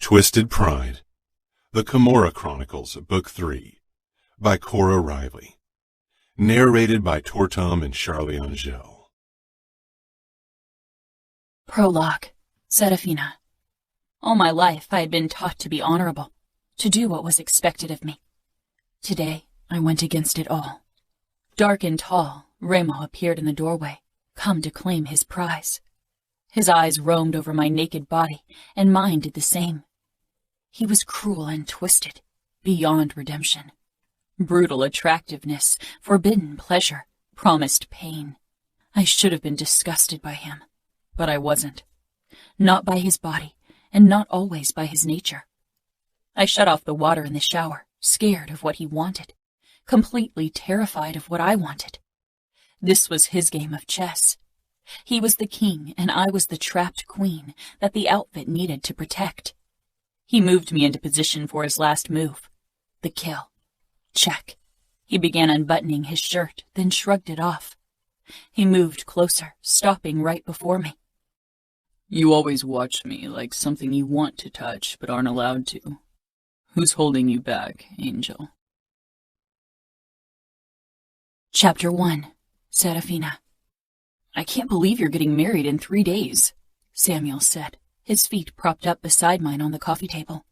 Twisted Pride. The Camorra Chronicles, Book 3, by Cora Reilly. Narrated by Tortum and Charlie Angel. Prologue. Serafina. All my life I had been taught to be honorable, to do what was expected of me. Today I went against it all. Dark and tall, Remo appeared in the doorway, come to claim his prize. His eyes roamed over my naked body, and mine did the same. He was cruel and twisted, beyond redemption. Brutal attractiveness, forbidden pleasure, promised pain. I should have been disgusted by him, but I wasn't. Not by his body, and not always by his nature. I shut off the water in the shower, scared of what he wanted, completely terrified of what I wanted. This was his game of chess. He was the king, and I was the trapped queen that the outfit needed to protect. He moved me into position for his last move. The kill. Check. He began unbuttoning his shirt, then shrugged it off. He moved closer, stopping right before me. You always watch me like something you want to touch but aren't allowed to. Who's holding you back, Angel? Chapter 1. Serafina. I can't believe you're getting married in 3 days, Samuel said, his feet propped up beside mine on the coffee table.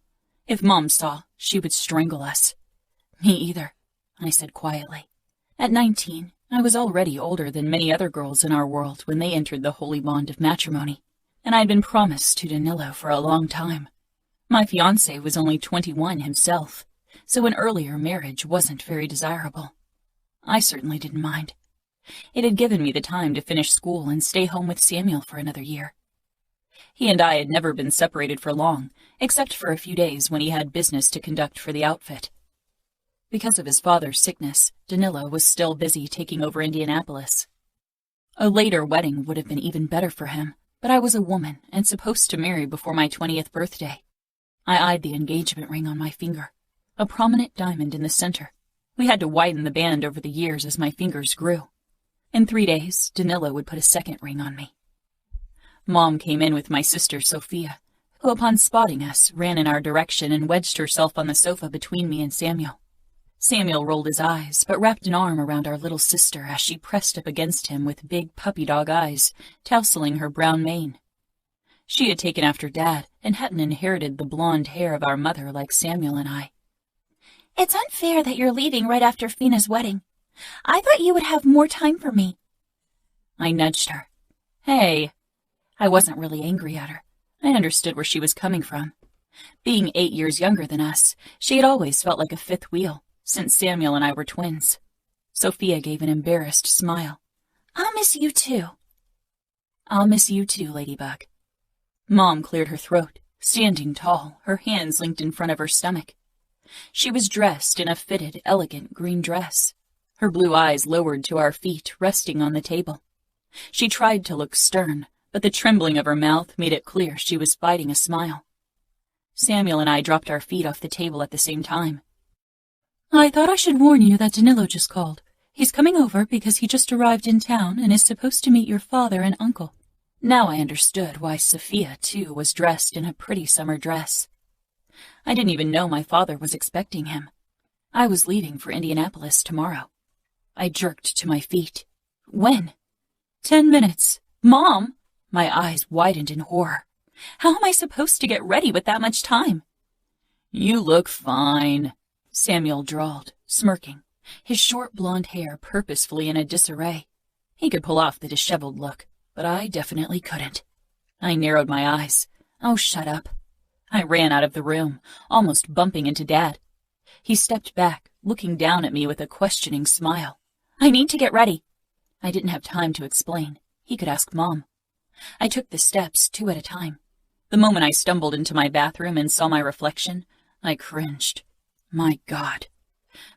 If Mom saw, she would strangle us. Me either, I said quietly. At 19, I was already older than many other girls in our world when they entered the holy bond of matrimony, and I'd been promised to Danilo for a long time. My fiancé was only 21 himself, so an earlier marriage wasn't very desirable. I certainly didn't mind. It had given me the time to finish school and stay home with Samuel for another year. He and I had never been separated for long, except for a few days when he had business to conduct for the outfit. Because of his father's sickness, Danilo was still busy taking over Indianapolis. A later wedding would have been even better for him, but I was a woman and supposed to marry before my 20th birthday. I eyed the engagement ring on my finger, a prominent diamond in the center. We had to widen the band over the years as my fingers grew. In 3 days, Danilo would put a second ring on me. Mom came in with my sister Sophia, who upon spotting us ran in our direction and wedged herself on the sofa between me and Samuel. Samuel rolled his eyes, but wrapped an arm around our little sister as she pressed up against him with big puppy dog eyes, tousling her brown mane. She had taken after Dad and hadn't inherited the blonde hair of our mother like Samuel and I. It's unfair that you're leaving right after Fina's wedding. I thought you would have more time for me. I nudged her. Hey. I wasn't really angry at her. I understood where she was coming from. Being 8 years younger than us, she had always felt like a fifth wheel, since Samuel and I were twins. Sophia gave an embarrassed smile. I'll miss you too. I'll miss you too, Ladybug. Mom cleared her throat, standing tall, her hands linked in front of her stomach. She was dressed in a fitted, elegant green dress, her blue eyes lowered to our feet, resting on the table. She tried to look stern, but the trembling of her mouth made it clear she was fighting a smile. Samuel and I dropped our feet off the table at the same time. I thought I should warn you that Danilo just called. He's coming over because he just arrived in town and is supposed to meet your father and uncle. Now I understood why Sophia, too, was dressed in a pretty summer dress. I didn't even know my father was expecting him. I was leaving for Indianapolis tomorrow. I jerked to my feet. When? 10 minutes. Mom! My eyes widened in horror. How am I supposed to get ready with that much time? You look fine, Samuel drawled, smirking, his short blonde hair purposefully in a disarray. He could pull off the disheveled look, but I definitely couldn't. I narrowed my eyes. Oh, shut up. I ran out of the room, almost bumping into Dad. He stepped back, looking down at me with a questioning smile. I need to get ready. I didn't have time to explain. He could ask Mom. I took the steps 2 at a time. The moment I stumbled into my bathroom and saw my reflection, I cringed. My God.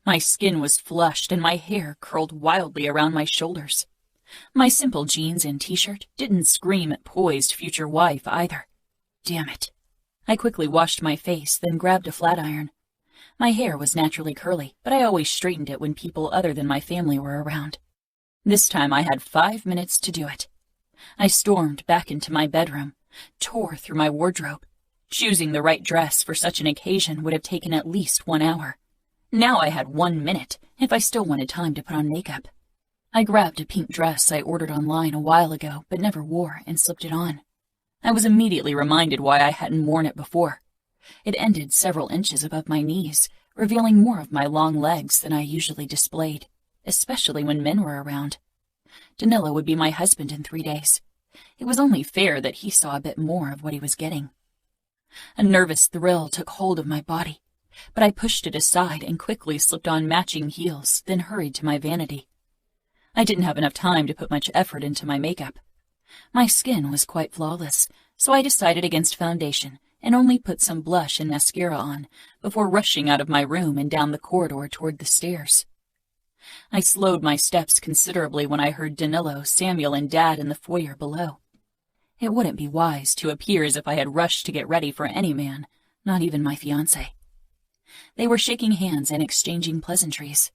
My skin was flushed and my hair curled wildly around my shoulders. My simple jeans and t-shirt didn't scream at poised future wife either. Damn it. I quickly washed my face, then grabbed a flat iron. My hair was naturally curly, but I always straightened it when people other than my family were around. This time I had 5 minutes to do it. I stormed back into my bedroom, tore through my wardrobe, Choosing the right dress for such an occasion would have taken at least 1 hour. Now I had 1 minute if I still wanted time to put on makeup. I grabbed a pink dress I ordered online a while ago but never wore and slipped it on. I was immediately reminded why I hadn't worn it before. It ended several inches above my knees, revealing more of my long legs than I usually displayed, especially when men were around. Danilo would be my husband in 3 days. It was only fair that he saw a bit more of what he was getting. A nervous thrill took hold of my body, but I pushed it aside and quickly slipped on matching heels, then hurried to my vanity. I didn't have enough time to put much effort into my makeup. My skin was quite flawless, so I decided against foundation and only put some blush and mascara on before rushing out of my room and down the corridor toward the stairs. I slowed my steps considerably when I heard Danilo, Samuel, and Dad in the foyer below. It wouldn't be wise to appear as if I had rushed to get ready for any man, not even my fiancé. They were shaking hands and exchanging pleasantries.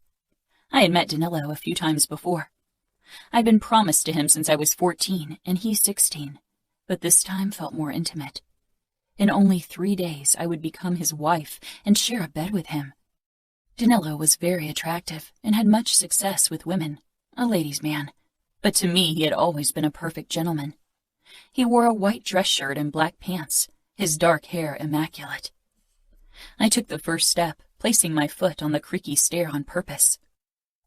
I had met Danilo a few times before. I'd been promised to him since I was 14 and he 16, but this time felt more intimate. In only 3 days I would become his wife and share a bed with him. Danilo was very attractive and had much success with women, a ladies' man, but to me he had always been a perfect gentleman. He wore a white dress shirt and black pants, his dark hair immaculate. I took the first step, placing my foot on the creaky stair on purpose.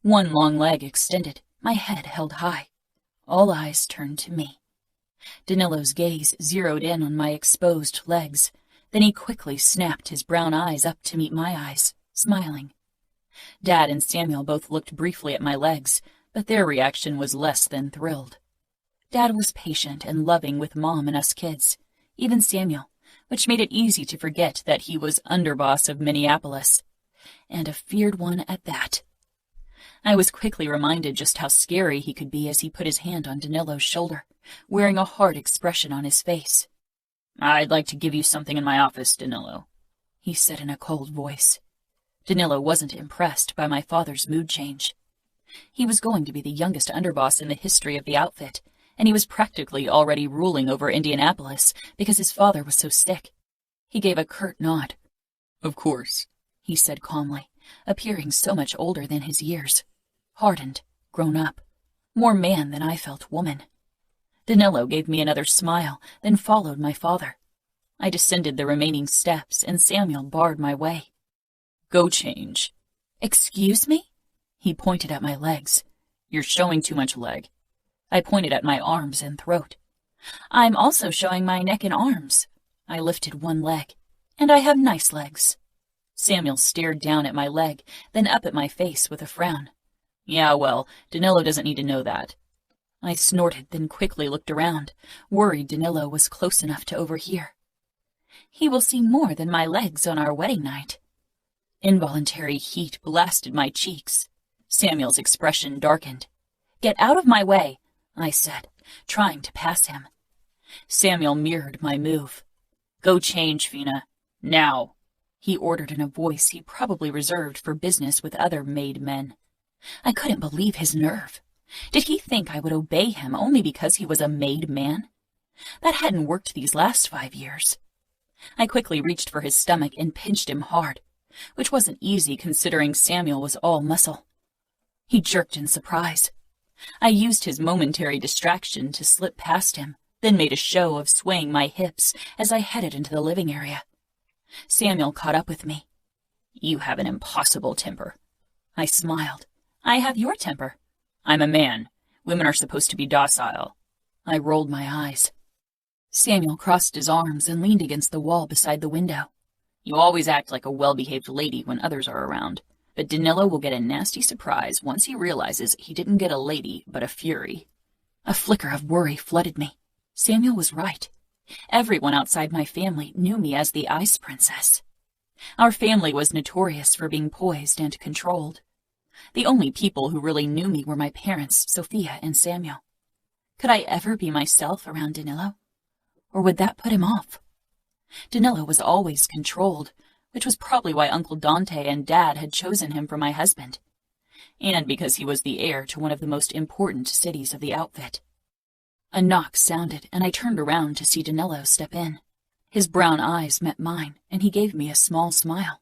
One long leg extended, my head held high. All eyes turned to me. Danilo's gaze zeroed in on my exposed legs. Then he quickly snapped his brown eyes up to meet my eyes, smiling. Dad and Samuel both looked briefly at my legs, but their reaction was less than thrilled. Dad was patient and loving with Mom and us kids, even Samuel, which made it easy to forget that he was underboss of Minneapolis, and a feared one at that. I was quickly reminded just how scary he could be as he put his hand on Danilo's shoulder, wearing a hard expression on his face. "I'd like to give you something in my office, Danilo," he said in a cold voice. Danilo wasn't impressed by my father's mood change. He was going to be the youngest underboss in the history of the outfit, and he was practically already ruling over Indianapolis because his father was so sick. He gave a curt nod. "Of course," he said calmly, appearing so much older than his years. Hardened, grown up, more man than I felt woman. Danilo gave me another smile, then followed my father. I descended the remaining steps, and Samuel barred my way. "Go change." "Excuse me?" He pointed at my legs. "You're showing too much leg." I pointed at my arms and throat. "I'm also showing my neck and arms." I lifted one leg. "And I have nice legs." Samuel stared down at my leg, then up at my face with a frown. "Yeah, well, Danilo doesn't need to know that." I snorted, then quickly looked around, worried Danilo was close enough to overhear. "He will see more than my legs on our wedding night." Involuntary heat blasted my cheeks. Samuel's expression darkened. "Get out of my way," I said, trying to pass him. Samuel mirrored my move. "Go change, Fina. Now," he ordered in a voice he probably reserved for business with other made men. I couldn't believe his nerve. Did he think I would obey him only because he was a made man? That hadn't worked these last 5 years. I quickly reached for his stomach and pinched him hard, which wasn't easy considering Samuel was all muscle. He jerked in surprise. I used his momentary distraction to slip past him, then made a show of swaying my hips as I headed into the living area. Samuel caught up with me. "You have an impossible temper." I smiled. "I have your temper." "I'm a man. Women are supposed to be docile." I rolled my eyes. Samuel crossed his arms and leaned against the wall beside the window. "You always act like a well-behaved lady when others are around, but Danilo will get a nasty surprise once he realizes he didn't get a lady but a fury." A flicker of worry flooded me. Samuel was right. Everyone outside my family knew me as the Ice Princess. Our family was notorious for being poised and controlled. The only people who really knew me were my parents, Sophia and Samuel. Could I ever be myself around Danilo? Or would that put him off? Danilo was always controlled, which was probably why Uncle Dante and Dad had chosen him for my husband, and because he was the heir to one of the most important cities of the outfit. A knock sounded, and I turned around to see Danilo step in. His brown eyes met mine, and he gave me a small smile.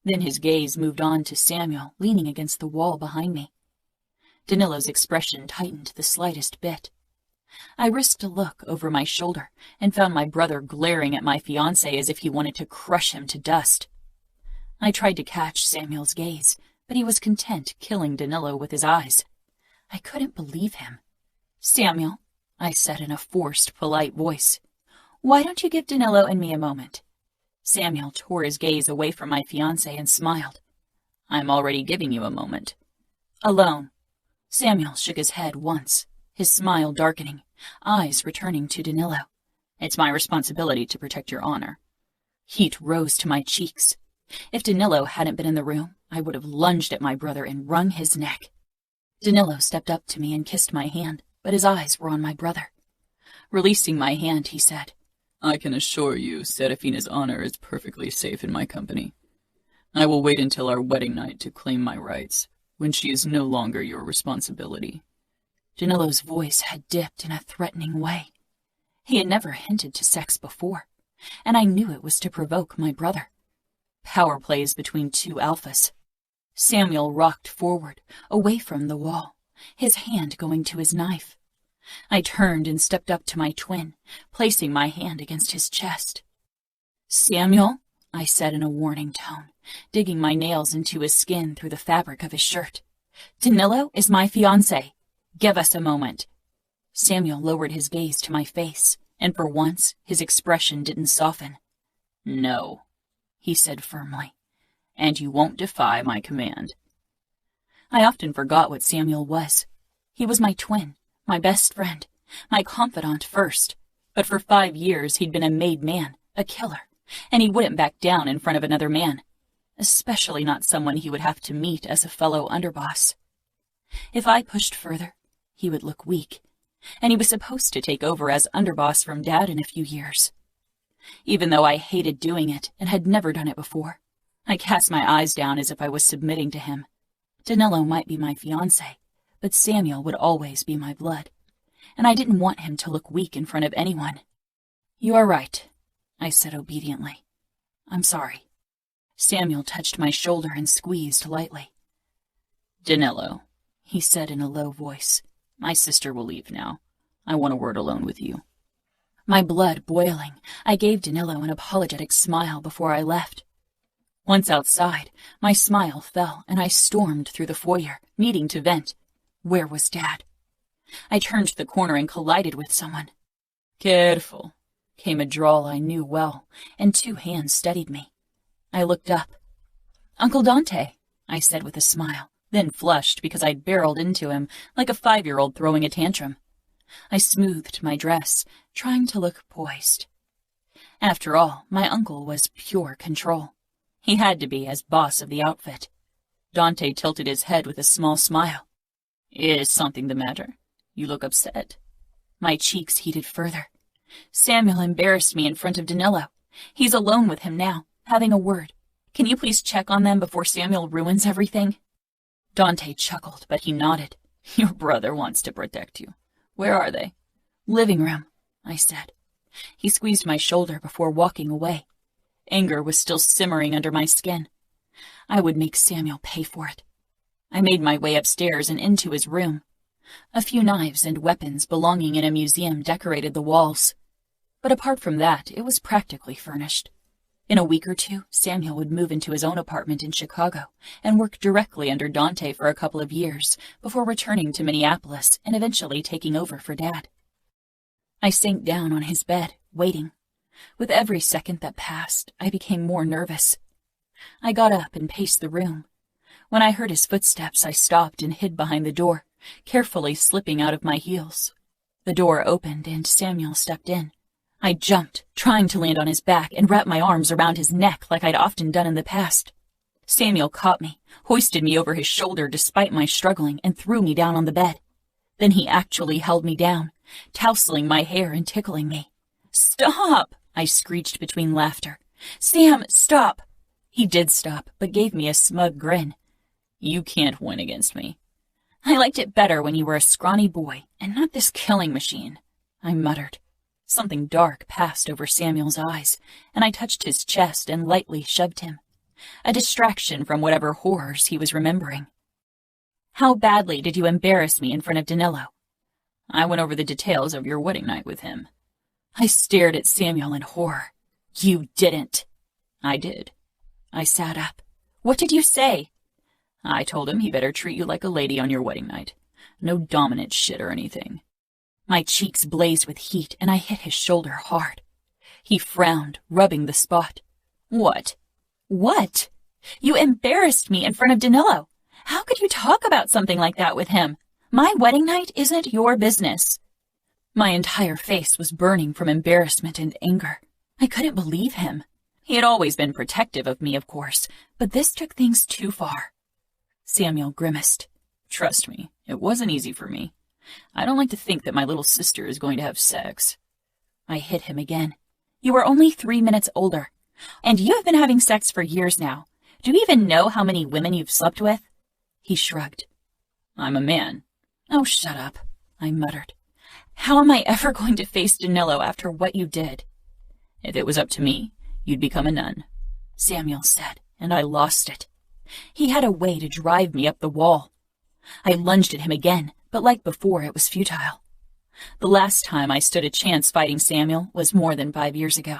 Then his gaze moved on to Samuel, leaning against the wall behind me. Danilo's expression tightened the slightest bit. I risked a look over my shoulder and found my brother glaring at my fiancé as if he wanted to crush him to dust. I tried to catch Samuel's gaze, but he was content killing Danilo with his eyes. I couldn't believe him. "Samuel," I said in a forced, polite voice, "why don't you give Danilo and me a moment?" Samuel tore his gaze away from my fiancé and smiled. "I'm already giving you a moment." "Alone." Samuel shook his head once, his smile darkening, eyes returning to Danilo. "It's my responsibility to protect your honor." Heat rose to my cheeks. If Danilo hadn't been in the room, I would have lunged at my brother and wrung his neck. Danilo stepped up to me and kissed my hand, but his eyes were on my brother. Releasing my hand, he said, "I can assure you Serafina's honor is perfectly safe in my company. I will wait until our wedding night to claim my rights, when she is no longer your responsibility." Danilo's voice had dipped in a threatening way. He had never hinted to sex before, and I knew it was to provoke my brother. Power plays between two alphas. Samuel rocked forward, away from the wall, his hand going to his knife. I turned and stepped up to my twin, placing my hand against his chest. "Samuel," I said in a warning tone, digging my nails into his skin through the fabric of his shirt. "Danilo is my fiancé. Give us a moment." Samuel lowered his gaze to my face, and for once his expression didn't soften. "No," he said firmly, "and you won't defy my command." I often forgot what Samuel was. He was my twin, my best friend, my confidant first, but for 5 years he'd been a made man, a killer, and he wouldn't back down in front of another man, especially not someone he would have to meet as a fellow underboss. If I pushed further, he would look weak, and he was supposed to take over as underboss from Dad in a few years. Even though I hated doing it and had never done it before, I cast my eyes down as if I was submitting to him. Danilo might be my fiancé, but Samuel would always be my blood, and I didn't want him to look weak in front of anyone. "You are right," I said obediently. "I'm sorry." Samuel touched my shoulder and squeezed lightly. "Danilo," he said in a low voice, "my sister will leave now. I want a word alone with you." My blood boiling, I gave Danilo an apologetic smile before I left. Once outside, my smile fell, and I stormed through the foyer, needing to vent. Where was Dad? I turned the corner and collided with someone. "Careful," came a drawl I knew well, and 2 hands steadied me. I looked up. "Uncle Dante," I said with a smile, then flushed because I'd barreled into him like a 5-year-old throwing a tantrum. I smoothed my dress, trying to look poised. After all, my uncle was pure control. He had to be as boss of the outfit. Dante tilted his head with a small smile. "Is something the matter? You look upset." My cheeks heated further. "Samuel embarrassed me in front of Danilo. He's alone with him now, having a word. Can you please check on them before Samuel ruins everything?" Dante chuckled, but he nodded. "Your brother wants to protect you. Where are they?" "Living room," I said. He squeezed my shoulder before walking away. Anger was still simmering under my skin. I would make Samuel pay for it. I made my way upstairs and into his room. A few knives and weapons belonging in a museum decorated the walls. But apart from that, it was practically furnished. In a week or 2, Samuel would move into his own apartment in Chicago and work directly under Dante for a couple of years before returning to Minneapolis and eventually taking over for Dad. I sank down on his bed, waiting. With every second that passed, I became more nervous. I got up and paced the room. When I heard his footsteps, I stopped and hid behind the door, carefully slipping out of my heels. The door opened and Samuel stepped in. I jumped, trying to land on his back and wrap my arms around his neck like I'd often done in the past. Samuel caught me, hoisted me over his shoulder despite my struggling, and threw me down on the bed. Then he actually held me down, tousling my hair and tickling me. "Stop!" I screeched between laughter. "Sam, stop!" He did stop, but gave me a smug grin. "You can't win against me." "I liked it better when you were a scrawny boy, and not this killing machine," I muttered. Something dark passed over Samuel's eyes, and I touched his chest and lightly shoved him. A distraction from whatever horrors he was remembering. How badly did you embarrass me in front of Danilo? I went over the details of your wedding night with him. I stared at Samuel in horror. You didn't. I did. I sat up. What did you say? I told him he better treat you like a lady on your wedding night. No dominant shit or anything. My cheeks blazed with heat, and I hit his shoulder hard. He frowned, rubbing the spot. What? What? You embarrassed me in front of Danilo. How could you talk about something like that with him? My wedding night isn't your business. My entire face was burning from embarrassment and anger. I couldn't believe him. He had always been protective of me, of course, but this took things too far. Samuel grimaced. Trust me, it wasn't easy for me. I don't like to think that my little sister is going to have sex. I hit him again. You are only 3 minutes older, and you have been having sex for years now. Do you even know how many women you've slept with? He shrugged. I'm a man. Oh, shut up, I muttered. How am I ever going to face Danilo after what you did? If it was up to me, you'd become a nun, Samuel said, and I lost it. He had a way to drive me up the wall. I lunged at him again, but like before, it was futile. The last time I stood a chance fighting Samuel was more than 5 years ago.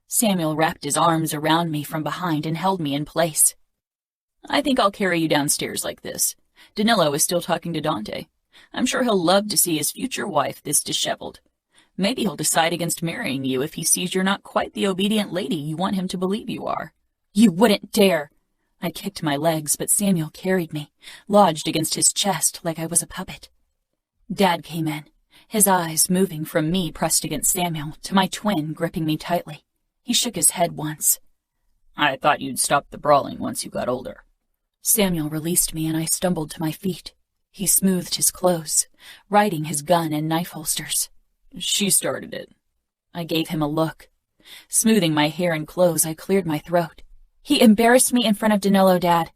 Samuel wrapped his arms around me from behind and held me in place. I think I'll carry you downstairs like this. Danilo is still talking to Dante. I'm sure he'll love to see his future wife this disheveled. Maybe he'll decide against marrying you if he sees you're not quite the obedient lady you want him to believe you are. You wouldn't dare! I kicked my legs, but Samuel carried me, lodged against his chest like I was a puppet. Dad came in, his eyes moving from me pressed against Samuel to my twin gripping me tightly. He shook his head once. I thought you'd stop the brawling once you got older. Samuel released me and I stumbled to my feet. He smoothed his clothes, righting his gun and knife holsters. She started it. I gave him a look. Smoothing my hair and clothes, I cleared my throat. He embarrassed me in front of Danilo, Dad.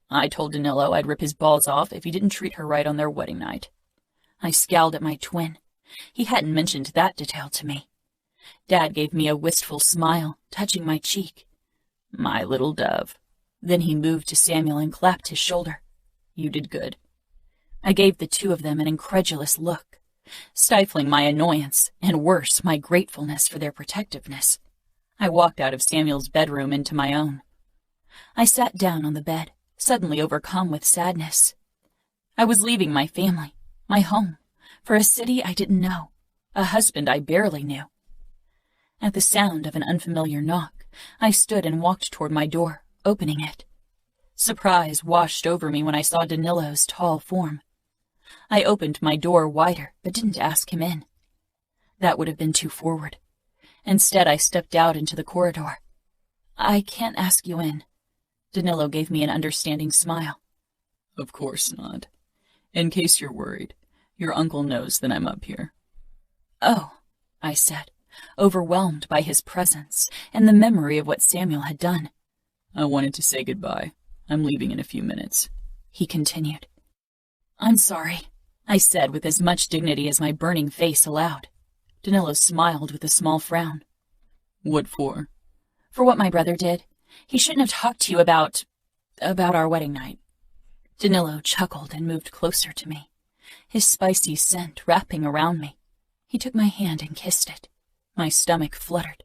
I told Danilo I'd rip his balls off if he didn't treat her right on their wedding night. I scowled at my twin. He hadn't mentioned that detail to me. Dad gave me a wistful smile, touching my cheek. My little dove. Then he moved to Samuel and clapped his shoulder. You did good. I gave the two of them an incredulous look, stifling my annoyance and, worse, my gratefulness for their protectiveness. I walked out of Samuel's bedroom into my own. I sat down on the bed, suddenly overcome with sadness. I was leaving my family, my home, for a city I didn't know, a husband I barely knew. At the sound of an unfamiliar knock, I stood and walked toward my door, opening it. Surprise washed over me when I saw Danilo's tall form. I opened my door wider, but didn't ask him in. That would have been too forward. Instead, I stepped out into the corridor. I can't ask you in. Danilo gave me an understanding smile. Of course not. In case you're worried, your uncle knows that I'm up here. Oh, I said, overwhelmed by his presence and the memory of what Samuel had done. I wanted to say goodbye. I'm leaving in a few minutes. He continued. I'm sorry, I said with as much dignity as my burning face allowed. Danilo smiled with a small frown. What for? For what my brother did. He shouldn't have talked to you about our wedding night. Danilo chuckled and moved closer to me, his spicy scent wrapping around me. He took my hand and kissed it. My stomach fluttered.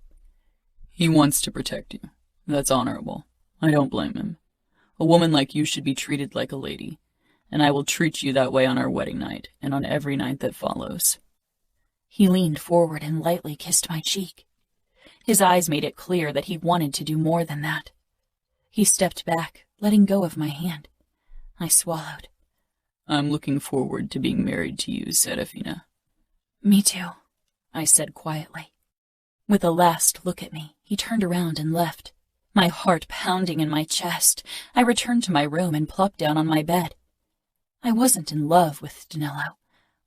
He wants to protect you. That's honorable. I don't blame him. A woman like you should be treated like a lady, and I will treat you that way on our wedding night and on every night that follows. He leaned forward and lightly kissed my cheek. His eyes made it clear that he wanted to do more than that. He stepped back, letting go of my hand. I swallowed. I'm looking forward to being married to you, Serafina. Me too, I said quietly. With a last look at me, he turned around and left. My heart pounding in my chest, I returned to my room and plopped down on my bed. I wasn't in love with Danilo,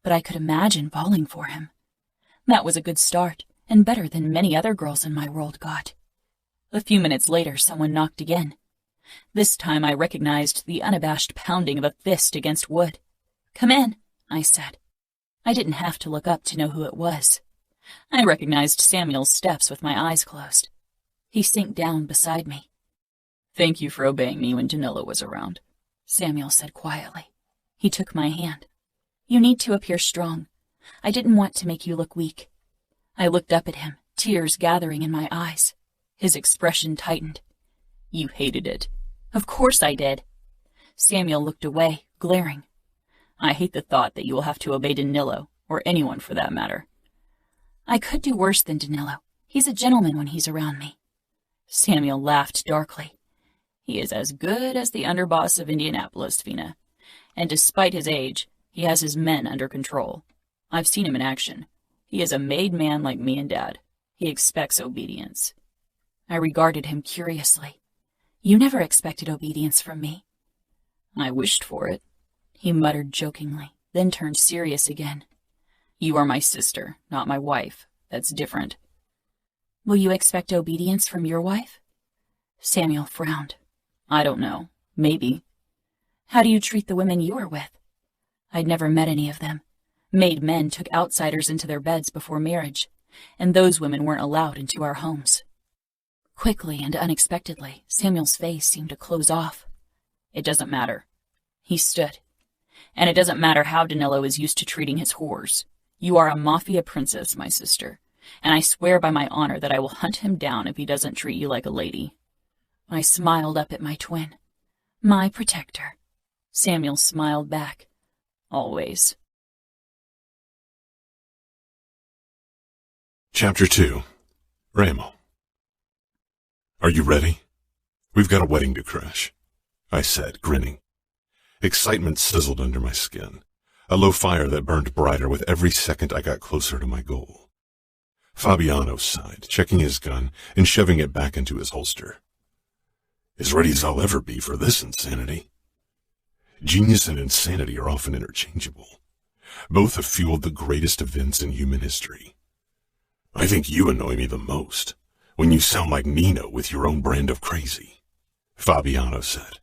but I could imagine falling for him. That was a good start, and better than many other girls in my world got. A few minutes later, someone knocked again. This time I recognized the unabashed pounding of a fist against wood. Come in, I said. I didn't have to look up to know who it was. I recognized Samuel's steps with my eyes closed. He sank down beside me. "Thank you for obeying me when Danilo was around," Samuel said quietly. He took my hand. "You need to appear strong. I didn't want to make you look weak." I looked up at him, tears gathering in my eyes. His expression tightened. "You hated it." "Of course I did." Samuel looked away, glaring. "I hate the thought that you will have to obey Danilo, or anyone for that matter." "I could do worse than Danilo. He's a gentleman when he's around me." Samuel laughed darkly. "He is as good as the underboss of Indianapolis, Fina. And despite his age, he has his men under control. I've seen him in action. He is a made man like me and Dad. He expects obedience." I regarded him curiously. "You never expected obedience from me." "I wished for it," he muttered jokingly, then turned serious again. "You are my sister, not my wife. That's different." "Will you expect obedience from your wife?" Samuel frowned. "I don't know. Maybe." "How do you treat the women you are with?" I'd never met any of them. Made men took outsiders into their beds before marriage, and those women weren't allowed into our homes. Quickly and unexpectedly, Samuel's face seemed to close off. "It doesn't matter." He stood. "And it doesn't matter how Danilo is used to treating his whores. You are a mafia princess, my sister, and I swear by my honor that I will hunt him down if he doesn't treat you like a lady." I smiled up at my twin. "My protector." Samuel smiled back. "Always." Chapter 2. Remo. "Are you ready? We've got a wedding to crash," I said, grinning. Excitement sizzled under my skin, a low fire that burned brighter with every second I got closer to my goal. Fabiano sighed, checking his gun and shoving it back into his holster. "As ready as I'll ever be for this insanity." Genius and insanity are often interchangeable. Both have fueled the greatest events in human history. "I think you annoy me the most, when you sound like Nino with your own brand of crazy," Fabiano said.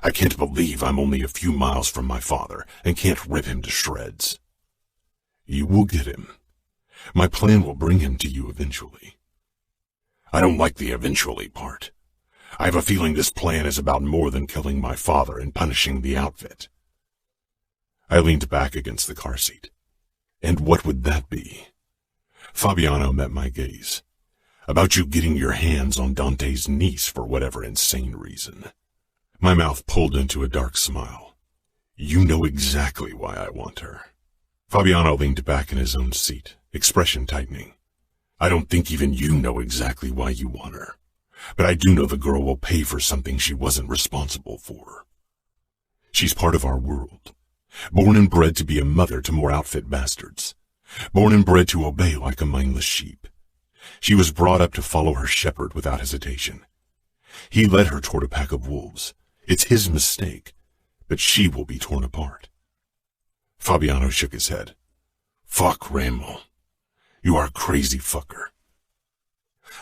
"I can't believe I'm only a few miles from my father and can't rip him to shreds." "You will get him. My plan will bring him to you eventually." "I don't like the eventually part. I have a feeling this plan is about more than killing my father and punishing the outfit." I leaned back against the car seat. "And what would that be?" Fabiano met my gaze. "About you getting your hands on Dante's niece for whatever insane reason." My mouth pulled into a dark smile. "You know exactly why I want her." Fabiano leaned back in his own seat, expression tightening. "I don't think even you know exactly why you want her, but I do know the girl will pay for something she wasn't responsible for. She's part of our world, born and bred to be a mother to more outfit bastards, born and bred to obey like a mindless sheep. She was brought up to follow her shepherd without hesitation. He led her toward a pack of wolves. It's his mistake, but she will be torn apart." Fabiano shook his head. "Fuck, Remo. You are a crazy fucker."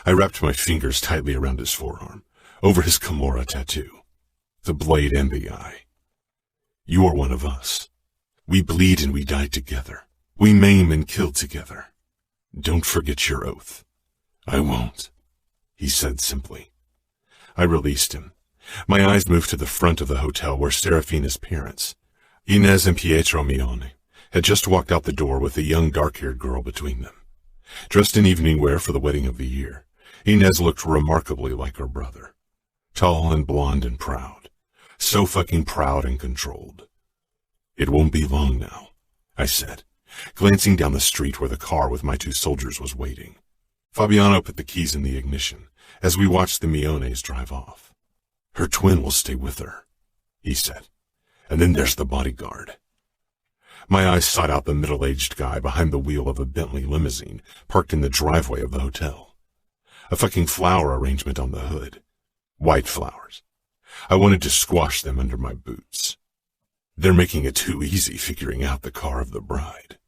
I wrapped my fingers tightly around his forearm, over his Camorra tattoo, the blade and the eye. "You are one of us. We bleed and we die together. We maim and kill together. Don't forget your oath." "I won't," he said simply. I released him. My eyes moved to the front of the hotel where Serafina's parents, Inez and Pietro Mione, had just walked out the door with a young dark-haired girl between them. Dressed in evening wear for the wedding of the year, Inez looked remarkably like her brother. Tall and blonde and proud. So fucking proud and controlled. "It won't be long now," I said, glancing down the street where the car with my two soldiers was waiting. Fabiano put the keys in the ignition as we watched the Miones drive off. "Her twin will stay with her," he said, "and then there's the bodyguard." My eyes sought out the middle-aged guy behind the wheel of a Bentley limousine parked in the driveway of the hotel. A fucking flower arrangement on the hood. White flowers. I wanted to squash them under my boots. "They're making it too easy figuring out the car of the bride,"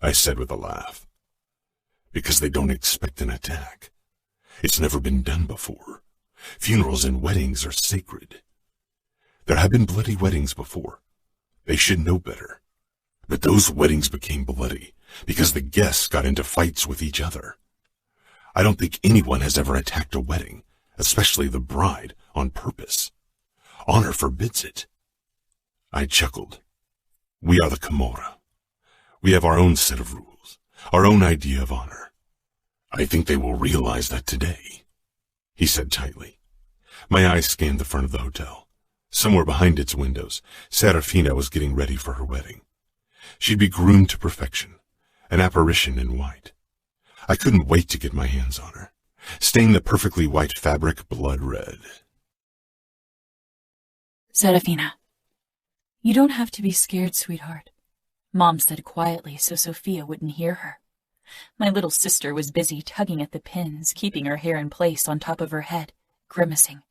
I said with a laugh. "Because they don't expect an attack. It's never been done before. Funerals and weddings are sacred. There have been bloody weddings before. They should know better. But those weddings became bloody because the guests got into fights with each other. I don't think anyone has ever attacked a wedding, especially the bride, on purpose. Honor forbids it. I chuckled. We are the Camorra. We have our own set of rules, our own idea of honor. I think they will realize that today, he said tightly. My eyes scanned the front of the hotel. Somewhere behind its windows, Serafina was getting ready for her wedding. She'd be groomed to perfection, an apparition in white. I couldn't wait to get my hands on her, stain the perfectly white fabric blood red. Serafina, you don't have to be scared, sweetheart, Mom said quietly so Sophia wouldn't hear her. My little sister was busy tugging at the pins, keeping her hair in place on top of her head, grimacing.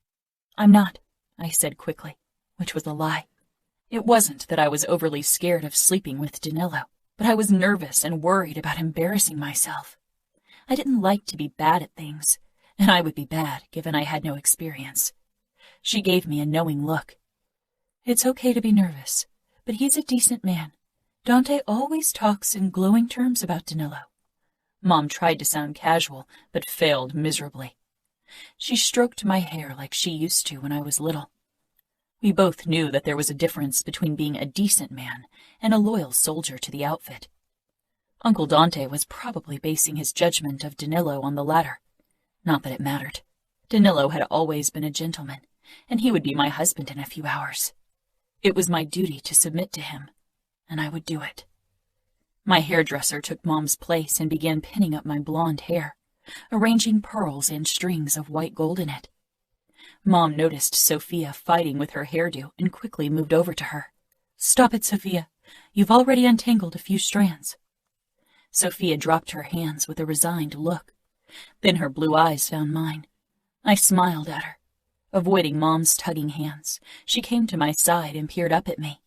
I'm not, I said quickly, which was a lie. It wasn't that I was overly scared of sleeping with Danilo, but I was nervous and worried about embarrassing myself. I didn't like to be bad at things, and I would be bad given I had no experience. She gave me a knowing look. It's okay to be nervous, but he's a decent man. Dante always talks in glowing terms about Danilo. Mom tried to sound casual, but failed miserably. She stroked my hair like she used to when I was little. We both knew that there was a difference between being a decent man and a loyal soldier to the outfit. Uncle Dante was probably basing his judgment of Danilo on the latter. Not that it mattered. Danilo had always been a gentleman, and he would be my husband in a few hours. It was my duty to submit to him, and I would do it. My hairdresser took Mom's place and began pinning up my blonde hair, arranging pearls and strings of white gold in it. Mom noticed Sophia fighting with her hairdo and quickly moved over to her. Stop it, Sophia. You've already untangled a few strands. Sophia dropped her hands with a resigned look. Then her blue eyes found mine. I smiled at her. Avoiding Mom's tugging hands, she came to my side and peered up at me.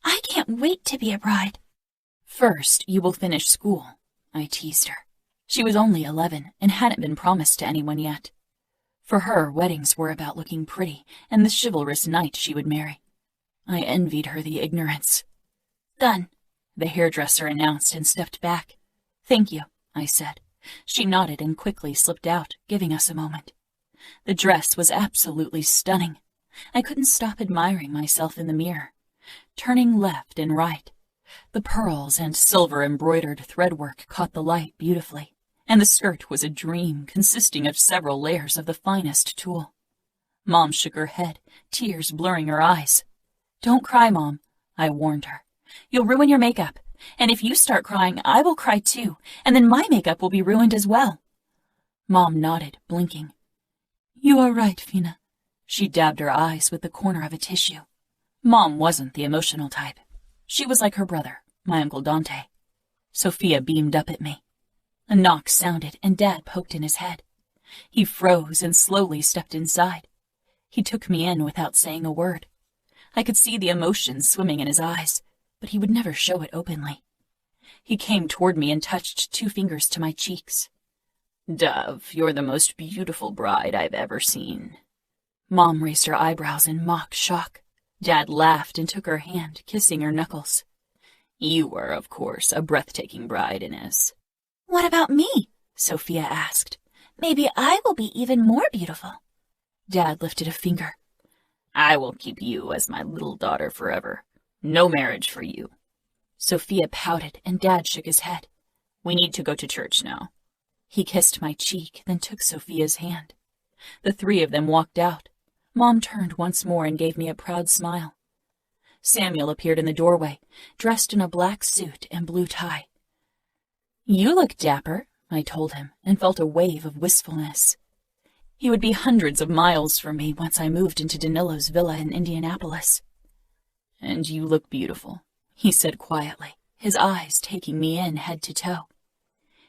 I can't wait to be a bride. First, you will finish school, I teased her. She was only 11 and hadn't been promised to anyone yet. For her, weddings were about looking pretty and the chivalrous knight she would marry. I envied her the ignorance. Done, the hairdresser announced and stepped back. Thank you, I said. She nodded and quickly slipped out, giving us a moment. The dress was absolutely stunning. I couldn't stop admiring myself in the mirror. Turning left and right, the pearls and silver-embroidered threadwork caught the light beautifully, and the skirt was a dream consisting of several layers of the finest tulle. Mom shook her head, tears blurring her eyes. Don't cry, Mom, I warned her. You'll ruin your makeup, and if you start crying, I will cry too, and then my makeup will be ruined as well. Mom nodded, blinking. You are right, Fina. She dabbed her eyes with the corner of a tissue. Mom wasn't the emotional type. She was like her brother, my Uncle Dante. Sophia beamed up at me. A knock sounded, and Dad poked in his head. He froze and slowly stepped inside. He took me in without saying a word. I could see the emotion swimming in his eyes, but he would never show it openly. He came toward me and touched 2 fingers to my cheeks. Dove, you're the most beautiful bride I've ever seen. Mom raised her eyebrows in mock shock. Dad laughed and took her hand, kissing her knuckles. You are, of course, a breathtaking bride, Inez. What about me? Sophia asked. Maybe I will be even more beautiful. Dad lifted a finger. I will keep you as my little daughter forever. No marriage for you. Sophia pouted, and Dad shook his head. We need to go to church now. He kissed my cheek, then took Sophia's hand. The 3 of them walked out. Mom turned once more and gave me a proud smile. Samuel appeared in the doorway, dressed in a black suit and blue tie. You look dapper, I told him, and felt a wave of wistfulness. He would be hundreds of miles from me once I moved into Danilo's villa in Indianapolis. And you look beautiful, he said quietly, his eyes taking me in head to toe.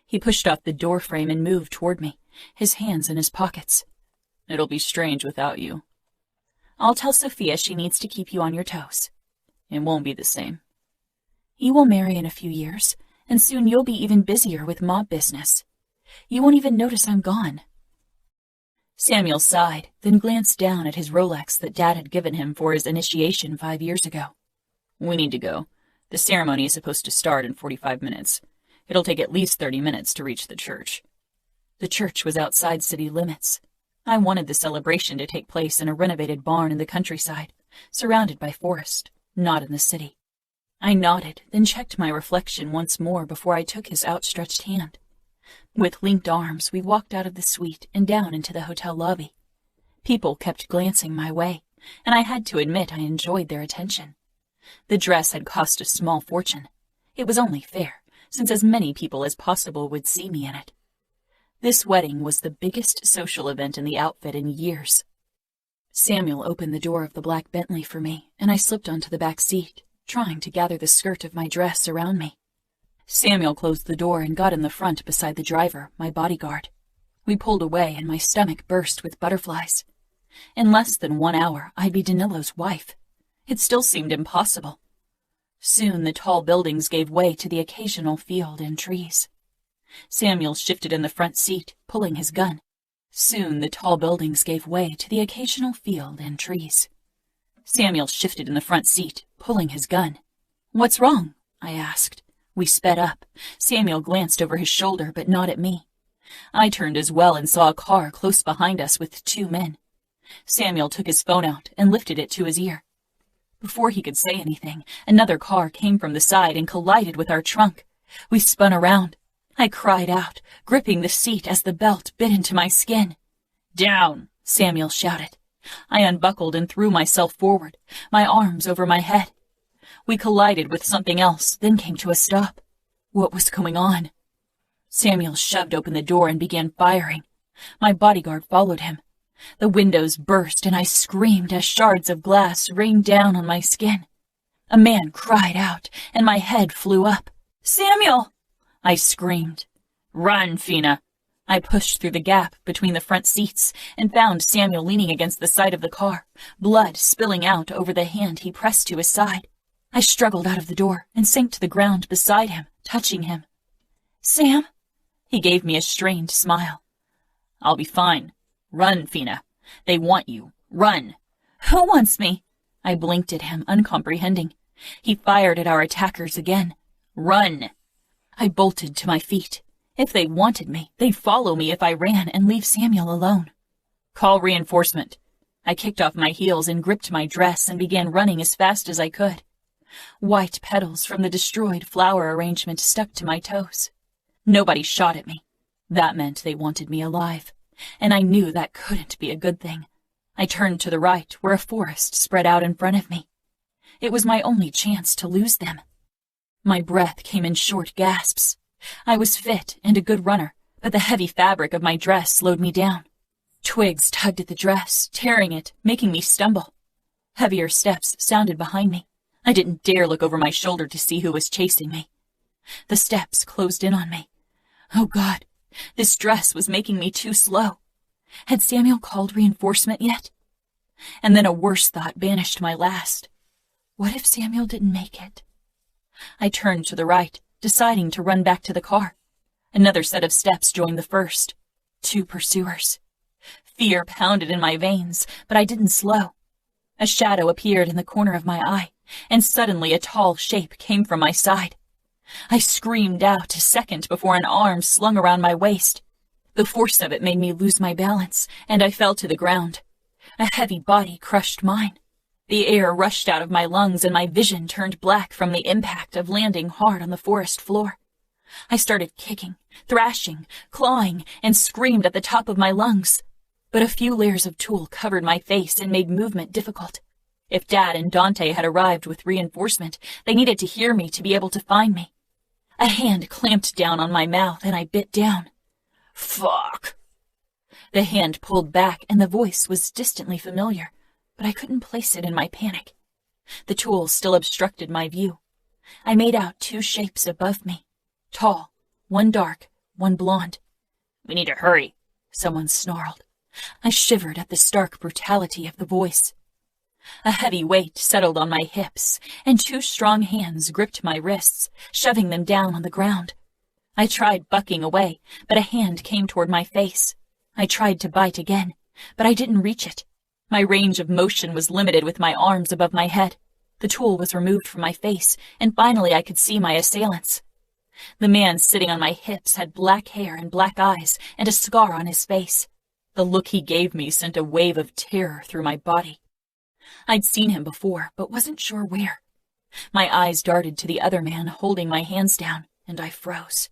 He pushed off the doorframe and moved toward me, his hands in his pockets. It'll be strange without you. I'll tell Sophia she needs to keep you on your toes. It won't be the same. You will marry in a few years, and soon you'll be even busier with mob business. You won't even notice I'm gone. Samuel sighed, then glanced down at his Rolex that Dad had given him for his initiation 5 years ago. We need to go. The ceremony is supposed to start in 45 minutes. It'll take at least 30 minutes to reach the church. The church was outside city limits. I wanted the celebration to take place in a renovated barn in the countryside, surrounded by forest, not in the city. I nodded, then checked my reflection once more before I took his outstretched hand. With linked arms, we walked out of the suite and down into the hotel lobby. People kept glancing my way, and I had to admit I enjoyed their attention. The dress had cost a small fortune. It was only fair, since as many people as possible would see me in it. This wedding was the biggest social event in the outfit in years. Samuel opened the door of the black Bentley for me, and I slipped onto the back seat, trying to gather the skirt of my dress around me. Samuel closed the door and got in the front beside the driver, my bodyguard. We pulled away, and my stomach burst with butterflies. In less than 1 hour, I'd be Danilo's wife. It still seemed impossible. Soon the tall buildings gave way to the occasional field and trees. Samuel shifted in the front seat, pulling his gun. Soon the tall buildings gave way to the occasional field and trees. Samuel shifted in the front seat, pulling his gun. "What's wrong?" I asked. We sped up. Samuel glanced over his shoulder, but not at me. I turned as well and saw a car close behind us with 2 men. Samuel took his phone out and lifted it to his ear. Before he could say anything, another car came from the side and collided with our trunk. We spun around. I cried out, gripping the seat as the belt bit into my skin. "Down!" Samuel shouted. I unbuckled and threw myself forward, my arms over my head. We collided with something else, then came to a stop. What was going on? Samuel shoved open the door and began firing. My bodyguard followed him. The windows burst, and I screamed as shards of glass rained down on my skin. A man cried out, and my head flew up. "Samuel!" I screamed. "Run, Fina!" I pushed through the gap between the front seats and found Samuel leaning against the side of the car, blood spilling out over the hand he pressed to his side. I struggled out of the door and sank to the ground beside him, touching him. "Sam?" He gave me a strained smile. "I'll be fine. Run, Fina. They want you. Run." "Who wants me?" I blinked at him, uncomprehending. He fired at our attackers again. "Run!" I bolted to my feet. If they wanted me, they'd follow me if I ran and leave Samuel alone. "Call reinforcement." I kicked off my heels and gripped my dress and began running as fast as I could. White petals from the destroyed flower arrangement stuck to my toes. Nobody shot at me. That meant they wanted me alive, and I knew that couldn't be a good thing. I turned to the right, where a forest spread out in front of me. It was my only chance to lose them. My breath came in short gasps. I was fit and a good runner, but the heavy fabric of my dress slowed me down. Twigs tugged at the dress, tearing it, making me stumble. Heavier steps sounded behind me. I didn't dare look over my shoulder to see who was chasing me. The steps closed in on me. Oh God, this dress was making me too slow. Had Samuel called reinforcement yet? And then a worse thought banished my last. What if Samuel didn't make it? I turned to the right, deciding to run back to the car. Another set of steps joined the first. 2 pursuers. Fear pounded in my veins, but I didn't slow. A shadow appeared in the corner of my eye, and suddenly a tall shape came from my side. I screamed out a second before an arm slung around my waist. The force of it made me lose my balance, and I fell to the ground. A heavy body crushed mine. The air rushed out of my lungs, and my vision turned black from the impact of landing hard on the forest floor. I started kicking, thrashing, clawing, and screamed at the top of my lungs. But a few layers of tulle covered my face and made movement difficult. If Dad and Dante had arrived with reinforcement, they needed to hear me to be able to find me. A hand clamped down on my mouth, and I bit down. "Fuck!" The hand pulled back, and the voice was distantly familiar, but I couldn't place it in my panic. The tulle still obstructed my view. I made out 2 shapes above me. Tall, one dark, one blonde. "We need to hurry," someone snarled. I shivered at the stark brutality of the voice. A heavy weight settled on my hips, and 2 strong hands gripped my wrists, shoving them down on the ground. I tried bucking away, but a hand came toward my face. I tried to bite again, but I didn't reach it. My range of motion was limited with my arms above my head. The tulle was removed from my face, and finally I could see my assailants. The man sitting on my hips had black hair and black eyes and a scar on his face. The look he gave me sent a wave of terror through my body. I'd seen him before, but wasn't sure where. My eyes darted to the other man holding my hands down, and I froze.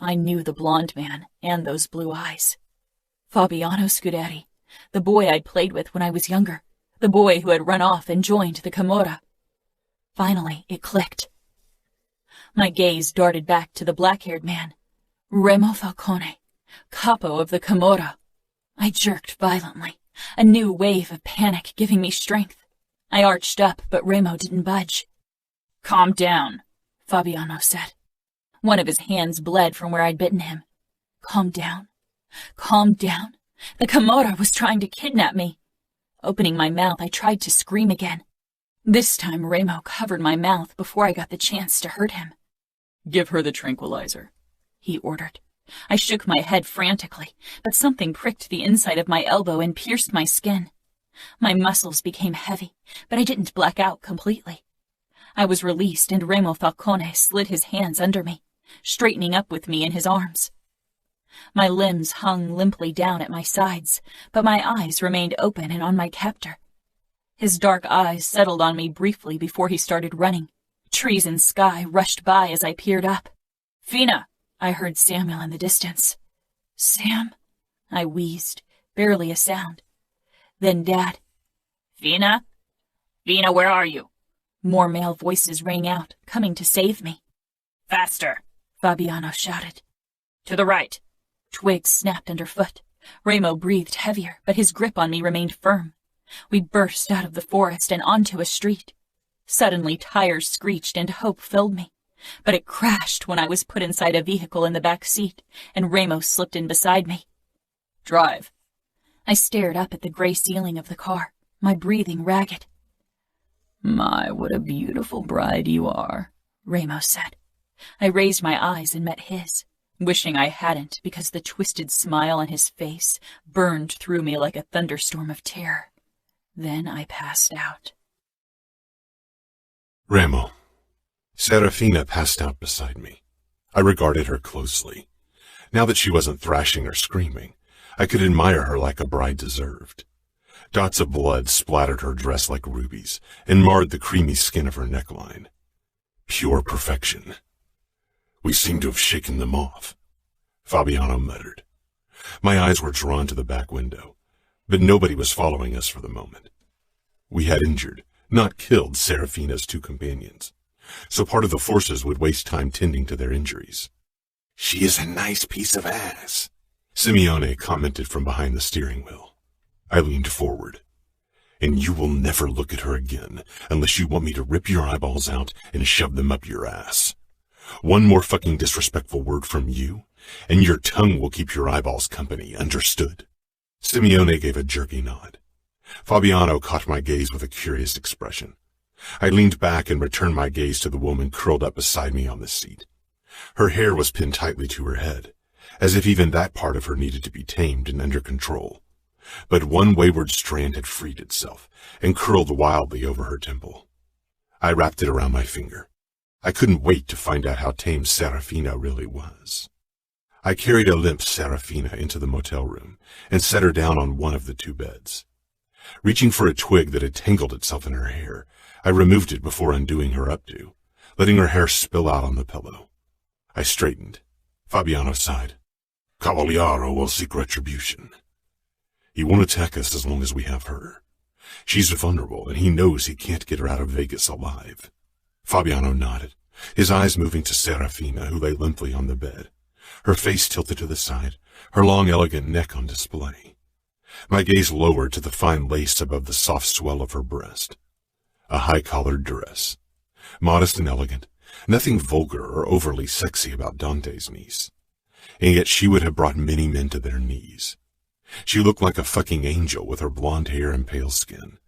I knew the blonde man and those blue eyes. Fabiano Scuderi, the boy I'd played with when I was younger, the boy who had run off and joined the Camorra. Finally, it clicked. My gaze darted back to the black-haired man. Remo Falcone, Capo of the Camorra. I jerked violently, a new wave of panic giving me strength. I arched up, but Remo didn't budge. "Calm down," Fabiano said. One of his hands bled from where I'd bitten him. Calm down. Calm down. The Camorra was trying to kidnap me. Opening my mouth, I tried to scream again. This time Remo covered my mouth before I got the chance to hurt him. "Give her the tranquilizer," he ordered. I shook my head frantically, but something pricked the inside of my elbow and pierced my skin. My muscles became heavy, but I didn't black out completely. I was released, and Remo Falcone slid his hands under me, straightening up with me in his arms. My limbs hung limply down at my sides, but my eyes remained open and on my captor. His dark eyes settled on me briefly before he started running. Trees and sky rushed by as I peered up. "Fina!" I heard Samuel in the distance. "Sam?" I wheezed, barely a sound. Then Dad. "Fina? Fina, where are you?" More male voices rang out, coming to save me. "Faster!" Fabiano shouted. "To the right!" Twigs snapped underfoot. Remo breathed heavier, but his grip on me remained firm. We burst out of the forest and onto a street. Suddenly tires screeched and hope filled me. But it crashed when I was put inside a vehicle in the back seat, and Remo slipped in beside me. "Drive." I stared up at the gray ceiling of the car, my breathing ragged. "My, what a beautiful bride you are," Remo said. I raised my eyes and met his, wishing I hadn't because the twisted smile on his face burned through me like a thunderstorm of terror. Then I passed out. Remo. Serafina passed out beside me. I regarded her closely. Now that she wasn't thrashing or screaming, I could admire her like a bride deserved. Dots of blood splattered her dress like rubies and marred the creamy skin of her neckline. Pure perfection. "We seem to have shaken them off," Fabiano muttered. My eyes were drawn to the back window, but nobody was following us for the moment. We had injured, not killed, Serafina's two companions, so part of the forces would waste time tending to their injuries. "She is a nice piece of ass," Simeone commented from behind the steering wheel. I leaned forward. "And you will never look at her again unless you want me to rip your eyeballs out and shove them up your ass. One more fucking disrespectful word from you, and your tongue will keep your eyeballs company, understood?" Simeone gave a jerky nod. Fabiano caught my gaze with a curious expression. I leaned back and returned my gaze to the woman curled up beside me on the seat. Her hair was pinned tightly to her head, as if even that part of her needed to be tamed and under control. But one wayward strand had freed itself and curled wildly over her temple. I wrapped it around my finger. I couldn't wait to find out how tame Serafina really was. I carried a limp Serafina into the motel room and set her down on one of the two beds. Reaching for a twig that had tangled itself in her hair, I removed it before undoing her updo, letting her hair spill out on the pillow. I straightened. Fabiano sighed. "Cavaliero will seek retribution. He won't attack us as long as we have her. She's vulnerable, and he knows he can't get her out of Vegas alive." Fabiano nodded, his eyes moving to Serafina, who lay limply on the bed, her face tilted to the side, her long, elegant neck on display. My gaze lowered to the fine lace above the soft swell of her breast. A high-collared dress. Modest and elegant, nothing vulgar or overly sexy about Dante's niece. And yet she would have brought many men to their knees. She looked like a fucking angel with her blonde hair and pale skin,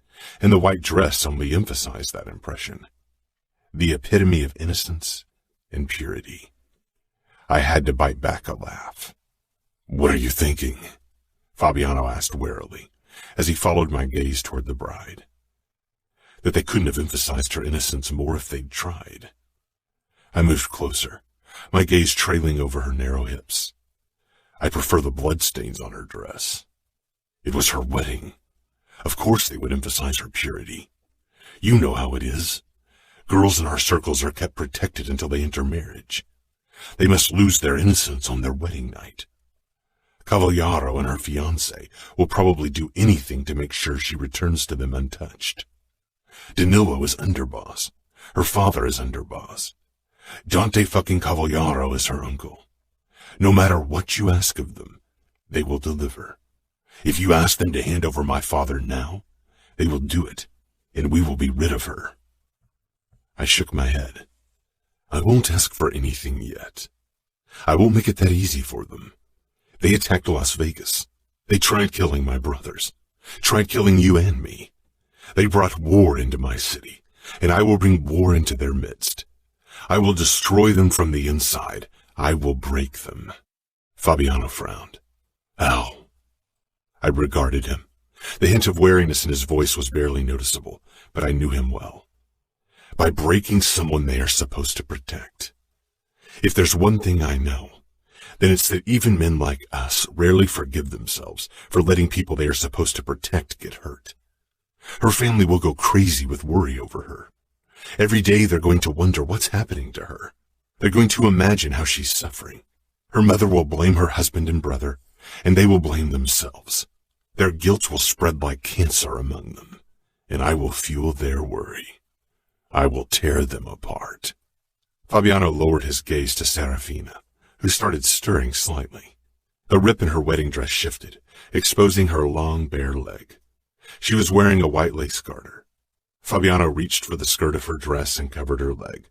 and the white dress only emphasized that impression. The epitome of innocence and purity. I had to bite back a laugh. "What are you thinking?" Fabiano asked warily, as he followed my gaze toward the bride. That they couldn't have emphasized her innocence more if they'd tried. I moved closer, my gaze trailing over her narrow hips. I prefer the bloodstains on her dress. It was her wedding. Of course they would emphasize her purity. You know how it is. Girls in our circles are kept protected until they enter marriage. They must lose their innocence on their wedding night. Cavallaro and her fiancé will probably do anything to make sure she returns to them untouched. Danilo is underboss. Her father is underboss. Dante fucking Cavallaro is her uncle. No matter what you ask of them, they will deliver. If you ask them to hand over my father now, they will do it, and we will be rid of her. I shook my head. I won't ask for anything yet. I won't make it that easy for them. They attacked Las Vegas. They tried killing my brothers. Tried killing you and me. They brought war into my city, and I will bring war into their midst. I will destroy them from the inside. I will break them. Fabiano frowned. Ow. I regarded him. The hint of wariness in his voice was barely noticeable, but I knew him well. By breaking someone they are supposed to protect. If there's one thing I know, then it's that even men like us rarely forgive themselves for letting people they are supposed to protect get hurt. Her family will go crazy with worry over her. Every day they're going to wonder what's happening to her. They're going to imagine how she's suffering. Her mother will blame her husband and brother, and they will blame themselves. Their guilt will spread like cancer among them, and I will fuel their worry. I will tear them apart. Fabiano lowered his gaze to Serafina, who started stirring slightly. The rip in her wedding dress shifted, exposing her long, bare leg. She was wearing a white lace garter. Fabiano reached for the skirt of her dress and covered her leg.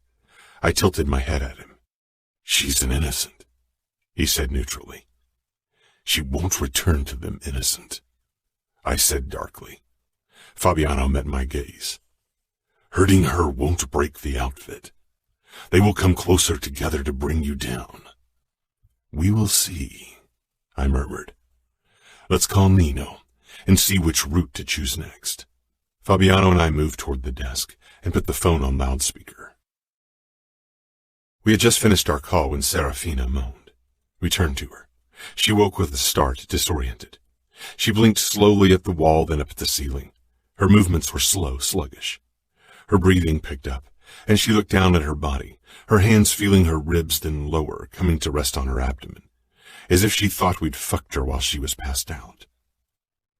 I tilted my head at him. She's an innocent, he said neutrally. She won't return to them innocent, I said darkly. Fabiano met my gaze. Hurting her won't break the outfit. They will come closer together to bring you down. We will see, I murmured. Let's call Nino and see which route to choose next. Fabiano and I moved toward the desk and put the phone on loudspeaker. We had just finished our call when Serafina moaned. We turned to her. She woke with a start, disoriented. She blinked slowly at the wall, then up at the ceiling. Her movements were slow, sluggish. Her breathing picked up, and she looked down at her body, her hands feeling her ribs, then lower, coming to rest on her abdomen, as if she thought we'd fucked her while she was passed out.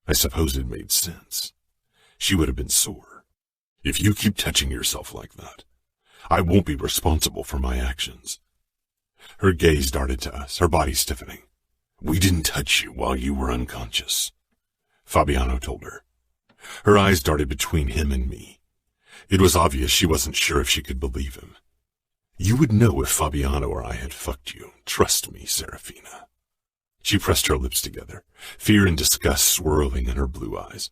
I suppose it made sense. She would have been sore. If you keep touching yourself like that, I won't be responsible for my actions. Her gaze darted to us, her body stiffening. We didn't touch you while you were unconscious, Fabiano told her. Her eyes darted between him and me. It was obvious she wasn't sure if she could believe him. You would know if Fabiano or I had fucked you. Trust me, Serafina. She pressed her lips together, fear and disgust swirling in her blue eyes.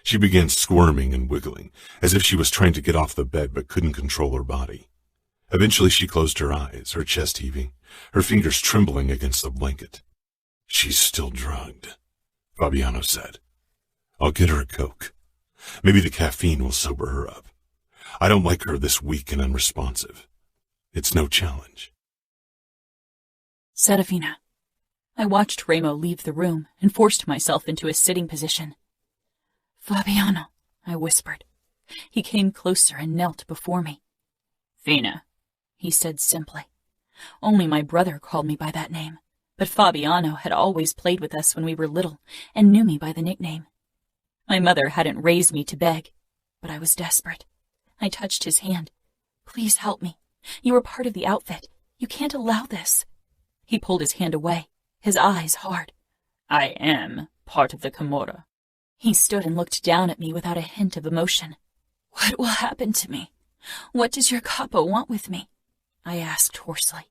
She began squirming and wiggling, as if she was trying to get off the bed but couldn't control her body. Eventually she closed her eyes, her chest heaving, her fingers trembling against the blanket. She's still drugged, Fabiano said. I'll get her a Coke. Maybe the caffeine will sober her up. I don't like her this weak and unresponsive. It's no challenge. Serafina. I watched Remo leave the room and forced myself into a sitting position. Fabiano, I whispered. He came closer and knelt before me. Fina, he said simply. Only my brother called me by that name, but Fabiano had always played with us when we were little and knew me by the nickname. My mother hadn't raised me to beg, but I was desperate. I touched his hand. Please help me. You are part of the outfit. You can't allow this. He pulled his hand away, his eyes hard. I am part of the Camorra. He stood and looked down at me without a hint of emotion. What will happen to me? What does your Capo want with me? I asked hoarsely.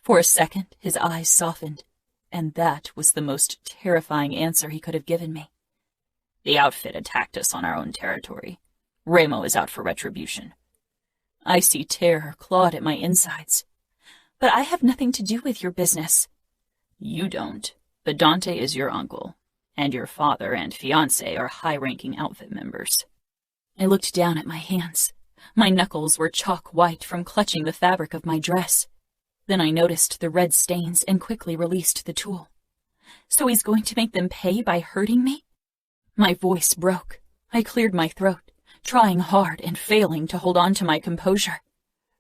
For a second, his eyes softened, and that was the most terrifying answer he could have given me. The outfit attacked us on our own territory. Remo is out for retribution. Icy terror clawed at my insides. But I have nothing to do with your business. You don't, but Dante is your uncle, and your father and fiancé are high-ranking outfit members. I looked down at my hands. My knuckles were chalk white from clutching the fabric of my dress. Then I noticed the red stains and quickly released the tool. So he's going to make them pay by hurting me? My voice broke. I cleared my throat, trying hard and failing to hold on to my composure.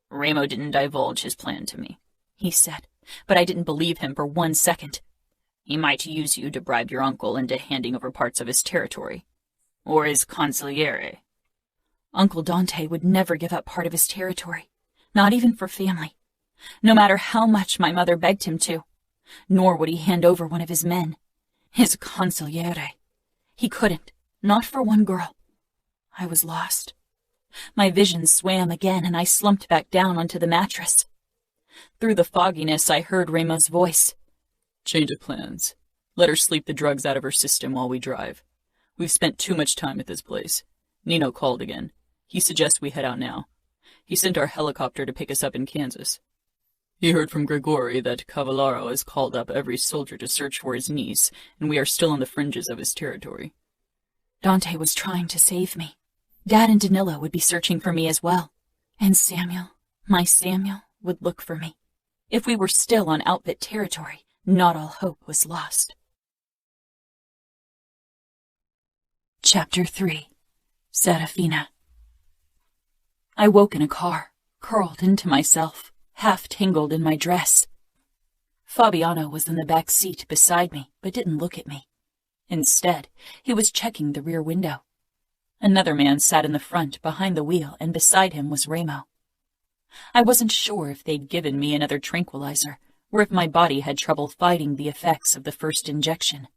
Remo didn't divulge his plan to me, he said, but I didn't believe him for 1 second. He might use you to bribe your uncle into handing over parts of his territory. Or his consigliere. Uncle Dante would never give up part of his territory, not even for family, no matter how much my mother begged him to. Nor would he hand over one of his men. His consigliere. He couldn't, not for one girl. I was lost. My vision swam again, and I slumped back down onto the mattress. Through the fogginess, I heard Remo's voice. Change of plans. Let her sleep the drugs out of her system while we drive. We've spent too much time at this place. Nino called again. He suggests we head out now. He sent our helicopter to pick us up in Kansas. He heard from Gregori that Cavallaro has called up every soldier to search for his niece, and we are still on the fringes of his territory. Dante was trying to save me. Dad and Danilo would be searching for me as well. And Samuel, my Samuel, would look for me. If we were still on outfit territory, not all hope was lost. Chapter 3. Serafina. I woke in a car, curled into myself, half tangled in my dress. Fabiano was in the back seat beside me, but didn't look at me. Instead, he was checking the rear window. Another man sat in the front behind the wheel, and beside him was Remo. I wasn't sure if they'd given me another tranquilizer, or if my body had trouble fighting the effects of the first injection.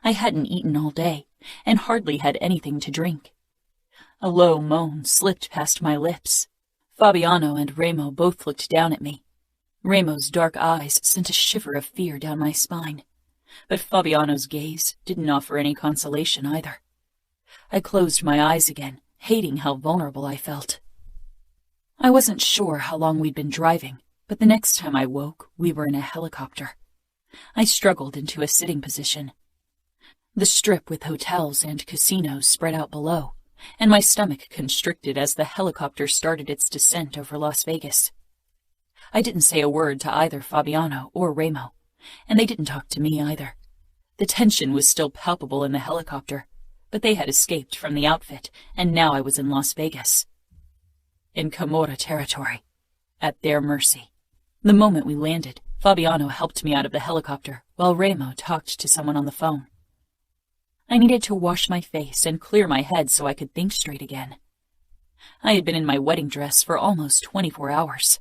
I hadn't eaten all day, and hardly had anything to drink. A low moan slipped past my lips. Fabiano and Remo both looked down at me. Remo's dark eyes sent a shiver of fear down my spine, but Fabiano's gaze didn't offer any consolation either. I closed my eyes again, hating how vulnerable I felt. I wasn't sure how long we'd been driving, but the next time I woke, we were in a helicopter. I struggled into a sitting position. The strip with hotels and casinos spread out below, and my stomach constricted as the helicopter started its descent over Las Vegas. I didn't say a word to either Fabiano or Remo, and they didn't talk to me either. The tension was still palpable in the helicopter, but they had escaped from the outfit, and now I was in Las Vegas. In Camorra territory, at their mercy. The moment we landed, Fabiano helped me out of the helicopter, while Remo talked to someone on the phone. I needed to wash my face and clear my head so I could think straight again. I had been in my wedding dress for almost 24 hours.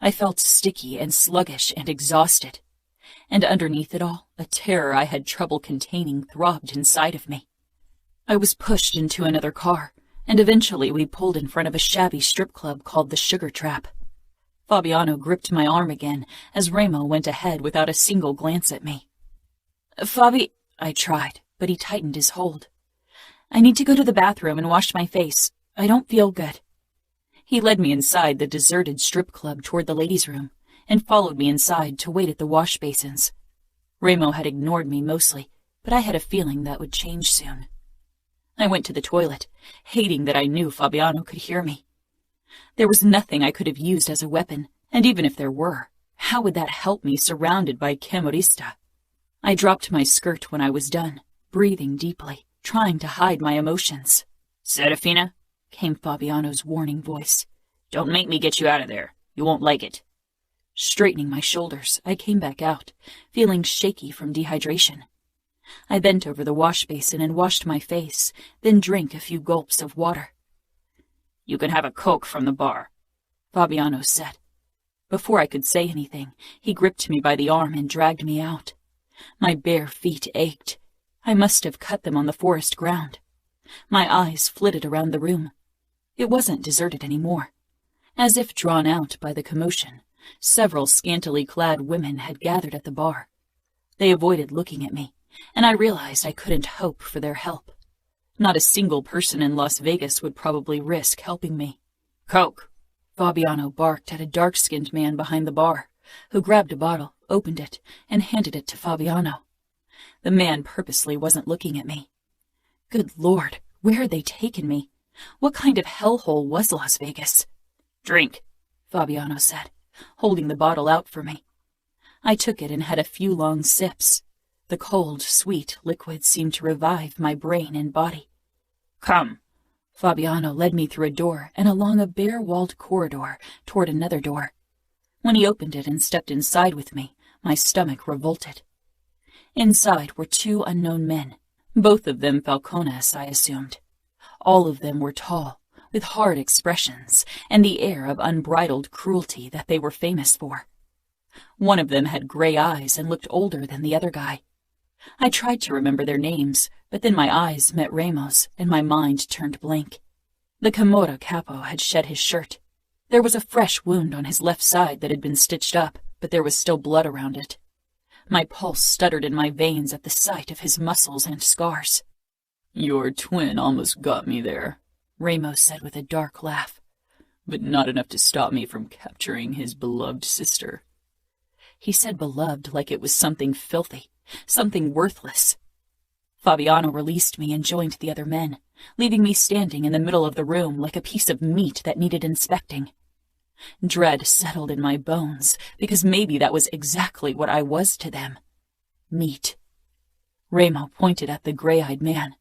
I felt sticky and sluggish and exhausted, and underneath it all, a terror I had trouble containing throbbed inside of me. I was pushed into another car, and eventually we pulled in front of a shabby strip club called the Sugar Trap. Fabiano gripped my arm again as Remo went ahead without a single glance at me. "Fabi," I tried, but he tightened his hold. "I need to go to the bathroom and wash my face. I don't feel good." He led me inside the deserted strip club toward the ladies' room, and followed me inside to wait at the wash basins. Remo had ignored me mostly, but I had a feeling that would change soon. I went to the toilet, hating that I knew Fabiano could hear me. There was nothing I could have used as a weapon, and even if there were, how would that help me surrounded by Camorrista? I dropped my skirt when I was done, breathing deeply, trying to hide my emotions. "Serafina," came Fabiano's warning voice. "Don't make me get you out of there. You won't like it." Straightening my shoulders, I came back out, feeling shaky from dehydration. I bent over the wash basin and washed my face, then drank a few gulps of water. "You can have a Coke from the bar," Fabiano said. Before I could say anything, he gripped me by the arm and dragged me out. My bare feet ached. I must have cut them on the forest ground. My eyes flitted around the room. It wasn't deserted anymore. As if drawn out by the commotion, several scantily clad women had gathered at the bar. They avoided looking at me, and I realized I couldn't hope for their help. Not a single person in Las Vegas would probably risk helping me. "Coke!" Fabiano barked at a dark-skinned man behind the bar, who grabbed a bottle, opened it, and handed it to Fabiano. The man purposely wasn't looking at me. Good Lord, where had they taken me? What kind of hellhole was Las Vegas? "Drink," Fabiano said, holding the bottle out for me. I took it and had a few long sips. The cold, sweet liquid seemed to revive my brain and body. "Come." Fabiano led me through a door and along a bare-walled corridor toward another door. When he opened it and stepped inside with me, my stomach revolted. Inside were two unknown men, both of them Falcones, I assumed. All of them were tall, with hard expressions and the air of unbridled cruelty that they were famous for. One of them had gray eyes and looked older than the other guy. I tried to remember their names, but then my eyes met Remo's and my mind turned blank. The Camorra Capo had shed his shirt. There was a fresh wound on his left side that had been stitched up, but there was still blood around it. My pulse stuttered in my veins at the sight of his muscles and scars. "Your twin almost got me there," Remo said with a dark laugh, "but not enough to stop me from capturing his beloved sister." He said beloved like it was something filthy, something worthless. Fabiano released me and joined the other men, leaving me standing in the middle of the room like a piece of meat that needed inspecting. Dread settled in my bones, because maybe that was exactly what I was to them. Meat. Remo pointed at the gray-eyed man.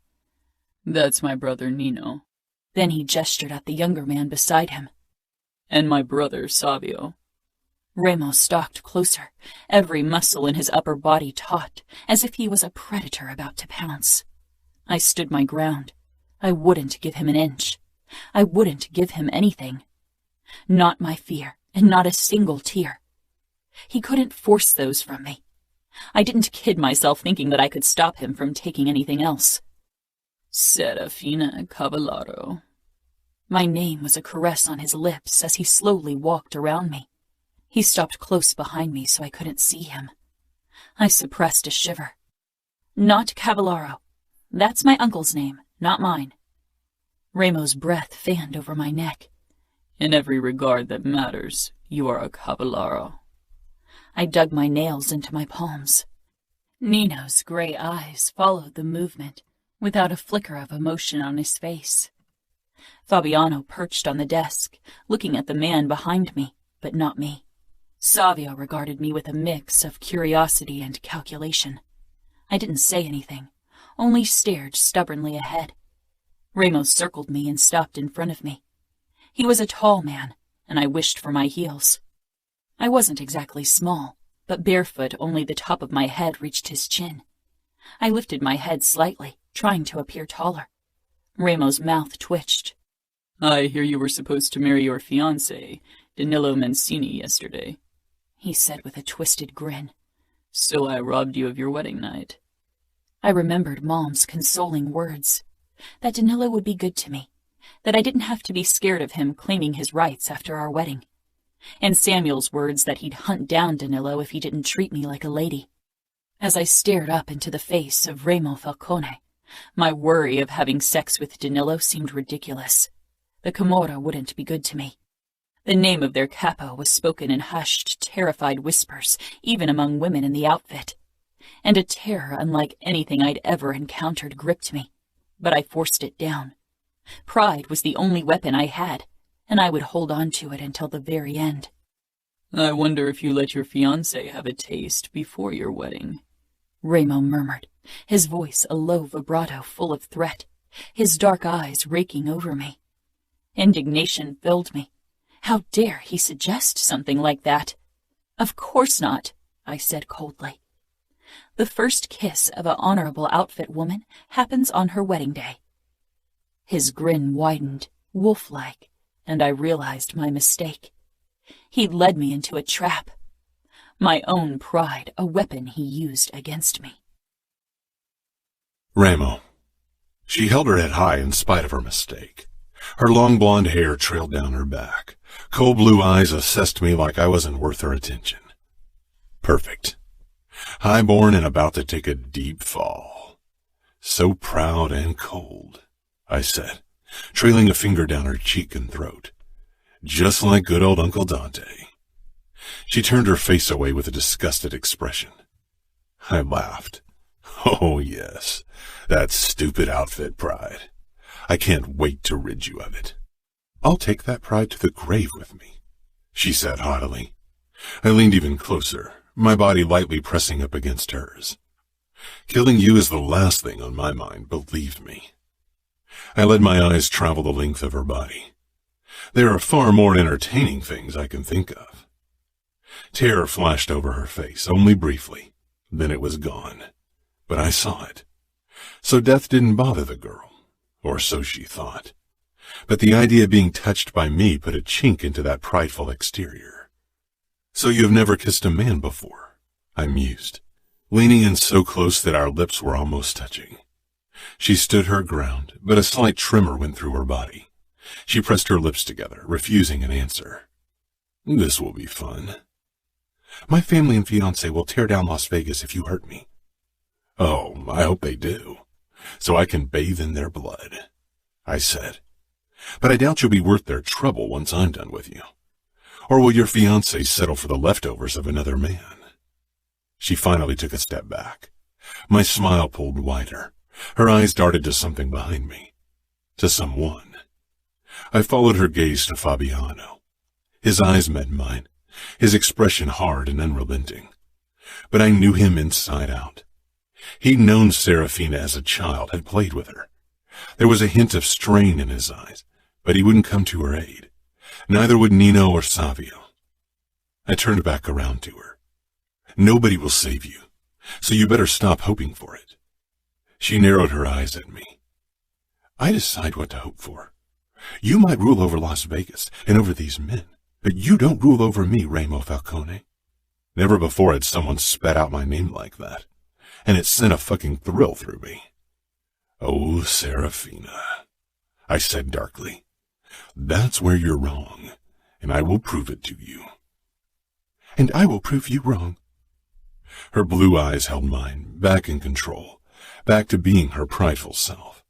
"That's my brother Nino." Then he gestured at the younger man beside him. "And my brother Savio." Remo stalked closer, every muscle in his upper body taut, as if he was a predator about to pounce. I stood my ground. I wouldn't give him an inch. I wouldn't give him anything. Not my fear, and not a single tear. He couldn't force those from me. I didn't kid myself thinking that I could stop him from taking anything else. Serafina Cavallaro. My name was a caress on his lips as he slowly walked around me. He stopped close behind me so I couldn't see him. I suppressed a shiver. "Not Cavallaro. That's my uncle's name, not mine." Remo's breath fanned over my neck. "In every regard that matters, you are a Cavallaro." I dug my nails into my palms. Nino's gray eyes followed the movement, without a flicker of emotion on his face. Fabiano perched on the desk, looking at the man behind me, but not me. Savio regarded me with a mix of curiosity and calculation. I didn't say anything, only stared stubbornly ahead. Remo circled me and stopped in front of me. He was a tall man, and I wished for my heels. I wasn't exactly small, but barefoot only the top of my head reached his chin. I lifted my head slightly, trying to appear taller. Remo's mouth twitched. "I hear you were supposed to marry your fiancé, Danilo Mancini, yesterday," he said with a twisted grin. "So I robbed you of your wedding night." I remembered Mom's consoling words, that Danilo would be good to me, that I didn't have to be scared of him claiming his rights after our wedding, and Samuel's words that he'd hunt down Danilo if he didn't treat me like a lady. As I stared up into the face of Remo Falcone, my worry of having sex with Danilo seemed ridiculous. The Camorra wouldn't be good to me. The name of their capo was spoken in hushed, terrified whispers, even among women in the outfit. And a terror unlike anything I'd ever encountered gripped me, but I forced it down. Pride was the only weapon I had, and I would hold on to it until the very end. "I wonder if you let your fiancé have a taste before your wedding," Remo murmured, his voice a low vibrato full of threat, his dark eyes raking over me. Indignation filled me. How dare he suggest something like that? "Of course not," I said coldly. "The first kiss of an honorable outfit woman happens on her wedding day." His grin widened, wolf-like, and I realized my mistake. He'd led me into a trap. My own pride, a weapon he used against me. Remo. She held her head high in spite of her mistake. Her long blonde hair trailed down her back. Cold blue eyes assessed me like I wasn't worth her attention. Perfect. High-born and about to take a deep fall. So proud and cold, I said, trailing a finger down her cheek and throat. Just like good old Uncle Dante. She turned her face away with a disgusted expression. I laughed. Oh, yes, that stupid outfit pride. I can't wait to rid you of it. I'll take that pride to the grave with me, she said haughtily, I leaned even closer, my body lightly pressing up against hers. Killing you is the last thing on my mind, believe me. I let my eyes travel the length of her body. There are far more entertaining things I can think of. Terror flashed over her face, only briefly. Then it was gone. But I saw it. So death didn't bother the girl, or so she thought. But the idea of being touched by me put a chink into that prideful exterior. So you have never kissed a man before, I mused, leaning in so close that our lips were almost touching. She stood her ground, but a slight tremor went through her body. She pressed her lips together, refusing an answer. This will be fun. My family and fiancé will tear down Las Vegas if you hurt me. Oh, I hope they do, so I can bathe in their blood, I said. But I doubt you'll be worth their trouble once I'm done with you. Or will your fiancé settle for the leftovers of another man? She finally took a step back. My smile pulled wider. Her eyes darted to something behind me. To someone. I followed her gaze to Fabiano. His eyes met mine, his expression hard and unrelenting. But I knew him inside out. He'd known Serafina as a child, had played with her. There was a hint of strain in his eyes, but he wouldn't come to her aid. Neither would Nino or Savio. I turned back around to her. Nobody will save you, so you better stop hoping for it. She narrowed her eyes at me. I decide what to hope for. You might rule over Las Vegas and over these men, but you don't rule over me, Remo Falcone. Never before had someone spat out my name like that, and it sent a fucking thrill through me. Oh, Serafina, I said darkly. That's where you're wrong, and I will prove it to you. And I will prove you wrong. Her blue eyes held mine, back in control, back to being her prideful self.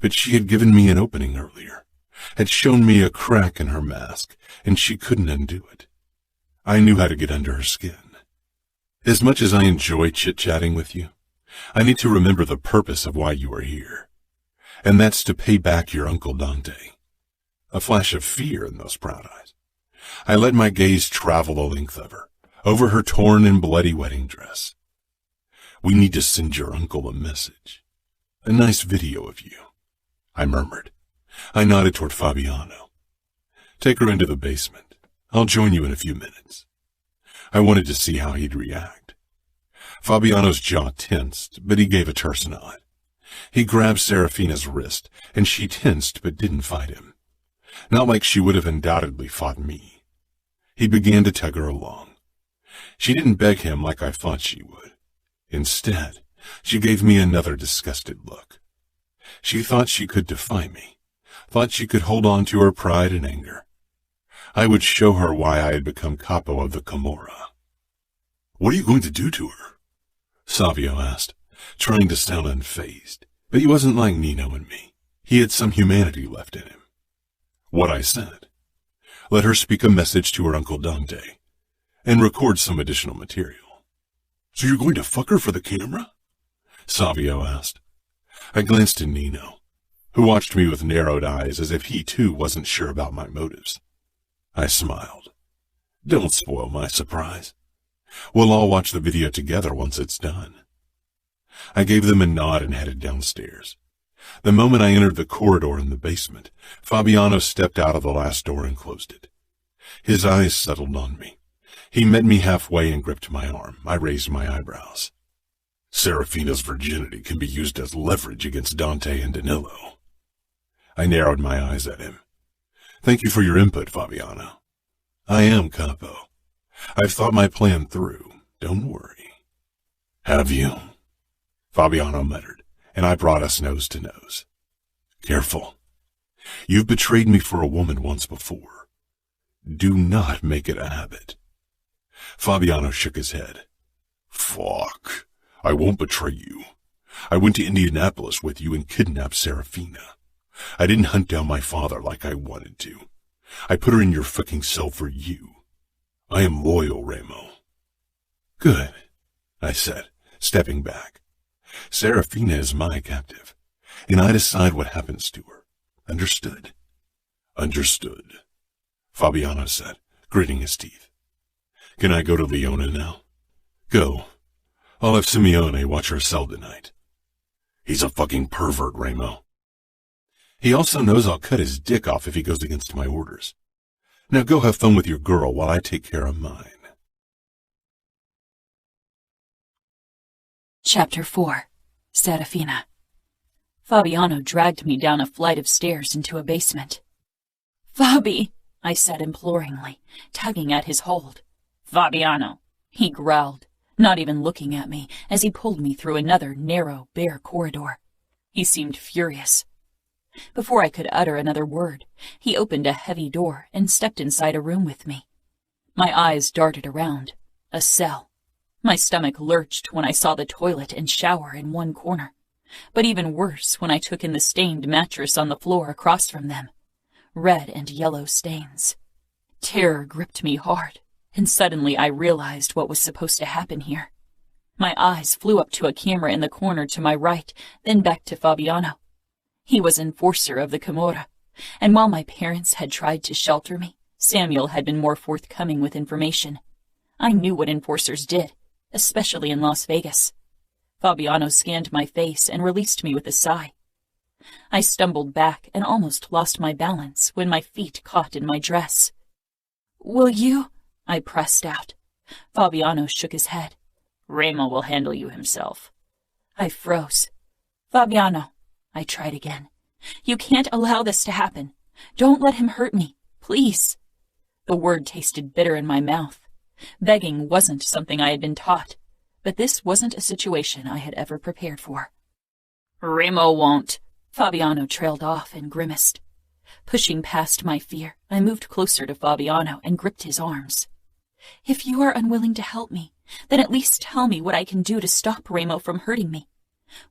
But she had given me an opening earlier, had shown me a crack in her mask, and she couldn't undo it. I knew how to get under her skin. As much as I enjoy chit-chatting with you, I need to remember the purpose of why you are here, and that's to pay back your Uncle Dante. A flash of fear in those proud eyes. I let my gaze travel the length of her, over her torn and bloody wedding dress. We need to send your uncle a message. A nice video of you, I murmured. I nodded toward Fabiano. Take her into the basement. I'll join you in a few minutes. I wanted to see how he'd react. Fabiano's jaw tensed, but he gave a terse nod. He grabbed Serafina's wrist, and she tensed but didn't fight him. Not like she would have undoubtedly fought me. He began to tug her along. She didn't beg him like I thought she would. Instead, she gave me another disgusted look. She thought she could defy me, thought she could hold on to her pride and anger. I would show her why I had become Capo of the Camorra. What are you going to do to her? Savio asked, trying to sound unfazed, but he wasn't like Nino and me. He had some humanity left in him. What I said. Let her speak a message to her Uncle Dante, and record some additional material. So you're going to fuck her for the camera? Savio asked. I glanced at Nino, who watched me with narrowed eyes as if he too wasn't sure about my motives. I smiled. Don't spoil my surprise. We'll all watch the video together once it's done. I gave them a nod and headed downstairs. The moment I entered the corridor in the basement, Fabiano stepped out of the last door and closed it. His eyes settled on me. He met me halfway and gripped my arm. I raised my eyebrows. Serafina's virginity can be used as leverage against Dante and Danilo. I narrowed my eyes at him. Thank you for your input, Fabiano. I am Capo. I've thought my plan through. Don't worry. Have you? Fabiano muttered, and I brought us nose to nose. Careful. You've betrayed me for a woman once before. Do not make it a habit. Fabiano shook his head. Fuck. I won't betray you. I went to Indianapolis with you and kidnapped Serafina. I didn't hunt down my father like I wanted to. I put her in your fucking cell for you. I am loyal, Remo. Good, I said, stepping back. Serafina is my captive, and I decide what happens to her. Understood? Understood, Fabiano said, gritting his teeth. Can I go to Leona now? Go. I'll have Simeone watch her cell tonight. He's a fucking pervert, Remo. He also knows I'll cut his dick off if he goes against my orders. Now go have fun with your girl while I take care of mine. Chapter 4. Serafina. Fabiano dragged me down a flight of stairs into a basement. "Fabi," I said imploringly, tugging at his hold. "Fabiano," he growled, not even looking at me as he pulled me through another narrow, bare corridor. He seemed furious. Before I could utter another word, he opened a heavy door and stepped inside a room with me. My eyes darted around. A cell. My stomach lurched when I saw the toilet and shower in one corner, but even worse when I took in the stained mattress on the floor across from them. Red and yellow stains. Terror gripped me hard, and suddenly I realized what was supposed to happen here. My eyes flew up to a camera in the corner to my right, then back to Fabiano. He was enforcer of the Camorra, and while my parents had tried to shelter me, Samuel had been more forthcoming with information. I knew what enforcers did, especially in Las Vegas. Fabiano scanned my face and released me with a sigh. I stumbled back and almost lost my balance when my feet caught in my dress. "Will you?" I pressed out. Fabiano shook his head. "Remo will handle you himself." I froze. "Fabiano," I tried again. "You can't allow this to happen. Don't let him hurt me, please." The word tasted bitter in my mouth. Begging wasn't something I had been taught, but this wasn't a situation I had ever prepared for. "Remo won't." Fabiano trailed off and grimaced. Pushing past my fear, I moved closer to Fabiano and gripped his arms. "If you are unwilling to help me, then at least tell me what I can do to stop Remo from hurting me.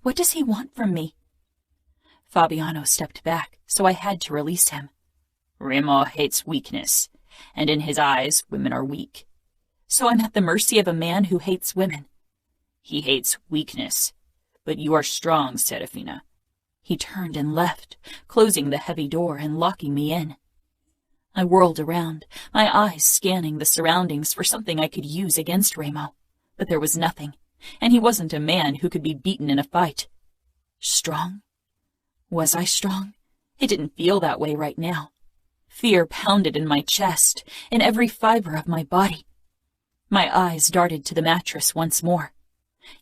What does he want from me?" Fabiano stepped back, so I had to release him. "Remo hates weakness, and in his eyes, women are weak." "So I'm at the mercy of a man who hates women." "He hates weakness, but you are strong, Serafina." He turned and left, closing the heavy door and locking me in. I whirled around, my eyes scanning the surroundings for something I could use against Remo, but there was nothing, and he wasn't a man who could be beaten in a fight. Strong? Was I strong? It didn't feel that way right now. Fear pounded in my chest, in every fiber of my body. My eyes darted to the mattress once more.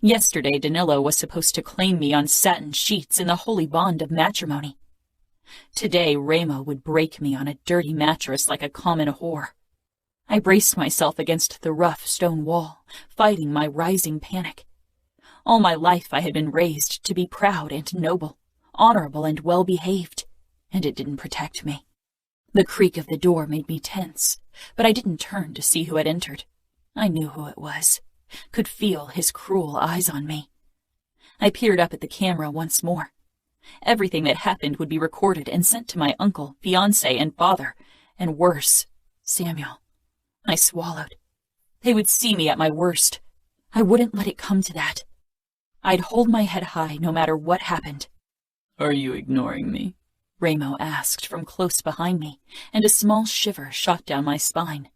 Yesterday, Danilo was supposed to claim me on satin sheets in the holy bond of matrimony. Today, Remo would break me on a dirty mattress like a common whore. I braced myself against the rough stone wall, fighting my rising panic. All my life I had been raised to be proud and noble, honorable and well-behaved, and it didn't protect me. The creak of the door made me tense, but I didn't turn to see who had entered. I knew who it was, could feel his cruel eyes on me. I peered up at the camera once more. Everything that happened would be recorded and sent to my uncle, fiancé, and father, and worse, Samuel. I swallowed. They would see me at my worst. I wouldn't let it come to that. I'd hold my head high no matter what happened. "Are you ignoring me?" Remo asked from close behind me, and a small shiver shot down my spine.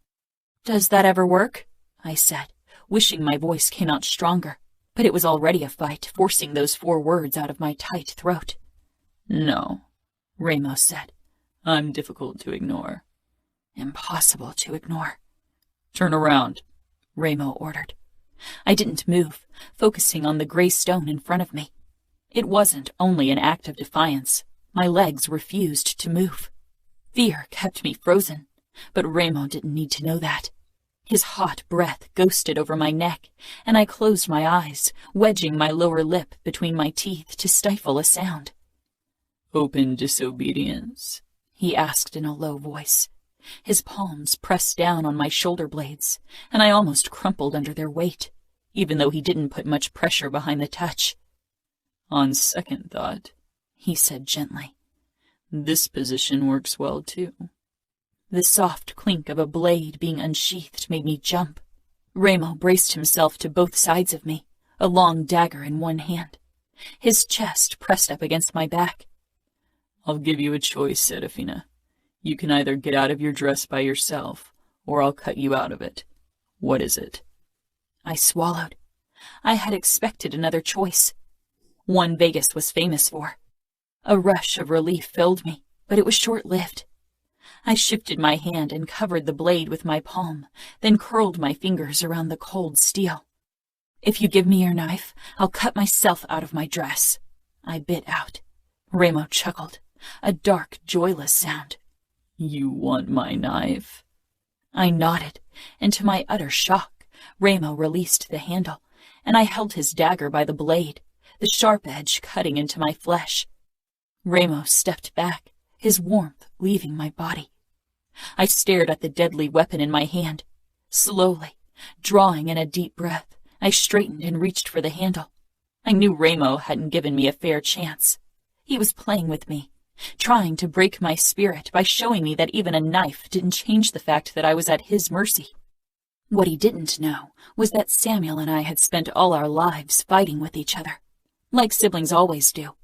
"Does that ever work?" I said, wishing my voice came out stronger, but it was already a fight, forcing those 4 words out of my tight throat. "No," Remo said. "I'm difficult to ignore." Impossible to ignore. "Turn around," Remo ordered. I didn't move, focusing on the gray stone in front of me. It wasn't only an act of defiance. My legs refused to move. Fear kept me frozen, but Remo didn't need to know that. His hot breath ghosted over my neck, and I closed my eyes, wedging my lower lip between my teeth to stifle a sound. "Open disobedience?" he asked in a low voice. His palms pressed down on my shoulder blades, and I almost crumpled under their weight, even though he didn't put much pressure behind the touch. "On second thought," he said gently, "this position works well too." The soft clink of a blade being unsheathed made me jump. Remo braced himself to both sides of me, a long dagger in one hand. His chest pressed up against my back. "I'll give you a choice, Serafina. You can either get out of your dress by yourself, or I'll cut you out of it. What is it? I swallowed. I had expected another choice. One Vegas was famous for. A rush of relief filled me, but it was short-lived. I shifted my hand and covered the blade with my palm, then curled my fingers around the cold steel. If you give me your knife, I'll cut myself out of my dress, I bit out. Remo chuckled, a dark, joyless sound. You want my knife? I nodded, and to my utter shock, Remo released the handle, and I held his dagger by the blade, the sharp edge cutting into my flesh. Remo stepped back, his warmth leaving my body. I stared at the deadly weapon in my hand. Slowly, drawing in a deep breath, I straightened and reached for the handle. I knew Remo hadn't given me a fair chance. He was playing with me, trying to break my spirit by showing me that even a knife didn't change the fact that I was at his mercy. What he didn't know was that Samuel and I had spent all our lives fighting with each other, like siblings always do.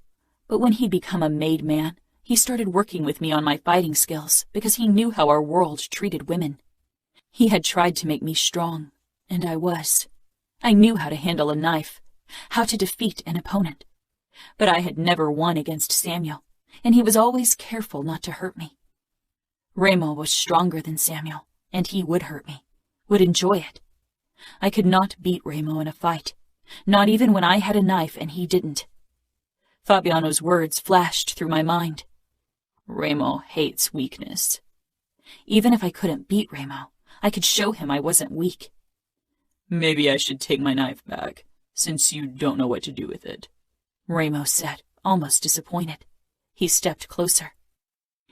But when he'd become a made man, he started working with me on my fighting skills because he knew how our world treated women. He had tried to make me strong, and I was. I knew how to handle a knife, how to defeat an opponent. But I had never won against Samuel, and he was always careful not to hurt me. Remo was stronger than Samuel, and he would hurt me, would enjoy it. I could not beat Remo in a fight, not even when I had a knife and he didn't. Fabiano's words flashed through my mind. Remo hates weakness. Even if I couldn't beat Remo, I could show him I wasn't weak. Maybe I should take my knife back, since you don't know what to do with it, Remo said, almost disappointed. He stepped closer.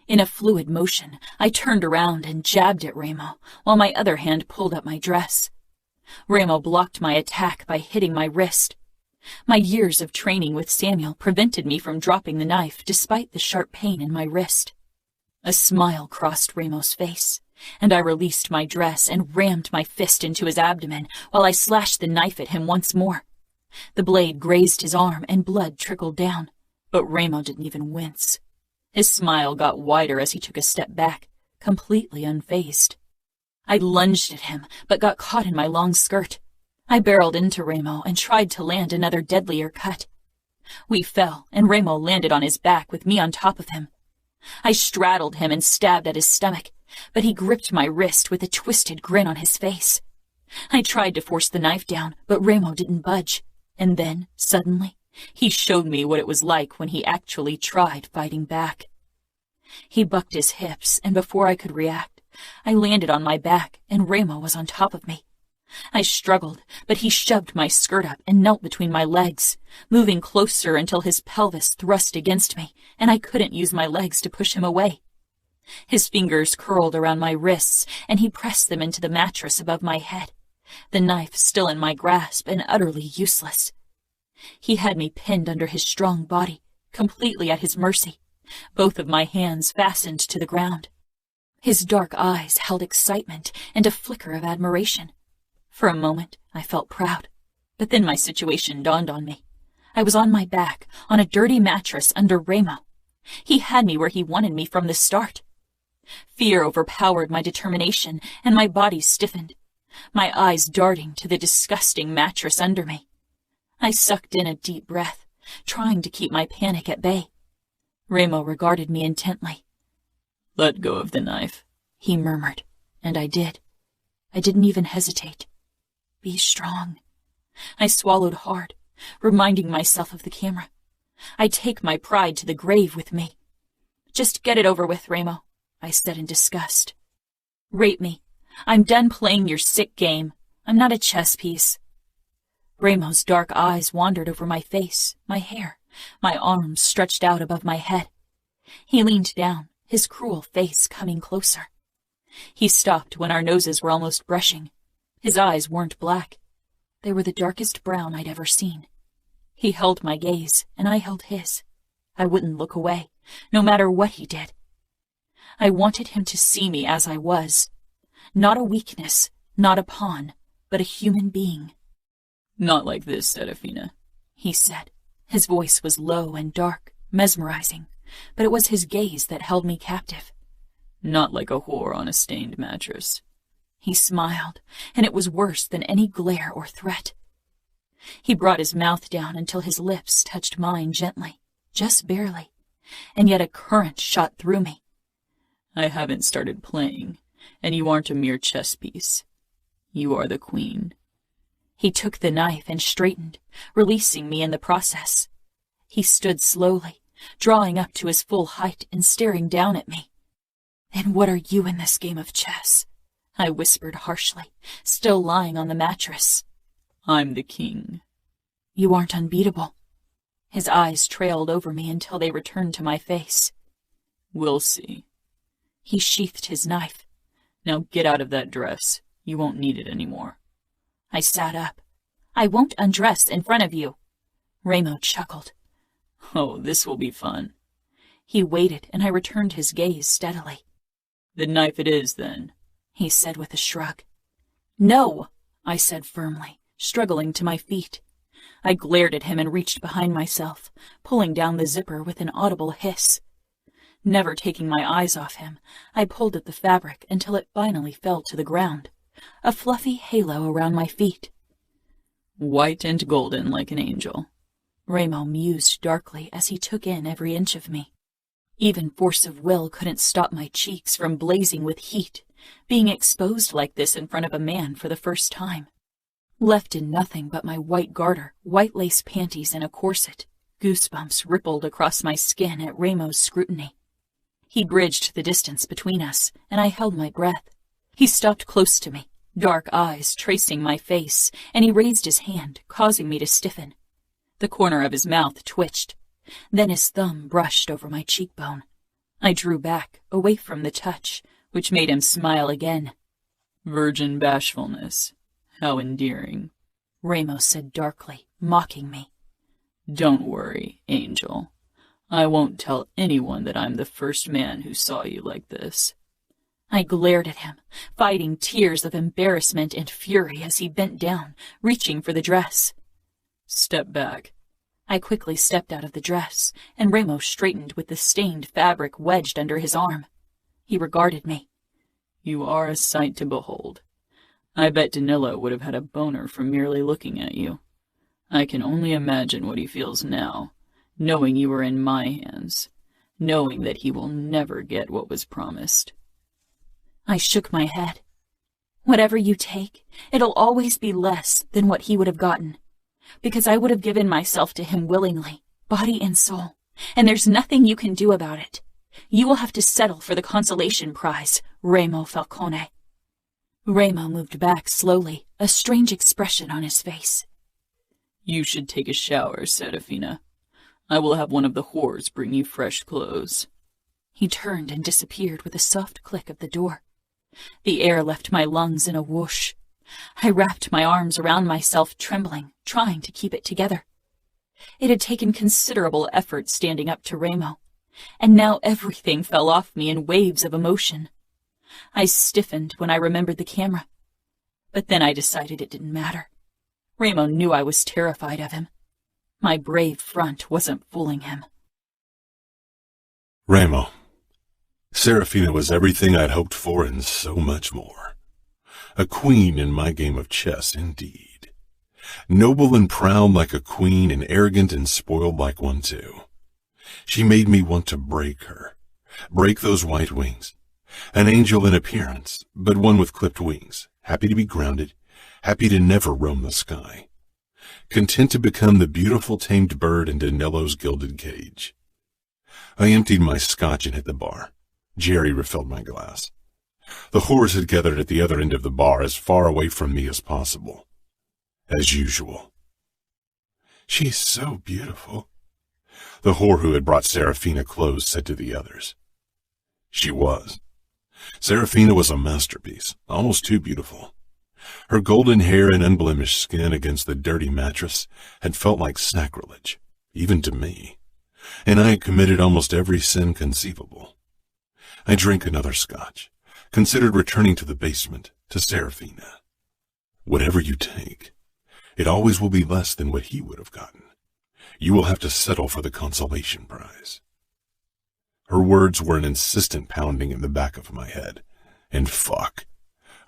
In a fluid motion, I turned around and jabbed at Remo, while my other hand pulled up my dress. Remo blocked my attack by hitting my wrist. My years of training with Samuel prevented me from dropping the knife despite the sharp pain in my wrist. A smile crossed Remo's face, and I released my dress and rammed my fist into his abdomen while I slashed the knife at him once more. The blade grazed his arm and blood trickled down, but Remo didn't even wince. His smile got wider as he took a step back, completely unfazed. I lunged at him, but got caught in my long skirt. I barreled into Remo and tried to land another deadlier cut. We fell, and Remo landed on his back with me on top of him. I straddled him and stabbed at his stomach, but he gripped my wrist with a twisted grin on his face. I tried to force the knife down, but Remo didn't budge, and then, suddenly, he showed me what it was like when he actually tried fighting back. He bucked his hips, and before I could react, I landed on my back, and Remo was on top of me. I struggled, but he shoved my skirt up and knelt between my legs, moving closer until his pelvis thrust against me, and I couldn't use my legs to push him away. His fingers curled around my wrists, and he pressed them into the mattress above my head, the knife still in my grasp and utterly useless. He had me pinned under his strong body, completely at his mercy, both of my hands fastened to the ground. His dark eyes held excitement and a flicker of admiration. For a moment, I felt proud, but then my situation dawned on me. I was on my back, on a dirty mattress under Remo. He had me where he wanted me from the start. Fear overpowered my determination, and my body stiffened, my eyes darting to the disgusting mattress under me. I sucked in a deep breath, trying to keep my panic at bay. Remo regarded me intently. "Let go of the knife," he murmured, and I did. I didn't even hesitate. Be strong. I swallowed hard, reminding myself of the camera. I take my pride to the grave with me. Just get it over with, Remo, I said in disgust. Rape me. I'm done playing your sick game. I'm not a chess piece. Remo's dark eyes wandered over my face, my hair, my arms stretched out above my head. He leaned down, his cruel face coming closer. He stopped when our noses were almost brushing. His eyes weren't black. They were the darkest brown I'd ever seen. He held my gaze, and I held his. I wouldn't look away, no matter what he did. I wanted him to see me as I was. Not a weakness, not a pawn, but a human being. "Not like this, Serafina," he said. His voice was low and dark, mesmerizing, but it was his gaze that held me captive. "Not like a whore on a stained mattress." He smiled, and it was worse than any glare or threat. He brought his mouth down until his lips touched mine gently, just barely, and yet a current shot through me. I haven't started playing, and you aren't a mere chess piece. You are the queen. He took the knife and straightened, releasing me in the process. He stood slowly, drawing up to his full height and staring down at me. "Then what are you in this game of chess?" I whispered harshly, still lying on the mattress. "I'm the king." "You aren't unbeatable." His eyes trailed over me until they returned to my face. "We'll see." He sheathed his knife. "Now get out of that dress. You won't need it anymore." I sat up. "I won't undress in front of you." Remo chuckled. "Oh, this will be fun." He waited, and I returned his gaze steadily. "The knife it is, then," he said with a shrug. "No," I said firmly, struggling to my feet. I glared at him and reached behind myself, pulling down the zipper with an audible hiss. Never taking my eyes off him, I pulled at the fabric until it finally fell to the ground, a fluffy halo around my feet. "White and golden like an angel," Remo mused darkly as he took in every inch of me. Even force of will couldn't stop my cheeks from blazing with heat, being exposed like this in front of a man for the first time. Left in nothing but my white garter, white lace panties, and a corset, goosebumps rippled across my skin at Remo's scrutiny. He bridged the distance between us, and I held my breath. He stopped close to me, dark eyes tracing my face, and he raised his hand, causing me to stiffen. The corner of his mouth twitched. Then his thumb brushed over my cheekbone. I drew back, away from the touch, which made him smile again. "Virgin bashfulness. How endearing," Remo said darkly, mocking me. "Don't worry, Angel. I won't tell anyone that I'm the first man who saw you like this." I glared at him, fighting tears of embarrassment and fury as he bent down, reaching for the dress. "Step back." I quickly stepped out of the dress, and Remo straightened with the stained fabric wedged under his arm. He regarded me. "You are a sight to behold. I bet Danilo would have had a boner from merely looking at you. I can only imagine what he feels now, knowing you are in my hands, knowing that he will never get what was promised." I shook my head. "Whatever you take, it'll always be less than what he would have gotten, because I would have given myself to him willingly, body and soul, and there's nothing you can do about it. You will have to settle for the consolation prize, Remo Falcone." Remo moved back slowly, a strange expression on his face. "You should take a shower, Serafina. I will have one of the whores bring you fresh clothes." He turned and disappeared with a soft click of the door. The air left my lungs in a whoosh. I wrapped my arms around myself, trembling, trying to keep it together. It had taken considerable effort standing up to Remo, and now everything fell off me in waves of emotion. I stiffened when I remembered the camera, but then I decided it didn't matter. Remo knew I was terrified of him. My brave front wasn't fooling him. Remo. Serafina was everything I'd hoped for and so much more. A queen in my game of chess, indeed. Noble and proud like a queen, and arrogant and spoiled like one too. She made me want to break her. Break those white wings. An angel in appearance, but one with clipped wings, happy to be grounded, happy to never roam the sky. Content to become the beautiful tamed bird in Danilo's gilded cage. I emptied my scotch and hit the bar. Jerry refilled my glass. The whores had gathered at the other end of the bar, as far away from me as possible. As usual. "She's so beautiful," the whore who had brought Serafina clothes said to the others. She was. Serafina was a masterpiece, almost too beautiful. Her golden hair and unblemished skin against the dirty mattress had felt like sacrilege, even to me, and I had committed almost every sin conceivable. I drank another scotch, considered returning to the basement, to Serafina. "Whatever you take, it always will be less than what he would have gotten. You will have to settle for the consolation prize." Her words were an insistent pounding in the back of my head. And fuck.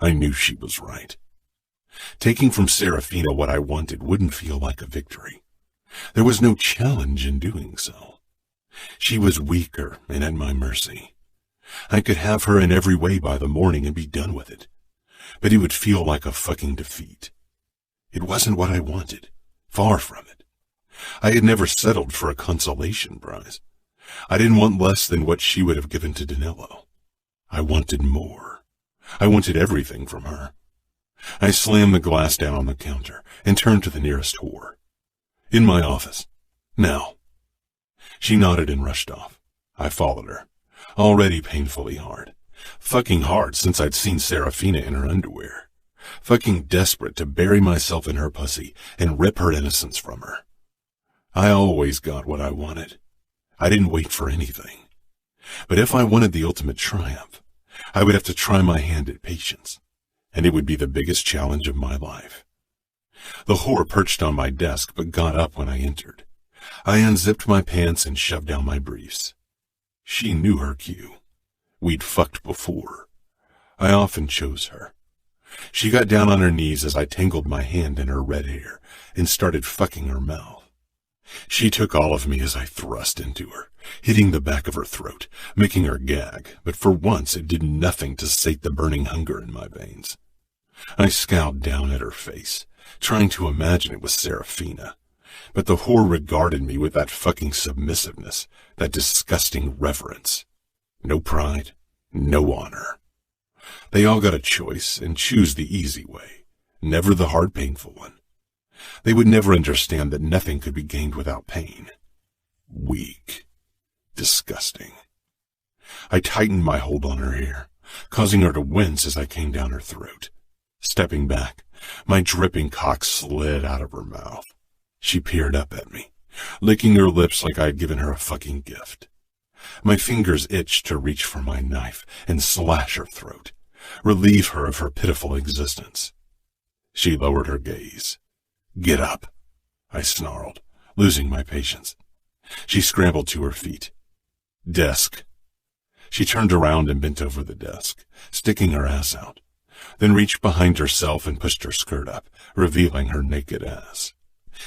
I knew she was right. Taking from Serafina what I wanted wouldn't feel like a victory. There was no challenge in doing so. She was weaker and at my mercy. I could have her in every way by the morning and be done with it. But it would feel like a fucking defeat. It wasn't what I wanted. Far from it. I had never settled for a consolation prize. I didn't want less than what she would have given to Danilo. I wanted more. I wanted everything from her. I slammed the glass down on the counter and turned to the nearest whore. In my office. Now. She nodded and rushed off. I followed her. Already painfully hard. Fucking hard since I'd seen Serafina in her underwear. Fucking desperate to bury myself in her pussy and rip her innocence from her. I always got what I wanted. I didn't wait for anything. But if I wanted the ultimate triumph, I would have to try my hand at patience, and it would be the biggest challenge of my life. The whore perched on my desk but got up when I entered. I unzipped my pants and shoved down my briefs. She knew her cue. We'd fucked before. I often chose her. She got down on her knees as I tangled my hand in her red hair and started fucking her mouth. She took all of me as I thrust into her, hitting the back of her throat, making her gag, but for once it did nothing to sate the burning hunger in my veins. I scowled down at her face, trying to imagine it was Serafina, but the whore regarded me with that fucking submissiveness, that disgusting reverence. No pride, no honor. They all got a choice and choose the easy way, never the hard, painful one. They would never understand that nothing could be gained without pain. Weak. Disgusting. I tightened my hold on her hair, causing her to wince as I came down her throat. Stepping back, my dripping cock slid out of her mouth. She peered up at me, licking her lips like I had given her a fucking gift. My fingers itched to reach for my knife and slash her throat, relieve her of her pitiful existence. She lowered her gaze. "Get up," I snarled, losing my patience. She scrambled to her feet. "Desk." She turned around and bent over the desk, sticking her ass out, then reached behind herself and pushed her skirt up, revealing her naked ass.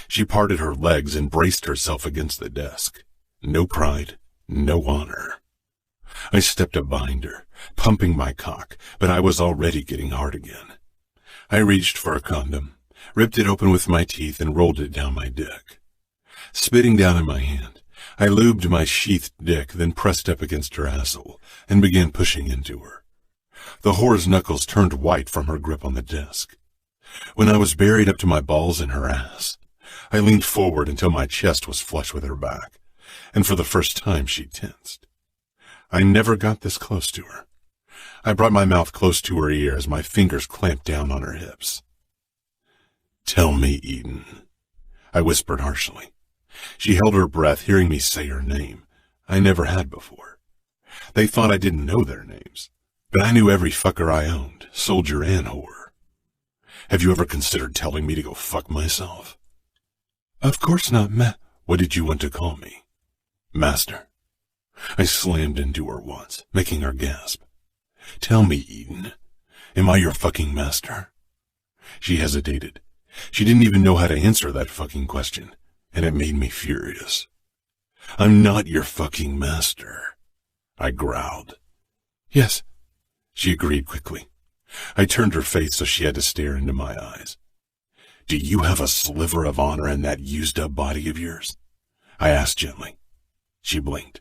She parted her legs and braced herself against the desk. No pride, no honor. I stepped up behind her, pumping my cock, but I was already getting hard again. I reached for a condom, ripped it open with my teeth, and rolled it down my dick. Spitting down in my hand, I lubed my sheathed dick, then pressed up against her asshole and began pushing into her. The whore's knuckles turned white from her grip on the desk. When I was buried up to my balls in her ass, I leaned forward until my chest was flush with her back, and for the first time she tensed. I never got this close to her. I brought my mouth close to her ear as my fingers clamped down on her hips. "Tell me, Eden," I whispered harshly. She held her breath, hearing me say her name. I never had before. They thought I didn't know their names, but I knew every fucker I owned, soldier and whore. "Have you ever considered telling me to go fuck myself?" "Of course not, What did you want to call me?" "Master." I slammed into her once, making her gasp. "Tell me, Eden, am I your fucking master?" She hesitated. She didn't even know how to answer that fucking question, and it made me furious. "I'm not your fucking master," I growled. "Yes," she agreed quickly. I turned her face so she had to stare into my eyes. "Do you have a sliver of honor in that used-up body of yours?" I asked gently. She blinked.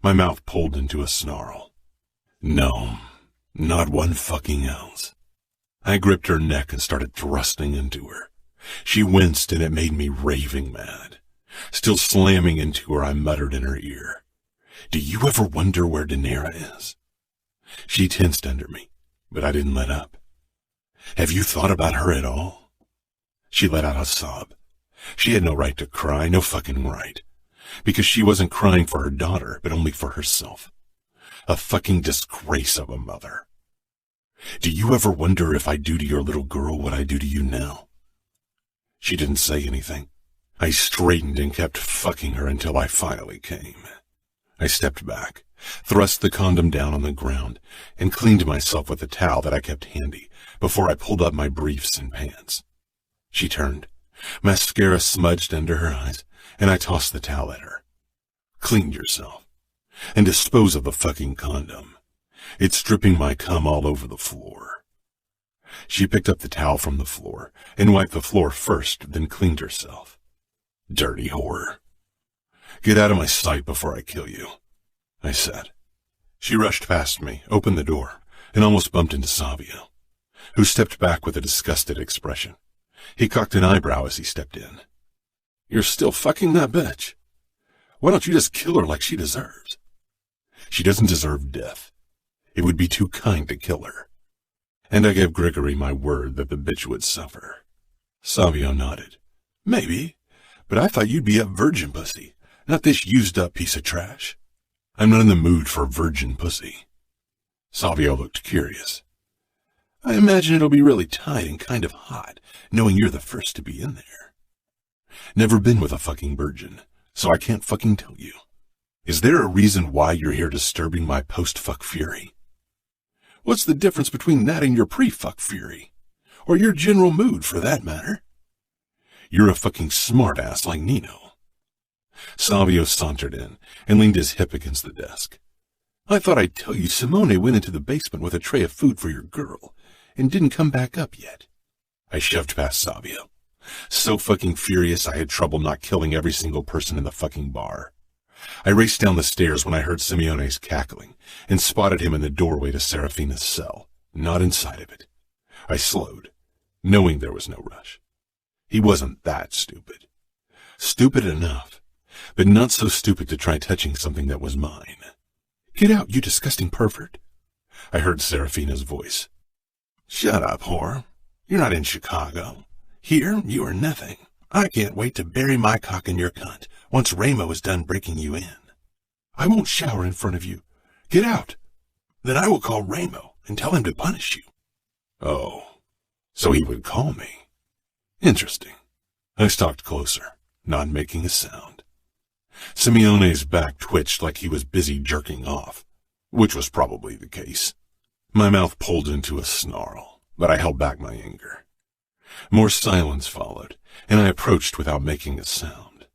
My mouth pulled into a snarl. "No, not one fucking ounce." I gripped her neck and started thrusting into her. She winced and it made me raving mad. Still slamming into her, I muttered in her ear, "Do you ever wonder where Danira is?" She tensed under me, but I didn't let up. "Have you thought about her at all?" She let out a sob. She had no right to cry, no fucking right. Because she wasn't crying for her daughter, but only for herself. A fucking disgrace of a mother. "Do you ever wonder if I do to your little girl what I do to you now?" She didn't say anything. I straightened and kept fucking her until I finally came. I stepped back, thrust the condom down on the ground, and cleaned myself with a towel that I kept handy before I pulled up my briefs and pants. She turned, mascara smudged under her eyes, and I tossed the towel at her. Clean yourself, and dispose of the fucking condom. It's dripping my cum all over the floor. She picked up the towel from the floor and wiped the floor first, then cleaned herself. Dirty whore. Get out of my sight before I kill you, I said. She rushed past me, opened the door, and almost bumped into Savio, who stepped back with a disgusted expression. He cocked an eyebrow as he stepped in. You're still fucking that bitch. Why don't you just kill her like she deserves? She doesn't deserve death. It would be too kind to kill her. And I gave Gregory my word that the bitch would suffer. Savio nodded. Maybe, but I thought you'd be a virgin pussy, not this used-up piece of trash. I'm not in the mood for virgin pussy. Savio looked curious. I imagine it'll be really tight and kind of hot, knowing you're the first to be in there. Never been with a fucking virgin, so I can't fucking tell you. Is there a reason why you're here disturbing my post-fuck fury? What's the difference between that and your pre-fuck fury? Or your general mood, for that matter? You're a fucking smartass like Nino. Savio sauntered in and leaned his hip against the desk. I thought I'd tell you Simone went into the basement with a tray of food for your girl and didn't come back up yet. I shoved past Savio, so fucking furious I had trouble not killing every single person in the fucking bar. I raced down the stairs when I heard Simeone's cackling and spotted him in the doorway to Serafina's cell, not inside of it. I slowed, knowing there was no rush. He wasn't that stupid. Stupid enough, but not so stupid to try touching something that was mine. Get out, you disgusting pervert, I heard Serafina's voice. Shut up, whore. You're not in Chicago. Here, you are nothing. I can't wait to bury my cock in your cunt once Remo is done breaking you in. I won't shower in front of you. Get out. Then I will call Remo and tell him to punish you. Oh, so he would call me. Interesting. I stalked closer, not making a sound. Simeone's back twitched like he was busy jerking off, which was probably the case. My mouth pulled into a snarl, but I held back my anger. More silence followed, and I approached without making a sound.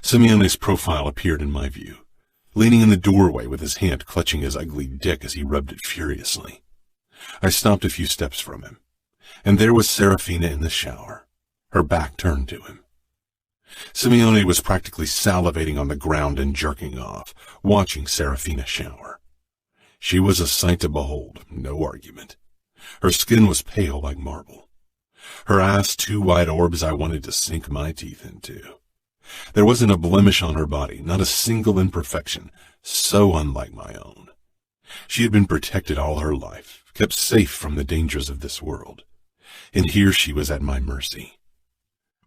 Simeone's profile appeared in my view, leaning in the doorway with his hand clutching his ugly dick as he rubbed it furiously. I stopped a few steps from him, and there was Serafina in the shower, her back turned to him. Simeone was practically salivating on the ground and jerking off, watching Serafina shower. She was a sight to behold, no argument. Her skin was pale like marble. Her ass two wide orbs I wanted to sink my teeth into. There wasn't a blemish on her body, not a single imperfection, so unlike my own. She had been protected all her life, kept safe from the dangers of this world. And here she was at my mercy.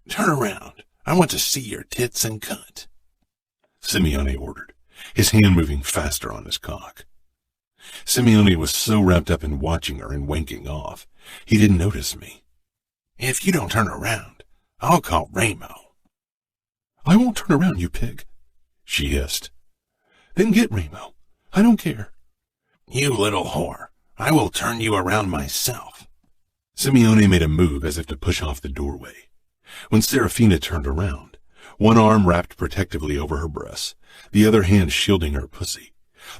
Turn around. I want to see your tits and cunt, Simeone ordered, his hand moving faster on his cock. Simeone was so wrapped up in watching her and wanking off, he didn't notice me. If you don't turn around, I'll call Remo. I won't turn around, you pig, she hissed. Then get Remo. I don't care. You little whore. I will turn you around myself. Simeone made a move as if to push off the doorway. When Serafina turned around, one arm wrapped protectively over her breasts, the other hand shielding her pussy,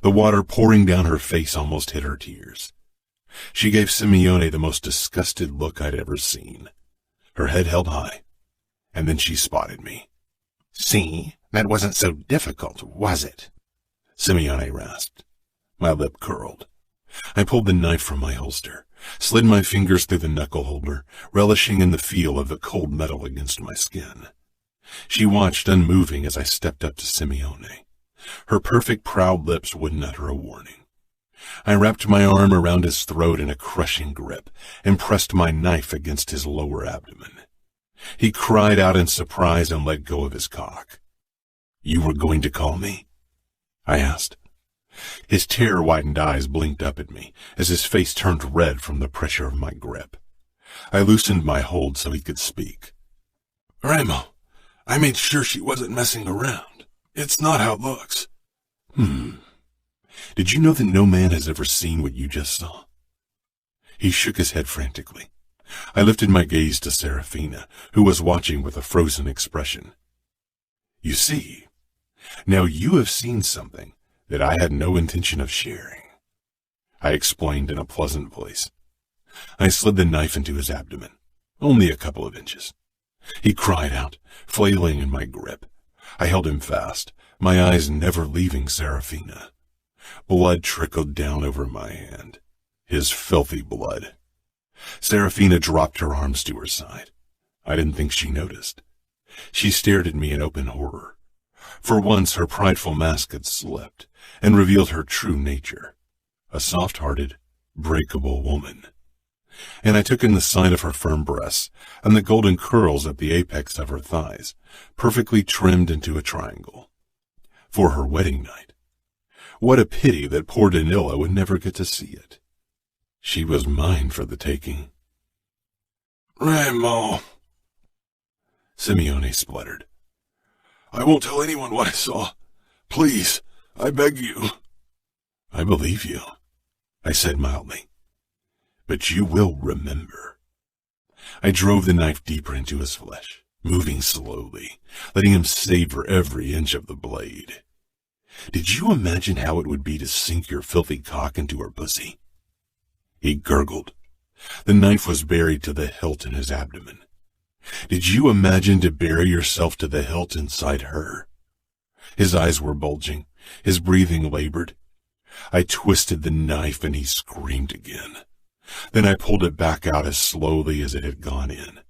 the water pouring down her face almost hid her tears. She gave Simeone the most disgusted look I'd ever seen, her head held high, and then she spotted me. See, that wasn't so difficult, was it? Simeone rasped. My lip curled. I pulled the knife from my holster, slid my fingers through the knuckle holder, relishing in the feel of the cold metal against my skin. She watched unmoving as I stepped up to Simeone. Her perfect proud lips wouldn't utter a warning. I wrapped my arm around his throat in a crushing grip and pressed my knife against his lower abdomen. He cried out in surprise and let go of his cock. You were going to call me? I asked. His terror-widened eyes blinked up at me as his face turned red from the pressure of my grip. I loosened my hold so he could speak. Remo, I made sure she wasn't messing around. It's not how it looks. Did you know that no man has ever seen what you just saw? He shook his head frantically. I lifted my gaze to Serafina, who was watching with a frozen expression. You see, now you have seen something that I had no intention of sharing, I explained in a pleasant voice. I slid the knife into his abdomen, only a couple of inches. He cried out, flailing in my grip. I held him fast, my eyes never leaving Serafina. Blood trickled down over my hand, his filthy blood. Serafina dropped her arms to her side. I didn't think she noticed. She stared at me in open horror. For once her prideful mask had slipped and revealed her true nature, a soft-hearted, breakable woman. And I took in the sight of her firm breasts and the golden curls at the apex of her thighs, perfectly trimmed into a triangle. For her wedding night. What a pity that poor Danilo would never get to see it. She was mine for the taking. Remo, Simeone spluttered. I won't tell anyone what I saw. Please, I beg you. I believe you, I said mildly. But you will remember. I drove the knife deeper into his flesh, moving slowly, letting him savor every inch of the blade. Did you imagine how it would be to sink your filthy cock into her pussy? He gurgled. The knife was buried to the hilt in his abdomen. Did you imagine to bury yourself to the hilt inside her? His eyes were bulging, his breathing labored. I twisted the knife and he screamed again. Then I pulled it back out as slowly as it had gone in.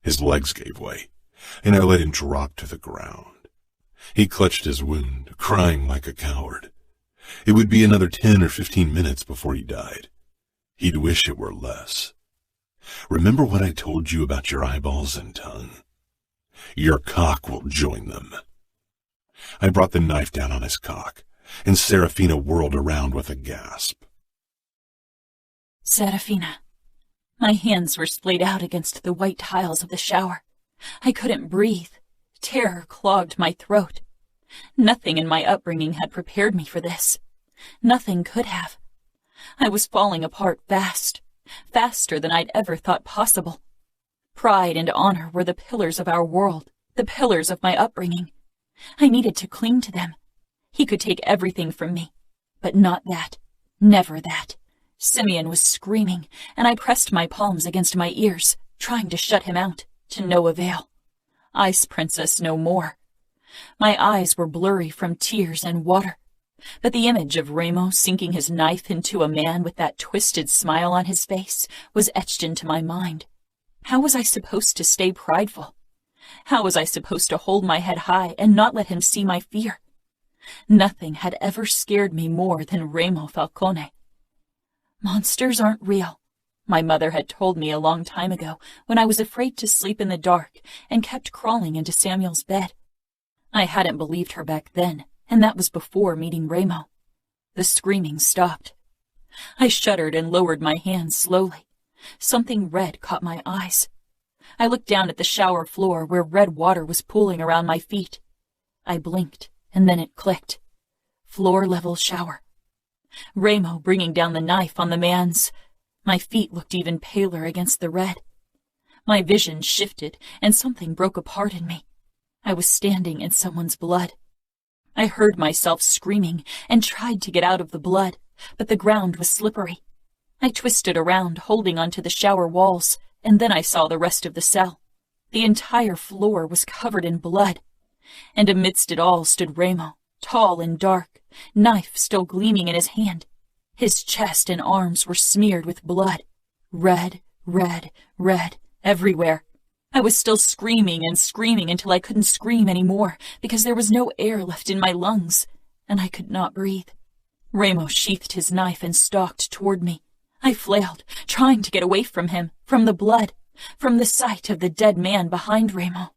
His legs gave way, and I let him drop to the ground. He clutched his wound, crying like a coward. It would be another 10 or 15 minutes before he died. He'd wish it were less. Remember what I told you about your eyeballs and tongue? Your cock will join them. I brought the knife down on his cock, and Serafina whirled around with a gasp. Serafina. My hands were splayed out against the white tiles of the shower. I couldn't breathe. Terror clogged my throat. Nothing in my upbringing had prepared me for this. Nothing could have. I was falling apart fast, faster than I'd ever thought possible. Pride and honor were the pillars of our world, the pillars of my upbringing. I needed to cling to them. He could take everything from me, but not that, never that. Simeon was screaming, and I pressed my palms against my ears, trying to shut him out, to no avail. Ice Princess no more. My eyes were blurry from tears and water, but the image of Remo sinking his knife into a man with that twisted smile on his face was etched into my mind. How was I supposed to stay prideful? How was I supposed to hold my head high and not let him see my fear? Nothing had ever scared me more than Remo Falcone. Monsters aren't real, my mother had told me a long time ago when I was afraid to sleep in the dark and kept crawling into Samuel's bed. I hadn't believed her back then, and that was before meeting Remo. The screaming stopped. I shuddered and lowered my hands slowly. Something red caught my eyes. I looked down at the shower floor where red water was pooling around my feet. I blinked, and then it clicked. Floor-level shower. Remo bringing down the knife on the man's. My feet looked even paler against the red. My vision shifted, and something broke apart in me. I was standing in someone's blood. I heard myself screaming and tried to get out of the blood, but the ground was slippery. I twisted around, holding onto the shower walls, and then I saw the rest of the cell. The entire floor was covered in blood, and amidst it all stood Remo, tall and dark, knife still gleaming in his hand. His chest and arms were smeared with blood. Red, red, red, everywhere. I was still screaming and screaming until I couldn't scream anymore because there was no air left in my lungs, and I could not breathe. Remo sheathed his knife and stalked toward me. I flailed, trying to get away from him, from the blood, from the sight of the dead man behind Remo.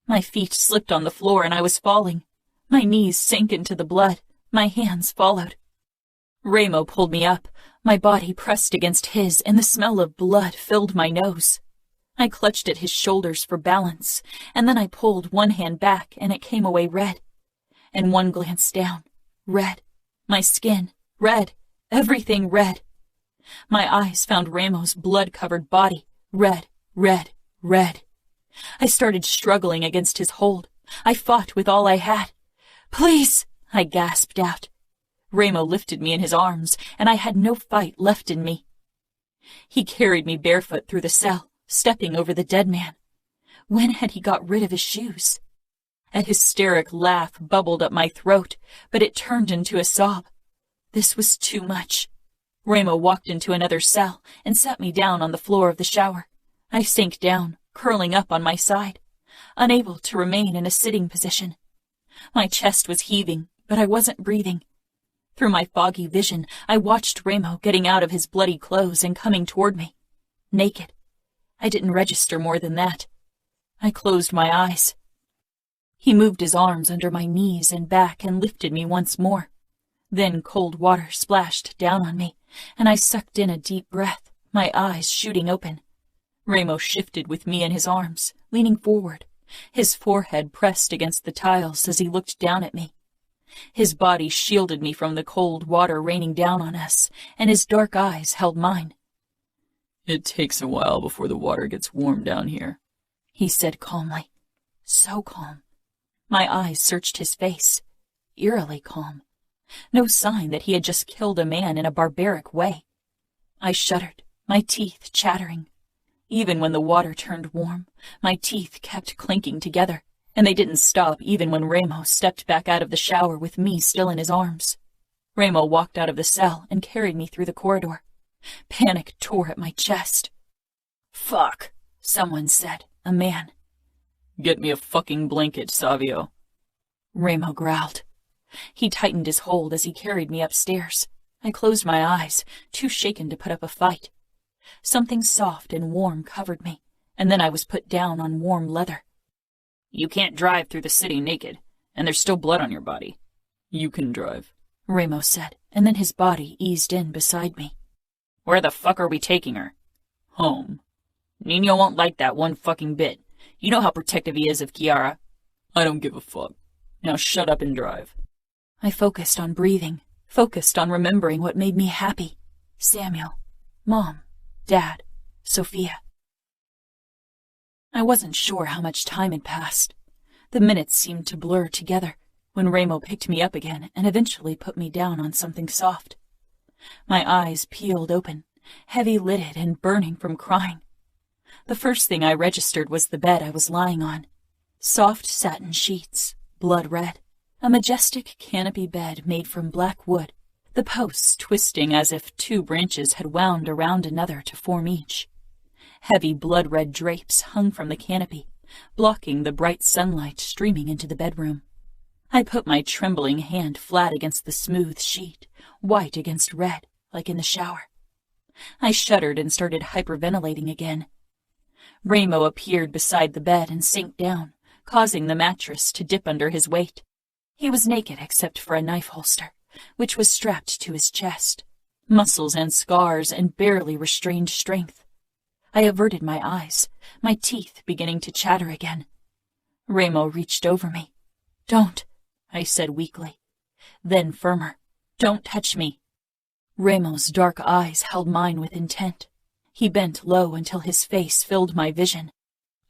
My feet slipped on the floor and I was falling. My knees sank into the blood. My hands followed. Remo pulled me up. My body pressed against his, and the smell of blood filled my nose. I clutched at his shoulders for balance, and then I pulled one hand back, and it came away red. And one glance down, red. My skin, red. Everything red. My eyes found Remo's blood-covered body, red, red, red. I started struggling against his hold. I fought with all I had. "Please," I gasped out. Remo lifted me in his arms, and I had no fight left in me. He carried me barefoot through the cell, stepping over the dead man. When had he got rid of his shoes? A hysteric laugh bubbled up my throat, but it turned into a sob. This was too much. Remo walked into another cell and sat me down on the floor of the shower. I sank down, curling up on my side, unable to remain in a sitting position. My chest was heaving, but I wasn't breathing. Through my foggy vision, I watched Remo getting out of his bloody clothes and coming toward me. Naked. I didn't register more than that. I closed my eyes. He moved his arms under my knees and back and lifted me once more. Then cold water splashed down on me, and I sucked in a deep breath, my eyes shooting open. Remo shifted with me in his arms, leaning forward, his forehead pressed against the tiles as he looked down at me. His body shielded me from the cold water raining down on us, and his dark eyes held mine. "It takes a while before the water gets warm down here," he said calmly. So calm. My eyes searched his face, eerily calm. No sign that he had just killed a man in a barbaric way. I shuddered, my teeth chattering. Even when the water turned warm, my teeth kept clinking together, and they didn't stop even when Remo stepped back out of the shower with me still in his arms. Remo walked out of the cell and carried me through the corridor. Panic tore at my chest. "Fuck," someone said, a man. "Get me a fucking blanket, Savio," Remo growled. He tightened his hold as he carried me upstairs. I closed my eyes, too shaken to put up a fight. Something soft and warm covered me, and then I was put down on warm leather. "You can't drive through the city naked, and there's still blood on your body. You can drive," Remo said, and then his body eased in beside me. "Where the fuck are we taking her?" "Home." "Nino won't like that one fucking bit. You know how protective he is of Chiara." "I don't give a fuck. Now shut up and drive." I focused on breathing, focused on remembering what made me happy. Samuel, Mom, Dad, Sophia. I wasn't sure how much time had passed. The minutes seemed to blur together when Remo picked me up again and eventually put me down on something soft. My eyes peeled open, heavy-lidded and burning from crying. The first thing I registered was the bed I was lying on. Soft satin sheets, blood red, a majestic canopy bed made from black wood, the posts twisting as if two branches had wound around another to form each. Heavy blood-red drapes hung from the canopy, blocking the bright sunlight streaming into the bedroom. I put my trembling hand flat against the smooth sheet, white against red, like in the shower. I shuddered and started hyperventilating again. Remo appeared beside the bed and sank down, causing the mattress to dip under his weight. He was naked except for a knife holster, which was strapped to his chest. Muscles and scars and barely restrained strength. I averted my eyes, my teeth beginning to chatter again. Remo reached over me. "Don't," I said weakly. Then firmer. "Don't touch me." Remo's dark eyes held mine with intent. He bent low until his face filled my vision.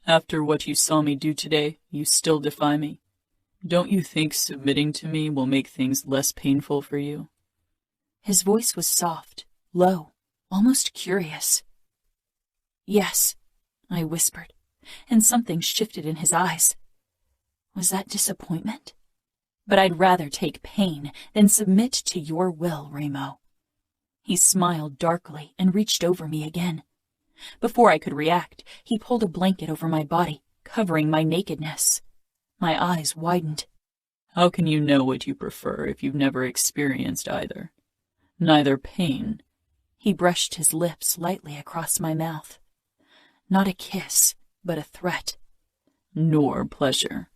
"After what you saw me do today, you still defy me. Don't you think submitting to me will make things less painful for you?" His voice was soft, low, almost curious. "Yes," I whispered, and something shifted in his eyes. Was that disappointment? But I'd rather take pain than submit to your will, Remo. He smiled darkly and reached over me again. Before I could react, he pulled a blanket over my body, covering my nakedness. My eyes widened. "How can you know what you prefer if you've never experienced either? Neither pain." He brushed his lips lightly across my mouth. Not a kiss, but a threat. "Nor pleasure."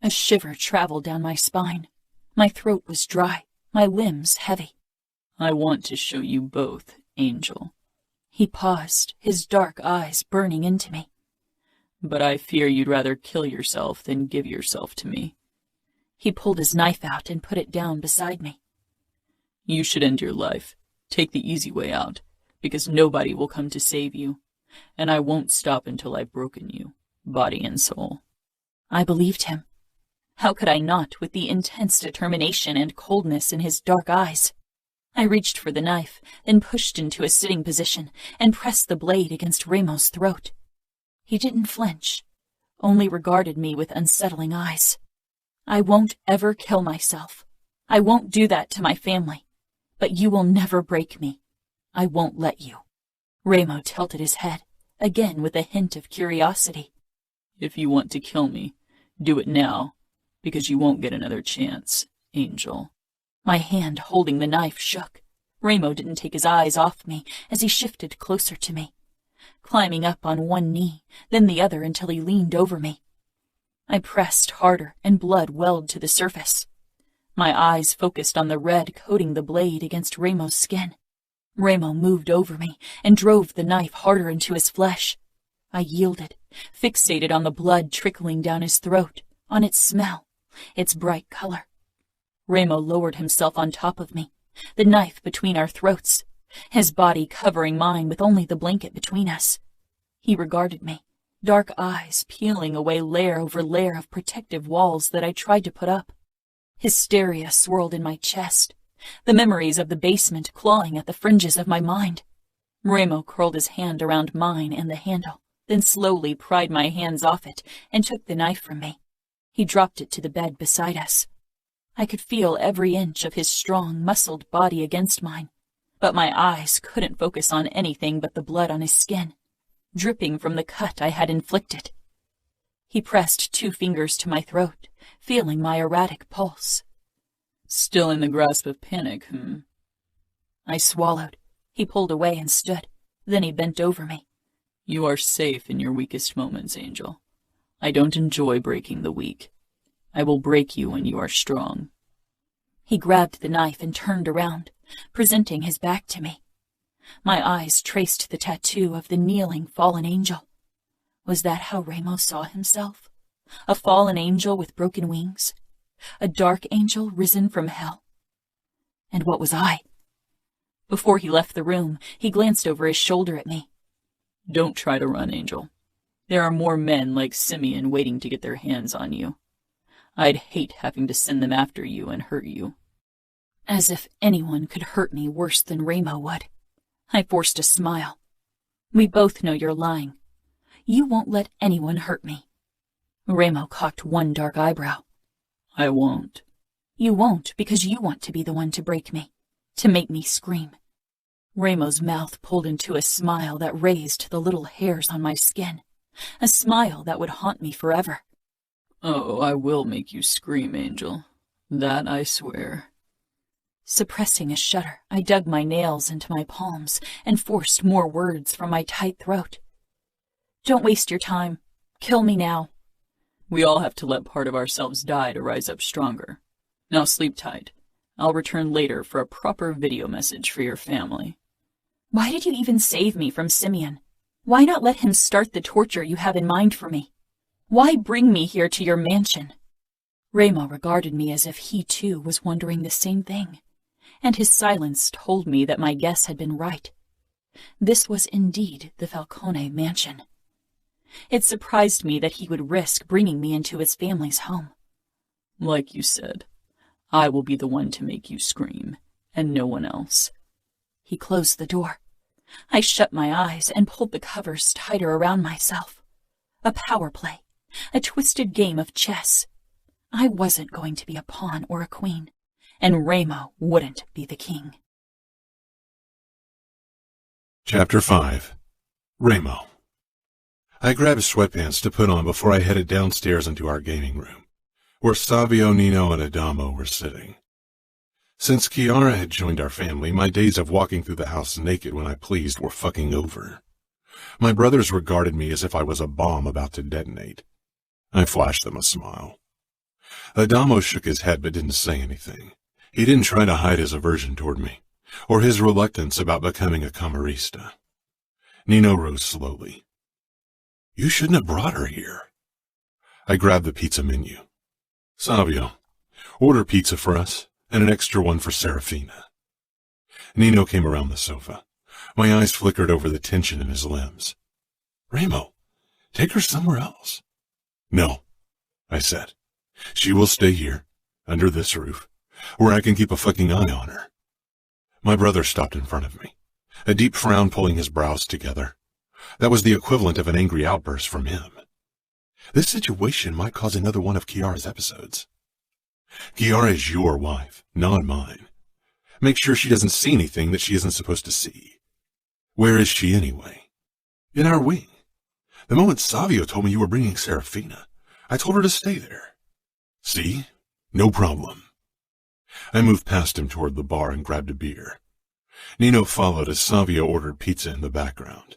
A shiver traveled down my spine. My throat was dry, my limbs heavy. "I want to show you both, Angel." He paused, his dark eyes burning into me. "But I fear you'd rather kill yourself than give yourself to me." He pulled his knife out and put it down beside me. "You should end your life. Take the easy way out, because nobody will come to save you, and I won't stop until I've broken you, body and soul." I believed him. How could I not, with the intense determination and coldness in his dark eyes? I reached for the knife, then pushed into a sitting position and pressed the blade against Remo's throat. He didn't flinch, only regarded me with unsettling eyes. "I won't ever kill myself. I won't do that to my family. But you will never break me. I won't let you." Remo tilted his head, again with a hint of curiosity. "If you want to kill me, do it now, because you won't get another chance, Angel." My hand holding the knife shook. Remo didn't take his eyes off me as he shifted closer to me, climbing up on one knee, then the other until he leaned over me. I pressed harder and blood welled to the surface. My eyes focused on the red coating the blade against Remo's skin. Remo moved over me and drove the knife harder into his flesh. I yielded, fixated on the blood trickling down his throat, on its smell, its bright color. Remo lowered himself on top of me, the knife between our throats, his body covering mine with only the blanket between us. He regarded me, dark eyes peeling away layer over layer of protective walls that I tried to put up. Hysteria swirled in my chest, the memories of the basement clawing at the fringes of my mind. Remo curled his hand around mine and the handle, then slowly pried my hands off it and took the knife from me. He dropped it to the bed beside us. I could feel every inch of his strong, muscled body against mine, but my eyes couldn't focus on anything but the blood on his skin, dripping from the cut I had inflicted. He pressed 2 fingers to my throat, feeling my erratic pulse. "Still in the grasp of panic, I swallowed. He pulled away and stood. Then he bent over me. "You are safe in your weakest moments, Angel. I don't enjoy breaking the weak. I will break you when you are strong." He grabbed the knife and turned around, presenting his back to me. My eyes traced the tattoo of the kneeling fallen angel. Was that how Remo saw himself? A fallen angel with broken wings? A dark angel risen from hell? And what was I? Before he left the room, he glanced over his shoulder at me. "Don't try to run, Angel. There are more men like Simeon waiting to get their hands on you. I'd hate having to send them after you and hurt you." As if anyone could hurt me worse than Remo would. I forced a smile. "We both know you're lying. You won't let anyone hurt me." Remo cocked one dark eyebrow. "I won't." "You won't because you want to be the one to break me, to make me scream." Remo's mouth pulled into a smile that raised the little hairs on my skin, a smile that would haunt me forever. "Oh, I will make you scream, Angel. That I swear." Suppressing a shudder, I dug my nails into my palms and forced more words from my tight throat. "Don't waste your time. Kill me now." "We all have to let part of ourselves die to rise up stronger. Now sleep tight. I'll return later for a proper video message for your family." Why did you even save me from Simeon? Why not let him start the torture you have in mind for me? Why bring me here to your mansion? Remo regarded me as if he too was wondering the same thing, and his silence told me that my guess had been right. This was indeed the Falcone mansion. It surprised me that he would risk bringing me into his family's home. "Like you said, I will be the one to make you scream, and no one else." He closed the door. I shut my eyes and pulled the covers tighter around myself. A power play, a twisted game of chess. I wasn't going to be a pawn or a queen, and Remo wouldn't be the king. Chapter 5. Remo. I grabbed sweatpants to put on before I headed downstairs into our gaming room, where Savio, Nino, and Adamo were sitting. Since Chiara had joined our family, my days of walking through the house naked when I pleased were fucking over. My brothers regarded me as if I was a bomb about to detonate. I flashed them a smile. Adamo shook his head but didn't say anything. He didn't try to hide his aversion toward me, or his reluctance about becoming a Camorrista. Nino rose slowly. "You shouldn't have brought her here." I grabbed the pizza menu. "Savio, order pizza for us, and an extra one for Serafina." Nino came around the sofa. My eyes flickered over the tension in his limbs. Remo, take her somewhere else. No, I said. She will stay here, under this roof, where I can keep a fucking eye on her. My brother stopped in front of me, a deep frown pulling his brows together. That was the equivalent of an angry outburst from him. This situation might cause another one of Kiara's episodes. Kiara is your wife, not mine. Make sure she doesn't see anything that she isn't supposed to see. Where is she anyway? In our wing. The moment Savio told me you were bringing Serafina, I told her to stay there. See? No problem. I moved past him toward the bar and grabbed a beer. Nino followed as Savio ordered pizza in the background.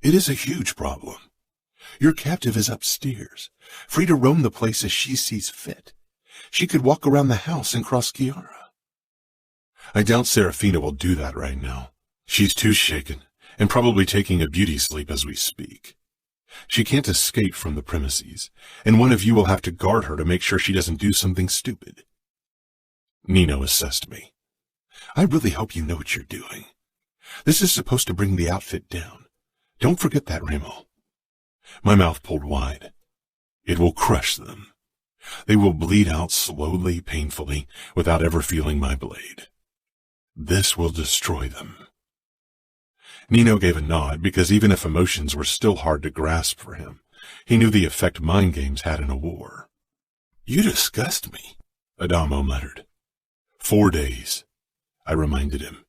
It is a huge problem. Your captive is upstairs, free to roam the place as she sees fit. She could walk around the house and cross Kiara. I doubt Serafina will do that right now. She's too shaken, and probably taking a beauty sleep as we speak. She can't escape from the premises, and one of you will have to guard her to make sure she doesn't do something stupid. Nino assessed me. I really hope you know what you're doing. This is supposed to bring the outfit down. Don't forget that, Remo. My mouth pulled wide. It will crush them. They will bleed out slowly, painfully, without ever feeling my blade. This will destroy them. Nino gave a nod because even if emotions were still hard to grasp for him, he knew the effect mind games had in a war. You disgust me, Adamo muttered. 4 days, I reminded him.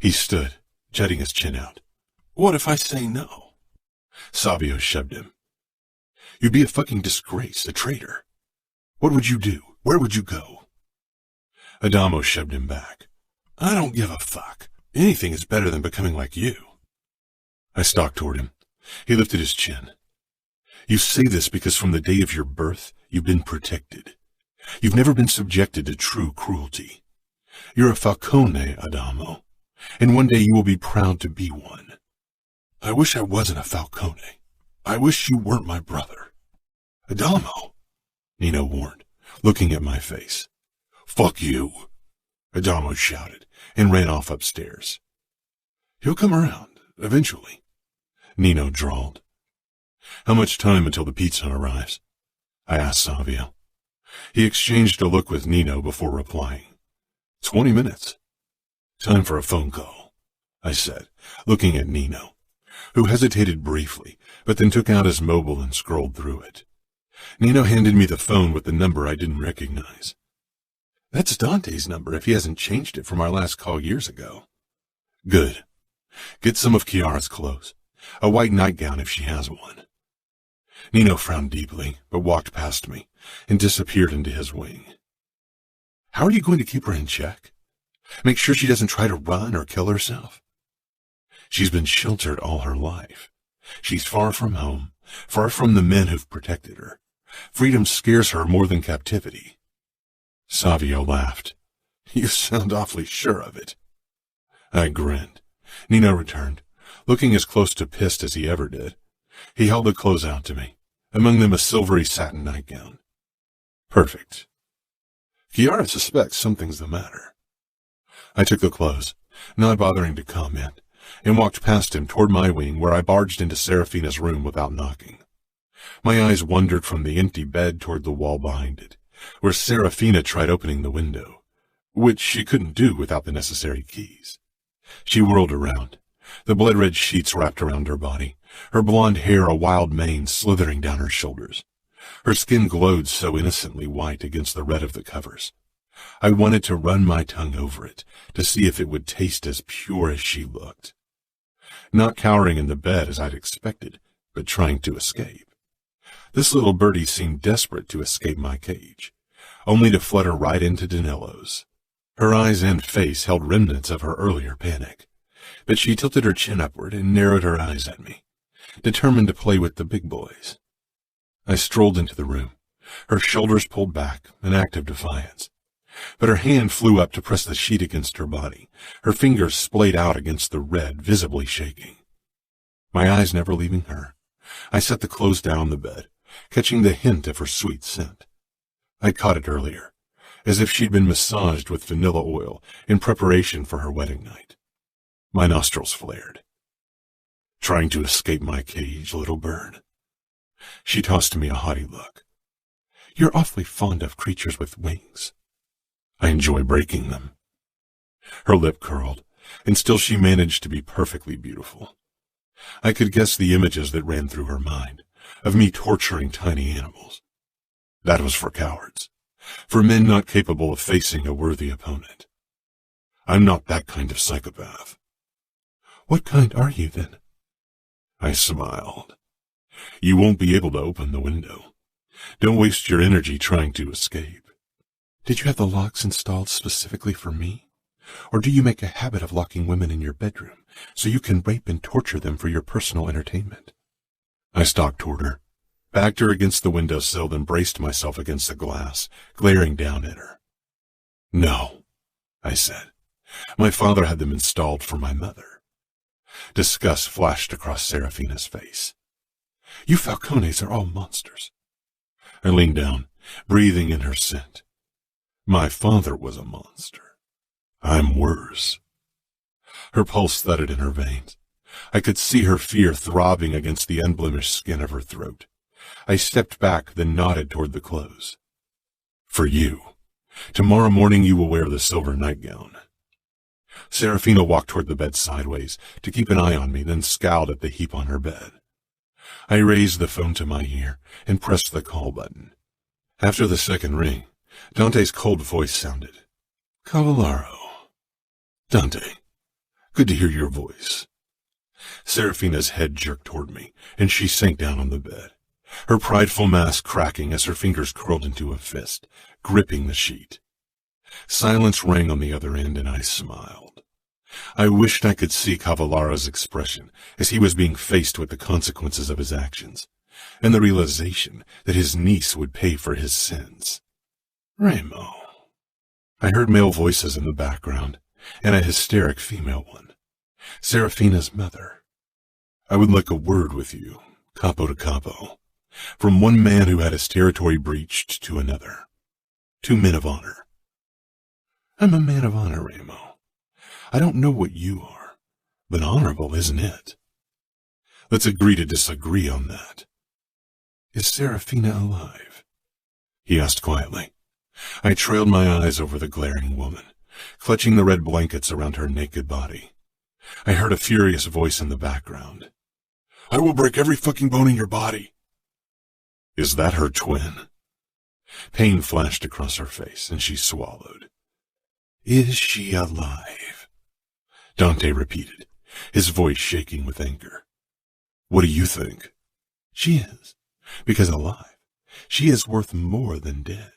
He stood, jutting his chin out. What if I say no? Savio shoved him. You'd be a fucking disgrace, a traitor. What would you do? Where would you go? Adamo shoved him back. I don't give a fuck. Anything is better than becoming like you. I stalked toward him. He lifted his chin. You say this because from the day of your birth, you've been protected. You've never been subjected to true cruelty. You're a Falcone, Adamo, and one day you will be proud to be one. I wish I wasn't a Falcone. I wish you weren't my brother. Adamo, Nino warned, looking at my face. Fuck you, Adamo shouted, and ran off upstairs. He'll come around, eventually, Nino drawled. How much time until the pizza arrives? I asked Savio. He exchanged a look with Nino before replying. 20 minutes. Time for a phone call, I said, looking at Nino, who hesitated briefly, but then took out his mobile and scrolled through it. Nino handed me the phone with the number I didn't recognize. That's Dante's number if he hasn't changed it from our last call years ago. Good. Get some of Kiara's clothes. A white nightgown if she has one. Nino frowned deeply, but walked past me and disappeared into his wing. How are you going to keep her in check? Make sure she doesn't try to run or kill herself? She's been sheltered all her life. She's far from home, far from the men who've protected her. Freedom scares her more than captivity. Savio laughed. You sound awfully sure of it. I grinned. Nino returned, looking as close to pissed as he ever did. He held the clothes out to me, among them a silvery satin nightgown. Perfect. Kiara suspects something's the matter. I took the clothes, not bothering to comment, and walked past him toward my wing where I barged into Serafina's room without knocking. My eyes wandered from the empty bed toward the wall behind it, where Serafina tried opening the window, which she couldn't do without the necessary keys. She whirled around, the blood-red sheets wrapped around her body, her blonde hair a wild mane slithering down her shoulders. Her skin glowed so innocently white against the red of the covers. I wanted to run my tongue over it, to see if it would taste as pure as she looked. Not cowering in the bed as I'd expected, but trying to escape. This little birdie seemed desperate to escape my cage, only to flutter right into Danillo's. Her eyes and face held remnants of her earlier panic, but she tilted her chin upward and narrowed her eyes at me, determined to play with the big boys. I strolled into the room, her shoulders pulled back, an act of defiance. But her hand flew up to press the sheet against her body, her fingers splayed out against the red, visibly shaking. My eyes never leaving her, I set the clothes down on the bed, catching the hint of her sweet scent. I caught it earlier, as if she'd been massaged with vanilla oil in preparation for her wedding night. My nostrils flared. Trying to escape my cage, little bird? She tossed me a haughty look. You're awfully fond of creatures with wings. I enjoy breaking them. Her lip curled, and still she managed to be perfectly beautiful. I could guess the images that ran through her mind, of me torturing tiny animals. That was for cowards, for men not capable of facing a worthy opponent. I'm not that kind of psychopath. What kind are you, then? I smiled. You won't be able to open the window. Don't waste your energy trying to escape. Did you have the locks installed specifically for me? Or do you make a habit of locking women in your bedroom so you can rape and torture them for your personal entertainment? I stalked toward her, backed her against the windowsill, then braced myself against the glass, glaring down at her. No, I said. My father had them installed for my mother. Disgust flashed across Serafina's face. You Falcones are all monsters. I leaned down, breathing in her scent. My father was a monster. I'm worse. Her pulse thudded in her veins. I could see her fear throbbing against the unblemished skin of her throat. I stepped back, then nodded toward the clothes. For you. Tomorrow morning you will wear the silver nightgown. Serafina walked toward the bed sideways to keep an eye on me, then scowled at the heap on her bed. I raised the phone to my ear and pressed the call button. After the second ring, Dante's cold voice sounded. Cavallaro. Dante, good to hear your voice. Serafina's head jerked toward me, and she sank down on the bed, her prideful mask cracking as her fingers curled into a fist, gripping the sheet. Silence rang on the other end, and I smiled. I wished I could see Cavallaro's expression as he was being faced with the consequences of his actions, and the realization that his niece would pay for his sins. Remo. I heard male voices in the background, and a hysteric female one. Serafina's mother. I would like a word with you, capo to capo, from one man who had his territory breached to another. Two men of honor. I'm a man of honor, Remo. I don't know what you are, but honorable isn't it? Let's agree to disagree on that. Is Serafina alive? He asked quietly. I trailed my eyes over the glaring woman, clutching the red blankets around her naked body. I heard a furious voice in the background. I will break every fucking bone in your body. Is that her twin? Pain flashed across her face, and she swallowed. Is she alive? Dante repeated, his voice shaking with anger. What do you think? She is, because alive, she is worth more than dead.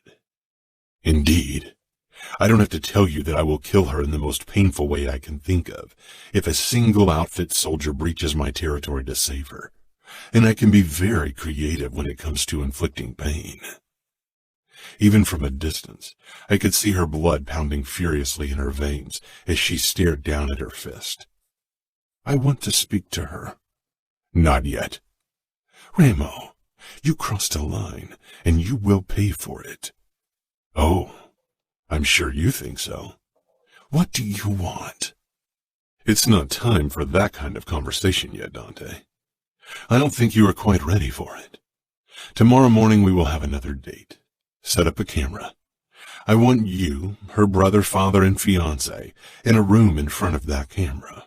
Indeed. I don't have to tell you that I will kill her in the most painful way I can think of if a single outfit soldier breaches my territory to save her, and I can be very creative when it comes to inflicting pain. Even from a distance, I could see her blood pounding furiously in her veins as she stared down at her fist. I want to speak to her. Not yet. Remo, you crossed a line, and you will pay for it. Oh, I'm sure you think so. What do you want? It's not time for that kind of conversation yet, Dante. I don't think you are quite ready for it. Tomorrow morning we will have another date. Set up a camera. I want you, her brother, father, and fiancé in a room in front of that camera.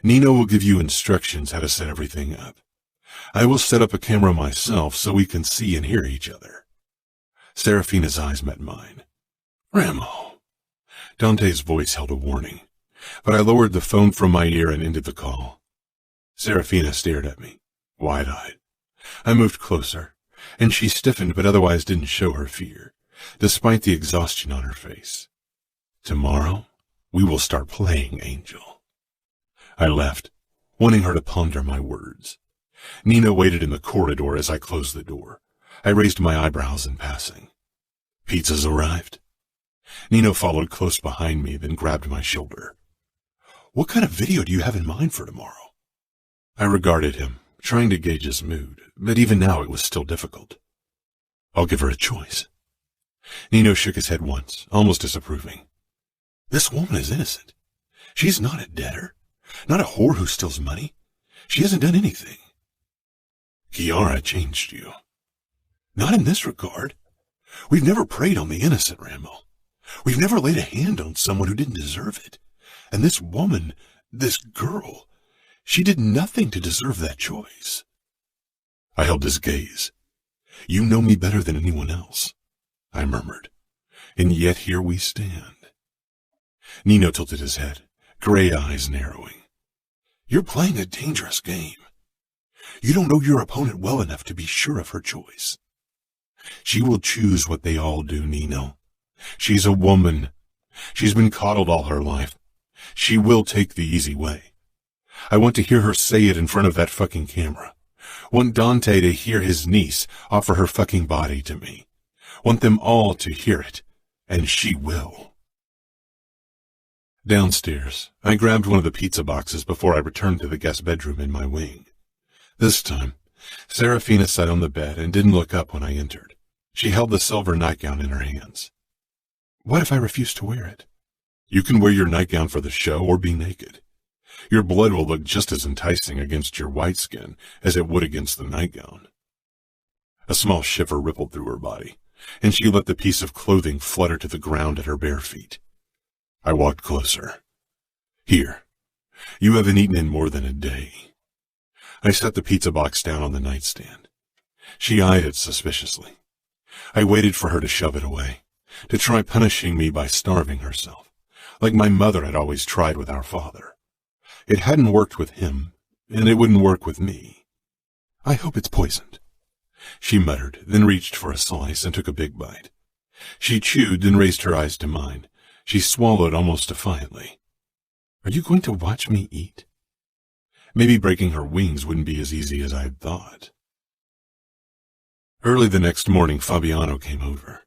Nino will give you instructions how to set everything up. I will set up a camera myself so we can see and hear each other. Serafina's eyes met mine. Remo. Dante's voice held a warning, but I lowered the phone from my ear and ended the call. Serafina stared at me, wide-eyed. I moved closer, and she stiffened but otherwise didn't show her fear, despite the exhaustion on her face. Tomorrow, we will start playing Angel. I left, wanting her to ponder my words. Nina waited in the corridor as I closed the door. I raised my eyebrows in passing. Pizza's arrived. Nino followed close behind me, then grabbed my shoulder. What kind of video do you have in mind for tomorrow? I regarded him, trying to gauge his mood, but even now it was still difficult. I'll give her a choice. Nino shook his head once, almost disapproving. This woman is innocent. She's not a debtor, not a whore who steals money. She hasn't done anything. Chiara changed you. Not in this regard. We've never preyed on the innocent, Remo. We've never laid a hand on someone who didn't deserve it. And this woman, this girl, she did nothing to deserve that choice. I held his gaze. You know me better than anyone else, I murmured. And yet here we stand. Nino tilted his head, gray eyes narrowing. You're playing a dangerous game. You don't know your opponent well enough to be sure of her choice. She will choose what they all do, Nino. She's a woman. She's been coddled all her life. She will take the easy way. I want to hear her say it in front of that fucking camera. Want Dante to hear his niece offer her fucking body to me. Want them all to hear it, and she will. Downstairs, I grabbed one of the pizza boxes before I returned to the guest bedroom in my wing. This time, Serafina sat on the bed and didn't look up when I entered. She held the silver nightgown in her hands. What if I refuse to wear it? You can wear your nightgown for the show or be naked. Your blood will look just as enticing against your white skin as it would against the nightgown. A small shiver rippled through her body, and she let the piece of clothing flutter to the ground at her bare feet. I walked closer. Here, you haven't eaten in more than a day. I set the pizza box down on the nightstand. She eyed it suspiciously. I waited for her to shove it away, to try punishing me by starving herself, like my mother had always tried with our father. It hadn't worked with him, and it wouldn't work with me. I hope it's poisoned. She muttered, then reached for a slice and took a big bite. She chewed, then raised her eyes to mine. She swallowed almost defiantly. Are you going to watch me eat? Maybe breaking her wings wouldn't be as easy as I'd thought. Early the next morning, Fabiano came over.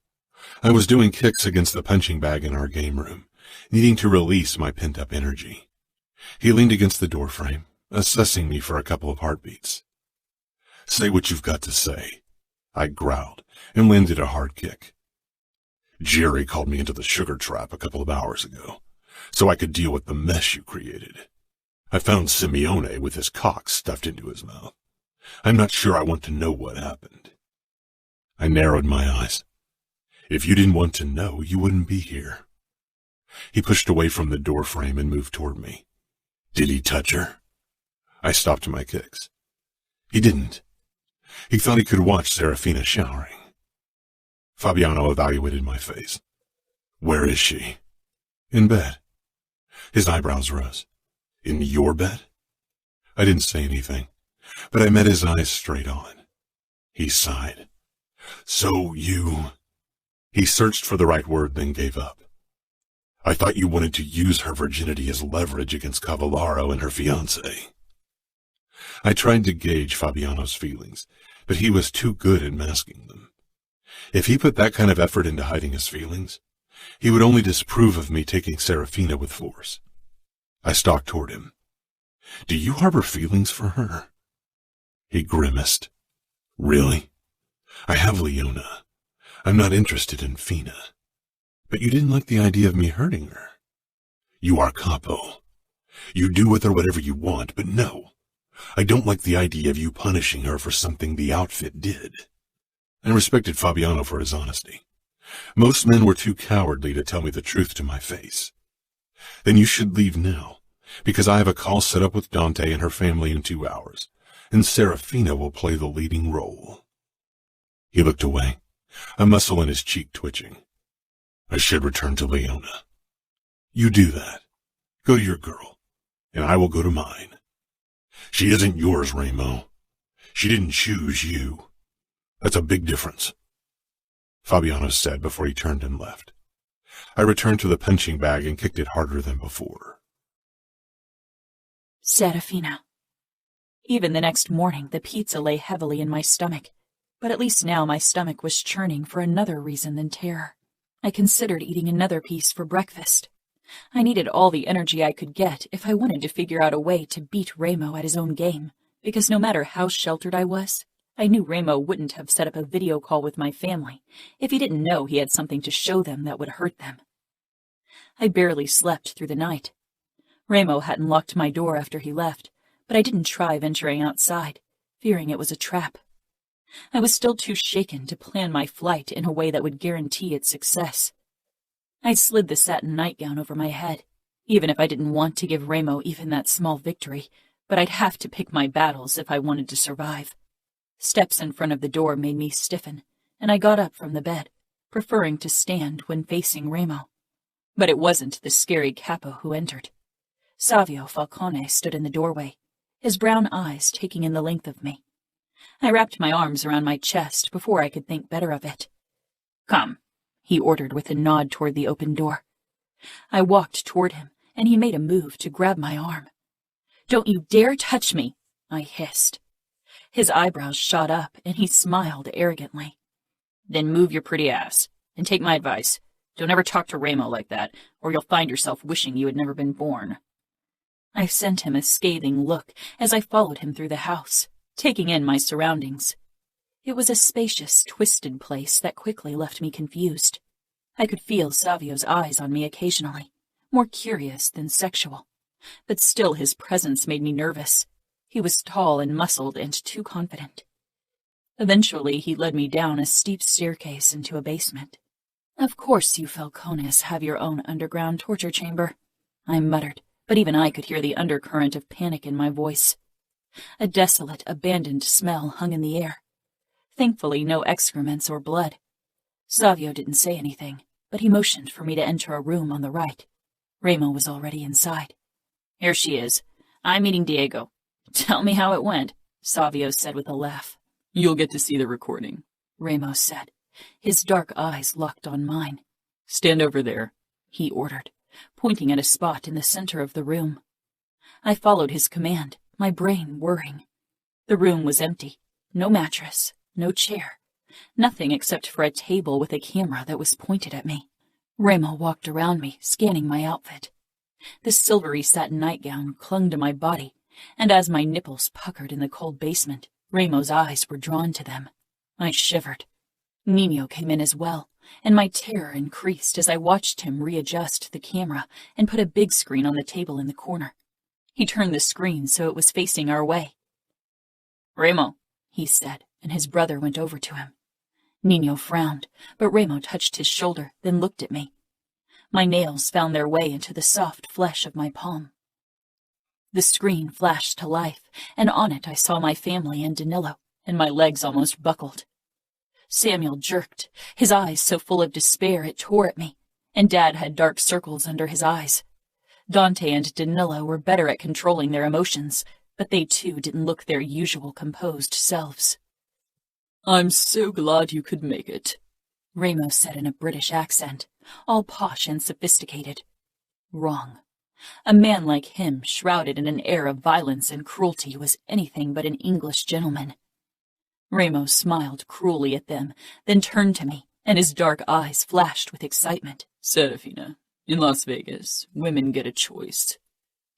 I was doing kicks against the punching bag in our game room, needing to release my pent-up energy. He leaned against the doorframe, assessing me for a couple of heartbeats. Say what you've got to say, I growled, and landed a hard kick. Jerry called me into the sugar trap a couple of hours ago, so I could deal with the mess you created. I found Simeone with his cock stuffed into his mouth. I'm not sure I want to know what happened. I narrowed my eyes. If you didn't want to know, you wouldn't be here. He pushed away from the doorframe and moved toward me. Did he touch her? I stopped my kicks. He didn't. He thought he could watch Serafina showering. Fabiano evaluated my face. Where is she? In bed. His eyebrows rose. In your bed? I didn't say anything, but I met his eyes straight on. He sighed. So you... He searched for the right word, then gave up. I thought you wanted to use her virginity as leverage against Cavallaro and her fiancé. I tried to gauge Fabiano's feelings, but he was too good at masking them. If he put that kind of effort into hiding his feelings, he would only disapprove of me taking Serafina with force. I stalked toward him. Do you harbor feelings for her? He grimaced. Really? I have Leona. I'm not interested in Fina. But you didn't like the idea of me hurting her. You are Capo. You do with her whatever you want, but no. I don't like the idea of you punishing her for something the outfit did. I respected Fabiano for his honesty. Most men were too cowardly to tell me the truth to my face. Then you should leave now, because I have a call set up with Dante and her family in 2 hours, and Serafina will play the leading role. He looked away, a muscle in his cheek twitching. I should return to Leona. You do that. Go to your girl, and I will go to mine. She isn't yours, Remo. She didn't choose you. That's a big difference, Fabiano said before he turned and left. I returned to the punching bag and kicked it harder than before. Serafina. Even the next morning, the pizza lay heavily in my stomach, but at least now my stomach was churning for another reason than terror. I considered eating another piece for breakfast. I needed all the energy I could get if I wanted to figure out a way to beat Remo at his own game, because no matter how sheltered I I knew Remo wouldn't have set up a video call with my family if he didn't know he had something to show them that would hurt them. I barely slept through the night. Remo hadn't locked my door after he left, but I didn't try venturing outside, fearing it was a trap. I was still too shaken to plan my flight in a way that would guarantee its success. I slid the satin nightgown over my head, even if I didn't want to give Remo even that small victory, but I'd have to pick my battles if I wanted to survive. Steps in front of the door made me stiffen, and I got up from the bed, preferring to stand when facing Remo. But it wasn't the scary Capo who entered. Remo Falcone stood in the doorway, his brown eyes taking in the length of me. I wrapped my arms around my chest before I could think better of it. "Come," he ordered with a nod toward the open door. I walked toward him, and he made a move to grab my arm. "Don't you dare touch me," I hissed. His eyebrows shot up, and he smiled arrogantly. "Then move your pretty ass, and take my advice. Don't ever talk to Remo like that, or you'll find yourself wishing you had never been born." I sent him a scathing look as I followed him through the house, taking in my surroundings. It was a spacious, twisted place that quickly left me confused. I could feel Savio's eyes on me occasionally, more curious than sexual, but still his presence made me nervous. He was tall and muscled and too confident. Eventually, he led me down a steep staircase into a basement. "Of course you Falcones have your own underground torture chamber," I muttered, but even I could hear the undercurrent of panic in my voice. A desolate, abandoned smell hung in the air. Thankfully, no excrements or blood. Savio didn't say anything, but he motioned for me to enter a room on the right. Remo was already inside. "Here she is. I'm meeting Diego. Tell me how it went," Savio said with a laugh. "You'll get to see the recording," Remo said. His dark eyes locked on mine. "Stand over there," he ordered, pointing at a spot in the center of the room. I followed his command, my brain whirring. The room was empty. No mattress, no chair, nothing except for a table with a camera that was pointed at me. Remo walked around me, scanning my outfit. The silvery satin nightgown clung to my body, and as my nipples puckered in the cold basement, Remo's eyes were drawn to them. I shivered. Nino came in as well, and my terror increased as I watched him readjust the camera and put a big screen on the table in the corner. He turned the screen so it was facing our way. "Remo," he said, and his brother went over to him. Nino frowned, but Remo touched his shoulder, then looked at me. My nails found their way into the soft flesh of my palm. The screen flashed to life, and on it I saw my family and Danilo, and my legs almost buckled. Samuel jerked, his eyes so full of despair it tore at me, and Dad had dark circles under his eyes. Dante and Danilo were better at controlling their emotions, but they too didn't look their usual composed selves. "I'm so glad you could make it," Remo said in a British accent, all posh and sophisticated. Wrong. A man like him, shrouded in an air of violence and cruelty, was anything but an English gentleman. Remo smiled cruelly at them, then turned to me, and his dark eyes flashed with excitement. "Serafina, in Las Vegas, women get a choice."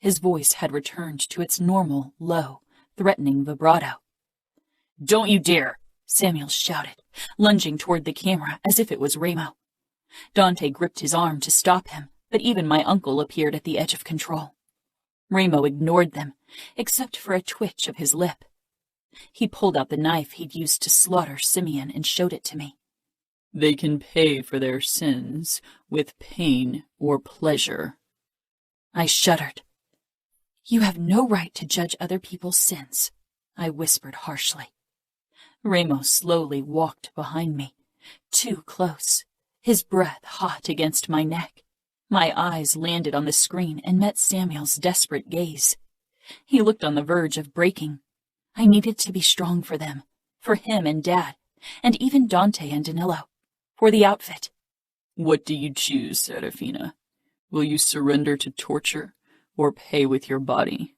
His voice had returned to its normal, low, threatening vibrato. "Don't you dare!" Samuel shouted, lunging toward the camera as if it was Remo. Dante gripped his arm to stop him, but even my uncle appeared at the edge of control. Remo ignored them, except for a twitch of his lip. He pulled out the knife he'd used to slaughter Simeon and showed it to me. "They can pay for their sins with pain or pleasure." I shuddered. "You have no right to judge other people's sins," I whispered harshly. Remo slowly walked behind me, too close, his breath hot against my neck. My eyes landed on the screen and met Samuel's desperate gaze. He looked on the verge of breaking. I needed to be strong for them, for him and Dad, and even Dante and Danilo, for the outfit. "What do you choose, Serafina? Will you surrender to torture or pay with your body?"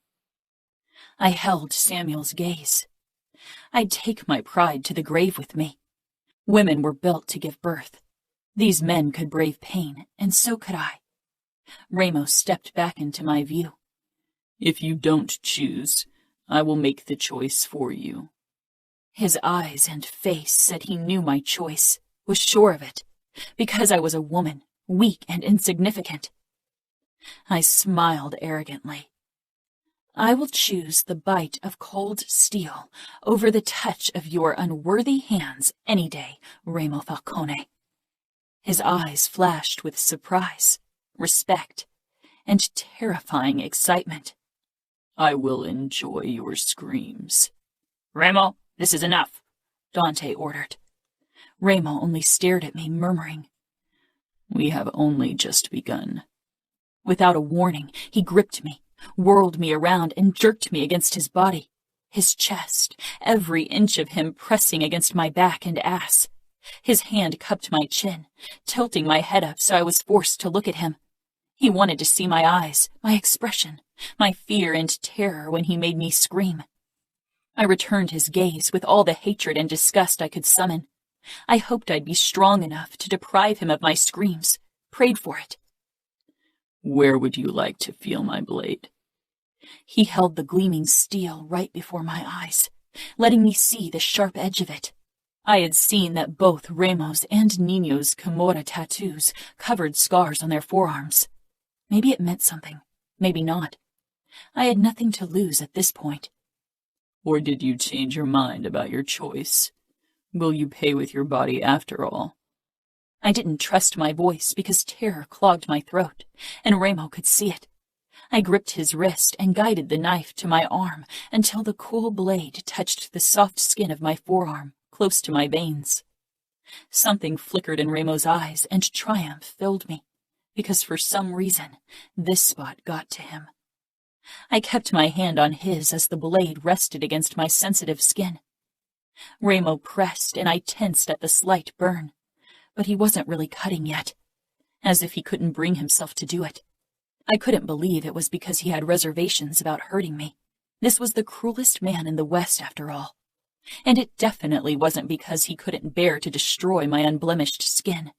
I held Samuel's gaze. I'd take my pride to the grave with me. Women were built to give birth. These men could brave pain, and so could I. Remo stepped back into my view. "If you don't choose, I will make the choice for you." His eyes and face said he knew my choice, was sure of it, because I was a woman, weak and insignificant. I smiled arrogantly. I will choose the bite of cold steel over the touch of your unworthy hands any day, Remo Falcone. His eyes flashed with surprise, respect, and terrifying excitement. I will enjoy your screams. Remo, this is enough, Dante ordered. Remo only stared at me, murmuring, We have only just begun. Without a warning, he gripped me, whirled me around, and jerked me against his body, his chest, every inch of him pressing against my back and ass. His hand cupped my chin, tilting my head up so I was forced to look at him. He wanted to see my eyes, my expression, my fear and terror when he made me scream. I returned his gaze with all the hatred and disgust I could summon. I hoped I'd be strong enough to deprive him of my screams, prayed for it. Where would you like to feel my blade? He held the gleaming steel right before my eyes, letting me see the sharp edge of it. I had seen that both Remo's and Nino's Camorra tattoos covered scars on their forearms. Maybe it meant something, maybe not. I had nothing to lose at this point. Or did you change your mind about your choice? Will you pay with your body after all? I didn't trust my voice because terror clogged my throat, and Remo could see it. I gripped his wrist and guided the knife to my arm until the cool blade touched the soft skin of my forearm, close to my veins. Something flickered in Remo's eyes, and triumph filled me, because for some reason, this spot got to him. I kept my hand on his as the blade rested against my sensitive skin. Remo pressed, and I tensed at the slight burn, but he wasn't really cutting yet, as if he couldn't bring himself to do it. I couldn't believe it was because he had reservations about hurting me. This was the cruelest man in the West, after all. And it definitely wasn't because he couldn't bear to destroy my unblemished skin.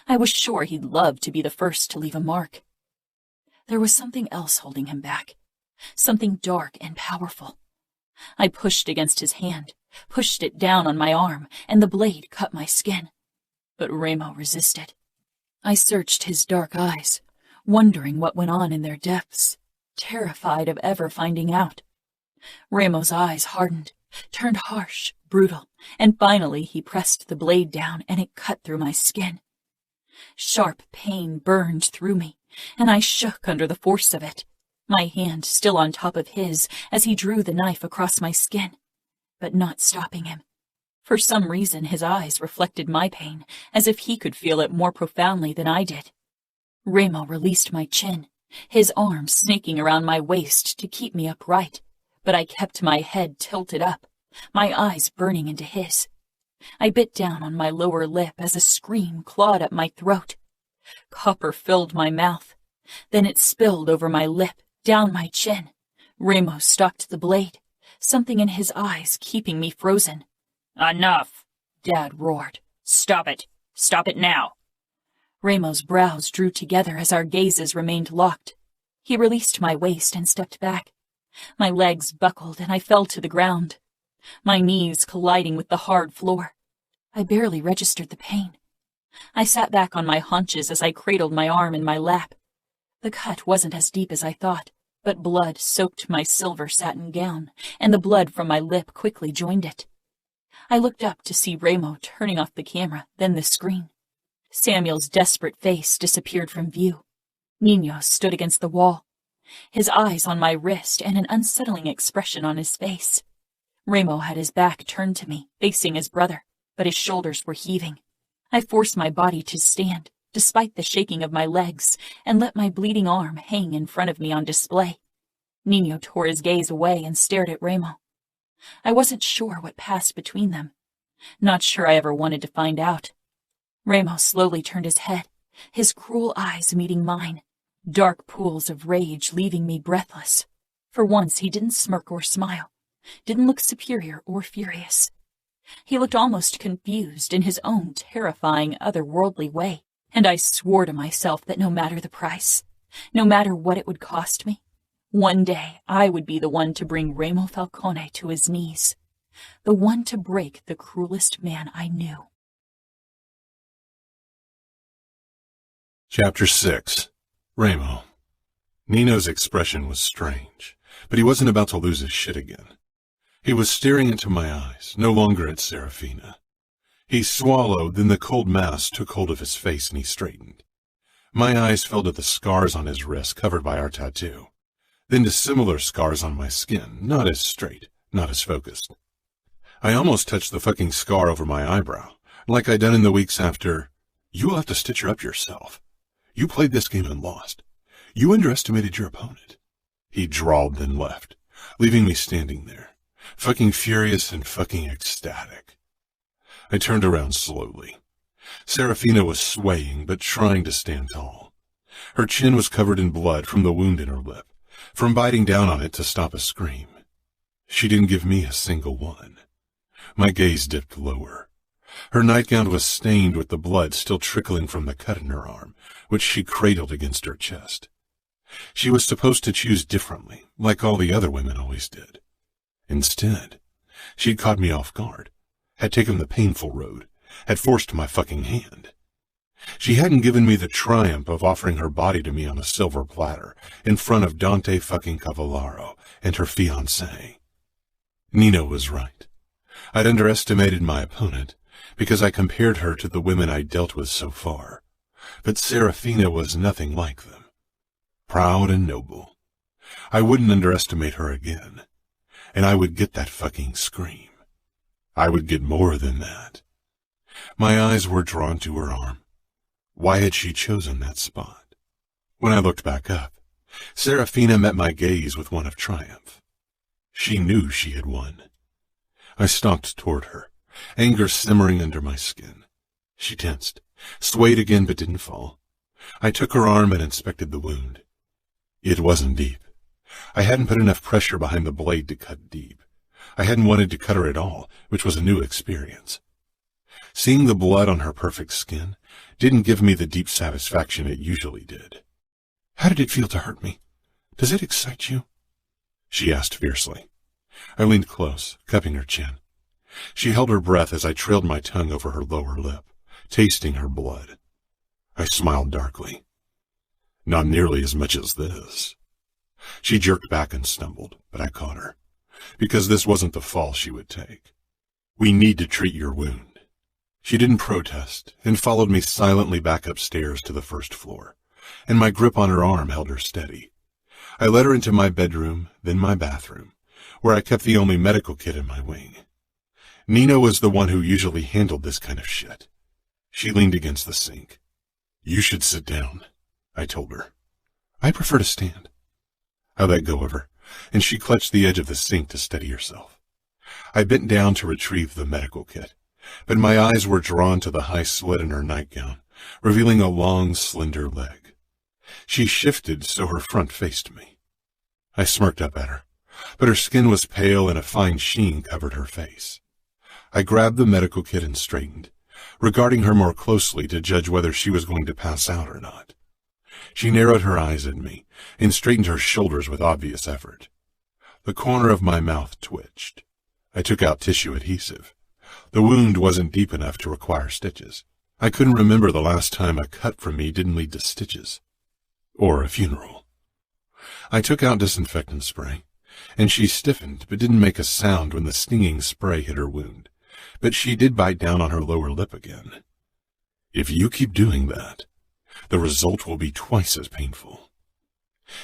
I was sure he'd love to be the first to leave a mark. There was something else holding him back, something dark and powerful. I pushed against his hand, pushed it down on my arm, and the blade cut my skin. But Remo resisted. I searched his dark eyes, wondering what went on in their depths, terrified of ever finding out. Remo's eyes hardened, turned harsh, brutal, and finally he pressed the blade down and it cut through my skin. Sharp pain burned through me, and I shook under the force of it, my hand still on top of his as he drew the knife across my skin, but not stopping him. For some reason his eyes reflected my pain, as if he could feel it more profoundly than I did. Remo released my chin, his arms snaking around my waist to keep me upright, but I kept my head tilted up, my eyes burning into his. I bit down on my lower lip as a scream clawed up my throat. Copper filled my mouth. Then it spilled over my lip, down my chin. Remo stalked the blade, something in his eyes keeping me frozen. Enough, Dad roared. Stop it. Stop it now. Remo's brows drew together as our gazes remained locked. He released my waist and stepped back. My legs buckled and I fell to the ground, my knees colliding with the hard floor. I barely registered the pain. I sat back on my haunches as I cradled my arm in my lap. The cut wasn't as deep as I thought, but blood soaked my silver satin gown, and the blood from my lip quickly joined it. I looked up to see Remo turning off the camera, then the screen. Samuel's desperate face disappeared from view. Nino stood against the wall, his eyes on my wrist and an unsettling expression on his face. Remo had his back turned to me, facing his brother, but his shoulders were heaving. I forced my body to stand, despite the shaking of my legs, and let my bleeding arm hang in front of me on display. Nino tore his gaze away and stared at Remo. I wasn't sure what passed between them. Not sure I ever wanted to find out. Remo slowly turned his head, his cruel eyes meeting mine, dark pools of rage leaving me breathless. For once he didn't smirk or smile, didn't look superior or furious. He looked almost confused in his own terrifying, otherworldly way, and I swore to myself that no matter the price, no matter what it would cost me, one day I would be the one to bring Remo Falcone to his knees. the one to break the cruelest man I knew. Chapter 6. Remo. Nino's expression was strange, but he wasn't about to lose his shit again. He was staring into my eyes, no longer at Serafina. He swallowed, then the cold mass took hold of his face and he straightened. My eyes fell to the scars on his wrist covered by our tattoo, then to similar scars on my skin, not as straight, not as focused. I almost touched the fucking scar over my eyebrow, like I'd done in the weeks after. You will have to stitch her up yourself. You played this game and lost. You underestimated your opponent. He drawled, then left, leaving me standing there, fucking furious and fucking ecstatic. I turned around slowly. Serafina was swaying, but trying to stand tall. Her chin was covered in blood from the wound in her lip, from biting down on it to stop a scream. She didn't give me a single one. My gaze dipped lower. Her nightgown was stained with the blood still trickling from the cut in her arm, which she cradled against her chest. She was supposed to choose differently, like all the other women always did. Instead, she'd caught me off guard, had taken the painful road, had forced my fucking hand. She hadn't given me the triumph of offering her body to me on a silver platter in front of Dante fucking Cavallaro and her fiancé. Nino was right. I'd underestimated my opponent because I compared her to the women I'd dealt with so far. But Serafina was nothing like them. Proud and noble. I wouldn't underestimate her again. And I would get that fucking scream. I would get more than that. My eyes were drawn to her arm. Why had she chosen that spot? When I looked back up, Serafina met my gaze with one of triumph. She knew she had won. I stalked toward her, anger simmering under my skin. She tensed, swayed again but didn't fall. I took her arm and inspected the wound. It wasn't deep. I hadn't put enough pressure behind the blade to cut deep. I hadn't wanted to cut her at all, which was a new experience. Seeing the blood on her perfect skin didn't give me the deep satisfaction it usually did. How did it feel to hurt me? Does it excite you? She asked fiercely. I leaned close, cupping her chin. She held her breath as I trailed my tongue over her lower lip, tasting her blood. I smiled darkly. Not nearly as much as this. She jerked back and stumbled, but I caught her, because this wasn't the fall she would take. We need to treat your wound. She didn't protest and followed me silently back upstairs to the first floor, and my grip on her arm held her steady. I led her into my bedroom, then my bathroom, where I kept the only medical kit in my wing. Nina was the one who usually handled this kind of shit. She leaned against the sink. You should sit down, I told her. I prefer to stand. I let go of her, and she clutched the edge of the sink to steady herself. I bent down to retrieve the medical kit, but my eyes were drawn to the high slit in her nightgown, revealing a long, slender leg. She shifted so her front faced me. I smirked up at her, but her skin was pale and a fine sheen covered her face. I grabbed the medical kit and straightened, regarding her more closely to judge whether she was going to pass out or not. She narrowed her eyes at me and straightened her shoulders with obvious effort. The corner of my mouth twitched. I took out tissue adhesive. The wound wasn't deep enough to require stitches. I couldn't remember the last time a cut from me didn't lead to stitches. Or a funeral. I took out disinfectant spray, and she stiffened but didn't make a sound when the stinging spray hit her wound. But she did bite down on her lower lip again. If you keep doing that, the result will be twice as painful.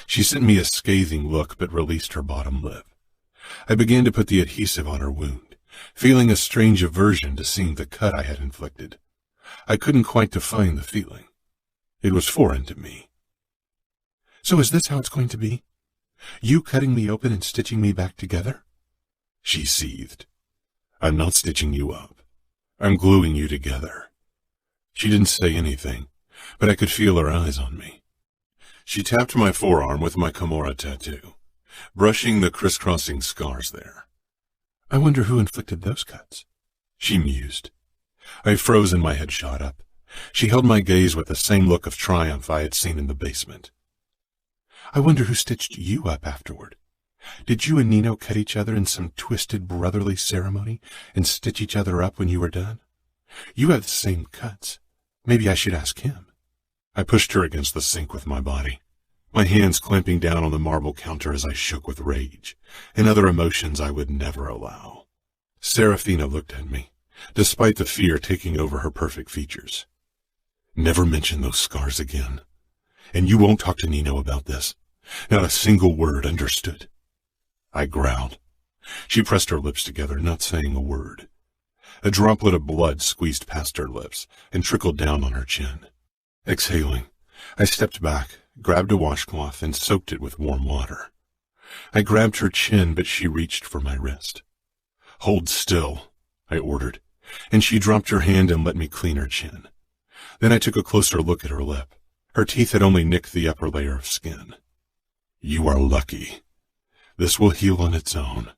She sent me a scathing look but released her bottom lip. I began to put the adhesive on her wound, feeling a strange aversion to seeing the cut I had inflicted. I couldn't quite define the feeling. It was foreign to me. So is this how it's going to be? You cutting me open and stitching me back together? She seethed. I'm not stitching you up. I'm gluing you together. She didn't say anything, but I could feel her eyes on me. She tapped my forearm with my Camorra tattoo, brushing the crisscrossing scars there. I wonder who inflicted those cuts. She mused. I froze and my head shot up. She held my gaze with the same look of triumph I had seen in the basement. I wonder who stitched you up afterward. Did you and Nino cut each other in some twisted brotherly ceremony and stitch each other up when you were done? You have the same cuts. Maybe I should ask him. I pushed her against the sink with my body, my hands clamping down on the marble counter as I shook with rage and other emotions I would never allow. Serafina looked at me, despite the fear taking over her perfect features. Never mention those scars again. And you won't talk to Nino about this. Not a single word, understood? I growled. She pressed her lips together, not saying a word. A droplet of blood squeezed past her lips and trickled down on her chin. Exhaling, I stepped back, grabbed a washcloth, and soaked it with warm water. I grabbed her chin, but she reached for my wrist. Hold still, I ordered, and she dropped her hand and let me clean her chin. Then I took a closer look at her lip. Her teeth had only nicked the upper layer of skin. You are lucky. This will heal on its own.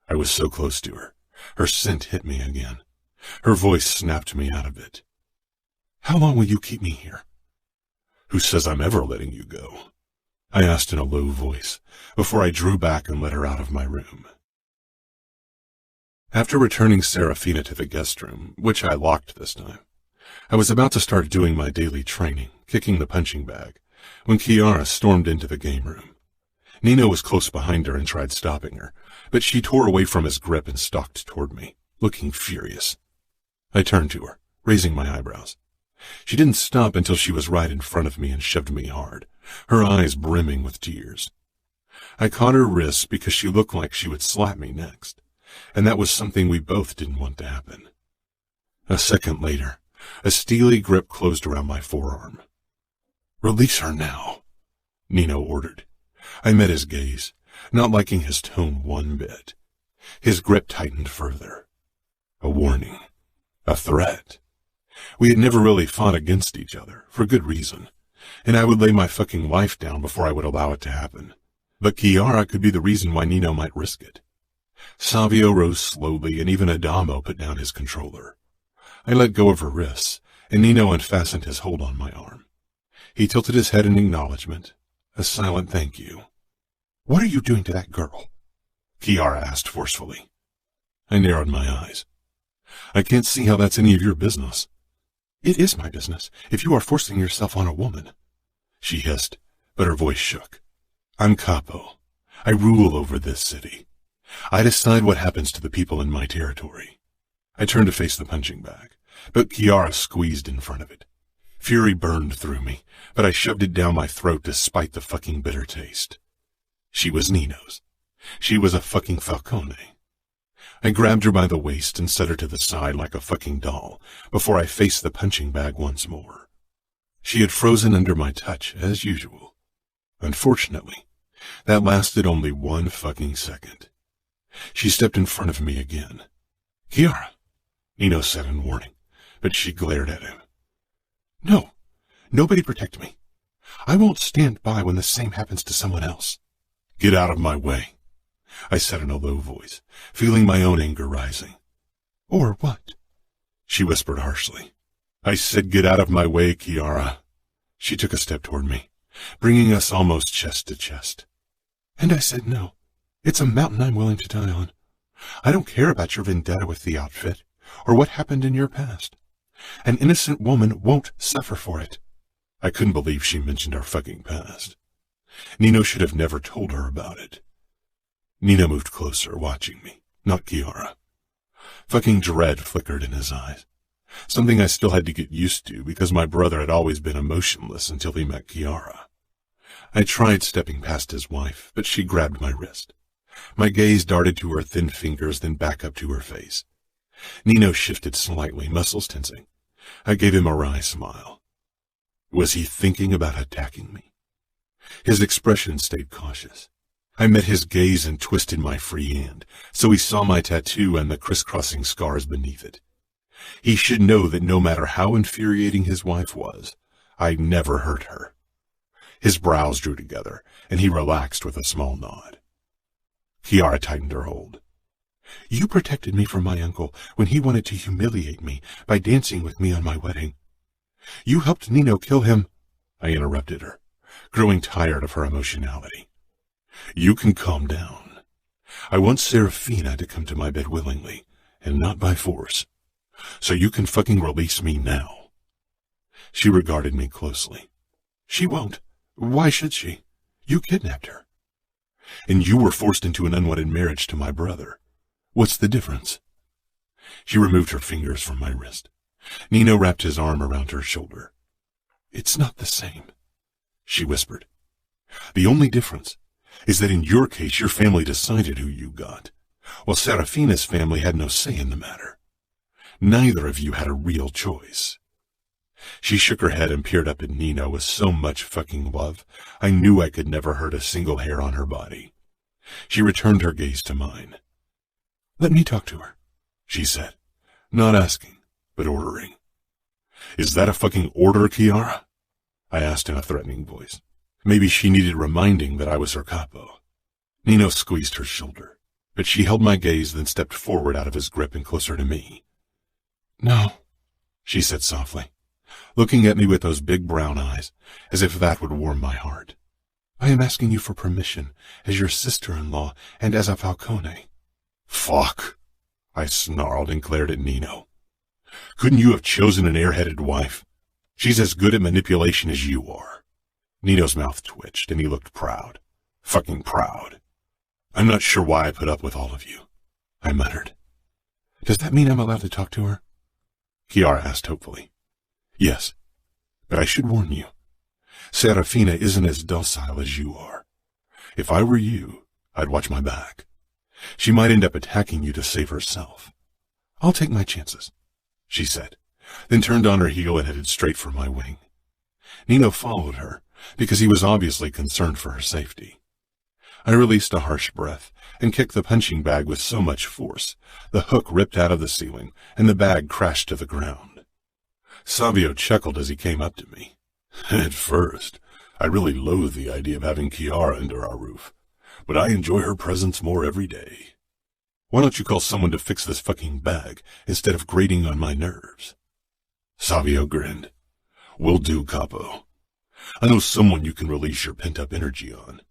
I was so close to her. Her scent hit me again. Her voice snapped me out of it. How long will you keep me here? Who says I'm ever letting you go? I asked in a low voice, before I drew back and let her out of my room. After returning Serafina to the guest room, which I locked this time, I was about to start doing my daily training, kicking the punching bag, when Chiara stormed into the game room. Nino was close behind her and tried stopping her, but she tore away from his grip and stalked toward me, looking furious. I turned to her, raising my eyebrows. She didn't stop until she was right in front of me and shoved me hard, her eyes brimming with tears. I caught her wrists because she looked like she would slap me next, and that was something we both didn't want to happen. A second later, a steely grip closed around my forearm. Release her now, Nino ordered. I met his gaze, not liking his tone one bit. His grip tightened further. A warning. A threat. We had never really fought against each other, for good reason, and I would lay my fucking life down before I would allow it to happen. But Chiara could be the reason why Nino might risk it. Savio rose slowly, and even Adamo put down his controller. I let go of her wrists, and Nino unfastened his hold on my arm. He tilted his head in acknowledgement, a silent thank you. What are you doing to that girl? Chiara asked forcefully. I narrowed my eyes. I can't see how that's any of your business. It is my business, if you are forcing yourself on a woman. She hissed, but her voice shook. I'm Capo. I rule over this city. I decide what happens to the people in my territory. I turned to face the punching bag, but Chiara squeezed in front of it. Fury burned through me, but I shoved it down my throat despite the fucking bitter taste. She was Nino's. She was a fucking Falcone. I grabbed her by the waist and set her to the side like a fucking doll before I faced the punching bag once more. She had frozen under my touch, as usual. Unfortunately, that lasted only 1 fucking second. She stepped in front of me again. Chiara, Nino said in warning, but she glared at him. No, nobody protect me. I won't stand by when the same happens to someone else. Get out of my way, I said in a low voice, feeling my own anger rising. Or what? She whispered harshly. I said get out of my way, Chiara. She took a step toward me, bringing us almost chest to chest. And I said no. It's a mountain I'm willing to die on. I don't care about your vendetta with the outfit, or what happened in your past. An innocent woman won't suffer for it. I couldn't believe she mentioned our fucking past. Nino should have never told her about it. Nino moved closer, watching me, not Chiara. Fucking dread flickered in his eyes. Something I still had to get used to because my brother had always been emotionless until he met Chiara. I tried stepping past his wife, but she grabbed my wrist. My gaze darted to her thin fingers, then back up to her face. Nino shifted slightly, muscles tensing. I gave him a wry smile. Was he thinking about attacking me? His expression stayed cautious. I met his gaze and twisted my free hand, so he saw my tattoo and the crisscrossing scars beneath it. He should know that no matter how infuriating his wife was, I never hurt her. His brows drew together, and he relaxed with a small nod. Chiara tightened her hold. You protected me from my uncle when he wanted to humiliate me by dancing with me on my wedding. You helped Nino kill him. I interrupted her, growing tired of her emotionality. You can calm down. I want Serafina to come to my bed willingly, and not by force. So you can fucking release me now. She regarded me closely. She won't. Why should she? You kidnapped her. And you were forced into an unwanted marriage to my brother. What's the difference? She removed her fingers from my wrist. Nino wrapped his arm around her shoulder. It's not the same, she whispered. The only difference is that in your case your family decided who you got, while Serafina's family had no say in the matter. Neither of you had a real choice. She shook her head and peered up at Nino with so much fucking love, I knew I could never hurt a single hair on her body. She returned her gaze to mine. Let me talk to her, she said, not asking, but ordering. Is that a fucking order, Chiara? I asked in a threatening voice. Maybe she needed reminding that I was her capo. Nino squeezed her shoulder, but she held my gaze, then stepped forward out of his grip and closer to me. No, she said softly, looking at me with those big brown eyes, as if that would warm my heart. I am asking you for permission, as your sister-in-law and as a Falcone. Fuck, I snarled and glared at Nino. Couldn't you have chosen an airheaded wife? She's as good at manipulation as you are. Nino's mouth twitched, and he looked proud. Fucking proud. I'm not sure why I put up with all of you, I muttered. Does that mean I'm allowed to talk to her? Chiara asked hopefully. Yes, but I should warn you. Serafina isn't as docile as you are. If I were you, I'd watch my back. She might end up attacking you to save herself. I'll take my chances, she said, then turned on her heel and headed straight for my wing. Nino followed her, because he was obviously concerned for her safety. I released a harsh breath and kicked the punching bag with so much force, the hook ripped out of the ceiling, and the bag crashed to the ground. Savio chuckled as he came up to me. At first, I really loathed the idea of having Chiara under our roof, but I enjoy her presence more every day. Why don't you call someone to fix this fucking bag instead of grating on my nerves? Savio grinned. Will do, Capo. I know someone you can release your pent-up energy on.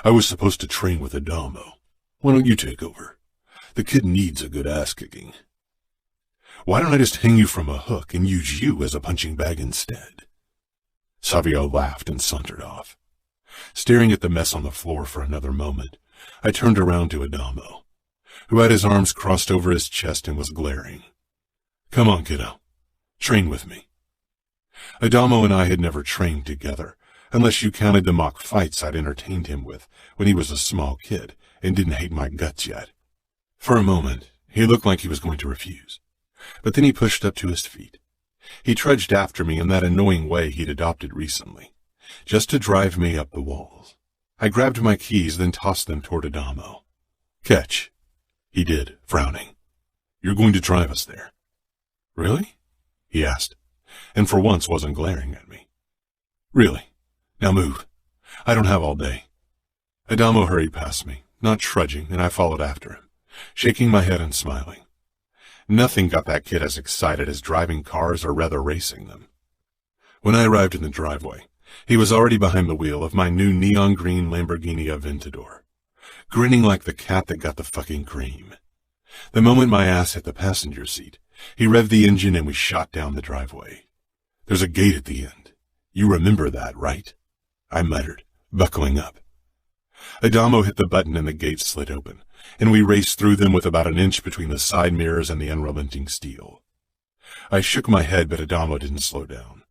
I was supposed to train with Adamo. Why don't you take over? The kid needs a good ass-kicking. Why don't I just hang you from a hook and use you as a punching bag instead? Savio laughed and sauntered off. Staring at the mess on the floor for another moment, I turned around to Adamo, who had his arms crossed over his chest and was glaring. Come on, kiddo. Train with me. Adamo and I had never trained together, unless you counted the mock fights I'd entertained him with when he was a small kid and didn't hate my guts yet. For a moment, he looked like he was going to refuse, but then he pushed up to his feet. He trudged after me in that annoying way he'd adopted recently, just to drive me up the walls. I grabbed my keys, then tossed them toward Adamo. Catch. He did, frowning. You're going to drive us there. Really? He asked, and for once wasn't glaring at me. Really? Now move. I don't have all day. Adamo hurried past me, not trudging, and I followed after him, shaking my head and smiling. Nothing got that kid as excited as driving cars or rather racing them. When I arrived in the driveway, he was already behind the wheel of my new neon green Lamborghini Aventador, grinning like the cat that got the fucking cream. The moment my ass hit the passenger seat, he revved the engine and we shot down the driveway. There's a gate at the end. You remember that, right? I muttered, buckling up. Adamo hit the button and the gate slid open, and we raced through them with about an inch between the side mirrors and the unrelenting steel. I shook my head, but Adamo didn't slow down.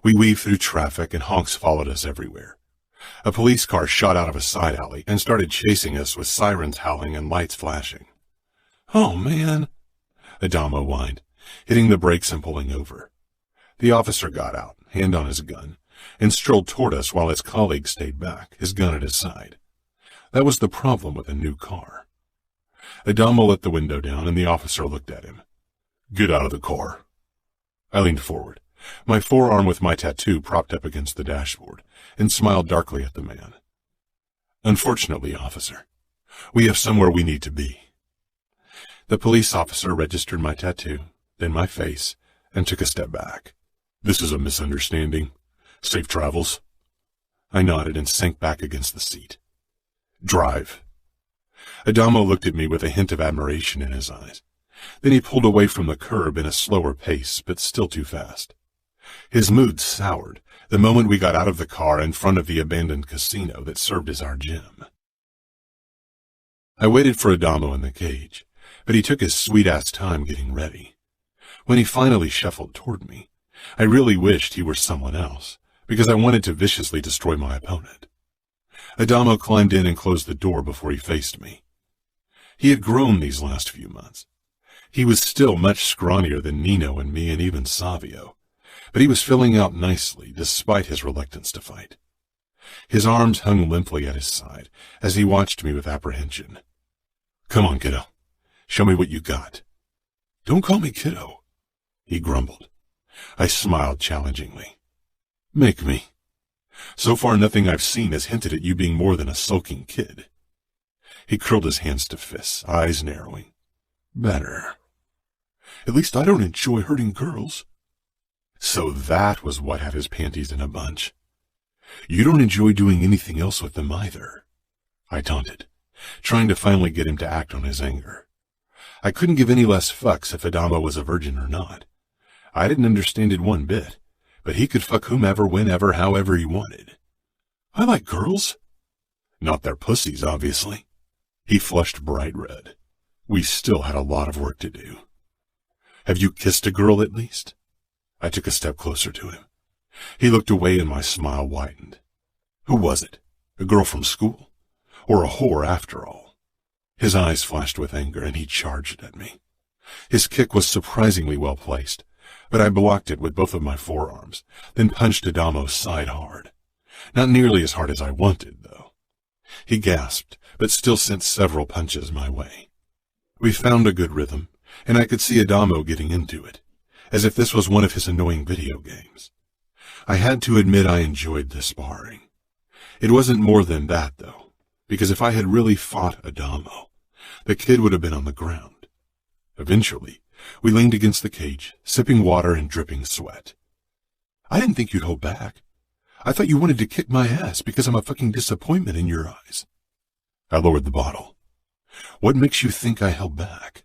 We weaved through traffic, and honks followed us everywhere. A police car shot out of a side alley and started chasing us with sirens howling and lights flashing. Oh, man, Adamo whined, hitting the brakes and pulling over. The officer got out, hand on his gun, and strolled toward us while his colleague stayed back, his gun at his side. That was the problem with a new car. Adamo let the window down, and the officer looked at him. Get out of the car. I leaned forward, my forearm with my tattoo propped up against the dashboard, and smiled darkly at the man. Unfortunately, officer, we have somewhere we need to be. The police officer registered my tattoo, then my face, and took a step back. This is a misunderstanding. Safe travels. I nodded and sank back against the seat. Drive. Adamo looked at me with a hint of admiration in his eyes. Then he pulled away from the curb in a slower pace, but still too fast. His mood soured the moment we got out of the car in front of the abandoned casino that served as our gym. I waited for Adamo in the cage, but he took his sweet-ass time getting ready. When he finally shuffled toward me, I really wished he were someone else, because I wanted to viciously destroy my opponent. Adamo climbed in and closed the door before he faced me. He had grown these last few months. He was still much scrawnier than Nino and me and even Savio, but he was filling out nicely despite his reluctance to fight. His arms hung limply at his side as he watched me with apprehension. "Come on, kiddo. Show me what you got." "Don't call me kiddo," he grumbled. I smiled challengingly. "Make me. So far nothing I've seen has hinted at you being more than a sulking kid." He curled his hands to fists, eyes narrowing. "Better. At least I don't enjoy hurting girls." So that was what had his panties in a bunch. "You don't enjoy doing anything else with them either," I taunted, trying to finally get him to act on his anger. I couldn't give any less fucks if Adamo was a virgin or not. I didn't understand it one bit, but he could fuck whomever, whenever, however he wanted. "I like girls." "Not their pussies, obviously." He flushed bright red. We still had a lot of work to do. "Have you kissed a girl at least?" I took a step closer to him. He looked away and my smile widened. "Who was it? A girl from school? Or a whore after all?" His eyes flashed with anger and he charged at me. His kick was surprisingly well placed, but I blocked it with both of my forearms, then punched Adamo's side hard. Not nearly as hard as I wanted, though. He gasped, but still sent several punches my way. We found a good rhythm, and I could see Adamo getting into it, as if this was one of his annoying video games. I had to admit I enjoyed the sparring. It wasn't more than that, though, because if I had really fought Adamo, the kid would have been on the ground. Eventually, we leaned against the cage, sipping water and dripping sweat. "I didn't think you'd hold back. I thought you wanted to kick my ass because I'm a fucking disappointment in your eyes." I lowered the bottle. "What makes you think I held back?"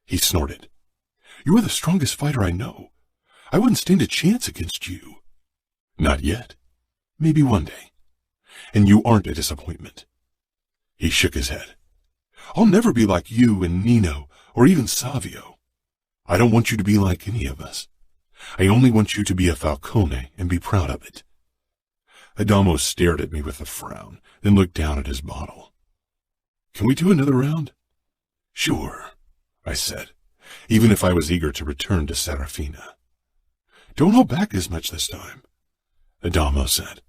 He snorted. "You are the strongest fighter I know. I wouldn't stand a chance against you." "Not yet. Maybe one day. And you aren't a disappointment." He shook his head. "I'll never be like you and Nino or even Savio. I don't want you to be like any of us. I only want you to be a Falcone and be proud of it." Adamo stared at me with a frown, then looked down at his bottle. "Can we do another round?" "Sure," I said, even if I was eager to return to Serafina. "Don't hold back as much this time," Adamo said.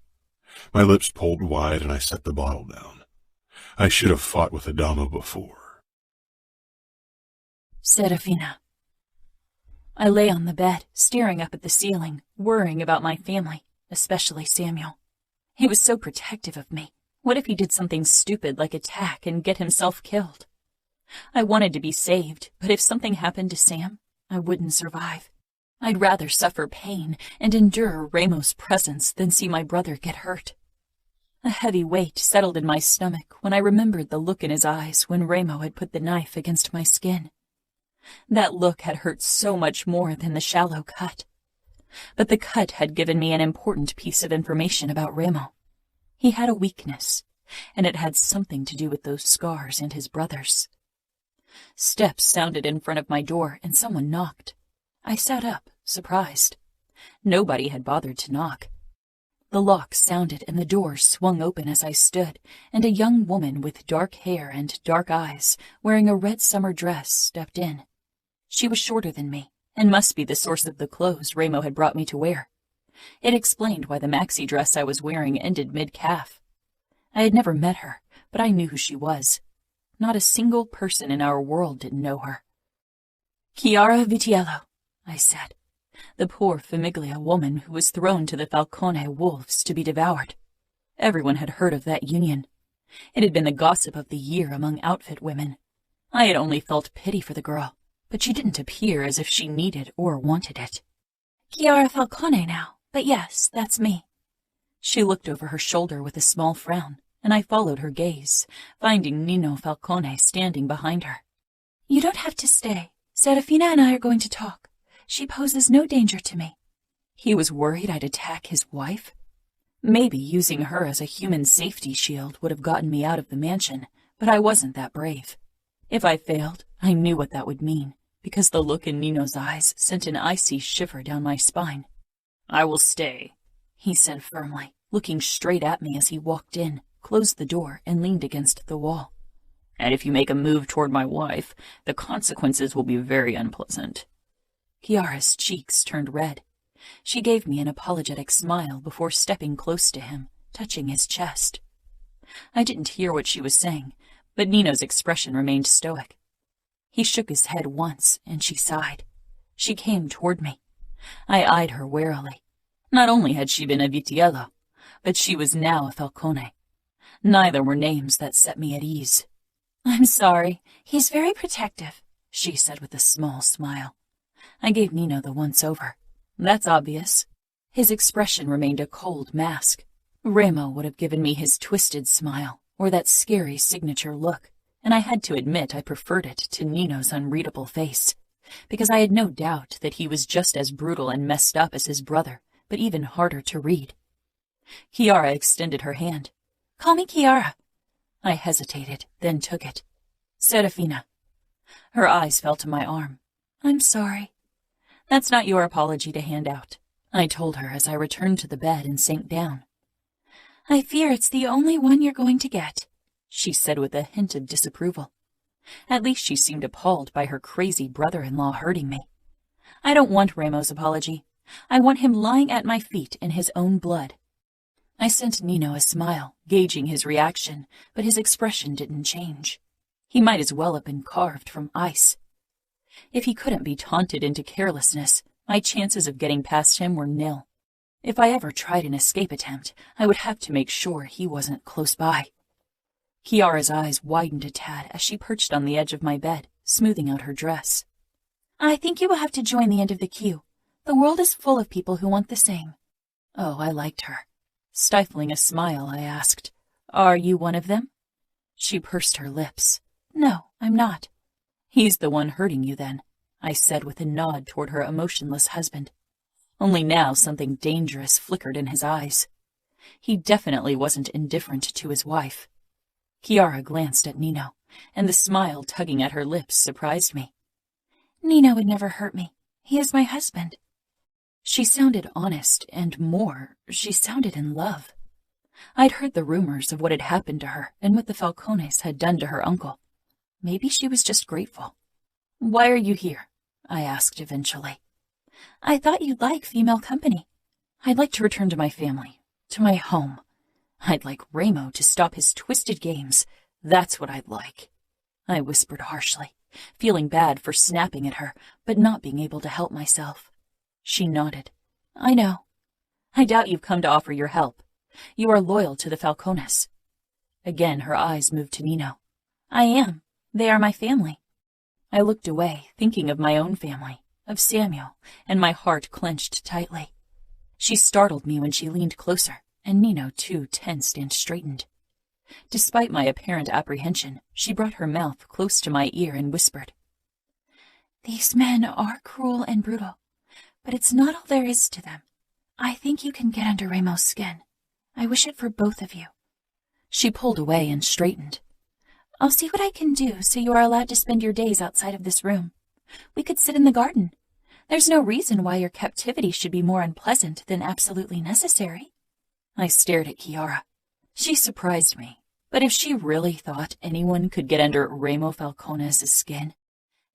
My lips pulled wide and I set the bottle down. I should have fought with Adamo before. Serafina. I lay on the bed, staring up at the ceiling, worrying about my family, especially Samuel. He was so protective of me. What if he did something stupid like attack and get himself killed? I wanted to be saved, but if something happened to Sam, I wouldn't survive. I'd rather suffer pain and endure Remo's presence than see my brother get hurt. A heavy weight settled in my stomach when I remembered the look in his eyes when Remo had put the knife against my skin. That look had hurt so much more than the shallow cut. But the cut had given me an important piece of information about Remo. He had a weakness, and it had something to do with those scars and his brothers. Steps sounded in front of my door, and someone knocked. I sat up, surprised. Nobody had bothered to knock. The lock sounded and the door swung open as I stood, and a young woman with dark hair and dark eyes, wearing a red summer dress, stepped in. She was shorter than me, and must be the source of the clothes Remo had brought me to wear. It explained why the maxi dress I was wearing ended mid-calf. I had never met her, but I knew who she was. Not a single person in our world didn't know her. "Chiara Vitiello," I said. The poor Famiglia woman who was thrown to the Falcone wolves to be devoured. Everyone had heard of that union. It had been the gossip of the year among outfit women. I had only felt pity for the girl, but she didn't appear as if she needed or wanted it. "Chiara Falcone now, but yes, that's me." She looked over her shoulder with a small frown, and I followed her gaze, finding Remo Falcone standing behind her. You don't have to stay. Serafina and I are going to talk. She poses no danger to me. He was worried I'd attack his wife? Maybe using her as a human safety shield would have gotten me out of the mansion, but I wasn't that brave. If I failed, I knew what that would mean, because the look in Nino's eyes sent an icy shiver down my spine. I will stay, he said firmly, looking straight at me as he walked in, closed the door, and leaned against the wall. And if you make a move toward my wife, the consequences will be very unpleasant. Chiara's cheeks turned red. She gave me an apologetic smile before stepping close to him, touching his chest. I didn't hear what she was saying, but Nino's expression remained stoic. He shook his head once, and she sighed. She came toward me. I eyed her warily. Not only had she been a Vitiello, but she was now a Falcone. Neither were names that set me at ease. I'm sorry. He's very protective, she said with a small smile. I gave Nino the once-over. That's obvious. His expression remained a cold mask. Remo would have given me his twisted smile, or that scary signature look, and I had to admit I preferred it to Nino's unreadable face, because I had no doubt that he was just as brutal and messed up as his brother, but even harder to read. Chiara extended her hand. Call me Chiara. I hesitated, then took it. Serafina. Her eyes fell to my arm. I'm sorry. That's not your apology to hand out, I told her as I returned to the bed and sank down. I fear it's the only one you're going to get, she said with a hint of disapproval. At least she seemed appalled by her crazy brother-in-law hurting me. I don't want Remo's apology. I want him lying at my feet in his own blood. I sent Nino a smile, gauging his reaction, but his expression didn't change. He might as well have been carved from ice. If he couldn't be taunted into carelessness, my chances of getting past him were nil. If I ever tried an escape attempt, I would have to make sure he wasn't close by. Chiara's eyes widened a tad as she perched on the edge of my bed, smoothing out her dress. I think you will have to join the end of the queue. The world is full of people who want the same. Oh, I liked her. Stifling a smile, I asked, Are you one of them? She pursed her lips. No, I'm not. He's the one hurting you then, I said with a nod toward her emotionless husband. Only now something dangerous flickered in his eyes. He definitely wasn't indifferent to his wife. Chiara glanced at Nino, and the smile tugging at her lips surprised me. Nino would never hurt me. He is my husband. She sounded honest, and more, she sounded in love. I'd heard the rumors of what had happened to her and what the Falcones had done to her uncle. Maybe she was just grateful. Why are you here? I asked eventually. I thought you'd like female company. I'd like to return to my family, to my home. I'd like Remo to stop his twisted games. That's what I'd like. I whispered harshly, feeling bad for snapping at her, but not being able to help myself. She nodded. I know. I doubt you've come to offer your help. You are loyal to the Falcones. Again, her eyes moved to Nino. I am. They are my family. I looked away, thinking of my own family, of Samuel, and my heart clenched tightly. She startled me when she leaned closer, and Nino, too, tensed and straightened. Despite my apparent apprehension, she brought her mouth close to my ear and whispered, These men are cruel and brutal, but it's not all there is to them. I think you can get under Remo's skin. I wish it for both of you. She pulled away and straightened. I'll see what I can do so you are allowed to spend your days outside of this room. We could sit in the garden. There's no reason why your captivity should be more unpleasant than absolutely necessary. I stared at Chiara. She surprised me, but if she really thought anyone could get under Remo Falcone's skin,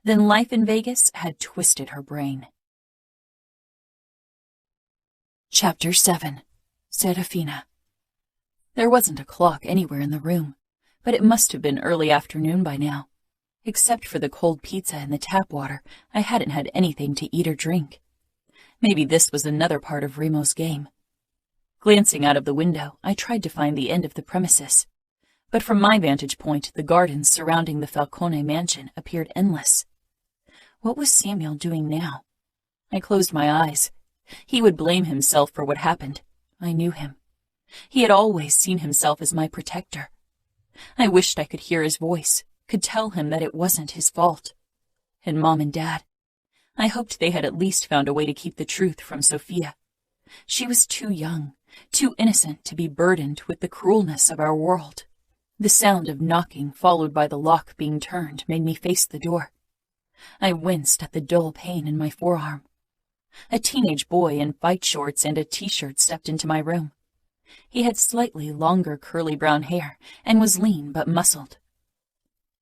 then life in Vegas had twisted her brain. Chapter 7. Serafina. There wasn't a clock anywhere in the room, but it must have been early afternoon by now. Except for the cold pizza and the tap water, I hadn't had anything to eat or drink. Maybe this was another part of Remo's game. Glancing out of the window, I tried to find the end of the premises. But from my vantage point, the gardens surrounding the Falcone mansion appeared endless. What was Samuel doing now? I closed my eyes. He would blame himself for what happened. I knew him. He had always seen himself as my protector. I wished I could hear his voice, could tell him that it wasn't his fault. And Mom and Dad, I hoped they had at least found a way to keep the truth from Sophia. She was too young, too innocent to be burdened with the cruelness of our world. The sound of knocking, followed by the lock being turned, made me face the door. I winced at the dull pain in my forearm. A teenage boy in fight shorts and a t-shirt stepped into my room. He had slightly longer curly brown hair and was lean but muscled.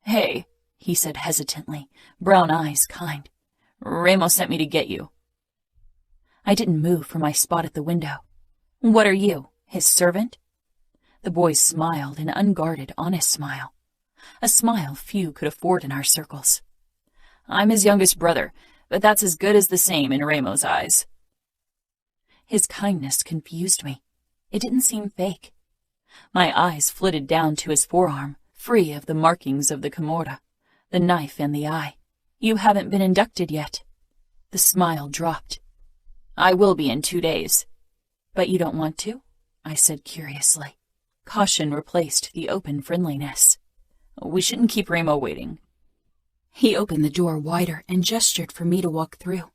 "Hey," he said hesitantly, brown eyes kind. "Remo sent me to get you." I didn't move from my spot at the window. "What are you, his servant?" The boy smiled, an unguarded, honest smile. A smile few could afford in our circles. "I'm his youngest brother, but that's as good as the same in Remo's eyes." His kindness confused me. It didn't seem fake. My eyes flitted down to his forearm, free of the markings of the Camorra, the knife and the eye. "You haven't been inducted yet." The smile dropped. "I will be in 2 days." "But you don't want to?" I said curiously. Caution replaced the open friendliness. "We shouldn't keep Remo waiting." He opened the door wider and gestured for me to walk through.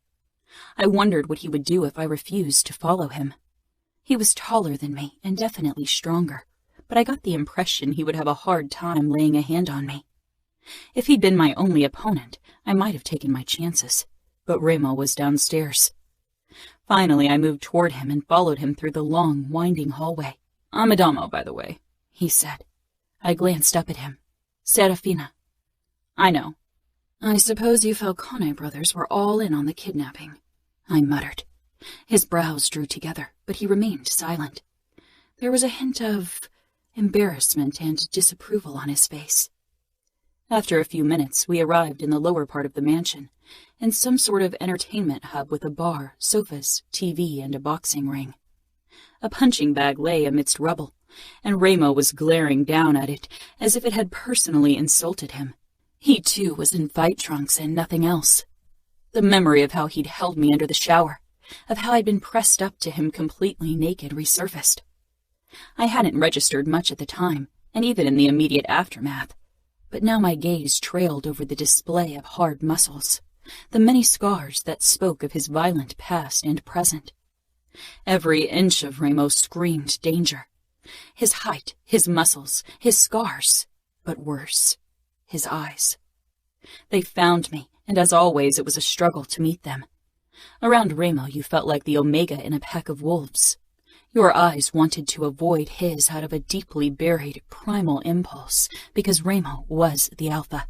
I wondered what he would do if I refused to follow him. He was taller than me and definitely stronger, but I got the impression he would have a hard time laying a hand on me. If he'd been my only opponent, I might have taken my chances, but Remo was downstairs. Finally, I moved toward him and followed him through the long, winding hallway. "I'm Adamo, by the way," he said. I glanced up at him. "Serafina." "I know." "I suppose you Falcone brothers were all in on the kidnapping," I muttered. His brows drew together, but he remained silent. There was a hint of embarrassment and disapproval on his face. After a few minutes, we arrived in the lower part of the mansion, in some sort of entertainment hub with a bar, sofas, TV, and a boxing ring. A punching bag lay amidst rubble, and Remo was glaring down at it as if it had personally insulted him. He, too, was in fight trunks and nothing else. The memory of how he'd held me under the shower, of how I'd been pressed up to him completely naked, resurfaced. I hadn't registered much at the time, and even in the immediate aftermath, but now my gaze trailed over the display of hard muscles, the many scars that spoke of his violent past and present. Every inch of Remo screamed danger. His height, his muscles, his scars, but worse, his eyes. They found me, and as always it was a struggle to meet them. Around Remo you felt like the omega in a pack of wolves. Your eyes wanted to avoid his out of a deeply buried primal impulse, because Remo was the alpha.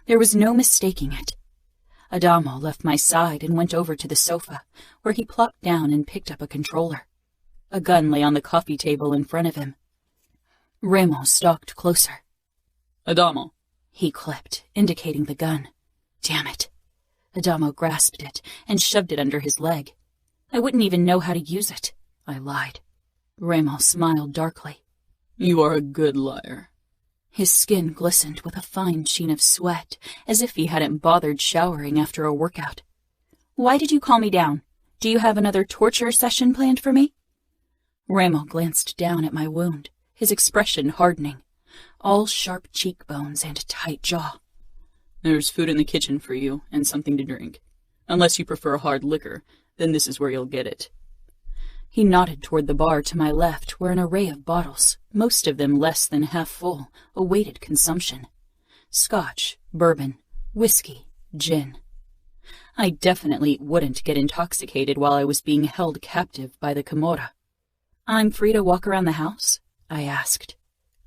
There was no mistaking it. Adamo left my side and went over to the sofa, where he plopped down and picked up a controller. A gun lay on the coffee table in front of him. Remo stalked closer. "Adamo," he clipped, indicating the gun. Damn it. Adamo grasped it and shoved it under his leg. "I wouldn't even know how to use it," I lied. Remo smiled darkly. "You are a good liar." His skin glistened with a fine sheen of sweat, as if he hadn't bothered showering after a workout. "Why did you call me down? Do you have another torture session planned for me?" Remo glanced down at my wound, his expression hardening, all sharp cheekbones and tight jaw. "There's food in the kitchen for you, and something to drink. Unless you prefer hard liquor, then this is where you'll get it." He nodded toward the bar to my left, where an array of bottles, most of them less than half full, awaited consumption. Scotch, bourbon, whiskey, gin. I definitely wouldn't get intoxicated while I was being held captive by the Camorra. "I'm free to walk around the house?" I asked.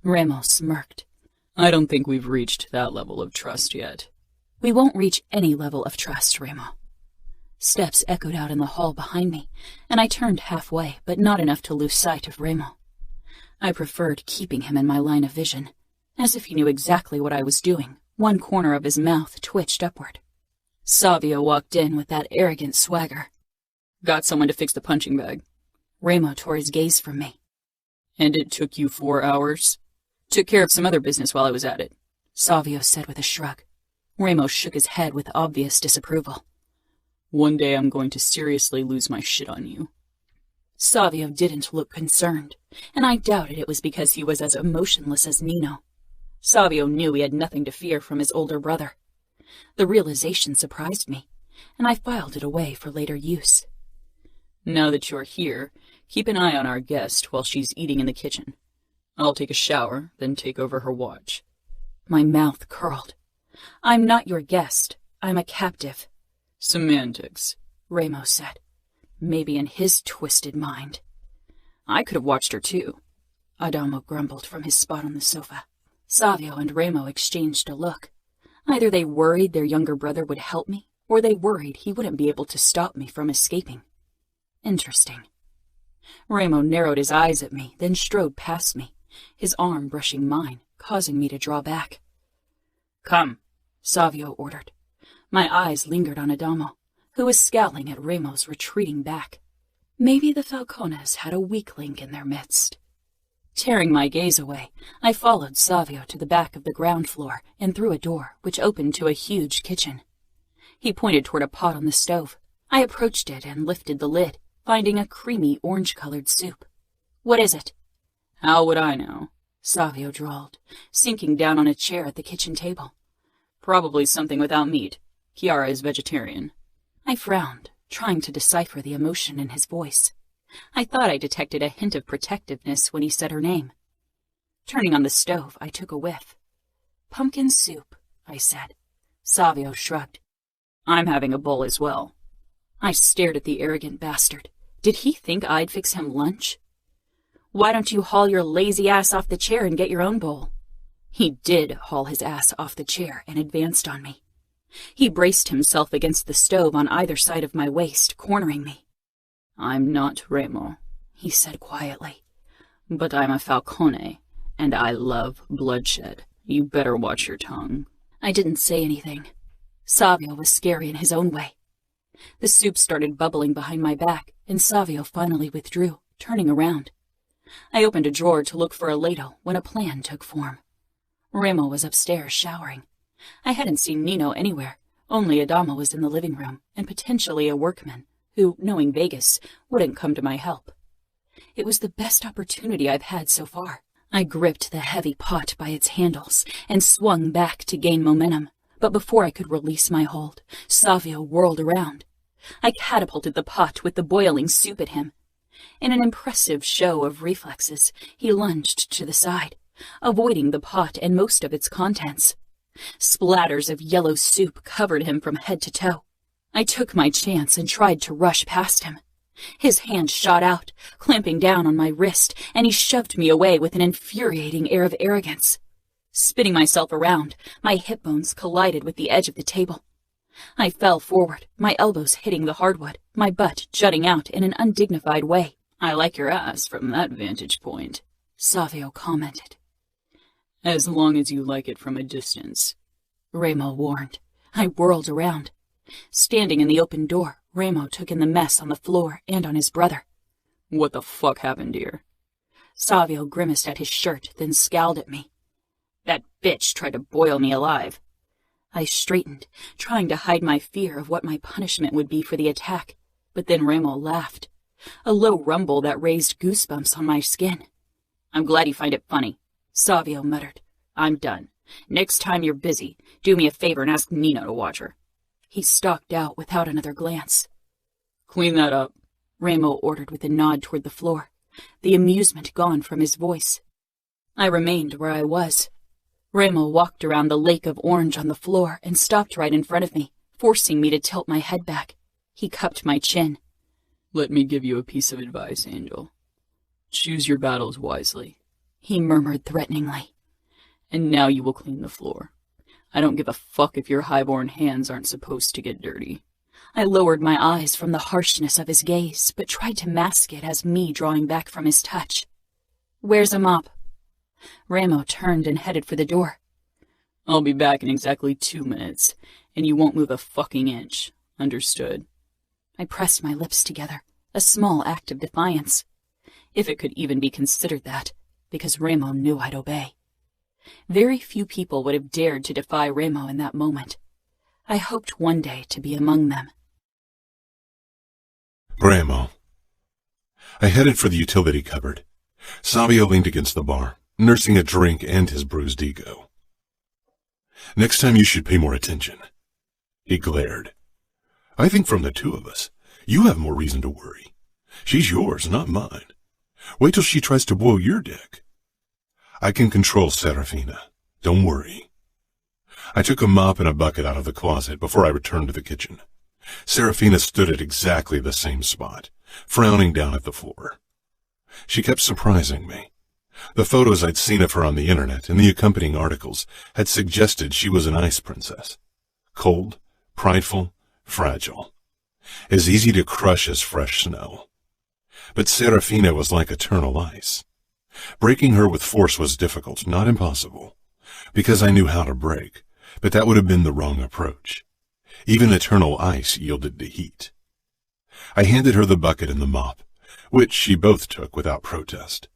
Remo smirked. "I don't think we've reached that level of trust yet." "We won't reach any level of trust, Remo." Steps echoed out in the hall behind me, and I turned halfway, but not enough to lose sight of Remo. I preferred keeping him in my line of vision. As if he knew exactly what I was doing, one corner of his mouth twitched upward. Savio walked in with that arrogant swagger. "Got someone to fix the punching bag." Remo tore his gaze from me. "And it took you 4 hours?" "Took care of some other business while I was at it," Savio said with a shrug. Remo shook his head with obvious disapproval. "One day I'm going to seriously lose my shit on you." Savio didn't look concerned, and I doubted it was because he was as emotionless as Nino. Savio knew he had nothing to fear from his older brother. The realization surprised me, and I filed it away for later use. Now that you're here, keep an eye on our guest while she's eating in the kitchen. I'll take a shower, then take over her watch. My mouth curled. I'm not your guest. I'm a captive. Semantics, Remo said, maybe in his twisted mind. I could have watched her too, Adamo grumbled from his spot on the sofa. Savio and Remo exchanged a look. Either they worried their younger brother would help me, or they worried he wouldn't be able to stop me from escaping. Interesting. Remo narrowed his eyes at me, then strode past me, his arm brushing mine, causing me to draw back. Come, Savio ordered. My eyes lingered on Adamo, who was scowling at Remo's retreating back. Maybe the Falcones had a weak link in their midst. Tearing my gaze away, I followed Savio to the back of the ground floor and through a door which opened to a huge kitchen. He pointed toward a pot on the stove. I approached it and lifted the lid, finding a creamy orange-colored soup. What is it? How would I know? Savio drawled, sinking down on a chair at the kitchen table. Probably something without meat. Chiara is vegetarian. I frowned, trying to decipher the emotion in his voice. I thought I detected a hint of protectiveness when he said her name. Turning on the stove, I took a whiff. Pumpkin soup, I said. Savio shrugged. I'm having a bowl as well. I stared at the arrogant bastard. Did he think I'd fix him lunch? Why don't you haul your lazy ass off the chair and get your own bowl? He did haul his ass off the chair and advanced on me. He braced himself against the stove on either side of my waist, cornering me. I'm not Remo, he said quietly. But I'm a Falcone, and I love bloodshed. You better watch your tongue. I didn't say anything. Savio was scary in his own way. The soup started bubbling behind my back, and Savio finally withdrew, turning around. I opened a drawer to look for a ladle when a plan took form. Remo was upstairs showering. I hadn't seen Nino anywhere. Only Adamo was in the living room, and potentially a workman, who, knowing Vegas, wouldn't come to my help. It was the best opportunity I've had so far. I gripped the heavy pot by its handles and swung back to gain momentum, but before I could release my hold, Savio whirled around. I catapulted the pot with the boiling soup at him. In an impressive show of reflexes, he lunged to the side, avoiding the pot and most of its contents. Splatters of yellow soup covered him from head to toe. I took my chance and tried to rush past him. His hand shot out, clamping down on my wrist, and he shoved me away with an infuriating air of arrogance. Spinning myself around, my hip bones collided with the edge of the table. I fell forward, my elbows hitting the hardwood, my butt jutting out in an undignified way. I like your ass from that vantage point, Savio commented. As long as you like it from a distance, Remo warned. I whirled around. Standing in the open door, Remo took in the mess on the floor and on his brother. What the fuck happened here? Savio grimaced at his shirt, then scowled at me. That bitch tried to boil me alive. I straightened, trying to hide my fear of what my punishment would be for the attack, but then Remo laughed. A low rumble that raised goosebumps on my skin. I'm glad you find it funny, Savio muttered. I'm done. Next time you're busy, do me a favor and ask Nino to watch her. He stalked out without another glance. Clean that up, Remo ordered with a nod toward the floor, the amusement gone from his voice. I remained where I was. Remo walked around the lake of orange on the floor and stopped right in front of me, forcing me to tilt my head back. He cupped my chin. Let me give you a piece of advice, Angel. Choose your battles wisely, he murmured threateningly. And now you will clean the floor. I don't give a fuck if your highborn hands aren't supposed to get dirty. I lowered my eyes from the harshness of his gaze, but tried to mask it as me drawing back from his touch. Where's a mop? Remo turned and headed for the door. I'll be back in exactly 2 minutes, and you won't move a fucking inch. Understood? I pressed my lips together, a small act of defiance. If it could even be considered that, because Remo knew I'd obey. Very few people would have dared to defy Remo in that moment. I hoped one day to be among them. Remo, I headed for the utility cupboard. Savio leaned against the bar, nursing a drink and his bruised ego. Next time you should pay more attention. He glared. I think from the two of us, you have more reason to worry. She's yours, not mine. Wait till she tries to boil your dick. I can control Serafina. Don't worry. I took a mop and a bucket out of the closet before I returned to the kitchen. Serafina stood at exactly the same spot, frowning down at the floor. She kept surprising me. The photos I'd seen of her on the internet and the accompanying articles had suggested she was an ice princess. Cold, prideful, fragile. As easy to crush as fresh snow. But Serafina was like eternal ice. Breaking her with force was difficult, not impossible, because I knew how to break, but that would have been the wrong approach. Even eternal ice yielded to heat. I handed her the bucket and the mop, which she both took without protest.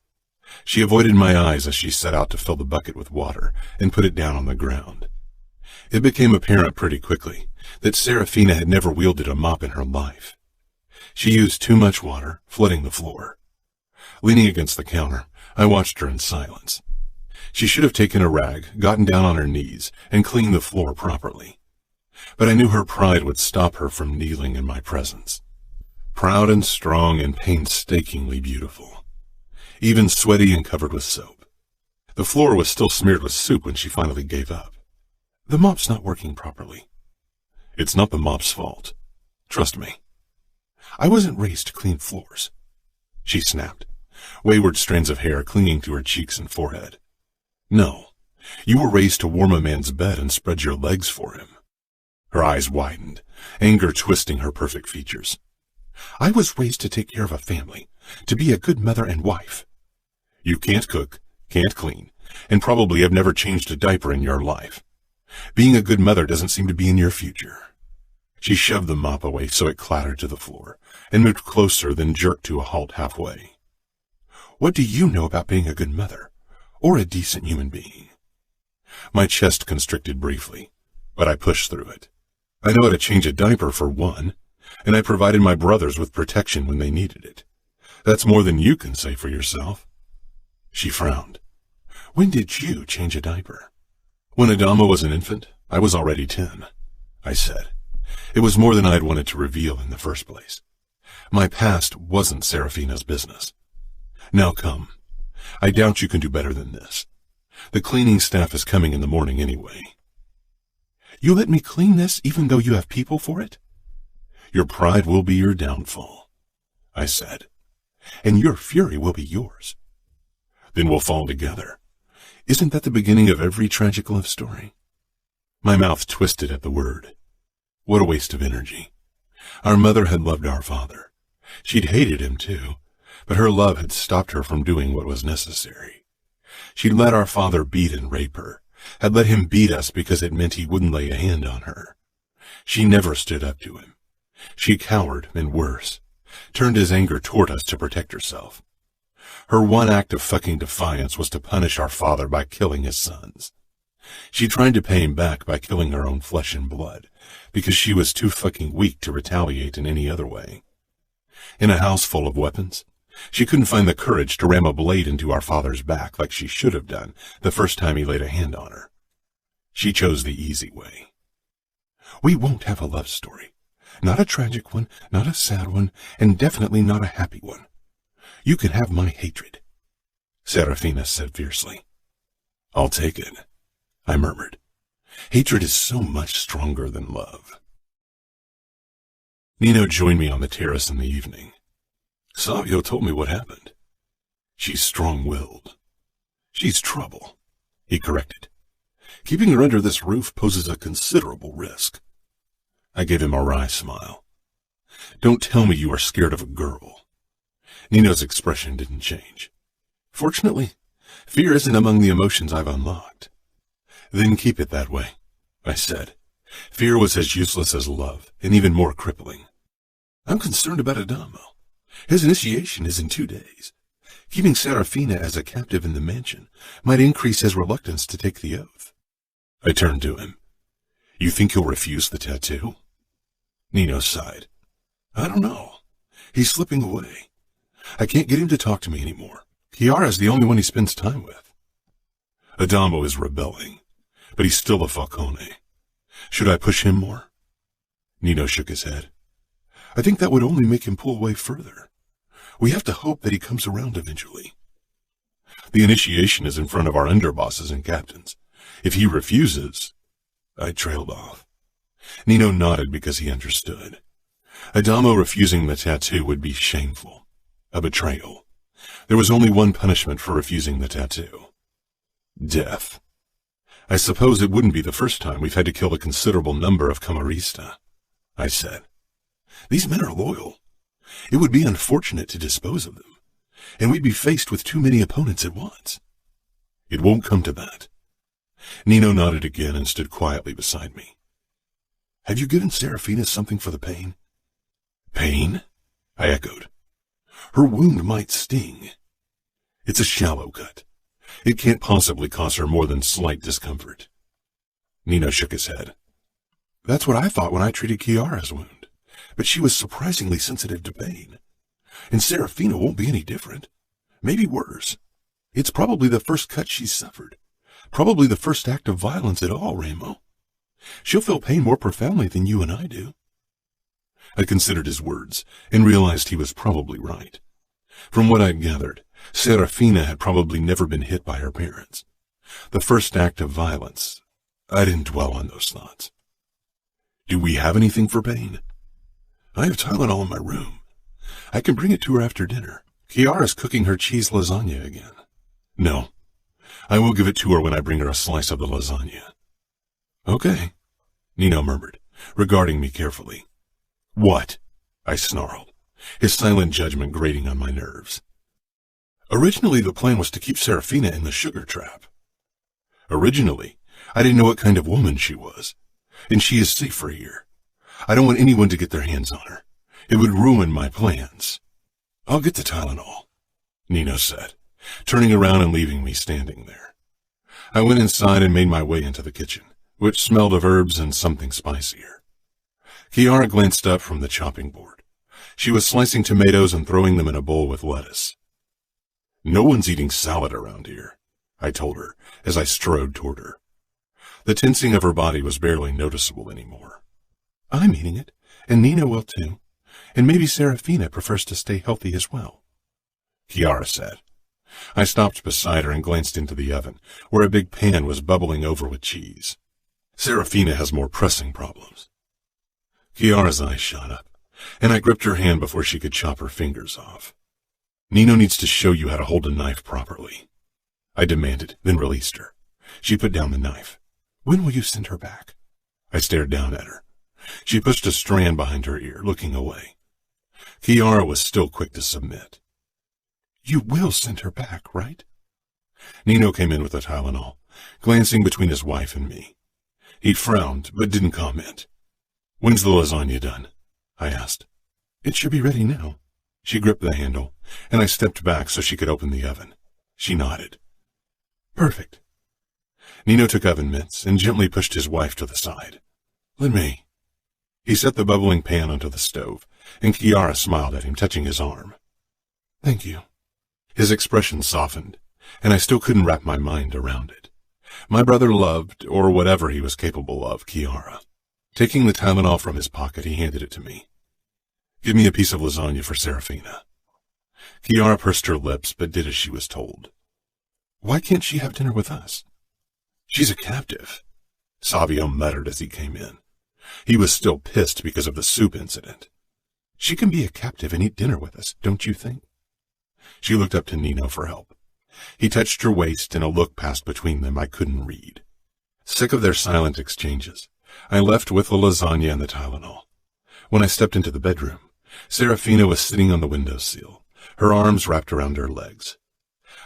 She avoided my eyes as she set out to fill the bucket with water and put it down on the ground. It became apparent pretty quickly that Serafina had never wielded a mop in her life. She used too much water, flooding the floor. Leaning against the counter, I watched her in silence. She should have taken a rag, gotten down on her knees, and cleaned the floor properly. But I knew her pride would stop her from kneeling in my presence. Proud and strong and painstakingly beautiful. Even sweaty and covered with soap. The floor was still smeared with soup when she finally gave up. The mop's not working properly. It's not the mop's fault. Trust me. I wasn't raised to clean floors. She snapped, wayward strands of hair clinging to her cheeks and forehead. No, you were raised to warm a man's bed and spread your legs for him. Her eyes widened, anger twisting her perfect features. I was raised to take care of a family, to be a good mother and wife. You can't cook, can't clean, and probably have never changed a diaper in your life. Being a good mother doesn't seem to be in your future. She shoved the mop away so it clattered to the floor, and moved closer, then jerked to a halt halfway. What do you know about being a good mother, or a decent human being? My chest constricted briefly, but I pushed through it. I know how to change a diaper for one, and I provided my brothers with protection when they needed it. That's more than you can say for yourself. She frowned. When did you change a diaper? When Adama was an infant, I was already 10, I said. It was more than I'd wanted to reveal in the first place. My past wasn't Serafina's business. Now come. I doubt you can do better than this. The cleaning staff is coming in the morning anyway. You let me clean this even though you have people for it? Your pride will be your downfall, I said, and your fury will be yours. Then we'll fall together. Isn't that the beginning of every tragic love story? My mouth twisted at the word. What a waste of energy. Our mother had loved our father. She'd hated him too, but her love had stopped her from doing what was necessary. She'd let our father beat and rape her, had let him beat us because it meant he wouldn't lay a hand on her. She never stood up to him. She cowered, and worse, turned his anger toward us to protect herself. Her one act of fucking defiance was to punish our father by killing his sons. She tried to pay him back by killing her own flesh and blood, because she was too fucking weak to retaliate in any other way. In a house full of weapons, she couldn't find the courage to ram a blade into our father's back like she should have done the first time he laid a hand on her. She chose the easy way. We won't have a love story. Not a tragic one, not a sad one, and definitely not a happy one. You can have my hatred, Serafina said fiercely. I'll take it, I murmured. Hatred is so much stronger than love. Nino joined me on the terrace in the evening. Savio told me what happened. She's strong-willed. She's trouble, he corrected. Keeping her under this roof poses a considerable risk. I gave him a wry smile. Don't tell me you are scared of a girl. Nino's expression didn't change. Fortunately, fear isn't among the emotions I've unlocked. Then keep it that way, I said. Fear was as useless as love, and even more crippling. I'm concerned about Adamo. His initiation is in 2 days. Keeping Serafina as a captive in the mansion might increase his reluctance to take the oath. I turned to him. You think he'll refuse the tattoo? Nino sighed. I don't know. He's slipping away. I can't get him to talk to me anymore. Chiara's the only one he spends time with. Adamo is rebelling, but he's still a Falcone. Should I push him more? Nino shook his head. I think that would only make him pull away further. We have to hope that he comes around eventually. The initiation is in front of our underbosses and captains. If he refuses... I trailed off. Nino nodded because he understood. Adamo refusing the tattoo would be shameful. A betrayal. There was only one punishment for refusing the tattoo. Death. I suppose it wouldn't be the first time we've had to kill a considerable number of Camorrista, I said. These men are loyal. It would be unfortunate to dispose of them, and we'd be faced with too many opponents at once. It won't come to that. Nino nodded again and stood quietly beside me. Have you given Serafina something for the pain? Pain? I echoed. Her wound might sting. It's a shallow cut. It can't possibly cause her more than slight discomfort. Nino shook his head. That's what I thought when I treated Chiara's wound, but she was surprisingly sensitive to pain. And Serafina won't be any different. Maybe worse. It's probably the first cut she's suffered. Probably the first act of violence at all, Remo. She'll feel pain more profoundly than you and I do. I considered his words and realized he was probably right. From what I'd gathered, Serafina had probably never been hit by her parents. The first act of violence. I didn't dwell on those thoughts. Do we have anything for pain? I have Tylenol in my room. I can bring it to her after dinner. Chiara's cooking her cheese lasagna again. No, I will give it to her when I bring her a slice of the lasagna. Okay, Nino murmured, regarding me carefully. What? I snarled, his silent judgment grating on my nerves. Originally, the plan was to keep Serafina in the sugar trap. Originally, I didn't know what kind of woman she was, and she is safer here. I don't want anyone to get their hands on her. It would ruin my plans. I'll get the Tylenol, Nino said, turning around and leaving me standing there. I went inside and made my way into the kitchen, which smelled of herbs and something spicier. Chiara glanced up from the chopping board. She was slicing tomatoes and throwing them in a bowl with lettuce. No one's eating salad around here, I told her as I strode toward her. The tensing of her body was barely noticeable anymore. I'm eating it, and Nino will too, and maybe Serafina prefers to stay healthy as well, Chiara said. I stopped beside her and glanced into the oven, where a big pan was bubbling over with cheese. Serafina has more pressing problems. Chiara's eyes shot up, and I gripped her hand before she could chop her fingers off. Nino needs to show you how to hold a knife properly, I demanded, then released her. She put down the knife. When will you send her back? I stared down at her. She pushed a strand behind her ear, looking away. Chiara was still quick to submit. You will send her back, right? Nino came in with a Tylenol, glancing between his wife and me. He frowned, but didn't comment. When's the lasagna done? I asked. It should be ready now. She gripped the handle, and I stepped back so she could open the oven. She nodded. Perfect. Nino took oven mitts and gently pushed his wife to the side. Let me. He set the bubbling pan onto the stove, and Chiara smiled at him, touching his arm. Thank you. His expression softened, and I still couldn't wrap my mind around it. My brother loved, or whatever he was capable of, Chiara. Taking the Tylenol from his pocket, he handed it to me. Give me a piece of lasagna for Serafina. Chiara pursed her lips, but did as she was told. Why can't she have dinner with us? She's a captive, Savio muttered as he came in. He was still pissed because of the soup incident. She can be a captive and eat dinner with us, don't you think? She looked up to Nino for help. He touched her waist, and a look passed between them I couldn't read. Sick of their silent exchanges, I left with the lasagna and the Tylenol. When I stepped into the bedroom, Serafina was sitting on the windowsill, her arms wrapped around her legs.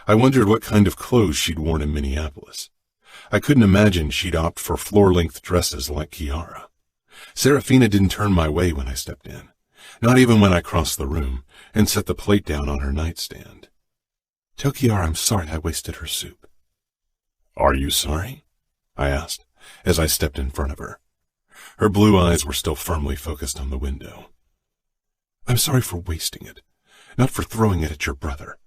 I wondered what kind of clothes she'd worn in Minneapolis. I couldn't imagine she'd opt for floor-length dresses like Chiara. Serafina didn't turn my way when I stepped in, not even when I crossed the room and set the plate down on her nightstand. Tell Chiara I'm sorry I wasted her soup. Are you sorry? I asked, as I stepped in front of her. Her blue eyes were still firmly focused on the window. I'm sorry for wasting it, not for throwing it at your brother.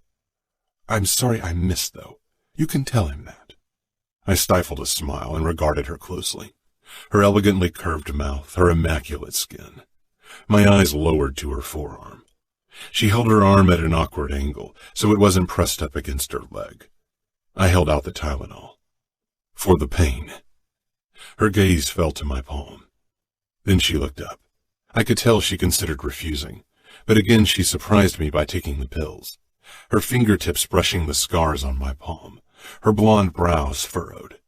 I'm sorry I missed, though. You can tell him that. I stifled a smile and regarded her closely. Her elegantly curved mouth, her immaculate skin. My eyes lowered to her forearm. She held her arm at an awkward angle, so it wasn't pressed up against her leg. I held out the Tylenol. For the pain. Her gaze fell to my palm. Then she looked up. I could tell she considered refusing, but again she surprised me by taking the pills, her fingertips brushing the scars on my palm, her blonde brows furrowed.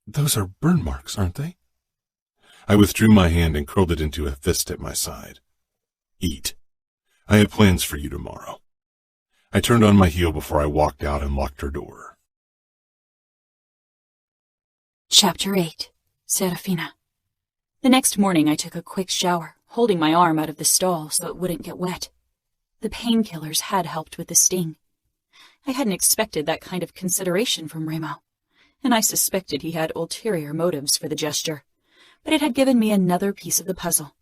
Those are burn marks, aren't they? I withdrew my hand and curled it into a fist at my side. Eat. I have plans for you tomorrow. I turned on my heel before I walked out and locked her door. Chapter 8. Serafina. The next morning I took a quick shower, holding my arm out of the stall so it wouldn't get wet. The painkillers had helped with the sting. I hadn't expected that kind of consideration from Remo, and I suspected he had ulterior motives for the gesture, but it had given me another piece of the puzzle.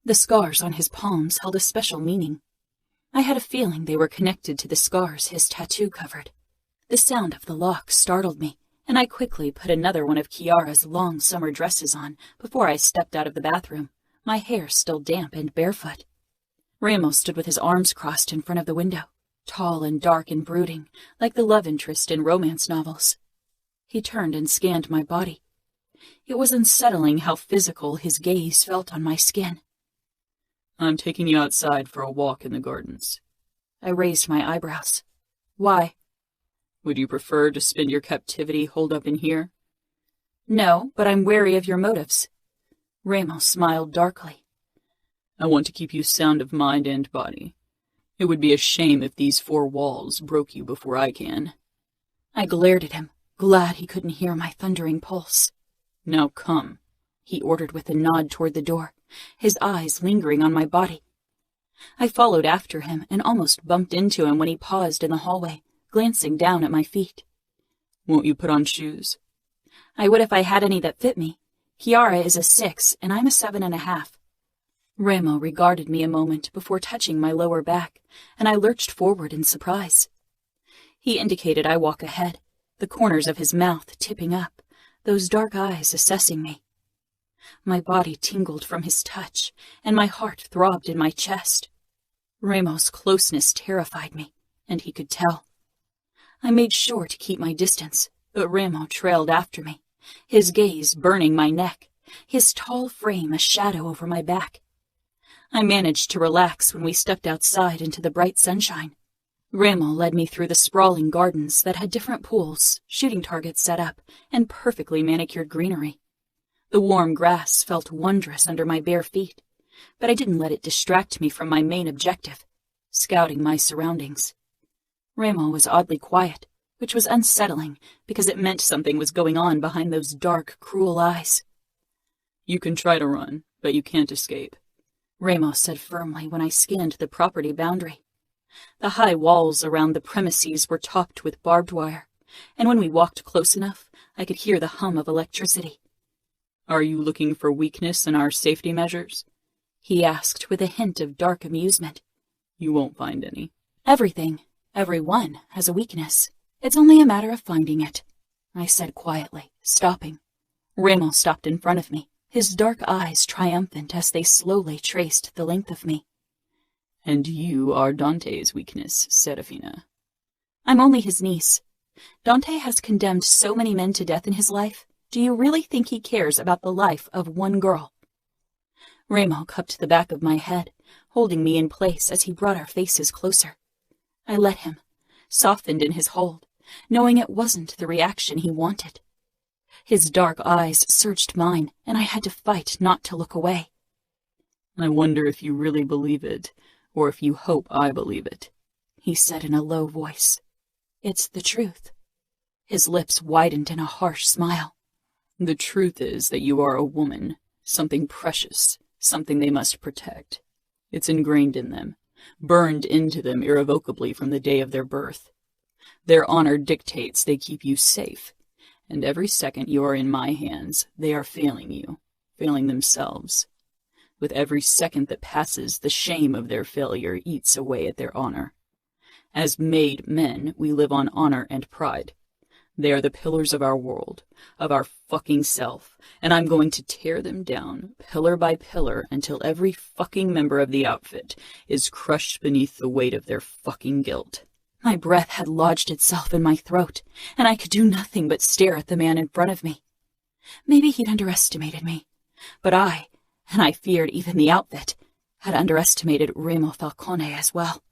The scars on his palms held a special meaning. I had a feeling they were connected to the scars his tattoo covered. The sound of the lock startled me, and I quickly put another one of Chiara's long summer dresses on before I stepped out of the bathroom, my hair still damp and barefoot. Remo stood with his arms crossed in front of the window, tall and dark and brooding, like the love interest in romance novels. He turned and scanned my body. It was unsettling how physical his gaze felt on my skin. I'm taking you outside for a walk in the gardens. I raised my eyebrows. Why? Would you prefer to spend your captivity holed up in here? No, but I'm wary of your motives. Remo smiled darkly. I want to keep you sound of mind and body. It would be a shame if these four walls broke you before I can. I glared at him, glad he couldn't hear my thundering pulse. Now come, he ordered with a nod toward the door, his eyes lingering on my body. I followed after him and almost bumped into him when he paused in the hallway, glancing down at my feet. Won't you put on shoes? I would if I had any that fit me. Chiara is a 6, and I'm a 7.5. Remo regarded me a moment before touching my lower back, and I lurched forward in surprise. He indicated I walk ahead, the corners of his mouth tipping up, those dark eyes assessing me. My body tingled from his touch, and my heart throbbed in my chest. Remo's closeness terrified me, and he could tell. I made sure to keep my distance, but Remo trailed after me, his gaze burning my neck, his tall frame a shadow over my back. I managed to relax when we stepped outside into the bright sunshine. Remo led me through the sprawling gardens that had different pools, shooting targets set up, and perfectly manicured greenery. The warm grass felt wondrous under my bare feet, but I didn't let it distract me from my main objective, scouting my surroundings. Remo was oddly quiet, which was unsettling because it meant something was going on behind those dark, cruel eyes. You can try to run, but you can't escape, Remo said firmly when I scanned the property boundary. The high walls around the premises were topped with barbed wire, and when we walked close enough, I could hear the hum of electricity. Are you looking for weakness in our safety measures? He asked with a hint of dark amusement. You won't find any. Everyone has a weakness. It's only a matter of finding it, I said quietly, stopping. Remo stopped in front of me, his dark eyes triumphant as they slowly traced the length of me. And you are Dante's weakness, Serafina. I'm only his niece. Dante has condemned so many men to death in his life. Do you really think he cares about the life of one girl? Remo cupped the back of my head, holding me in place as he brought our faces closer. I let him, softened in his hold, knowing it wasn't the reaction he wanted. His dark eyes searched mine, and I had to fight not to look away. I wonder if you really believe it, or if you hope I believe it, he said in a low voice. It's the truth. His lips widened in a harsh smile. The truth is that you are a woman, something precious, something they must protect. It's ingrained in them, burned into them irrevocably from the day of their birth. Their honor dictates they keep you safe, and every second you are in my hands, they are failing you, failing themselves. With every second that passes, the shame of their failure eats away at their honor. As made men, we live on honor and pride. They are the pillars of our world, of our fucking self, and I'm going to tear them down, pillar by pillar, until every fucking member of the outfit is crushed beneath the weight of their fucking guilt. My breath had lodged itself in my throat, and I could do nothing but stare at the man in front of me. Maybe he'd underestimated me, but I feared even the outfit, had underestimated Remo Falcone as well.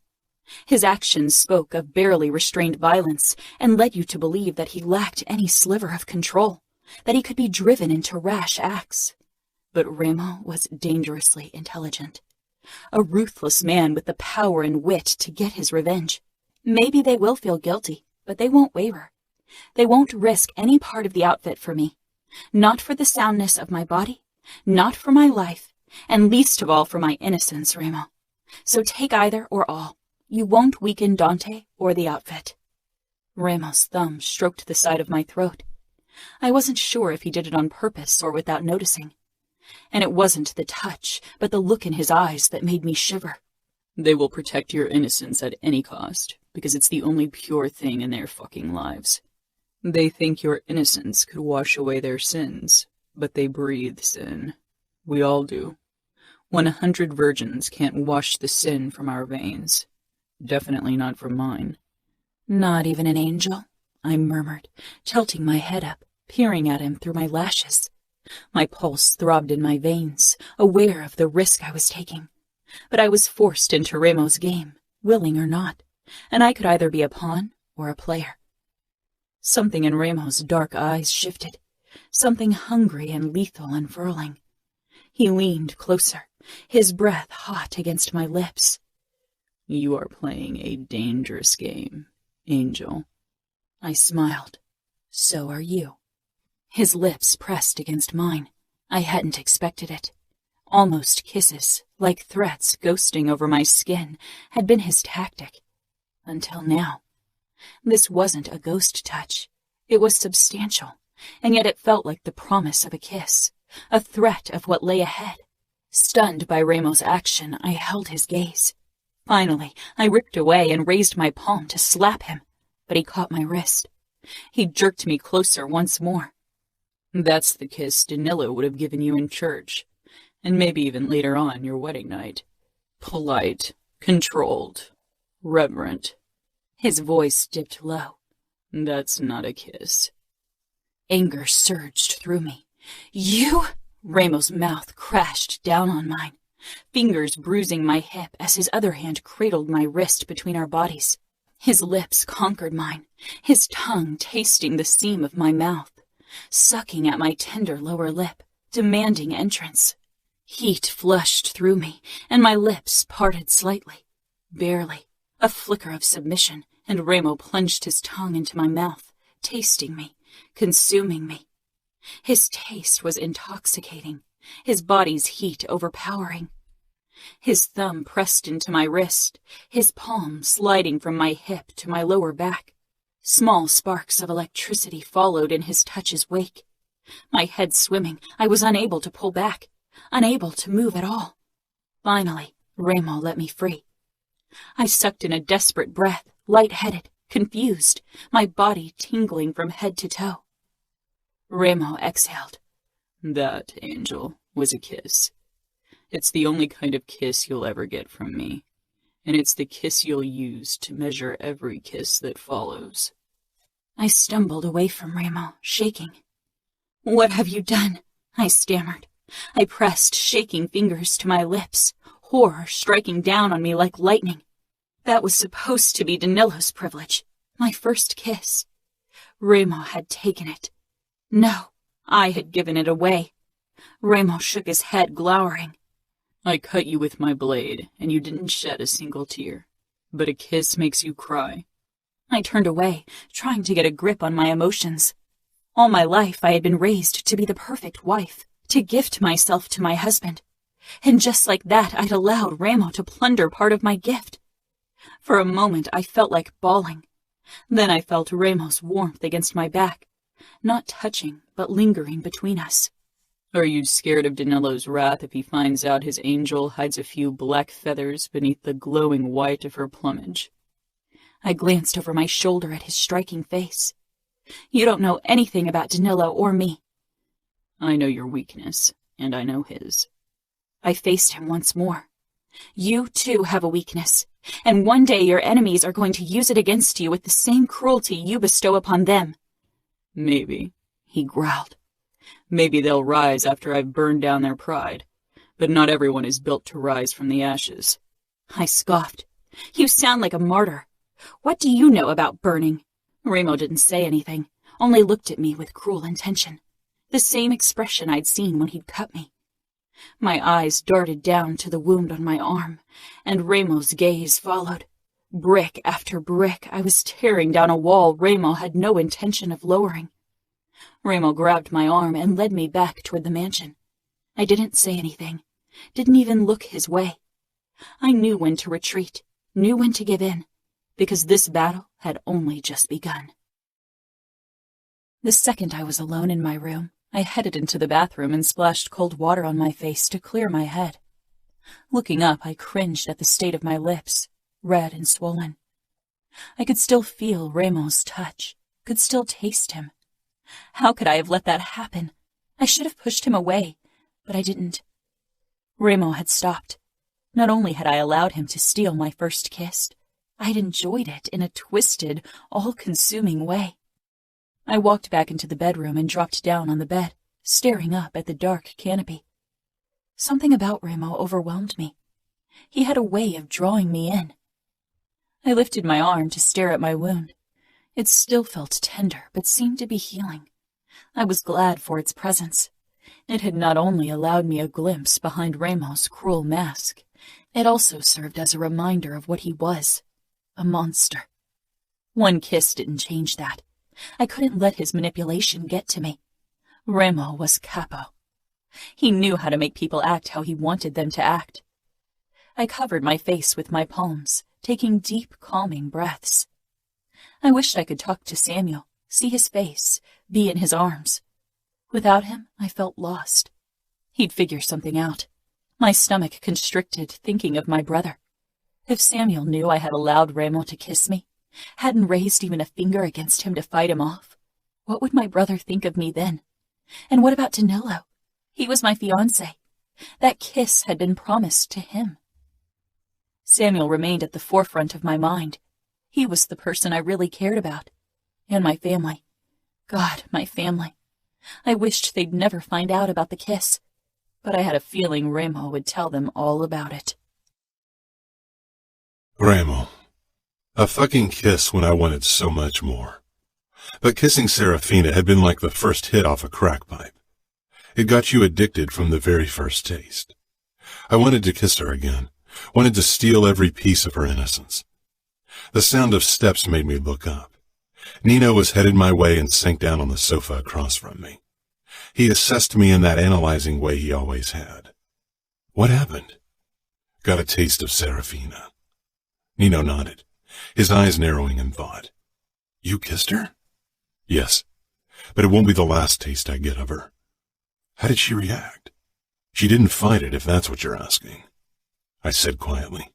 His actions spoke of barely restrained violence and led you to believe that he lacked any sliver of control, that he could be driven into rash acts. But Remo was dangerously intelligent, a ruthless man with the power and wit to get his revenge. Maybe they will feel guilty, but they won't waver. They won't risk any part of the outfit for me. Not for the soundness of my body, not for my life, and least of all for my innocence, Remo. So take either or all. You won't weaken Dante or the outfit. Remo's thumb stroked the side of my throat. I wasn't sure if he did it on purpose or without noticing. And it wasn't the touch, but the look in his eyes that made me shiver. They will protect your innocence at any cost, because it's the only pure thing in their fucking lives. They think your innocence could wash away their sins, but they breathe sin. We all do. 100 virgins can't wash the sin from our veins. Definitely not from mine. Not even an angel, I murmured, tilting my head up, peering at him through my lashes. My pulse throbbed in my veins, aware of the risk I was taking. But I was forced into Remo's game, willing or not, and I could either be a pawn or a player. Something in Remo's dark eyes shifted, something hungry and lethal unfurling. He leaned closer, his breath hot against my lips. You are playing a dangerous game, Angel. I smiled. So are you. His lips pressed against mine. I hadn't expected it. Almost kisses, like threats ghosting over my skin, had been his tactic. Until now. This wasn't a ghost touch. It was substantial, and yet it felt like the promise of a kiss, a threat of what lay ahead. Stunned by Remo's action, I held his gaze. Finally, I ripped away and raised my palm to slap him, but he caught my wrist. He jerked me closer once more. That's the kiss Danilo would have given you in church, and maybe even later on your wedding night. Polite, controlled, reverent. His voice dipped low. That's not a kiss. Anger surged through me. You? Remo's mouth crashed down on mine, fingers bruising my hip as his other hand cradled my wrist between our bodies. His lips conquered mine, his tongue tasting the seam of my mouth, sucking at my tender lower lip, demanding entrance. Heat flushed through me, and my lips parted slightly, barely, a flicker of submission, and Remo plunged his tongue into my mouth, tasting me, consuming me. His taste was intoxicating, his body's heat overpowering. His thumb pressed into my wrist, his palm sliding from my hip to my lower back. Small sparks of electricity followed in his touch's wake. My head swimming, I was unable to pull back, unable to move at all. Finally, Remo let me free. I sucked in a desperate breath, lightheaded, confused, my body tingling from head to toe. Remo exhaled. That, Angel, was a kiss. It's the only kind of kiss you'll ever get from me, and it's the kiss you'll use to measure every kiss that follows. I stumbled away from Remo, shaking. What have you done? I stammered. I pressed shaking fingers to my lips, horror striking down on me like lightning. That was supposed to be Danilo's privilege, my first kiss. Remo had taken it. No, I had given it away. Remo shook his head, glowering. I cut you with my blade, and you didn't shed a single tear. But a kiss makes you cry. I turned away, trying to get a grip on my emotions. All my life I had been raised to be the perfect wife, to gift myself to my husband. And just like that, I'd allowed Remo to plunder part of my gift. For a moment, I felt like bawling. Then I felt Remo's warmth against my back, not touching, but lingering between us. Are you scared of Danillo's wrath if he finds out his angel hides a few black feathers beneath the glowing white of her plumage? I glanced over my shoulder at his striking face. You don't know anything about Danillo or me. I know your weakness, and I know his. I faced him once more. You, too, have a weakness, and one day your enemies are going to use it against you with the same cruelty you bestow upon them. Maybe, he growled. Maybe they'll rise after I've burned down their pride, but not everyone is built to rise from the ashes. I scoffed. You sound like a martyr. What do you know about burning? Remo didn't say anything, only looked at me with cruel intention. The same expression I'd seen when he'd cut me. My eyes darted down to the wound on my arm, and Remo's gaze followed. Brick after brick, I was tearing down a wall Remo had no intention of lowering. Remo grabbed my arm and led me back toward the mansion. I didn't say anything, didn't even look his way. I knew when to retreat, knew when to give in, because this battle had only just begun. The second I was alone in my room, I headed into the bathroom and splashed cold water on my face to clear my head. Looking up, I cringed at the state of my lips, red and swollen. I could still feel Remo's touch, could still taste him. How could I have let that happen? I should have pushed him away, but I didn't. Remo had stopped. Not only had I allowed him to steal my first kiss, I'd enjoyed it in a twisted, all-consuming way. I walked back into the bedroom and dropped down on the bed, staring up at the dark canopy. Something about Remo overwhelmed me. He had a way of drawing me in. I lifted my arm to stare at my wound. It still felt tender, but seemed to be healing. I was glad for its presence. It had not only allowed me a glimpse behind Remo's cruel mask, it also served as a reminder of what he was, a monster. One kiss didn't change that. I couldn't let his manipulation get to me. Remo was Capo. He knew how to make people act how he wanted them to act. I covered my face with my palms, taking deep, calming breaths. I wished I could talk to Samuel, see his face, be in his arms. Without him, I felt lost. He'd figure something out. My stomach constricted, thinking of my brother. If Samuel knew I had allowed Remo to kiss me, hadn't raised even a finger against him to fight him off, what would my brother think of me then? And what about Danillo? He was my fiancé. That kiss had been promised to him. Samuel remained at the forefront of my mind. He was the person I really cared about. And my family. God, my family. I wished they'd never find out about the kiss, but I had a feeling Remo would tell them all about it. Remo. A fucking kiss when I wanted so much more. But kissing Serafina had been like the first hit off a crack pipe. It got you addicted from the very first taste. I wanted to kiss her again, wanted to steal every piece of her innocence. The sound of steps made me look up. Nino was headed my way and sank down on the sofa across from me. He assessed me in that analyzing way he always had. What happened? Got a taste of Serafina. Nino nodded, his eyes narrowing in thought. You kissed her? Yes, but it won't be the last taste I get of her. How did she react? She didn't fight it, if that's what you're asking, I said quietly.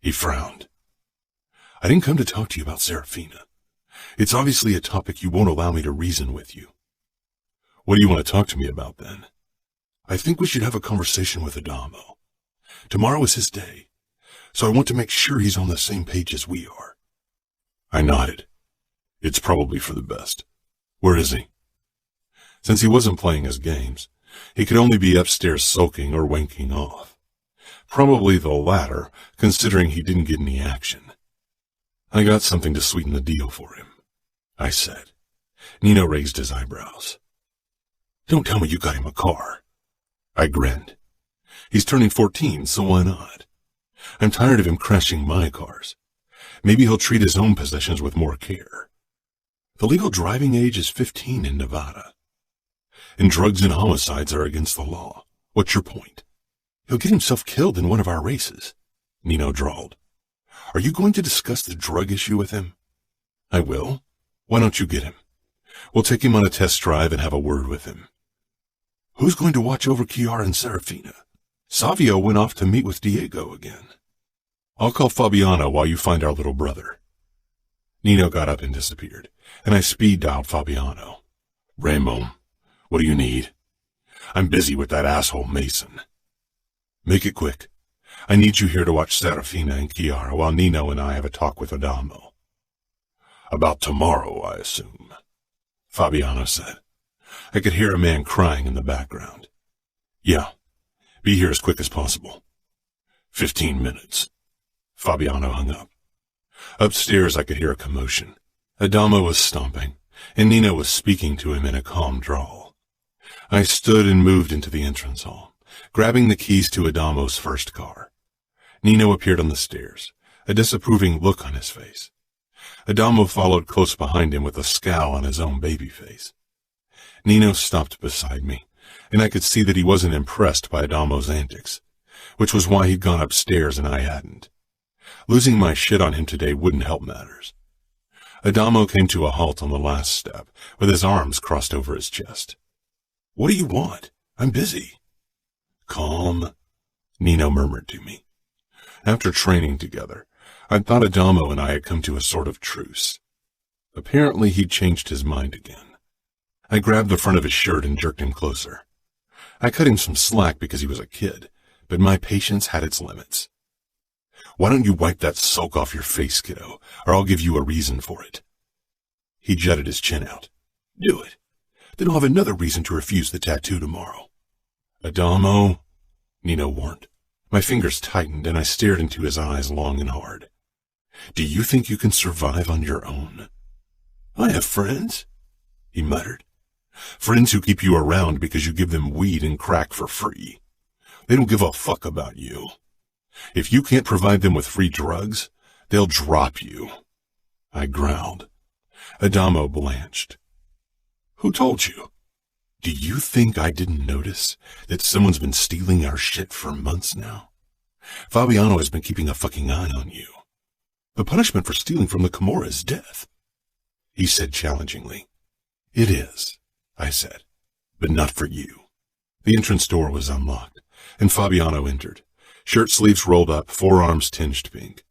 He frowned. I didn't come to talk to you about Serafina. It's obviously a topic you won't allow me to reason with you. What do you want to talk to me about, then? I think we should have a conversation with Adamo. Tomorrow is his day, so I want to make sure he's on the same page as we are. I nodded. It's probably for the best. Where is he? Since he wasn't playing his games, he could only be upstairs sulking or wanking off. Probably the latter, considering he didn't get any action. I got something to sweeten the deal for him, I said. Nino raised his eyebrows. Don't tell me you got him a car. I grinned. He's turning 14, so why not? I'm tired of him crashing my cars. Maybe he'll treat his own possessions with more care. The legal driving age is 15 in Nevada. And drugs and homicides are against the law. What's your point? He'll get himself killed in one of our races, Nino drawled. Are you going to discuss the drug issue with him? I will. Why don't you get him? We'll take him on a test drive and have a word with him. Who's going to watch over Chiara and Serafina? Savio went off to meet with Diego again. I'll call Fabiano while you find our little brother. Nino got up and disappeared, and I speed-dialed Fabiano. Remo, what do you need? I'm busy with that asshole Mason. Make it quick. I need you here to watch Serafina and Chiara while Nino and I have a talk with Adamo. About tomorrow, I assume, Fabiano said. I could hear a man crying in the background. Yeah, be here as quick as possible. 15 minutes. Fabiano hung up. Upstairs I could hear a commotion. Adamo was stomping, and Nino was speaking to him in a calm drawl. I stood and moved into the entrance hall, grabbing the keys to Adamo's first car. Nino appeared on the stairs, a disapproving look on his face. Adamo followed close behind him with a scowl on his own baby face. Nino stopped beside me, and I could see that he wasn't impressed by Adamo's antics, which was why he'd gone upstairs and I hadn't. Losing my shit on him today wouldn't help matters. Adamo came to a halt on the last step, with his arms crossed over his chest. What do you want? I'm busy. Calm, Nino murmured to me. After training together, I thought Adamo and I had come to a sort of truce. Apparently he'd changed his mind again. I grabbed the front of his shirt and jerked him closer. I cut him some slack because he was a kid, but my patience had its limits. Why don't you wipe that sulk off your face, kiddo, or I'll give you a reason for it. He jutted his chin out. Do it. Then I'll have another reason to refuse the tattoo tomorrow. Adamo, Nino warned. My fingers tightened and I stared into his eyes long and hard. Do you think you can survive on your own? I have friends, he muttered. Friends who keep you around because you give them weed and crack for free. They don't give a fuck about you. If you can't provide them with free drugs, they'll drop you. I growled. Adamo blanched. Who told you? Do you think I didn't notice that someone's been stealing our shit for months now? Fabiano has been keeping a fucking eye on you. The punishment for stealing from the Camorra is death. He said challengingly. It is, I said, but not for you. The entrance door was unlocked, and Fabiano entered. Shirt sleeves rolled up, forearms tinged pink.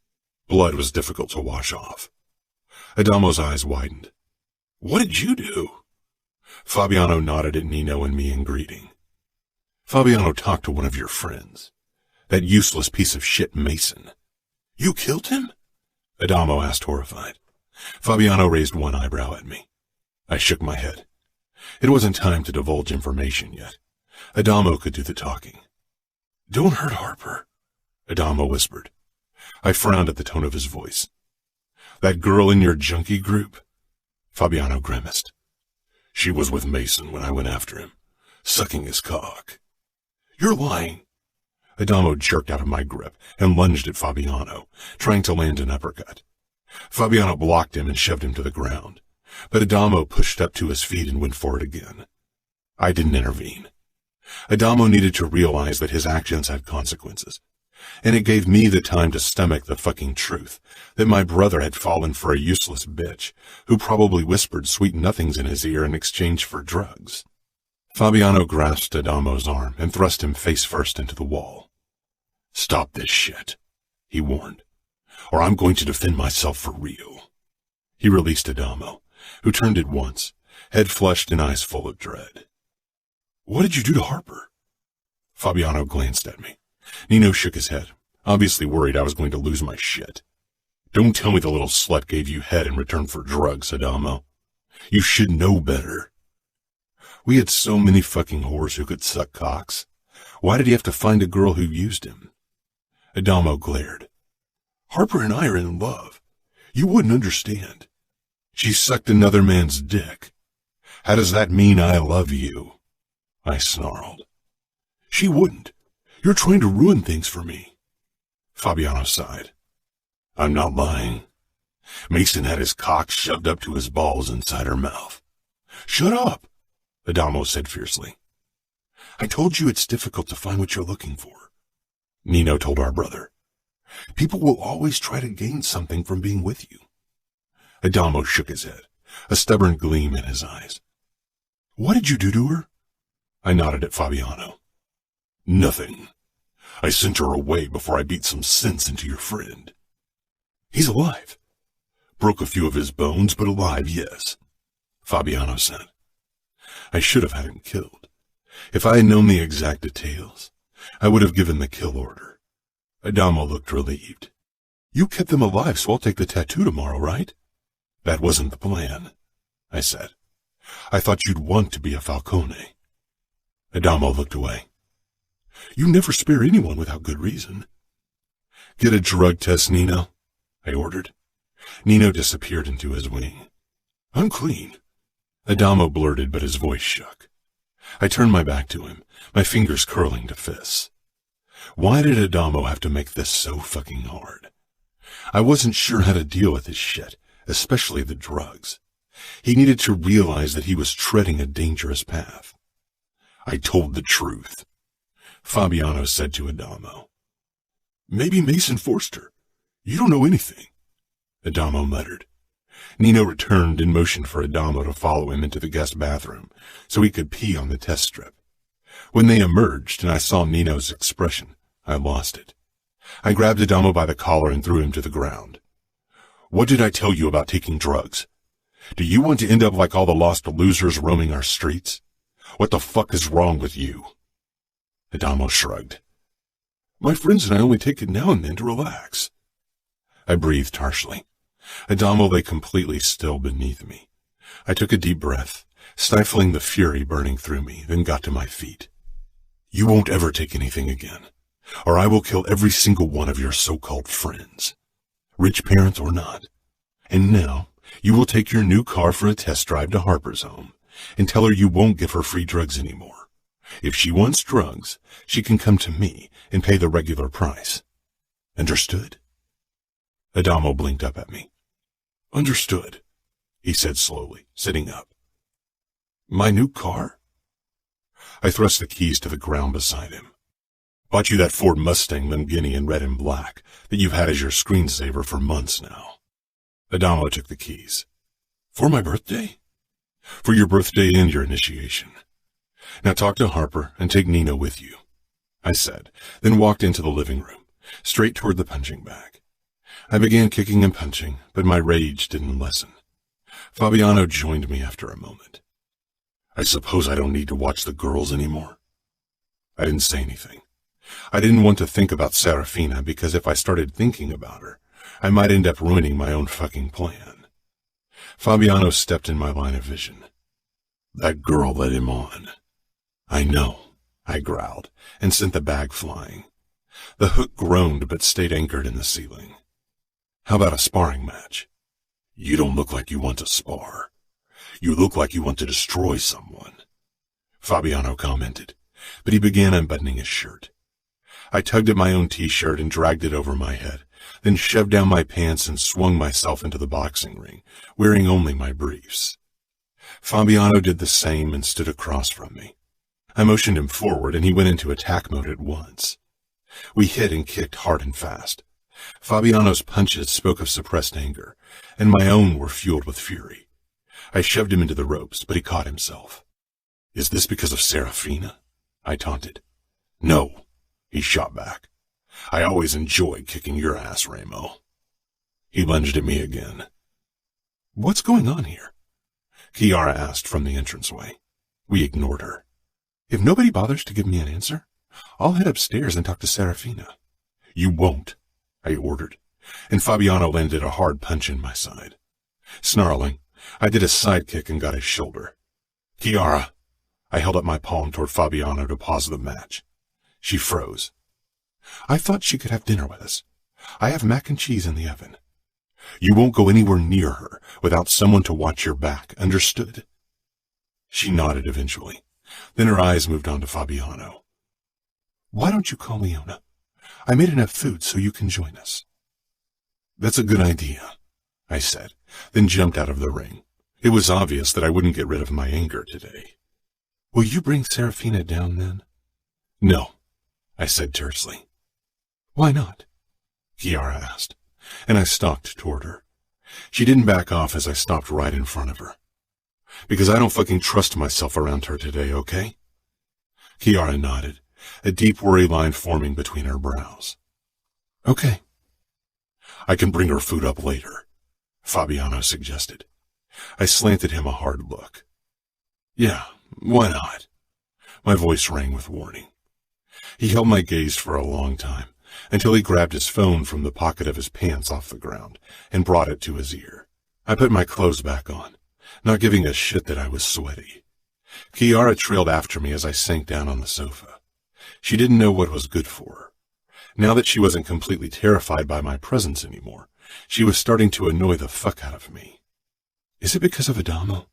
Blood was difficult to wash off. Adamo's eyes widened. What did you do? Fabiano nodded at Nino and me in greeting. Fabiano talked to one of your friends. That useless piece of shit Mason. You killed him? Adamo asked, horrified. Fabiano raised one eyebrow at me. I shook my head. It wasn't time to divulge information yet. Adamo could do the talking. Don't hurt Harper, Adamo whispered. I frowned at the tone of his voice. That girl in your junkie group? Fabiano grimaced. She was with Mason when I went after him, sucking his cock. You're lying. Adamo jerked out of my grip and lunged at Fabiano, trying to land an uppercut. Fabiano blocked him and shoved him to the ground, but Adamo pushed up to his feet and went for it again. I didn't intervene. Adamo needed to realize that his actions had consequences, and it gave me the time to stomach the fucking truth that my brother had fallen for a useless bitch who probably whispered sweet nothings in his ear in exchange for drugs. Fabiano grasped Adamo's arm and thrust him face first into the wall. Stop this shit, he warned, or I'm going to defend myself for real. He released Adamo, who turned at once, head flushed and eyes full of dread. What did you do to Harper? Fabiano glanced at me. Nino shook his head, obviously worried I was going to lose my shit. Don't tell me the little slut gave you head in return for drugs, Adamo. You should know better. We had so many fucking whores who could suck cocks. Why did he have to find a girl who used him? Adamo glared. Harper and I are in love. You wouldn't understand. She sucked another man's dick. How does that mean I love you? I snarled. She wouldn't. You're trying to ruin things for me. Fabiano sighed. I'm not lying. Mason had his cock shoved up to his balls inside her mouth. Shut up, Adamo said fiercely. I told you it's difficult to find what you're looking for. Nino told our brother. People will always try to gain something from being with you. Adamo shook his head, a stubborn gleam in his eyes. What did you do to her? I nodded at Fabiano. Nothing. I sent her away before I beat some sense into your friend. He's alive. Broke a few of his bones, but alive, yes, Fabiano said. I should have had him killed. If I had known the exact details, I would have given the kill order. Adamo looked relieved. You kept them alive, so I'll take the tattoo tomorrow, right? That wasn't the plan, I said. I thought you'd want to be a Falcone. Adamo looked away. You never spare anyone without good reason. Get a drug test, Nino, I ordered. Nino disappeared into his wing. I'm clean. Adamo blurted, but his voice shook. I turned my back to him, my fingers curling to fists. Why did Adamo have to make this so fucking hard? I wasn't sure how to deal with his shit, especially the drugs. He needed to realize that he was treading a dangerous path. I told the truth, Fabiano said to Adamo. Maybe Mason forced her. You don't know anything, Adamo muttered. Nino returned and motioned for Adamo to follow him into the guest bathroom so he could pee on the test strip. When they emerged and I saw Nino's expression, I lost it. I grabbed Adamo by the collar and threw him to the ground. What did I tell you about taking drugs? Do you want to end up like all the lost losers roaming our streets? What the fuck is wrong with you? Adamo shrugged. My friends and I only take it now and then to relax. I breathed harshly. Adamo lay completely still beneath me. I took a deep breath, stifling the fury burning through me, then got to my feet. You won't ever take anything again, or I will kill every single one of your so-called friends, rich parents or not. And now, you will take your new car for a test drive to Harper's home and tell her you won't give her free drugs anymore. If she wants drugs, she can come to me and pay the regular price. Understood? Adamo blinked up at me. Understood, he said slowly, sitting up. My new car? I thrust the keys to the ground beside him. Bought you that Ford Mustang Lamborghini in red and black that you've had as your screensaver for months now. Adamo took the keys. For my birthday? For your birthday and your initiation. Now talk to Harper and take Nino with you, I said, then walked into the living room, straight toward the punching bag. I began kicking and punching, but my rage didn't lessen. Fabiano joined me after a moment. I suppose I don't need to watch the girls anymore. I didn't say anything. I didn't want to think about Serafina because if I started thinking about her, I might end up ruining my own fucking plan. Fabiano stepped in my line of vision. That girl led him on. I know, I growled, and sent the bag flying. The hook groaned but stayed anchored in the ceiling. How about a sparring match? You don't look like you want to spar. You look like you want to destroy someone, Fabiano commented, but he began unbuttoning his shirt. I tugged at my own t-shirt and dragged it over my head, then shoved down my pants and swung myself into the boxing ring, wearing only my briefs. Fabiano did the same and stood across from me. I motioned him forward and he went into attack mode at once. We hit and kicked hard and fast. Fabiano's punches spoke of suppressed anger, and my own were fueled with fury. I shoved him into the ropes, but he caught himself. Is this because of Serafina? I taunted. No, he shot back. I always enjoyed kicking your ass, Remo. He lunged at me again. What's going on here? Kiara asked from the entranceway. We ignored her. If nobody bothers to give me an answer, I'll head upstairs and talk to Serafina. You won't, I ordered, and Fabiano landed a hard punch in my side. Snarling, I did a side kick and got his shoulder. Kiara, I held up my palm toward Fabiano to pause the match. She froze. I thought she could have dinner with us. I have mac and cheese in the oven. You won't go anywhere near her without someone to watch your back, understood? She nodded eventually. Then her eyes moved on to Fabiano. Why don't you call Leona? I made enough food so you can join us. That's a good idea, I said, then jumped out of the ring. It was obvious that I wouldn't get rid of my anger today. Will you bring Serafina down then? No, I said tersely. Why not? Kiara asked, and I stalked toward her. She didn't back off as I stopped right in front of her. Because I don't fucking trust myself around her today, okay? Chiara nodded, a deep worry line forming between her brows. Okay. I can bring her food up later, Fabiano suggested. I slanted him a hard look. Yeah, why not? My voice rang with warning. He held my gaze for a long time, until he grabbed his phone from the pocket of his pants off the ground and brought it to his ear. I put my clothes back on, not giving a shit that I was sweaty. Chiara trailed after me as I sank down on the sofa. She didn't know what was good for her. Now that she wasn't completely terrified by my presence anymore, she was starting to annoy the fuck out of me. Is it because of Adamo?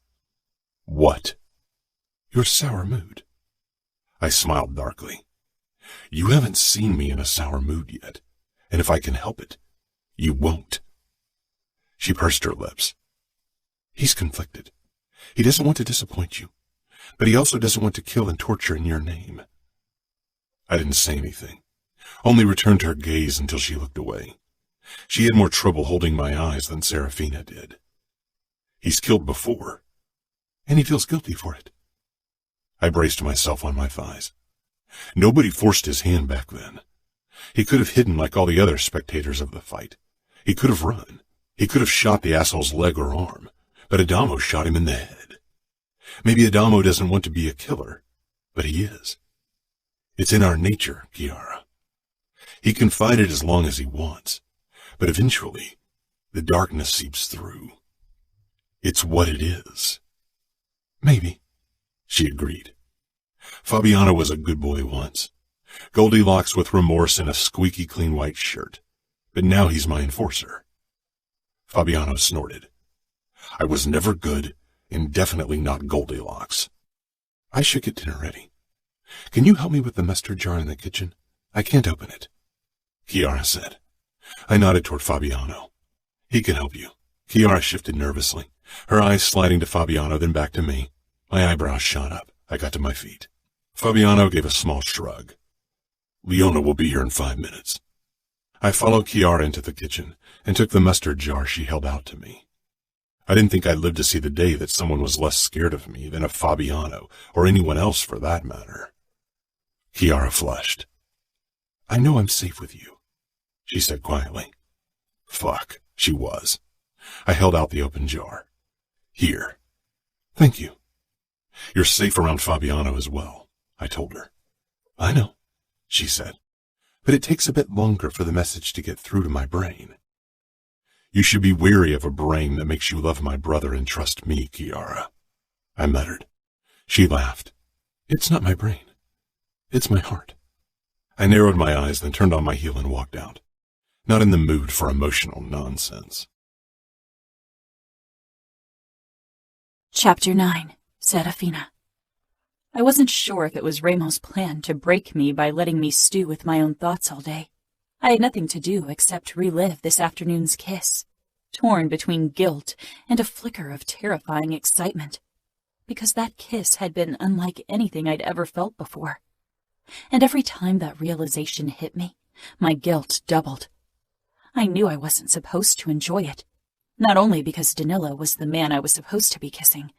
What? Your sour mood. I smiled darkly. You haven't seen me in a sour mood yet, and if I can help it, you won't. She pursed her lips. He's conflicted. He doesn't want to disappoint you, but he also doesn't want to kill and torture in your name. I didn't say anything, only returned her gaze until she looked away. She had more trouble holding my eyes than Serafina did. He's killed before, and he feels guilty for it. I braced myself on my thighs. Nobody forced his hand back then. He could have hidden like all the other spectators of the fight. He could have run. He could have shot the asshole's leg or arm, but Adamo shot him in the head. Maybe Adamo doesn't want to be a killer, but he is. It's in our nature, Chiara. He can fight it as long as he wants, but eventually, the darkness seeps through. It's what it is. Maybe, she agreed. Fabiano was a good boy once. Goldilocks with remorse and a squeaky clean white shirt. But now he's my enforcer. Fabiano snorted. I was never good, and definitely not Goldilocks. I should get dinner ready. Can you help me with the mustard jar in the kitchen? I can't open it. Chiara said. I nodded toward Fabiano. He can help you. Chiara shifted nervously, her eyes sliding to Fabiano, then back to me. My eyebrows shot up. I got to my feet. Fabiano gave a small shrug. Leona will be here in 5 minutes. I followed Chiara into the kitchen and took the mustard jar she held out to me. I didn't think I'd live to see the day that someone was less scared of me than of Fabiano, or anyone else for that matter. Chiara flushed. I know I'm safe with you, she said quietly. Fuck, she was. I held out the open jar. Here. Thank you. You're safe around Fabiano as well, I told her. I know, she said, but it takes a bit longer for the message to get through to my brain. You should be wary of a brain that makes you love my brother and trust me, Chiara, I muttered. She laughed. It's not my brain. It's my heart. I narrowed my eyes, then turned on my heel and walked out. Not in the mood for emotional nonsense. Chapter 9. Serafina. I wasn't sure if it was Remo's plan to break me by letting me stew with my own thoughts all day. I had nothing to do except relive this afternoon's kiss, torn between guilt and a flicker of terrifying excitement, because that kiss had been unlike anything I'd ever felt before. And every time that realization hit me, my guilt doubled. I knew I wasn't supposed to enjoy it, not only because Danilo was the man I was supposed to be kissing,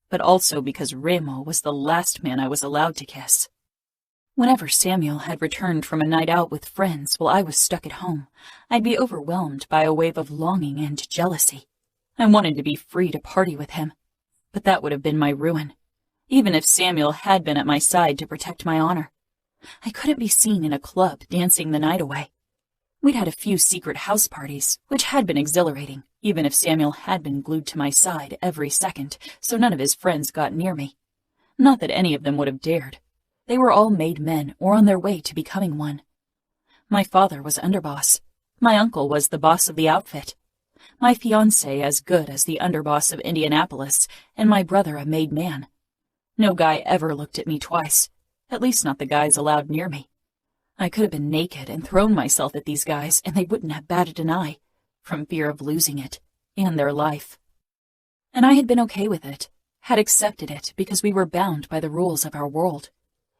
but also because Remo was the last man I was allowed to kiss. Whenever Samuel had returned from a night out with friends while I was stuck at home, I'd be overwhelmed by a wave of longing and jealousy. I wanted to be free to party with him, but that would have been my ruin, even if Samuel had been at my side to protect my honor. I couldn't be seen in a club dancing the night away. We'd had a few secret house parties, which had been exhilarating, even if Samuel had been glued to my side every second, so none of his friends got near me. Not that any of them would have dared. They were all made men or on their way to becoming one. My father was underboss. My uncle was the boss of the outfit. My fiancé as good as the underboss of Indianapolis, and my brother a made man. No guy ever looked at me twice, at least not the guys allowed near me. I could have been naked and thrown myself at these guys, and they wouldn't have batted an eye, from fear of losing it, and their life. And I had been okay with it, had accepted it because we were bound by the rules of our world.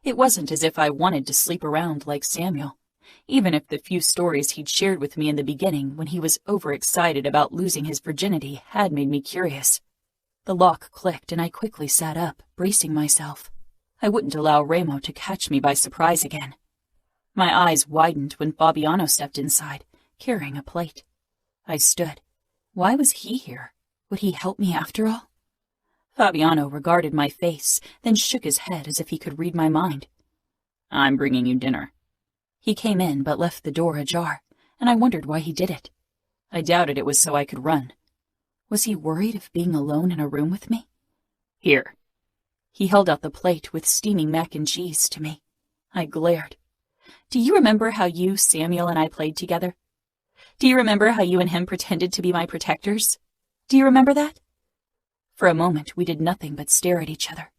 It wasn't as if I wanted to sleep around like Samuel, even if the few stories he'd shared with me in the beginning when he was overexcited about losing his virginity had made me curious. The lock clicked and I quickly sat up, bracing myself. I wouldn't allow Remo to catch me by surprise again. My eyes widened when Fabiano stepped inside, carrying a plate. I stood. Why was he here? Would he help me after all? Fabiano regarded my face, then shook his head as if he could read my mind. I'm bringing you dinner. He came in but left the door ajar, and I wondered why he did it. I doubted it was so I could run. Was he worried of being alone in a room with me? Here. He held out the plate with steaming mac and cheese to me. I glared. Do you remember how you, Samuel, and I played together? Do you remember how you and him pretended to be my protectors? Do you remember that? For a moment, we did nothing but stare at each other,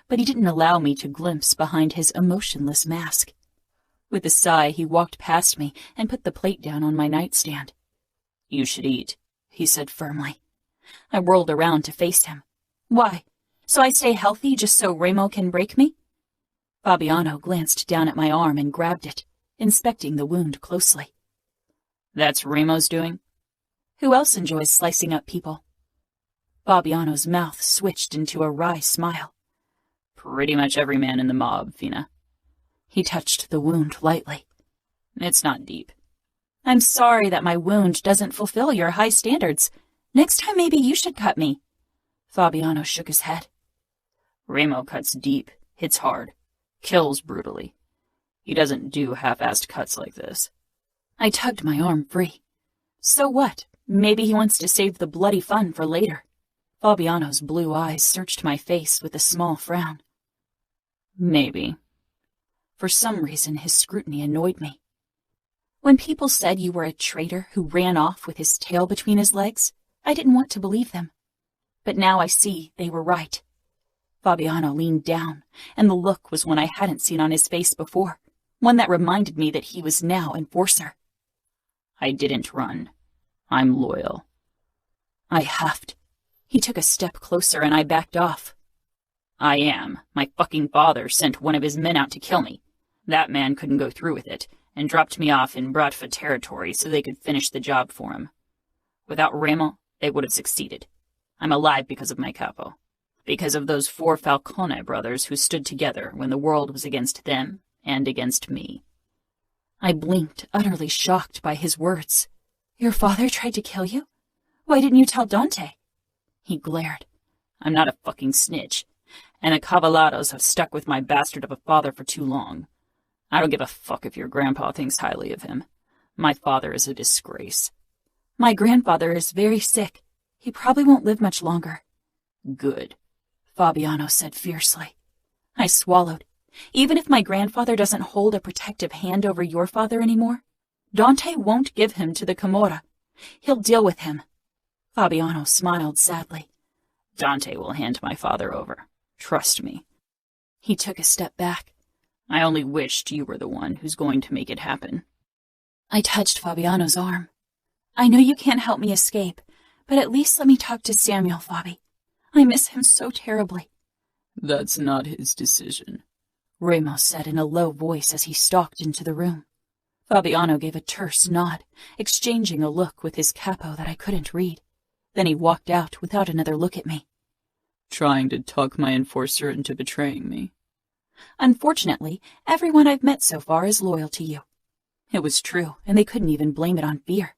but he didn't allow me to glimpse behind his emotionless mask. With a sigh, he walked past me and put the plate down on my nightstand. You should eat, he said firmly. I whirled around to face him. Why? So I stay healthy just so Remo can break me? Fabiano glanced down at my arm and grabbed it, inspecting the wound closely. That's Remo's doing? Who else enjoys slicing up people? Fabiano's mouth switched into a wry smile. Pretty much every man in the mob, Fina. He touched the wound lightly. It's not deep. I'm sorry that my wound doesn't fulfill your high standards. Next time maybe you should cut me. Fabiano shook his head. Remo cuts deep, hits hard, kills brutally. He doesn't do half-assed cuts like this. I tugged my arm free. So what? Maybe he wants to save the bloody fun for later. Fabiano's blue eyes searched my face with a small frown. Maybe. For some reason, his scrutiny annoyed me. When people said you were a traitor who ran off with his tail between his legs, I didn't want to believe them. But now I see they were right. Fabiano leaned down, and the look was one I hadn't seen on his face before, one that reminded me that he was now enforcer. I didn't run. I'm loyal. I huffed. He took a step closer and I backed off. I am. My fucking father sent one of his men out to kill me. That man couldn't go through with it, and dropped me off in Bratva territory so they could finish the job for him. Without Remo, they would have succeeded. I'm alive because of my Capo. Because of those 4 Falcone brothers who stood together when the world was against them and against me. I blinked, utterly shocked by his words. Your father tried to kill you? Why didn't you tell Dante? He glared. I'm not a fucking snitch, and the Cavallados have stuck with my bastard of a father for too long. I don't give a fuck if your grandpa thinks highly of him. My father is a disgrace. My grandfather is very sick. He probably won't live much longer. Good, Fabiano said fiercely. I swallowed. Even if my grandfather doesn't hold a protective hand over your father anymore, Dante won't give him to the Camorra. He'll deal with him. Fabiano smiled sadly. Dante will hand my father over. Trust me. He took a step back. I only wished you were the one who's going to make it happen. I touched Fabiano's arm. I know you can't help me escape, but at least let me talk to Samuel, Fabi. I miss him so terribly. That's not his decision, Remo said in a low voice as he stalked into the room. Fabiano gave a terse nod, exchanging a look with his Capo that I couldn't read. Then he walked out without another look at me. Trying to talk my enforcer into betraying me. Unfortunately, everyone I've met so far is loyal to you. It was true, and they couldn't even blame it on fear.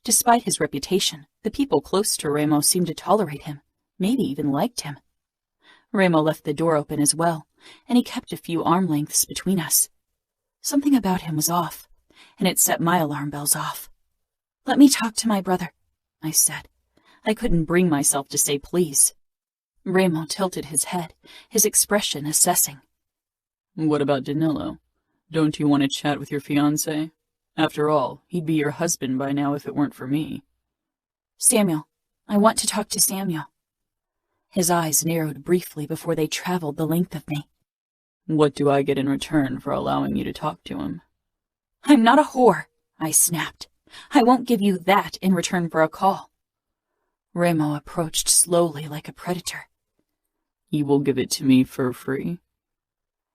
Despite his reputation, the people close to Remo seemed to tolerate him, maybe even liked him. Remo left the door open as well, and he kept a few arm lengths between us. Something about him was off, and it set my alarm bells off. Let me talk to my brother, I said. I couldn't bring myself to say please. Remo tilted his head, his expression assessing. What about Danilo? Don't you want to chat with your fiancé? After all, he'd be your husband by now if it weren't for me. Samuel. I want to talk to Samuel. His eyes narrowed briefly before they traveled the length of me. What do I get in return for allowing you to talk to him? I'm not a whore, I snapped. I won't give you that in return for a call. Remo approached slowly like a predator. You will give it to me for free?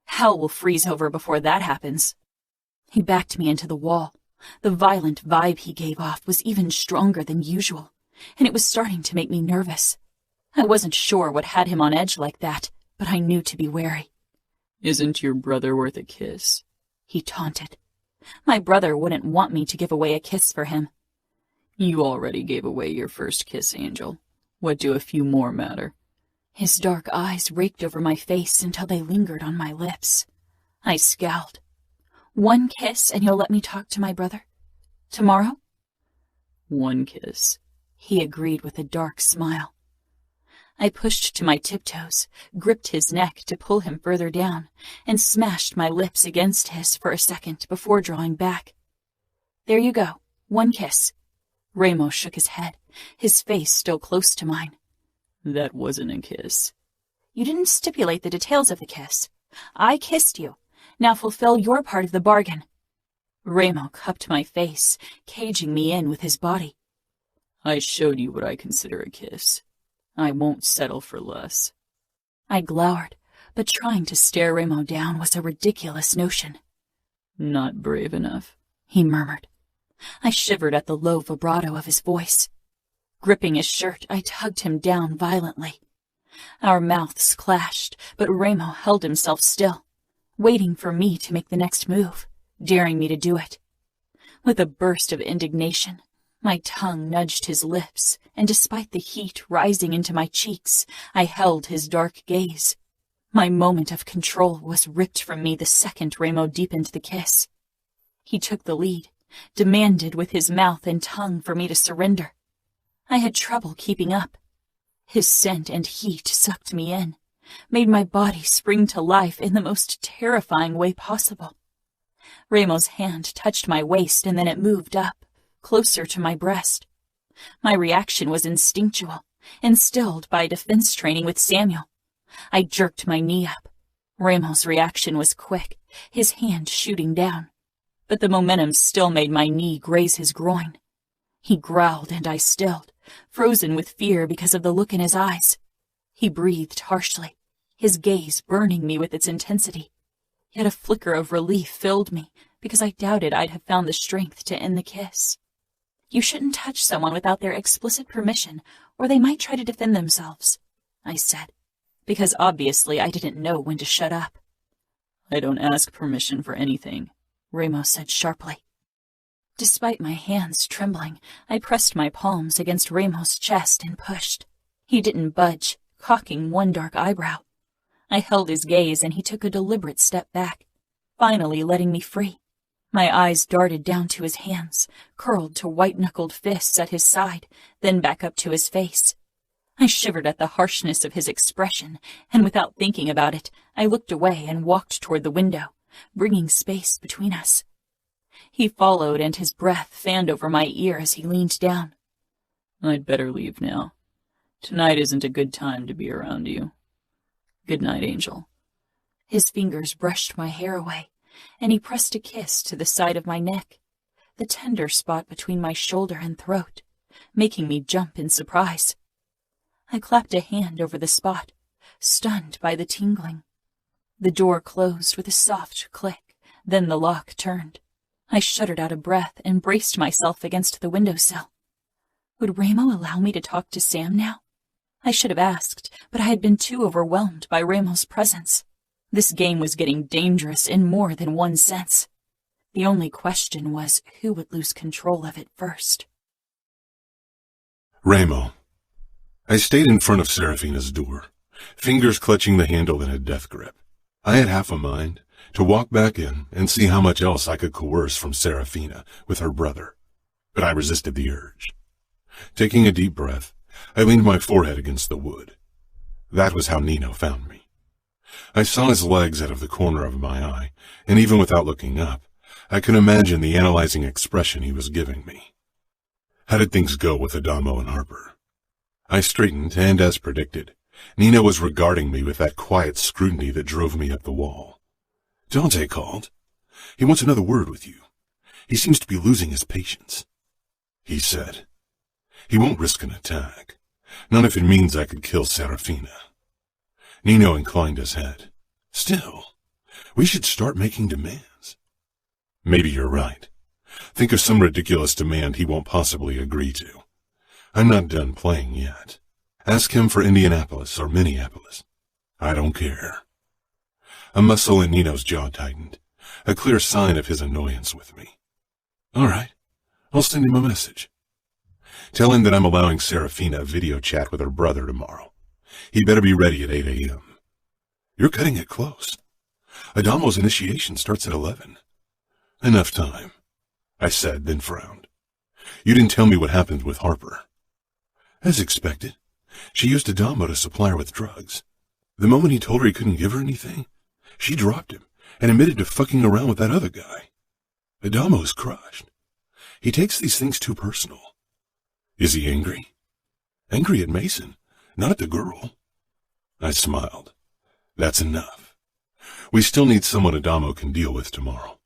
Hell will freeze over before that happens. He backed me into the wall. The violent vibe he gave off was even stronger than usual, and it was starting to make me nervous. I wasn't sure what had him on edge like that, but I knew to be wary. Isn't your brother worth a kiss? He taunted. My brother wouldn't want me to give away a kiss for him. You already gave away your first kiss, Angel. What do a few more matter? His dark eyes raked over my face until they lingered on my lips. I scowled. 1 kiss and you'll let me talk to my brother? Tomorrow? 1 kiss, he agreed with a dark smile. I pushed to my tiptoes, gripped his neck to pull him further down, and smashed my lips against his for a second before drawing back. There you go, 1 kiss. Remo shook his head, his face still close to mine. That wasn't a kiss. You didn't stipulate the details of the kiss. I kissed you. Now fulfill your part of the bargain. Remo cupped my face, caging me in with his body. I showed you what I consider a kiss. I won't settle for less. I glowered, but trying to stare Remo down was a ridiculous notion. Not brave enough, he murmured. I shivered at the low vibrato of his voice. Gripping his shirt, I tugged him down violently. Our mouths clashed, but Remo held himself still, waiting for me to make the next move, daring me to do it. With a burst of indignation, my tongue nudged his lips, and despite the heat rising into my cheeks, I held his dark gaze. My moment of control was ripped from me the second Remo deepened the kiss. He took the lead, demanded with his mouth and tongue for me to surrender. I had trouble keeping up. His scent and heat sucked me in, made my body spring to life in the most terrifying way possible. Remo's hand touched my waist and then it moved up, closer to my breast. My reaction was instinctual, instilled by defense training with Samuel. I jerked my knee up. Remo's reaction was quick, his hand shooting down, but the momentum still made my knee graze his groin. He growled and I stilled, frozen with fear because of the look in his eyes. He breathed harshly, his gaze burning me with its intensity. Yet a flicker of relief filled me because I doubted I'd have found the strength to end the kiss. You shouldn't touch someone without their explicit permission, or they might try to defend themselves, I said, because obviously I didn't know when to shut up. I don't ask permission for anything, Remo said sharply. Despite my hands trembling, I pressed my palms against Remo's chest and pushed. He didn't budge, cocking one dark eyebrow. I held his gaze and he took a deliberate step back, finally letting me free. My eyes darted down to his hands, curled to white-knuckled fists at his side, then back up to his face. I shivered at the harshness of his expression, and without thinking about it, I looked away and walked toward the window, bringing space between us. He followed, and his breath fanned over my ear as he leaned down. I'd better leave now. Tonight isn't a good time to be around you. Good night, Angel. His fingers brushed my hair away, and he pressed a kiss to the side of my neck, the tender spot between my shoulder and throat, making me jump in surprise. I clapped a hand over the spot, stunned by the tingling. The door closed with a soft click, then the lock turned. I shuddered out of breath and braced myself against the windowsill. Would Remo allow me to talk to Sam now? I should have asked, but I had been too overwhelmed by Remo's presence. This game was getting dangerous in more than one sense. The only question was who would lose control of it first. Remo. I stayed in front of Serafina's door, fingers clutching the handle in a death grip. I had half a mind to walk back in and see how much else I could coerce from Serafina with her brother, but I resisted the urge. Taking a deep breath, I leaned my forehead against the wood. That was how Nino found me. I saw his legs out of the corner of my eye, and even without looking up, I could imagine the analyzing expression he was giving me. How did things go with Adamo and Harper? I straightened, and as predicted, Nino was regarding me with that quiet scrutiny that drove me up the wall. Dante called. He wants another word with you. He seems to be losing his patience. He said, he won't risk an attack, not if it means I could kill Serafina. Nino inclined his head. Still, we should start making demands. Maybe you're right. Think of some ridiculous demand he won't possibly agree to. I'm not done playing yet. Ask him for Indianapolis or Minneapolis. I don't care. A muscle in Nino's jaw tightened, a clear sign of his annoyance with me. All right, I'll send him a message. Tell him that I'm allowing Serafina a video chat with her brother tomorrow. He better be ready at 8 a.m. You're cutting it close. Adamo's initiation starts at 11. Enough time, I said, then frowned. You didn't tell me what happened with Harper. As expected, she used Adamo to supply her with drugs. The moment he told her he couldn't give her anything, she dropped him and admitted to fucking around with that other guy. Adamo's crushed. He takes these things too personal. Is he angry? Angry at Mason, not at the girl. I smiled. That's enough. We still need someone Adamo can deal with tomorrow.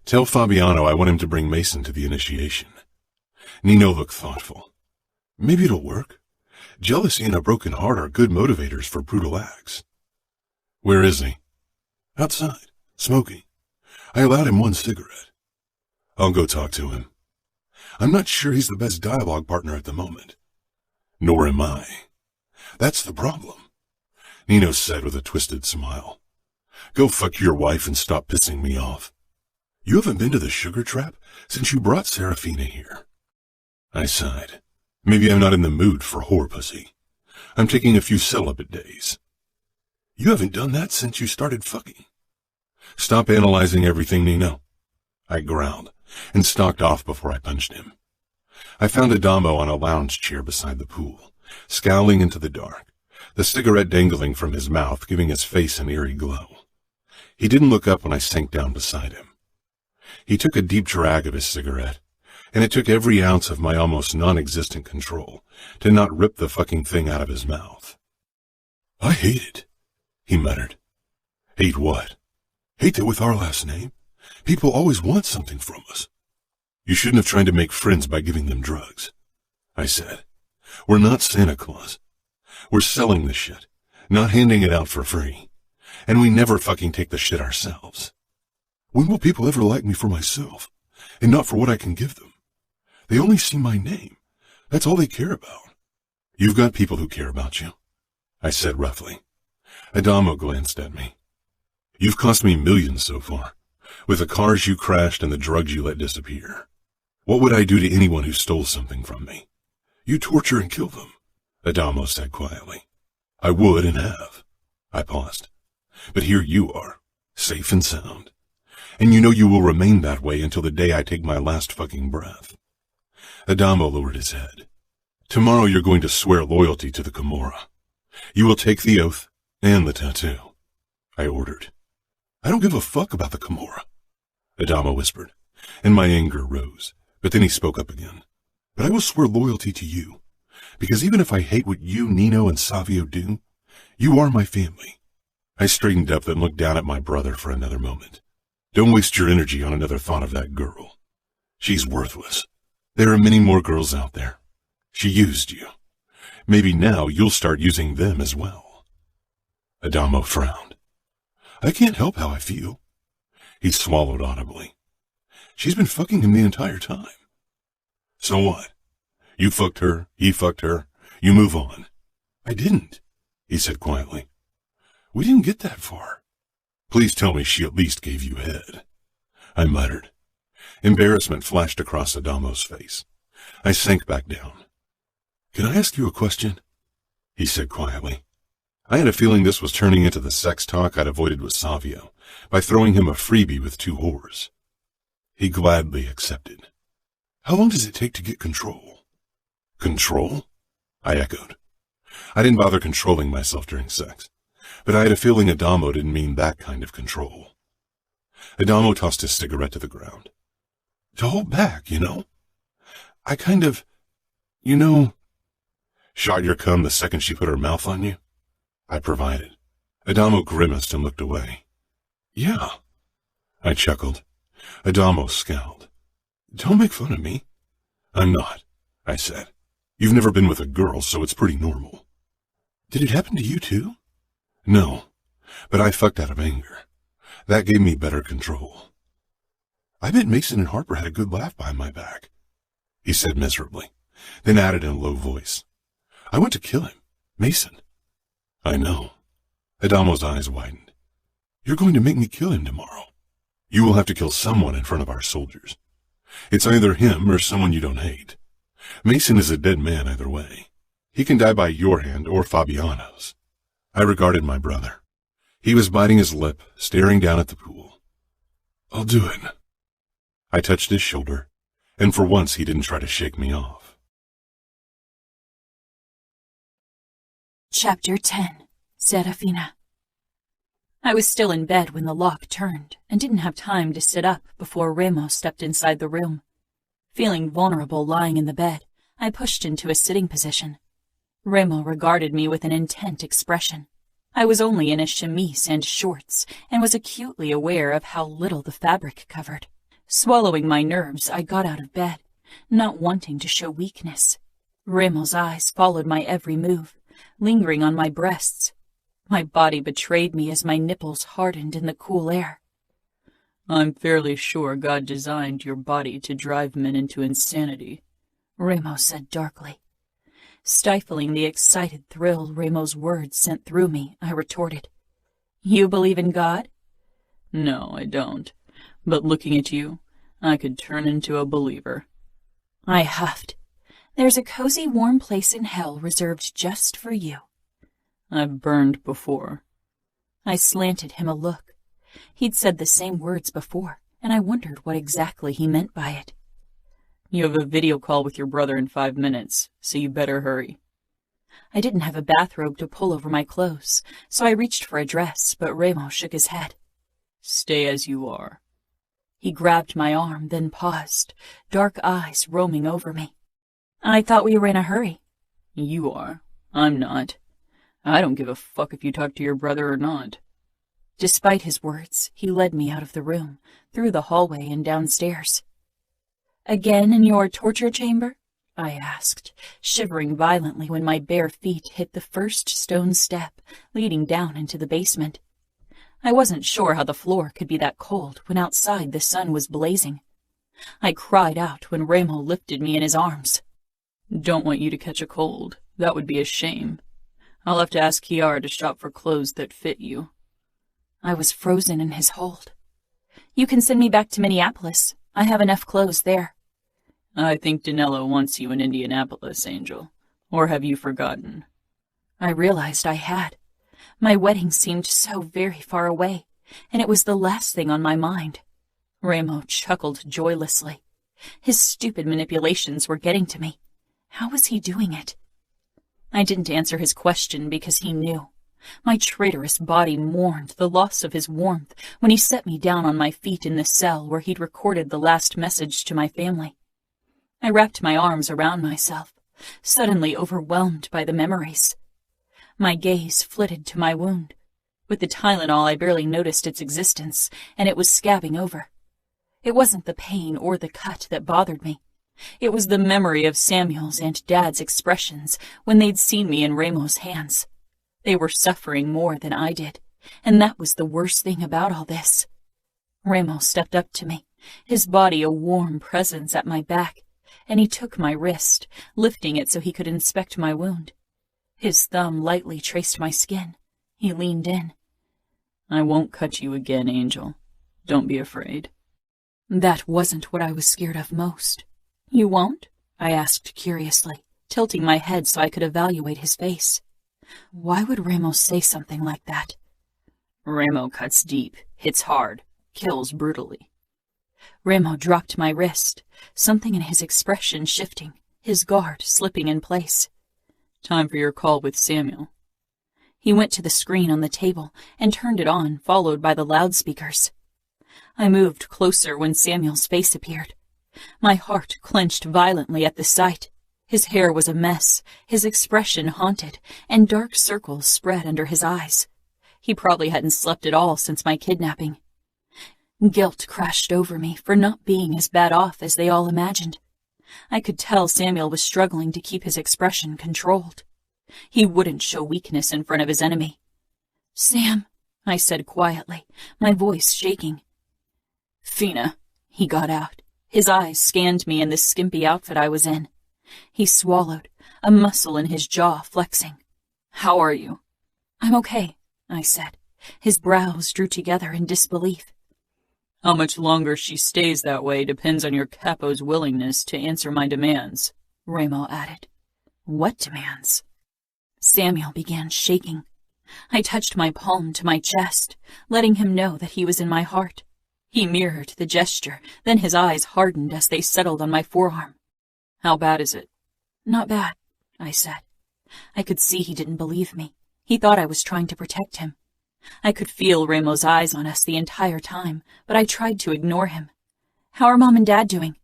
Tell Fabiano I want him to bring Mason to the initiation. Nino looked thoughtful. Maybe it'll work. Jealousy and a broken heart are good motivators for brutal acts. Where is he? Outside, smoking. I allowed him one cigarette. I'll go talk to him. I'm not sure he's the best dialogue partner at the moment. Nor am I. That's the problem, Nino said with a twisted smile. Go fuck your wife and stop pissing me off. You haven't been to the sugar trap since you brought Serafina here. I sighed. Maybe I'm not in the mood for whore pussy. I'm taking a few celibate days. You haven't done that since you started fucking. Stop analyzing everything, Nino. I growled and stalked off before I punched him. I found Adamo on a lounge chair beside the pool, scowling into the dark, the cigarette dangling from his mouth, giving his face an eerie glow. He didn't look up when I sank down beside him. He took a deep drag of his cigarette, and it took every ounce of my almost non-existent control to not rip the fucking thing out of his mouth. I hate it, he muttered. Hate what? Hate that with our last name, people always want something from us. You shouldn't have tried to make friends by giving them drugs, I said. We're not Santa Claus. We're selling the shit, not handing it out for free. And we never fucking take the shit ourselves. When will people ever like me for myself, and not for what I can give them? They only see my name. That's all they care about. You've got people who care about you, I said roughly. Adamo glanced at me. You've cost me millions so far, with the cars you crashed and the drugs you let disappear. What would I do to anyone who stole something from me? You torture and kill them, Adamo said quietly. I would and have. I paused. But here you are, safe and sound. And you know you will remain that way until the day I take my last fucking breath. Adamo lowered his head. Tomorrow you're going to swear loyalty to the Camorra. You will take the oath and the tattoo, I ordered. I don't give a fuck about the Camorra, Adamo whispered, and my anger rose, but then he spoke up again. But I will swear loyalty to you, because even if I hate what you, Nino, and Savio do, you are my family. I straightened up and looked down at my brother for another moment. Don't waste your energy on another thought of that girl. She's worthless. There are many more girls out there. She used you. Maybe now you'll start using them as well. Adamo frowned. I can't help how I feel. He swallowed audibly. She's been fucking him the entire time. So what? You fucked her, he fucked her, you move on. I didn't, he said quietly. We didn't get that far. Please tell me she at least gave you head, I muttered. Embarrassment flashed across Adamo's face. I sank back down. Can I ask you a question? He said quietly. I had a feeling this was turning into the sex talk I'd avoided with Savio by throwing him a freebie with 2 whores. He gladly accepted. How long does it take to get control? Control? I echoed. I didn't bother controlling myself during sex, but I had a feeling Adamo didn't mean that kind of control. Adamo tossed his cigarette to the ground. To hold back, you know? I kind of, Shot your cum the second she put her mouth on you? I provided. Adamo grimaced and looked away. Yeah. I chuckled. Adamo scowled. Don't make fun of me. I'm not, I said. You've never been with a girl, so it's pretty normal. Did it happen to you too? No, but I fucked out of anger. That gave me better control. I bet Mason and Harper had a good laugh behind my back, he said miserably, then added in a low voice. I went to kill him, Mason. I know. Adamo's eyes widened. You're going to make me kill him tomorrow. You will have to kill someone in front of our soldiers. It's either him or someone you don't hate. Mason is a dead man either way. He can die by your hand or Fabiano's. I regarded my brother. He was biting his lip, staring down at the pool. I'll do it. I touched his shoulder, and for once he didn't try to shake me off. Chapter 10. Serafina. I was still in bed when the lock turned and didn't have time to sit up before Remo stepped inside the room. Feeling vulnerable lying in the bed, I pushed into a sitting position. Remo regarded me with an intent expression. I was only in a chemise and shorts and was acutely aware of how little the fabric covered. Swallowing my nerves, I got out of bed, not wanting to show weakness. Remo's eyes followed my every move, lingering on my breasts. My body betrayed me as my nipples hardened in the cool air. I'm fairly sure God designed your body to drive men into insanity, Remo said darkly. Stifling the excited thrill Remo's words sent through me, I retorted, You believe in God? No, I don't. But looking at you, I could turn into a believer. I huffed. There's a cozy, warm place in hell reserved just for you. I've burned before. I slanted him a look. He'd said the same words before, and I wondered what exactly he meant by it. You have a video call with your brother in 5 minutes, so you better hurry. I didn't have a bathrobe to pull over my clothes, so I reached for a dress, but Remo shook his head. Stay as you are. He grabbed my arm, then paused, dark eyes roaming over me. I thought we were in a hurry. You are. I'm not. I don't give a fuck if you talk to your brother or not. Despite his words, he led me out of the room, through the hallway and downstairs. Again in your torture chamber? I asked, shivering violently when my bare feet hit the first stone step leading down into the basement. I wasn't sure how the floor could be that cold when outside the sun was blazing. I cried out when Remo lifted me in his arms. Don't want you to catch a cold. That would be a shame. I'll have to ask Kiara to shop for clothes that fit you. I was frozen in his hold. You can send me back to Minneapolis. I have enough clothes there. I think Danilo wants you in Indianapolis, Angel. Or have you forgotten? I realized I had. My wedding seemed so very far away, and it was the last thing on my mind. Remo chuckled joylessly. His stupid manipulations were getting to me. How was he doing it? I didn't answer his question because he knew. My traitorous body mourned the loss of his warmth when he set me down on my feet in the cell where he'd recorded the last message to my family. I wrapped my arms around myself, suddenly overwhelmed by the memories. My gaze flitted to my wound. With the Tylenol, I barely noticed its existence, and it was scabbing over. It wasn't the pain or the cut that bothered me. It was the memory of Samuel's and Dad's expressions when they'd seen me in Remo's hands. They were suffering more than I did, and that was the worst thing about all this. Remo stepped up to me, his body a warm presence at my back, and he took my wrist, lifting it so he could inspect my wound. His thumb lightly traced my skin. He leaned in. I won't cut you again, Angel. Don't be afraid. That wasn't what I was scared of most. You won't? I asked curiously, tilting my head so I could evaluate his face. Why would Remo say something like that? Remo cuts deep, hits hard, kills brutally. Remo dropped my wrist, something in his expression shifting, his guard slipping in place. Time for your call with Samuel. He went to the screen on the table and turned it on, followed by the loudspeakers. I moved closer when Samuel's face appeared. My heart clenched violently at the sight. His hair was a mess, his expression haunted, and dark circles spread under his eyes. He probably hadn't slept at all since my kidnapping. Guilt crashed over me for not being as bad off as they all imagined. I could tell Samuel was struggling to keep his expression controlled. He wouldn't show weakness in front of his enemy. Sam, I said quietly, my voice shaking. Fina, he got out. His eyes scanned me in the skimpy outfit I was in. He swallowed, a muscle in his jaw flexing. How are you? I'm okay, I said. His brows drew together in disbelief. How much longer she stays that way depends on your Capo's willingness to answer my demands, Remo added. What demands? Samuel began shaking. I touched my palm to my chest, letting him know that he was in my heart. He mirrored the gesture, then his eyes hardened as they settled on my forearm. How bad is it? Not bad, I said. I could see he didn't believe me. He thought I was trying to protect him. I could feel Remo's eyes on us the entire time, but I tried to ignore him. How are Mom and Dad doing?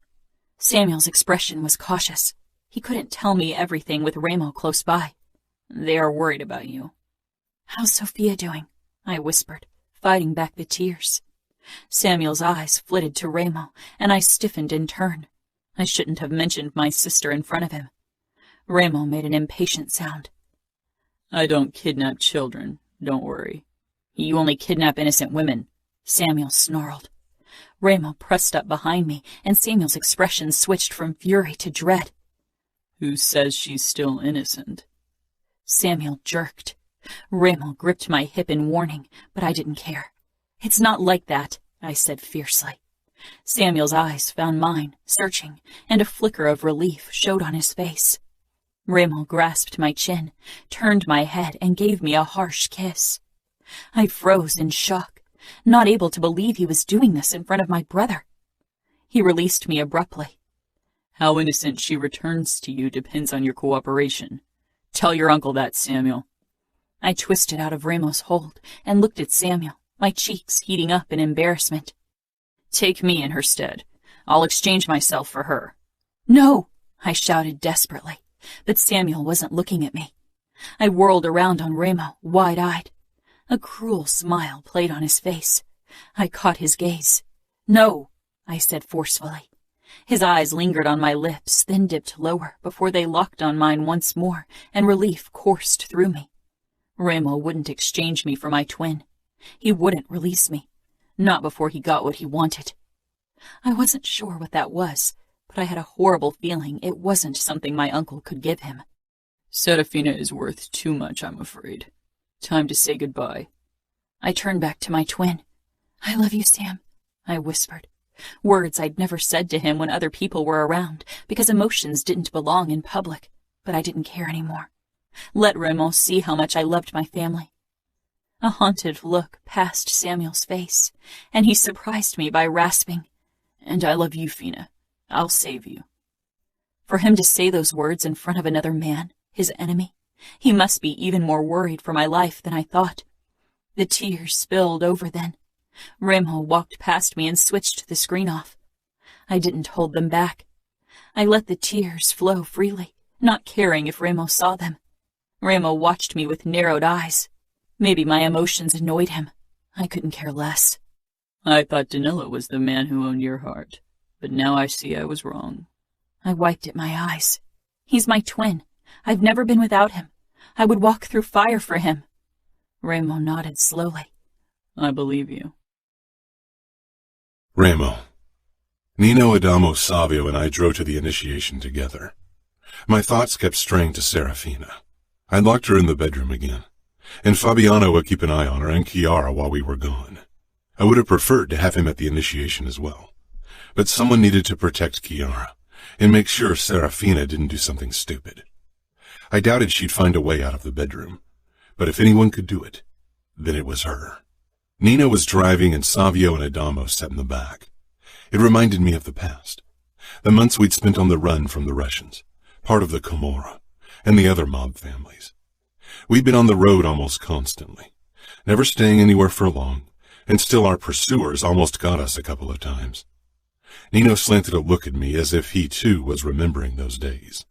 Samuel's expression was cautious. He couldn't tell me everything with Remo close by. They are worried about you. How's Sophia doing? I whispered, fighting back the tears. Samuel's eyes flitted to Remo, and I stiffened in turn. I shouldn't have mentioned my sister in front of him. Remo made an impatient sound. I don't kidnap children, don't worry. You only kidnap innocent women, Samuel snarled. Remo pressed up behind me, and Samuel's expression switched from fury to dread. Who says she's still innocent? Samuel jerked. Remo gripped my hip in warning, but I didn't care. It's not like that, I said fiercely. Samuel's eyes found mine, searching, and a flicker of relief showed on his face. Remo grasped my chin, turned my head, and gave me a harsh kiss. I froze in shock, not able to believe he was doing this in front of my brother. He released me abruptly. How innocent she returns to you depends on your cooperation. Tell your uncle that, Samuel. I twisted out of Remo's hold and looked at Samuel, my cheeks heating up in embarrassment. Take me in her stead. I'll exchange myself for her. No, I shouted desperately, but Samuel wasn't looking at me. I whirled around on Remo, wide-eyed. A cruel smile played on his face. I caught his gaze. No, I said forcefully. His eyes lingered on my lips, then dipped lower before they locked on mine once more, and relief coursed through me. Remo wouldn't exchange me for my twin. He wouldn't release me. Not before he got what he wanted. I wasn't sure what that was, but I had a horrible feeling it wasn't something my uncle could give him. Serafina is worth too much, I'm afraid. Time to say goodbye. I turned back to my twin. I love you, Sam, I whispered. Words I'd never said to him when other people were around, because emotions didn't belong in public, but I didn't care anymore. Let Remo see how much I loved my family. A haunted look passed Samuel's face, and he surprised me by rasping, And I love you, Fina. I'll save you. For him to say those words in front of another man, his enemy, he must be even more worried for my life than I thought. The tears spilled over then. Remo walked past me and switched the screen off. I didn't hold them back. I let the tears flow freely, not caring if Remo saw them. Remo watched me with narrowed eyes. Maybe my emotions annoyed him. I couldn't care less. I thought Danilo was the man who owned your heart, but now I see I was wrong. I wiped at my eyes. He's my twin. I've never been without him. I would walk through fire for him. Remo nodded slowly. I believe you. Remo. Nino, Adamo, Savio, and I drove to the initiation together. My thoughts kept straying to Serafina. I locked her in the bedroom again, and Fabiano would keep an eye on her and Chiara while we were gone. I would have preferred to have him at the initiation as well, but someone needed to protect Chiara and make sure Serafina didn't do something stupid. I doubted she'd find a way out of the bedroom, but if anyone could do it, then it was her. Nina was driving and Savio and Adamo sat in the back. It reminded me of the past, the months we'd spent on the run from the Russians, part of the Camorra, and the other mob families. We'd been on the road almost constantly, never staying anywhere for long, and still our pursuers almost got us a couple of times. Nino slanted a look at me as if he too was remembering those days.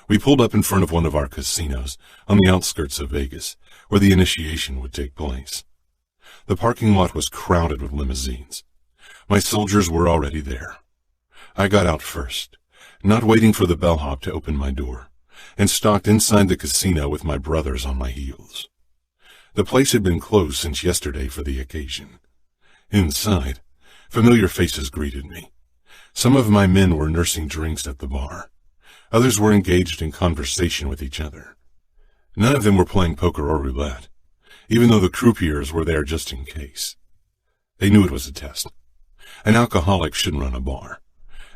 We pulled up in front of one of our casinos on the outskirts of Vegas, where the initiation would take place. The parking lot was crowded with limousines. My soldiers were already there. I got out first, not waiting for the bellhop to open my door, and stalked inside the casino with my brothers on my heels. The place had been closed since yesterday for the occasion. Inside, familiar faces greeted me. Some of my men were nursing drinks at the bar. Others were engaged in conversation with each other. None of them were playing poker or roulette. even though the croupiers were there just in case. They knew it was a test. An alcoholic shouldn't run a bar,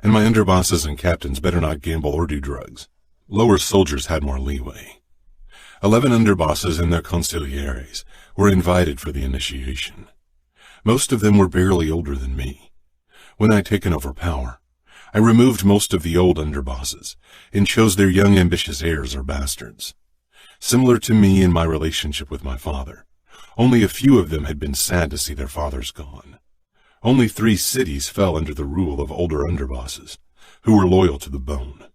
and my underbosses and captains better not gamble or do drugs. Lower soldiers had more leeway. 11 underbosses and their consiglieres were invited for the initiation. Most of them were barely older than me. When I'd taken over power, I removed most of the old underbosses and chose their young ambitious heirs or bastards. Similar to me in my relationship with my father, only a few of them had been sad to see their fathers gone. Only 3 cities fell under the rule of older underbosses, who were loyal to the bone.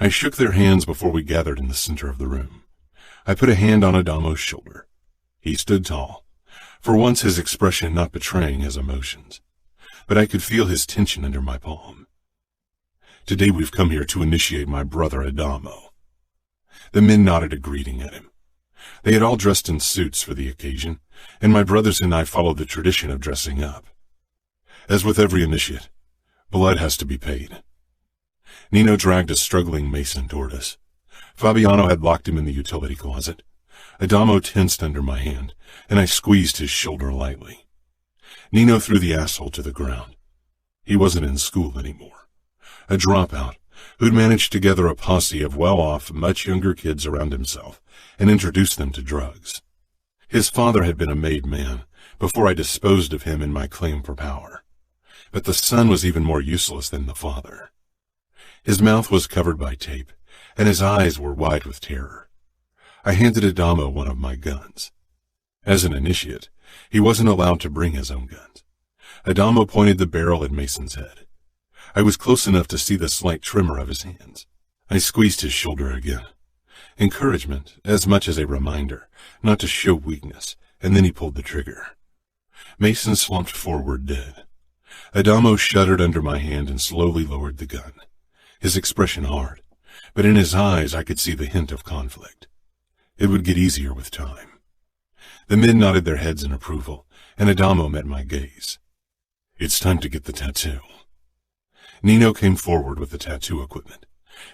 I shook their hands before we gathered in the center of the room. I put a hand on Adamo's shoulder. He stood tall, for once his expression not betraying his emotions, but I could feel his tension under my palm. Today we've come here to initiate my brother Adamo. The men nodded a greeting at him. They had all dressed in suits for the occasion, and my brothers and I followed the tradition of dressing up. As with every initiate, blood has to be paid. Nino dragged a struggling mason toward us. Fabiano had locked him in the utility closet. Adamo tensed under my hand, and I squeezed his shoulder lightly. Nino threw the asshole to the ground. He wasn't in school anymore. A dropout who'd managed to gather a posse of well-off, much younger kids around himself and introduce them to drugs. His father had been a made man before I disposed of him in my claim for power. But the son was even more useless than the father. His mouth was covered by tape, and his eyes were wide with terror. I handed Adamo one of my guns. As an initiate, he wasn't allowed to bring his own guns. Adamo pointed the barrel at Mason's head. I was close enough to see the slight tremor of his hands. I squeezed his shoulder again. Encouragement, as much as a reminder, not to show weakness, and then he pulled the trigger. Mason slumped forward dead. Adamo shuddered under my hand and slowly lowered the gun, his expression hard, but in his eyes I could see the hint of conflict. It would get easier with time. The men nodded their heads in approval, and Adamo met my gaze. It's time to get the tattoo. Nino came forward with the tattoo equipment,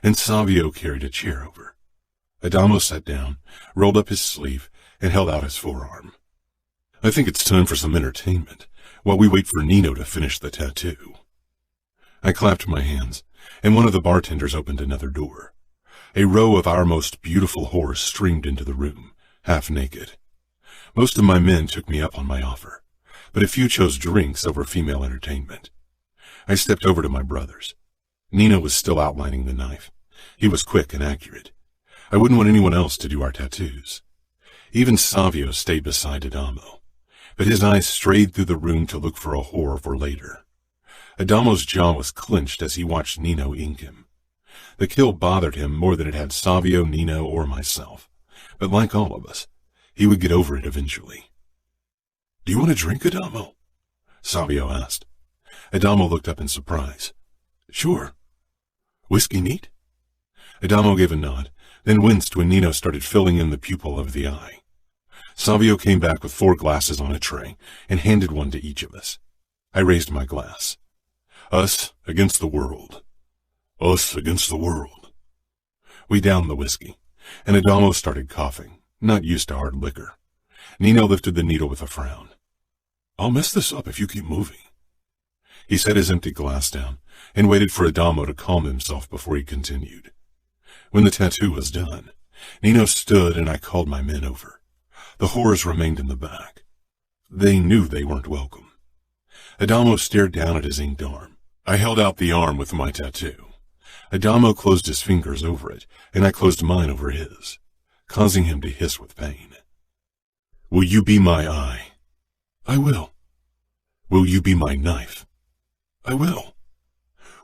and Savio carried a chair over. Adamo sat down, rolled up his sleeve, and held out his forearm. I think it's time for some entertainment, while we wait for Nino to finish the tattoo. I clapped my hands, and one of the bartenders opened another door. A row of our most beautiful whores streamed into the room, half naked. Most of my men took me up on my offer, but a few chose drinks over female entertainment. I stepped over to my brothers. Nino was still outlining the knife. He was quick and accurate. I wouldn't want anyone else to do our tattoos. Even Savio stayed beside Adamo, but his eyes strayed through the room to look for a whore for later. Adamo's jaw was clenched as he watched Nino ink him. The kill bothered him more than it had Savio, Nino, or myself, but like all of us, he would get over it eventually. Do you want a drink, Adamo? Savio asked. Adamo looked up in surprise. Sure. Whiskey neat? Adamo gave a nod, then winced when Nino started filling in the pupil of the eye. Savio came back with 4 glasses on a tray and handed one to each of us. I raised my glass. Us against the world. Us against the world. We downed the whiskey, and Adamo started coughing, not used to hard liquor. Nino lifted the needle with a frown. I'll mess this up if you keep moving. He set his empty glass down and waited for Adamo to calm himself before he continued. When the tattoo was done, Nino stood and I called my men over. The whores remained in the back. They knew they weren't welcome. Adamo stared down at his inked arm. I held out the arm with my tattoo. Adamo closed his fingers over it, and I closed mine over his, causing him to hiss with pain. Will you be my eye? I will. Will you be my knife? I will.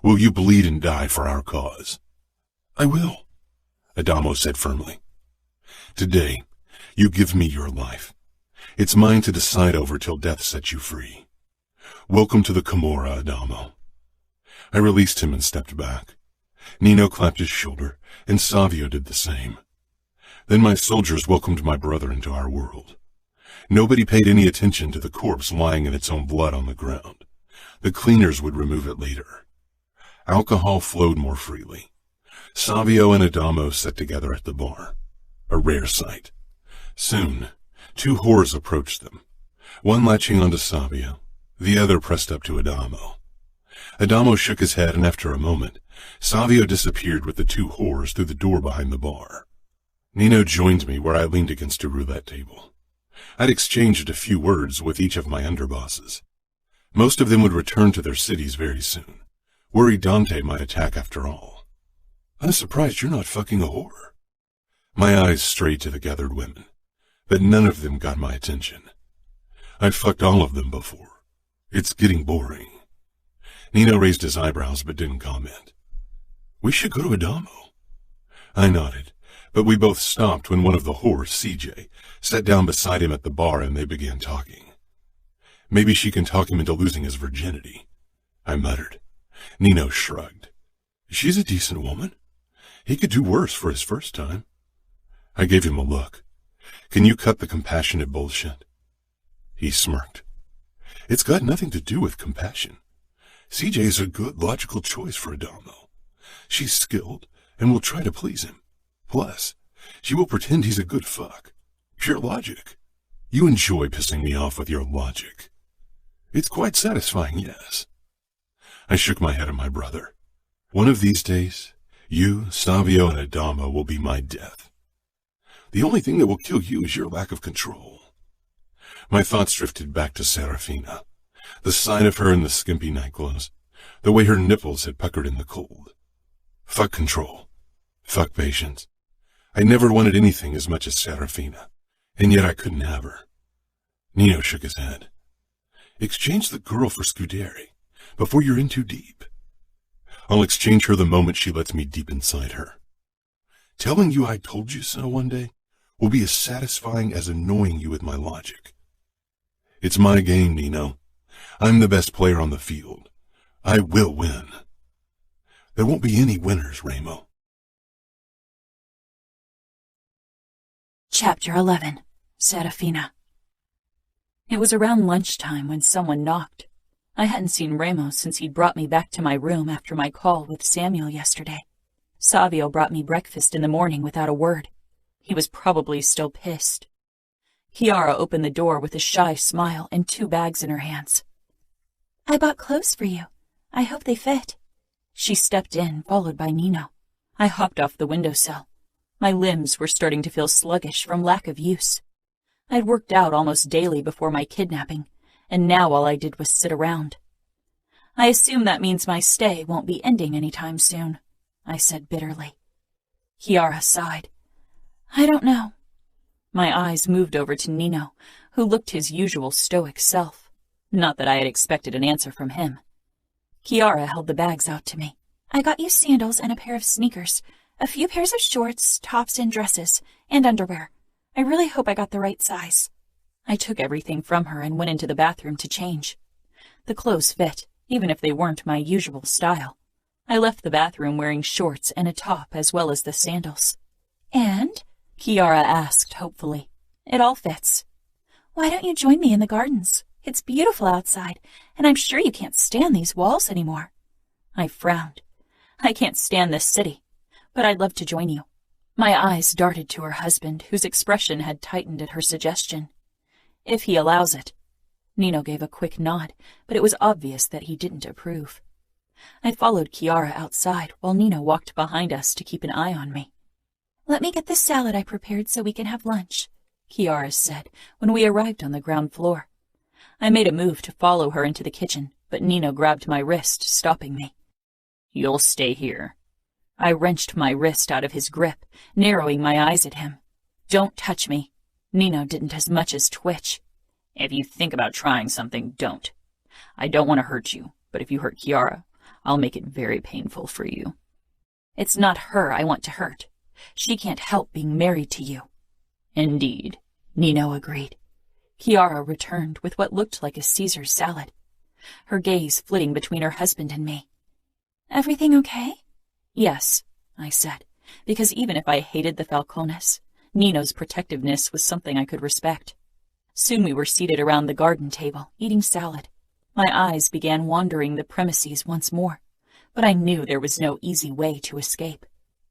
Will you bleed and die for our cause? I will, Adamo said firmly. Today, you give me your life. It's mine to decide over till death sets you free. Welcome to the Camorra, Adamo. I released him and stepped back. Nino clapped his shoulder, and Savio did the same. Then my soldiers welcomed my brother into our world. Nobody paid any attention to the corpse lying in its own blood on the ground. The cleaners would remove it later. Alcohol flowed more freely. Savio and Adamo sat together at the bar. A rare sight. Soon, Two whores approached them, one latching onto Savio, the other pressed up to Adamo. Adamo shook his head, and after a moment, Savio disappeared with the two whores through the door behind the bar. Nino joined me where I leaned against a roulette table. I'd exchanged a few words with each of my underbosses. Most of them would return to their cities very soon, worried Dante might attack after all. I'm surprised you're not fucking a whore. My eyes strayed to the gathered women, but none of them got my attention. I've fucked all of them before. It's getting boring. Nino raised his eyebrows but didn't comment. We should go to Adamo. I nodded, but we both stopped when one of the whores, CJ, sat down beside him at the bar and they began talking. Maybe she can talk him into losing his virginity, I muttered. Nino shrugged. She's a decent woman. He could do worse for his first time. I gave him a look. Can you cut the compassionate bullshit? He smirked. It's got nothing to do with compassion. CJ is a good, logical choice for Adamo. She's skilled and will try to please him. Plus, she will pretend he's a good fuck. Pure logic. You enjoy pissing me off with your logic. It's quite satisfying, yes. I shook my head at my brother. One of these days, you, Savio, and Adamo will be my death. The only thing that will kill you is your lack of control. My thoughts drifted back to Serafina, the sight of her in the skimpy nightclothes, the way her nipples had puckered in the cold. Fuck control. Fuck patience. I never wanted anything as much as Serafina, and yet I couldn't have her. Nino shook his head. Exchange the girl for Scuderi, before you're in too deep. I'll exchange her the moment she lets me deep inside her. Telling you I told you so one day will be as satisfying as annoying you with my logic. It's my game, Nino. I'm the best player on the field. I will win. There won't be any winners, Remo. Chapter 11. Serafina. It was around lunchtime when someone knocked. I hadn't seen Remo since he'd brought me back to my room after my call with Samuel yesterday. Savio brought me breakfast in the morning without a word. He was probably still pissed. Chiara opened the door with a shy smile and 2 bags in her hands. I bought clothes for you. I hope they fit. She stepped in, followed by Nino. I hopped off the windowsill. My limbs were starting to feel sluggish from lack of use. I'd worked out almost daily before my kidnapping, and now all I did was sit around. I assume that means my stay won't be ending anytime soon, I said bitterly. Chiara sighed. I don't know. My eyes moved over to Nino, who looked his usual stoic self. Not that I had expected an answer from him. Chiara held the bags out to me. I got you sandals and a pair of sneakers, a few pairs of shorts, tops and dresses, and underwear. I really hope I got the right size. I took everything from her and went into the bathroom to change. The clothes fit, even if they weren't my usual style. I left the bathroom wearing shorts and a top as well as the sandals. And? Chiara asked hopefully. It all fits. Why don't you join me in the gardens? It's beautiful outside, and I'm sure you can't stand these walls anymore. I frowned. I can't stand this city, but I'd love to join you. My eyes darted to her husband, whose expression had tightened at her suggestion. If he allows it. Nino gave a quick nod, but it was obvious that he didn't approve. I followed Chiara outside while Nino walked behind us to keep an eye on me. Let me get the salad I prepared so we can have lunch, Chiara said when we arrived on the ground floor. I made a move to follow her into the kitchen, but Nino grabbed my wrist, stopping me. You'll stay here. I wrenched my wrist out of his grip, narrowing my eyes at him. Don't touch me. Nino didn't as much as twitch. If you think about trying something, don't. I don't want to hurt you, but if you hurt Chiara, I'll make it very painful for you. It's not her I want to hurt. She can't help being married to you. Indeed, Nino agreed. Chiara returned with what looked like a Caesar salad, her gaze flitting between her husband and me. Everything okay? Yes, I said, because even if I hated the Falcones, Nino's protectiveness was something I could respect. Soon we were seated around the garden table, eating salad. My eyes began wandering the premises once more, but I knew there was no easy way to escape.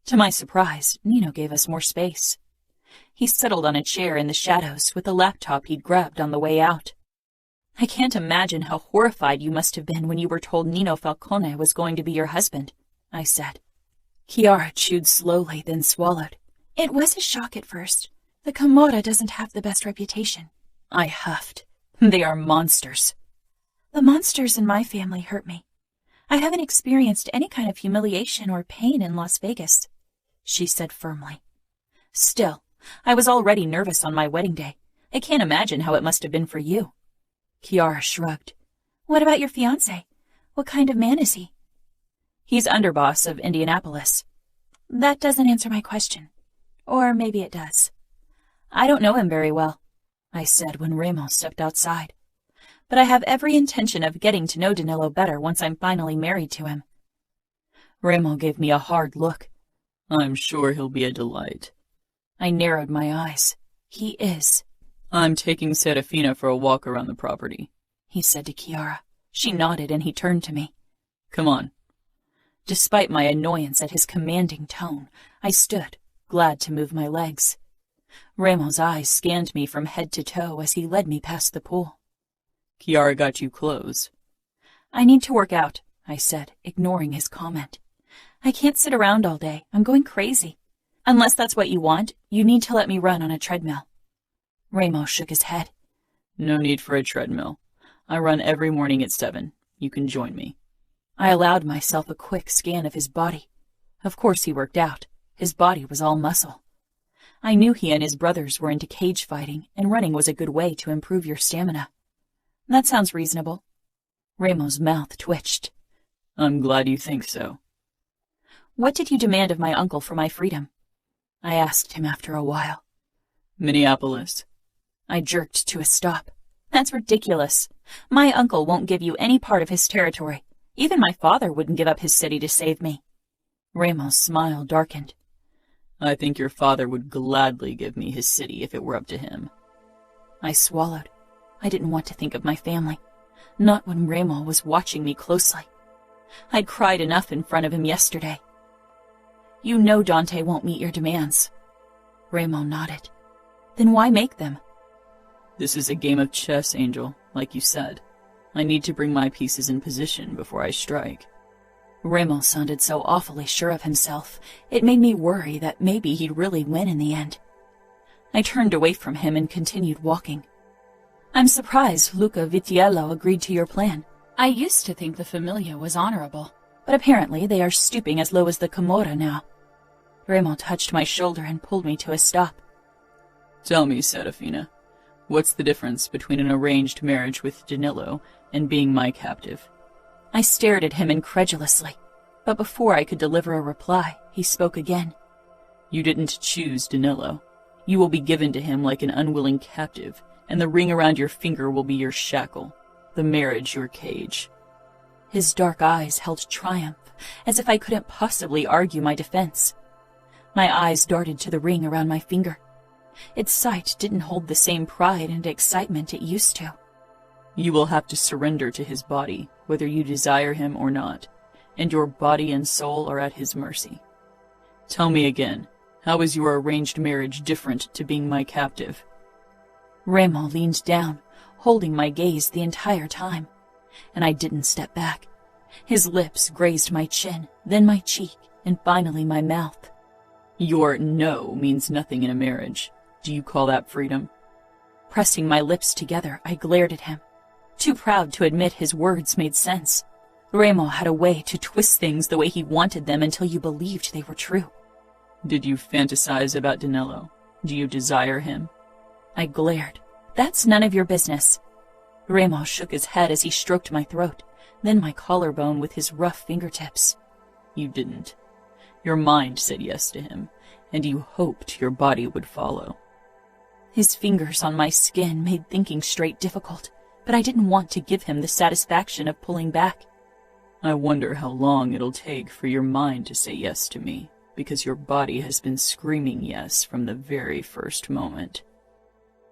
To my surprise, Nino gave us more space. He settled on a chair in the shadows with the laptop he'd grabbed on the way out. I can't imagine how horrified you must have been when you were told Remo Falcone was going to be your husband, I said. Chiara chewed slowly, then swallowed. It was a shock at first. The Camorra doesn't have the best reputation. I huffed. They are monsters. The monsters in my family hurt me. I haven't experienced any kind of humiliation or pain in Las Vegas, she said firmly. Still, I was already nervous on my wedding day. I can't imagine how it must have been for you. Chiara shrugged. What about your fiancé? What kind of man is he? He's underboss of Indianapolis. That doesn't answer my question. Or maybe it does. I don't know him very well, I said when Remo stepped outside. But I have every intention of getting to know Danilo better once I'm finally married to him. Remo gave me a hard look. I'm sure he'll be a delight. I narrowed my eyes. He is. I'm taking Serafina for a walk around the property, he said to Chiara. She nodded and he turned to me. Come on. Despite my annoyance at his commanding tone, I stood, glad to move my legs. Remo's eyes scanned me from head to toe as he led me past the pool. Chiara got you clothes. I need to work out, I said, ignoring his comment. I can't sit around all day. I'm going crazy. Unless that's what you want, you need to let me run on a treadmill. Remo shook his head. No need for a treadmill. I run every morning at 7. You can join me. I allowed myself a quick scan of his body. Of course he worked out. His body was all muscle. I knew he and his brothers were into cage fighting, and running was a good way to improve your stamina. That sounds reasonable. Remo's mouth twitched. I'm glad you think so. What did you demand of my uncle for my freedom? I asked him after a while. Minneapolis. I jerked to a stop. That's ridiculous. My uncle won't give you any part of his territory. Even my father wouldn't give up his city to save me. Remo's smile darkened. I think your father would gladly give me his city if it were up to him. I swallowed. I didn't want to think of my family. Not when Remo was watching me closely. I'd cried enough in front of him yesterday. You know Dante won't meet your demands. Remo nodded. Then why make them? This is a game of chess, Angel, like you said. I need to bring my pieces in position before I strike. Remo sounded so awfully sure of himself, it made me worry that maybe he'd really win in the end. I turned away from him and continued walking. I'm surprised Luca Vitiello agreed to your plan. I used to think the Familia was honorable, but apparently they are stooping as low as the Camorra now. Remo touched my shoulder and pulled me to a stop. Tell me, Serafina, what's the difference between an arranged marriage with Danilo and being my captive? I stared at him incredulously, but before I could deliver a reply, he spoke again. You didn't choose Danilo. You will be given to him like an unwilling captive, and the ring around your finger will be your shackle, the marriage your cage. His dark eyes held triumph, as if I couldn't possibly argue my defense. My eyes darted to the ring around my finger. Its sight didn't hold the same pride and excitement it used to. You will have to surrender to his body, whether you desire him or not, and your body and soul are at his mercy. Tell me again, how is your arranged marriage different to being my captive? Remo leaned down, holding my gaze the entire time, and I didn't step back. His lips grazed my chin, then my cheek, and finally my mouth. Your no means nothing in a marriage. Do you call that freedom? Pressing my lips together, I glared at him. Too proud to admit his words made sense. Remo had a way to twist things the way he wanted them until you believed they were true. Did you fantasize about Danilo? Do you desire him? I glared. That's none of your business. Remo shook his head as he stroked my throat, then my collarbone with his rough fingertips. You didn't. Your mind said yes to him, and you hoped your body would follow. His fingers on my skin made thinking straight difficult, but I didn't want to give him the satisfaction of pulling back. I wonder how long it'll take for your mind to say yes to me, because your body has been screaming yes from the very first moment.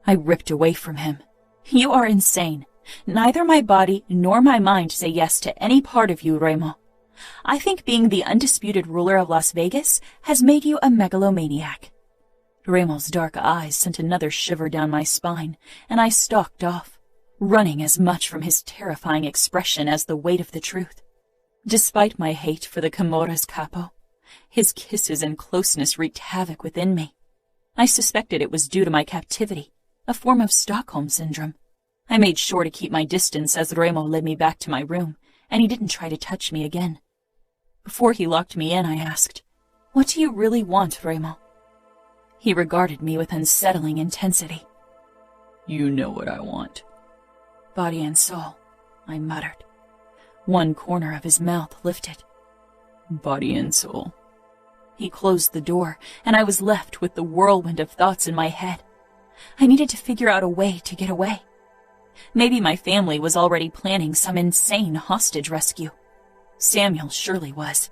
I ripped away from him. You are insane. Neither my body nor my mind say yes to any part of you, Remo. I think being the undisputed ruler of Las Vegas has made you a megalomaniac. Remo's dark eyes sent another shiver down my spine, and I stalked off, running as much from his terrifying expression as the weight of the truth. Despite my hate for the Camorra's Capo, his kisses and closeness wreaked havoc within me. I suspected it was due to my captivity, a form of Stockholm Syndrome. I made sure to keep my distance as Remo led me back to my room, and he didn't try to touch me again. Before he locked me in, I asked, "What do you really want, Remo?" He regarded me with unsettling intensity. "You know what I want." "Body and soul," I muttered. One corner of his mouth lifted. "Body and soul." He closed the door, and I was left with the whirlwind of thoughts in my head. I needed to figure out a way to get away. Maybe my family was already planning some insane hostage rescue. Samuel surely was.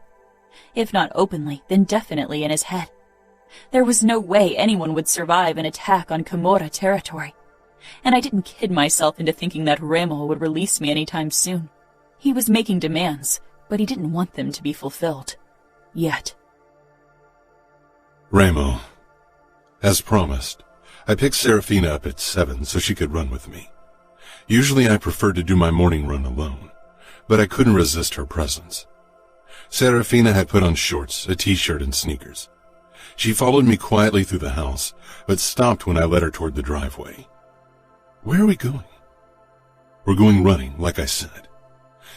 If not openly, then definitely in his head. There was no way anyone would survive an attack on Camorra territory. And I didn't kid myself into thinking that Remo would release me anytime soon. He was making demands, but he didn't want them to be fulfilled. Yet. Remo, as promised, I picked Serafina up at 7 so she could run with me. Usually I preferred to do my morning run alone, but I couldn't resist her presence. Serafina had put on shorts, a t-shirt, and sneakers. She followed me quietly through the house, but stopped when I led her toward the driveway. "Where are we going?" "We're going running, like I said.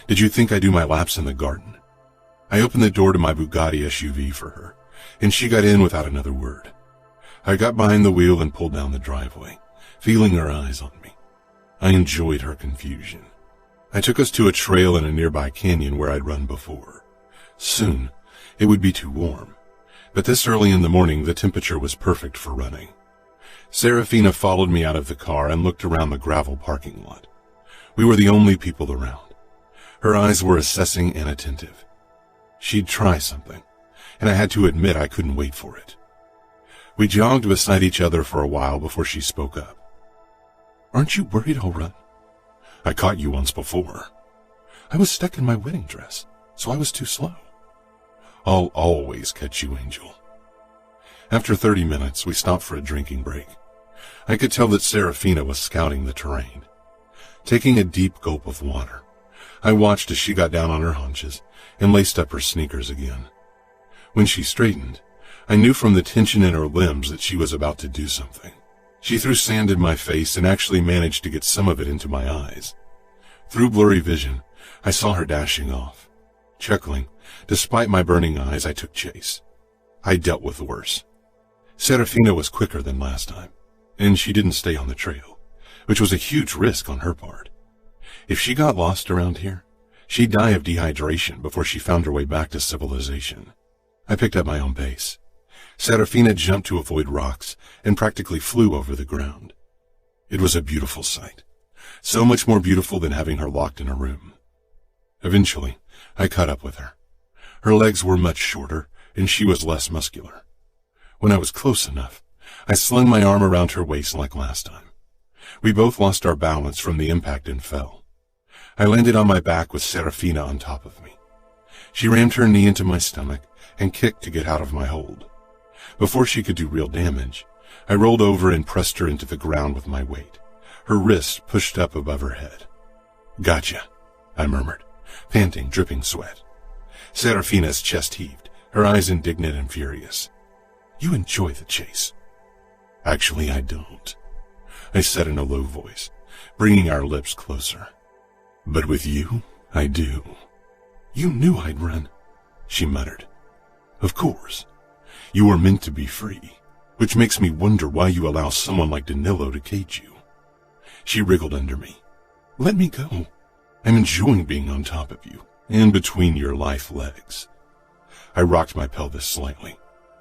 Did you think I do my laps in the garden?" I opened the door to my Bugatti SUV for her, and she got in without another word. I got behind the wheel and pulled down the driveway, feeling her eyes on me. I enjoyed her confusion. I took us to a trail in a nearby canyon where I'd run before. Soon, it would be too warm, but this early in the morning the temperature was perfect for running. Serafina followed me out of the car and looked around the gravel parking lot. We were the only people around. Her eyes were assessing and attentive. She'd try something, and I had to admit I couldn't wait for it. We jogged beside each other for a while before she spoke up. "Aren't you worried I'll run? I caught you once before. I was stuck in my wedding dress, so I was too slow. I'll always catch you, Angel." After 30 minutes, we stopped for a drinking break. I could tell that Serafina was scouting the terrain. Taking a deep gulp of water, I watched as she got down on her haunches and laced up her sneakers again. When she straightened, I knew from the tension in her limbs that she was about to do something. She threw sand in my face and actually managed to get some of it into my eyes. Through blurry vision, I saw her dashing off. Chuckling, despite my burning eyes, I took chase. I dealt with worse. Serafina was quicker than last time, and she didn't stay on the trail, which was a huge risk on her part. If she got lost around here, she'd die of dehydration before she found her way back to civilization. I picked up my own pace. Serafina jumped to avoid rocks and practically flew over the ground. It was a beautiful sight, so much more beautiful than having her locked in a room. Eventually, I caught up with her. Her legs were much shorter, and she was less muscular. When I was close enough, I slung my arm around her waist like last time. We both lost our balance from the impact and fell. I landed on my back with Serafina on top of me. She rammed her knee into my stomach and kicked to get out of my hold. Before she could do real damage, I rolled over and pressed her into the ground with my weight, her wrist pushed up above her head. "Gotcha," I murmured, panting, dripping sweat. Serafina's chest heaved, her eyes indignant and furious. "You enjoy the chase." "Actually, I don't," I said in a low voice, bringing our lips closer. "But with you, I do." "You knew I'd run," she muttered. "Of course. You were meant to be free, which makes me wonder why you allow someone like Danilo to cage you." She wriggled under me. "Let me go. I'm enjoying being on top of you, and between your lithe legs." I rocked my pelvis slightly.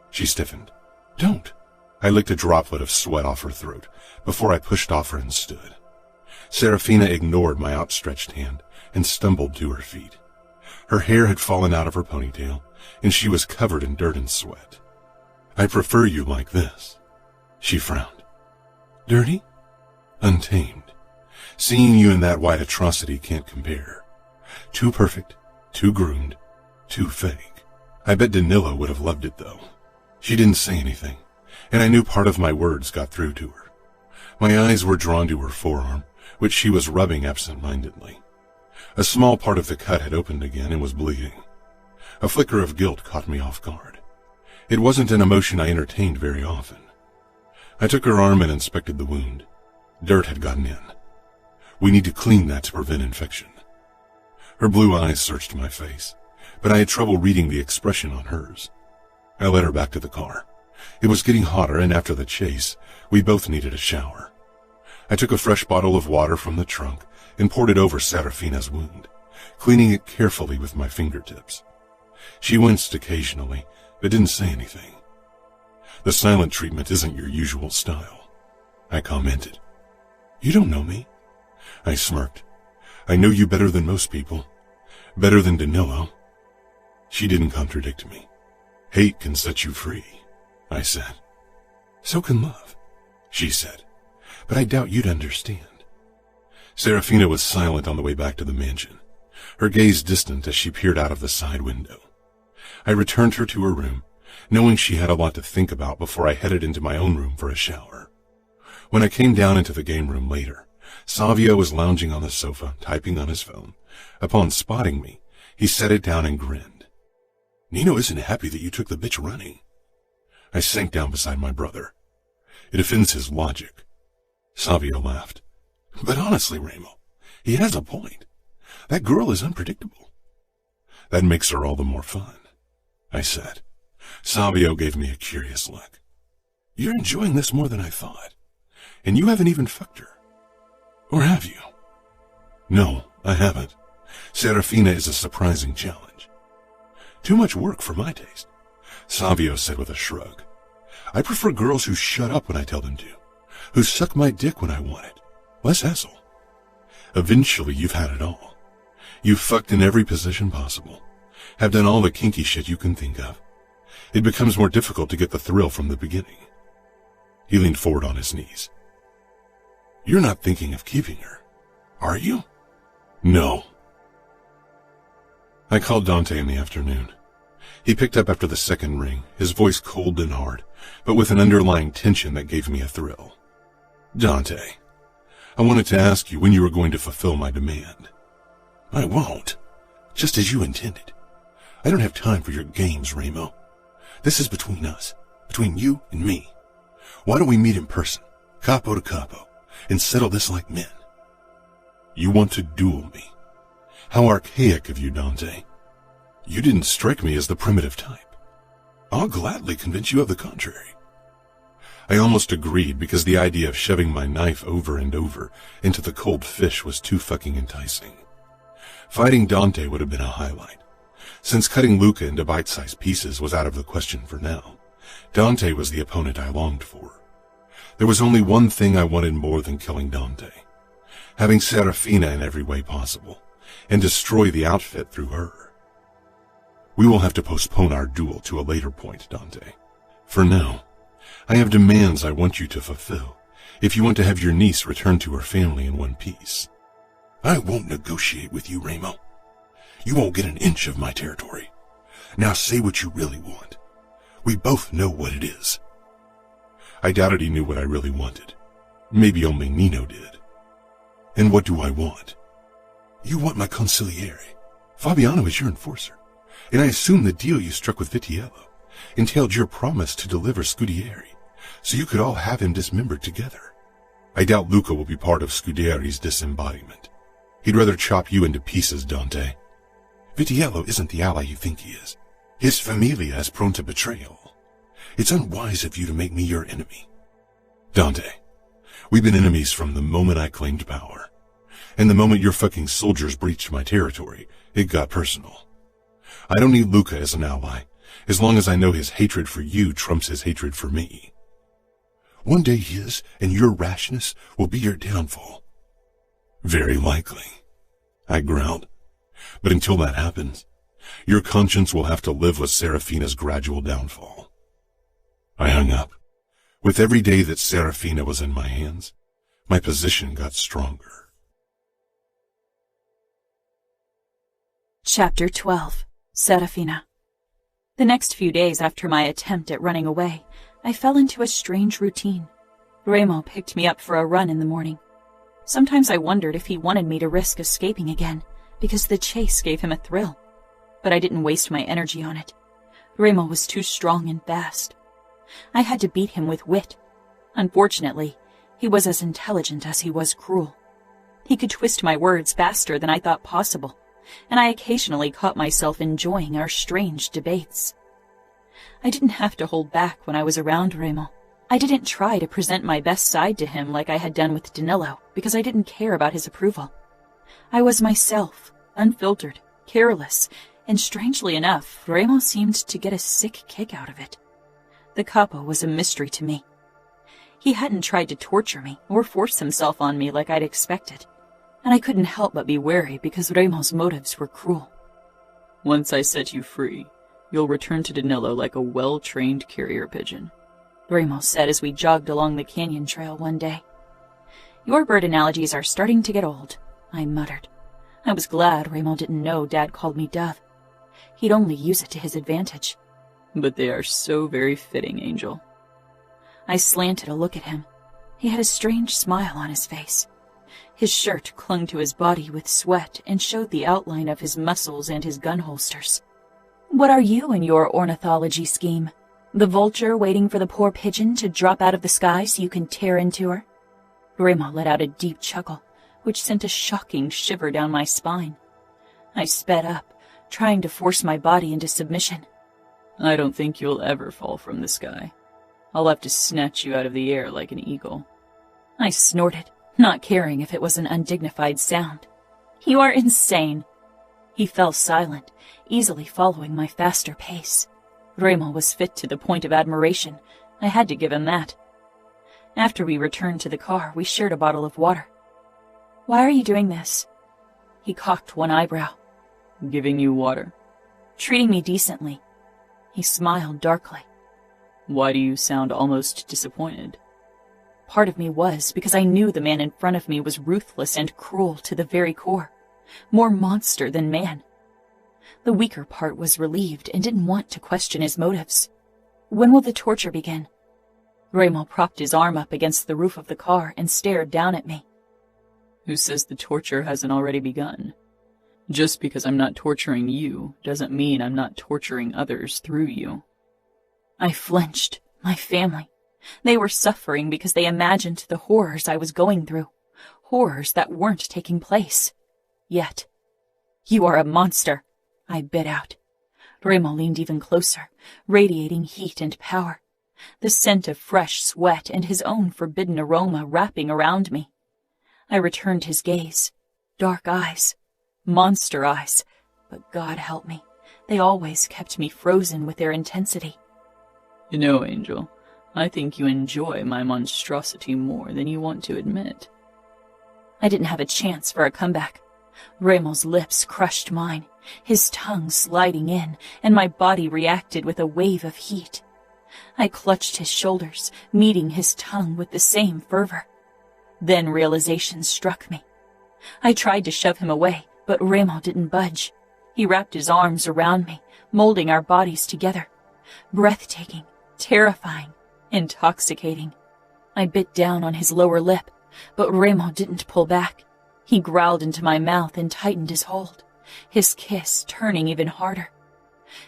She stiffened. "Don't." I licked a droplet of sweat off her throat before I pushed off her and stood. Serafina ignored my outstretched hand and stumbled to her feet. Her hair had fallen out of her ponytail, and she was covered in dirt and sweat. "I prefer you like this." She frowned. "Dirty?" "Untamed. Seeing you in that white atrocity can't compare. Too perfect, too groomed, too fake. I bet Danilo would have loved it, though." She didn't say anything, and I knew part of my words got through to her. My eyes were drawn to her forearm, which she was rubbing absent-mindedly. A small part of the cut had opened again and was bleeding. A flicker of guilt caught me off guard. It wasn't an emotion I entertained very often. I took her arm and inspected the wound. Dirt had gotten in. We need to clean that to prevent infection. Her blue eyes searched my face, but I had trouble reading the expression on hers. I led her back to the car. It was getting hotter, and after the chase, we both needed a shower. I took a fresh bottle of water from the trunk and poured it over Serafina's wound, cleaning it carefully with my fingertips. She winced occasionally, but didn't say anything. "The silent treatment isn't your usual style," I commented. "You don't know me." I smirked. "I know you better than most people. Better than Danilo." She didn't contradict me. "Hate can set you free," I said. "So can love," she said. "But I doubt you'd understand." Serafina was silent on the way back to the mansion, her gaze distant as she peered out of the side window. I returned her to her room, knowing she had a lot to think about before I headed into my own room for a shower. When I came down into the game room later, Savio was lounging on the sofa, typing on his phone. Upon spotting me, he set it down and grinned. "Nino isn't happy that you took the bitch running." I sank down beside my brother. "It offends his logic." Savio laughed. "But honestly, Remo, he has a point. That girl is unpredictable." "That makes her all the more fun," I said. Savio gave me a curious look. "You're enjoying this more than I thought. And you haven't even fucked her. Or have you?" "No, I haven't. Serafina is a surprising challenge." "Too much work for my taste," Savio said with a shrug. "I prefer girls who shut up when I tell them to, who suck my dick when I want it. Less hassle. Eventually you've had it all. You've fucked in every position possible, have done all the kinky shit you can think of. It becomes more difficult to get the thrill from the beginning." He leaned forward on his knees. "You're not thinking of keeping her, are you?" "No." I called Dante in the afternoon. He picked up after the second ring, his voice cold and hard, but with an underlying tension that gave me a thrill. "Dante, I wanted to ask you when you were going to fulfill my demand." "I won't, just as you intended. I don't have time for your games, Remo. This is between us, between you and me. Why don't we meet in person, capo to capo, and settle this like men?" "You want to duel me? How archaic of you, Dante. You didn't strike me as the primitive type." "I'll gladly convince you of the contrary." I almost agreed because the idea of shoving my knife over and over into the cold fish was too fucking enticing. Fighting Dante would have been a highlight. Since cutting Luca into bite-sized pieces was out of the question for now, Dante was the opponent I longed for. There was only one thing I wanted more than killing Dante: having Serafina in every way possible, and destroy the outfit through her. "We will have to postpone our duel to a later point, Dante. For now, I have demands I want you to fulfill if you want to have your niece returned to her family in one piece." "I won't negotiate with you, Remo. You won't get an inch of my territory. Now say what you really want. We both know what it is." I doubted he knew what I really wanted. Maybe only Nino did. "And what do I want?" "You want my consigliere. Fabiano is your enforcer, and I assume the deal you struck with Vitiello entailed your promise to deliver Scudieri, so you could all have him dismembered together. I doubt Luca will be part of Scudieri's disembodiment. He'd rather chop you into pieces, Dante. Vitiello isn't the ally you think he is. His familia is prone to betrayal. It's unwise of you to make me your enemy. Dante, we've been enemies from the moment I claimed power. And the moment your fucking soldiers breached my territory, it got personal. I don't need Luca as an ally, as long as I know his hatred for you trumps his hatred for me. One day his and your rashness will be your downfall." "Very likely," I growled. "But until that happens, your conscience will have to live with Serafina's gradual downfall." I hung up. With every day that Serafina was in my hands, my position got stronger. Chapter 12. Serafina. The next few days after my attempt at running away, I fell into a strange routine. Remo picked me up for a run in the morning. Sometimes I wondered if he wanted me to risk escaping again, because the chase gave him a thrill. But I didn't waste my energy on it. Remo was too strong and fast. I had to beat him with wit. Unfortunately, he was as intelligent as he was cruel. He could twist my words faster than I thought possible, and I occasionally caught myself enjoying our strange debates. I didn't have to hold back when I was around Remo. I didn't try to present my best side to him like I had done with Danilo, because I didn't care about his approval. I was myself, unfiltered, careless, and strangely enough, Remo seemed to get a sick kick out of it. The Capo was a mystery to me. He hadn't tried to torture me or force himself on me like I'd expected, and I couldn't help but be wary because Remo's motives were cruel. Once I set you free, you'll return to Danilo like a well-trained carrier pigeon, Remo said as we jogged along the canyon trail one day. Your bird analogies are starting to get old, I muttered. I was glad Remo didn't know Dad called me Dove. He'd only use it to his advantage. But they are so very fitting, Angel. I slanted a look at him. He had a strange smile on his face. His shirt clung to his body with sweat and showed the outline of his muscles and his gun holsters. What are you in your ornithology scheme? The vulture waiting for the poor pigeon to drop out of the sky so you can tear into her? Remo let out a deep chuckle, which sent a shocking shiver down my spine. I sped up, trying to force my body into submission. I don't think you'll ever fall from the sky. I'll have to snatch you out of the air like an eagle. I snorted, not caring if it was an undignified sound. You are insane. He fell silent, easily following my faster pace. Remo was fit to the point of admiration. I had to give him that. After we returned to the car, we shared a bottle of water. Why are you doing this? He cocked one eyebrow. Giving you water? Treating me decently. He smiled darkly. Why do you sound almost disappointed? Part of me was, because I knew the man in front of me was ruthless and cruel to the very core. More monster than man. The weaker part was relieved and didn't want to question his motives. When will the torture begin? Remo propped his arm up against the roof of the car and stared down at me. Who says the torture hasn't already begun? Just because I'm not torturing you doesn't mean I'm not torturing others through you. I flinched. My family. They were suffering because they imagined the horrors I was going through. Horrors that weren't taking place. Yet. You are a monster, I bit out. Remo leaned even closer, radiating heat and power. The scent of fresh sweat and his own forbidden aroma wrapping around me. I returned his gaze. Dark eyes. Monster eyes. But God help me. They always kept me frozen with their intensity. You know, Angel, I think you enjoy my monstrosity more than you want to admit. I didn't have a chance for a comeback. Remo's lips crushed mine, his tongue sliding in, and my body reacted with a wave of heat. I clutched his shoulders, meeting his tongue with the same fervor. Then realization struck me. I tried to shove him away, but Remo didn't budge. He wrapped his arms around me, molding our bodies together. Breathtaking, terrifying, intoxicating. I bit down on his lower lip, but Remo didn't pull back. He growled into my mouth and tightened his hold, his kiss turning even harder.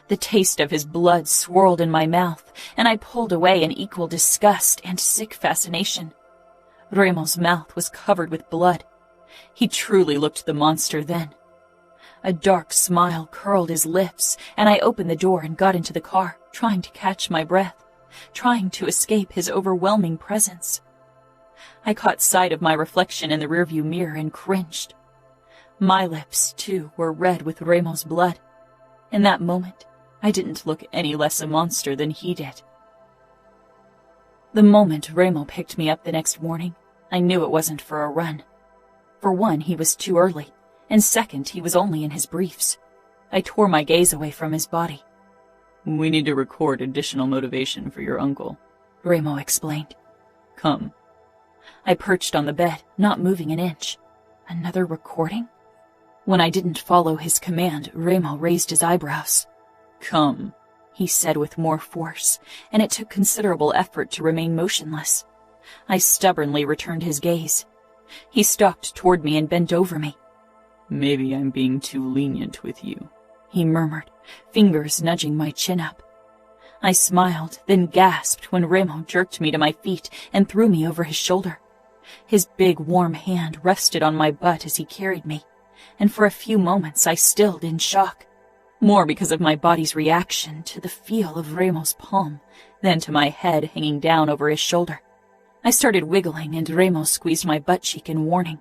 The taste of his blood swirled in my mouth, and I pulled away in equal disgust and sick fascination. Remo's mouth was covered with blood. He truly looked the monster then. A dark smile curled his lips, and I opened the door and got into the car, trying to catch my breath, trying to escape his overwhelming presence. I caught sight of my reflection in the rearview mirror and cringed. My lips, too, were red with Remo's blood. In that moment, I didn't look any less a monster than he did. The moment Remo picked me up the next morning, I knew it wasn't for a run. For one, he was too early, and second, he was only in his briefs. I tore my gaze away from his body. We need to record additional motivation for your uncle, Remo explained. Come. I perched on the bed, not moving an inch. Another recording? When I didn't follow his command, Remo raised his eyebrows. Come, he said with more force, and it took considerable effort to remain motionless. I stubbornly returned his gaze. He stalked toward me and bent over me. Maybe I'm being too lenient with you, he murmured, fingers nudging my chin up. I smiled, then gasped when Remo jerked me to my feet and threw me over his shoulder. His big, warm hand rested on my butt as he carried me, and for a few moments I stilled in shock, more because of my body's reaction to the feel of Remo's palm than to my head hanging down over his shoulder. I started wiggling, and Remo squeezed my butt cheek in warning.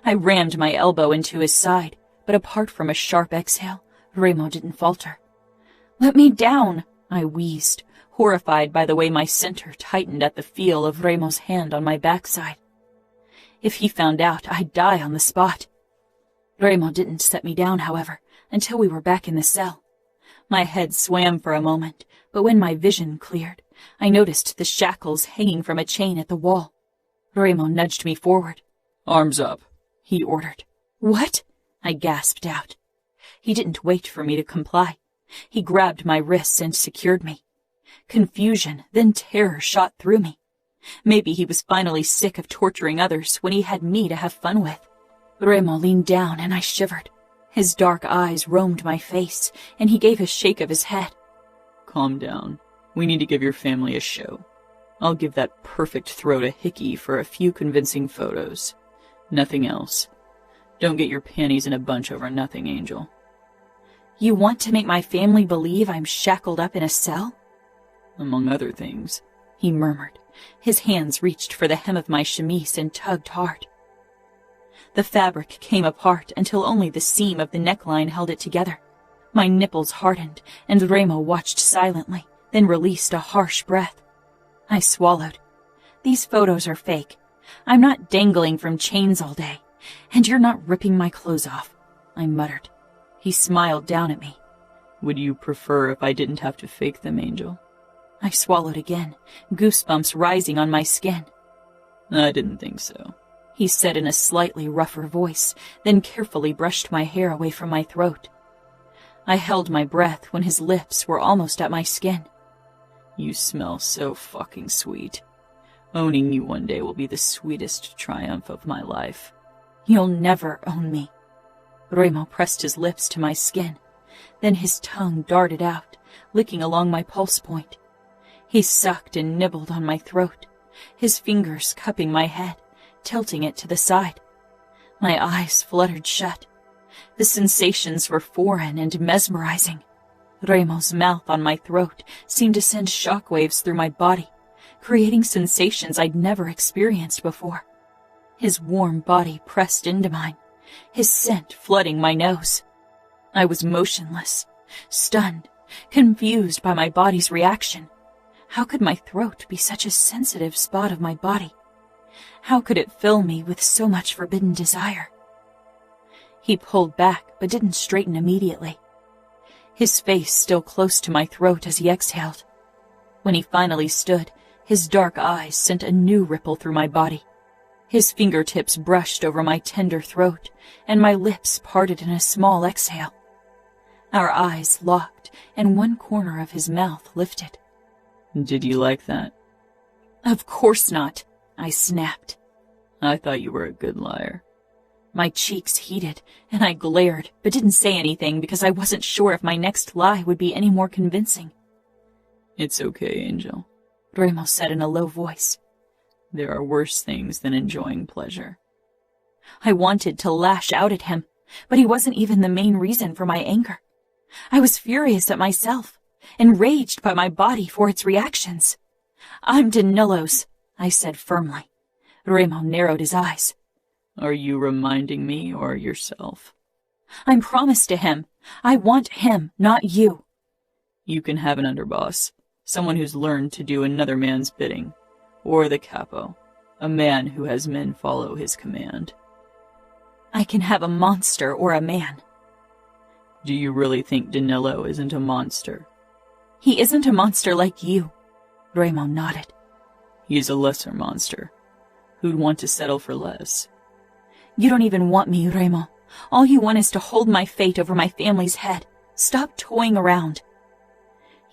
I rammed my elbow into his side, but apart from a sharp exhale, Remo didn't falter. "Let me down," I wheezed, horrified by the way my center tightened at the feel of Remo's hand on my backside. If he found out, I'd die on the spot. Remo didn't set me down, however, until we were back in the cell. My head swam for a moment, but when my vision cleared, I noticed the shackles hanging from a chain at the wall. Remo nudged me forward. "Arms up," he ordered. "What?" I gasped out. He didn't wait for me to comply. He grabbed my wrists and secured me. Confusion, then terror shot through me. Maybe he was finally sick of torturing others when he had me to have fun with. Remo leaned down and I shivered. His dark eyes roamed my face, and he gave a shake of his head. "Calm down. We need to give your family a show. I'll give that perfect throat a hickey for a few convincing photos. Nothing else. Don't get your panties in a bunch over nothing, Angel." "You want to make my family believe I'm shackled up in a cell?" "Among other things," he murmured. His hands reached for the hem of my chemise and tugged hard. The fabric came apart until only the seam of the neckline held it together. My nipples hardened, and Remo watched silently, then released a harsh breath. I swallowed. "These photos are fake. I'm not dangling from chains all day, and you're not ripping my clothes off," I muttered. He smiled down at me. "Would you prefer if I didn't have to fake them, Angel?" I swallowed again, goosebumps rising on my skin. "I didn't think so," he said in a slightly rougher voice, then carefully brushed my hair away from my throat. I held my breath when his lips were almost at my skin. "You smell so fucking sweet. Owning you one day will be the sweetest triumph of my life." "You'll never own me." Remo pressed his lips to my skin. Then his tongue darted out, licking along my pulse point. He sucked and nibbled on my throat, his fingers cupping my head, tilting it to the side. My eyes fluttered shut. The sensations were foreign and mesmerizing. Remo's mouth on my throat seemed to send shockwaves through my body, creating sensations I'd never experienced before. His warm body pressed into mine, his scent flooding my nose. I was motionless, stunned, confused by my body's reaction. How could my throat be such a sensitive spot of my body? How could it fill me with so much forbidden desire? He pulled back, but didn't straighten immediately. His face still close to my throat as he exhaled. When he finally stood, his dark eyes sent a new ripple through my body. His fingertips brushed over my tender throat, and my lips parted in a small exhale. Our eyes locked, and one corner of his mouth lifted. "Did you like that?" "Of course not," I snapped. "I thought you were a good liar." My cheeks heated, and I glared, but didn't say anything because I wasn't sure if my next lie would be any more convincing. "It's okay, Angel," Remo said in a low voice. "There are worse things than enjoying pleasure." I wanted to lash out at him, but he wasn't even the main reason for my anger. I was furious at myself, enraged by my body for its reactions. "I'm Danilo's," I said firmly. Remo narrowed his eyes. "Are you reminding me or yourself?" "I'm promised to him. I want him, not you." "You can have an underboss, someone who's learned to do another man's bidding, or the Capo, a man who has men follow his command." "I can have a monster or a man." "Do you really think Danilo isn't a monster?" "He isn't a monster like you." Remo nodded. "He's a lesser monster. Who'd want to settle for less?" "You don't even want me, Remo. All you want is to hold my fate over my family's head. Stop toying around."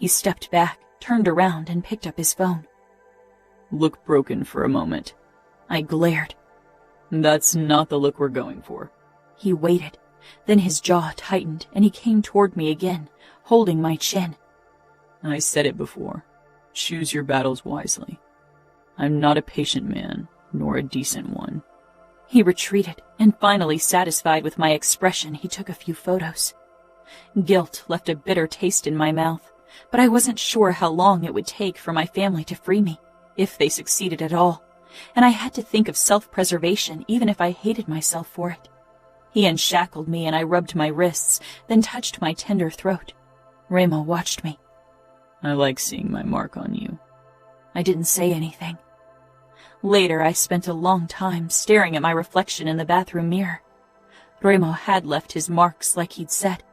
He stepped back, turned around, and picked up his phone. Look broken for a moment. I glared. That's not the look we're going for. He waited. Then his jaw tightened, and he came toward me again, holding my chin. I said it before. Choose your battles wisely. I'm not a patient man, nor a decent one. He retreated, and finally satisfied with my expression, he took a few photos. Guilt left a bitter taste in my mouth, but I wasn't sure how long it would take for my family to free me, if they succeeded at all, and I had to think of self-preservation even if I hated myself for it. He unshackled me and I rubbed my wrists, then touched my tender throat. Remo watched me. I like seeing my mark on you. I didn't say anything. Later, I spent a long time staring at my reflection in the bathroom mirror. Remo had left his marks like he'd said.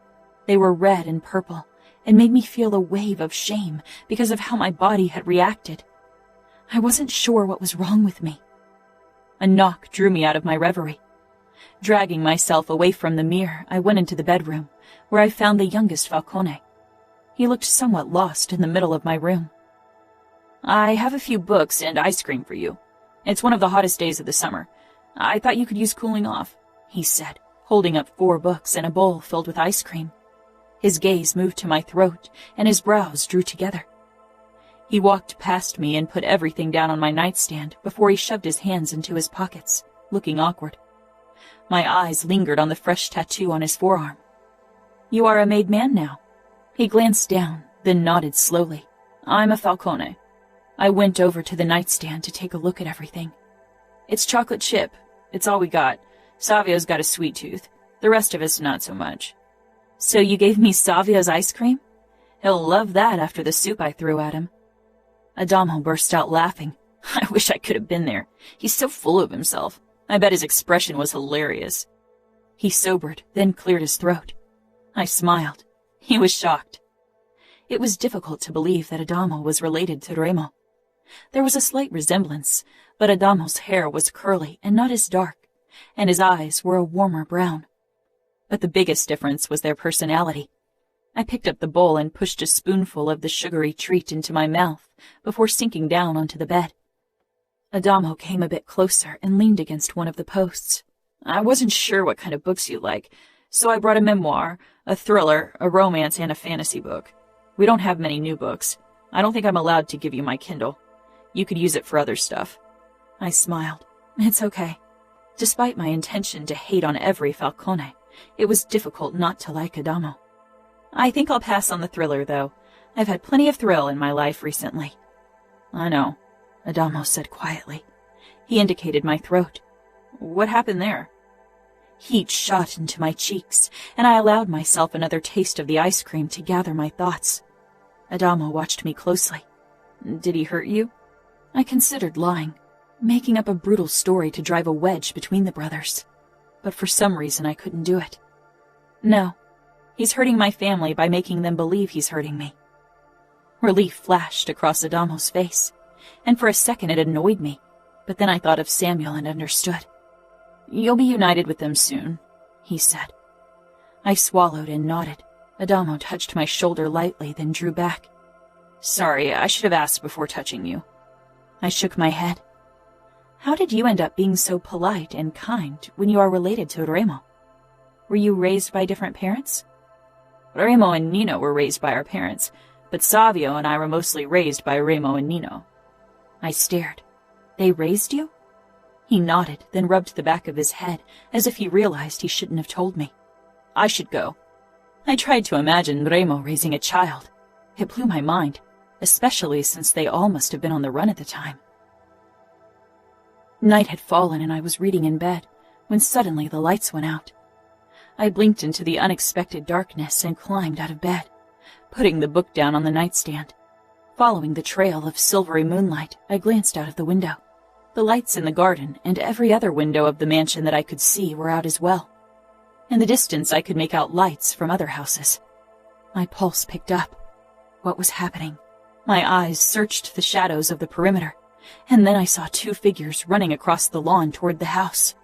They were red and purple, and made me feel a wave of shame because of how my body had reacted. I wasn't sure what was wrong with me. A knock drew me out of my reverie. Dragging myself away from the mirror, I went into the bedroom, where I found the youngest Falcone. He looked somewhat lost in the middle of my room. I have a few books and ice cream for you. It's one of the hottest days of the summer. I thought you could use cooling off, he said, holding up 4 books and a bowl filled with ice cream. His gaze moved to my throat, and his brows drew together. He walked past me and put everything down on my nightstand before he shoved his hands into his pockets, looking awkward. My eyes lingered on the fresh tattoo on his forearm. You are a made man now. He glanced down, then nodded slowly. I'm a Falcone. I went over to the nightstand to take a look at everything. It's chocolate chip. It's all we got. Savio's got a sweet tooth. The rest of us not so much. So you gave me Savio's ice cream? He'll love that after the soup I threw at him. Adamo burst out laughing. I wish I could have been there. He's so full of himself. I bet his expression was hilarious. He sobered, then cleared his throat. I smiled. He was shocked. It was difficult to believe that Adamo was related to Remo. There was a slight resemblance, but Adamo's hair was curly and not as dark, and his eyes were a warmer brown. But the biggest difference was their personality. I picked up the bowl and pushed a spoonful of the sugary treat into my mouth before sinking down onto the bed. Adamo came a bit closer and leaned against one of the posts. I wasn't sure what kind of books you like, so I brought a memoir, a thriller, a romance, and a fantasy book. We don't have many new books. I don't think I'm allowed to give you my Kindle. You could use it for other stuff. I smiled. It's okay. Despite my intention to hate on every Falcone, it was difficult not to like Adamo. I think I'll pass on the thriller, though. I've had plenty of thrill in my life recently. I know, Adamo said quietly. He indicated my throat. What happened there? Heat shot into my cheeks, and I allowed myself another taste of the ice cream to gather my thoughts. Adamo watched me closely. Did he hurt you? I considered lying, making up a brutal story to drive a wedge between the brothers. But for some reason I couldn't do it. No, he's hurting my family by making them believe he's hurting me. Relief flashed across Adamo's face, and for a second it annoyed me, but then I thought of Samuel and understood. You'll be united with them soon, he said. I swallowed and nodded. Adamo touched my shoulder lightly, then drew back. Sorry, I should have asked before touching you. I shook my head. How did you end up being so polite and kind when you are related to Remo? Were you raised by different parents? Remo and Nino were raised by our parents, but Savio and I were mostly raised by Remo and Nino. I stared. They raised you? He nodded, then rubbed the back of his head, as if he realized he shouldn't have told me. I should go. I tried to imagine Remo raising a child. It blew my mind, especially since they all must have been on the run at the time. Night had fallen and I was reading in bed, when suddenly the lights went out. I blinked into the unexpected darkness and climbed out of bed, putting the book down on the nightstand. Following the trail of silvery moonlight, I glanced out of the window. The lights in the garden and every other window of the mansion that I could see were out as well. In the distance, I could make out lights from other houses. My pulse picked up. What was happening? My eyes searched the shadows of the perimeter, and then I saw 2 figures running across the lawn toward the house.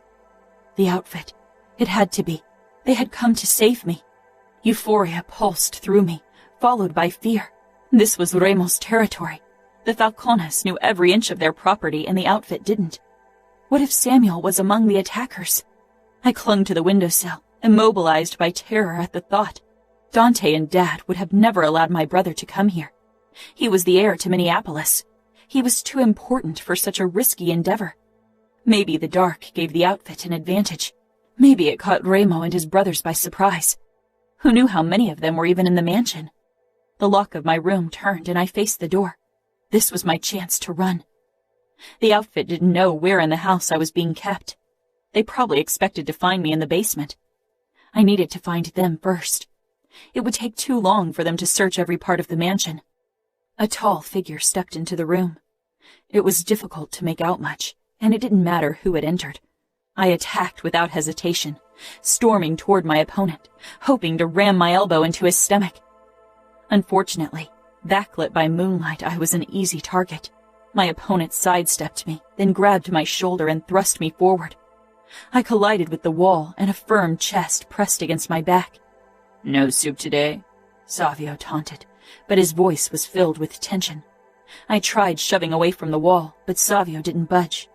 The outfit. It had to be. They had come to save me. Euphoria pulsed through me, followed by fear. This was Remo's territory. The Falcones knew every inch of their property and the outfit didn't. What if Samuel was among the attackers? I clung to the windowsill, immobilized by terror at the thought. Dante and Dad would have never allowed my brother to come here. He was the heir to Minneapolis. He was too important for such a risky endeavor. Maybe the dark gave the outfit an advantage. Maybe it caught Remo and his brothers by surprise. Who knew how many of them were even in the mansion? The lock of my room turned and I faced the door. This was my chance to run. The outfit didn't know where in the house I was being kept. They probably expected to find me in the basement. I needed to find them first. It would take too long for them to search every part of the mansion. A tall figure stepped into the room. It was difficult to make out much, and it didn't matter who had entered. I attacked without hesitation, storming toward my opponent, hoping to ram my elbow into his stomach. Unfortunately, backlit by moonlight, I was an easy target. My opponent sidestepped me, then grabbed my shoulder and thrust me forward. I collided with the wall, and a firm chest pressed against my back. "No soup today?" Savio taunted, but his voice was filled with tension. I tried shoving away from the wall, but Savio didn't budge.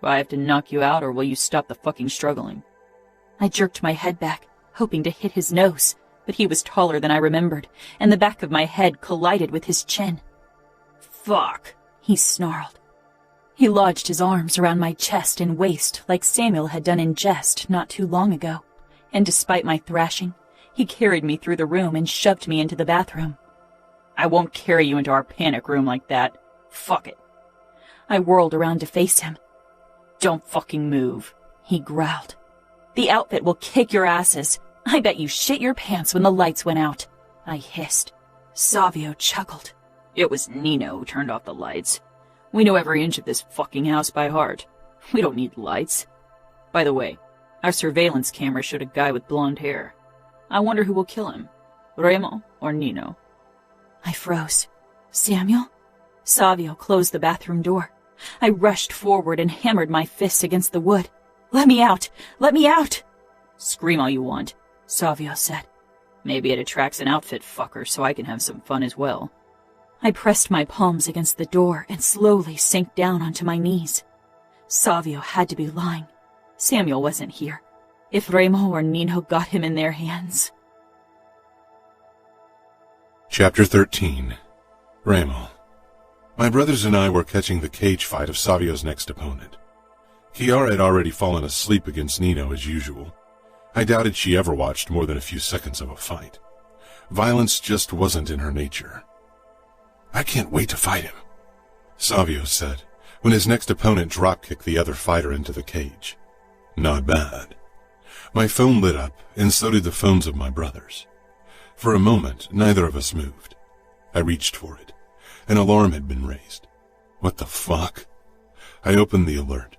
"Do I have to knock you out, or will you stop the fucking struggling?" I jerked my head back, hoping to hit his nose, but he was taller than I remembered, and the back of my head collided with his chin. "Fuck," he snarled. He lodged his arms around my chest and waist like Samuel had done in jest not too long ago, and despite my thrashing, he carried me through the room and shoved me into the bathroom. "I won't carry you into our panic room like that. Fuck it." I whirled around to face him. "Don't fucking move," he growled. "The outfit will kick your asses. I bet you shit your pants when the lights went out," I hissed. Savio chuckled. "It was Nino who turned off the lights. We know every inch of this fucking house by heart. We don't need lights. By the way, our surveillance camera showed a guy with blonde hair. I wonder who will kill him, Remo or Nino." I froze. Samuel? Savio closed the bathroom door. I rushed forward and hammered my fists against the wood. "Let me out! Let me out!" "Scream all you want," Savio said. "Maybe it attracts an outfit fucker so I can have some fun as well." I pressed my palms against the door and slowly sank down onto my knees. Savio had to be lying. Samuel wasn't here. If Remo or Nino got him in their hands... Chapter 13. Remo. My brothers and I were catching the cage fight of Savio's next opponent. Chiara had already fallen asleep against Nino as usual. I doubted she ever watched more than a few seconds of a fight. Violence just wasn't in her nature. "I can't wait to fight him," Savio said, when his next opponent drop-kicked the other fighter into the cage. Not bad. My phone lit up, and so did the phones of my brothers. For a moment, neither of us moved. I reached for it. An alarm had been raised. What the fuck? I opened the alert.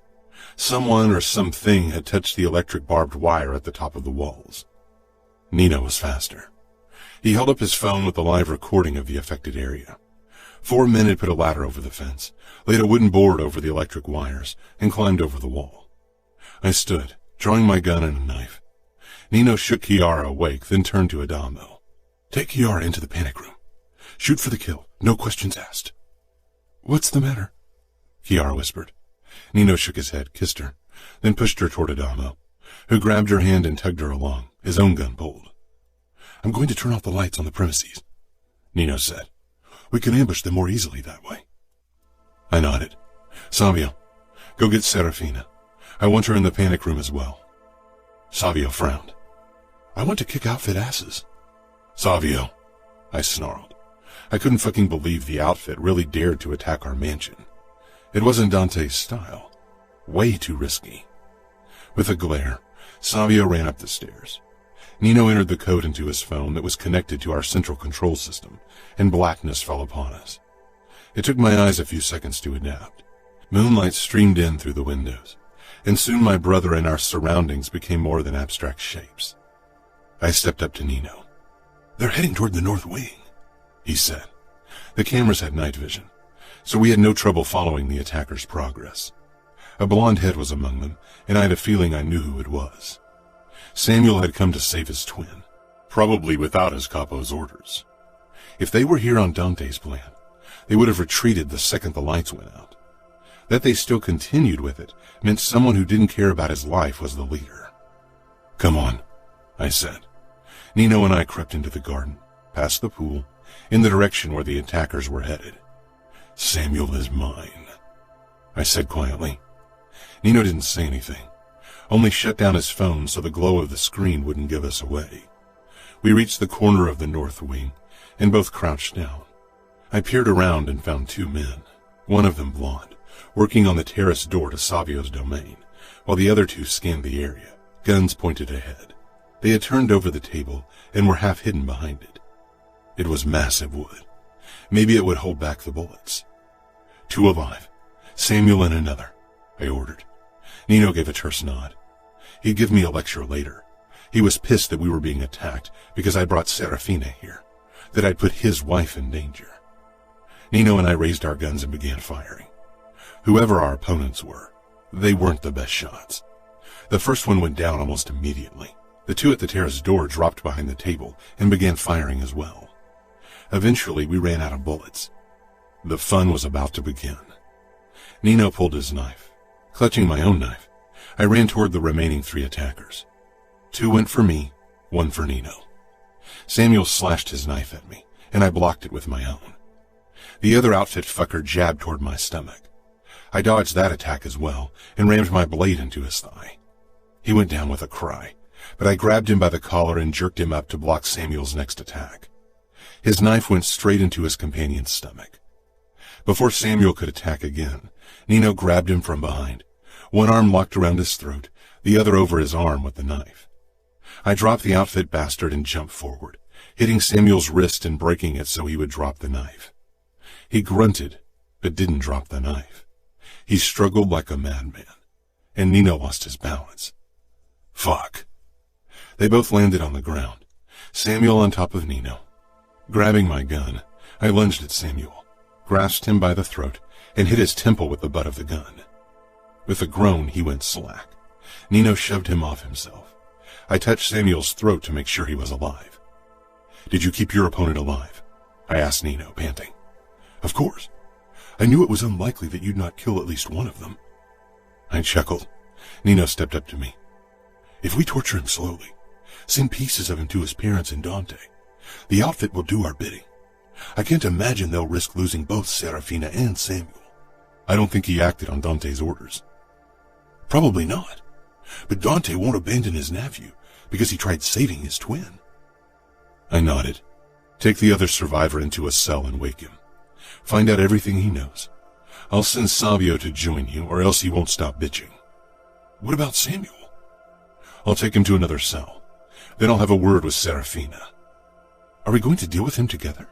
Someone or something had touched the electric barbed wire at the top of the walls. Nino was faster. He held up his phone with a live recording of the affected area. 4 men had put a ladder over the fence, laid a wooden board over the electric wires, and climbed over the wall. I stood, drawing my gun and a knife. Nino shook Chiara awake, then turned to Adamo. "Take Chiara into the panic room. Shoot for the kill, no questions asked." "What's the matter?" Chiara whispered. Nino shook his head, kissed her, then pushed her toward Adamo, who grabbed her hand and tugged her along, his own gun pulled. "I'm going to turn off the lights on the premises," Nino said. "We can ambush them more easily that way." I nodded. "Savio, go get Serafina. I want her in the panic room as well." Savio frowned. "I want to kick outfit asses." "Savio," I snarled. I couldn't fucking believe the outfit really dared to attack our mansion. It wasn't Dante's style. Way too risky. With a glare, Savio ran up the stairs. Nino entered the code into his phone that was connected to our central control system, and blackness fell upon us. It took my eyes a few seconds to adapt. Moonlight streamed in through the windows, and soon my brother and our surroundings became more than abstract shapes. I stepped up to Nino. "They're heading toward the north wing," he said. The cameras had night vision, so we had no trouble following the attackers' progress. A blonde head was among them, and I had a feeling I knew who it was. Samuel had come to save his twin, probably without his capo's orders. If they were here on Dante's plan, they would have retreated the second the lights went out. That they still continued with it meant someone who didn't care about his life was the leader. "Come on," I said. Nino and I crept into the garden, past the pool, in the direction where the attackers were headed. "Samuel is mine," I said quietly. Nino didn't say anything, only shut down his phone so the glow of the screen wouldn't give us away. We reached the corner of the north wing, and both crouched down. I peered around and found two men, one of them blonde, working on the terrace door to Savio's domain, while the other two scanned the area, guns pointed ahead. They had turned over the table and were half hidden behind it. It was massive wood. Maybe it would hold back the bullets. "Two alive, Samuel and another," I ordered. Nino gave a terse nod. He'd give me a lecture later. He was pissed that we were being attacked because I brought Serafina here, that I'd put his wife in danger. Nino and I raised our guns and began firing. Whoever our opponents were, they weren't the best shots. The first one went down almost immediately. The two at the terrace door dropped behind the table and began firing as well. Eventually, we ran out of bullets. The fun was about to begin. Nino pulled his knife. Clutching my own knife, I ran toward the remaining three attackers. Two went for me, one for Nino. Samuel slashed his knife at me, and I blocked it with my own. The other outfit fucker jabbed toward my stomach. I dodged that attack as well, and rammed my blade into his thigh. He went down with a cry, but I grabbed him by the collar and jerked him up to block Samuel's next attack. His knife went straight into his companion's stomach. Before Samuel could attack again, Nino grabbed him from behind, one arm locked around his throat, the other over his arm with the knife. I dropped the outfit bastard and jumped forward, hitting Samuel's wrist and breaking it so he would drop the knife. He grunted, but didn't drop the knife. He struggled like a madman, and Nino lost his balance. Fuck. They both landed on the ground, Samuel on top of Nino. Grabbing my gun, I lunged at Samuel, grasped him by the throat, and hit his temple with the butt of the gun. With a groan, he went slack. Nino shoved him off himself. I touched Samuel's throat to make sure he was alive. "Did you keep your opponent alive?" I asked Nino, panting. "Of course. I knew it was unlikely that you'd not kill at least one of them." I chuckled. Nino stepped up to me. "If we torture him slowly, send pieces of him to his parents in Dante, the outfit will do our bidding. I can't imagine they'll risk losing both Serafina and Samuel. I don't think he acted on Dante's orders." "Probably not. But Dante won't abandon his nephew because he tried saving his twin." I nodded. "Take the other survivor into a cell and wake him. Find out everything he knows. I'll send Savio to join you, or else he won't stop bitching." "What about Samuel?" "I'll take him to another cell. Then I'll have a word with Serafina." "Are we going to deal with him together?"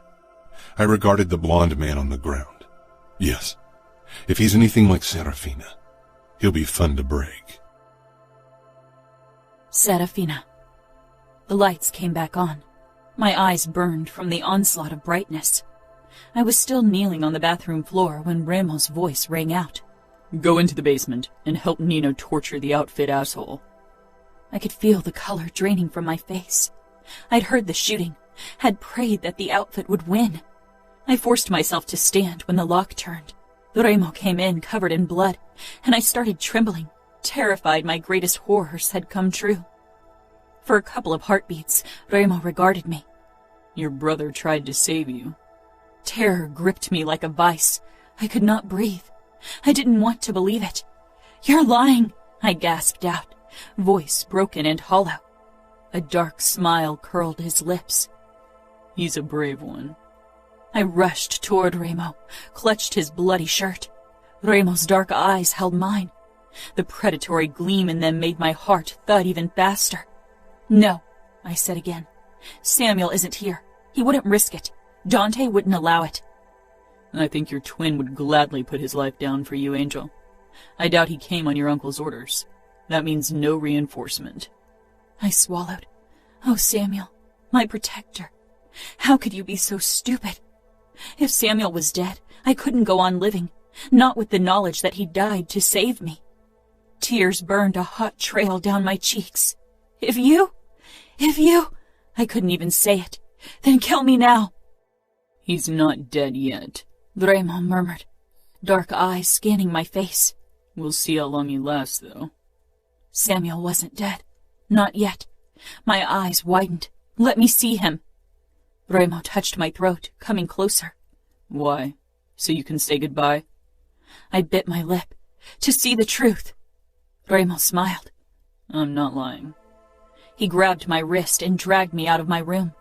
I regarded the blonde man on the ground. "Yes. If he's anything like Serafina, he'll be fun to break." Serafina. The lights came back on. My eyes burned from the onslaught of brightness. I was still kneeling on the bathroom floor when Remo's voice rang out. "Go into the basement and help Nino torture the outfit asshole." I could feel the color draining from my face. I'd heard the shooting, had prayed that the outfit would win. I forced myself to stand when the lock turned. Remo came in covered in blood, and I started trembling, terrified my greatest horrors had come true. For a couple of heartbeats, Remo regarded me. "Your brother tried to save you." Terror gripped me like a vice. I could not breathe. I didn't want to believe it. "You're lying," I gasped out, voice broken and hollow. A dark smile curled his lips. "He's a brave one." I rushed toward Remo, clutched his bloody shirt. Remo's dark eyes held mine. The predatory gleam in them made my heart thud even faster. "No," I said again. "Samuel isn't here. He wouldn't risk it. Dante wouldn't allow it." "I think your twin would gladly put his life down for you, Angel. I doubt he came on your uncle's orders. That means no reinforcement." I swallowed. "Oh, Samuel, my protector. How could you be so stupid? If Samuel was dead, I couldn't go on living, not with the knowledge that he died to save me." Tears burned a hot trail down my cheeks. If you, I couldn't even say it. Then kill me now." He's not dead yet, Remo murmured, dark eyes scanning my face. We'll see how long he lasts, though. Samuel wasn't dead. Not yet. My eyes widened. Let me see him. Remo touched my throat, coming closer. Why? So you can say goodbye? I bit my lip. To see the truth. Remo smiled. I'm not lying. He grabbed my wrist and dragged me out of my room.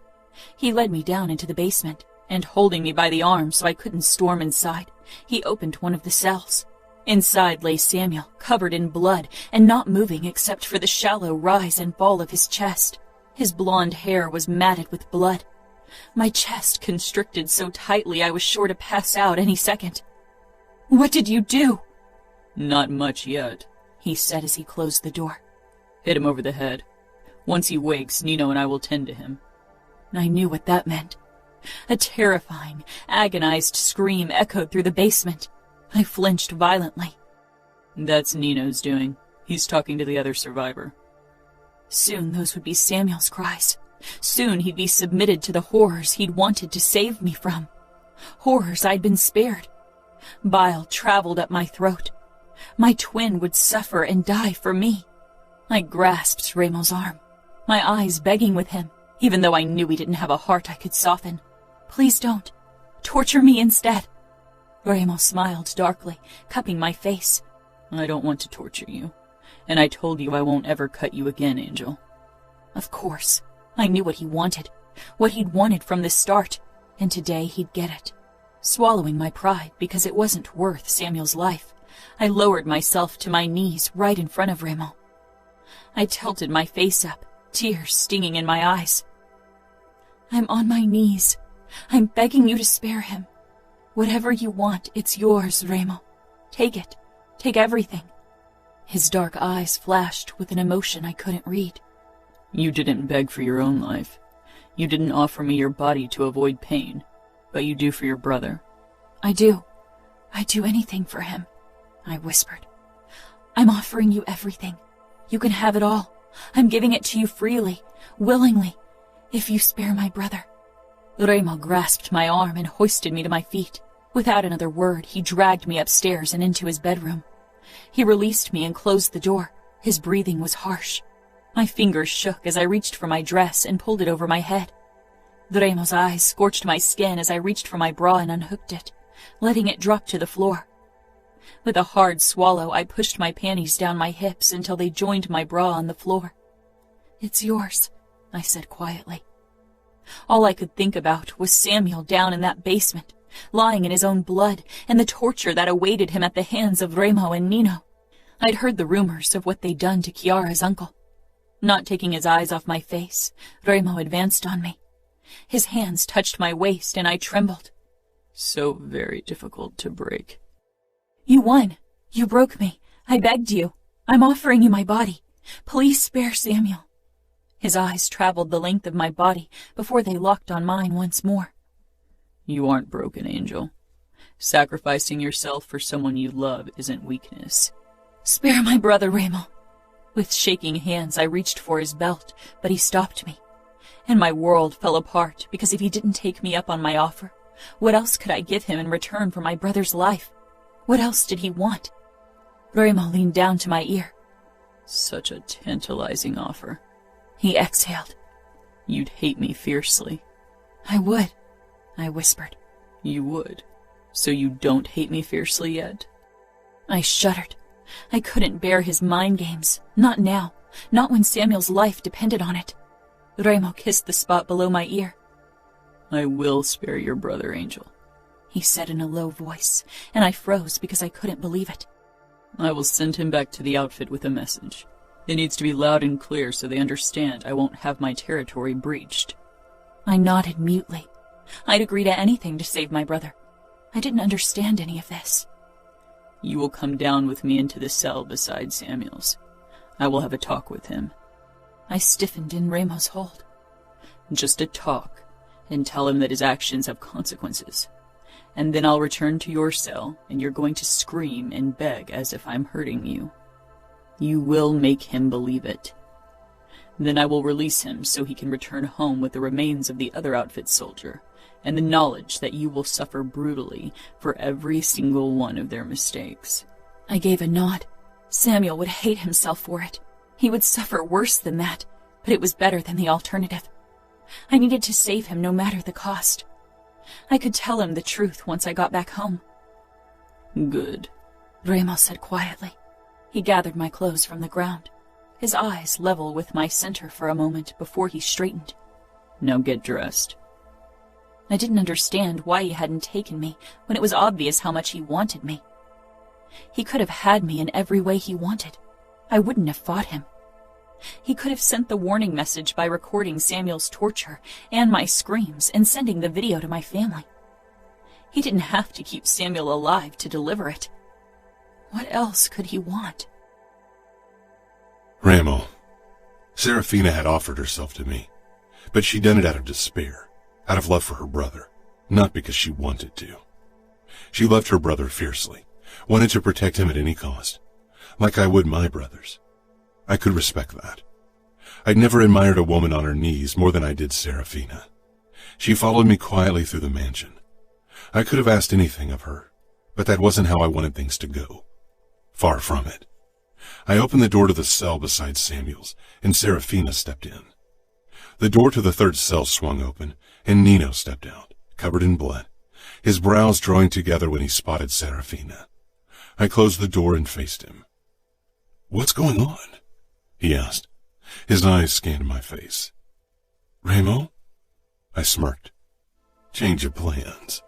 He led me down into the basement, and holding me by the arm so I couldn't storm inside, he opened one of the cells. Inside lay Samuel, covered in blood and not moving except for the shallow rise and fall of his chest. His blonde hair was matted with blood. My chest constricted so tightly I was sure to pass out any second. What did you do? Not much yet, he said as he closed the door. Hit him over the head. Once he wakes, Nino and I will tend to him. I knew what that meant. A terrifying, agonized scream echoed through the basement. I flinched violently. That's Nino's doing. He's talking to the other survivor. Soon those would be Samuel's cries. Soon he'd be submitted to the horrors he'd wanted to save me from. Horrors I'd been spared. Bile traveled up my throat. My twin would suffer and die for me. I grasped Remo's arm, my eyes begging with him, even though I knew he didn't have a heart I could soften. Please don't. Torture me instead. Remo smiled darkly, cupping my face. I don't want to torture you, and I told you I won't ever cut you again, Angel. Of course. I knew what he wanted, what he'd wanted from the start, and today he'd get it. Swallowing my pride because it wasn't worth Samuel's life, I lowered myself to my knees right in front of Remo. I tilted my face up, tears stinging in my eyes. I'm on my knees. I'm begging you to spare him. Whatever you want, it's yours, Remo. Take it. Take everything. His dark eyes flashed with an emotion I couldn't read. You didn't beg for your own life. You didn't offer me your body to avoid pain, but you do for your brother. I do. I'd do anything for him, I whispered. I'm offering you everything. You can have it all. I'm giving it to you freely, willingly, if you spare my brother. Remo grasped my arm and hoisted me to my feet. Without another word, he dragged me upstairs and into his bedroom. He released me and closed the door. His breathing was harsh. My fingers shook as I reached for my dress and pulled it over my head. Remo's eyes scorched my skin as I reached for my bra and unhooked it, letting it drop to the floor. With a hard swallow, I pushed my panties down my hips until they joined my bra on the floor. It's yours, I said quietly. All I could think about was Samuel down in that basement, lying in his own blood, and the torture that awaited him at the hands of Remo and Nino. I'd heard the rumors of what they'd done to Chiara's uncle. Not taking his eyes off my face, Remo advanced on me. His hands touched my waist, and I trembled. So very difficult to break. You won. You broke me. I begged you. I'm offering you my body. Please spare Samuel. His eyes traveled the length of my body before they locked on mine once more. You aren't broken, Angel. Sacrificing yourself for someone you love isn't weakness. Spare my brother, Remo. With shaking hands, I reached for his belt, but he stopped me. And my world fell apart because if he didn't take me up on my offer, what else could I give him in return for my brother's life? What else did he want? Remo leaned down to my ear. Such a tantalizing offer. He exhaled. You'd hate me fiercely. I would, I whispered. You would? So you don't hate me fiercely yet? I shuddered. I couldn't bear his mind games. Not now. Not when Samuel's life depended on it. Remo kissed the spot below my ear. I will spare your brother, Angel, he said in a low voice, and I froze because I couldn't believe it. I will send him back to the outfit with a message. It needs to be loud and clear so they understand I won't have my territory breached. I nodded mutely. I'd agree to anything to save my brother. I didn't understand any of this. You will come down with me into the cell beside Samuel's. I will have a talk with him. I stiffened in Remo's hold. Just a talk, and tell him that his actions have consequences. And then I'll return to your cell, and you're going to scream and beg as if I'm hurting you. You will make him believe it. Then I will release him so he can return home with the remains of the other outfit soldier, and the knowledge that you will suffer brutally for every single one of their mistakes. I gave a nod. Samuel would hate himself for it. He would suffer worse than that, but it was better than the alternative. I needed to save him no matter the cost. I could tell him the truth once I got back home. Good, Remo said quietly. He gathered my clothes from the ground, his eyes level with my center for a moment before he straightened. Now get dressed. I didn't understand why he hadn't taken me when it was obvious how much he wanted me. He could have had me in every way he wanted. I wouldn't have fought him. He could have sent the warning message by recording Samuel's torture and my screams and sending the video to my family. He didn't have to keep Samuel alive to deliver it. What else could he want? Remo, Serafina had offered herself to me, but she'd done it out of despair, out of love for her brother, not because she wanted to. She loved her brother fiercely, wanted to protect him at any cost, like I would my brothers. I could respect that. I'd never admired a woman on her knees more than I did Serafina. She followed me quietly through the mansion. I could have asked anything of her, but that wasn't how I wanted things to go. Far from it. I opened the door to the cell beside Samuel's, and Serafina stepped in. The door to the third cell swung open, and Nino stepped out, covered in blood, his brows drawing together when he spotted Serafina. I closed the door and faced him. "What's going on?" he asked. His eyes scanned my face. "Remo?" I smirked. "Change of plans."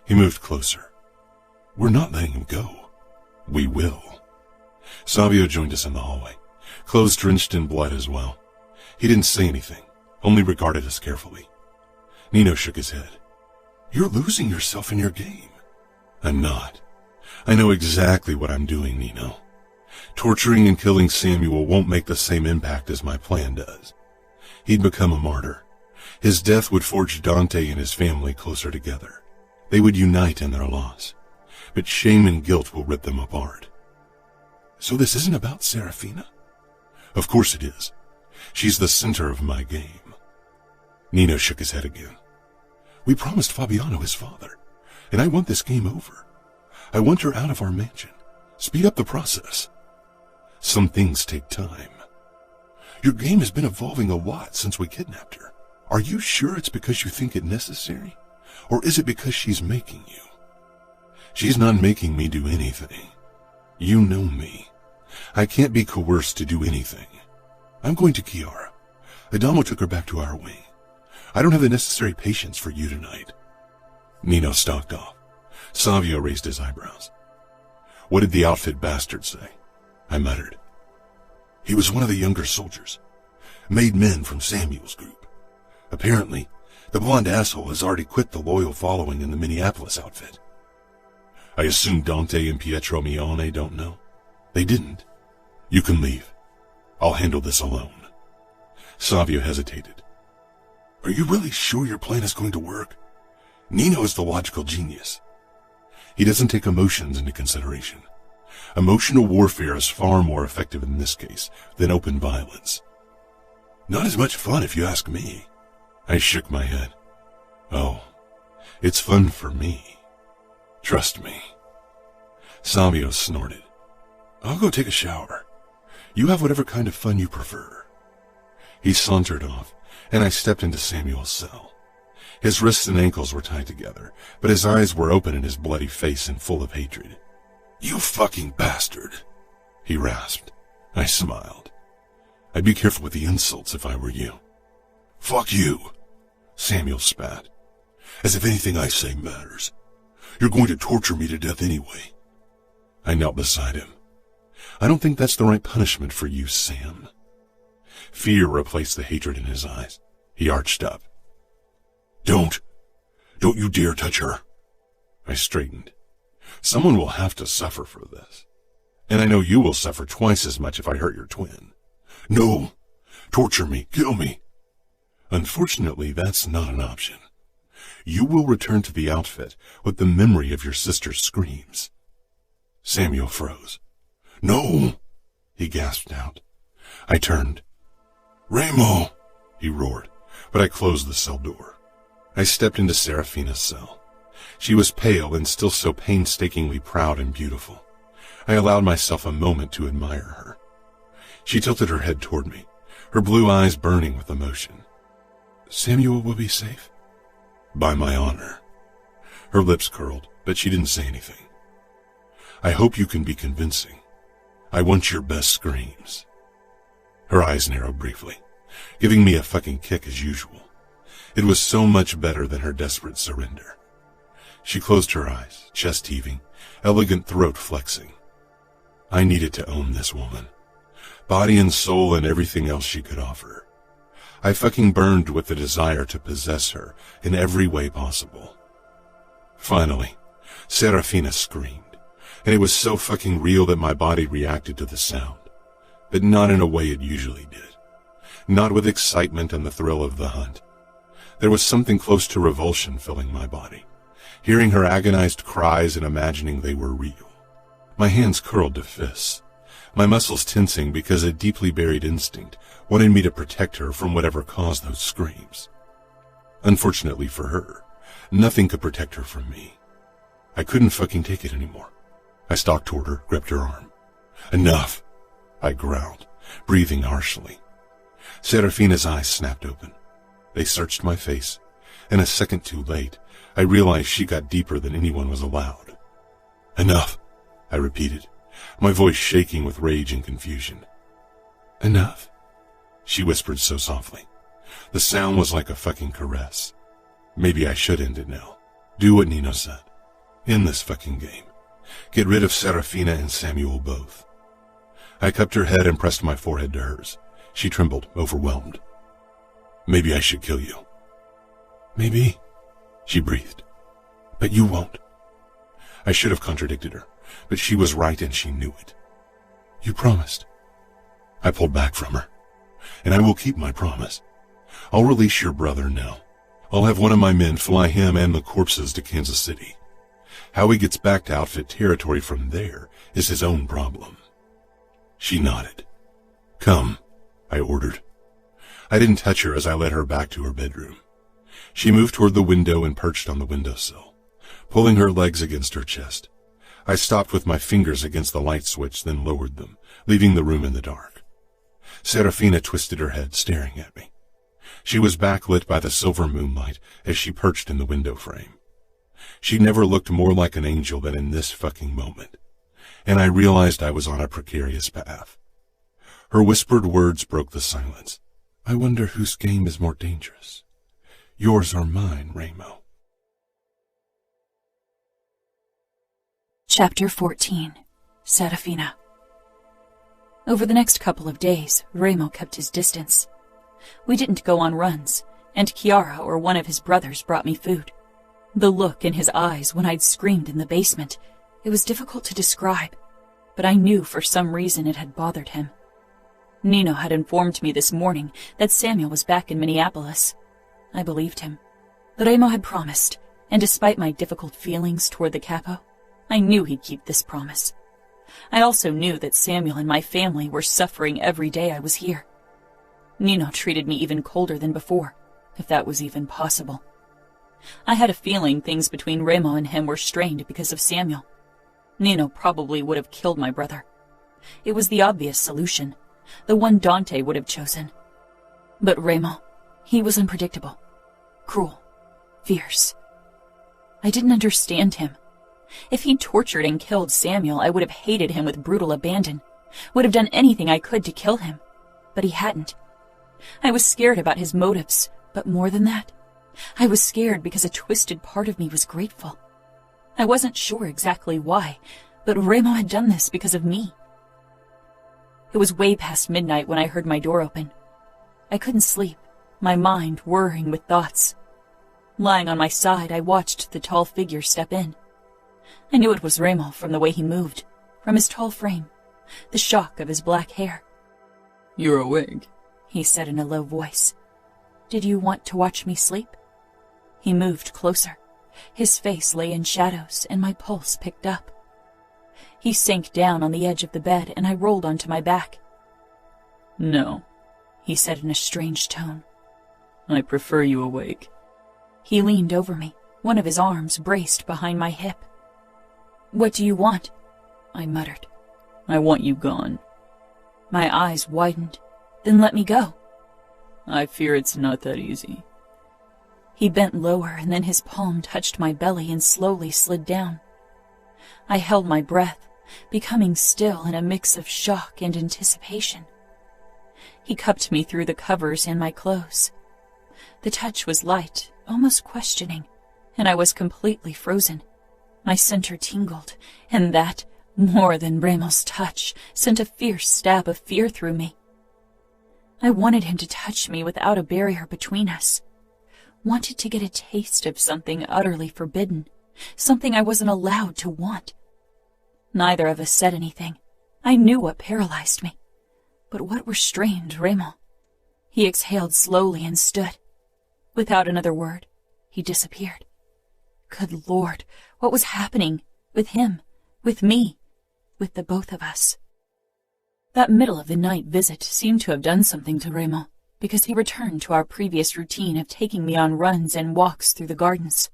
He moved closer. "We're not letting him go. We will." Savio joined us in the hallway, clothes drenched in blood as well. He didn't say anything, only regarded us carefully. Nino shook his head. "You're losing yourself in your game." "I'm not. I know exactly what I'm doing, Nino. Torturing and killing Samuel won't make the same impact as my plan does. He'd become a martyr. His death would forge Dante and his family closer together. They would unite in their loss. But shame and guilt will rip them apart." "So this isn't about Serafina?" "Of course it is. She's the center of my game." Nino shook his head again. "We promised Fabiano his father, and I want this game over. I want her out of our mansion. Speed up the process. Some things take time. Your game has been evolving a lot since we kidnapped her. Are you sure it's because you think it necessary? Or is it because she's making you?" "She's not making me do anything. You know me. I can't be coerced to do anything. I'm going to Chiara. Adamo took her back to our wing. I don't have the necessary patience for you tonight." Nino stalked off. Savio raised his eyebrows. "What did the outfit bastard say?" I muttered. "He was one of the younger soldiers. Made men from Samuel's group. Apparently, the blonde asshole has already quit the loyal following in the Minneapolis outfit. I assume Dante and Pietro Mione don't know. They didn't. You can leave. I'll handle this alone." Savio hesitated. "Are you really sure your plan is going to work? Nino is the logical genius. He doesn't take emotions into consideration. Emotional warfare is far more effective in this case than open violence." "Not as much fun if you ask me." I shook my head. "Oh, it's fun for me. Trust me." Savio snorted. "I'll go take a shower. You have whatever kind of fun you prefer." He sauntered off, and I stepped into Samuel's cell. His wrists and ankles were tied together, but his eyes were open in his bloody face and full of hatred. "You fucking bastard," he rasped. I smiled. "I'd be careful with the insults if I were you." "Fuck you," Samuel spat. "As if anything I say matters. You're going to torture me to death anyway." I knelt beside him. "I don't think that's the right punishment for you, Sam." Fear replaced the hatred in his eyes. He arched up. Don't you dare touch her." I straightened. "Someone will have to suffer for this. And I know you will suffer twice as much if I hurt your twin." "No. Torture me. Kill me." "Unfortunately, that's not an option. You will return to the outfit with the memory of your sister's screams." Samuel froze. "No," he gasped out. I turned. "Remo," he roared, but I closed the cell door. I stepped into Serafina's cell. She was pale and still so painstakingly proud and beautiful. I allowed myself a moment to admire her. She tilted her head toward me, her blue eyes burning with emotion. "Samuel will be safe?" "By my honor." Her lips curled, but she didn't say anything. "I hope you can be convincing. I want your best screams." Her eyes narrowed briefly, giving me a fucking kick as usual. It was so much better than her desperate surrender. She closed her eyes, chest heaving, elegant throat flexing. I needed to own this woman. Body and soul and everything else she could offer. I fucking burned with the desire to possess her in every way possible. Finally, Serafina screamed, and it was so fucking real that my body reacted to the sound, but not in a way it usually did. Not with excitement and the thrill of the hunt. There was something close to revulsion filling my body, hearing her agonized cries and imagining they were real. My hands curled to fists, my muscles tensing because a deeply buried instinct wanted me to protect her from whatever caused those screams. Unfortunately for her, nothing could protect her from me. I couldn't fucking take it anymore. I stalked toward her, gripped her arm. "Enough," I growled, breathing harshly. Serafina's eyes snapped open. They searched my face, and a second too late, I realized she got deeper than anyone was allowed. "Enough," I repeated, my voice shaking with rage and confusion. "Enough," she whispered so softly. The sound was like a fucking caress. Maybe I should end it now. Do what Nino said. End this fucking game. Get rid of Serafina and Samuel both. I cupped her head and pressed my forehead to hers. She trembled, overwhelmed. "Maybe I should kill you." "Maybe," she breathed. "But you won't." I should have contradicted her, but she was right and she knew it. "You promised." I pulled back from her. "And I will keep my promise. I'll release your brother now. I'll have one of my men fly him and the corpses to Kansas City. How he gets back to outfit territory from there is his own problem." She nodded. "Come," I ordered. I didn't touch her as I led her back to her bedroom. She moved toward the window and perched on the windowsill, pulling her legs against her chest. I stopped with my fingers against the light switch, then lowered them, leaving the room in the dark. Serafina twisted her head, staring at me. She was backlit by the silver moonlight as she perched in the window frame. She never looked more like an angel than in this fucking moment, and I realized I was on a precarious path. Her whispered words broke the silence. "I wonder whose game is more dangerous, yours or mine, Remo." Chapter 14. Serafina. Over the next couple of days, Remo kept his distance. We didn't go on runs, and Chiara or one of his brothers brought me food. The look in his eyes when I'd screamed in the basement, it was difficult to describe, but I knew for some reason it had bothered him. Nino had informed me this morning that Samuel was back in Minneapolis. I believed him. Remo had promised, and despite my difficult feelings toward the Capo, I knew he'd keep this promise. I also knew that Samuel and my family were suffering every day I was here. Nino treated me even colder than before, if that was even possible. I had a feeling things between Remo and him were strained because of Samuel. Nino probably would have killed my brother. It was the obvious solution, the one Dante would have chosen. But Remo, he was unpredictable, cruel, fierce. I didn't understand him. If he'd tortured and killed Samuel, I would have hated him with brutal abandon, would have done anything I could to kill him. But he hadn't. I was scared about his motives, but more than that, I was scared because a twisted part of me was grateful. I wasn't sure exactly why, but Remo had done this because of me. It was way past midnight when I heard my door open. I couldn't sleep, my mind whirring with thoughts. Lying on my side, I watched the tall figure step in. I knew it was Remo from the way he moved, from his tall frame, the shock of his black hair. "You're awake," he said in a low voice. "Did you want to watch me sleep?" He moved closer. His face lay in shadows, and my pulse picked up. He sank down on the edge of the bed, and I rolled onto my back. "No," he said in a strange tone. "I prefer you awake." He leaned over me, one of his arms braced behind my hip. "What do you want?" I muttered. "I want you gone." My eyes widened. "Then let me go." "I fear it's not that easy." He bent lower, and then his palm touched my belly and slowly slid down. I held my breath, becoming still in a mix of shock and anticipation. He cupped me through the covers and my clothes. The touch was light, almost questioning, and I was completely frozen. My center tingled, and that, more than Remo's touch, sent a fierce stab of fear through me. I wanted him to touch me without a barrier between us. Wanted to get a taste of something utterly forbidden, something I wasn't allowed to want. Neither of us said anything. I knew what paralyzed me. But what restrained Remo? He exhaled slowly and stood. Without another word, he disappeared. Good Lord, what was happening? With him, with me, with the both of us. That middle-of-the-night visit seemed to have done something to Remo, because he returned to our previous routine of taking me on runs and walks through the gardens.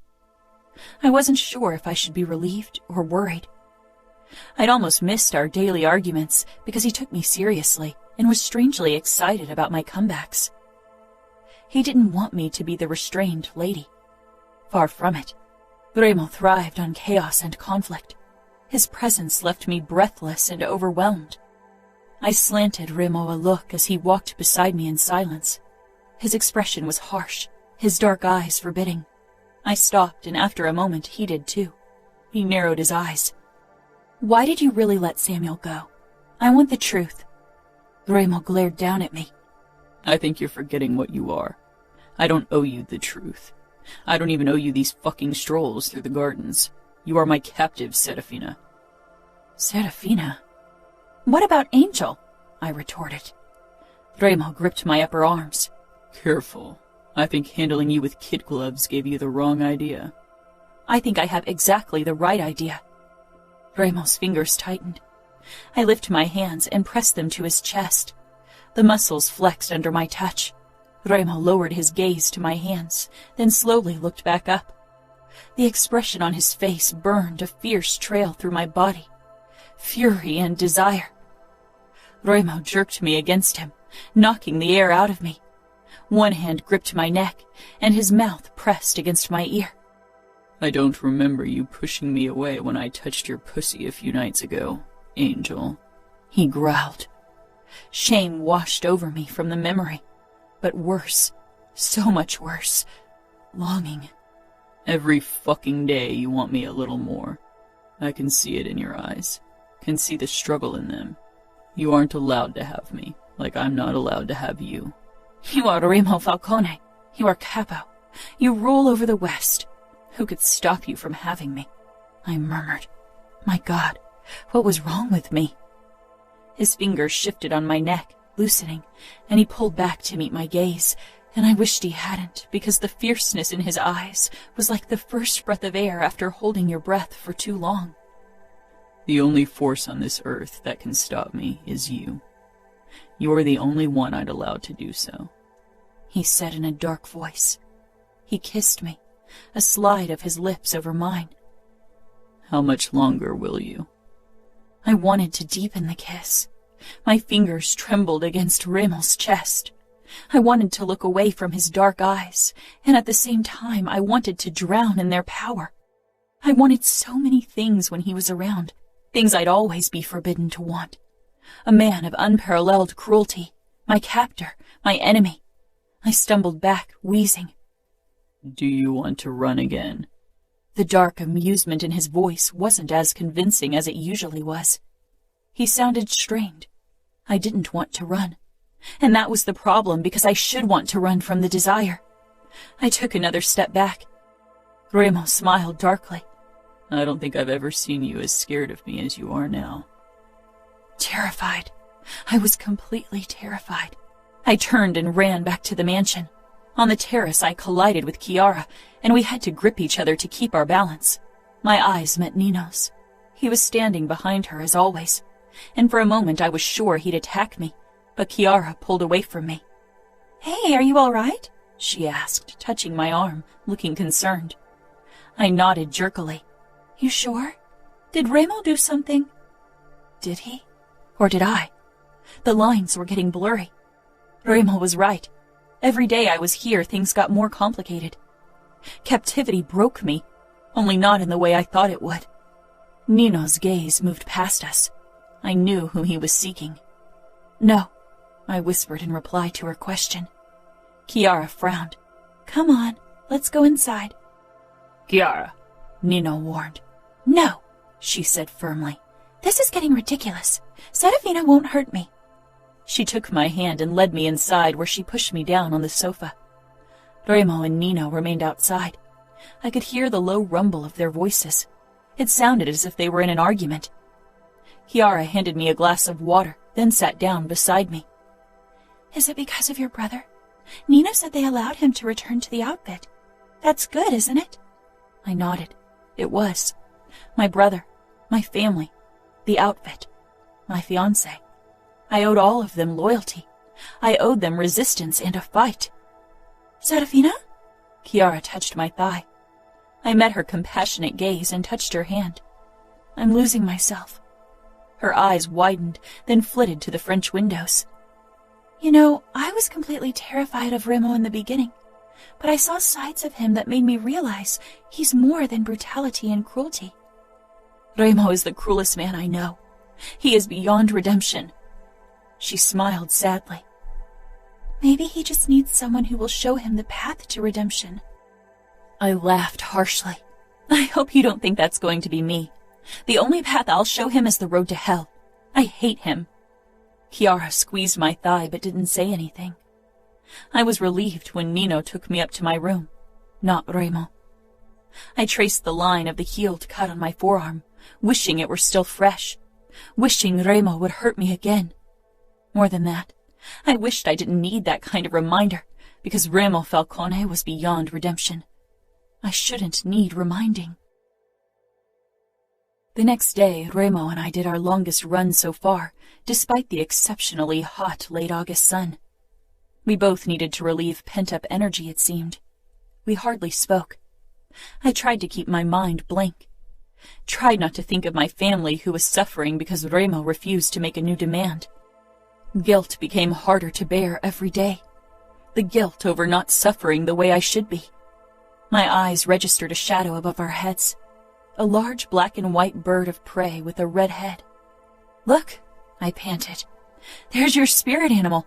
I wasn't sure if I should be relieved or worried. I'd almost missed our daily arguments because he took me seriously and was strangely excited about my comebacks. He didn't want me to be the restrained lady. Far from it. Remo thrived on chaos and conflict. His presence left me breathless and overwhelmed. I slanted Remo a look as he walked beside me in silence. His expression was harsh, his dark eyes forbidding. I stopped, and after a moment he did too. He narrowed his eyes. "Why did you really let Samuel go? I want the truth." Remo glared down at me. "I think you're forgetting what you are. I don't owe you the truth. I don't even owe you these fucking strolls through the gardens. You are my captive, Serafina." "Serafina? What about Angel?" I retorted. Remo gripped my upper arms. "Careful. I think handling you with kid gloves gave you the wrong idea." "I think I have exactly the right idea." Remo's fingers tightened. I lifted my hands and pressed them to his chest. The muscles flexed under my touch. Remo lowered his gaze to my hands, then slowly looked back up. The expression on his face burned a fierce trail through my body. Fury and desire. Remo jerked me against him, knocking the air out of me. One hand gripped my neck, and his mouth pressed against my ear. "I don't remember you pushing me away when I touched your pussy a few nights ago, Angel," he growled. Shame washed over me from the memory, but worse, so much worse, longing. "Every fucking day you want me a little more. I can see it in your eyes, can see the struggle in them. You aren't allowed to have me, like I'm not allowed to have you." "You are Remo Falcone. You are Capo. You rule over the West. Who could stop you from having me?" I murmured. My God, what was wrong with me? His fingers shifted on my neck, loosening, and he pulled back to meet my gaze, and I wished he hadn't, because the fierceness in his eyes was like the first breath of air after holding your breath for too long. "The only force on this earth that can stop me is you. You're the only one I'd allow to do so," he said in a dark voice. He kissed me, a slide of his lips over mine. "How much longer will you?" I wanted to deepen the kiss. My fingers trembled against Remo's chest. I wanted to look away from his dark eyes, and at the same time I wanted to drown in their power. I wanted so many things when he was around, things I'd always be forbidden to want. A man of unparalleled cruelty, my captor, my enemy. I stumbled back, wheezing. "Do you want to run again?" The dark amusement in his voice wasn't as convincing as it usually was. He sounded strained. I didn't want to run. And that was the problem, because I should want to run from the desire. I took another step back. Remo smiled darkly. "I don't think I've ever seen you as scared of me as you are now." Terrified. I was completely terrified. I turned and ran back to the mansion. On the terrace, I collided with Chiara, and we had to grip each other to keep our balance. My eyes met Nino's. He was standing behind her, as always, and for a moment I was sure he'd attack me, but Chiara pulled away from me. "Hey, are you all right?" she asked, touching my arm, looking concerned. I nodded jerkily. You sure? Did Remo do something? Did he? Or did I? The lines were getting blurry. Remo was right. Every day I was here, things got more complicated. Captivity broke me, only not in the way I thought it would. Nino's gaze moved past us. I knew whom he was seeking. No, I whispered in reply to her question. Chiara frowned. Come on, let's go inside. Chiara, Nino warned. No, she said firmly. This is getting ridiculous. Serafina won't hurt me. She took my hand and led me inside, where she pushed me down on the sofa. Remo and Nino remained outside. I could hear the low rumble of their voices. It sounded as if they were in an argument. Chiara handed me a glass of water, then sat down beside me. Is it because of your brother? Nino said they allowed him to return to the outfit. That's good, isn't it? I nodded. It was. My brother, my family, the outfit, my fiancé. I owed all of them loyalty. I owed them resistance and a fight. Serafina? Chiara touched my thigh. I met her compassionate gaze and touched her hand. I'm losing myself. Her eyes widened, then flitted to the French windows. You know, I was completely terrified of Remo in the beginning, but I saw sides of him that made me realize he's more than brutality and cruelty. Remo is the cruelest man I know. He is beyond redemption. She smiled sadly. Maybe he just needs someone who will show him the path to redemption. I laughed harshly. I hope you don't think that's going to be me. The only path I'll show him is the road to hell. I hate him. Chiara squeezed my thigh but didn't say anything. I was relieved when Nino took me up to my room, not Remo. I traced the line of the healed cut on my forearm, wishing it were still fresh, wishing Remo would hurt me again. More than that, I wished I didn't need that kind of reminder, because Remo Falcone was beyond redemption. I shouldn't need reminding. The next day, Remo and I did our longest run so far, despite the exceptionally hot late August sun. We both needed to relieve pent-up energy, it seemed. We hardly spoke. I tried to keep my mind blank. Tried not to think of my family who was suffering because Remo refused to make a new demand. Guilt became harder to bear every day. The guilt over not suffering the way I should be. My eyes registered a shadow above our heads. A large black and white bird of prey with a red head. Look, I panted. There's your spirit animal.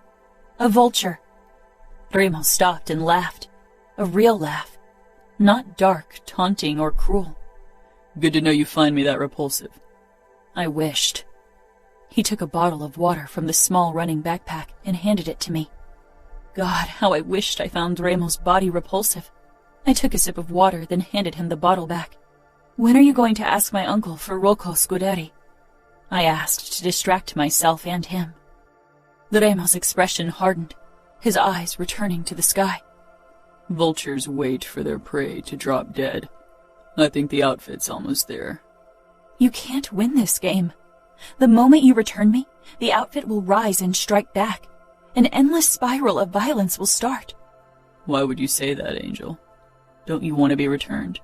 A vulture. Remo stopped and laughed. A real laugh. Not dark, taunting, or cruel. Good to know you find me that repulsive. I wished. He took a bottle of water from the small running backpack and handed it to me. God, how I wished I found Remo's body repulsive. I took a sip of water, then handed him the bottle back. When are you going to ask my uncle for Rocco Scuderi? I asked to distract myself and him. Remo's expression hardened, his eyes returning to the sky. Vultures wait for their prey to drop dead. I think the outfit's almost there. You can't win this game. The moment you return me, the outfit will rise and strike back. An endless spiral of violence will start. Why would you say that, Angel? Don't you want to be returned?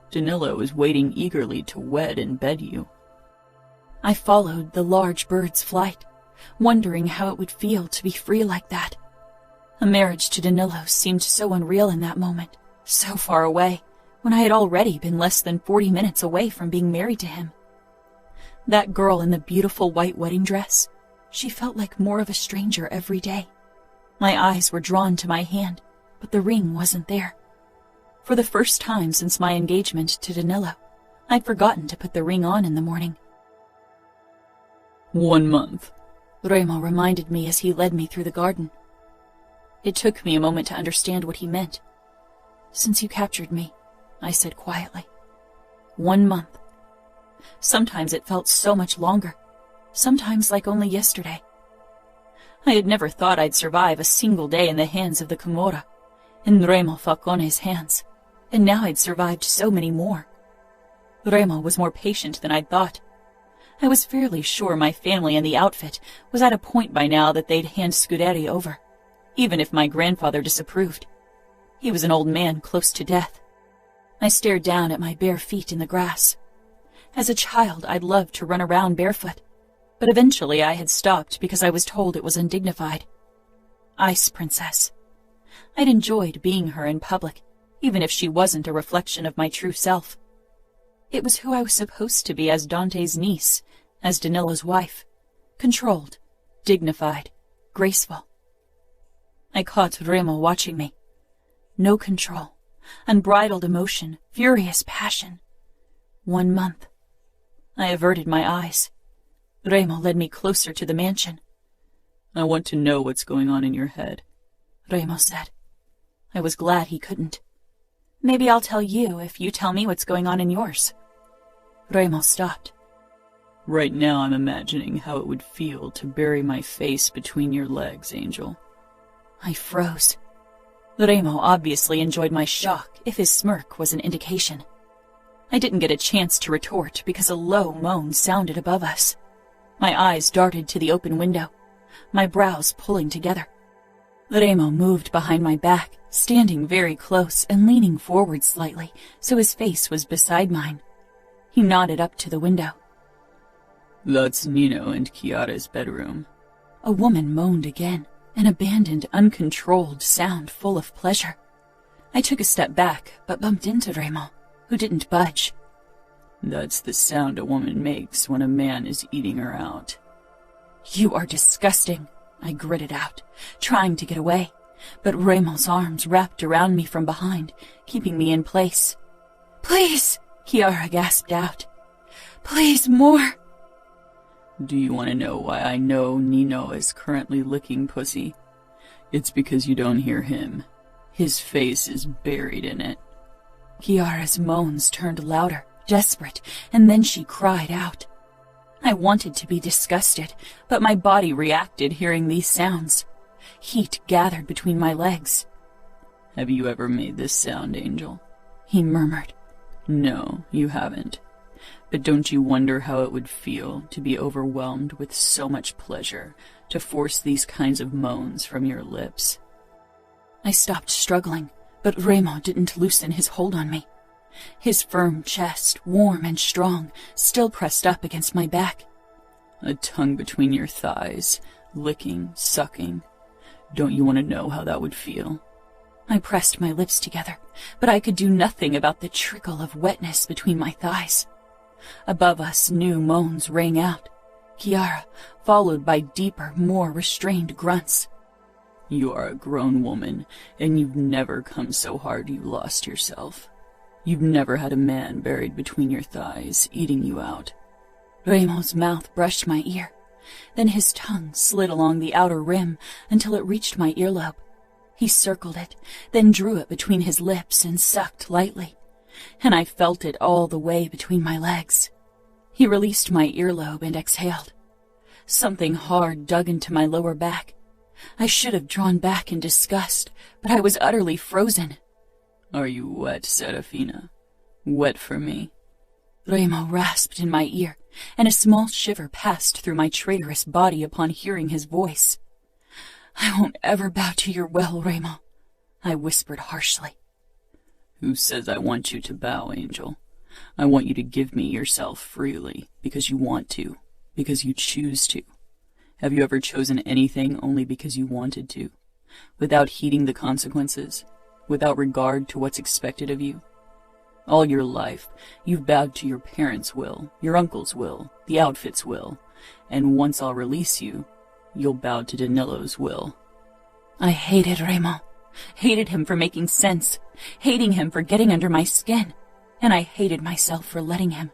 Danilo is waiting eagerly to wed and bed you. I followed the large bird's flight, wondering how it would feel to be free like that. A marriage to Danilo seemed so unreal in that moment, so far away, when I had already been less than 40 minutes away from being married to him. That girl in the beautiful white wedding dress, she felt like more of a stranger every day. My eyes were drawn to my hand, but the ring wasn't there. For the first time since my engagement to Danilo, I'd forgotten to put the ring on in the morning. 1 month, Remo reminded me as he led me through the garden. It took me a moment to understand what he meant. Since you captured me, I said quietly. 1 month. Sometimes it felt so much longer, sometimes like only yesterday. I had never thought I'd survive a single day in the hands of the Camorra, in Remo Falcone's hands, and now I'd survived so many more. Remo was more patient than I'd thought. I was fairly sure my family and the outfit was at a point by now that they'd hand Scuderi over, even if my grandfather disapproved. He was an old man close to death. I stared down at my bare feet in the grass. As a child, I'd loved to run around barefoot, but eventually I had stopped because I was told it was undignified. Ice Princess. I'd enjoyed being her in public, even if she wasn't a reflection of my true self. It was who I was supposed to be as Dante's niece, as Danilo's wife. Controlled, dignified, graceful. I caught Remo watching me. No control, unbridled emotion, furious passion. 1 month. I averted my eyes. Remo led me closer to the mansion. I want to know what's going on in your head, Remo said. I was glad he couldn't. Maybe I'll tell you if you tell me what's going on in yours. Remo stopped. Right now I'm imagining how it would feel to bury my face between your legs, Angel. I froze. Remo obviously enjoyed my shock, if his smirk was an indication. I didn't get a chance to retort because a low moan sounded above us. My eyes darted to the open window, my brows pulling together. Remo moved behind my back, standing very close and leaning forward slightly, so his face was beside mine. He nodded up to the window. That's Nino and Chiara's bedroom. A woman moaned again, an abandoned, uncontrolled sound full of pleasure. I took a step back, but bumped into Remo, who didn't budge. That's the sound a woman makes when a man is eating her out. You are disgusting, I gritted out, trying to get away, but Remo's arms wrapped around me from behind, keeping me in place. Please, Chiara gasped out. Please, more. Do you want to know why I know Nino is currently licking pussy? It's because you don't hear him. His face is buried in it. Chiara's moans turned louder, desperate, and then she cried out. I wanted to be disgusted, but my body reacted hearing these sounds. Heat gathered between my legs. Have you ever made this sound, Angel? He murmured. No, you haven't. But don't you wonder how it would feel to be overwhelmed with so much pleasure, to force these kinds of moans from your lips? I stopped struggling, but Remo didn't loosen his hold on me. His firm chest, warm and strong, still pressed up against my back. A tongue between your thighs, licking, sucking. Don't you want to know how that would feel? I pressed my lips together, but I could do nothing about the trickle of wetness between my thighs. Above us, new moans rang out. Chiara, followed by deeper, more restrained grunts. You are a grown woman, and you've never come so hard you lost yourself. You've never had a man buried between your thighs, eating you out. Remo's mouth brushed my ear. Then his tongue slid along the outer rim until it reached my earlobe. He circled it, then drew it between his lips and sucked lightly, and I felt it all the way between my legs. He released my earlobe and exhaled. Something hard dug into my lower back. I should have drawn back in disgust, but I was utterly frozen. Are you wet, Serafina? Wet for me? Remo rasped in my ear, and a small shiver passed through my traitorous body upon hearing his voice. I won't ever bow to your will, Remo, I whispered harshly. Who says I want you to bow, Angel? I want you to give me yourself freely, because you want to, because you choose to. Have you ever chosen anything only because you wanted to, without heeding the consequences, without regard to what's expected of you? All your life, you've bowed to your parents' will, your uncle's will, the outfit's will, and once I'll release you, you'll bow to Danilo's will. I hated Remo, hated him for making sense, hating him for getting under my skin, and I hated myself for letting him.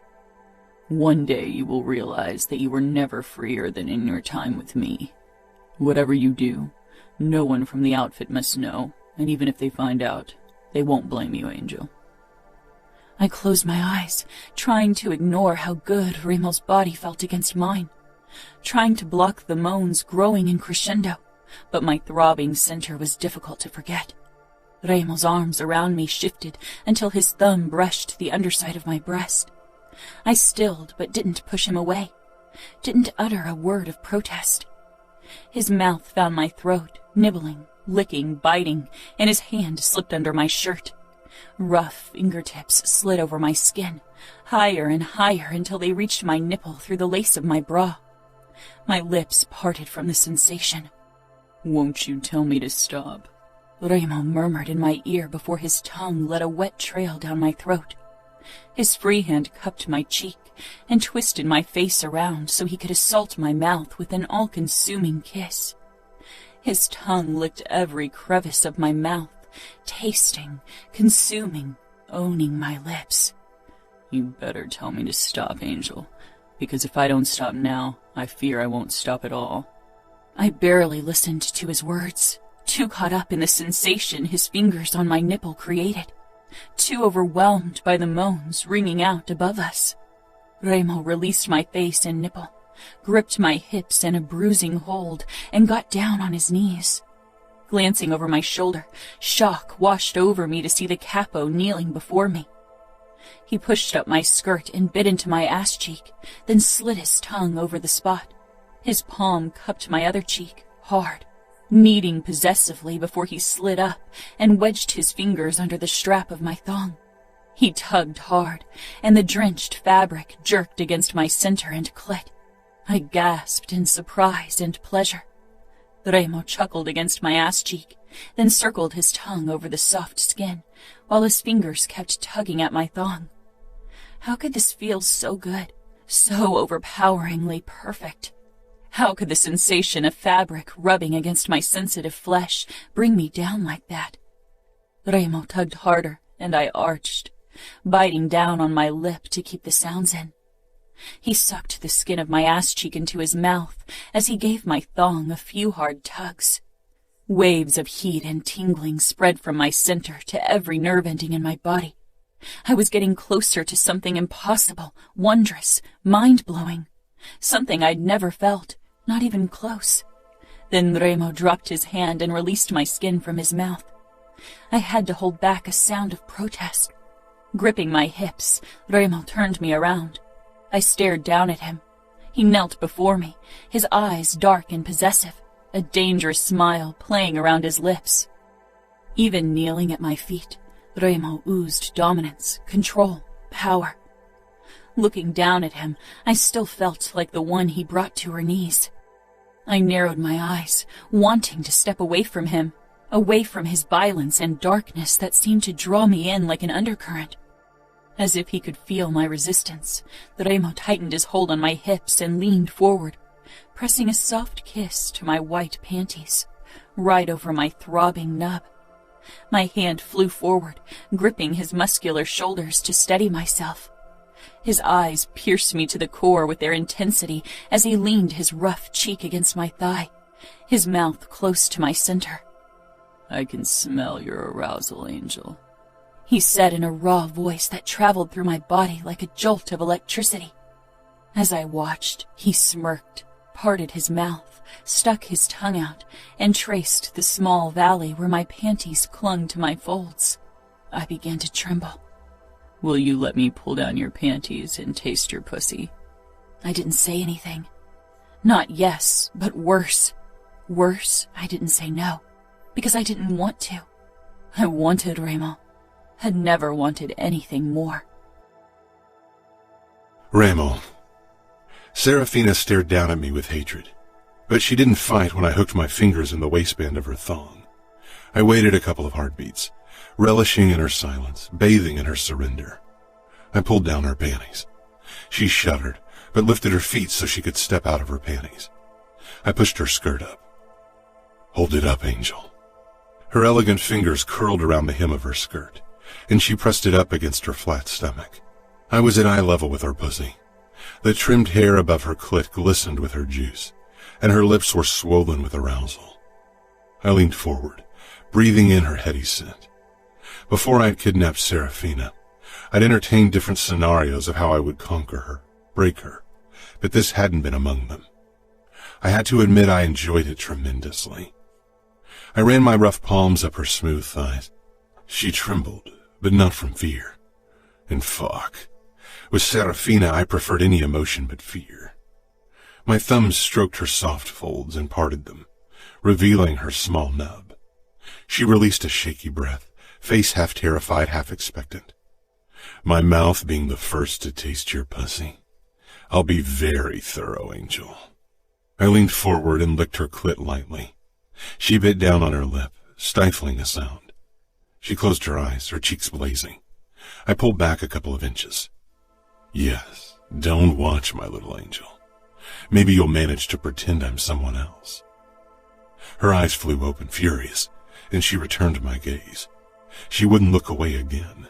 One day you will realize that you were never freer than in your time with me. Whatever you do, no one from the outfit must know, and even if they find out, they won't blame you, Angel. I closed my eyes, trying to ignore how good Remo's body felt against mine, trying to block the moans growing in crescendo, but my throbbing center was difficult to forget. Remo's arms around me shifted until his thumb brushed the underside of my breast. I stilled but didn't push him away, didn't utter a word of protest. His mouth found my throat, nibbling, licking, biting, and his hand slipped under my shirt. Rough fingertips slid over my skin, higher and higher until they reached my nipple through the lace of my bra. My lips parted from the sensation. "Won't you tell me to stop?" Remo murmured in my ear before his tongue led a wet trail down my throat. His free hand cupped my cheek and twisted my face around so he could assault my mouth with an all-consuming kiss. His tongue licked every crevice of my mouth, tasting, consuming, owning my lips. "You better tell me to stop, Angel, because if I don't stop now, I fear I won't stop at all." I barely listened to his words, too caught up in the sensation his fingers on my nipple created, too overwhelmed by the moans ringing out above us. Remo released my face and nipple, gripped my hips in a bruising hold, and got down on his knees. Glancing over my shoulder, shock washed over me to see the Capo kneeling before me. He pushed up my skirt and bit into my ass cheek, then slid his tongue over the spot. His palm cupped my other cheek, hard, kneading possessively before he slid up and wedged his fingers under the strap of my thong. He tugged hard, and the drenched fabric jerked against my center and clit. I gasped in surprise and pleasure. Remo chuckled against my ass cheek, then circled his tongue over the soft skin, while his fingers kept tugging at my thong. How could this feel so good, so overpoweringly perfect? How could the sensation of fabric rubbing against my sensitive flesh bring me down like that? Remo tugged harder, and I arched, biting down on my lip to keep the sounds in. He sucked the skin of my ass cheek into his mouth as he gave my thong a few hard tugs. Waves of heat and tingling spread from my center to every nerve ending in my body. I was getting closer to something impossible, wondrous, mind-blowing, something I'd never felt, not even close. Then Remo dropped his hand and released my skin from his mouth. I had to hold back a sound of protest. Gripping my hips, Remo turned me around. I stared down at him. He knelt before me, his eyes dark and possessive, a dangerous smile playing around his lips. Even kneeling at my feet, Remo oozed dominance, control, power. Looking down at him, I still felt like the one he brought to her knees. I narrowed my eyes, wanting to step away from him, away from his violence and darkness that seemed to draw me in like an undercurrent. As if he could feel my resistance, Remo tightened his hold on my hips and leaned forward, pressing a soft kiss to my white panties, right over my throbbing nub. My hand flew forward, gripping his muscular shoulders to steady myself. His eyes pierced me to the core with their intensity as he leaned his rough cheek against my thigh, his mouth close to my center. "I can smell your arousal, Angel," he said in a raw voice that traveled through my body like a jolt of electricity. As I watched, he smirked, parted his mouth, stuck his tongue out, and traced the small valley where my panties clung to my folds. I began to tremble. "Will you let me pull down your panties and taste your pussy?" I didn't say anything. Not yes, but worse. Worse, I didn't say no, because I didn't want to. I wanted Remo. Had never wanted anything more. Remo. Serafina stared down at me with hatred, but she didn't fight when I hooked my fingers in the waistband of her thong. I waited a couple of heartbeats, relishing in her silence, bathing in her surrender. I pulled down her panties. She shuddered, but lifted her feet so she could step out of her panties. I pushed her skirt up. "Hold it up, Angel." Her elegant fingers curled around the hem of her skirt, and she pressed it up against her flat stomach. I was at eye level with her pussy. The trimmed hair above her clit glistened with her juice, and her lips were swollen with arousal. I leaned forward, breathing in her heady scent. Before I had kidnapped Serafina, I'd entertained different scenarios of how I would conquer her, break her, but this hadn't been among them. I had to admit I enjoyed it tremendously. I ran my rough palms up her smooth thighs. She trembled, but not from fear. And fuck. With Serafina, I preferred any emotion but fear. My thumbs stroked her soft folds and parted them, revealing her small nub. She released a shaky breath, face half terrified, half expectant. My mouth being the first to taste your pussy. I'll be very thorough, Angel. I leaned forward and licked her clit lightly. She bit down on her lip, stifling a sound. She closed her eyes, her cheeks blazing. I pulled back a couple of inches. Yes, don't watch, my little angel. Maybe you'll manage to pretend I'm someone else. Her eyes flew open, furious, and she returned my gaze. She wouldn't look away again.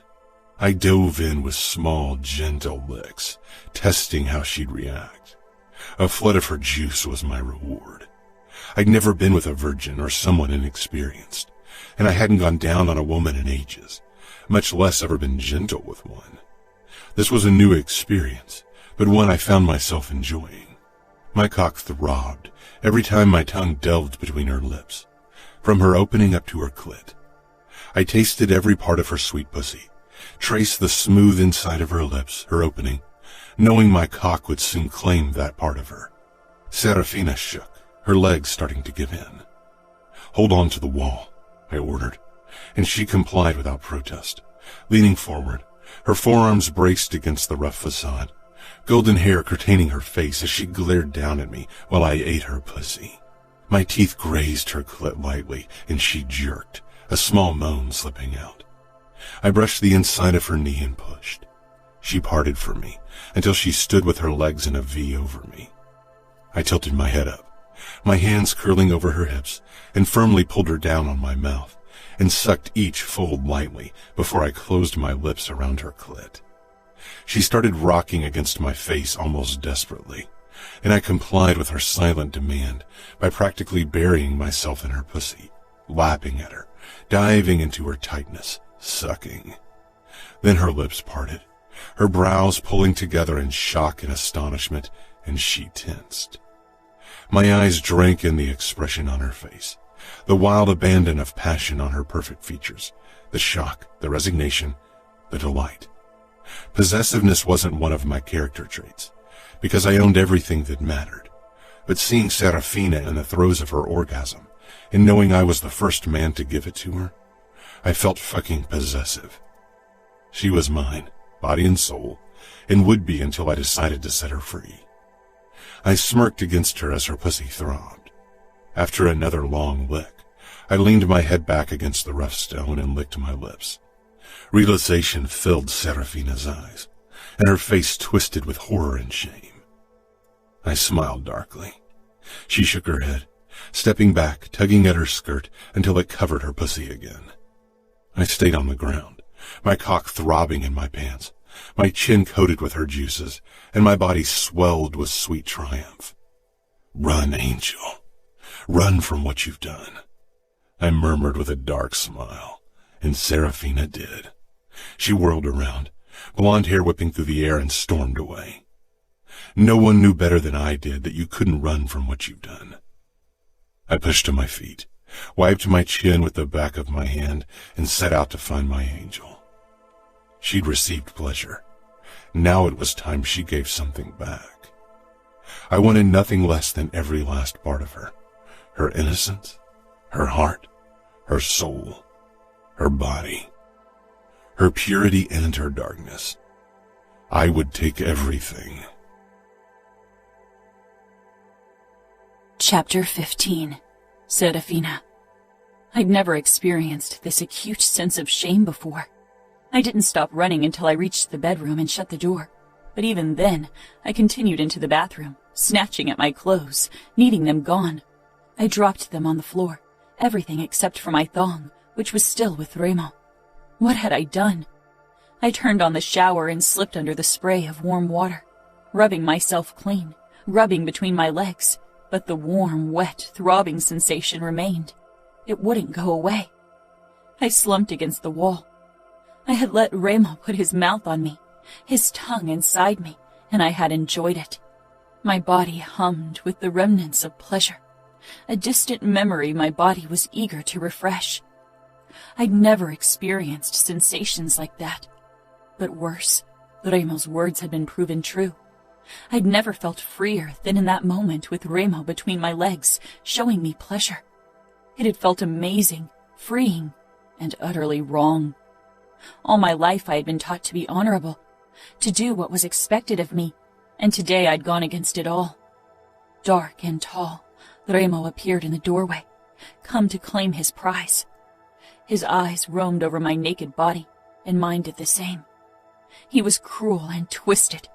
I dove in with small, gentle licks, testing how she'd react. A flood of her juice was my reward. I'd never been with a virgin or someone inexperienced, and I hadn't gone down on a woman in ages, much less ever been gentle with one. This was a new experience, but one I found myself enjoying. My cock throbbed every time my tongue delved between her lips, from her opening up to her clit. I tasted every part of her sweet pussy, traced the smooth inside of her lips, her opening, knowing my cock would soon claim that part of her. Serafina shook, her legs starting to give in. Hold on to the wall, I ordered, and she complied without protest, leaning forward, her forearms braced against the rough facade, golden hair curtaining her face as she glared down at me while I ate her pussy. My teeth grazed her clit lightly, and she jerked, a small moan slipping out. I brushed the inside of her knee and pushed. She parted from me until she stood with her legs in a V over me. I tilted my head up, my hands curling over her hips, and firmly pulled her down on my mouth, and sucked each fold lightly before I closed my lips around her clit. She started rocking against my face almost desperately, and I complied with her silent demand by practically burying myself in her pussy, lapping at her, diving into her tightness, sucking. Then her lips parted, her brows pulling together in shock and astonishment, and she tensed. My eyes drank in the expression on her face, the wild abandon of passion on her perfect features, the shock, the resignation, the delight. Possessiveness wasn't one of my character traits, because I owned everything that mattered. But seeing Serafina in the throes of her orgasm, and knowing I was the first man to give it to her, I felt fucking possessive. She was mine, body and soul, and would be until I decided to set her free. I smirked against her as her pussy throbbed. After another long lick, I leaned my head back against the rough stone and licked my lips. Realization filled Serafina's eyes, and her face twisted with horror and shame. I smiled darkly. She shook her head, stepping back, tugging at her skirt until it covered her pussy again. I stayed on the ground, my cock throbbing in my pants, my chin coated with her juices, and my body swelled with sweet triumph. Run, Angel. Run from what you've done, I murmured with a dark smile, and Serafina did. She whirled around, blonde hair whipping through the air, and stormed away. No one knew better than I did that you couldn't run from what you've done. I pushed to my feet, wiped my chin with the back of my hand, and set out to find my angel. She'd received pleasure. Now it was time she gave something back. I wanted nothing less than every last part of her. Her innocence, her heart, her soul, her body, her purity and her darkness. I would take everything. Chapter 15. Serafina. I'd never experienced this acute sense of shame before. I didn't stop running until I reached the bedroom and shut the door. But even then, I continued into the bathroom, snatching at my clothes, needing them gone. I dropped them on the floor, everything except for my thong, which was still with Remo. What had I done? I turned on the shower and slipped under the spray of warm water, rubbing myself clean, rubbing between my legs, but the warm, wet, throbbing sensation remained. It wouldn't go away. I slumped against the wall. I had let Remo put his mouth on me, his tongue inside me, and I had enjoyed it. My body hummed with the remnants of pleasure, a distant memory my body was eager to refresh. I'd never experienced sensations like that. But worse, Remo's words had been proven true. I'd never felt freer than in that moment with Remo between my legs, showing me pleasure. It had felt amazing, freeing, and utterly wrong. All my life I had been taught to be honorable, to do what was expected of me, and today I'd gone against it all. Dark and tall, Remo appeared in the doorway, come to claim his prize. His eyes roamed over my naked body, and mine did the same. He was cruel and twisted,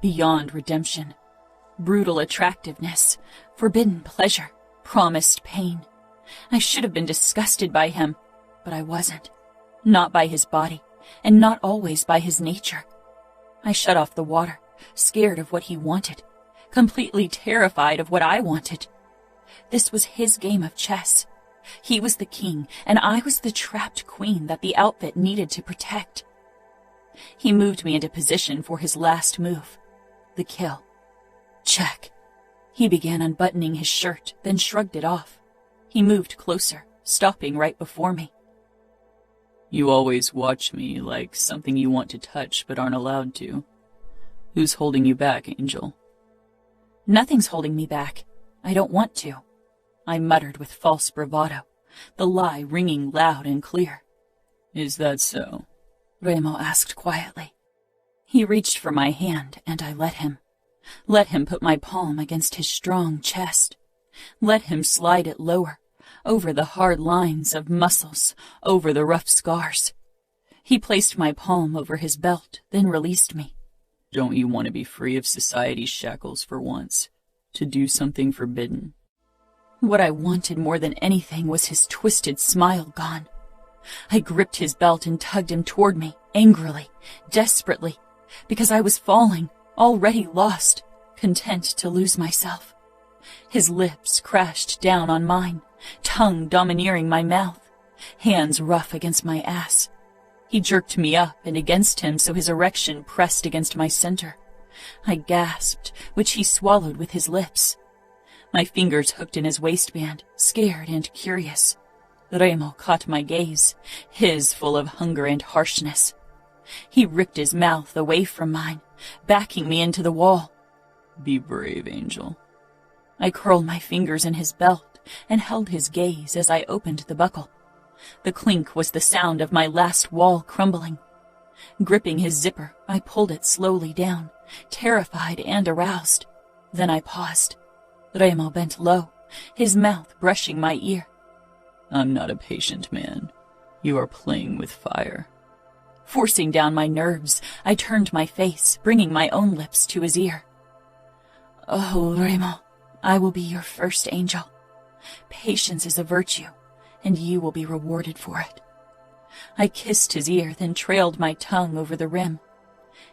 beyond redemption. Brutal attractiveness, forbidden pleasure, promised pain. I should have been disgusted by him, but I wasn't. Not by his body, and not always by his nature. I shut off the water, scared of what he wanted, completely terrified of what I wanted. This was his game of chess. He was the king, and I was the trapped queen that the outfit needed to protect. He moved me into position for his last move, the kill. Check. He began unbuttoning his shirt, then shrugged it off. He moved closer, stopping right before me. You always watch me like something you want to touch but aren't allowed to. Who's holding you back, Angel? Nothing's holding me back. I don't want to. I muttered with false bravado, the lie ringing loud and clear. Is that so? Remo asked quietly. He reached for my hand, and I let him. Let him put my palm against his strong chest. Let him slide it lower, over the hard lines of muscles, over the rough scars. He placed my palm over his belt, then released me. Don't you want to be free of society's shackles for once? To do something forbidden? What I wanted more than anything was his twisted smile gone. I gripped his belt and tugged him toward me, angrily, desperately, because I was falling, already lost, content to lose myself. His lips crashed down on mine, tongue domineering my mouth, hands rough against my ass. He jerked me up and against him so his erection pressed against my center. I gasped, which he swallowed with his lips. My fingers hooked in his waistband, scared and curious. Remo caught my gaze, his full of hunger and harshness. He ripped his mouth away from mine, backing me into the wall. Be brave, Angel. I curled my fingers in his belt and held his gaze as I opened the buckle. The clink was the sound of my last wall crumbling. Gripping his zipper, I pulled it slowly down, terrified and aroused. Then I paused. Remo bent low, his mouth brushing my ear. I'm not a patient man. You are playing with fire. Forcing down my nerves, I turned my face, bringing my own lips to his ear. Oh, Remo, I will be your first angel. Patience is a virtue, and you will be rewarded for it. I kissed his ear, then trailed my tongue over the rim.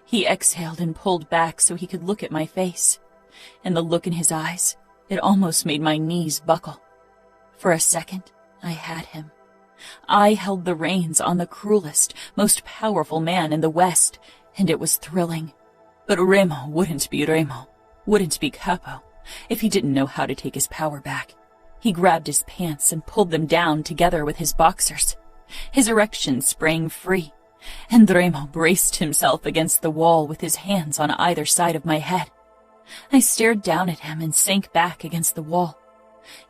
He exhaled and pulled back so he could look at my face, and the look in his eyes, it almost made my knees buckle. For a second, I had him. I held the reins on the cruelest, most powerful man in the West, and it was thrilling. But Remo wouldn't be Remo, wouldn't be Capo, if he didn't know how to take his power back. He grabbed his pants and pulled them down together with his boxers. His erection sprang free, and Remo braced himself against the wall with his hands on either side of my head. I stared down at him and sank back against the wall.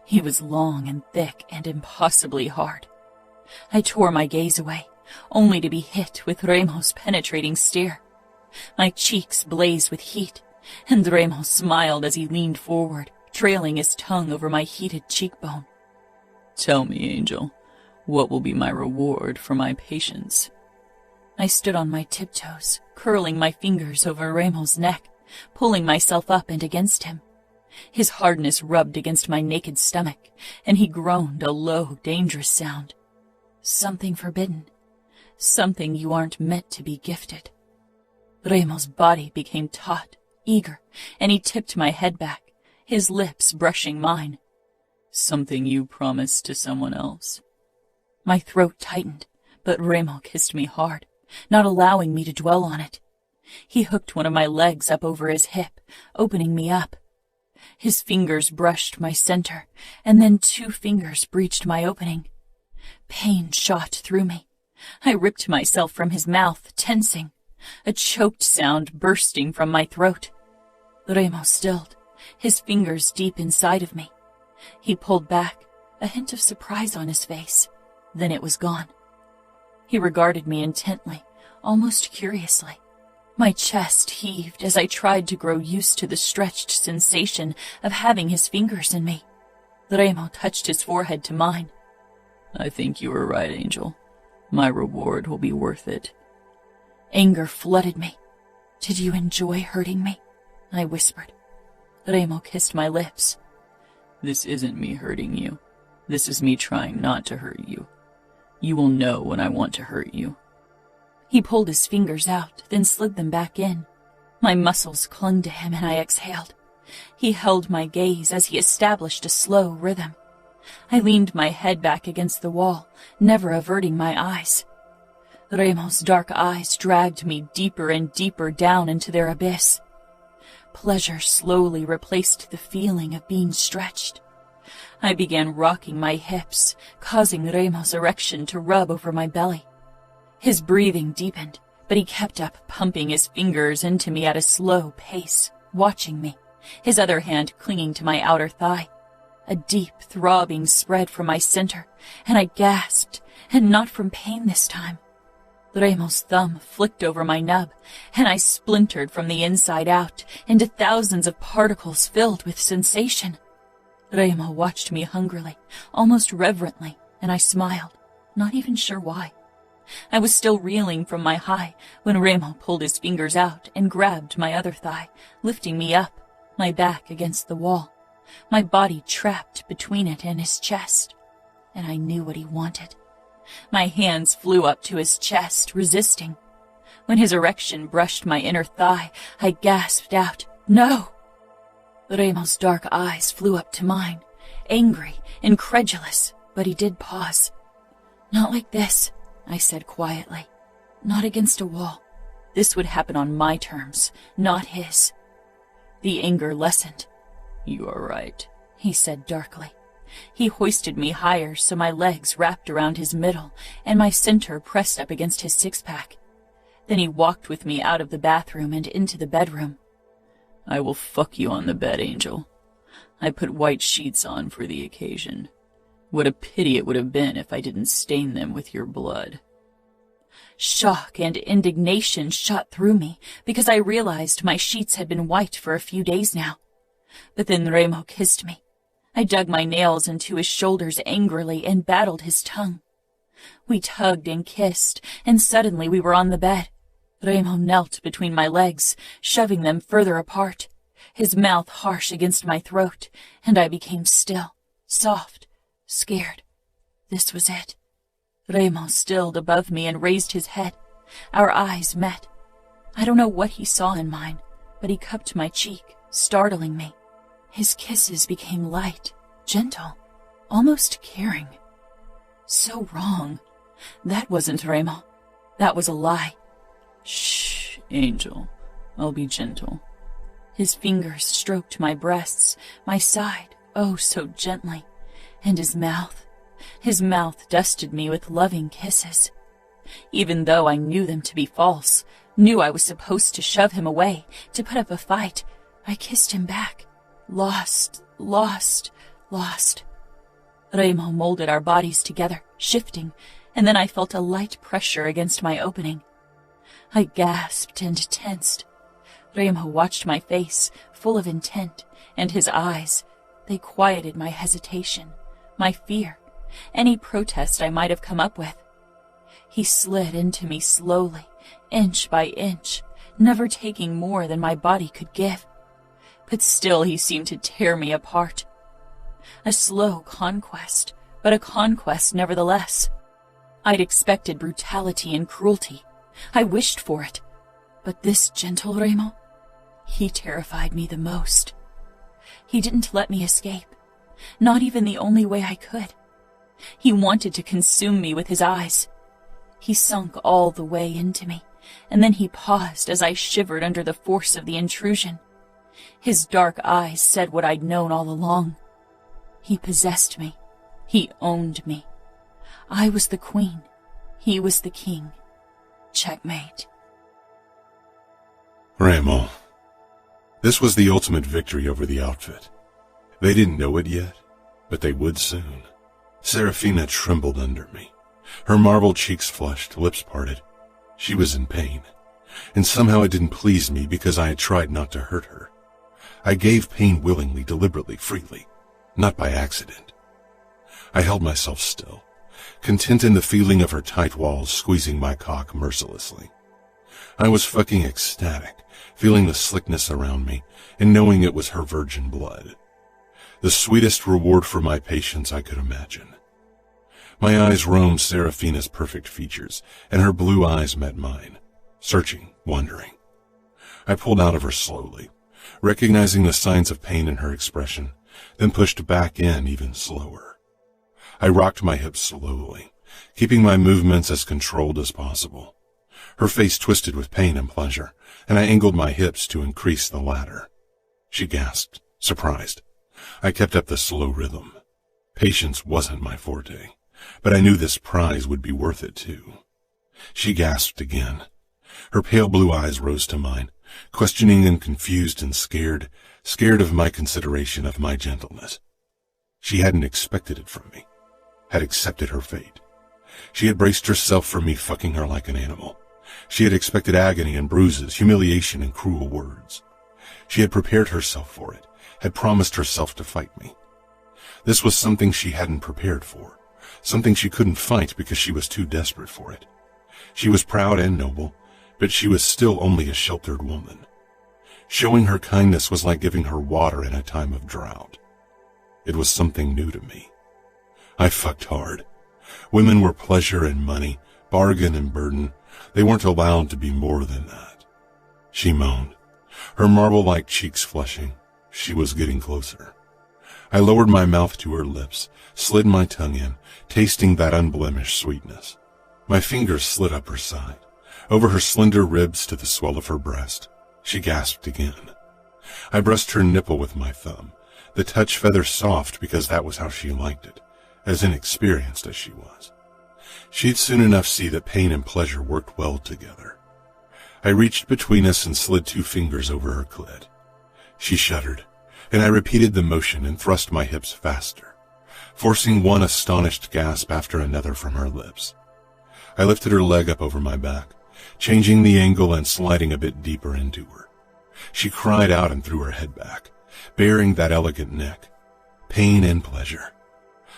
He was long and thick and impossibly hard. I tore my gaze away, only to be hit with Remo's penetrating stare. My cheeks blazed with heat, and Remo smiled as he leaned forward, trailing his tongue over my heated cheekbone. Tell me, Angel, what will be my reward for my patience? I stood on my tiptoes, curling my fingers over Remo's neck, pulling myself up and against him. His hardness rubbed against my naked stomach, and he groaned a low, dangerous sound. Something forbidden. Something you aren't meant to be gifted. Remo's body became taut, eager, and he tipped my head back, his lips brushing mine. Something you promised to someone else. My throat tightened, but Remo kissed me hard, not allowing me to dwell on it. He hooked one of my legs up over his hip, opening me up. His fingers brushed my center, and then 2 fingers breached my opening. Pain shot through me. I ripped myself from his mouth, tensing, a choked sound bursting from my throat. Remo stilled, his fingers deep inside of me. He pulled back, a hint of surprise on his face. Then it was gone. He regarded me intently, almost curiously. My chest heaved as I tried to grow used to the stretched sensation of having his fingers in me. Remo touched his forehead to mine. I think you were right, Angel. My reward will be worth it. Anger flooded me. Did you enjoy hurting me? I whispered. Remo kissed my lips. This isn't me hurting you. This is me trying not to hurt you. You will know when I want to hurt you. He pulled his fingers out, then slid them back in. My muscles clung to him and I exhaled. He held my gaze as he established a slow rhythm. I leaned my head back against the wall, never averting my eyes. Remo's dark eyes dragged me deeper and deeper down into their abyss. Pleasure slowly replaced the feeling of being stretched. I began rocking my hips, causing Remo's erection to rub over my belly. His breathing deepened, but he kept up pumping his fingers into me at a slow pace, watching me, his other hand clinging to my outer thigh. A deep throbbing spread from my center, and I gasped, and not from pain this time. Remo's thumb flicked over my nub, and I splintered from the inside out into thousands of particles filled with sensation. Remo watched me hungrily, almost reverently, and I smiled, not even sure why. I was still reeling from my high when Remo pulled his fingers out and grabbed my other thigh, lifting me up, my back against the wall, my body trapped between it and his chest. And I knew what he wanted. My hands flew up to his chest, resisting. When his erection brushed my inner thigh, I gasped out, "No!" Remo's dark eyes flew up to mine, angry, incredulous, but he did pause. "Not like this," I said quietly. "Not against a wall. This would happen on my terms, not his." The anger lessened. You are right, he said darkly. He hoisted me higher so my legs wrapped around his middle and my center pressed up against his six-pack. Then he walked with me out of the bathroom and into the bedroom. I will fuck you on the bed, Angel. I put white sheets on for the occasion. What a pity it would have been if I didn't stain them with your blood. Shock and indignation shot through me because I realized my sheets had been white for a few days now. But then Remo kissed me. I dug my nails into his shoulders angrily and battled his tongue. We tugged and kissed, and suddenly we were on the bed. Remo knelt between my legs, shoving them further apart, his mouth harsh against my throat, and I became still, soft, scared. This was it. Remo stilled above me and raised his head. Our eyes met. I don't know what he saw in mine, but he cupped my cheek, startling me. His kisses became light, gentle, almost caring. So wrong. That wasn't Remo. That was a lie. Shh, Angel. I'll be gentle. His fingers stroked my breasts, my side, oh so gently, and his mouth dusted me with loving kisses. Even though I knew them to be false, knew I was supposed to shove him away, to put up a fight, I kissed him back. Lost. Remo molded our bodies together, shifting, and then I felt a light pressure against my opening. I gasped and tensed. Remo watched my face, full of intent, and his eyes. They quieted my hesitation, my fear, any protest I might have come up with. He slid into me slowly, inch by inch, never taking more than my body could give. But still he seemed to tear me apart. A slow conquest, but a conquest nevertheless. I'd expected brutality and cruelty. I wished for it. But this gentle Remo, he terrified me the most. He didn't let me escape, not even the only way I could. He wanted to consume me with his eyes. He sunk all the way into me, and then he paused as I shivered under the force of the intrusion. His dark eyes said what I'd known all along. He possessed me. He owned me. I was the queen. He was the king. Checkmate. Remo. This was the ultimate victory over the outfit. They didn't know it yet, but they would soon. Serafina trembled under me, Her marble cheeks flushed, lips parted. She was in pain, and somehow it didn't please me because I had tried not to hurt her. I gave pain willingly, deliberately, freely, not by accident. I held myself still, content in the feeling of her tight walls squeezing my cock mercilessly. I was fucking ecstatic, feeling the slickness around me and knowing it was her virgin blood. The sweetest reward for my patience I could imagine. My eyes roamed Serafina's perfect features, and her blue eyes met mine, searching, wondering. I pulled out of her slowly, recognizing the signs of pain in her expression, then pushed back in even slower. I rocked my hips slowly, keeping my movements as controlled as possible. Her face twisted with pain and pleasure, and I angled my hips to increase the latter. She gasped, surprised. I kept up the slow rhythm. Patience wasn't my forte, but I knew this prize would be worth it too. She gasped again. Her pale blue eyes rose to mine, questioning and confused and scared of my consideration of my gentleness. She hadn't expected it from me, had accepted her fate. She had braced herself for me fucking her like an animal. She had expected agony and bruises, humiliation and cruel words. She had prepared herself for it, had promised herself to fight me. This was something she hadn't prepared for, something she couldn't fight because she was too desperate for it. She was proud and noble, but she was still only a sheltered woman. Showing her kindness was like giving her water in a time of drought. It was something new to me. I fucked hard. Women were pleasure and money, bargain and burden. They weren't allowed to be more than that. She moaned, her marble-like cheeks flushing. She was getting closer. I lowered my mouth to her lips, slid my tongue in, tasting that unblemished sweetness. My fingers slid up her side, over her slender ribs to the swell of her breast. She gasped again. I brushed her nipple with my thumb, the touch feather soft because that was how she liked it, as inexperienced as she was. She'd soon enough see that pain and pleasure worked well together. I reached between us and slid 2 fingers over her clit. She shuddered, and I repeated the motion and thrust my hips faster, forcing one astonished gasp after another from her lips. I lifted her leg up over my back, changing the angle and sliding a bit deeper into her. She cried out and threw her head back, baring that elegant neck. Pain and pleasure.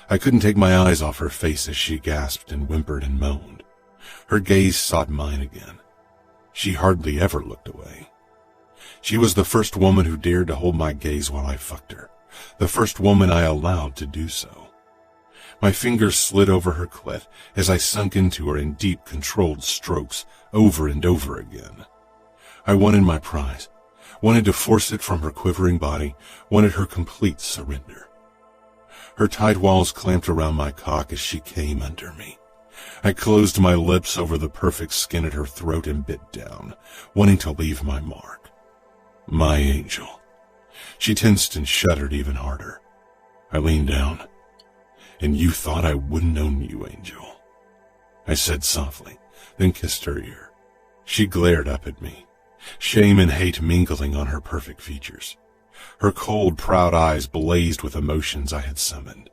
I couldn't take my eyes off her face as she gasped and whimpered and moaned. Her gaze sought mine again. She hardly ever looked away. She was the first woman who dared to hold my gaze while I fucked her, the first woman I allowed to do so. My fingers slid over her clit as I sunk into her in deep, controlled strokes over and over again. I wanted my prize, wanted to force it from her quivering body, wanted her complete surrender. Her tight walls clamped around my cock as she came under me. I closed my lips over the perfect skin at her throat and bit down, wanting to leave my mark. My angel. She tensed and shuddered even harder. I leaned down. And you thought I wouldn't own you, Angel. I said softly, then kissed her ear. She glared up at me, shame and hate mingling on her perfect features. Her cold, proud eyes blazed with emotions I had summoned.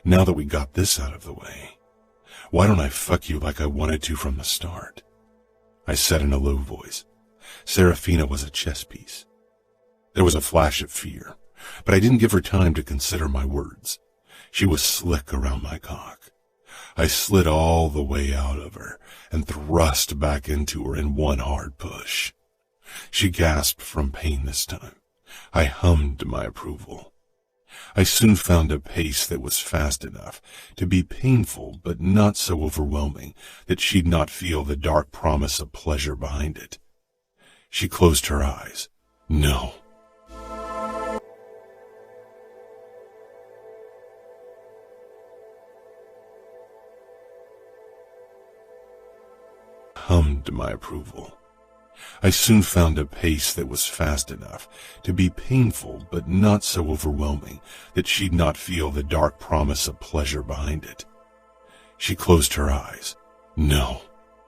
Now that we got this out of the way, why don't I fuck you like I wanted to from the start? I said in a low voice. Serafina was a chess piece. There was a flash of fear, but I didn't give her time to consider my words. She was slick around my cock. I slid all the way out of her and thrust back into her in one hard push. She gasped from pain this time. I hummed my approval. I soon found a pace that was fast enough to be painful but not so overwhelming that she'd not feel the dark promise of pleasure behind it. She closed her eyes. No. Hummed my approval. I soon found a pace that was fast enough to be painful but not so overwhelming that she'd not feel the dark promise of pleasure behind it. She closed her eyes. No,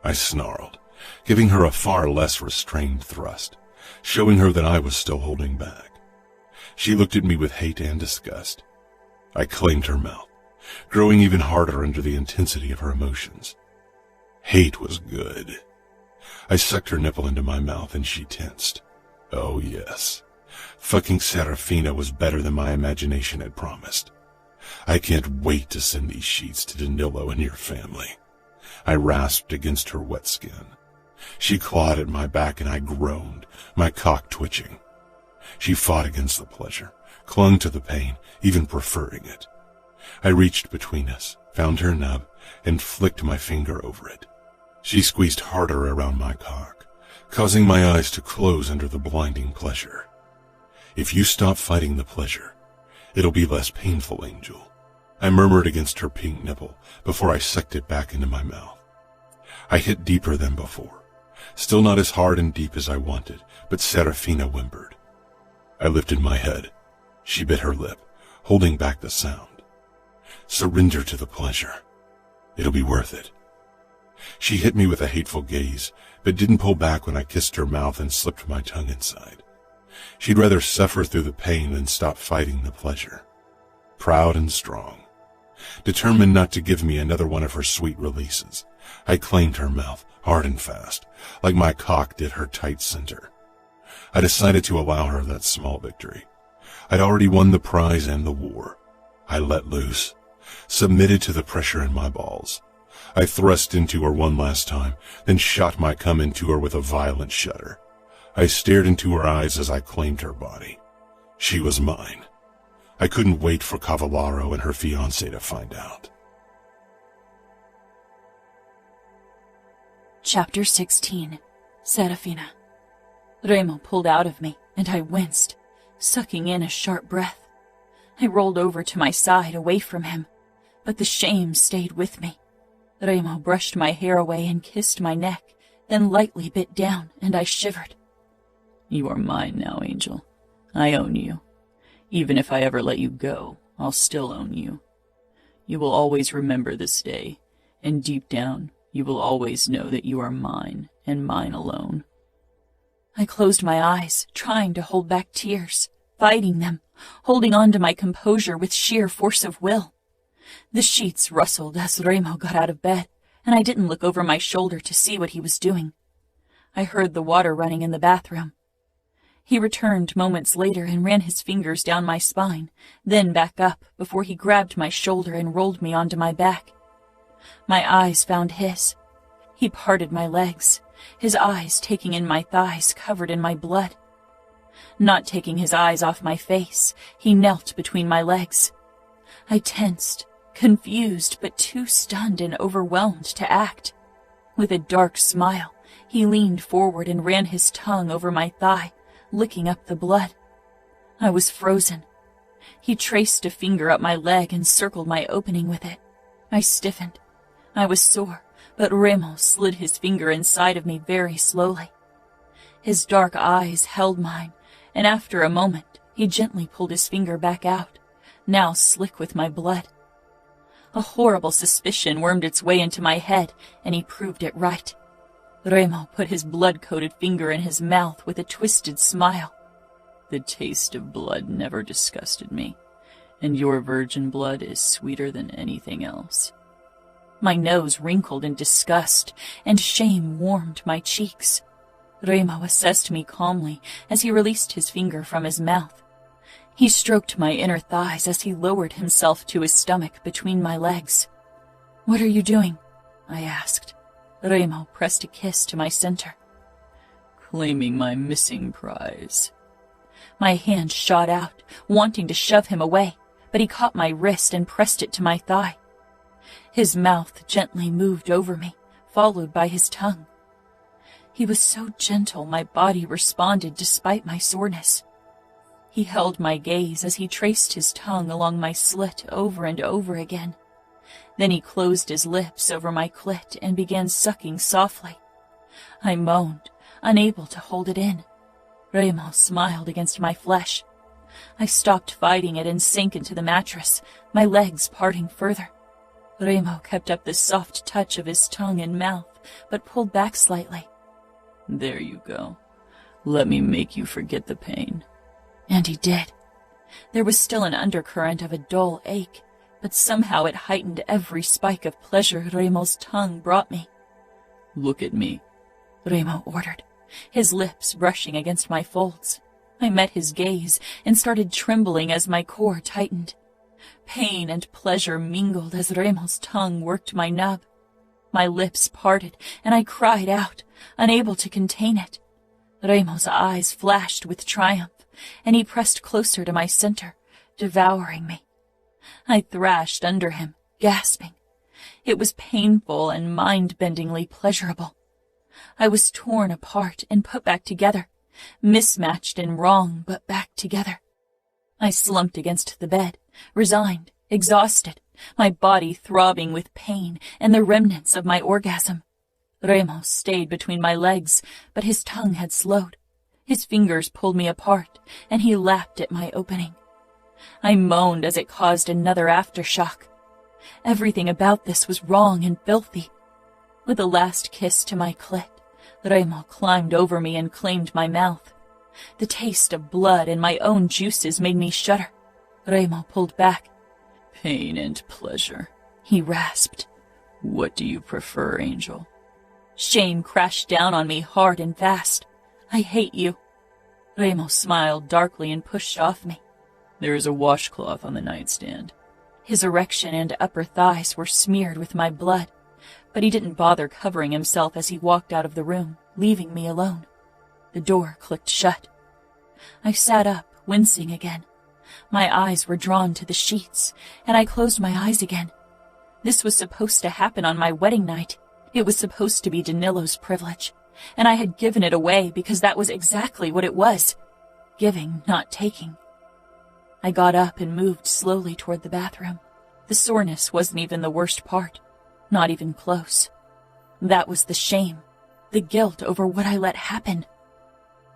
I snarled, giving her a far less restrained thrust, showing her that I was still holding back. She looked at me with hate and disgust. I claimed her mouth, growing even harder under the intensity of her emotions. Hate was good. I sucked her nipple into my mouth and she tensed. Oh yes, fucking Serafina was better than my imagination had promised. I can't wait to send these sheets to Danilo and your family. I rasped against her wet skin. She clawed at my back and I groaned, my cock twitching. She fought against the pleasure, clung to the pain, even preferring it. I reached between us, found her nub, and flicked my finger over it. She squeezed harder around my cock, causing my eyes to close under the blinding pleasure. If you stop fighting the pleasure, it'll be less painful, Angel. I murmured against her pink nipple before I sucked it back into my mouth. I hit deeper than before, still not as hard and deep as I wanted, but Serafina whimpered. I lifted my head. She bit her lip, holding back the sound. Surrender to the pleasure. It'll be worth it. She hit me with a hateful gaze, but didn't pull back when I kissed her mouth and slipped my tongue inside. She'd rather suffer through the pain than stop fighting the pleasure. Proud and strong, determined not to give me another one of her sweet releases, I claimed her mouth, hard and fast, like my cock did her tight center. I decided to allow her that small victory. I'd already won the prize and the war. I let loose, submitted to the pressure in my balls. I thrust into her one last time, then shot my cum into her with a violent shudder. I stared into her eyes as I claimed her body. She was mine. I couldn't wait for Cavallaro and her fiancé to find out. Chapter 16. Serafina. Remo pulled out of me, and I winced, sucking in a sharp breath. I rolled over to my side, away from him, but the shame stayed with me. Remo brushed my hair away and kissed my neck, then lightly bit down, and I shivered. You are mine now, Angel. I own you. Even if I ever let you go, I'll still own you. You will always remember this day, and deep down, you will always know that you are mine, and mine alone. I closed my eyes, trying to hold back tears, fighting them, holding on to my composure with sheer force of will. The sheets rustled as Remo got out of bed, and I didn't look over my shoulder to see what he was doing. I heard the water running in the bathroom. He returned moments later and ran his fingers down my spine, then back up before he grabbed my shoulder and rolled me onto my back. My eyes found his. He parted my legs, his eyes taking in my thighs covered in my blood. Not taking his eyes off my face, he knelt between my legs. I tensed, confused but too stunned and overwhelmed to act. With a dark smile, he leaned forward and ran his tongue over my thigh, licking up the blood. I was frozen. He traced a finger up my leg and circled my opening with it. I stiffened. I was sore, but Remo slid his finger inside of me very slowly. His dark eyes held mine, and after a moment, he gently pulled his finger back out, now slick with my blood. A horrible suspicion wormed its way into my head, and he proved it right. Remo put his blood-coated finger in his mouth with a twisted smile. The taste of blood never disgusted me, and your virgin blood is sweeter than anything else. My nose wrinkled in disgust, and shame warmed my cheeks. Remo assessed me calmly as he released his finger from his mouth. He stroked my inner thighs as he lowered himself to his stomach between my legs. "What are you doing?" I asked. Remo pressed a kiss to my center. "Claiming my missing prize." My hand shot out, wanting to shove him away, but he caught my wrist and pressed it to my thigh. His mouth gently moved over me, followed by his tongue. He was so gentle my body responded despite my soreness. He held my gaze as he traced his tongue along my slit over and over again. Then he closed his lips over my clit and began sucking softly. I moaned, unable to hold it in. Remo smiled against my flesh. I stopped fighting it and sank into the mattress, my legs parting further. Remo kept up the soft touch of his tongue and mouth, but pulled back slightly. "There you go. Let me make you forget the pain." And he did. There was still an undercurrent of a dull ache, but somehow it heightened every spike of pleasure Remo's tongue brought me. "Look at me," Remo ordered, his lips brushing against my folds. I met his gaze and started trembling as my core tightened. Pain and pleasure mingled as Remo's tongue worked my nub. My lips parted, and I cried out, unable to contain it. Remo's eyes flashed with triumph, and he pressed closer to my center, devouring me. I thrashed under him, gasping. It was painful and mind-bendingly pleasurable. I was torn apart and put back together, mismatched and wrong, but back together. I slumped against the bed, resigned, exhausted, my body throbbing with pain and the remnants of my orgasm. Remo stayed between my legs, but his tongue had slowed. His fingers pulled me apart, and he lapped at my opening. I moaned as it caused another aftershock. Everything about this was wrong and filthy. With a last kiss to my clit, Remo climbed over me and claimed my mouth. The taste of blood and my own juices made me shudder. Remo pulled back. "Pain and pleasure," he rasped. "What do you prefer, Angel?" Shame crashed down on me hard and fast. "I hate you." Remo smiled darkly and pushed off me. "There is a washcloth on the nightstand." His erection and upper thighs were smeared with my blood, but he didn't bother covering himself as he walked out of the room, leaving me alone. The door clicked shut. I sat up, wincing again. My eyes were drawn to the sheets, and I closed my eyes again. This was supposed to happen on my wedding night. It was supposed to be Danilo's privilege, and I had given it away because that was exactly what it was. Giving, not taking. I got up and moved slowly toward the bathroom. The soreness wasn't even the worst part. Not even close. That was the shame, the guilt over what I let happen.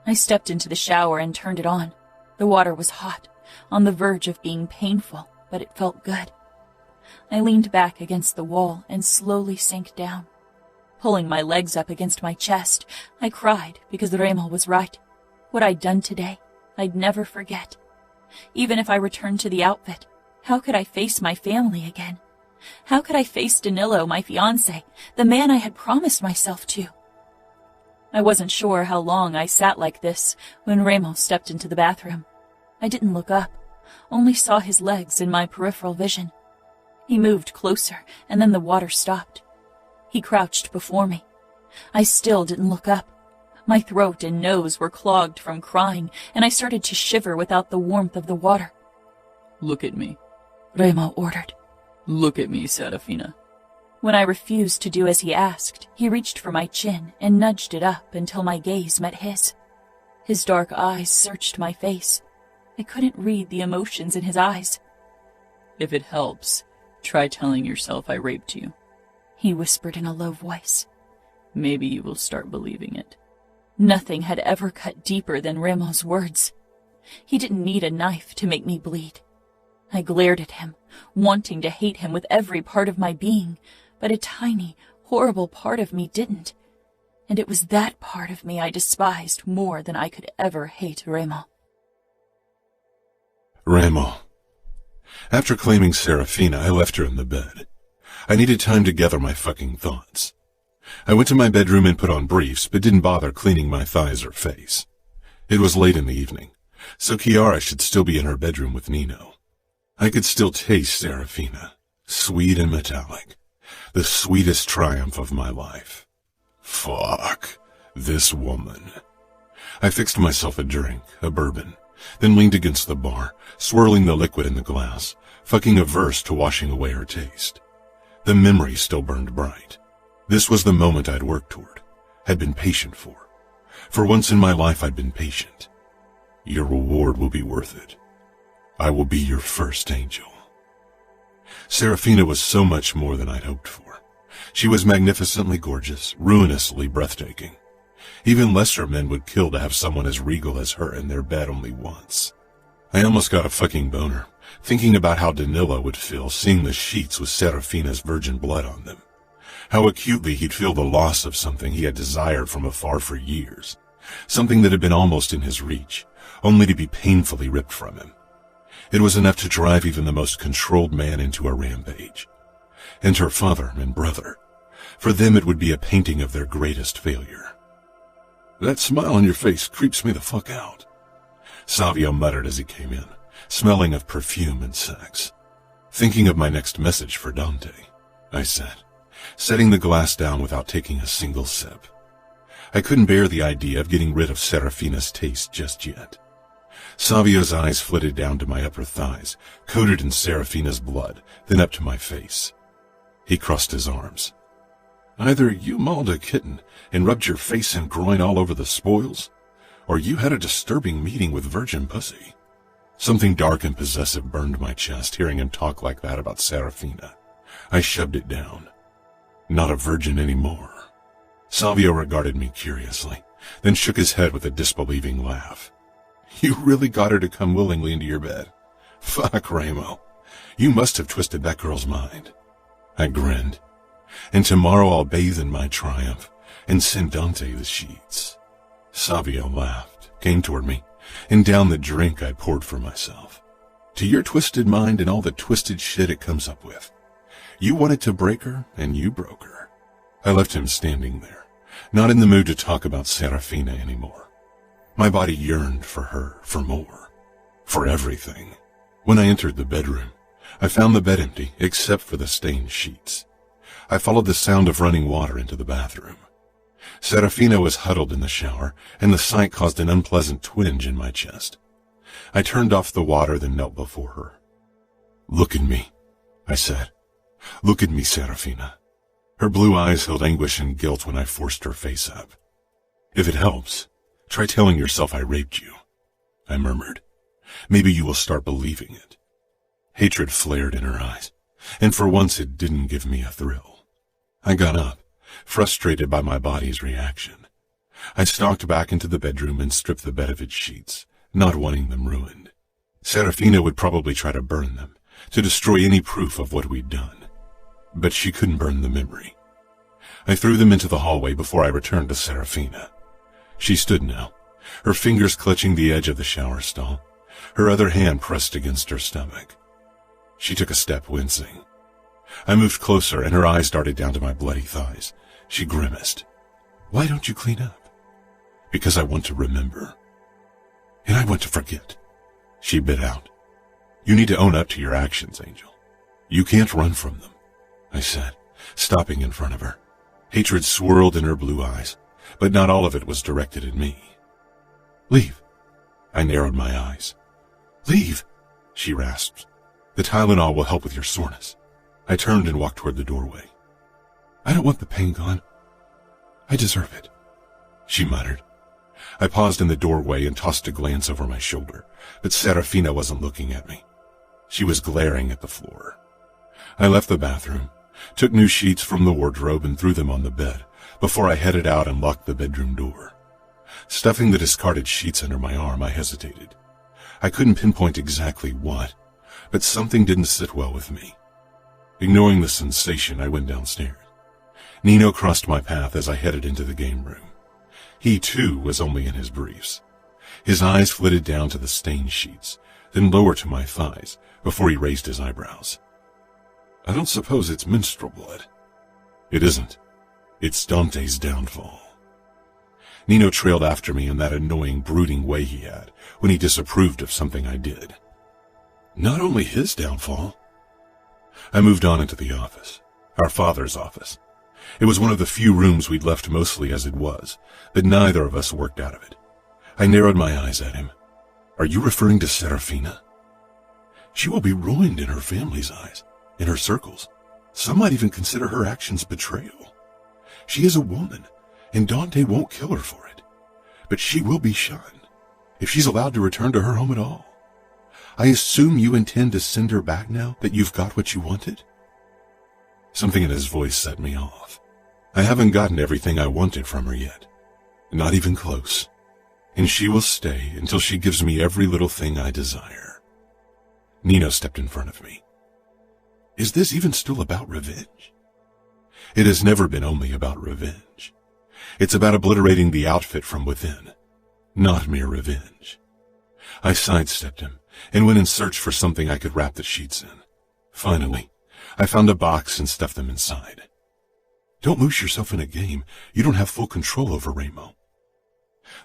I stepped into the shower and turned it on. The water was hot, on the verge of being painful, but it felt good. I leaned back against the wall and slowly sank down. Pulling my legs up against my chest, I cried because Remo was right. What I'd done today, I'd never forget. Even if I returned to the outfit, how could I face my family again? How could I face Danilo, my fiancé, the man I had promised myself to? I wasn't sure how long I sat like this when Remo stepped into the bathroom. I didn't look up, only saw his legs in my peripheral vision. He moved closer, and then the water stopped. He crouched before me. I still didn't look up. My throat and nose were clogged from crying, and I started to shiver without the warmth of the water. "Look at me," Remo ordered. "Look at me, Serafina." When I refused to do as he asked, he reached for my chin and nudged it up until my gaze met his. His dark eyes searched my face. I couldn't read the emotions in his eyes. "If it helps, try telling yourself I raped you," he whispered in a low voice. "Maybe you will start believing it." Nothing had ever cut deeper than Remo's words. He didn't need a knife to make me bleed. I glared at him, wanting to hate him with every part of my being, but a tiny, horrible part of me didn't. And it was that part of me I despised more than I could ever hate Remo. Remo. After claiming Serafina, I left her in the bed. I needed time to gather my fucking thoughts. I went to my bedroom and put on briefs, but didn't bother cleaning my thighs or face. It was late in the evening, so Chiara should still be in her bedroom with Nino. I could still taste Serafina, sweet and metallic, the sweetest triumph of my life. Fuck, this woman. I fixed myself a drink, a bourbon, then leaned against the bar, swirling the liquid in the glass, fucking averse to washing away her taste. The memory still burned bright. This was the moment I'd worked toward, had been patient for. For once in my life I'd been patient. Your reward will be worth it. I will be your first angel. Serafina was so much more than I'd hoped for. She was magnificently gorgeous, ruinously breathtaking. Even lesser men would kill to have someone as regal as her in their bed only once. I almost got a fucking boner, thinking about how Danilo would feel seeing the sheets with Serafina's virgin blood on them. How acutely he'd feel the loss of something he had desired from afar for years. Something that had been almost in his reach, only to be painfully ripped from him. It was enough to drive even the most controlled man into a rampage. And her father and brother, for them it would be a painting of their greatest failure. "That smile on your face creeps me the fuck out," Savio muttered as he came in, smelling of perfume and sex. "Thinking of my next message for Dante," I said, setting the glass down without taking a single sip. I couldn't bear the idea of getting rid of Serafina's taste just yet. Savio's eyes flitted down to my upper thighs, coated in Serafina's blood, then up to my face. He crossed his arms. "Either you mauled a kitten and rubbed your face and groin all over the spoils, or you had a disturbing meeting with virgin pussy." Something dark and possessive burned my chest hearing him talk like that about Serafina. I shoved it down. Not a virgin anymore. Savio regarded me curiously, then shook his head with a disbelieving laugh. "You really got her to come willingly into your bed? Fuck, Remo. You must have twisted that girl's mind." I grinned. "And tomorrow I'll bathe in my triumph and send Dante the sheets." Savio laughed, came toward me, and downed the drink I poured for myself. "To your twisted mind and all the twisted shit it comes up with. You wanted to break her, and you broke her." I left him standing there, not in the mood to talk about Serafina anymore. My body yearned for her, for more, for everything. When I entered the bedroom, I found the bed empty except for the stained sheets. I followed the sound of running water into the bathroom. Serafina was huddled in the shower, and the sight caused an unpleasant twinge in my chest. I turned off the water, then knelt before her. "Look at me," I said. "Look at me, Serafina." Her blue eyes held anguish and guilt when I forced her face up. "If it helps, try telling yourself I raped you," I murmured. "Maybe you will start believing it." Hatred flared in her eyes, and for once it didn't give me a thrill. I got up, frustrated by my body's reaction. I stalked back into the bedroom and stripped the bed of its sheets, not wanting them ruined. Serafina would probably try to burn them, to destroy any proof of what we'd done. But she couldn't burn the memory. I threw them into the hallway before I returned to Serafina. She stood now, her fingers clutching the edge of the shower stall, her other hand pressed against her stomach. She took a step, wincing. I moved closer, and her eyes darted down to my bloody thighs. She grimaced. "Why don't you clean up?" "Because I want to remember. And I want to forget," she bit out. "You need to own up to your actions, Angel. You can't run from them," I said, stopping in front of her. Hatred swirled in her blue eyes, but not all of it was directed at me. "Leave." I narrowed my eyes. "Leave," she rasped. "The Tylenol will help with your soreness." I turned and walked toward the doorway. "I don't want the pain gone. I deserve it," she muttered. I paused in the doorway and tossed a glance over my shoulder, but Serafina wasn't looking at me. She was glaring at the floor. I left the bathroom, took new sheets from the wardrobe and threw them on the bed before I headed out and locked the bedroom door. Stuffing the discarded sheets under my arm, I hesitated. I couldn't pinpoint exactly what, but something didn't sit well with me. Ignoring the sensation, I went downstairs. Nino crossed my path as I headed into the game room. He, too, was only in his briefs. His eyes flitted down to the stained sheets, then lower to my thighs, before he raised his eyebrows. "I don't suppose it's menstrual blood." "It isn't. It's Dante's downfall." Nino trailed after me in that annoying, brooding way he had when he disapproved of something I did. "Not only his downfall." I moved on into the office, our father's office. It was one of the few rooms we'd left mostly as it was, but neither of us worked out of it. I narrowed my eyes at him. "Are you referring to Serafina?" "She will be ruined in her family's eyes, in her circles. Some might even consider her actions betrayal. She is a woman, and Dante won't kill her for it. But she will be shunned, if she's allowed to return to her home at all. I assume you intend to send her back now that you've got what you wanted?" Something in his voice set me off. I haven't gotten everything I wanted from her yet. Not even close. And she will stay until she gives me every little thing I desire. Nino stepped in front of me. "Is this even still about revenge?" "It has never been only about revenge. It's about obliterating the outfit from within, not mere revenge." I sidestepped him, and went in search for something I could wrap the sheets in. Finally, I found a box and stuffed them inside. Don't lose yourself in a game. You don't have full control over Remo.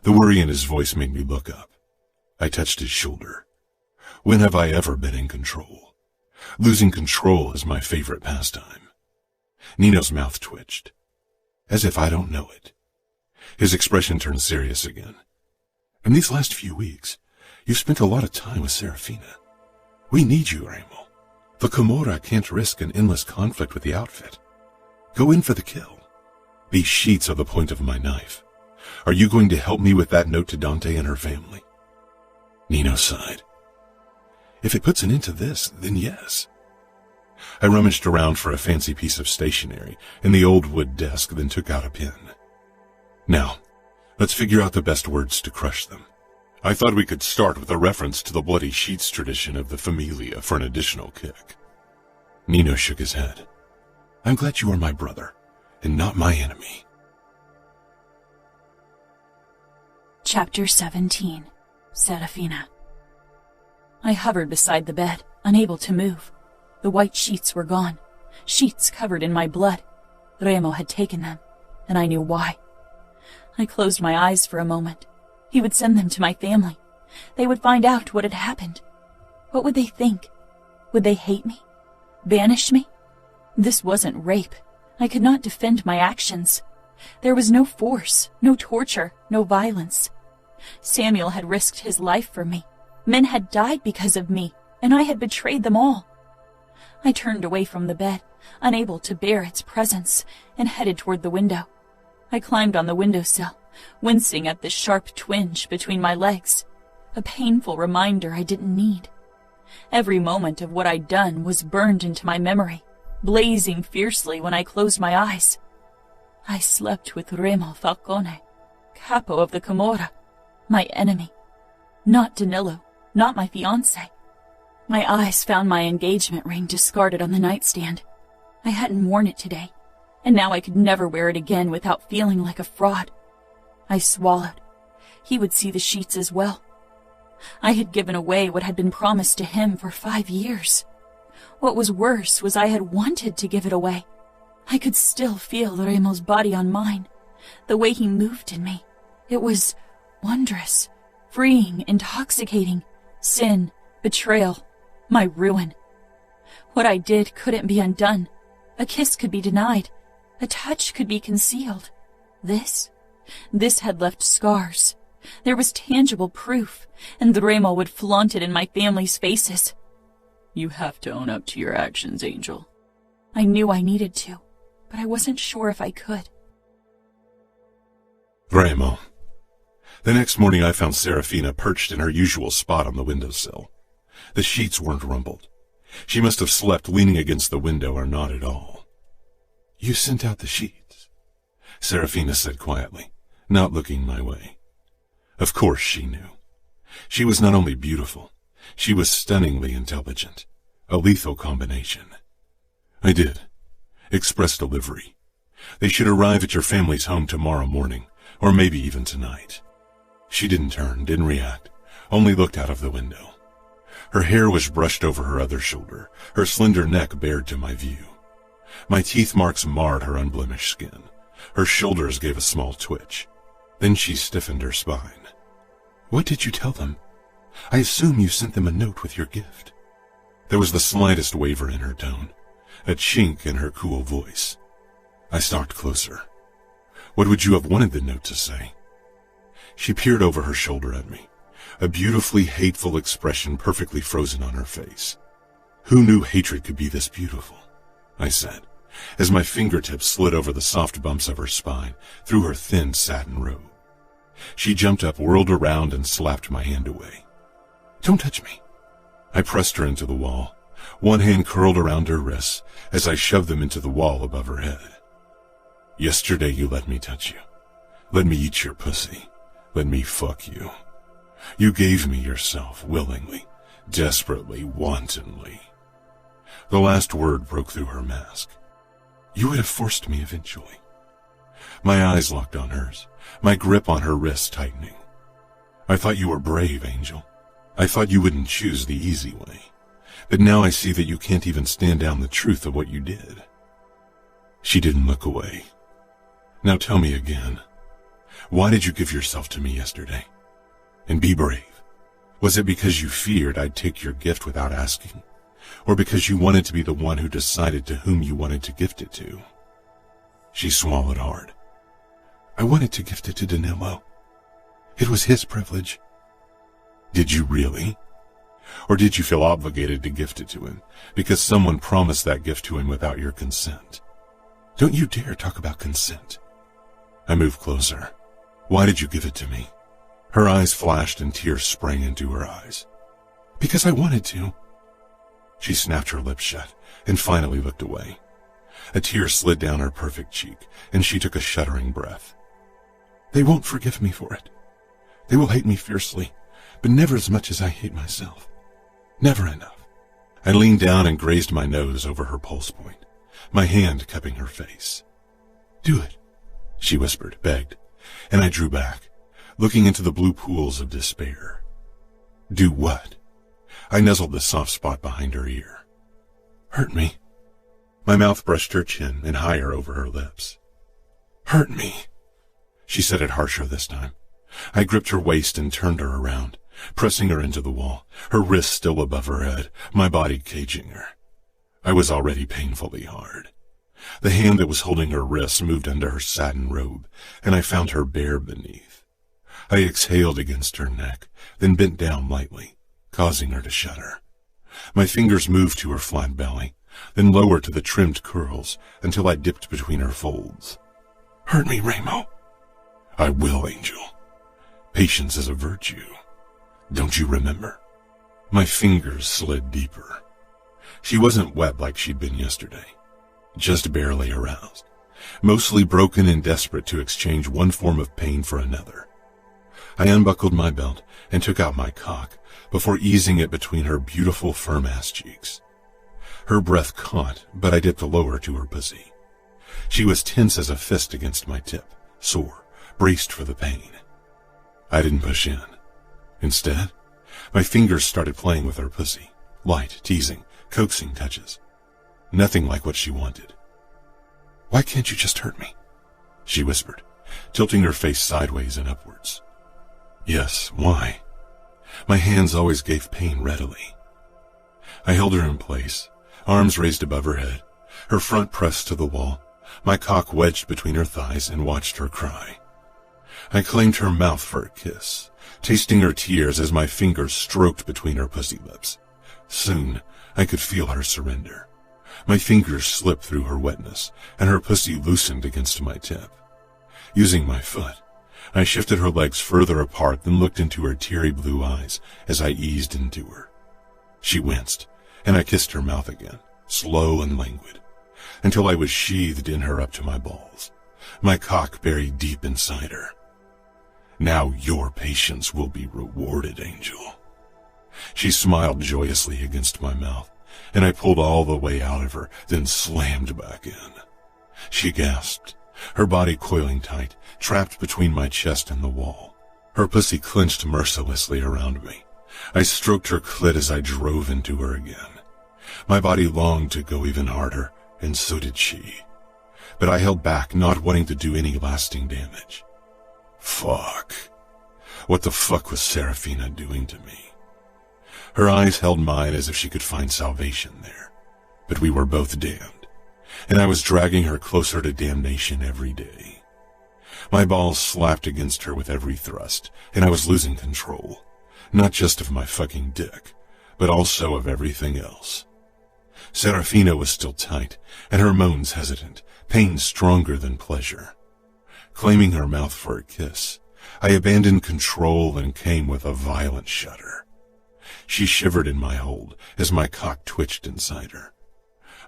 The worry in his voice made me look up. I touched his shoulder. When have I ever been in control? Losing control is my favorite pastime. Nino's mouth twitched, as if I don't know it. His expression turned serious again. In these last few weeks, you've spent a lot of time with Serafina. We need you, Remo. The Camorra can't risk an endless conflict with the outfit. Go in for the kill. These sheets are the point of my knife. Are you going to help me with that note to Dante and her family? Nino sighed. If it puts an end to this, then yes. I rummaged around for a fancy piece of stationery in the old wood desk, then took out a pen. Now, let's figure out the best words to crush them. I thought we could start with a reference to the bloody sheets tradition of the Familia for an additional kick. Nino shook his head. I'm glad you are my brother, and not my enemy. Chapter 17. Serafina. I hovered beside the bed, unable to move. The white sheets were gone, sheets covered in my blood. Remo had taken them, and I knew why. I closed my eyes for a moment. He would send them to my family. They would find out what had happened. What would they think? Would they hate me? Banish me? This wasn't rape. I could not defend my actions. There was no force, no torture, no violence. Samuel had risked his life for me. Men had died because of me, and I had betrayed them all. I turned away from the bed, unable to bear its presence, and headed toward the window. I climbed on the windowsill, wincing at the sharp twinge between my legs, a painful reminder I didn't need. Every moment of what I'd done was burned into my memory, blazing fiercely when I closed my eyes. I slept with Remo Falcone, Capo of the Camorra, my enemy. Not Danilo, not my fiancé. My eyes found my engagement ring discarded on the nightstand. I hadn't worn it today, and now I could never wear it again without feeling like a fraud. I swallowed. He would see the sheets as well. I had given away what had been promised to him for 5 years. What was worse was I had wanted to give it away. I could still feel Remo's body on mine, the way he moved in me. It was wondrous, freeing, intoxicating. Sin, betrayal, my ruin. What I did couldn't be undone. A kiss could be denied. A touch could be concealed. This had left scars. There was tangible proof, and Remo would flaunt it in my family's faces. You have to own up to your actions, Angel. I knew I needed to, but I wasn't sure if I could. Remo. The next morning I found Serafina perched in her usual spot on the windowsill. The sheets weren't rumpled. She must have slept leaning against the window or not at all. You sent out the sheets, Serafina said quietly, not looking my way. Of course she knew. She was not only beautiful, she was stunningly intelligent. A lethal combination. I did. Express delivery. They should arrive at your family's home tomorrow morning, or maybe even tonight. She didn't turn, didn't react, only looked out of the window. Her hair was brushed over her other shoulder, her slender neck bared to my view. My teeth marks marred her unblemished skin. Her shoulders gave a small twitch. Then she stiffened her spine. What did you tell them? I assume you sent them a note with your gift. There was the slightest waver in her tone, a chink in her cool voice. I stalked closer. What would you have wanted the note to say? She peered over her shoulder at me, a beautifully hateful expression perfectly frozen on her face. Who knew hatred could be this beautiful? I said, as my fingertips slid over the soft bumps of her spine, through her thin satin robe. She jumped up, whirled around, and slapped my hand away. Don't touch me. I pressed her into the wall, one hand curled around her wrists as I shoved them into the wall above her head. Yesterday you let me touch you. Let me eat your pussy. Let me fuck you. You gave me yourself, willingly, desperately, wantonly. The last word broke through her mask. You would have forced me eventually. My eyes locked on hers, my grip on her wrist tightening. I thought you were brave, Angel. I thought you wouldn't choose the easy way, but now I see that you can't even stand down the truth of what you did. She didn't look away. Now tell me again, why did you give yourself to me yesterday? And be brave. Was it because you feared I'd take your gift without asking? Or because you wanted to be the one who decided to whom you wanted to gift it to? She swallowed hard. I wanted to gift it to Danilo. It was his privilege. Did you really? Or did you feel obligated to gift it to him because someone promised that gift to him without your consent? Don't you dare talk about consent. I moved closer. Why did you give it to me? Her eyes flashed and tears sprang into her eyes. Because I wanted to. She snapped her lips shut and finally looked away. A tear slid down her perfect cheek, and she took a shuddering breath. They won't forgive me for it. They will hate me fiercely, but never as much as I hate myself. Never enough. I leaned down and grazed my nose over her pulse point, my hand cupping her face. Do it, she whispered, begged, and I drew back, looking into the blue pools of despair. Do what? I nuzzled the soft spot behind her ear. Hurt me. My mouth brushed her chin and higher over her lips. Hurt me. She said it harsher this time. I gripped her waist and turned her around, pressing her into the wall, her wrists still above her head, my body caging her. I was already painfully hard. The hand that was holding her wrist moved under her satin robe, and I found her bare beneath. I exhaled against her neck, then bent down lightly, causing her to shudder. My fingers moved to her flat belly, then lower to the trimmed curls until I dipped between her folds. Hurt me, Remo. I will, Angel. Patience is a virtue. Don't you remember? My fingers slid deeper. She wasn't wet like she'd been yesterday, just barely aroused, mostly broken and desperate to exchange one form of pain for another. I unbuckled my belt and took out my cock before easing it between her beautiful firm-ass cheeks. Her breath caught, but I dipped lower to her pussy. She was tense as a fist against my tip, sore, braced for the pain. I didn't push in. Instead, my fingers started playing with her pussy, light, teasing, coaxing touches. Nothing like what she wanted. Why can't you just hurt me? She whispered, tilting her face sideways and upwards. Yes, why? My hands always gave pain readily. I held her in place, arms raised above her head, her front pressed to the wall, my cock wedged between her thighs, and watched her cry. I claimed her mouth for a kiss, tasting her tears as my fingers stroked between her pussy lips. Soon, I could feel her surrender. My fingers slipped through her wetness, and her pussy loosened against my tip. Using my foot, I shifted her legs further apart, then looked into her teary blue eyes as I eased into her. She winced, and I kissed her mouth again, slow and languid, until I was sheathed in her up to my balls, my cock buried deep inside her. Now your patience will be rewarded, Angel. She smiled joyously against my mouth, and I pulled all the way out of her, then slammed back in. She gasped, her body coiling tight, trapped between my chest and the wall. Her pussy clenched mercilessly around me. I stroked her clit as I drove into her again. My body longed to go even harder, and so did she. But I held back, not wanting to do any lasting damage. Fuck. What the fuck was Serafina doing to me? Her eyes held mine as if she could find salvation there. But we were both damned, and I was dragging her closer to damnation every day. My balls slapped against her with every thrust, and I was losing control, not just of my fucking dick, but also of everything else. Serafina was still tight, and her moans hesitant, pain stronger than pleasure. Claiming her mouth for a kiss, I abandoned control and came with a violent shudder. She shivered in my hold as my cock twitched inside her.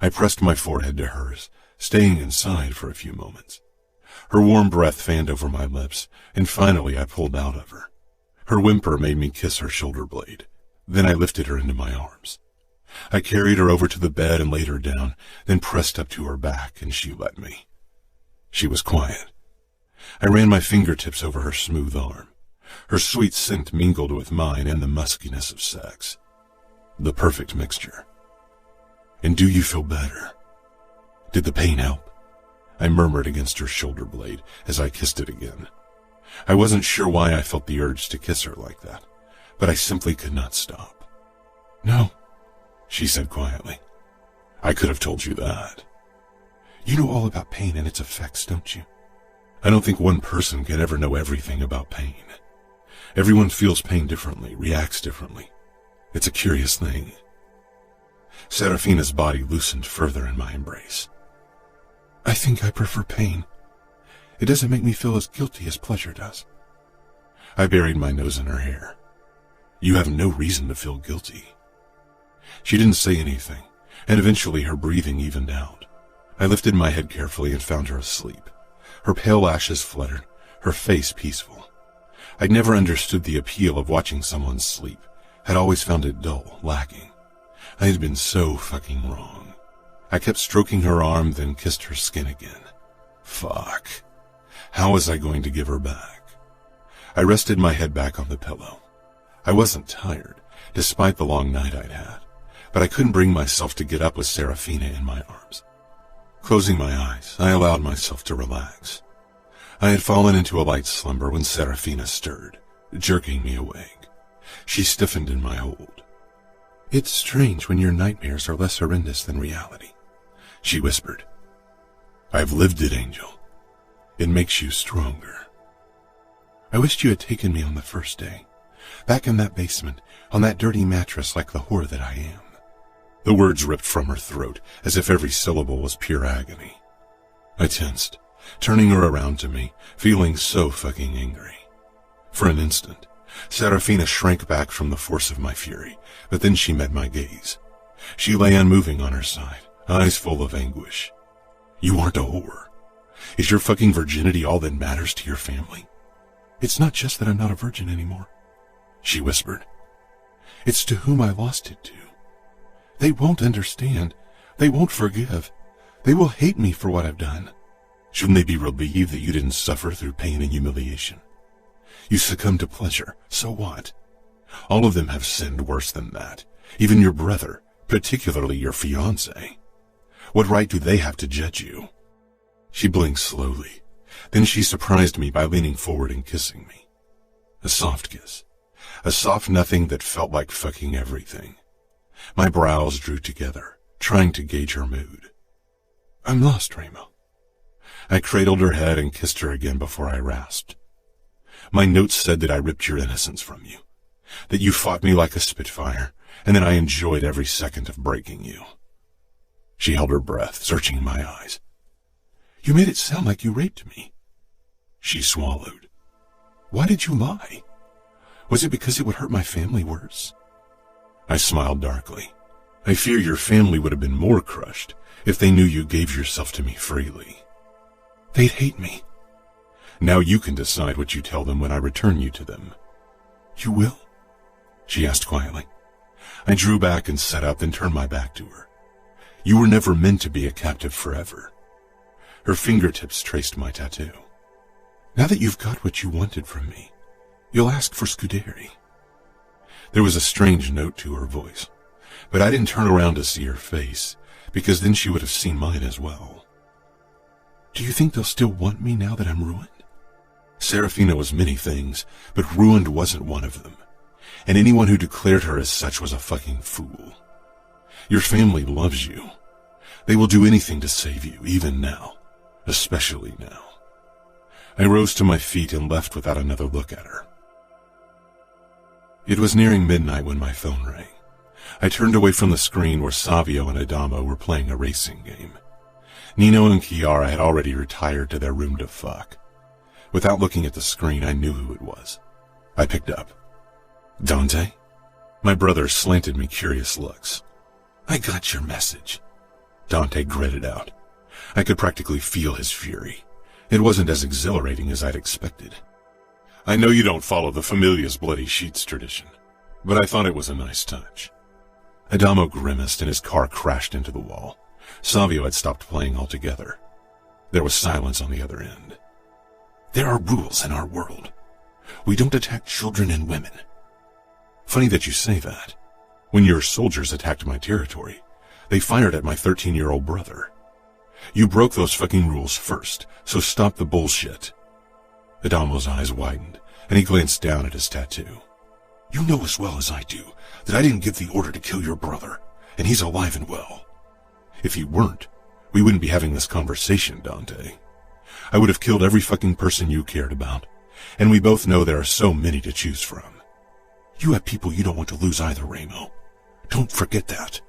I pressed my forehead to hers, staying inside for a few moments. Her warm breath fanned over my lips, and finally I pulled out of her. Her whimper made me kiss her shoulder blade. Then I lifted her into my arms. I carried her over to the bed and laid her down, then pressed up to her back, and she let me. She was quiet. I ran my fingertips over her smooth arm. Her sweet scent mingled with mine and the muskiness of sex. The perfect mixture. And do you feel better? Did the pain help? I murmured against her shoulder blade as I kissed it again. I wasn't sure why I felt the urge to kiss her like that, but I simply could not stop. No, she said quietly. I could have told you that. You know all about pain and its effects, don't you? I don't think one person can ever know everything about pain. Everyone feels pain differently, reacts differently. It's a curious thing. Serafina's body loosened further in my embrace. I think I prefer pain. It doesn't make me feel as guilty as pleasure does. I buried my nose in her hair. You have no reason to feel guilty. She didn't say anything, and eventually her breathing evened out. I lifted my head carefully and found her asleep. Her pale lashes fluttered, her face peaceful. I'd never understood the appeal of watching someone sleep. Had always found it dull, lacking. I had been so fucking wrong. I kept stroking her arm, then kissed her skin again. Fuck. How was I going to give her back? I rested my head back on the pillow. I wasn't tired, despite the long night I'd had, but I couldn't bring myself to get up with Serafina in my arms. Closing my eyes, I allowed myself to relax. I had fallen into a light slumber when Serafina stirred, jerking me awake. She stiffened in my hold. It's strange when your nightmares are less horrendous than reality, she whispered. I've lived it, Angel. It makes you stronger. I wished you had taken me on the first day, back in that basement, on that dirty mattress like the whore that I am. The words ripped from her throat, as if every syllable was pure agony. I tensed, turning her around to me, feeling so fucking angry. For an instant, Serafina shrank back from the force of my fury, but then she met my gaze. She lay unmoving on her side, eyes full of anguish. You aren't a whore. Is your fucking virginity all that matters to your family? It's not just that I'm not a virgin anymore, she whispered. It's to whom I lost it to. They won't understand. They won't forgive. They will hate me for what I've done. Shouldn't they be relieved that you didn't suffer through pain and humiliation? You succumbed to pleasure, so what? All of them have sinned worse than that, even your brother, particularly your fiancé. What right do they have to judge you? She blinked slowly. Then she surprised me by leaning forward and kissing me. A soft kiss. A soft nothing that felt like fucking everything. My brows drew together, trying to gauge her mood. I'm lost, Remo. I cradled her head and kissed her again before I rasped. My notes said that I ripped your innocence from you, that you fought me like a spitfire, and that I enjoyed every second of breaking you. She held her breath, searching my eyes. You made it sound like you raped me. She swallowed. Why did you lie? Was it because it would hurt my family worse? I smiled darkly. I fear your family would have been more crushed if they knew you gave yourself to me freely. They'd hate me. Now you can decide what you tell them when I return you to them. You will? She asked quietly. I drew back and sat up, then turned my back to her. You were never meant to be a captive forever. Her fingertips traced my tattoo. Now that you've got what you wanted from me, you'll ask for Scuderi. There was a strange note to her voice, but I didn't turn around to see her face, because then she would have seen mine as well. Do you think they'll still want me now that I'm ruined? Serafina was many things, but ruined wasn't one of them, and anyone who declared her as such was a fucking fool. Your family loves you. They will do anything to save you, even now, especially now. I rose to my feet and left without another look at her. It was nearing midnight when my phone rang. I turned away from the screen where Savio and Adamo were playing a racing game. Nino and Chiara had already retired to their room to fuck. Without looking at the screen, I knew who it was. I picked up. Dante? My brother slanted me curious looks. I got your message. Dante gritted out. I could practically feel his fury. It wasn't as exhilarating as I'd expected. I know you don't follow the Familia's Bloody Sheets tradition, but I thought it was a nice touch. Adamo grimaced and his car crashed into the wall. Savio had stopped playing altogether. There was silence on the other end. There are rules in our world. We don't attack children and women. Funny that you say that. When your soldiers attacked my territory, they fired at my 13-year-old brother. You broke those fucking rules first, so stop the bullshit. Adamo's eyes widened, and he glanced down at his tattoo. You know as well as I do that I didn't give the order to kill your brother, and he's alive and well. If he weren't, we wouldn't be having this conversation, Dante. I would have killed every fucking person you cared about, and we both know there are so many to choose from. You have people you don't want to lose either, Remo. Don't forget that.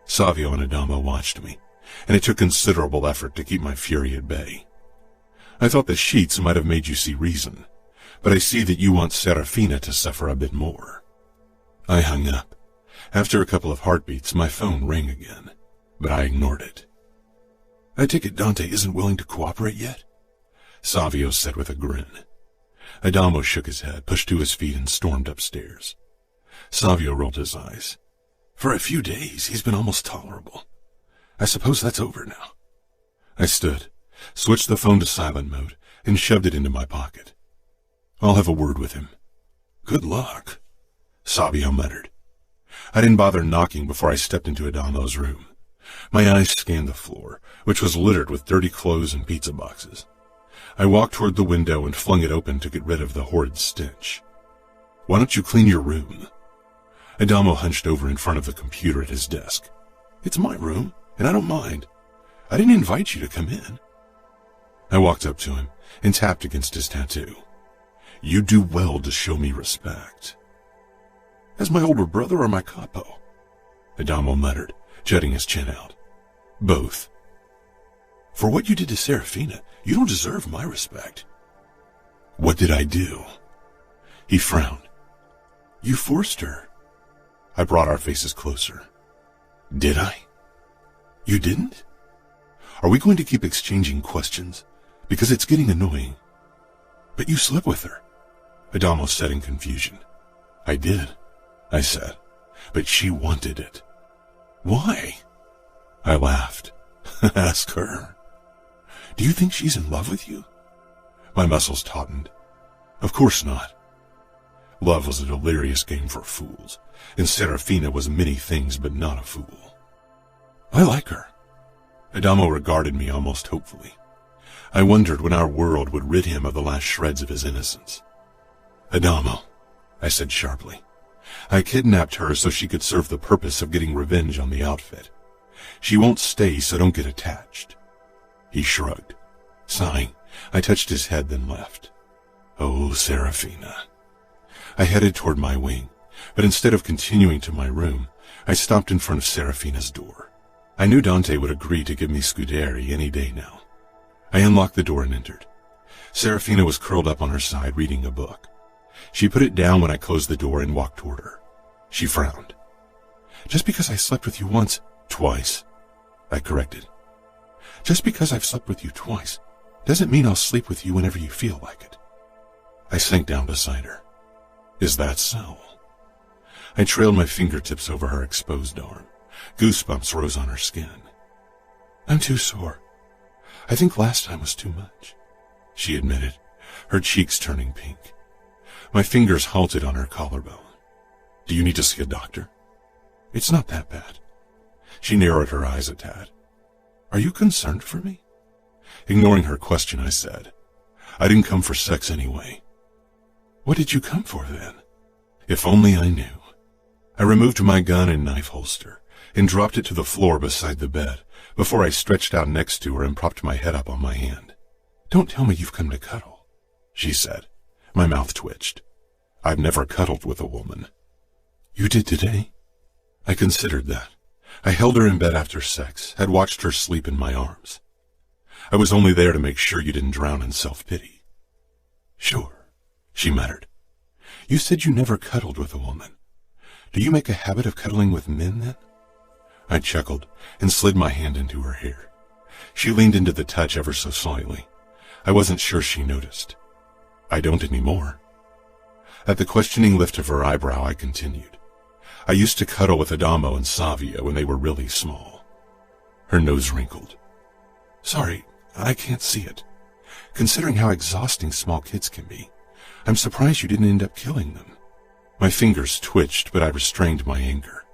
Savio and Adamo watched me, and it took considerable effort to keep my fury at bay. I thought the sheets might have made you see reason, but I see that you want Serafina to suffer a bit more. I hung up. After a couple of heartbeats, my phone rang again, but I ignored it. I take it Dante isn't willing to cooperate yet? Savio said with a grin. Adamo shook his head, pushed to his feet, and stormed upstairs. Savio rolled his eyes. For a few days, he's been almost tolerable. I suppose that's over now. I stood, switched the phone to silent mode, and shoved it into my pocket. I'll have a word with him. Good luck, Savio muttered. I didn't bother knocking before I stepped into Adamo's room. My eyes scanned the floor, which was littered with dirty clothes and pizza boxes. I walked toward the window and flung it open to get rid of the horrid stench. Why don't you clean your room? Adamo hunched over in front of the computer at his desk. It's my room, and I don't mind. I didn't invite you to come in. I walked up to him and tapped against his tattoo. You do well to show me respect. As my older brother or my capo? Adamo muttered, jutting his chin out. Both. For what you did to Serafina, you don't deserve my respect. What did I do? He frowned. You forced her. I brought our faces closer. Did I? You didn't? Are we going to keep exchanging questions? Because it's getting annoying. But you slept with her, Adamo said in confusion. I did, I said, but she wanted it. Why? I laughed. Ask her. Do you think she's in love with you? My muscles tautened. Of course not. Love was a delirious game for fools, and Serafina was many things but not a fool. I like her. Adamo regarded me almost hopefully. I wondered when our world would rid him of the last shreds of his innocence. Adamo, I said sharply. I kidnapped her so she could serve the purpose of getting revenge on the outfit. She won't stay, so don't get attached. He shrugged. Sighing, I touched his head, then left. Oh, Serafina. I headed toward my wing, but instead of continuing to my room, I stopped in front of Serafina's door. I knew Dante would agree to give me Scuderi any day now. I unlocked the door and entered. Serafina was curled up on her side reading a book. She put it down when I closed the door and walked toward her. She frowned. Just because I slept with you once, twice, I corrected. Just because I've slept with you twice doesn't mean I'll sleep with you whenever you feel like it. I sank down beside her. Is that so? I trailed my fingertips over her exposed arm. Goosebumps rose on her skin. I'm too sore. I think last time was too much, she admitted, her cheeks turning pink. My fingers halted on her collarbone. Do you need to see a doctor? It's not that bad. She narrowed her eyes a tad. Are you concerned for me? Ignoring her question, I said, I didn't come for sex anyway. What did you come for then? If only I knew. I removed my gun and knife holster and dropped it to the floor beside the bed before I stretched out next to her and propped my head up on my hand. Don't tell me you've come to cuddle, she said. My mouth twitched. I've never cuddled with a woman. You did today? I considered that. I held her in bed after sex, had watched her sleep in my arms. I was only there to make sure you didn't drown in self-pity. Sure, she muttered. You said you never cuddled with a woman. Do you make a habit of cuddling with men, then? I chuckled and slid my hand into her hair. She leaned into the touch ever so slightly. I wasn't sure she noticed. I don't anymore. At the questioning lift of her eyebrow, I continued. I used to cuddle with Adamo and Savio when they were really small. Her nose wrinkled. Sorry, I can't see it. Considering how exhausting small kids can be, I'm surprised you didn't end up killing them. My fingers twitched, but I restrained my anger.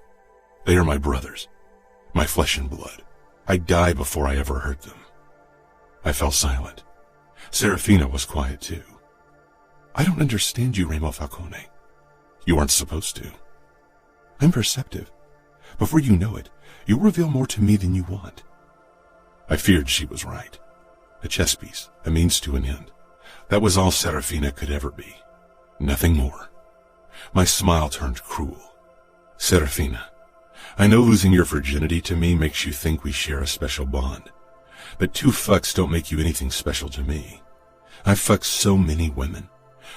They are my brothers, my flesh and blood. I'd die before I ever hurt them. I fell silent. Serafina was quiet too. I don't understand you, Remo Falcone. You aren't supposed to. I'm perceptive. Before you know it, you'll reveal more to me than you want. I feared she was right. A chess piece, a means to an end. That was all Serafina could ever be. Nothing more. My smile turned cruel. Serafina, I know losing your virginity to me makes you think we share a special bond. But 2 fucks don't make you anything special to me. I've fucked so many women.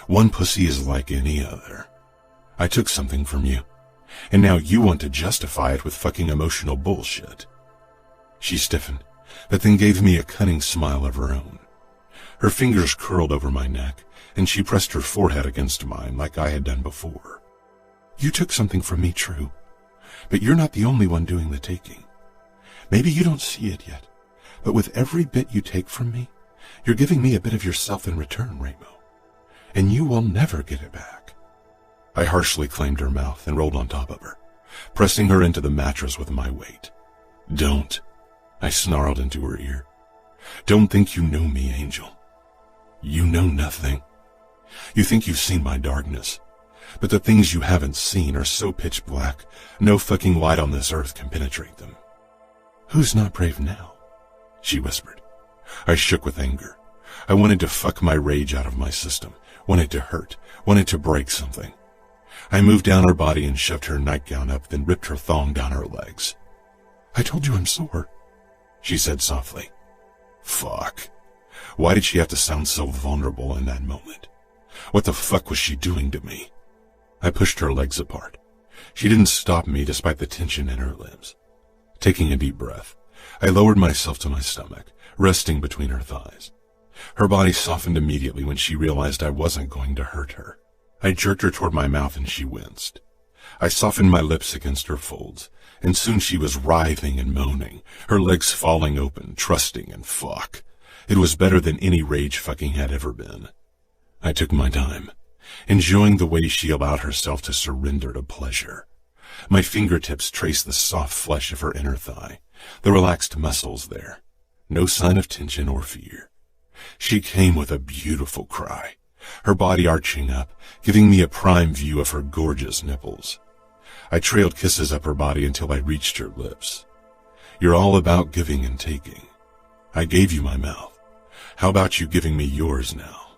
One pussy is like any other. I took something from you, and now you want to justify it with fucking emotional bullshit. She stiffened, but then gave me a cunning smile of her own. Her fingers curled over my neck, and she pressed her forehead against mine like I had done before. You took something from me, true, but you're not the only one doing the taking. Maybe you don't see it yet, but with every bit you take from me, you're giving me a bit of yourself in return, Remo, and you will never get it back. I harshly claimed her mouth and rolled on top of her, pressing her into the mattress with my weight. Don't, I snarled into her ear. Don't think you know me, Angel. You know nothing. You think you've seen my darkness, but the things you haven't seen are so pitch black, no fucking light on this earth can penetrate them. Who's not brave now? She whispered. I shook with anger. I wanted to fuck my rage out of my system, wanted to hurt, wanted to break something. I moved down her body and shoved her nightgown up, then ripped her thong down her legs. I told you I'm sore, she said softly. Fuck. Why did she have to sound so vulnerable in that moment? What the fuck was she doing to me? I pushed her legs apart. She didn't stop me despite the tension in her limbs. Taking a deep breath, I lowered myself to my stomach, resting between her thighs. Her body softened immediately when she realized I wasn't going to hurt her. I jerked her toward my mouth and she winced. I softened my lips against her folds, and soon she was writhing and moaning, her legs falling open, trusting and fuck. It was better than any rage fucking had ever been. I took my time, enjoying the way she allowed herself to surrender to pleasure. My fingertips traced the soft flesh of her inner thigh, the relaxed muscles there. No sign of tension or fear. She came with a beautiful cry, her body arching up, giving me a prime view of her gorgeous nipples. I trailed kisses up her body until I reached her lips. You're all about giving and taking. I gave you my mouth. How about you giving me yours now?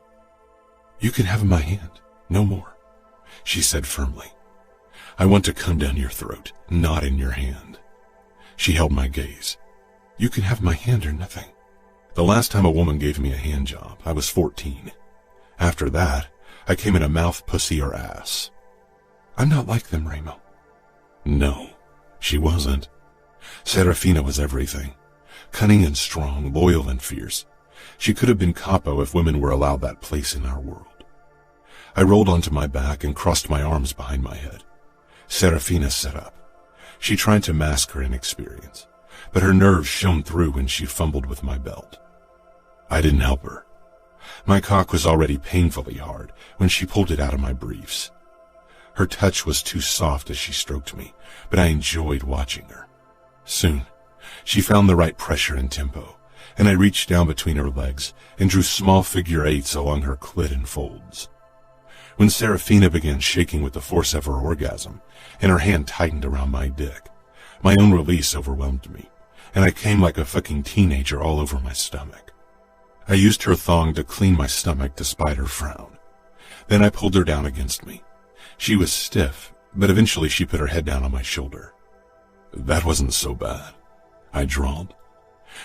You can have my hand, no more, she said firmly. I want to come down your throat, not in your hand. She held my gaze. You can have my hand or nothing. The last time a woman gave me a hand job, I was 14. After that, I came in a mouth, pussy, or ass. I'm not like them, Remo. No, she wasn't. Serafina was everything. Cunning and strong, loyal and fierce. She could have been Capo if women were allowed that place in our world. I rolled onto my back and crossed my arms behind my head. Serafina sat up. She tried to mask her inexperience, but her nerves shone through when she fumbled with my belt. I didn't help her. My cock was already painfully hard when she pulled it out of my briefs. Her touch was too soft as she stroked me, but I enjoyed watching her. Soon, she found the right pressure and tempo, and I reached down between her legs and drew small figure eights along her clit and folds. When Serafina began shaking with the force of her orgasm, and her hand tightened around my dick, my own release overwhelmed me, and I came like a fucking teenager all over my stomach. I used her thong to clean my stomach despite her frown. Then I pulled her down against me. She was stiff, but eventually she put her head down on my shoulder. That wasn't so bad, I drawled.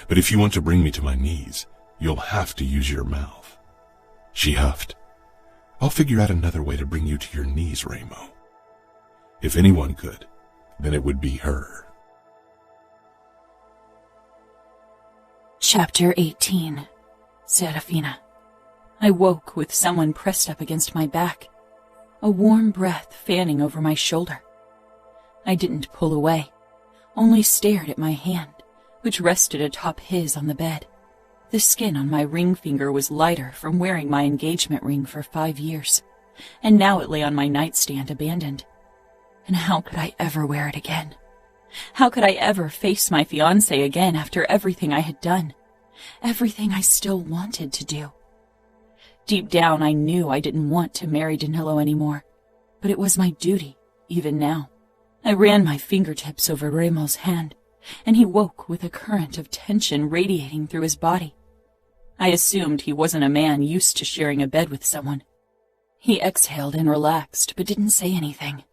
But if you want to bring me to my knees, you'll have to use your mouth. She huffed. I'll figure out another way to bring you to your knees, Remo. If anyone could, then it would be her. Chapter 18. Serafina. I woke with someone pressed up against my back, a warm breath fanning over my shoulder. I didn't pull away, only stared at my hand, which rested atop his on the bed. The skin on my ring finger was lighter from wearing my engagement ring for 5 years, and now it lay on my nightstand abandoned. And how could I ever wear it again? How could I ever face my fiancé again after everything I had done? Everything I still wanted to do. Deep down, I knew I didn't want to marry Danilo anymore, but it was my duty, even now. I ran my fingertips over Remo's hand, and he woke with a current of tension radiating through his body. I assumed he wasn't a man used to sharing a bed with someone. He exhaled and relaxed, but didn't say anything.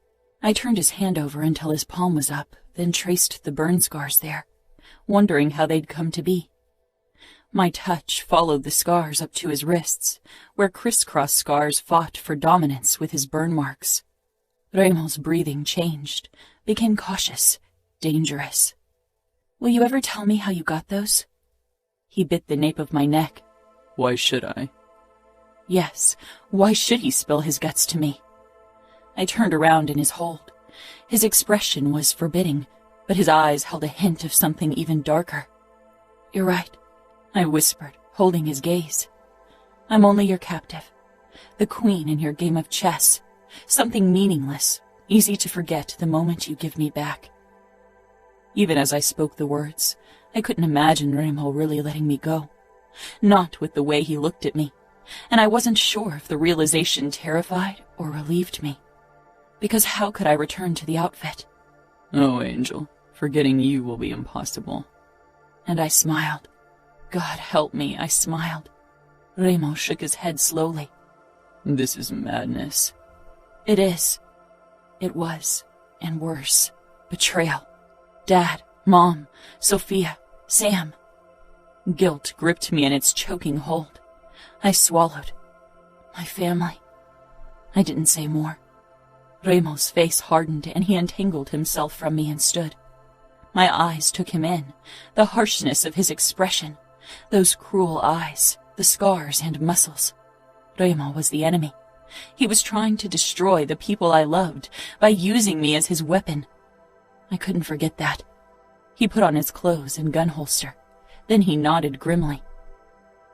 I turned his hand over until his palm was up, then traced the burn scars there, wondering how they'd come to be. My touch followed the scars up to his wrists, where crisscross scars fought for dominance with his burn marks. Remo's breathing changed, became cautious, dangerous. "Will you ever tell me how you got those?" He bit the nape of my neck. "Why should I?" Yes, why should he spill his guts to me? I turned around in his hold. His expression was forbidding, but his eyes held a hint of something even darker. "You're right," I whispered, holding his gaze. "I'm only your captive, the queen in your game of chess, something meaningless, easy to forget the moment you give me back." Even as I spoke the words, I couldn't imagine Remo really letting me go. Not with the way he looked at me, and I wasn't sure if the realization terrified or relieved me. Because how could I return to the outfit? "Oh, Angel, forgetting you will be impossible." And I smiled. God help me, I smiled. Remo shook his head slowly. "This is madness." "It is. It was. And worse. Betrayal. Dad, Mom, Sophia, Sam." Guilt gripped me in its choking hold. I swallowed. My family. I didn't say more. Remo's face hardened and he untangled himself from me and stood. My eyes took him in, the harshness of his expression, those cruel eyes, the scars and muscles. Remo was the enemy. He was trying to destroy the people I loved by using me as his weapon. I couldn't forget that. He put on his clothes and gun holster. Then he nodded grimly.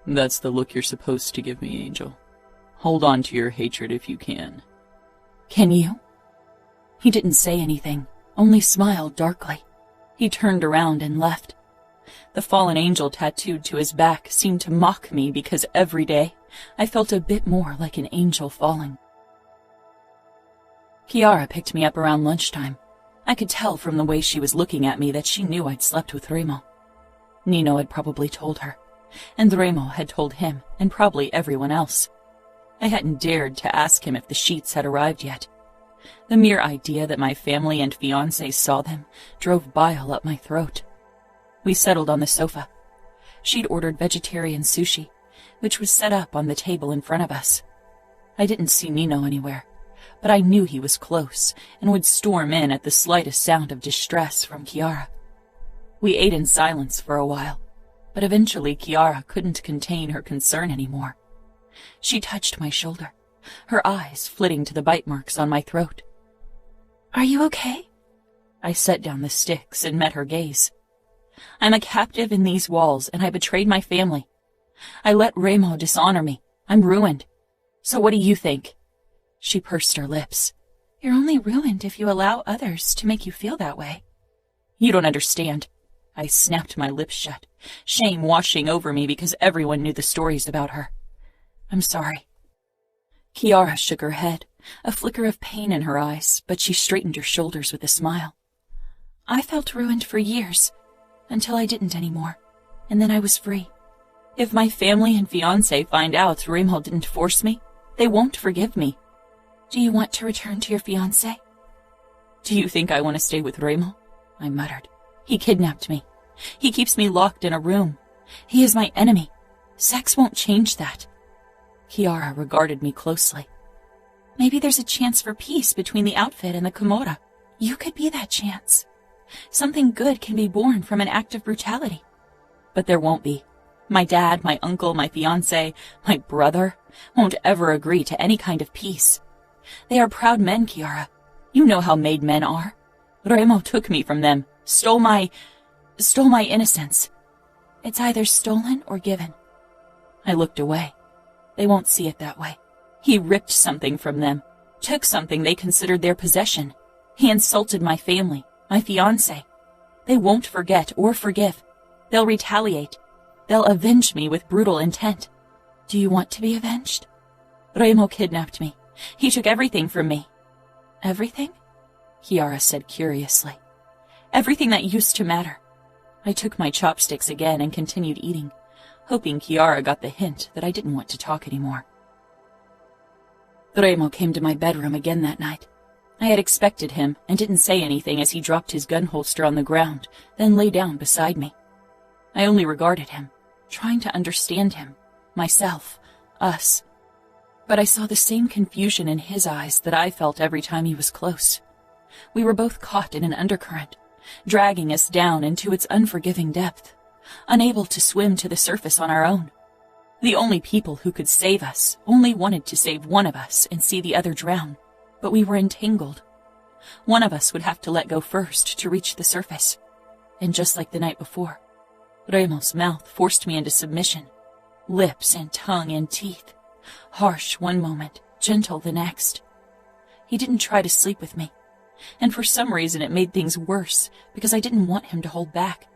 "That's the look you're supposed to give me, Angel. Hold on to your hatred if you can." "Can you?" He didn't say anything, only smiled darkly. He turned around and left. The fallen angel tattooed to his back seemed to mock me because every day I felt a bit more like an angel falling. Chiara picked me up around lunchtime. I could tell from the way she was looking at me that she knew I'd slept with Remo. Nino had probably told her, and Remo had told him, and probably everyone else. I hadn't dared to ask him if the sheets had arrived yet. The mere idea that my family and fiancé saw them drove bile up my throat. We settled on the sofa. She'd ordered vegetarian sushi, which was set up on the table in front of us. I didn't see Nino anywhere, but I knew he was close and would storm in at the slightest sound of distress from Chiara. We ate in silence for a while, but eventually Chiara couldn't contain her concern anymore. She touched my shoulder, her eyes flitting to the bite marks on my throat. "Are you okay?" I set down the sticks and met her gaze. "I'm a captive in these walls, and I betrayed my family. I let Remo dishonor me. I'm ruined. So what do you think?" She pursed her lips. "You're only ruined if you allow others to make you feel that way." "You don't understand." I snapped my lips shut, shame washing over me because everyone knew the stories about her. "I'm sorry." Chiara shook her head, a flicker of pain in her eyes, but she straightened her shoulders with a smile. "I felt ruined for years, until I didn't anymore, and then I was free. If my family and fiancé find out Remo didn't force me, they won't forgive me. Do you want to return to your fiancé?" "Do you think I want to stay with Remo?" I muttered. "He kidnapped me. He keeps me locked in a room. He is my enemy. Sex won't change that." Chiara regarded me closely. "Maybe there's a chance for peace between the outfit and the Camorra. You could be that chance. Something good can be born from an act of brutality. But there won't be. My dad, my uncle, my fiancé, my brother won't ever agree to any kind of peace. They are proud men, Chiara. You know how made men are. Remo took me from them, stole my innocence. It's either stolen or given. I looked away. They won't see it that way. He ripped something from them, took something they considered their possession. He insulted my family, my fiancé. They won't forget or forgive. They'll retaliate. They'll avenge me with brutal intent. Do you want to be avenged? Remo kidnapped me. He took everything from me. Everything? Chiara said curiously. Everything that used to matter. I took my chopsticks again and continued eating, hoping Chiara got the hint that I didn't want to talk anymore. Remo came to my bedroom again that night. I had expected him and didn't say anything as he dropped his gun holster on the ground, then lay down beside me. I only regarded him, trying to understand him, myself, us. But I saw the same confusion in his eyes that I felt every time he was close. We were both caught in an undercurrent, dragging us down into its unforgiving depth, unable to swim to the surface on our own. The only people who could save us only wanted to save one of us and see the other drown, but we were entangled. One of us would have to let go first to reach the surface. And just like the night before, Remo's mouth forced me into submission, lips and tongue and teeth, harsh one moment, gentle the next. He didn't try to sleep with me, and for some reason it made things worse because I didn't want him to hold back.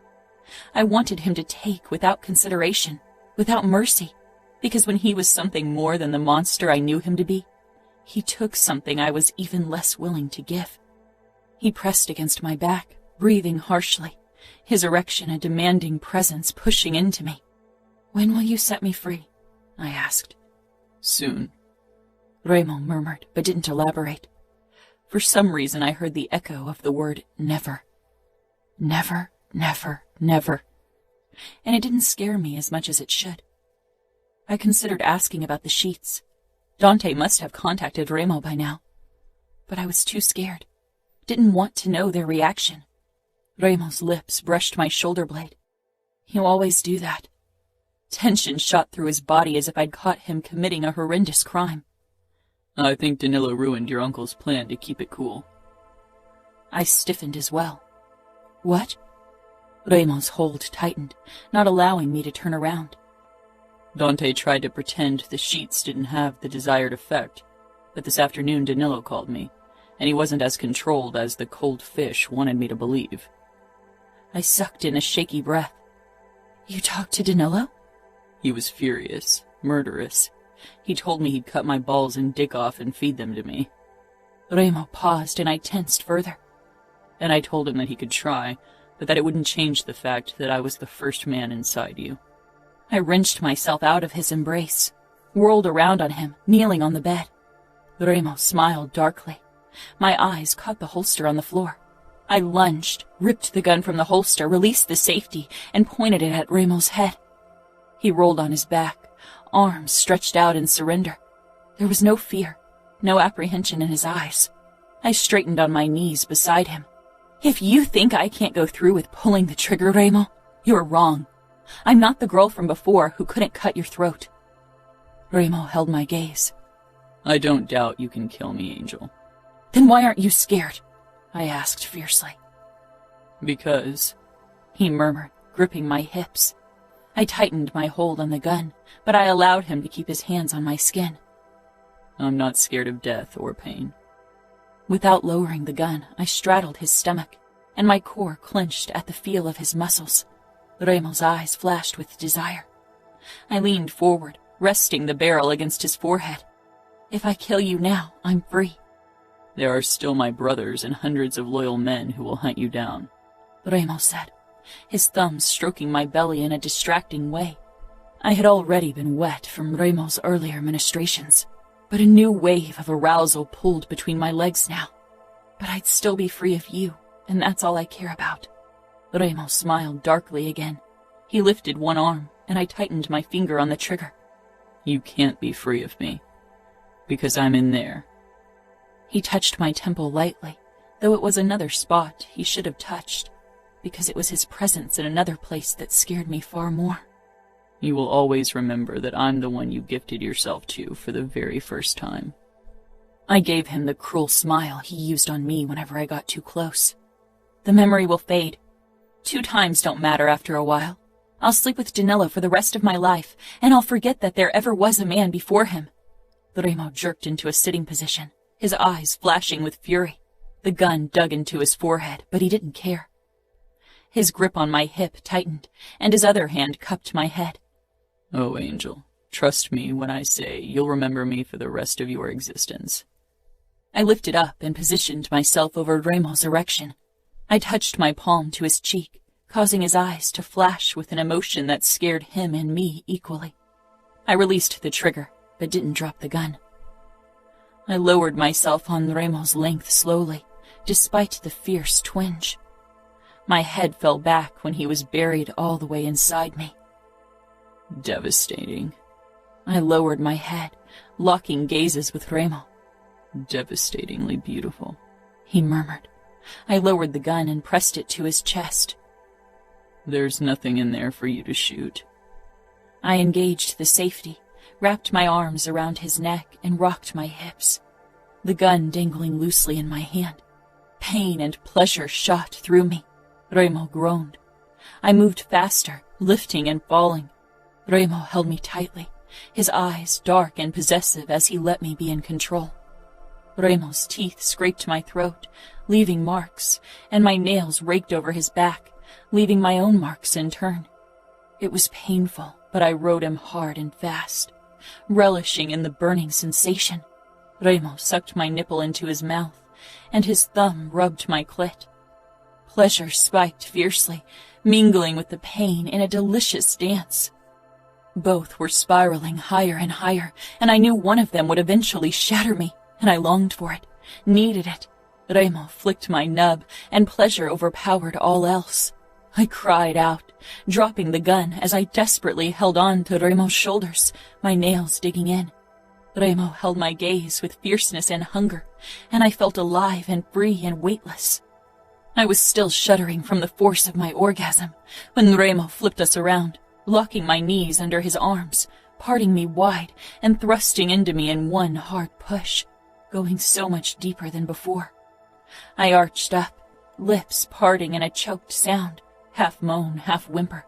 I wanted him to take without consideration, without mercy, because when he was something more than the monster I knew him to be, he took something I was even less willing to give. He pressed against my back, breathing harshly, his erection a demanding presence pushing into me. When will you set me free? I asked. Soon, Remo murmured, but didn't elaborate. For some reason I heard the echo of the word never. Never, never, never. And it didn't scare me as much as it should. I considered asking about the sheets. Dante must have contacted Remo by now. But I was too scared. Didn't want to know their reaction. Remo's lips brushed my shoulder blade. He'll always do that. Tension shot through his body as if I'd caught him committing a horrendous crime. I think Danilo ruined your uncle's plan to keep it cool. I stiffened as well. What? Remo's hold tightened, not allowing me to turn around. Dante tried to pretend the sheets didn't have the desired effect, but this afternoon Danilo called me, and he wasn't as controlled as the cold fish wanted me to believe. I sucked in a shaky breath. You talked to Danilo? He was furious, murderous. He told me he'd cut my balls and dick off and feed them to me. Remo paused and I tensed further. And I told him that he could try, but that it wouldn't change the fact that I was the first man inside you. I wrenched myself out of his embrace, whirled around on him, kneeling on the bed. Remo smiled darkly. My eyes caught the holster on the floor. I lunged, ripped the gun from the holster, released the safety, and pointed it at Remo's head. He rolled on his back, arms stretched out in surrender. There was no fear, no apprehension in his eyes. I straightened on my knees beside him. If you think I can't go through with pulling the trigger, Remo, you're wrong. I'm not the girl from before who couldn't cut your throat. Remo held my gaze. I don't doubt you can kill me, Angel. Then why aren't you scared? I asked fiercely. Because, he murmured, gripping my hips. I tightened my hold on the gun, but I allowed him to keep his hands on my skin. I'm not scared of death or pain. Without lowering the gun, I straddled his stomach, and my core clenched at the feel of his muscles. Remo's eyes flashed with desire. I leaned forward, resting the barrel against his forehead. If I kill you now, I'm free. There are still my brothers and hundreds of loyal men who will hunt you down, Remo said, his thumbs stroking my belly in a distracting way. I had already been wet from Remo's earlier ministrations, but a new wave of arousal pulled between my legs now. But I'd still be free of you, and that's all I care about. Remo smiled darkly again. He lifted one arm, and I tightened my finger on the trigger. You can't be free of me, because I'm in there. He touched my temple lightly, though it was another spot he should have touched, because it was his presence in another place that scared me far more. You will always remember that I'm the one you gifted yourself to for the very first time. I gave him the cruel smile he used on me whenever I got too close. The memory will fade. 2 times don't matter after a while. I'll sleep with Danilo for the rest of my life, and I'll forget that there ever was a man before him. Remo jerked into a sitting position, his eyes flashing with fury. The gun dug into his forehead, but he didn't care. His grip on my hip tightened, and his other hand cupped my head. Oh, Angel, trust me when I say you'll remember me for the rest of your existence. I lifted up and positioned myself over Remo's erection. I touched my palm to his cheek, causing his eyes to flash with an emotion that scared him and me equally. I released the trigger, but didn't drop the gun. I lowered myself on Remo's length slowly, despite the fierce twinge. My head fell back when he was buried all the way inside me. Devastating. I lowered my head, locking gazes with Remo. Devastatingly beautiful, he murmured. I lowered the gun and pressed it to his chest. There's nothing in there for you to shoot. I engaged the safety, wrapped my arms around his neck, and rocked my hips, the gun dangling loosely in my hand. Pain and pleasure shot through me. Remo groaned. I moved faster, lifting and falling. Remo held me tightly, his eyes dark and possessive as he let me be in control. Remo's teeth scraped my throat, leaving marks, and my nails raked over his back, leaving my own marks in turn. It was painful, but I rode him hard and fast, relishing in the burning sensation. Remo sucked my nipple into his mouth, and his thumb rubbed my clit. Pleasure spiked fiercely, mingling with the pain in a delicious dance. Both were spiraling higher and higher, and I knew one of them would eventually shatter me, and I longed for it, needed it. Remo flicked my nub, and pleasure overpowered all else. I cried out, dropping the gun as I desperately held on to Remo's shoulders, my nails digging in. Remo held my gaze with fierceness and hunger, and I felt alive and free and weightless. I was still shuddering from the force of my orgasm when Remo flipped us around, locking my knees under his arms, parting me wide and thrusting into me in one hard push, going so much deeper than before. I arched up, lips parting in a choked sound, half moan, half whimper.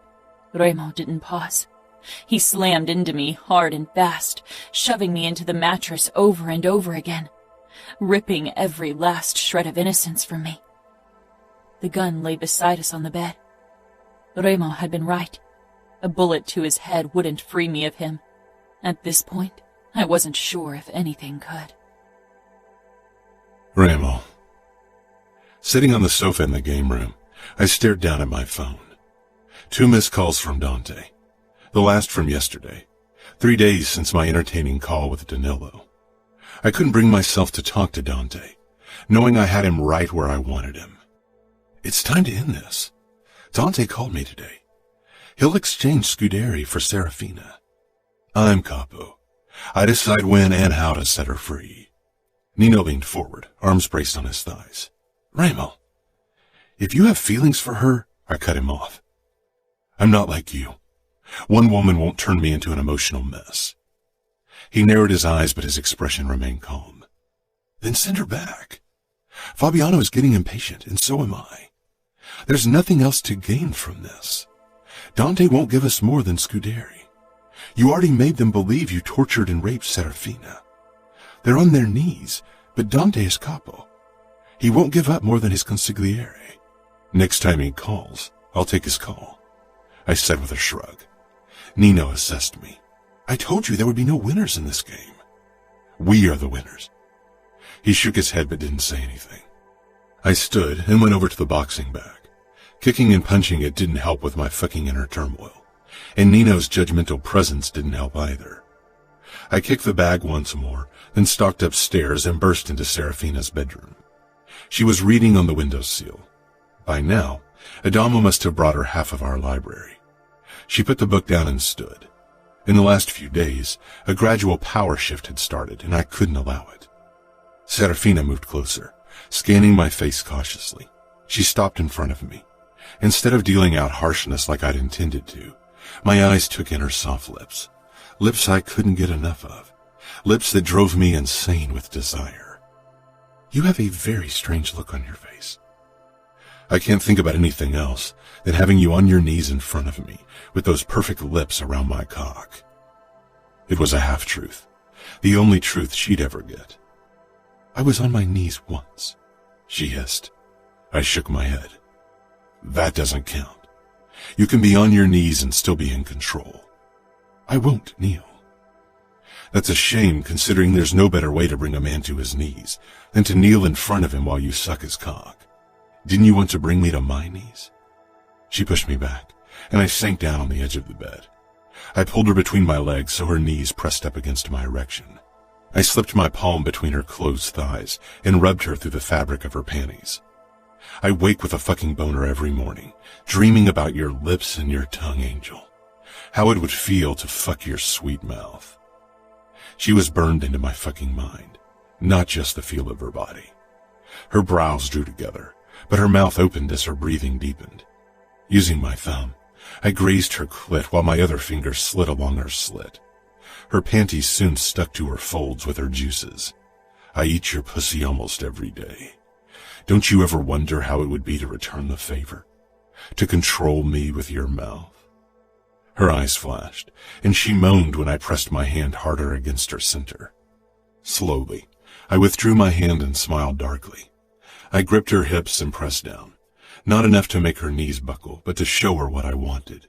Remo didn't pause. He slammed into me hard and fast, shoving me into the mattress over and over again, ripping every last shred of innocence from me. The gun lay beside us on the bed. Remo had been right. A bullet to his head wouldn't free me of him. At this point, I wasn't sure if anything could. Remo. Sitting on the sofa in the game room, I stared down at my phone. 2 missed calls from Dante. The last from yesterday. 3 days since my entertaining call with Danilo. I couldn't bring myself to talk to Dante, knowing I had him right where I wanted him. It's time to end this. Dante called me today. He'll exchange Scuderi for Serafina. I'm Capo. I decide when and how to set her free. Nino leaned forward, arms braced on his thighs. Remo, if you have feelings for her, I cut him off. I'm not like you. One woman won't turn me into an emotional mess. He narrowed his eyes, but his expression remained calm. Then send her back. Fabiano is getting impatient, and so am I. There's nothing else to gain from this. Dante won't give us more than Scuderi. You already made them believe you tortured and raped Serafina. They're on their knees, but Dante is Capo. He won't give up more than his consigliere. Next time he calls, I'll take his call, I said with a shrug. Nino assessed me. I told you there would be no winners in this game. We are the winners. He shook his head but didn't say anything. I stood and went over to the boxing bag. Kicking and punching it didn't help with my fucking inner turmoil, and Nino's judgmental presence didn't help either. I kicked the bag once more, then stalked upstairs and burst into Serafina's bedroom. She was reading on the windowsill. By now, Adamo must have brought her half of our library. She put the book down and stood. In the last few days, a gradual power shift had started, and I couldn't allow it. Serafina moved closer, scanning my face cautiously. She stopped in front of me. Instead of dealing out harshness like I'd intended to, my eyes took in her soft lips. Lips I couldn't get enough of. Lips that drove me insane with desire. You have a very strange look on your face. I can't think about anything else than having you on your knees in front of me with those perfect lips around my cock. It was a half-truth, the only truth she'd ever get. I was on my knees once, she hissed. I shook my head. That doesn't count. You can be on your knees and still be in control. I won't kneel. That's a shame, considering there's no better way to bring a man to his knees than to kneel in front of him while you suck his cock. Didn't you want to bring me to my knees? She pushed me back, and I sank down on the edge of the bed. I pulled her between my legs so her knees pressed up against my erection. I slipped my palm between her closed thighs and rubbed her through the fabric of her panties. I wake with a fucking boner every morning, dreaming about your lips and your tongue, Angel. How it would feel to fuck your sweet mouth. She was burned into my fucking mind, not just the feel of her body. Her brows drew together, but her mouth opened as her breathing deepened. Using my thumb, I grazed her clit while my other finger slid along her slit. Her panties soon stuck to her folds with her juices. I eat your pussy almost every day. Don't you ever wonder how it would be to return the favor? To control me with your mouth? Her eyes flashed, and she moaned when I pressed my hand harder against her center. Slowly, I withdrew my hand and smiled darkly. I gripped her hips and pressed down, not enough to make her knees buckle, but to show her what I wanted.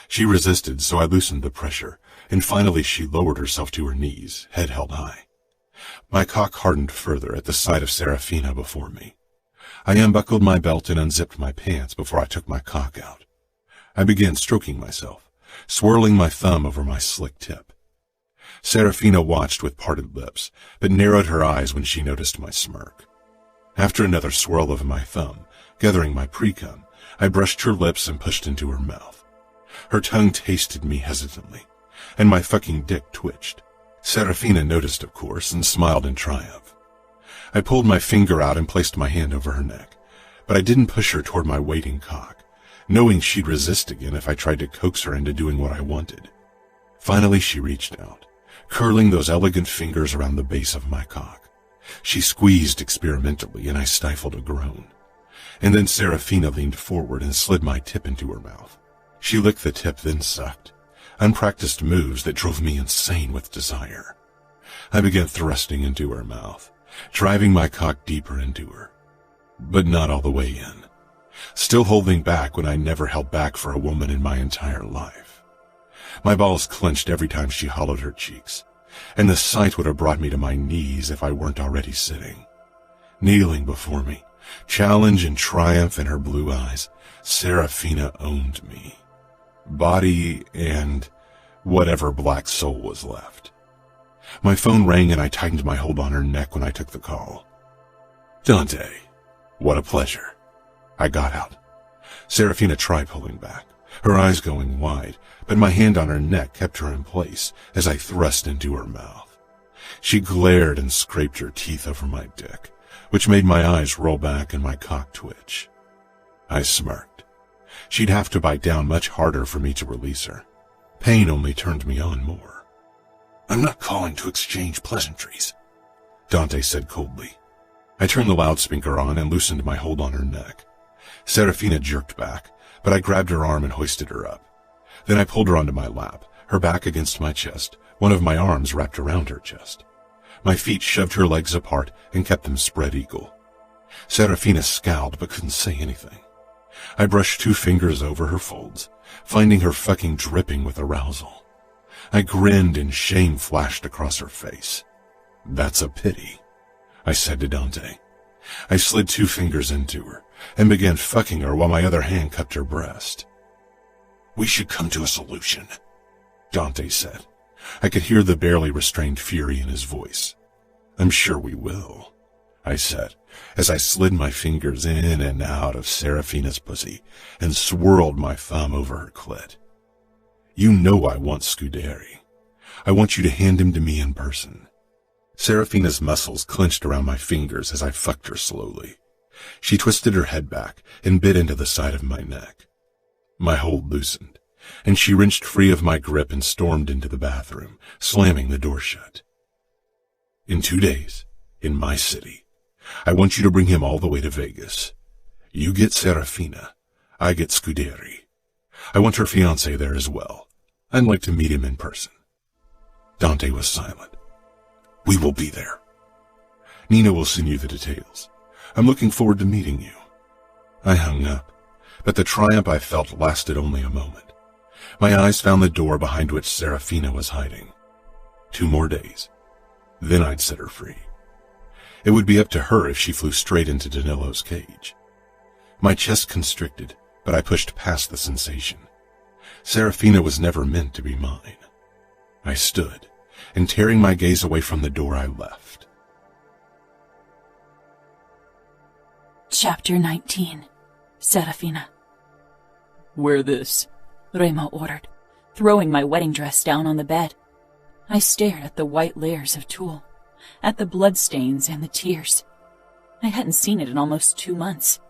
She resisted, so I loosened the pressure, and finally she lowered herself to her knees, head held high. My cock hardened further at the sight of Serafina before me. I unbuckled my belt and unzipped my pants before I took my cock out. I began stroking myself, swirling my thumb over my slick tip. Serafina watched with parted lips, but narrowed her eyes when she noticed my smirk. After another swirl of my thumb, gathering my pre-cum, I brushed her lips and pushed into her mouth. Her tongue tasted me hesitantly, and my fucking dick twitched. Serafina noticed, of course, and smiled in triumph. I pulled my finger out and placed my hand over her neck, but I didn't push her toward my waiting cock, knowing she'd resist again if I tried to coax her into doing what I wanted. Finally, she reached out, curling those elegant fingers around the base of my cock. She squeezed experimentally, and I stifled a groan. And then Serafina leaned forward and slid my tip into her mouth. She licked the tip, then sucked. Unpracticed moves that drove me insane with desire. I began thrusting into her mouth, driving my cock deeper into her. But not all the way in. Still holding back when I never held back for a woman in my entire life. My balls clenched every time she hollowed her cheeks, and the sight would have brought me to my knees if I weren't already sitting. Kneeling before me, challenge and triumph in her blue eyes, Serafina owned me. Body and whatever black soul was left. My phone rang and I tightened my hold on her neck when I took the call. Dante, what a pleasure. I got out. Serafina tried pulling back, her eyes going wide, but my hand on her neck kept her in place as I thrust into her mouth. She glared and scraped her teeth over my dick, which made my eyes roll back and my cock twitch. I smirked. She'd have to bite down much harder for me to release her. Pain only turned me on more. I'm not calling to exchange pleasantries, Dante said coldly. I turned the loudspeaker on and loosened my hold on her neck. Serafina jerked back, but I grabbed her arm and hoisted her up. Then I pulled her onto my lap, her back against my chest, one of my arms wrapped around her chest. My feet shoved her legs apart and kept them spread eagle. Serafina scowled but couldn't say anything. I brushed 2 fingers over her folds, finding her fucking dripping with arousal. I grinned and shame flashed across her face. That's a pity, I said to Dante. I slid 2 fingers into her and began fucking her while my other hand cupped her breast. We should come to a solution, Dante said. I could hear the barely restrained fury in his voice. I'm sure we will, I said, as I slid my fingers in and out of Serafina's pussy and swirled my thumb over her clit. You know I want Scuderi. I want you to hand him to me in person. Serafina's muscles clenched around my fingers as I fucked her slowly. She twisted her head back and bit into the side of my neck. My hold loosened, and she wrenched free of my grip and stormed into the bathroom, slamming the door shut. In 2 days, in my city, I want you to bring him all the way to Vegas. You get Serafina. I get Scuderi. I want her fiancé there as well. I'd like to meet him in person. Dante was silent. We will be there. Nina will send you the details. I'm looking forward to meeting you. I hung up, but the triumph I felt lasted only a moment. My eyes found the door behind which Serafina was hiding. 2 more days. Then I'd set her free. It would be up to her if she flew straight into Danilo's cage. My chest constricted, but I pushed past the sensation. Serafina was never meant to be mine. I stood, and tearing my gaze away from the door, I left. Chapter 19. Serafina. Wear this, Remo ordered, throwing my wedding dress down on the bed. I stared at the white layers of tulle, at the bloodstains and the tears. I hadn't seen it in almost 2 months.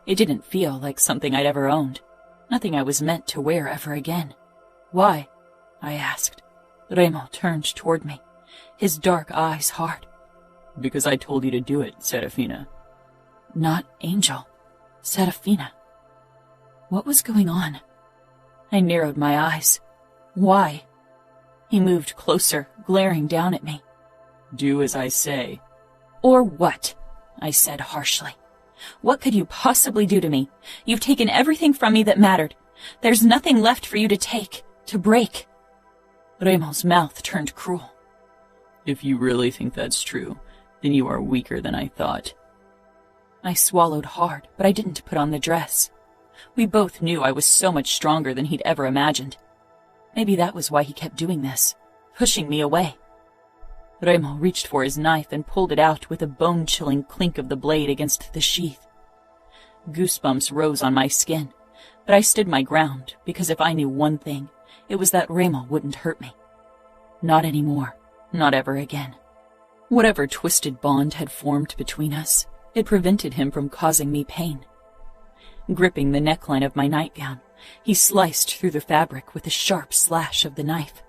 It didn't feel like something I'd ever owned, nothing I was meant to wear ever again. Why? I asked. Remo turned toward me, his dark eyes hard. Because I told you to do it, Serafina. Not Angel. Serafina. What was going on? I narrowed my eyes. Why? He moved closer, glaring down at me. Do as I say. Or what? I said harshly. What could you possibly do to me? You've taken everything from me that mattered. There's nothing left for you to take, to break. Remo's mouth turned cruel. If you really think that's true, then you are weaker than I thought. I swallowed hard, but I didn't put on the dress. We both knew I was so much stronger than he'd ever imagined. Maybe that was why he kept doing this, pushing me away. Remo reached for his knife and pulled it out with a bone-chilling clink of the blade against the sheath. Goosebumps rose on my skin, but I stood my ground because if I knew one thing, it was that Remo wouldn't hurt me. Not anymore, not ever again. Whatever twisted bond had formed between us, it prevented him from causing me pain. Gripping the neckline of my nightgown, he sliced through the fabric with a sharp slash of the knife.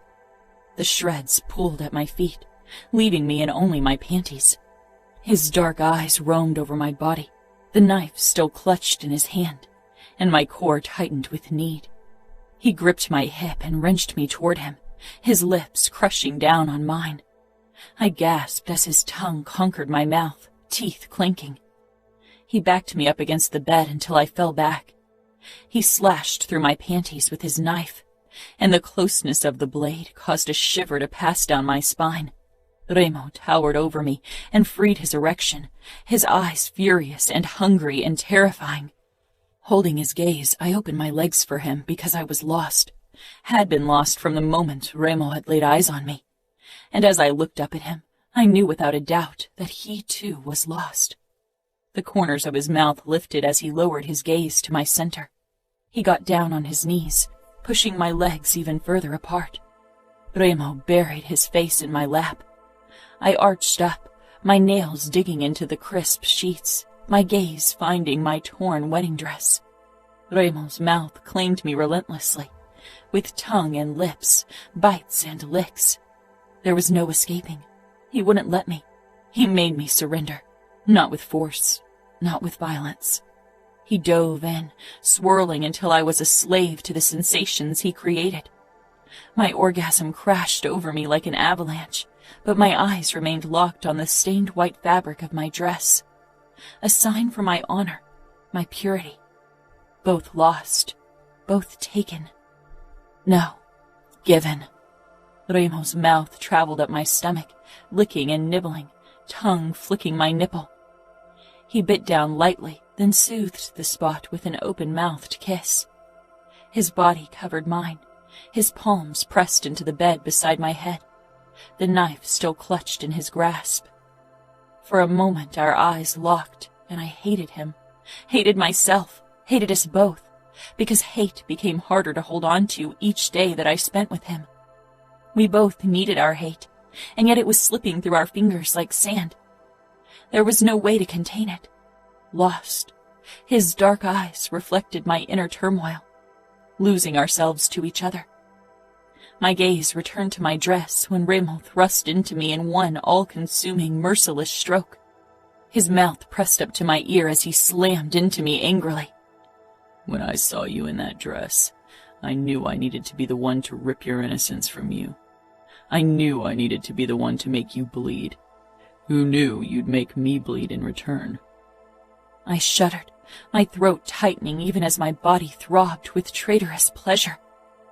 The shreds pulled at my feet, leaving me in only my panties. His dark eyes roamed over my body, the knife still clutched in his hand, and my core tightened with need. He gripped my hip and wrenched me toward him, his lips crushing down on mine. I gasped as his tongue conquered my mouth, teeth clinking. He backed me up against the bed until I fell back. He slashed through my panties with his knife, and the closeness of the blade caused a shiver to pass down my spine. Remo towered over me and freed his erection, his eyes furious and hungry and terrifying. Holding his gaze, I opened my legs for him because I was lost, had been lost from the moment Remo had laid eyes on me. And as I looked up at him, I knew without a doubt that he too was lost. The corners of his mouth lifted as he lowered his gaze to my center. He got down on his knees, pushing my legs even further apart. Remo buried his face in my lap. I arched up, my nails digging into the crisp sheets, my gaze finding my torn wedding dress. Remo's mouth claimed me relentlessly, with tongue and lips, bites and licks. There was no escaping. He wouldn't let me. He made me surrender, not with force, not with violence. He dove in, swirling until I was a slave to the sensations he created. My orgasm crashed over me like an avalanche, but my eyes remained locked on the stained white fabric of my dress. A sign for my honor, my purity. Both lost, both taken. No, given. Remo's mouth traveled up my stomach, licking and nibbling, tongue flicking my nipple. He bit down lightly, then soothed the spot with an open-mouthed kiss. His body covered mine, his palms pressed into the bed beside my head, the knife still clutched in his grasp. For a moment our eyes locked, and I hated him, hated myself, hated us both, because hate became harder to hold on to each day that I spent with him. We both needed our hate, and yet it was slipping through our fingers like sand. There was no way to contain it. Lost. His dark eyes reflected my inner turmoil, losing ourselves to each other. My gaze returned to my dress when Remo thrust into me in one all-consuming, merciless stroke. his mouth pressed up to my ear as he slammed into me angrily. When I saw you in that dress, I knew I needed to be the one to rip your innocence from you. I knew I needed to be the one to make you bleed. Who knew you'd make me bleed in return? I shuddered, my throat tightening even as my body throbbed with traitorous pleasure.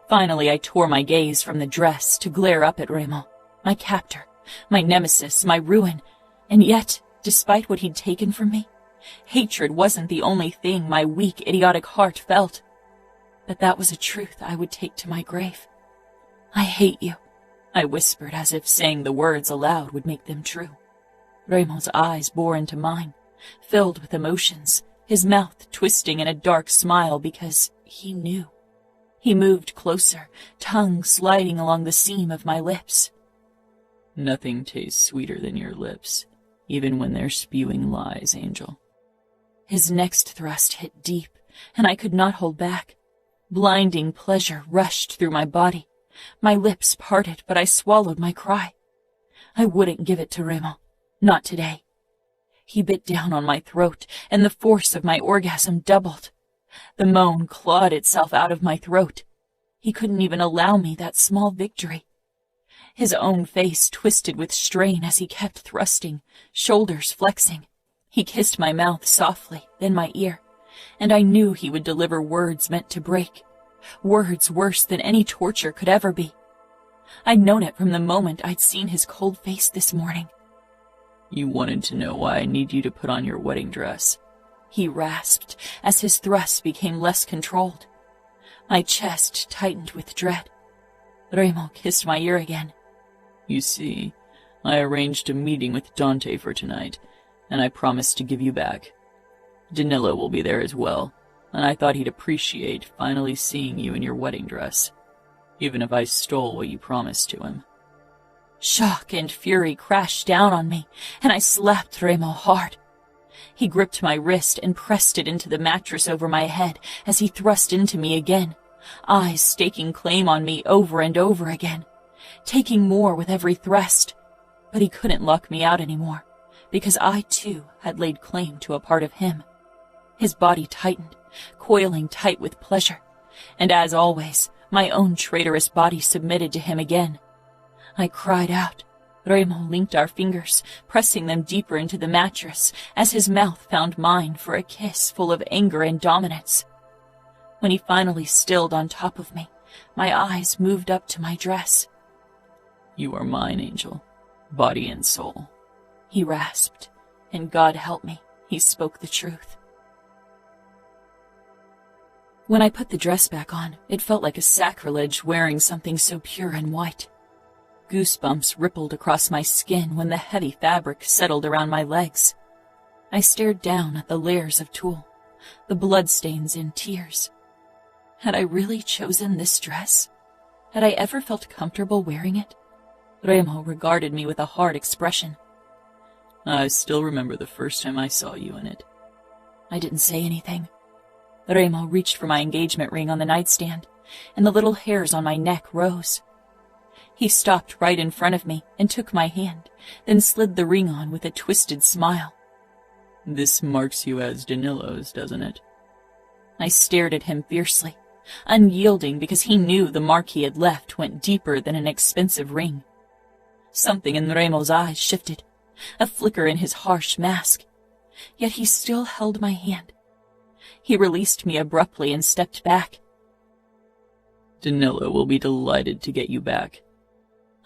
Finally, I tore my gaze from the dress to glare up at Remo, my captor, my nemesis, my ruin, and yet, despite what he'd taken from me, hatred wasn't the only thing my weak, idiotic heart felt. But that was a truth I would take to my grave. I hate you, I whispered as if saying the words aloud would make them true. Remo's eyes bore into mine, filled with emotions, his mouth twisting in a dark smile because he knew. He moved closer, tongue sliding along the seam of my lips. Nothing tastes sweeter than your lips, even when they're spewing lies, Angel. His next thrust hit deep, and I could not hold back. Blinding pleasure rushed through my body. My lips parted, but I swallowed my cry. I wouldn't give it to Remo. Not today. He bit down on my throat, and the force of my orgasm doubled. The moan clawed itself out of my throat. He couldn't even allow me that small victory. His own face twisted with strain as he kept thrusting, shoulders flexing. He kissed my mouth softly, then my ear, and I knew he would deliver words meant to break, words worse than any torture could ever be. I'd known it from the moment I'd seen his cold face this morning. You wanted to know why I need you to put on your wedding dress, he rasped as his thrusts became less controlled. My chest tightened with dread. Remo kissed my ear again. You see, I arranged a meeting with Dante for tonight, and I promised to give you back. Danilo will be there as well, and I thought he'd appreciate finally seeing you in your wedding dress, even if I stole what you promised to him. Shock and fury crashed down on me, and I slapped Remo hard. He gripped my wrist and pressed it into the mattress over my head as he thrust into me again, eyes staking claim on me over and over again, taking more with every thrust. But he couldn't lock me out anymore, because I, too, had laid claim to a part of him. His body tightened, coiling tight with pleasure, and as always, my own traitorous body submitted to him again. I cried out. Remo linked our fingers, pressing them deeper into the mattress as his mouth found mine for a kiss full of anger and dominance. When he finally stilled on top of me, my eyes moved up to my dress. You are mine, Angel, body and soul, he rasped, and God help me, he spoke the truth. When I put the dress back on, it felt like a sacrilege wearing something so pure and white. Goosebumps rippled across my skin when the heavy fabric settled around my legs. I stared down at the layers of tulle, the bloodstains and tears. Had I really chosen this dress? Had I ever felt comfortable wearing it? Remo regarded me with a hard expression. I still remember the first time I saw you in it. I didn't say anything. Remo reached for my engagement ring on the nightstand, and the little hairs on my neck rose. He stopped right in front of me and took my hand, then slid the ring on with a twisted smile. This marks you as Danilo's, doesn't it? I stared at him fiercely, unyielding because he knew the mark he had left went deeper than an expensive ring. Something in Remo's eyes shifted, a flicker in his harsh mask. Yet he still held my hand. He released me abruptly and stepped back. Danilo will be delighted to get you back.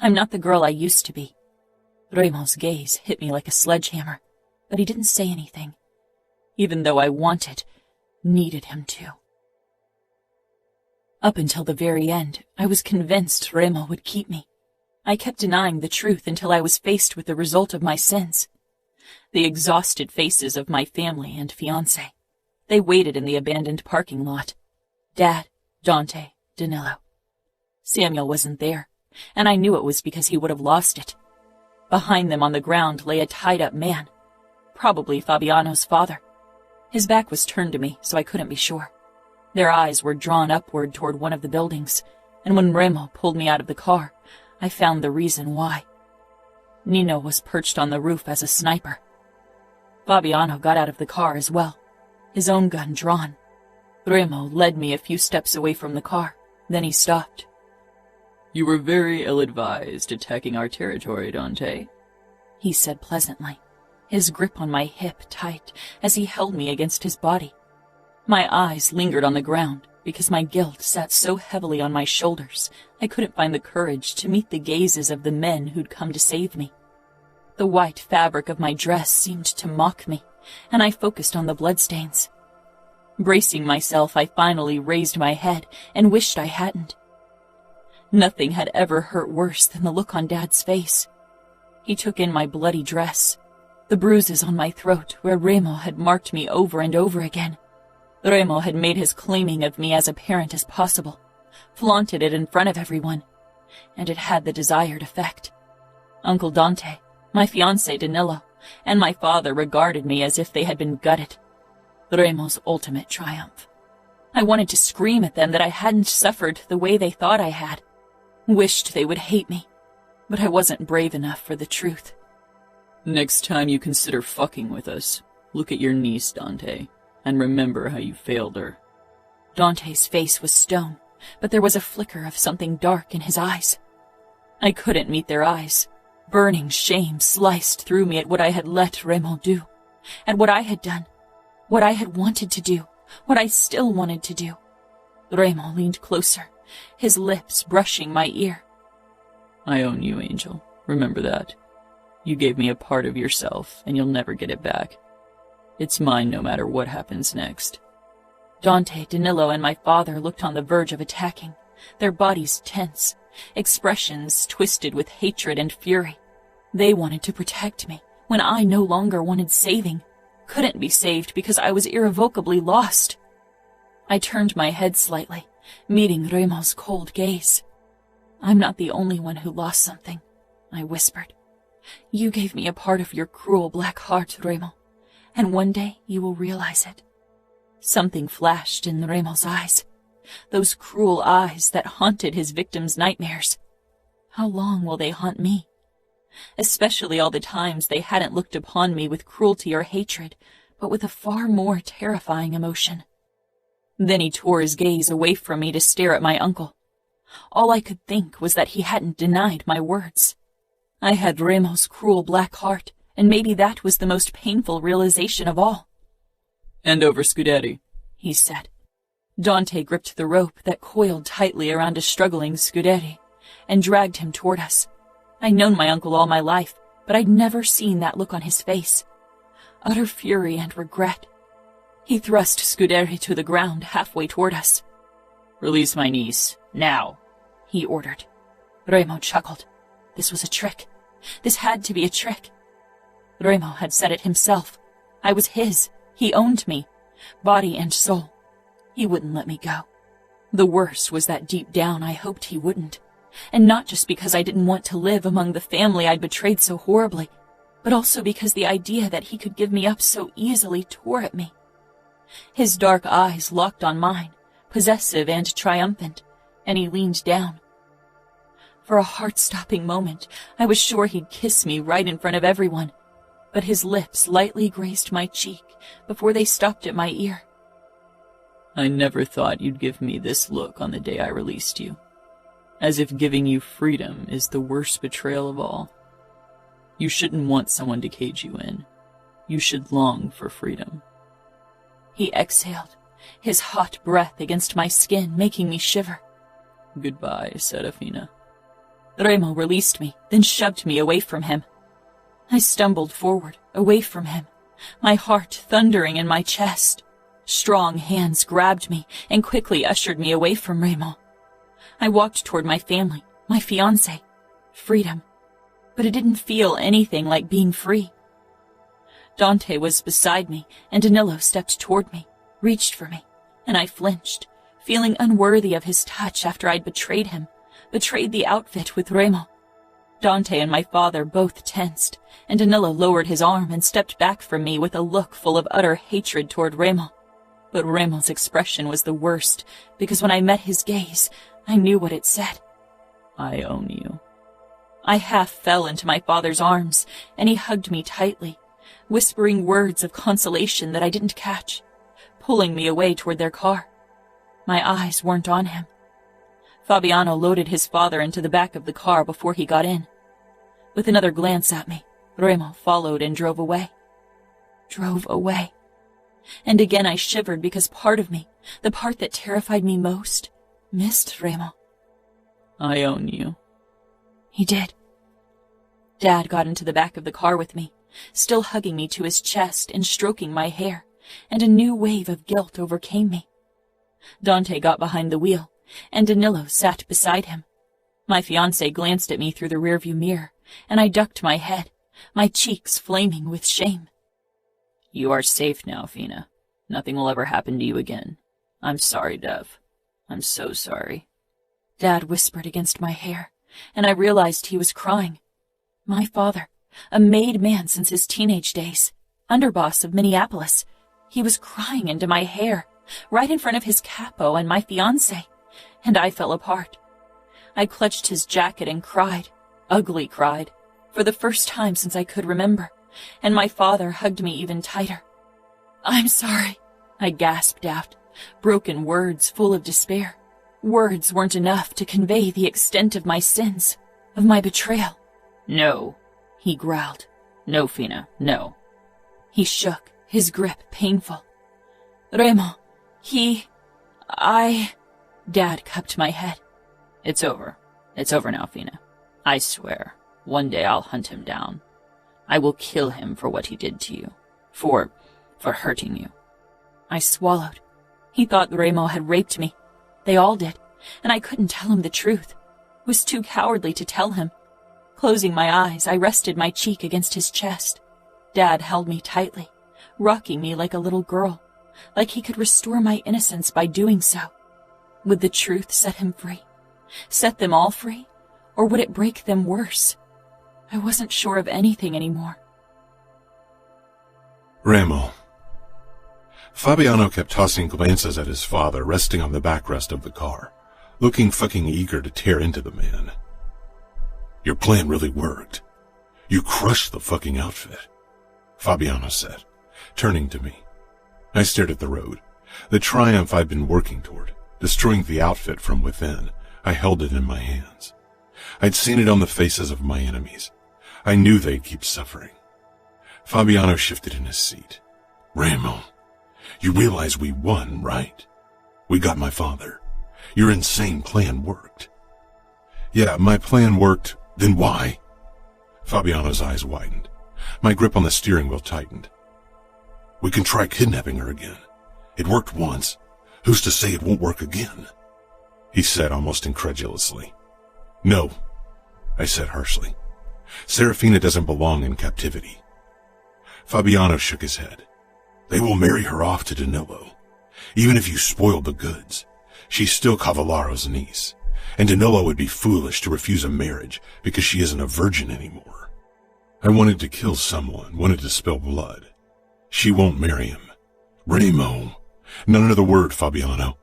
I'm not the girl I used to be. Remo's gaze hit me like a sledgehammer, but he didn't say anything, even though I needed him to. Up until the very end, I was convinced Remo would keep me. I kept denying the truth until I was faced with the result of my sins. The exhausted faces of my family and fiancé. They waited in the abandoned parking lot. Dad, Dante, Danilo. Samuel wasn't there, and I knew it was because he would have lost it. Behind them on the ground lay a tied-up man, probably Fabiano's father. His back was turned to me, so I couldn't be sure. Their eyes were drawn upward toward one of the buildings, and when Remo pulled me out of the car, I found the reason why. Nino was perched on the roof as a sniper. Fabiano got out of the car as well, his own gun drawn. Remo led me a few steps away from the car, then he stopped. "You were very ill-advised attacking our territory, Dante," he said pleasantly, his grip on my hip tight as he held me against his body. My eyes lingered on the ground because my guilt sat so heavily on my shoulders I couldn't find the courage to meet the gazes of the men who'd come to save me. The white fabric of my dress seemed to mock me, and I focused on the bloodstains. Bracing myself, I finally raised my head and wished I hadn't. Nothing had ever hurt worse than the look on Dad's face. He took in my bloody dress, the bruises on my throat where Remo had marked me over and over again. Remo had made his claiming of me as apparent as possible, flaunted it in front of everyone, and it had the desired effect. Uncle Dante, my fiancé Danilo, and my father regarded me as if they had been gutted. Remo's ultimate triumph. I wanted to scream at them that I hadn't suffered the way they thought I had. Wished they would hate me, but I wasn't brave enough for the truth. "Next time you consider fucking with us, look at your niece, Dante, and remember how you failed her." Dante's face was stone, but there was a flicker of something dark in his eyes. I couldn't meet their eyes. Burning shame sliced through me at what I had let Remo do, at what I had done, what I had wanted to do, what I still wanted to do. Remo leaned closer, his lips brushing my ear. "I own you, Angel. Remember that. You gave me a part of yourself, and you'll never get it back. It's mine no matter what happens next." Dante, Danilo, and my father looked on the verge of attacking, their bodies tense, expressions twisted with hatred and fury. They wanted to protect me when I no longer wanted saving, couldn't be saved because I was irrevocably lost. I turned my head slightly, meeting Remo's cold gaze. "I'm not the only one who lost something," I whispered. "You gave me a part of your cruel black heart, Remo, and one day you will realize it." Something flashed in Remo's eyes, those cruel eyes that haunted his victims' nightmares. How long will they haunt me? Especially all the times they hadn't looked upon me with cruelty or hatred, but with a far more terrifying emotion. Then he tore his gaze away from me to stare at my uncle. All I could think was that he hadn't denied my words. I had Remo's cruel black heart, and maybe that was the most painful realization of all. "Hand over Scudetti," he said. Dante gripped the rope that coiled tightly around a struggling Scudetti and dragged him toward us. I'd known my uncle all my life, but I'd never seen that look on his face. Utter fury and regret. He thrust Scudetti to the ground halfway toward us. "Release my niece, now," he ordered. Remo chuckled. This was a trick. This had to be a trick. Remo had said it himself. I was his. He owned me, body and soul. He wouldn't let me go. The worst was that deep down I hoped he wouldn't. And not just because I didn't want to live among the family I'd betrayed so horribly, but also because the idea that he could give me up so easily tore at me. His dark eyes locked on mine, possessive and triumphant, and he leaned down. For a heart-stopping moment, I was sure he'd kiss me right in front of everyone, but his lips lightly grazed my cheek before they stopped at my ear. "I never thought you'd give me this look on the day I released you. As if giving you freedom is the worst betrayal of all. You shouldn't want someone to cage you in. You should long for freedom." He exhaled, his hot breath against my skin making me shiver. "Goodbye, Serafina." Remo released me, then shoved me away from him. I stumbled forward, away from him, my heart thundering in my chest. Strong hands grabbed me and quickly ushered me away from Remo. I walked toward my family, my fiancé, freedom, but it didn't feel anything like being free. Dante was beside me, and Danilo stepped toward me, reached for me, and I flinched, feeling unworthy of his touch after I'd betrayed him, betrayed the outfit with Remo. Dante and my father both tensed, and Danilo lowered his arm and stepped back from me with a look full of utter hatred toward Remo. But Remo's expression was the worst, because when I met his gaze, I knew what it said. "I own you." I half fell into my father's arms, and he hugged me tightly, whispering words of consolation that I didn't catch, pulling me away toward their car. My eyes weren't on him. Fabiano loaded his father into the back of the car before he got in. With another glance at me, Remo followed and drove away. Drove away. And again I shivered because part of me, the part that terrified me most, missed Remo. I own you. He did. Dad got into the back of the car with me, still hugging me to his chest and stroking my hair, and a new wave of guilt overcame me. Dante got behind the wheel, and Danilo sat beside him. My fiancé glanced at me through the rearview mirror, and I ducked my head, my cheeks flaming with shame. You are safe now, Fina. Nothing will ever happen to you again. I'm sorry, Dev. I'm so sorry. Dad whispered against my hair, and I realized he was crying. My father, a made man since his teenage days, underboss of Minneapolis, he was crying into my hair, right in front of his capo and my fiancé, and I fell apart. I clutched his jacket and cried, ugly cried, for the first time since I could remember, and my father hugged me even tighter. I'm sorry, I gasped out, broken words full of despair. Words weren't enough to convey the extent of my sins, of my betrayal. No, he growled. No, Fina, no. He shook, his grip painful. Remo, Dad cupped my head. It's over. It's over now, Fina. I swear, one day I'll hunt him down. I will kill him for what he did to you. For hurting you. I swallowed. He thought Remo had raped me. They all did, and I couldn't tell him the truth. Was too cowardly to tell him. Closing my eyes, I rested my cheek against his chest. Dad held me tightly, rocking me like a little girl, like he could restore my innocence by doing so. Would the truth set him free? Set them all free? Or would it break them worse? I wasn't sure of anything anymore. Remo. Fabiano kept tossing glances at his father, resting on the backrest of the car, looking fucking eager to tear into the man. Your plan really worked. You crushed the fucking outfit, Fabiano said, turning to me. I stared at the road, the triumph I'd been working toward, destroying the outfit from within. I held it in my hands. I'd seen it on the faces of my enemies. I knew they'd keep suffering. Fabiano shifted in his seat. Remo, you realize we won, right? We got my father. Your insane plan worked. Yeah, my plan worked. Then why? Fabiano's eyes widened. My grip on the steering wheel tightened. We can try kidnapping her again. It worked once. Who's to say it won't work again? He said almost incredulously. No, I said harshly. Serafina doesn't belong in captivity. Fabiano shook his head. They will marry her off to Danilo. Even if you spoiled the goods, she's still Cavallaro's niece, and Danilo would be foolish to refuse a marriage because she isn't a virgin anymore. I wanted to kill someone, wanted to spill blood. She won't marry him. Remo, not another word, Fabiano,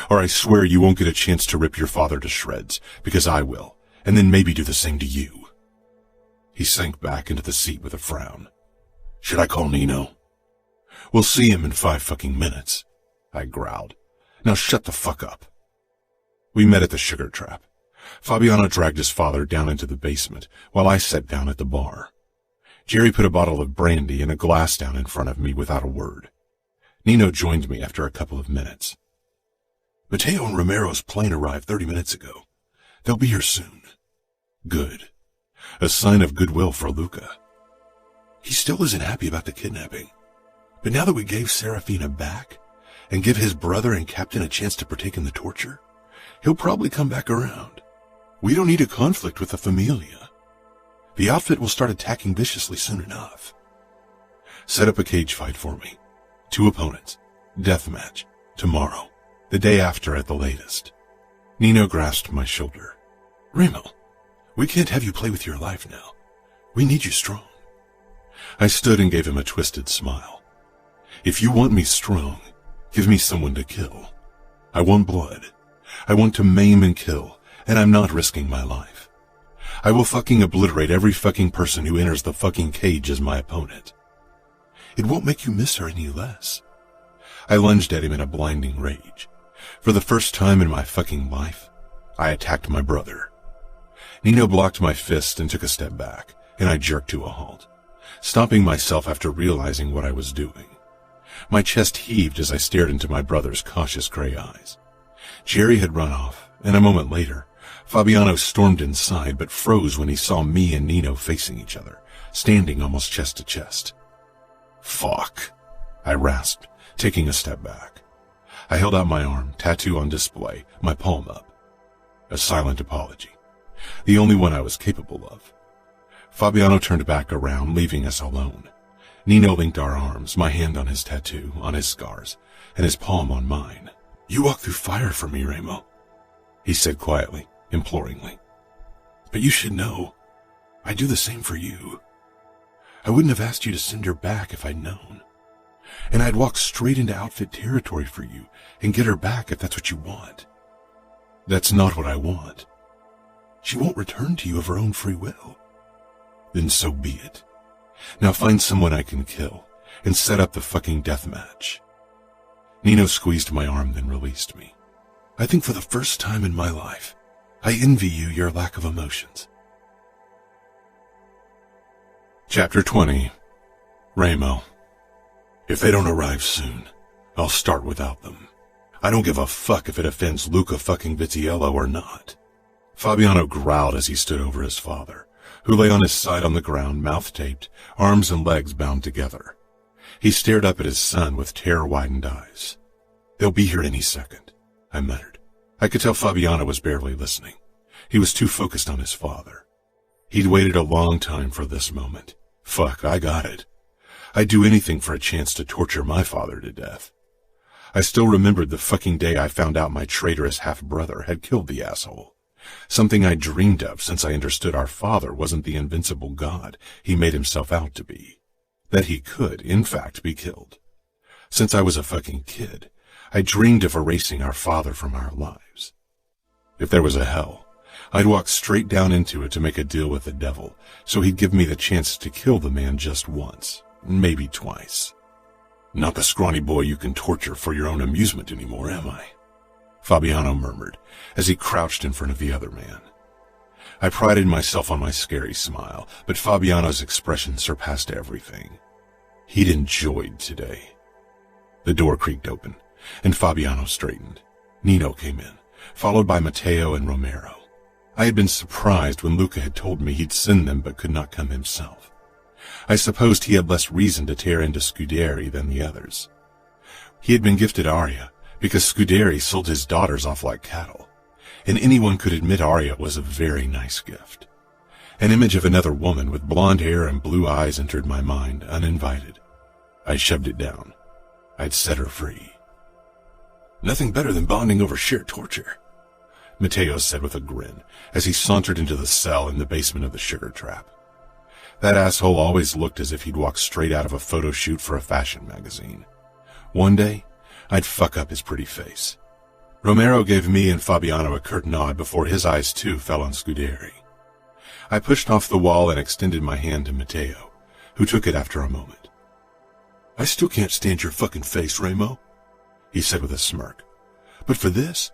or I swear you won't get a chance to rip your father to shreds, because I will, and then maybe do the same to you. He sank back into the seat with a frown. Should I call Nino? We'll see him in 5 fucking minutes, I growled. Now shut the fuck up. We met at the sugar trap. Fabiano dragged his father down into the basement, while I sat down at the bar. Jerry put a bottle of brandy and a glass down in front of me without a word. Nino joined me after a couple of minutes. Mateo and Romero's plane arrived 30 minutes ago. They'll be here soon. Good. A sign of goodwill for Luca. He still isn't happy about the kidnapping. But now that we gave Serafina back, and give his brother and captain a chance to partake in the torture, he'll probably come back around. We don't need a conflict with the Familia. The outfit will start attacking viciously soon enough. Set up a cage fight for me. 2 opponents. Deathmatch. Tomorrow. The day after at the latest. Nino grasped my shoulder. Remo, we can't have you play with your life now. We need you strong. I stood and gave him a twisted smile. If you want me strong, give me someone to kill. I want blood. I want to maim and kill, and I'm not risking my life. I will fucking obliterate every fucking person who enters the fucking cage as my opponent. It won't make you miss her any less. I lunged at him in a blinding rage. For the first time in my fucking life, I attacked my brother. Nino blocked my fist and took a step back, and I jerked to a halt, stopping myself after realizing what I was doing. My chest heaved as I stared into my brother's cautious gray eyes. Jerry had run off, and a moment later, Fabiano stormed inside but froze when he saw me and Nino facing each other, standing almost chest to chest. "Fuck," I rasped, taking a step back. I held out my arm, tattoo on display, my palm up. A silent apology, the only one I was capable of. Fabiano turned back around, leaving us alone. Nino linked our arms, my hand on his tattoo, on his scars, and his palm on mine. "You walk through fire for me, Remo," he said quietly, imploringly. "But you should know, I do the same for you. I wouldn't have asked you to send her back if I'd known. And I'd walk straight into outfit territory for you and get her back if that's what you want. That's not what I want. She won't return to you of her own free will. Then so be it. Now find someone I can kill and set up the fucking death match." Nino squeezed my arm, then released me. "I think for the first time in my life, I envy you your lack of emotions." Chapter 20. Remo. If they don't arrive soon, I'll start without them. I don't give a fuck if it offends Luca fucking Vitiello or not. Fabiano growled as he stood over his father, who lay on his side on the ground, mouth taped, arms and legs bound together. He stared up at his son with terror-widened eyes. "They'll be here any second," I muttered. I could tell Fabiano was barely listening. He was too focused on his father. He'd waited a long time for this moment. Fuck, I got it. I'd do anything for a chance to torture my father to death. I still remembered the fucking day I found out my traitorous half-brother had killed the asshole. Something I dreamed of since I understood our father wasn't the invincible god he made himself out to be. That he could, in fact, be killed. Since I was a fucking kid, I dreamed of erasing our father from our lives. If there was a hell, I'd walk straight down into it to make a deal with the devil, so he'd give me the chance to kill the man just once, maybe twice. Not the scrawny boy you can torture for your own amusement anymore, am I? Fabiano murmured, as he crouched in front of the other man. I prided myself on my scary smile, but Fabiano's expression surpassed everything. He'd enjoyed today. The door creaked open, and Fabiano straightened. Nino came in, followed by Matteo and Romero. I had been surprised when Luca had told me he'd send them but could not come himself. I supposed he had less reason to tear into Scuderi than the others. He had been gifted Arya because Scuderi sold his daughters off like cattle, and anyone could admit Arya was a very nice gift. An image of another woman with blonde hair and blue eyes entered my mind, uninvited. I shoved it down. I'd set her free. Nothing better than bonding over sheer torture, Matteo said with a grin as he sauntered into the cell in the basement of the sugar trap. That asshole always looked as if he'd walked straight out of a photo shoot for a fashion magazine. One day, I'd fuck up his pretty face. Romero gave me and Fabiano a curt nod before his eyes too fell on Scuderi. I pushed off the wall and extended my hand to Matteo, who took it after a moment. "I still can't stand your fucking face, Remo," he said with a smirk. "But for this,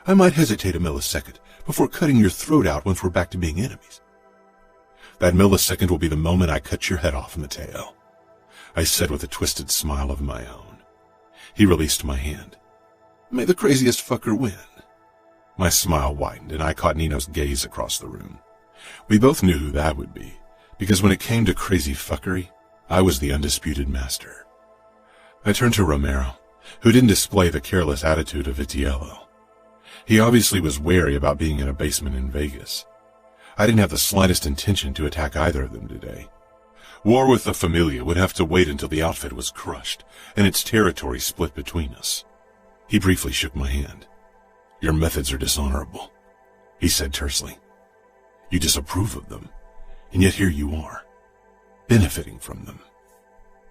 I might hesitate a millisecond before cutting your throat out once we're back to being enemies." "That millisecond will be the moment I cut your head off, Matteo," I said with a twisted smile of my own. He released my hand. "May the craziest fucker win." My smile widened, and I caught Nino's gaze across the room. We both knew who that would be, because when it came to crazy fuckery, I was the undisputed master. I turned to Romero, who didn't display the careless attitude of Vitiello. He obviously was wary about being in a basement in Vegas. I didn't have the slightest intention to attack either of them today. War with the Familia would have to wait until the outfit was crushed and its territory split between us. He briefly shook my hand. "Your methods are dishonorable," he said tersely. "You disapprove of them, and yet here you are, benefiting from them."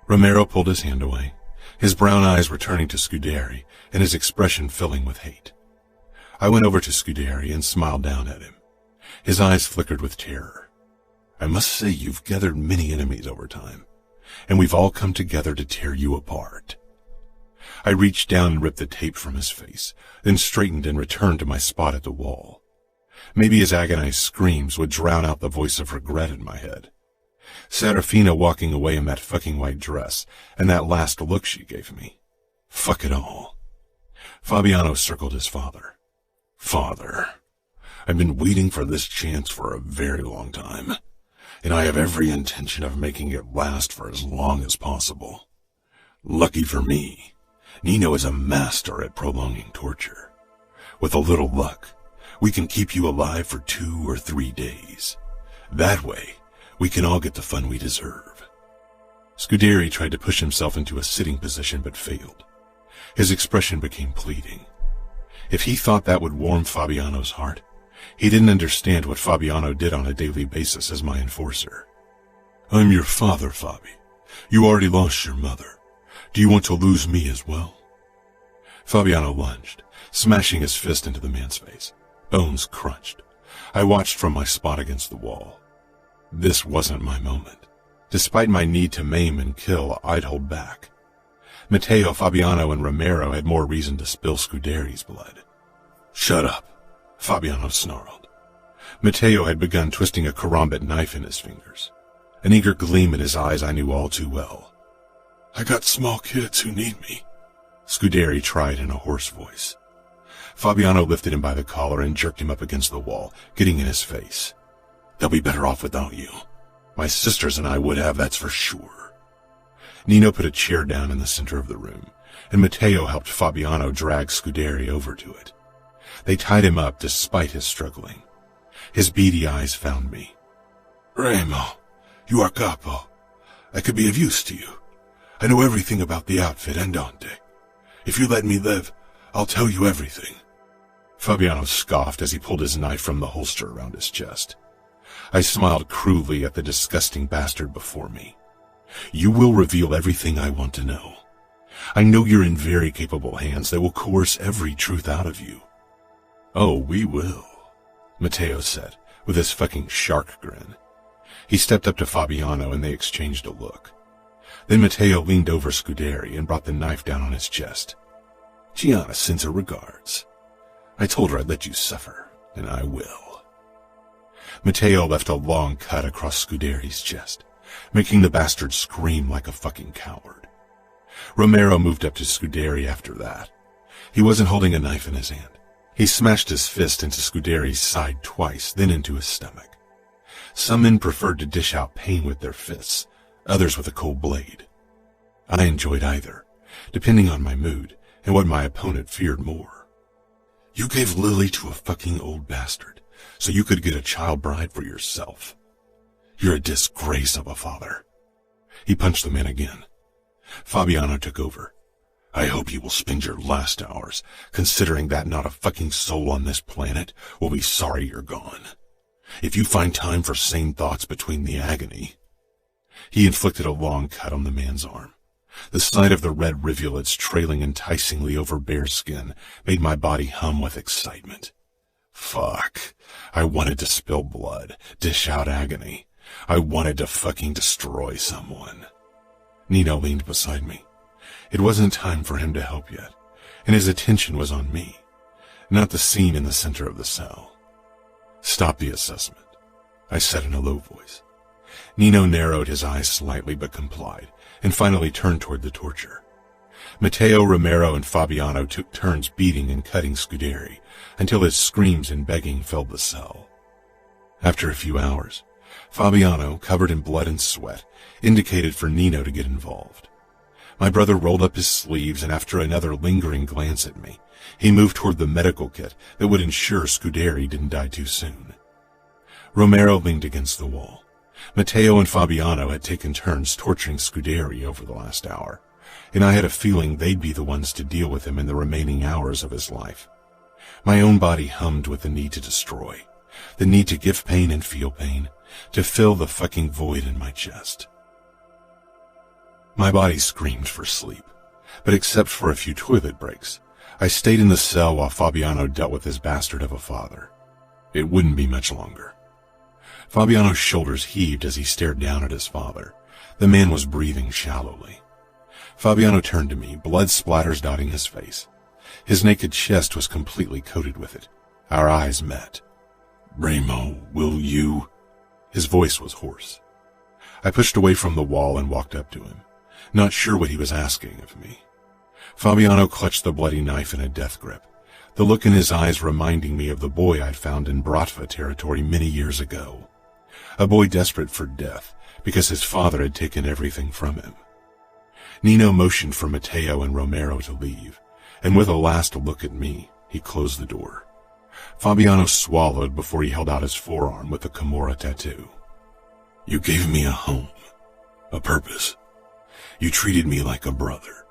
Romero pulled his hand away, his brown eyes returning to Scuderi and his expression filling with hate. I went over to Scuderi and smiled down at him. His eyes flickered with terror. "I must say you've gathered many enemies over time, and we've all come together to tear you apart. I reached down and ripped the tape from his face, then straightened and returned to my spot at the wall. Maybe his agonized screams would drown out the voice of regret in my head. Serafina walking away in that fucking white dress, and that last look she gave me. Fuck it all. Fabiano circled his father. Father, I've been waiting for this chance for a very long time, and I have every intention of making it last for as long as possible. Lucky for me, Nino is a master at prolonging torture. With a little luck, we can keep you alive for 2 or 3 days. That way, we can all get the fun we deserve. Scuderi tried to push himself into a sitting position but failed. His expression became pleading. If he thought that would warm Fabiano's heart, he didn't understand what Fabiano did on a daily basis as my enforcer. I'm your father, Fabi. You already lost your mother. Do you want to lose me as well? Fabiano lunged, smashing his fist into the man's face. Bones crunched. I watched from my spot against the wall. This wasn't my moment. Despite my need to maim and kill, I'd hold back. Matteo, Fabiano, and Romero had more reason to spill Scuderi's blood. Shut up, Fabiano snarled. Matteo had begun twisting a karambit knife in his fingers. An eager gleam in his eyes I knew all too well. I got small kids who need me, Scuderi tried in a hoarse voice. Fabiano lifted him by the collar and jerked him up against the wall, getting in his face. They'll be better off without you. My sisters and I would have, that's for sure. Nino put a chair down in the center of the room, and Matteo helped Fabiano drag Scuderi over to it. They tied him up despite his struggling. His beady eyes found me. Remo, you are Capo. I could be of use to you. I know everything about the outfit and Dante. If you let me live, I'll tell you everything. Fabiano scoffed as he pulled his knife from the holster around his chest. I smiled cruelly at the disgusting bastard before me. You will reveal everything I want to know. I know you're in very capable hands that will coerce every truth out of you. Oh, we will, Matteo said, with his fucking shark grin. He stepped up to Fabiano and they exchanged a look. Then Matteo leaned over Scuderi and brought the knife down on his chest. Gianna sends her regards. I told her I'd let you suffer, and I will. Matteo left a long cut across Scuderi's chest, making the bastard scream like a fucking coward. Romero moved up to Scuderi after that. He wasn't holding a knife in his hand. He smashed his fist into Scuderi's side twice, then into his stomach. Some men preferred to dish out pain with their fists, others with a cold blade. I enjoyed either, depending on my mood and what my opponent feared more. You gave Lily to a fucking old bastard, so you could get a child bride for yourself. You're a disgrace of a father. He punched the man again. Fabiano took over. I hope you will spend your last hours considering that not a fucking soul on this planet will be sorry you're gone. If you find time for sane thoughts between the agony. He inflicted a long cut on the man's arm. The sight of the red rivulets trailing enticingly over bare skin made my body hum with excitement. Fuck. I wanted to spill blood, dish out agony. I wanted to fucking destroy someone. Nino leaned beside me. It wasn't time for him to help yet, and his attention was on me, not the scene in the center of the cell. Stop the assessment, I said in a low voice. Nino narrowed his eyes slightly but complied, and finally turned toward the torture. Matteo, Romero, and Fabiano took turns beating and cutting Scuderi until his screams and begging filled the cell. After a few hours, Fabiano, covered in blood and sweat, indicated for Nino to get involved. My brother rolled up his sleeves, and after another lingering glance at me, he moved toward the medical kit that would ensure Scuderi didn't die too soon. Romero leaned against the wall. Matteo and Fabiano had taken turns torturing Scuderi over the last hour, and I had a feeling they'd be the ones to deal with him in the remaining hours of his life. My own body hummed with the need to destroy, the need to give pain and feel pain, to fill the fucking void in my chest. My body screamed for sleep, but except for a few toilet breaks, I stayed in the cell while Fabiano dealt with his bastard of a father. It wouldn't be much longer. Fabiano's shoulders heaved as he stared down at his father, The man was breathing shallowly. Fabiano turned to me, blood splatters dotting his face. His naked chest was completely coated with it. Our eyes met. "Remo, will you?" His voice was hoarse. I pushed away from the wall and walked up to him, not sure what he was asking of me. Fabiano clutched the bloody knife in a death grip, the look in his eyes reminding me of the boy I'd found in Bratva territory many years ago. A boy desperate for death because his father had taken everything from him. Nino motioned for Matteo and Romero to leave, and with a last look at me, he closed the door. Fabiano swallowed before he held out his forearm with the Camorra tattoo. "You gave me a home, a purpose. You treated me like a brother."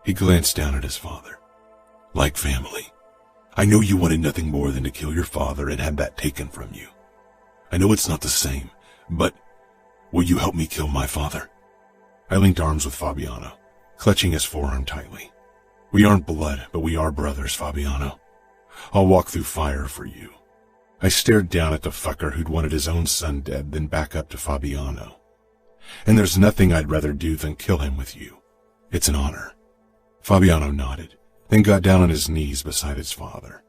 He glanced down at his father. "Like family. I know you wanted nothing more than to kill your father and had that taken from you. I know it's not the same, but will you help me kill my father?" I linked arms with Fabiano, clutching his forearm tightly. "We aren't blood, but we are brothers, Fabiano. I'll walk through fire for you." I stared down at the fucker who'd wanted his own son dead, then back up to Fabiano. "And there's nothing I'd rather do than kill him with you. It's an honor." Fabiano nodded, then got down on his knees beside his father.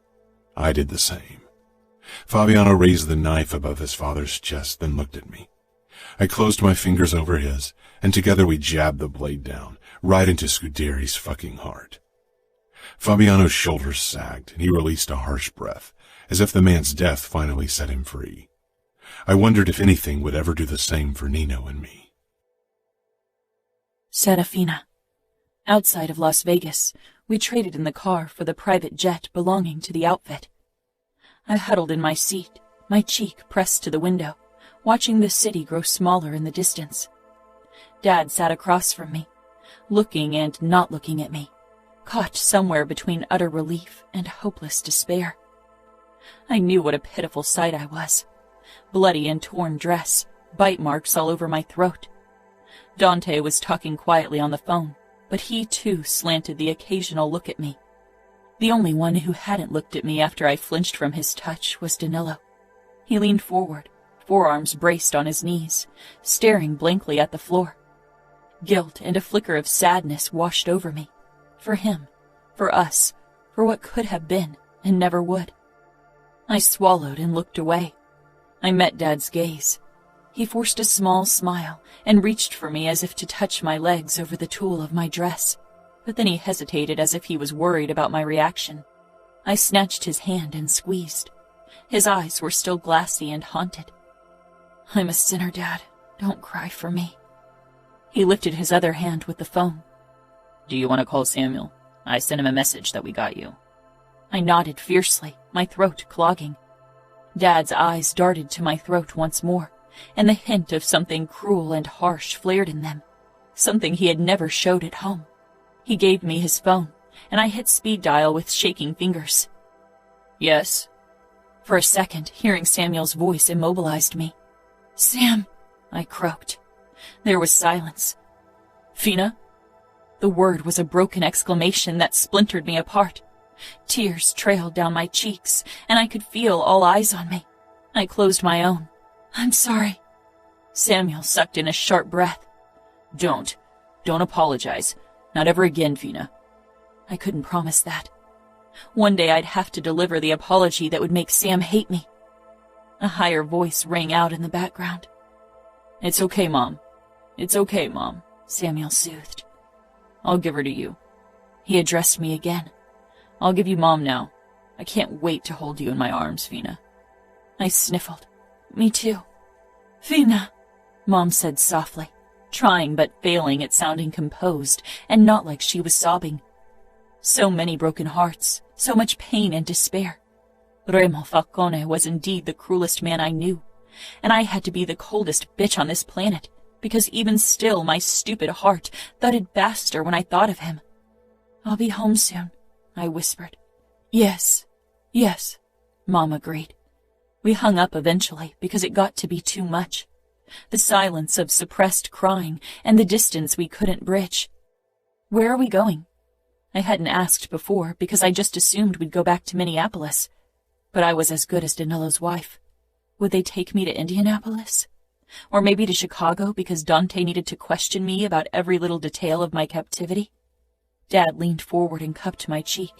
I did the same. Fabiano raised the knife above his father's chest, then looked at me. I closed my fingers over his, and together we jabbed the blade down, right into Scuderi's fucking heart. Fabiano's shoulders sagged, and he released a harsh breath, as if the man's death finally set him free. I wondered if anything would ever do the same for Nino and me. Serafina. Outside of Las Vegas, we traded in the car for the private jet belonging to the outfit. I huddled in my seat, my cheek pressed to the window, watching the city grow smaller in the distance. Dad sat across from me, looking and not looking at me, caught somewhere between utter relief and hopeless despair. I knew what a pitiful sight I was. Bloody and torn dress, bite marks all over my throat. Dante was talking quietly on the phone, but he too slanted the occasional look at me. The only one who hadn't looked at me after I flinched from his touch was Danilo. He leaned forward, forearms braced on his knees, staring blankly at the floor. Guilt and a flicker of sadness washed over me. For him, for us, for what could have been and never would. I swallowed and looked away. I met Dad's gaze. He forced a small smile and reached for me as if to touch my legs over the tulle of my dress, but then he hesitated as if he was worried about my reaction. I snatched his hand and squeezed. His eyes were still glassy and haunted. "I'm a sinner, Dad. Don't cry for me." He lifted his other hand with the phone. "Do you want to call Samuel? I sent him a message that we got you." I nodded fiercely, my throat clogging. Dad's eyes darted to my throat once more, and the hint of something cruel and harsh flared in them, something he had never showed at home. He gave me his phone, and I hit speed dial with shaking fingers. "Yes?" For a second, hearing Samuel's voice immobilized me. "Sam," I croaked. There was silence. "Fina?" The word was a broken exclamation that splintered me apart. Tears trailed down my cheeks, and I could feel all eyes on me. I closed my own. "I'm sorry." Samuel sucked in a sharp breath. Don't apologize. Not ever again, Fina." I couldn't promise that. One day I'd have to deliver the apology that would make Sam hate me. A higher voice rang out in the background. "It's okay, Mom. It's okay, Mom," Samuel soothed. "I'll give her to you." He addressed me again. "I'll give you Mom now. I can't wait to hold you in my arms, Fina." I sniffled. "Me too." "Fina," Mom said softly, trying but failing at sounding composed and not like she was sobbing. So many broken hearts, so much pain and despair. Remo Falcone was indeed the cruelest man I knew, and I had to be the coldest bitch on this planet, because even still my stupid heart thudded faster when I thought of him. "I'll be home soon," I whispered. Yes, Mom agreed. We hung up eventually because it got to be too much. The silence of suppressed crying and the distance we couldn't bridge. "Where are we going?" I hadn't asked before because I just assumed we'd go back to Minneapolis. But I was as good as Danilo's wife. Would they take me to Indianapolis? Or maybe to Chicago because Dante needed to question me about every little detail of my captivity? Dad leaned forward and cupped my cheek.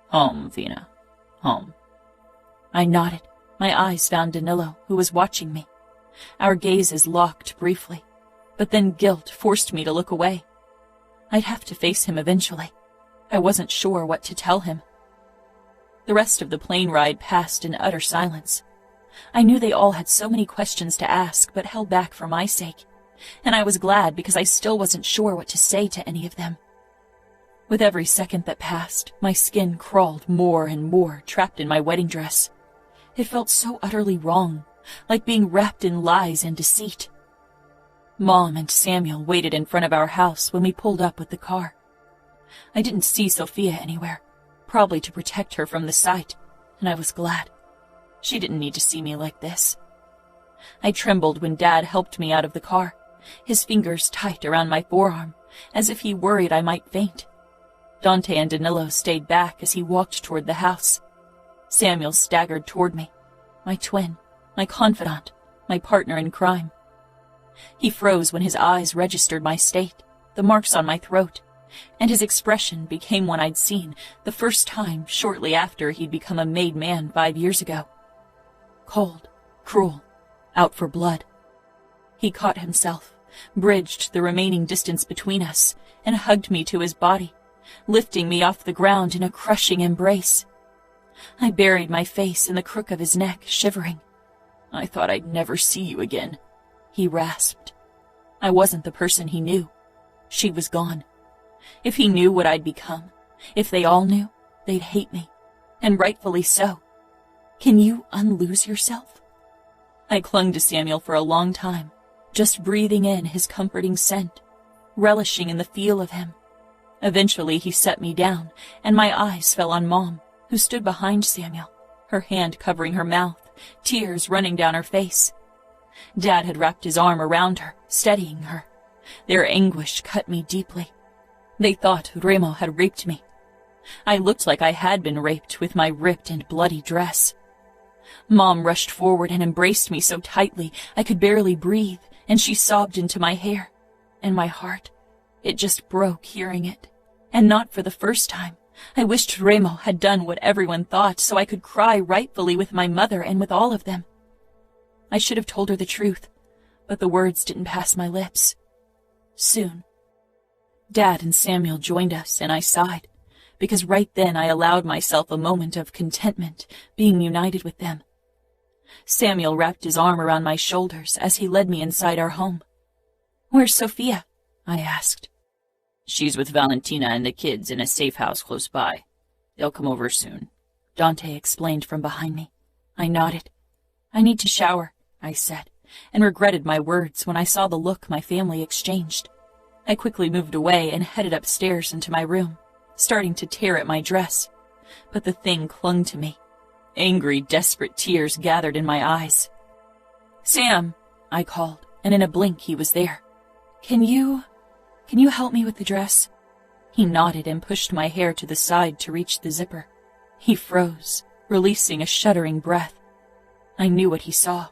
Home, Fina. Home. I nodded. My eyes found Danilo, who was watching me. Our gazes locked briefly, but then guilt forced me to look away. I'd have to face him eventually. I wasn't sure what to tell him. The rest of the plane ride passed in utter silence. I knew they all had so many questions to ask, but held back for my sake, and I was glad because I still wasn't sure what to say to any of them. With every second that passed, my skin crawled more and more, trapped in my wedding dress. It felt so utterly wrong, like being wrapped in lies and deceit. Mom and Samuel waited in front of our house when we pulled up with the car. I didn't see Sophia anywhere, probably to protect her from the sight, and I was glad. She didn't need to see me like this. I trembled when Dad helped me out of the car, his fingers tight around my forearm, as if he worried I might faint. Dante and Danilo stayed back as he walked toward the house. Samuel staggered toward me, my twin, my confidant, my partner in crime. He froze when his eyes registered my state, the marks on my throat, and his expression became one I'd seen the first time shortly after he'd become a made man 5 years ago. Cold, cruel, out for blood. He caught himself, bridged the remaining distance between us, and hugged me to his body, lifting me off the ground in a crushing embrace. I buried my face in the crook of his neck, shivering. I thought I'd never see you again, he rasped. I wasn't the person he knew. She was gone. If he knew what I'd become, if they all knew, they'd hate me, and rightfully so. Can you unlose yourself? I clung to Samuel for a long time, just breathing in his comforting scent, relishing in the feel of him. Eventually he set me down, and my eyes fell on Mom, who stood behind Samuel, her hand covering her mouth, tears running down her face. Dad had wrapped his arm around her, steadying her. Their anguish cut me deeply. They thought Remo had raped me. I looked like I had been raped with my ripped and bloody dress. Mom rushed forward and embraced me so tightly I could barely breathe, and she sobbed into my hair. And my heart, it just broke hearing it. And not for the first time. I wished Remo had done what everyone thought so I could cry rightfully with my mother and with all of them. I should have told her the truth, but the words didn't pass my lips. Soon, Dad and Samuel joined us, and I sighed, because right then I allowed myself a moment of contentment, being united with them. Samuel wrapped his arm around my shoulders as he led me inside our home. "Where's Sophia?" I asked. "She's with Valentina and the kids in a safe house close by. They'll come over soon," Dante explained from behind me. I nodded. "I need to shower," I said, and regretted my words when I saw the look my family exchanged. I quickly moved away and headed upstairs into my room, starting to tear at my dress. But the thing clung to me. Angry, desperate tears gathered in my eyes. "Sam," I called, and in a blink he was there. Can you help me with the dress?" He nodded and pushed my hair to the side to reach the zipper. He froze, releasing a shuddering breath. I knew what he saw.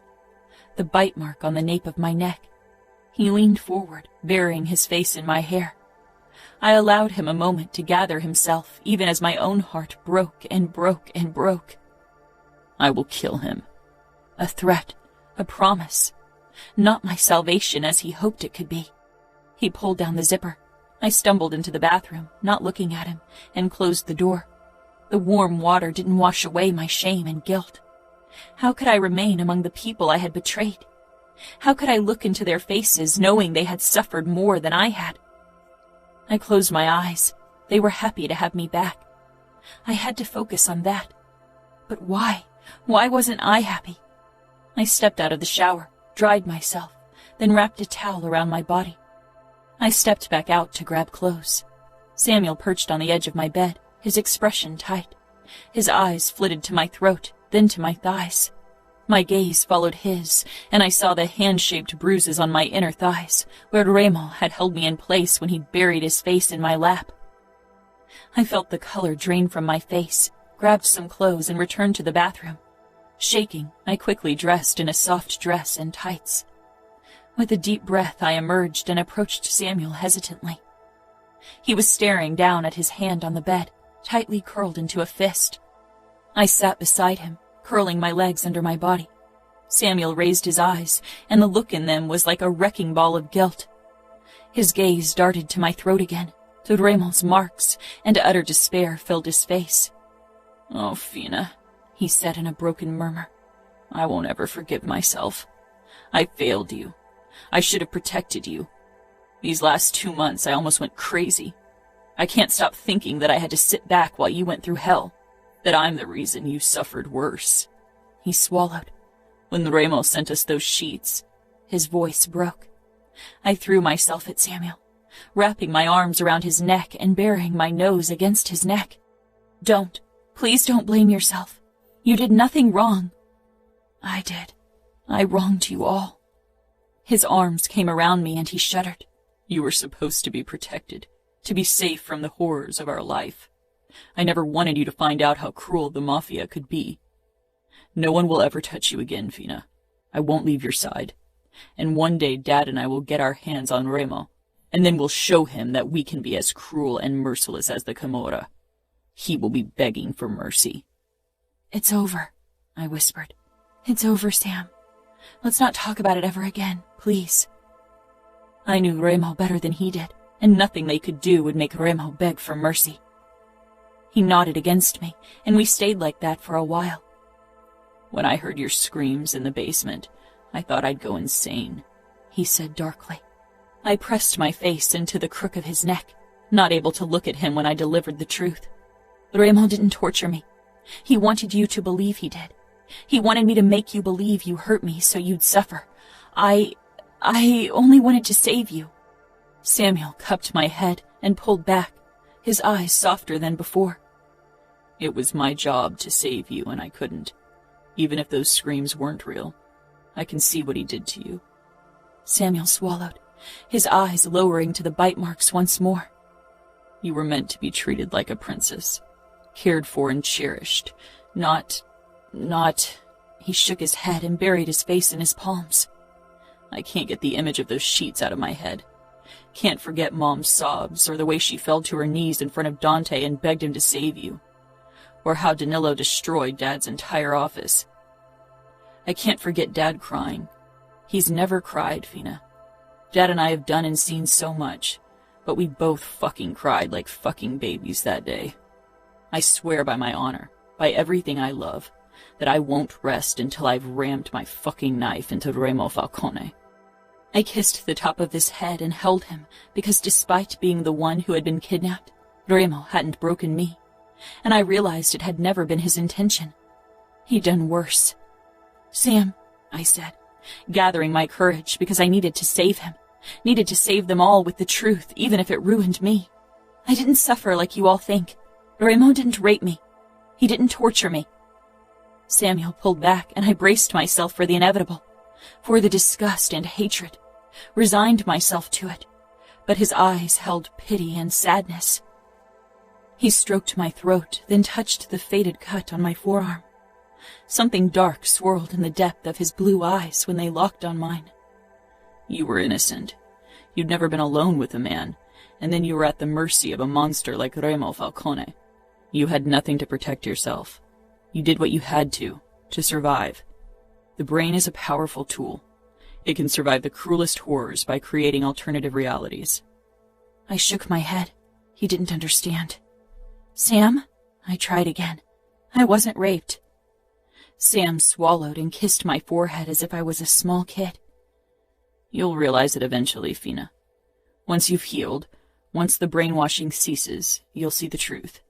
The bite mark on the nape of my neck. He leaned forward, burying his face in my hair. I allowed him a moment to gather himself, even as my own heart broke and broke and broke. "I will kill him." A threat, a promise. Not my salvation as he hoped it could be. He pulled down the zipper. I stumbled into the bathroom, not looking at him, and closed the door. The warm water didn't wash away my shame and guilt. How could I remain among the people I had betrayed? How could I look into their faces knowing they had suffered more than I had? I closed my eyes. They were happy to have me back. I had to focus on that. But why? Why wasn't I happy? I stepped out of the shower, dried myself, then wrapped a towel around my body. I stepped back out to grab clothes. Samuel perched on the edge of my bed, his expression tight. His eyes flitted to my throat, then to my thighs. My gaze followed his, and I saw the hand-shaped bruises on my inner thighs, where Remo had held me in place when he'd buried his face in my lap. I felt the color drain from my face, grabbed some clothes, and returned to the bathroom. Shaking, I quickly dressed in a soft dress and tights. With a deep breath, I emerged and approached Samuel hesitantly. He was staring down at his hand on the bed, tightly curled into a fist. I sat beside him, curling my legs under my body. Samuel raised his eyes, and the look in them was like a wrecking ball of guilt. His gaze darted to my throat again, to Remo's marks, and utter despair filled his face. "Oh, Fina," he said in a broken murmur. "I won't ever forgive myself. I failed you. I should have protected you. These last 2 months I almost went crazy. I can't stop thinking that I had to sit back while you went through hell, that I'm the reason you suffered worse." He swallowed. "When Remo sent us those sheets," his voice broke. I threw myself at Samuel, wrapping my arms around his neck and burying my nose against his neck. "Don't. Please don't blame yourself. You did nothing wrong." "I did. I wronged you all." His arms came around me and he shuddered. "You were supposed to be protected, to be safe from the horrors of our life. I never wanted you to find out how cruel the Mafia could be. No one will ever touch you again, Fina. I won't leave your side. And one day Dad and I will get our hands on Remo, and then we'll show him that we can be as cruel and merciless as the Camorra. He will be begging for mercy." "It's over," I whispered. "It's over, Sam. Let's not talk about it ever again, please." I knew Remo better than he did, and nothing they could do would make Remo beg for mercy. He nodded against me, and we stayed like that for a while. "When I heard your screams in the basement, I thought I'd go insane," he said darkly. I pressed my face into the crook of his neck, not able to look at him when I delivered the truth. "Remo didn't torture me. He wanted you to believe he did. He wanted me to make you believe you hurt me so you'd suffer. I only wanted to save you." Samuel cupped my head and pulled back, his eyes softer than before. "It was my job to save you, and I couldn't. Even if those screams weren't real, I can see what he did to you." Samuel swallowed, his eyes lowering to the bite marks once more. "You were meant to be treated like a princess, cared for and cherished, not... He shook his head and buried his face in his palms. I can't get the image of those sheets out of my head. Can't forget Mom's sobs, or the way she fell to her knees in front of Dante and begged him to save you. Or how Danilo destroyed Dad's entire office. I can't forget Dad crying. He's never cried, Fina. Dad and I have done and seen so much, but we both fucking cried like fucking babies that day. I swear by my honor, by everything I love, that I won't rest until I've rammed my fucking knife into Remo Falcone." I kissed the top of his head and held him, because despite being the one who had been kidnapped, Remo hadn't broken me, and I realized it had never been his intention. He'd done worse. "Sam," I said, gathering my courage because I needed to save him, needed to save them all with the truth, even if it ruined me. "I didn't suffer like you all think. Remo didn't rape me. He didn't torture me." Samuel pulled back, and I braced myself for the inevitable, for the disgust and hatred, resigned myself to it, but his eyes held pity and sadness. He stroked my throat, then touched the faded cut on my forearm. Something dark swirled in the depth of his blue eyes when they locked on mine. "You were innocent. You'd never been alone with a man, and then you were at the mercy of a monster like Remo Falcone. You had nothing to protect yourself. You did what you had to survive. The brain is a powerful tool. It can survive the cruelest horrors by creating alternative realities." I shook my head. He didn't understand. "Sam?" I tried again. "I wasn't raped." Sam swallowed and kissed my forehead as if I was a small kid. "You'll realize it eventually, Fina. Once you've healed, once the brainwashing ceases, you'll see the truth.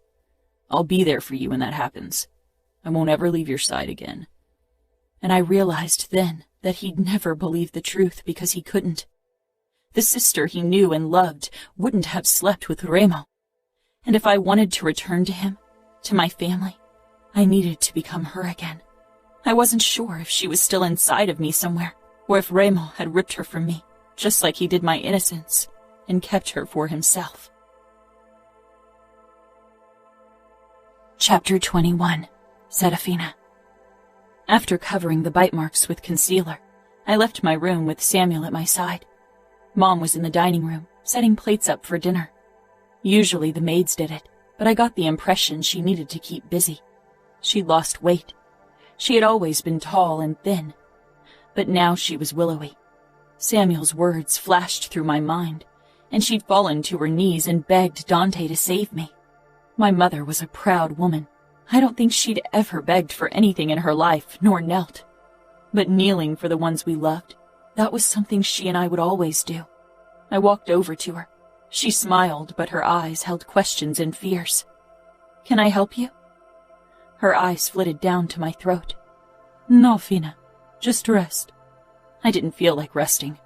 I'll be there for you when that happens. I won't ever leave your side again." And I realized then that he'd never believed the truth because he couldn't. The sister he knew and loved wouldn't have slept with Remo. And if I wanted to return to him, to my family, I needed to become her again. I wasn't sure if she was still inside of me somewhere, or if Remo had ripped her from me, just like he did my innocence, and kept her for himself. Chapter 21. Serafina. After covering the bite marks with concealer, I left my room with Samuel at my side. Mom was in the dining room, setting plates up for dinner. Usually the maids did it, but I got the impression she needed to keep busy. She'd lost weight. She had always been tall and thin, but now she was willowy. Samuel's words flashed through my mind, and she'd fallen to her knees and begged Dante to save me. My mother was a proud woman. I don't think she'd ever begged for anything in her life, nor knelt. But kneeling for the ones we loved, that was something she and I would always do. I walked over to her. She smiled, but her eyes held questions and fears. "Can I help you?" Her eyes flitted down to my throat. "No, Fina. Just rest." I didn't feel like resting.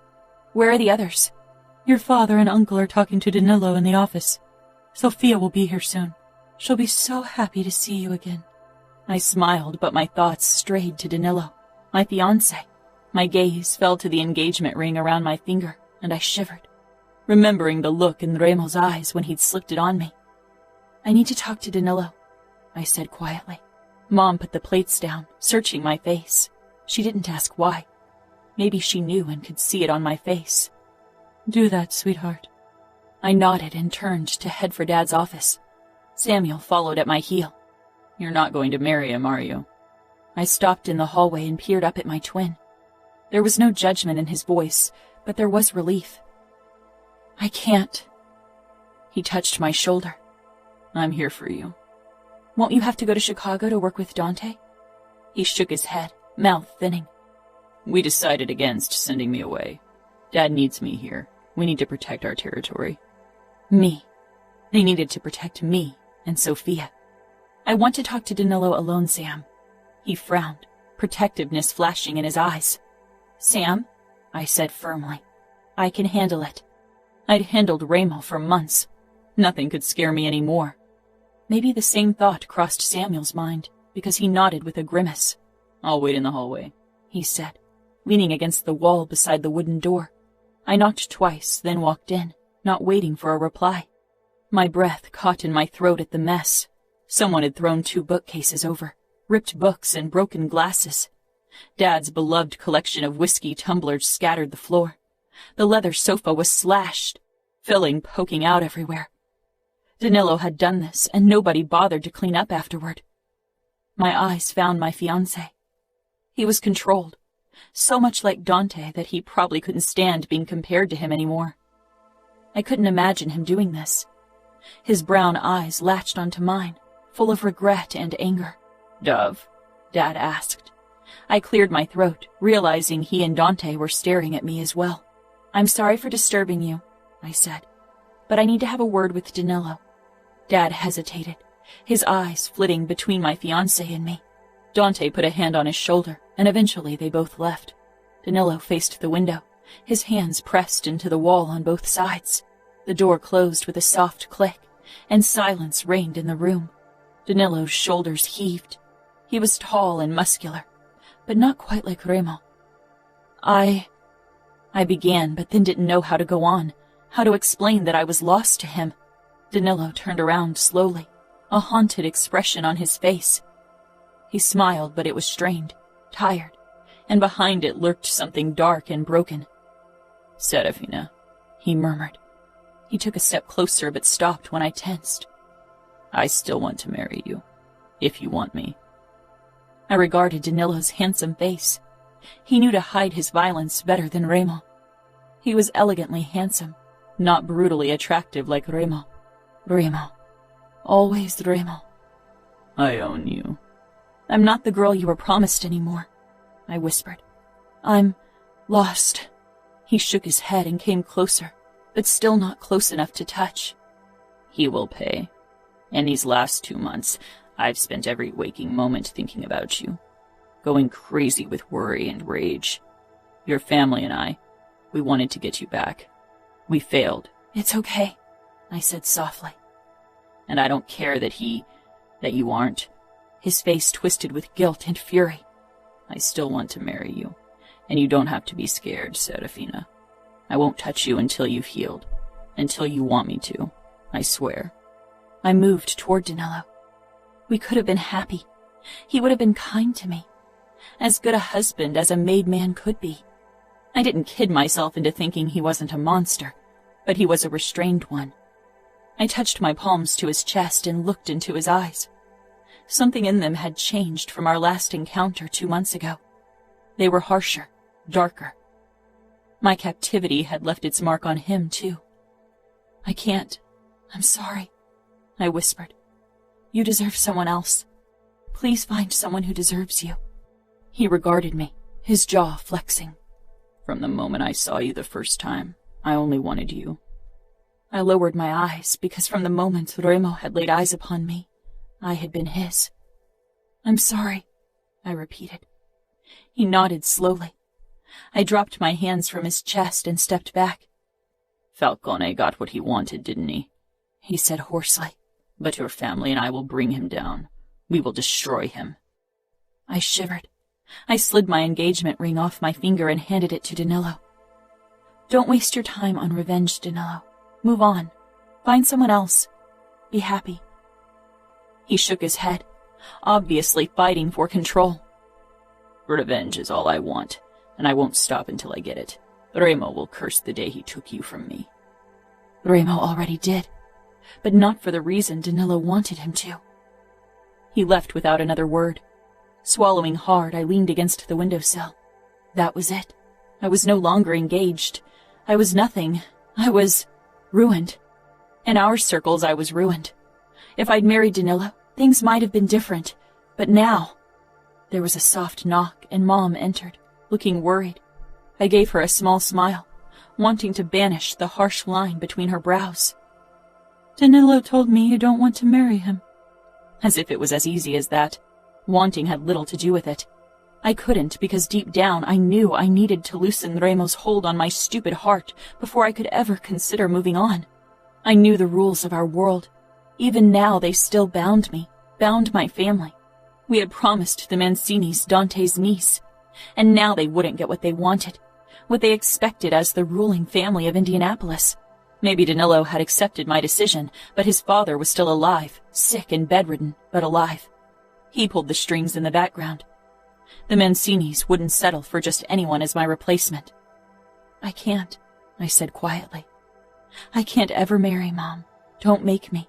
"Where are the others?" "Your father and uncle are talking to Danilo in the office. Sophia will be here soon. She'll be so happy to see you again." I smiled, but my thoughts strayed to Danilo, my fiancé. My gaze fell to the engagement ring around my finger, and I shivered, remembering the look in Remo's eyes when he'd slipped it on me. "I need to talk to Danilo," I said quietly. Mom put the plates down, searching my face. She didn't ask why. Maybe she knew and could see it on my face. "Do that, sweetheart." I nodded and turned to head for Dad's office. Samuel followed at my heel. "You're not going to marry him, are you?" I stopped in the hallway and peered up at my twin. There was no judgment in his voice, but there was relief. "I can't." He touched my shoulder. "I'm here for you." "Won't you have to go to Chicago to work with Dante?" He shook his head, mouth thinning. "We decided against sending me away. Dad needs me here. We need to protect our territory." Me. They needed to protect me and Sophia. "I want to talk to Danilo alone, Sam." He frowned, protectiveness flashing in his eyes. "Sam," I said firmly, "I can handle it." I'd handled Remo for months. Nothing could scare me any more. Maybe the same thought crossed Samuel's mind, because he nodded with a grimace. "I'll wait in the hallway," he said, leaning against the wall beside the wooden door. I knocked twice, then walked in, not waiting for a reply. My breath caught in my throat at the mess. Someone had thrown 2 bookcases over, ripped books and broken glasses. Dad's beloved collection of whiskey tumblers scattered the floor. The leather sofa was slashed, filling poking out everywhere. Danilo had done this, and nobody bothered to clean up afterward. My eyes found my fiancé. He was controlled, so much like Dante that he probably couldn't stand being compared to him anymore. I couldn't imagine him doing this. His brown eyes latched onto mine, full of regret and anger. "Dove?" Dad asked. I cleared my throat, realizing he and Dante were staring at me as well. "I'm sorry for disturbing you," I said, "but I need to have a word with Danilo." Dad hesitated, his eyes flitting between my fiancé and me. Dante put a hand on his shoulder, and eventually they both left. Danilo faced the window, his hands pressed into the wall on both sides. The door closed with a soft click, and silence reigned in the room. Danilo's shoulders heaved. He was tall and muscular, but not quite like Remo. I began, but then didn't know how to go on, how to explain that I was lost to him. Danilo turned around slowly, a haunted expression on his face. He smiled, but it was strained, tired, and behind it lurked something dark and broken. "Serafina," he murmured. He took a step closer, but stopped when I tensed. "I still want to marry you, if you want me." I regarded Danilo's handsome face. He knew to hide his violence better than Remo. He was elegantly handsome, not brutally attractive like Remo. Remo. Always Remo. "I own you." "I'm not the girl you were promised anymore," I whispered. "I'm lost." He shook his head and came closer, but still not close enough to touch. "He will pay. And these last 2 months, I've spent every waking moment thinking about you, going crazy with worry and rage. Your family and I, we wanted to get you back. We failed." "It's okay," I said softly. "And I don't care that you aren't." His face twisted with guilt and fury. "I still want to marry you, and you don't have to be scared, Serafina. I won't touch you until you've healed, until you want me to, I swear." I moved toward Danilo. We could have been happy. He would have been kind to me, as good a husband as a made man could be. I didn't kid myself into thinking he wasn't a monster, but he was a restrained one. I touched my palms to his chest and looked into his eyes. Something in them had changed from our last encounter 2 months ago. They were harsher, darker. My captivity had left its mark on him, too. "I can't. I'm sorry," I whispered. "You deserve someone else. Please find someone who deserves you." He regarded me, his jaw flexing. "From the moment I saw you the first time, I only wanted you." I lowered my eyes, because from the moment Remo had laid eyes upon me, I had been his. "I'm sorry," I repeated. He nodded slowly. I dropped my hands from his chest and stepped back. "Falcone got what he wanted, didn't he said hoarsely. "But your family and I will bring him down. We will destroy him." I shivered. I slid my engagement ring off my finger and handed it to Danilo. "Don't waste your time on revenge, Danilo. Move on. Find someone else. Be happy." He shook his head, obviously fighting for control. "Revenge is all I want, and I won't stop until I get it. Remo will curse the day he took you from me." Remo already did, but not for the reason Danilo wanted him to. He left without another word. Swallowing hard, I leaned against the windowsill. That was it. I was no longer engaged. I was nothing. I was ruined. In our circles, I was ruined. If I'd married Danilo, things might have been different. But now... There was a soft knock, and Mom entered, looking worried. I gave her a small smile, wanting to banish the harsh line between her brows. "Danilo told me you don't want to marry him." As if it was as easy as that. Wanting had little to do with it. I couldn't, because deep down I knew I needed to loosen Remo's hold on my stupid heart before I could ever consider moving on. I knew the rules of our world. Even now they still bound me, bound my family. We had promised the Mancinis Dante's niece, and now they wouldn't get what they wanted, what they expected as the ruling family of Indianapolis. Maybe Danilo had accepted my decision, but his father was still alive, sick and bedridden, but alive. He pulled the strings in the background. The Mancinis wouldn't settle for just anyone as my replacement. "I can't," I said quietly. "I can't ever marry Mom. Don't make me."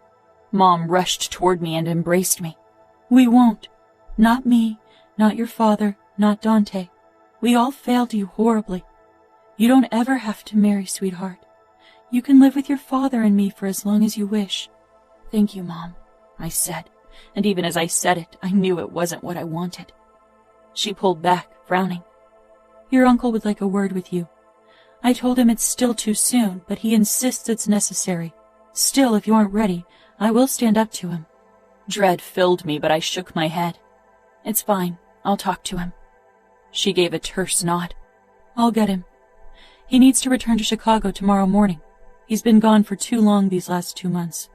Mom rushed toward me and embraced me. "We won't. Not me, not your father, not Dante. We all failed you horribly. You don't ever have to marry, sweetheart. You can live with your father and me for as long as you wish." "Thank you, Mom," I said, and even as I said it, I knew it wasn't what I wanted. She pulled back, frowning. "Your uncle would like a word with you. I told him it's still too soon, but he insists it's necessary. Still, if you aren't ready, I will stand up to him." Dread filled me, but I shook my head. "It's fine. I'll talk to him." She gave a terse nod. "I'll get him. He needs to return to Chicago tomorrow morning. He's been gone for too long these last 2 months."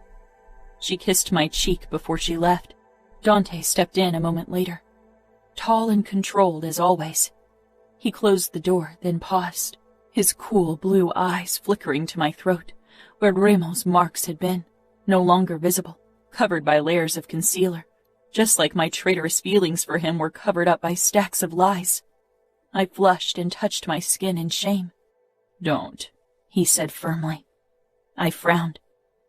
She kissed my cheek before she left. Dante stepped in a moment later, tall and controlled as always. He closed the door, then paused, his cool blue eyes flickering to my throat, where Remo's marks had been, no longer visible, covered by layers of concealer, just like my traitorous feelings for him were covered up by stacks of lies. I flushed and touched my skin in shame. "Don't," he said firmly. I frowned.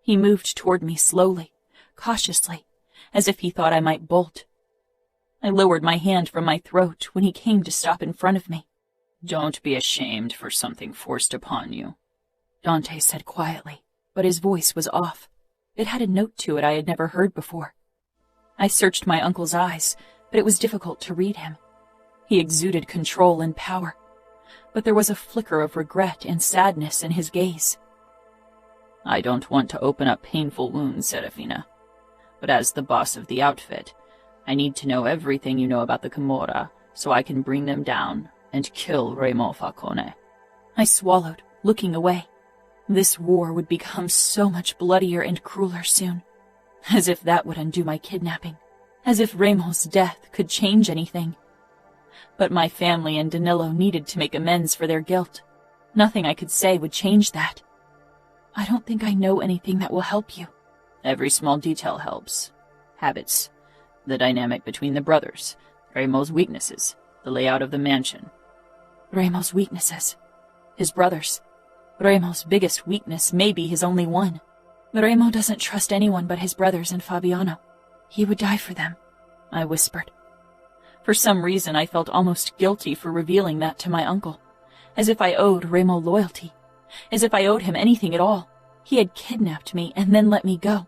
He moved toward me slowly, cautiously, as if he thought I might bolt. I lowered my hand from my throat when he came to stop in front of me. "Don't be ashamed for something forced upon you," Dante said quietly, but his voice was off. It had a note to it I had never heard before. I searched my uncle's eyes, but it was difficult to read him. He exuded control and power, but there was a flicker of regret and sadness in his gaze. "I don't want to open up painful wounds, Serafina, but as the boss of the outfit, I need to know everything you know about the Camorra so I can bring them down and kill Remo Falcone." I swallowed, looking away. This war would become so much bloodier and crueler soon. As if that would undo my kidnapping. As if Remo's death could change anything. But my family and Danilo needed to make amends for their guilt. Nothing I could say would change that. "I don't think I know anything that will help you." "Every small detail helps. Habits, the dynamic between the brothers, Remo's weaknesses, the layout of the mansion." "Remo's weaknesses," his brothers. Remo's biggest weakness may be his only one. Remo doesn't trust anyone but his brothers and Fabiano. He would die for them, I whispered. For some reason, I felt almost guilty for revealing that to my uncle, as if I owed Remo loyalty, as if I owed him anything at all. He had kidnapped me and then let me go.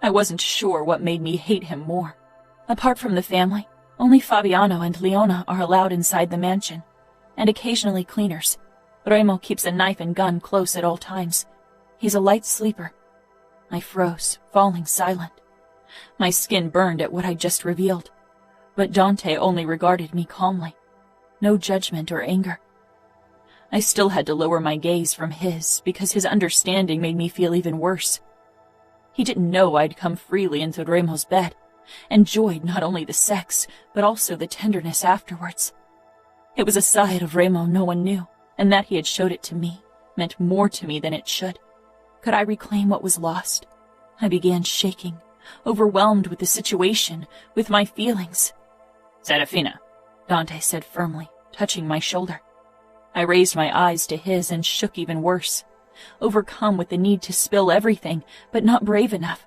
I wasn't sure what made me hate him more. Apart from the family, only Fabiano and Leona are allowed inside the mansion, and occasionally cleaners. Remo keeps a knife and gun close at all times. He's a light sleeper. I froze, falling silent. My skin burned at what I'd just revealed, but Dante only regarded me calmly. No judgment or anger. I still had to lower my gaze from his because his understanding made me feel even worse. He didn't know I'd come freely into Remo's bed, enjoyed not only the sex, but also the tenderness afterwards. It was a side of Remo no one knew, and that he had showed it to me meant more to me than it should. Could I reclaim what was lost? I began shaking, overwhelmed with the situation, with my feelings. Serafina, Dante said firmly, touching my shoulder. I raised my eyes to his and shook even worse, overcome with the need to spill everything, but not brave enough.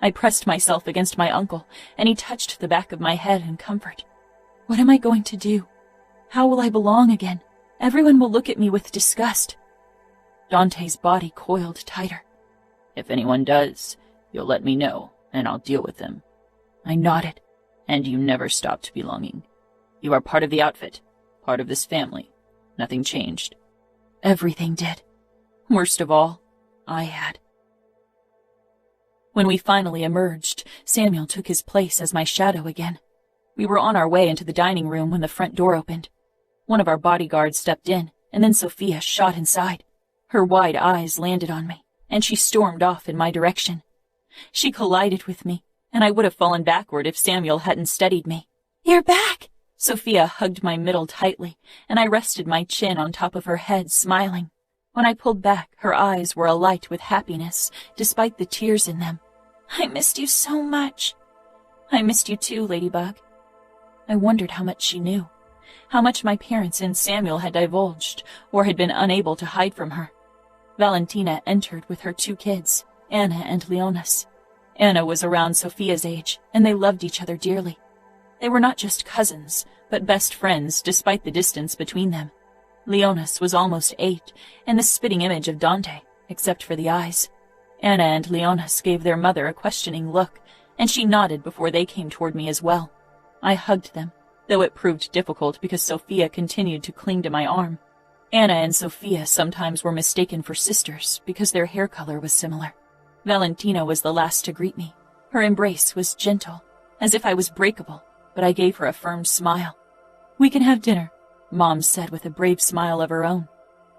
I pressed myself against my uncle, and he touched the back of my head in comfort. What am I going to do? How will I belong again? Everyone will look at me with disgust. Dante's body coiled tighter. If anyone does, you'll let me know, and I'll deal with them. I nodded. And you never stopped belonging. You are part of the outfit, part of this family. Nothing changed. Everything did. Worst of all, I had. When we finally emerged, Samuel took his place as my shadow again. We were on our way into the dining room when the front door opened. One of our bodyguards stepped in, and then Sophia shot inside. Her wide eyes landed on me, and she stormed off in my direction. She collided with me, and I would have fallen backward if Samuel hadn't steadied me. "You're back!" Sophia hugged my middle tightly, and I rested my chin on top of her head, smiling. When I pulled back, her eyes were alight with happiness, despite the tears in them. "I missed you so much." "I missed you too, Ladybug." I wondered how much she knew, how much my parents and Samuel had divulged, or had been unable to hide from her. Valentina entered with her 2 kids, Anna and Leonis. Anna was around Sophia's age, and they loved each other dearly. They were not just cousins, but best friends despite the distance between them. Leonis was almost 8, and the spitting image of Dante, except for the eyes. Anna and Leonis gave their mother a questioning look, and she nodded before they came toward me as well. I hugged them, though it proved difficult because Sophia continued to cling to my arm. Anna and Sophia sometimes were mistaken for sisters because their hair color was similar. Valentina was the last to greet me. Her embrace was gentle, as if I was breakable, but I gave her a firm smile. "We can have dinner," Mom said with a brave smile of her own.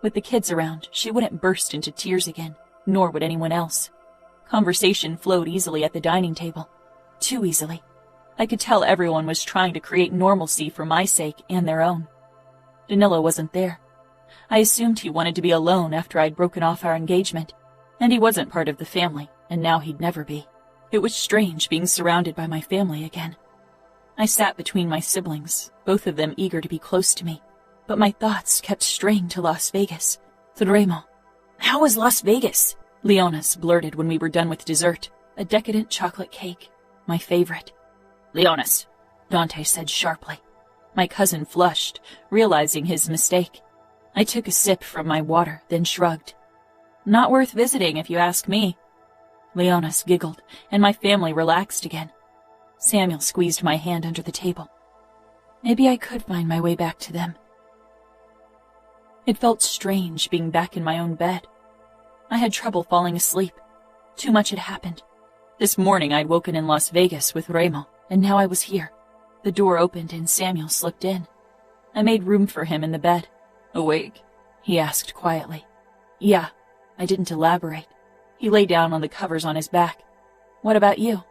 With the kids around, she wouldn't burst into tears again, nor would anyone else. Conversation flowed easily at the dining table. Too easily. I could tell everyone was trying to create normalcy for my sake and their own. Danilo wasn't there. I assumed he wanted to be alone after I'd broken off our engagement, and he wasn't part of the family, and now he'd never be. It was strange being surrounded by my family again. I sat between my siblings, both of them eager to be close to me, but my thoughts kept straying to Las Vegas. To Remo. "How was Las Vegas?" Leonis blurted when we were done with dessert, a decadent chocolate cake, my favorite. "Leonis," Dante said sharply. My cousin flushed, realizing his mistake. I took a sip from my water, then shrugged. "Not worth visiting, if you ask me." Leonis giggled, and my family relaxed again. Samuel squeezed my hand under the table. Maybe I could find my way back to them. It felt strange being back in my own bed. I had trouble falling asleep. Too much had happened. This morning I'd woken in Las Vegas with Remo, and now I was here. The door opened and Samuel slipped in. I made room for him in the bed. "Awake?" he asked quietly. "Yeah." I didn't elaborate. He lay down on the covers on his back. "What about you?"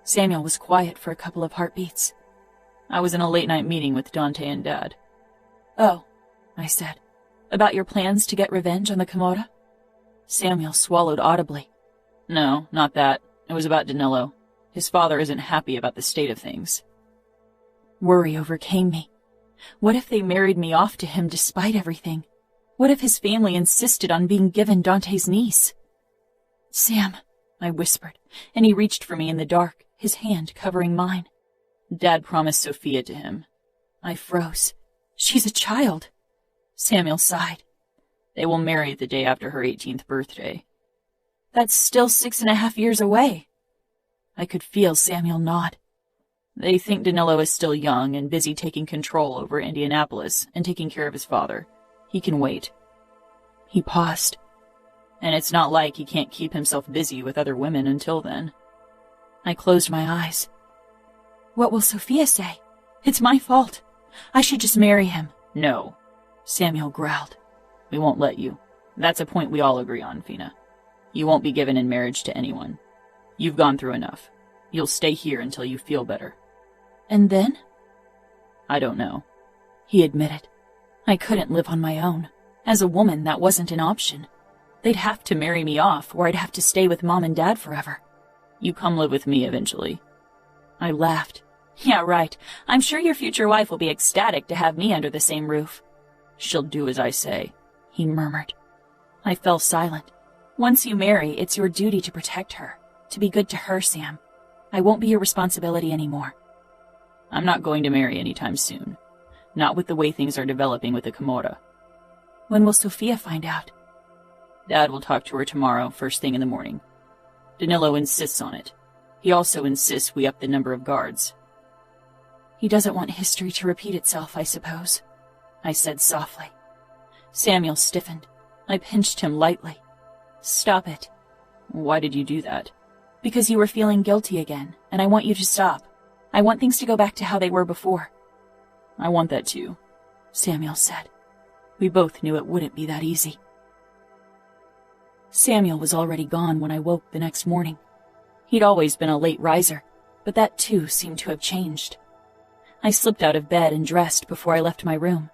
Samuel was quiet for a couple of heartbeats. "I was in a late-night meeting with Dante and Dad." "Oh," I said. "About your plans to get revenge on the Camorra?" Samuel swallowed audibly. "No, not that. It was about Danilo. His father isn't happy about the state of things." Worry overcame me. What if they married me off to him despite everything? What if his family insisted on being given Dante's niece? "Sam," I whispered, and he reached for me in the dark, his hand covering mine. Dad promised Sophia to him. I froze. "She's a child." Samuel sighed. They will marry the day after her 18th birthday. "That's still 6.5 years away." I could feel Samuel nod. They think Danilo is still young and busy taking control over Indianapolis and taking care of his father. He can wait. He paused. And it's not like he can't keep himself busy with other women until then. I closed my eyes. "What will Sophia say? It's my fault. I should just marry him." "No," Samuel growled. "We won't let you. That's a point we all agree on, Fina. You won't be given in marriage to anyone. You've gone through enough. You'll stay here until you feel better." "And then?" "I don't know," he admitted. I couldn't live on my own. As a woman, that wasn't an option. They'd have to marry me off, or I'd have to stay with Mom and Dad forever. "You come live with me eventually." I laughed. "Yeah, right. I'm sure your future wife will be ecstatic to have me under the same roof." "She'll do as I say," he murmured. I fell silent. "Once you marry, it's your duty to protect her, to be good to her, Sam. I won't be your responsibility anymore." "I'm not going to marry anytime soon. Not with the way things are developing with the Camorra." "When will Sophia find out?" "Dad will talk to her tomorrow, first thing in the morning. Danilo insists on it. He also insists we up the number of guards." "He doesn't want history to repeat itself, I suppose," I said softly. Samuel stiffened. I pinched him lightly. "Stop it." "Why did you do that?" "Because you were feeling guilty again, and I want you to stop. I want things to go back to how they were before." "I want that too," Samuel said. We both knew it wouldn't be that easy. Samuel was already gone when I woke the next morning. He'd always been a late riser, but that too seemed to have changed. I slipped out of bed and dressed before I left my room.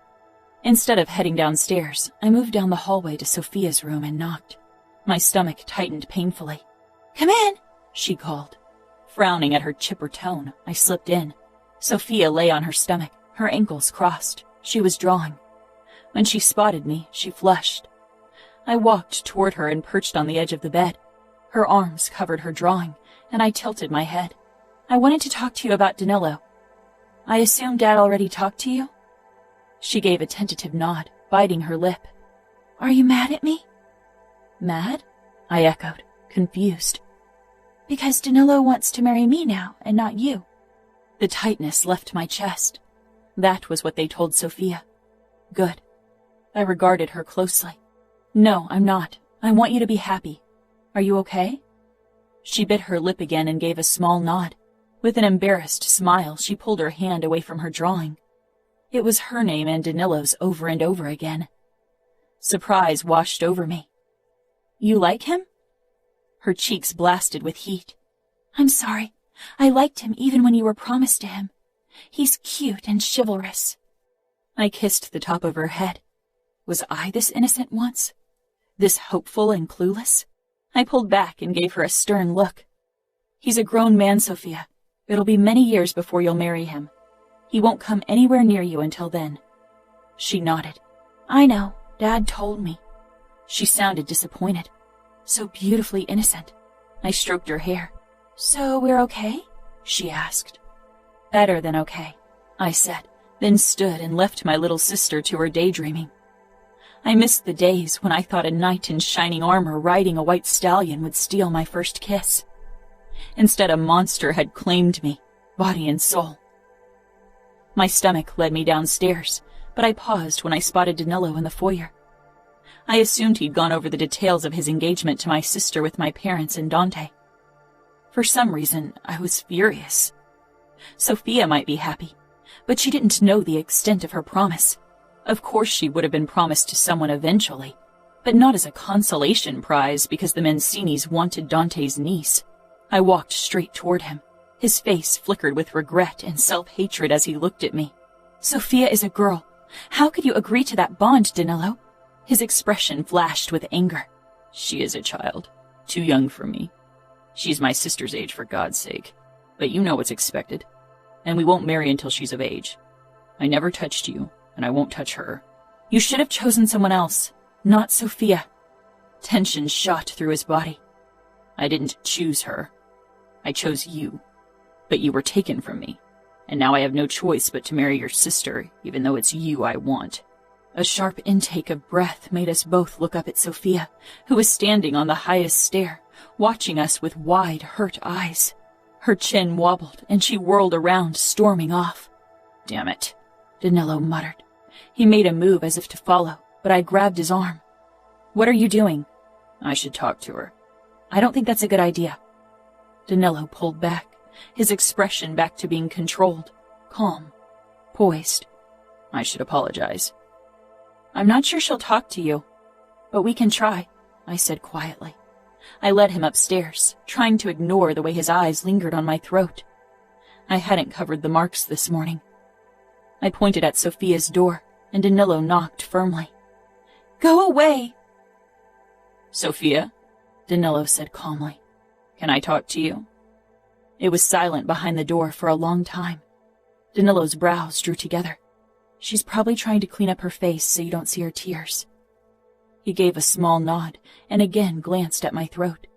Instead of heading downstairs, I moved down the hallway to Sophia's room and knocked. My stomach tightened painfully. "Come in," she called. Frowning at her chipper tone, I slipped in. Sophia lay on her stomach, her ankles crossed. She was drawing. When she spotted me, she flushed. I walked toward her and perched on the edge of the bed. Her arms covered her drawing, and I tilted my head. "I wanted to talk to you about Danilo." "I assume Dad already talked to you?" She gave a tentative nod, biting her lip. "Are you mad at me?" "Mad?" I echoed, confused. "Because Danilo wants to marry me now, and not you." The tightness left my chest. That was what they told Sophia. Good. I regarded her closely. "No, I'm not. I want you to be happy. Are you okay?" She bit her lip again and gave a small nod. With an embarrassed smile, she pulled her hand away from her drawing. It was her name and Danilo's over and over again. Surprise washed over me. "You like him?" Her cheeks blasted with heat. "I'm sorry. I liked him even when you were promised to him. He's cute and chivalrous." I kissed the top of her head. Was I this innocent once? This hopeful and clueless? I pulled back and gave her a stern look. "He's a grown man, Sophia. It'll be many years before you'll marry him. He won't come anywhere near you until then." She nodded. "I know. Dad told me." She sounded disappointed. So beautifully innocent. I stroked her hair. "So we're okay?" she asked. "Better than okay," I said, then stood and left my little sister to her daydreaming. I missed the days when I thought a knight in shining armor riding a white stallion would steal my first kiss. Instead, a monster had claimed me, body and soul. My stomach led me downstairs, but I paused when I spotted Danilo in the foyer. I assumed he'd gone over the details of his engagement to my sister with my parents and Dante. For some reason, I was furious. Sophia might be happy, but she didn't know the extent of her promise. Of course she would have been promised to someone eventually, but not as a consolation prize because the Mancinis wanted Dante's niece. I walked straight toward him. His face flickered with regret and self-hatred as he looked at me. "Sophia is a girl. How could you agree to that bond, Danilo?" His expression flashed with anger. "She is a child. Too young for me. She's my sister's age, for God's sake. But you know what's expected. And we won't marry until she's of age. I never touched you, and I won't touch her. You should have chosen someone else, not Sophia. Tension shot through his body. I didn't choose her. I chose you. But you were taken from me, and now I have no choice but to marry your sister, even though it's you I want. A sharp intake of breath made us both look up at Sophia, who was standing on the highest stair, watching us with wide, hurt eyes. Her chin wobbled, and she whirled around, storming off. Damn it, Danilo muttered. He made a move as if to follow, but I grabbed his arm. What are you doing? I should talk to her. I don't think that's a good idea. Danilo pulled back, his expression back to being controlled, calm, poised. I should apologize. I'm not sure she'll talk to you, but we can try, I said quietly. I led him upstairs, trying to ignore the way his eyes lingered on my throat. I hadn't covered the marks this morning. I pointed at Sophia's door, and Danilo knocked firmly. Go away! Sophia, Danilo said calmly. Can I talk to you? It was silent behind the door for a long time. Danilo's brows drew together. She's probably trying to clean up her face so you don't see her tears. He gave a small nod and again glanced at my throat.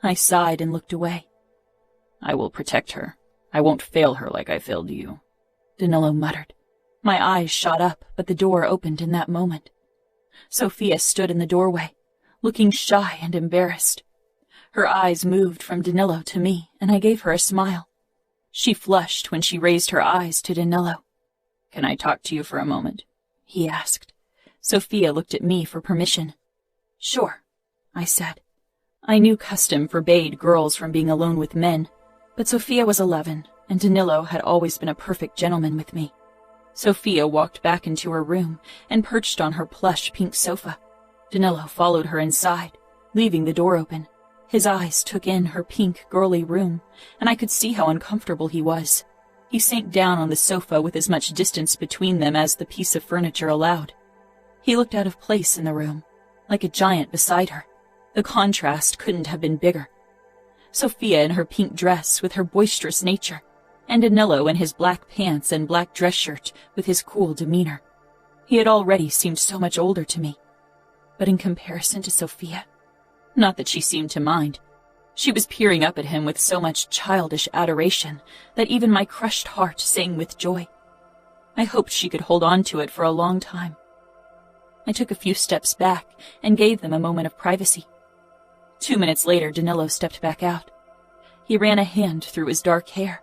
I sighed and looked away. I will protect her. I won't fail her like I failed you, Danilo muttered. My eyes shot up, but the door opened in that moment. Sophia stood in the doorway, looking shy and embarrassed. Her eyes moved from Danilo to me, and I gave her a smile. She flushed when she raised her eyes to Danilo. Can I talk to you for a moment? He asked. Sophia looked at me for permission. Sure, I said. I knew custom forbade girls from being alone with men, but Sophia was 11, and Danilo had always been a perfect gentleman with me. Sophia walked back into her room and perched on her plush pink sofa. Danilo followed her inside, leaving the door open. His eyes took in her pink, girly room, and I could see how uncomfortable he was. He sank down on the sofa with as much distance between them as the piece of furniture allowed. He looked out of place in the room, like a giant beside her. The contrast couldn't have been bigger. Sophia in her pink dress with her boisterous nature, and Danilo in his black pants and black dress shirt with his cool demeanor. He had already seemed so much older to me. But in comparison to Sophia, not that she seemed to mind. She was peering up at him with so much childish adoration that even my crushed heart sang with joy. I hoped she could hold on to it for a long time. I took a few steps back and gave them a moment of privacy. 2 minutes later, Danilo stepped back out. He ran a hand through his dark hair.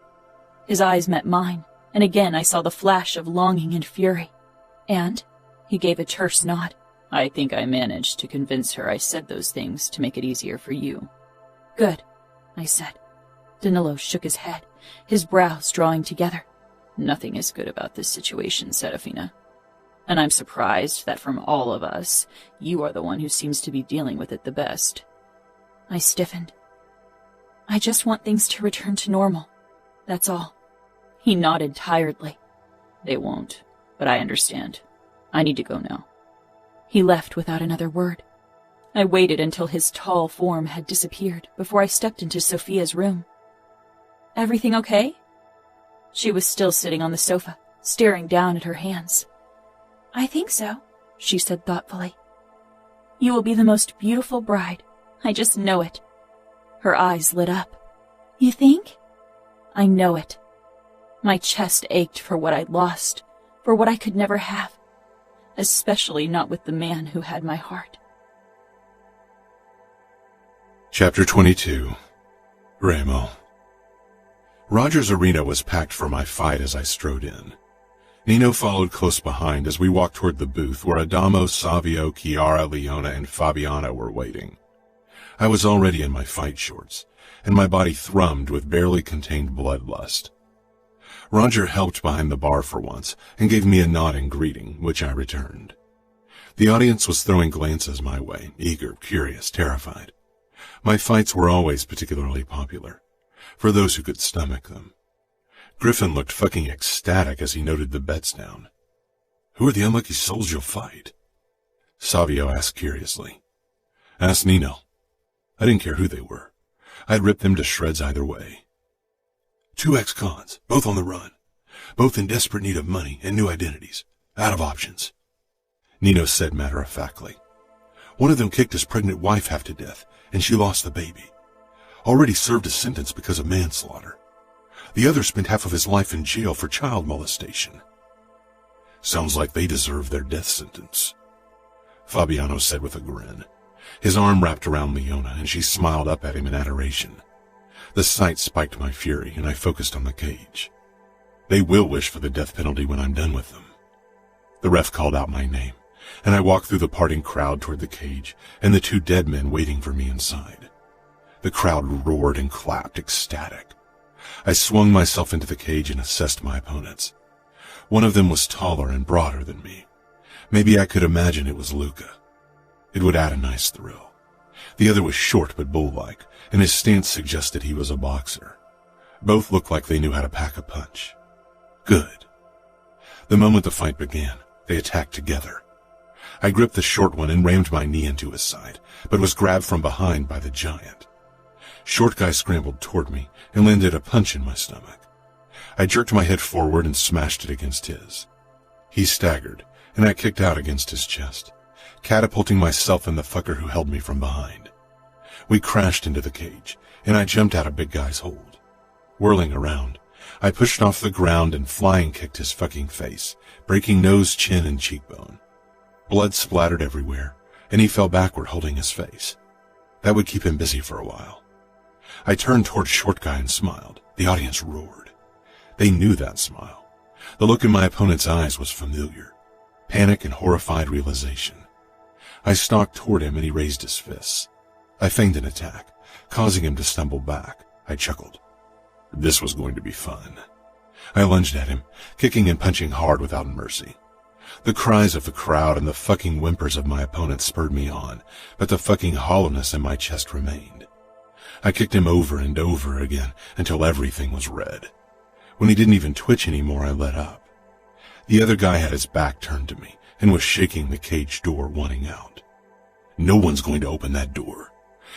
His eyes met mine, and again I saw the flash of longing and fury. And he gave a terse nod. I think I managed to convince her I said those things to make it easier for you. Good, I said. Danilo shook his head, his brows drawing together. Nothing is good about this situation, Serafina. And I'm surprised that from all of us, you are the one who seems to be dealing with it the best. I stiffened. I just want things to return to normal. That's all. He nodded tiredly. They won't, but I understand. I need to go now. He left without another word. I waited until his tall form had disappeared before I stepped into Sophia's room. Everything okay? She was still sitting on the sofa, staring down at her hands. I think so, she said thoughtfully. You will be the most beautiful bride. I just know it. Her eyes lit up. You think? I know it. My chest ached for what I'd lost, for what I could never have. Especially not with the man who had my heart. Chapter 22. Remo. Roger's arena was packed for my fight as I strode in. Nino followed close behind as we walked toward the booth where Adamo, Savio, Chiara, Leona, and Fabiana were waiting. I was already in my fight shorts, and my body thrummed with barely contained bloodlust. Roger helped behind the bar for once and gave me a nodding greeting, which I returned. The audience was throwing glances my way, eager, curious, terrified. My fights were always particularly popular, for those who could stomach them. Griffin looked fucking ecstatic as he noted the bets down. Who are the unlucky souls you'll fight? Savio asked curiously. Ask Nino. I didn't care who they were. I'd rip them to shreds either way. 2 ex-cons, both on the run, both in desperate need of money and new identities, out of options. Nino said matter-of-factly. "One of them kicked his pregnant wife half to death, and she lost the baby. Already served a sentence because of manslaughter. The other spent half of his life in jail for child molestation." "Sounds like they deserve their death sentence," Fabiano said with a grin. His arm wrapped around Leona, and she smiled up at him in adoration. The sight spiked my fury, and I focused on the cage. "They will wish for the death penalty when I'm done with them." The ref called out my name, and I walked through the parting crowd toward the cage and the two dead men waiting for me inside. The crowd roared and clapped, ecstatic. I swung myself into the cage and assessed my opponents. One of them was taller and broader than me. Maybe I could imagine it was Luca. It would add a nice thrill. The other was short but bull-like, and his stance suggested he was a boxer. Both looked like they knew how to pack a punch. Good. The moment the fight began, they attacked together. I gripped the short one and rammed my knee into his side, but was grabbed from behind by the giant. Short guy scrambled toward me and landed a punch in my stomach. I jerked my head forward and smashed it against his. He staggered, and I kicked out against his chest, catapulting myself and the fucker who held me from behind. We crashed into the cage, and I jumped out of big guy's hold. Whirling around, I pushed off the ground and flying kicked his fucking face, breaking nose, chin, and cheekbone. Blood splattered everywhere, and he fell backward holding his face. That would keep him busy for a while. I turned toward short guy and smiled. The audience roared. They knew that smile. The look in my opponent's eyes was familiar. Panic and horrified realization. I stalked toward him and he raised his fists. I feigned an attack, causing him to stumble back. I chuckled. This was going to be fun. I lunged at him, kicking and punching hard without mercy. The cries of the crowd and the fucking whimpers of my opponent spurred me on, but the fucking hollowness in my chest remained. I kicked him over and over again until everything was red. When he didn't even twitch anymore, I let up. The other guy had his back turned to me and was shaking the cage door, wanting out. "No one's going to open that door.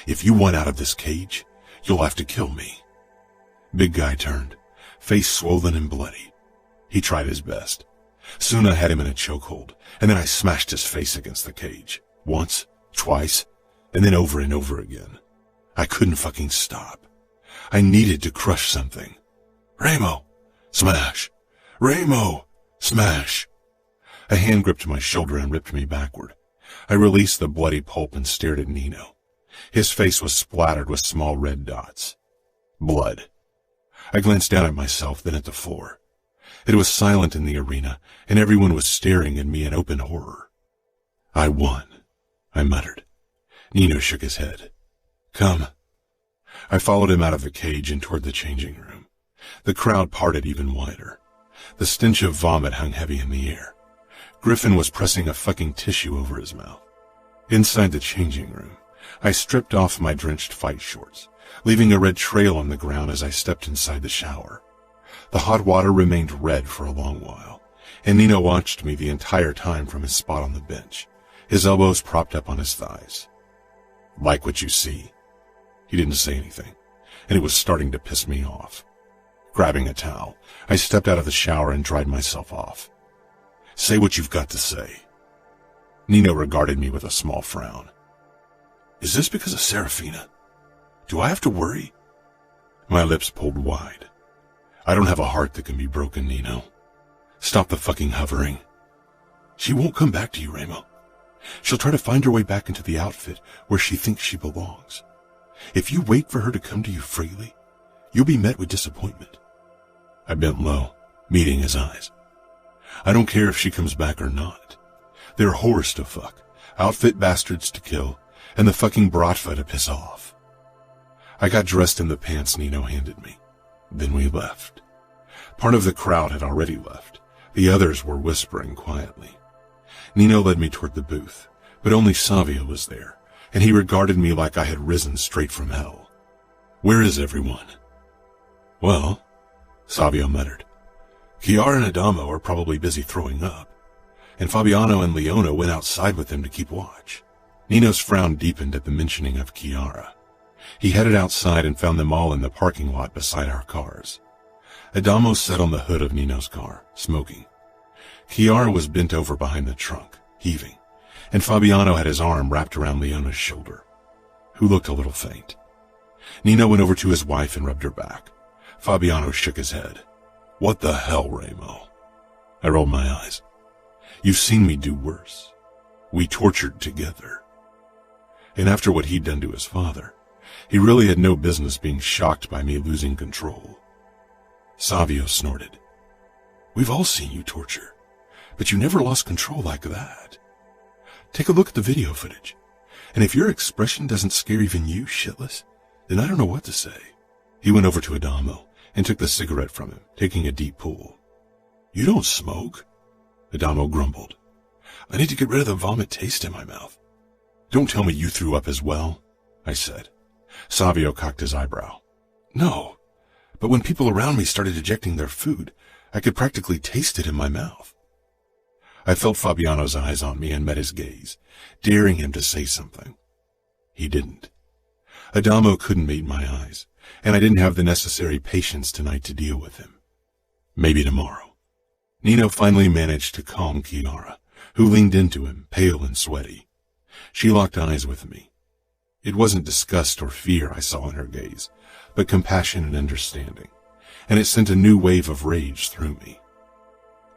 If you want out of this cage, you'll have to kill me." Big guy turned, face swollen and bloody. He tried his best. Soon I had him in a chokehold, and then I smashed his face against the cage. Once, twice, and then over and over again. I couldn't fucking stop. I needed to crush something. "Remo! Smash! Remo! Smash!" A hand gripped my shoulder and ripped me backward. I released the bloody pulp and stared at Nino. His face was splattered with small red dots. Blood. I glanced down at myself, then at the floor. It was silent in the arena, and everyone was staring at me in open horror. "I won," I muttered. Nino shook his head. "Come." I followed him out of the cage and toward the changing room. The crowd parted even wider. The stench of vomit hung heavy in the air. Griffin was pressing a fucking tissue over his mouth. Inside the changing room, I stripped off my drenched fight shorts, leaving a red trail on the ground as I stepped inside the shower. The hot water remained red for a long while, and Nino watched me the entire time from his spot on the bench, his elbows propped up on his thighs. "Like what you see?" He didn't say anything, and it was starting to piss me off. Grabbing a towel, I stepped out of the shower and dried myself off. "Say what you've got to say." Nino regarded me with a small frown. "Is this because of Serafina? Do I have to worry?" My lips pulled wide. "I don't have a heart that can be broken, Nino. Stop the fucking hovering. She won't come back to you, Remo. She'll try to find her way back into the outfit where she thinks she belongs. If you wait for her to come to you freely, you'll be met with disappointment." I bent low, meeting his eyes. "I don't care if she comes back or not. They're whores to fuck, outfit bastards to kill, and the fucking bratva to piss off." I got dressed in the pants Nino handed me. Then we left. Part of the crowd had already left. The others were whispering quietly. Nino led me toward the booth, but only Savio was there, and he regarded me like I had risen straight from hell. "Where is everyone?" "Well," Savio muttered, "Chiara and Adamo are probably busy throwing up, and Fabiano and Leona went outside with them to keep watch." Nino's frown deepened at the mentioning of Chiara. He headed outside and found them all in the parking lot beside our cars. Adamo sat on the hood of Nino's car, smoking. Chiara was bent over behind the trunk, heaving, and Fabiano had his arm wrapped around Leona's shoulder, who looked a little faint. Nino went over to his wife and rubbed her back. Fabiano shook his head. "What the hell, Remo?" I rolled my eyes. "You've seen me do worse. We tortured together." And after what he'd done to his father, he really had no business being shocked by me losing control. Savio snorted. "We've all seen you torture, but you never lost control like that. Take a look at the video footage, and if your expression doesn't scare even you, shitless, then I don't know what to say." He went over to Adamo and took the cigarette from him, taking a deep pull. "You don't smoke?" Adamo grumbled. "I need to get rid of the vomit taste in my mouth." "Don't tell me you threw up as well," I said. Savio cocked his eyebrow. "No, but when people around me started ejecting their food, I could practically taste it in my mouth." I felt Fabiano's eyes on me and met his gaze, daring him to say something. He didn't. Adamo couldn't meet my eyes, and I didn't have the necessary patience tonight to deal with him. Maybe tomorrow. Nino finally managed to calm Chiara, who leaned into him, pale and sweaty. She locked eyes with me. It wasn't disgust or fear I saw in her gaze, but compassion and understanding, and it sent a new wave of rage through me.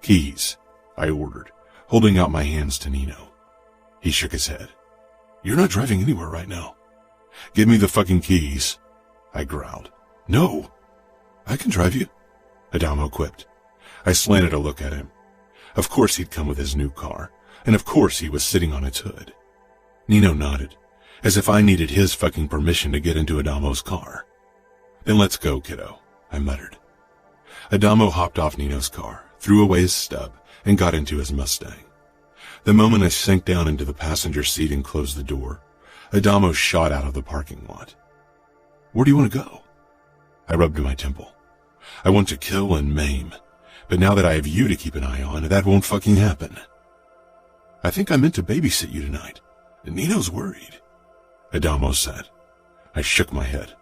"Keys," I ordered, holding out my hands to Nino. He shook his head. "You're not driving anywhere right now." "Give me the fucking keys," I growled. "No, I can drive you," Adamo quipped. I slanted a look at him. Of course he'd come with his new car, and of course he was sitting on its hood. Nino nodded, as if I needed his fucking permission to get into Adamo's car. "Then let's go, kiddo," I muttered. Adamo hopped off Nino's car, threw away his stub, and got into his Mustang. The moment I sank down into the passenger seat and closed the door, Adamo shot out of the parking lot. "Where do you want to go?" I rubbed my temple. "I want to kill and maim, but now that I have you to keep an eye on, that won't fucking happen." "I think I meant to babysit you tonight. Nino's worried," Adamo said. I shook my head.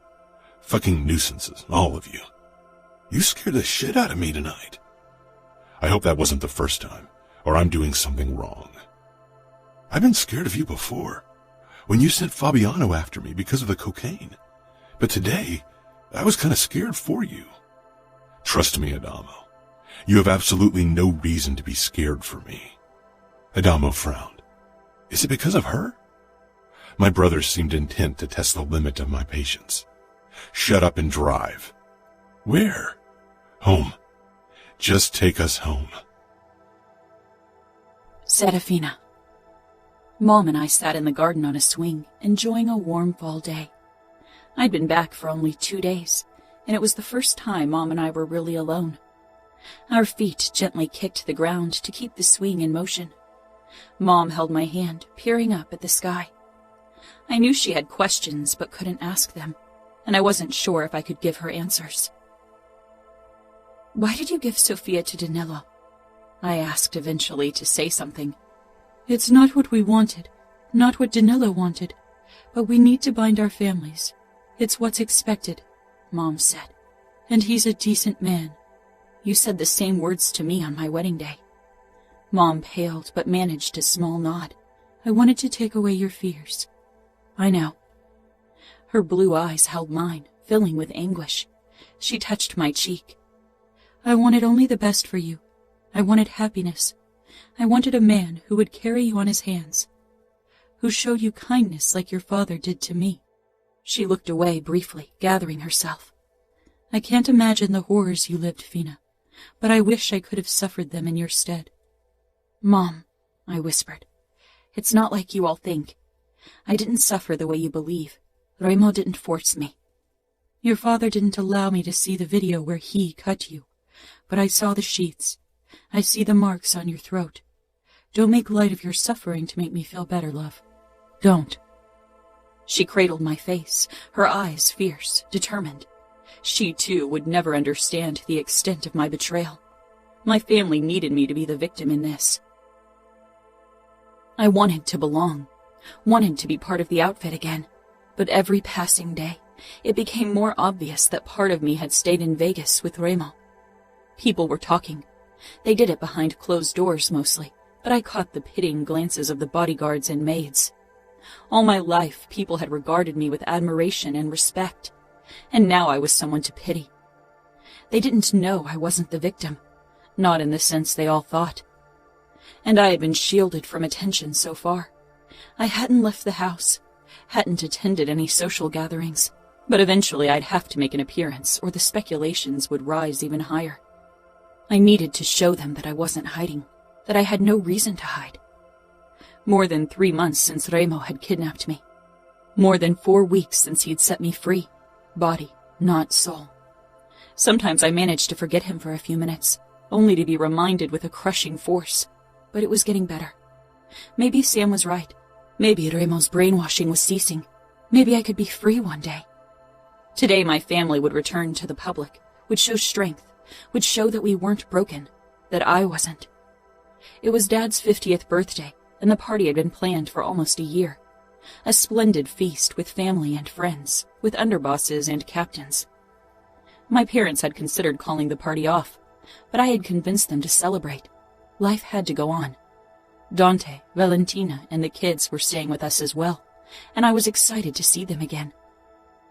"Fucking nuisances, all of you. You scared the shit out of me tonight." I hope that wasn't the first time, or I'm doing something wrong. "I've been scared of you before, when you sent Fabiano after me because of the cocaine. But today, I was kind of scared for you." "Trust me, Adamo. You have absolutely no reason to be scared for me." Adamo frowned. "Is it because of her?" My brother seemed intent to test the limit of my patience. "Shut up and drive." "Where?" "Home. Just take us home." Serafina. Mom and I sat in the garden on a swing, enjoying a warm fall day. I'd been back for only 2 days, and it was the first time Mom and I were really alone. Our feet gently kicked the ground to keep the swing in motion. Mom held my hand, peering up at the sky. I knew she had questions but couldn't ask them, and I wasn't sure if I could give her answers. "Why did you give Sofia to Danilo?" I asked eventually to say something. "It's not what we wanted, not what Danilo wanted, but we need to bind our families. It's what's expected," Mom said. "And he's a decent man." "You said the same words to me on my wedding day." Mom paled but managed a small nod. "I wanted to take away your fears." "I know." Her blue eyes held mine, filling with anguish. She touched my cheek. "I wanted only the best for you. I wanted happiness. I wanted a man who would carry you on his hands, who showed you kindness like your father did to me." She looked away briefly, gathering herself. "I can't imagine the horrors you lived, Fina, but I wish I could have suffered them in your stead." "Mom," I whispered, "it's not like you all think. I didn't suffer the way you believe. Remo didn't force me. Your father didn't allow me to see the video where he cut you, but I saw the sheets. I see the marks on your throat. Don't make light of your suffering to make me feel better, love. Don't." She cradled my face, her eyes fierce, determined. She, too, would never understand the extent of my betrayal. My family needed me to be the victim in this. I wanted to belong, wanted to be part of the outfit again, but every passing day, it became more obvious that part of me had stayed in Vegas with Remo. People were talking. They did it behind closed doors mostly, but I caught the pitying glances of the bodyguards and maids. All my life, people had regarded me with admiration and respect, and now I was someone to pity. They didn't know I wasn't the victim, not in the sense they all thought. And I had been shielded from attention so far. I hadn't left the house, hadn't attended any social gatherings, but eventually I'd have to make an appearance, or the speculations would rise even higher. I needed to show them that I wasn't hiding, that I had no reason to hide. More than 3 months since Remo had kidnapped me. More than 4 weeks since he'd set me free, body, not soul. Sometimes I managed to forget him for a few minutes, only to be reminded with a crushing force. But it was getting better. Maybe Sam was right. Maybe Remo's brainwashing was ceasing. Maybe I could be free one day. Today my family would return to the public, would show strength, would show that we weren't broken, that I wasn't. It was Dad's 50th birthday, and the party had been planned for almost a year. A splendid feast with family and friends, with underbosses and captains. My parents had considered calling the party off, but I had convinced them to celebrate. Life had to go on. Dante, Valentina, and the kids were staying with us as well, and I was excited to see them again.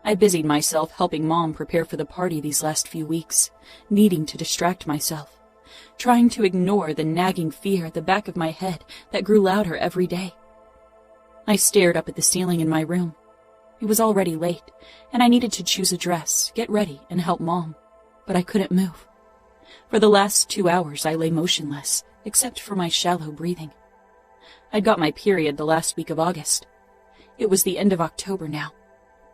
I busied myself helping Mom prepare for the party these last few weeks, needing to distract myself, trying to ignore the nagging fear at the back of my head that grew louder every day. I stared up at the ceiling in my room. It was already late, and I needed to choose a dress, get ready, and help Mom, but I couldn't move. For the last 2 hours I lay motionless, except for my shallow breathing. I'd got my period the last week of August. It was the end of October now.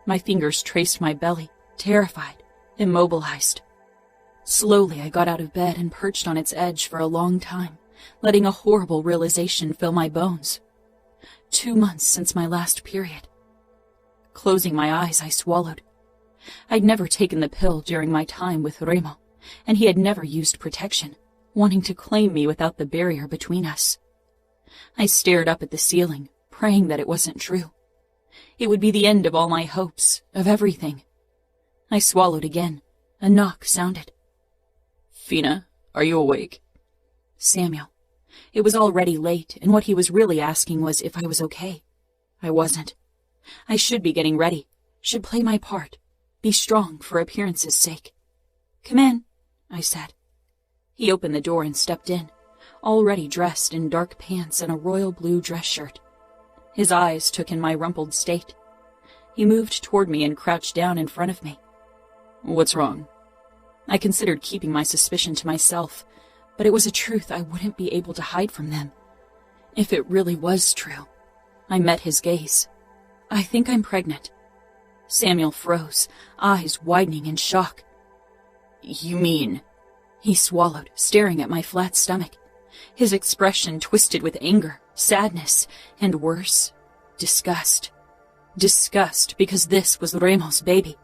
My fingers traced my belly, terrified, immobilized. Slowly I got out of bed and perched on its edge for a long time, letting a horrible realization fill my bones. 2 months since my last period. Closing my eyes, I swallowed. I'd never taken the pill during my time with Remo, and he had never used protection, wanting to claim me without the barrier between us. I stared up at the ceiling, praying that it wasn't true. It would be the end of all my hopes, of everything. I swallowed again. A knock sounded. "Fina, are you awake?" Samuel. It was already late, and what he was really asking was if I was okay. I wasn't. I should be getting ready, should play my part, be strong for appearance's sake. "Come in," I said. He opened the door and stepped in, already dressed in dark pants and a royal blue dress shirt. His eyes took in my rumpled state. He moved toward me and crouched down in front of me. "What's wrong?" I considered keeping my suspicion to myself, but it was a truth I wouldn't be able to hide from them. If it really was true. I met his gaze. "I think I'm pregnant." Samuel froze, eyes widening in shock. "You mean?" He swallowed, staring at my flat stomach. His expression twisted with anger, sadness, and worse, disgust. Disgust because this was Remo's baby.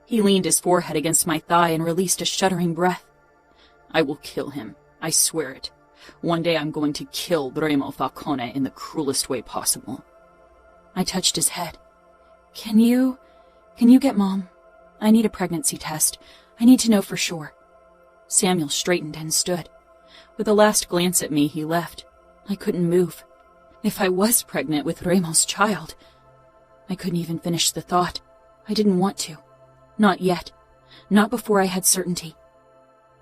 He leaned his forehead against my thigh and released a shuddering breath. "I will kill him. I swear it. One day I'm going to kill Remo Falcone in the cruelest way possible." I touched his head. Can you get Mom? I need a pregnancy test. I need to know for sure." Samuel straightened and stood. With a last glance at me, he left. I couldn't move. If I was pregnant with Remo's child... I couldn't even finish the thought. I didn't want to. Not yet. Not before I had certainty.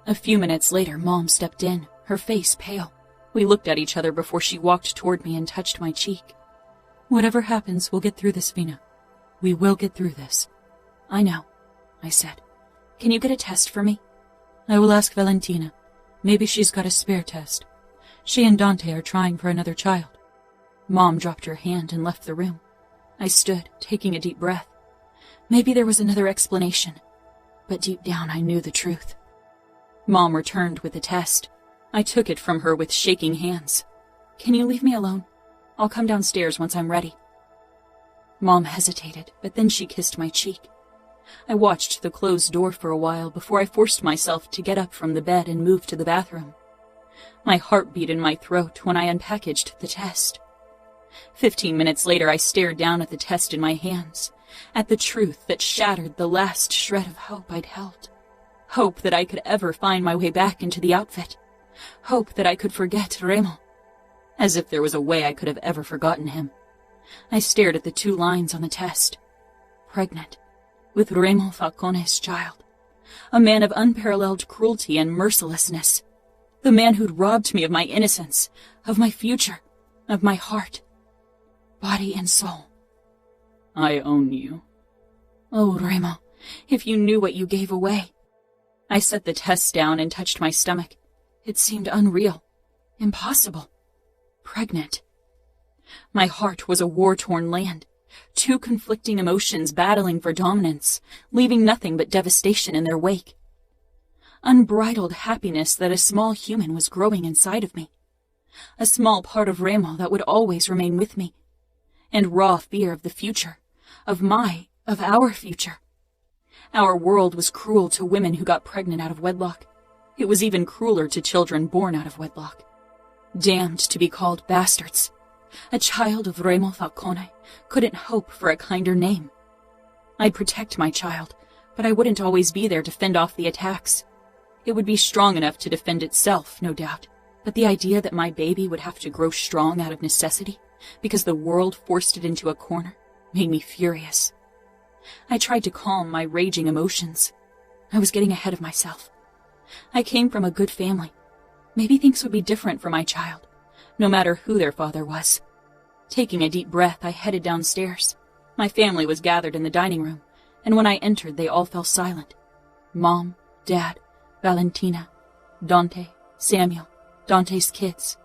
A few minutes later, Mom stepped in, her face pale. We looked at each other before she walked toward me and touched my cheek. "Whatever happens, we'll get through this, Fina. We will get through this." "I know," I said. "Can you get a test for me?" "I will ask Valentina. Maybe she's got a spare test. She and Dante are trying for another child." Mom dropped her hand and left the room. I stood, taking a deep breath. Maybe there was another explanation, but deep down I knew the truth. Mom returned with the test. I took it from her with shaking hands. "Can you leave me alone? I'll come downstairs once I'm ready." Mom hesitated, but then she kissed my cheek. I watched the closed door for a while before I forced myself to get up from the bed and move to the bathroom. My heart beat in my throat when I unpackaged the test. 15 minutes later, I stared down at the test in my hands, at the truth that shattered the last shred of hope I'd held. Hope that I could ever find my way back into the outfit. Hope that I could forget Remo. As if there was a way I could have ever forgotten him. I stared at the 2 lines on the test. Pregnant. With Remo Falcone's child. A man of unparalleled cruelty and mercilessness. The man who'd robbed me of my innocence, of my future, of my heart, body and soul. I own you. Oh, Remo, if you knew what you gave away. I set the test down and touched my stomach. It seemed unreal, impossible. Pregnant. My heart was a war-torn land. 2 conflicting emotions battling for dominance, leaving nothing but devastation in their wake. Unbridled happiness that a small human was growing inside of me. A small part of Remo that would always remain with me. And raw fear of the future, of our future. Our world was cruel to women who got pregnant out of wedlock. It was even crueler to children born out of wedlock. Damned to be called bastards. A child of Remo Falcone couldn't hope for a kinder name. I'd protect my child, but I wouldn't always be there to fend off the attacks. It would be strong enough to defend itself, no doubt, but the idea that my baby would have to grow strong out of necessity, because the world forced it into a corner, made me furious. I tried to calm my raging emotions. I was getting ahead of myself. I came from a good family. Maybe things would be different for my child, no matter who their father was. Taking a deep breath, I headed downstairs. My family was gathered in the dining room, and when I entered, they all fell silent. Mom, Dad, Valentina, Dante, Samuel, Dante's kids,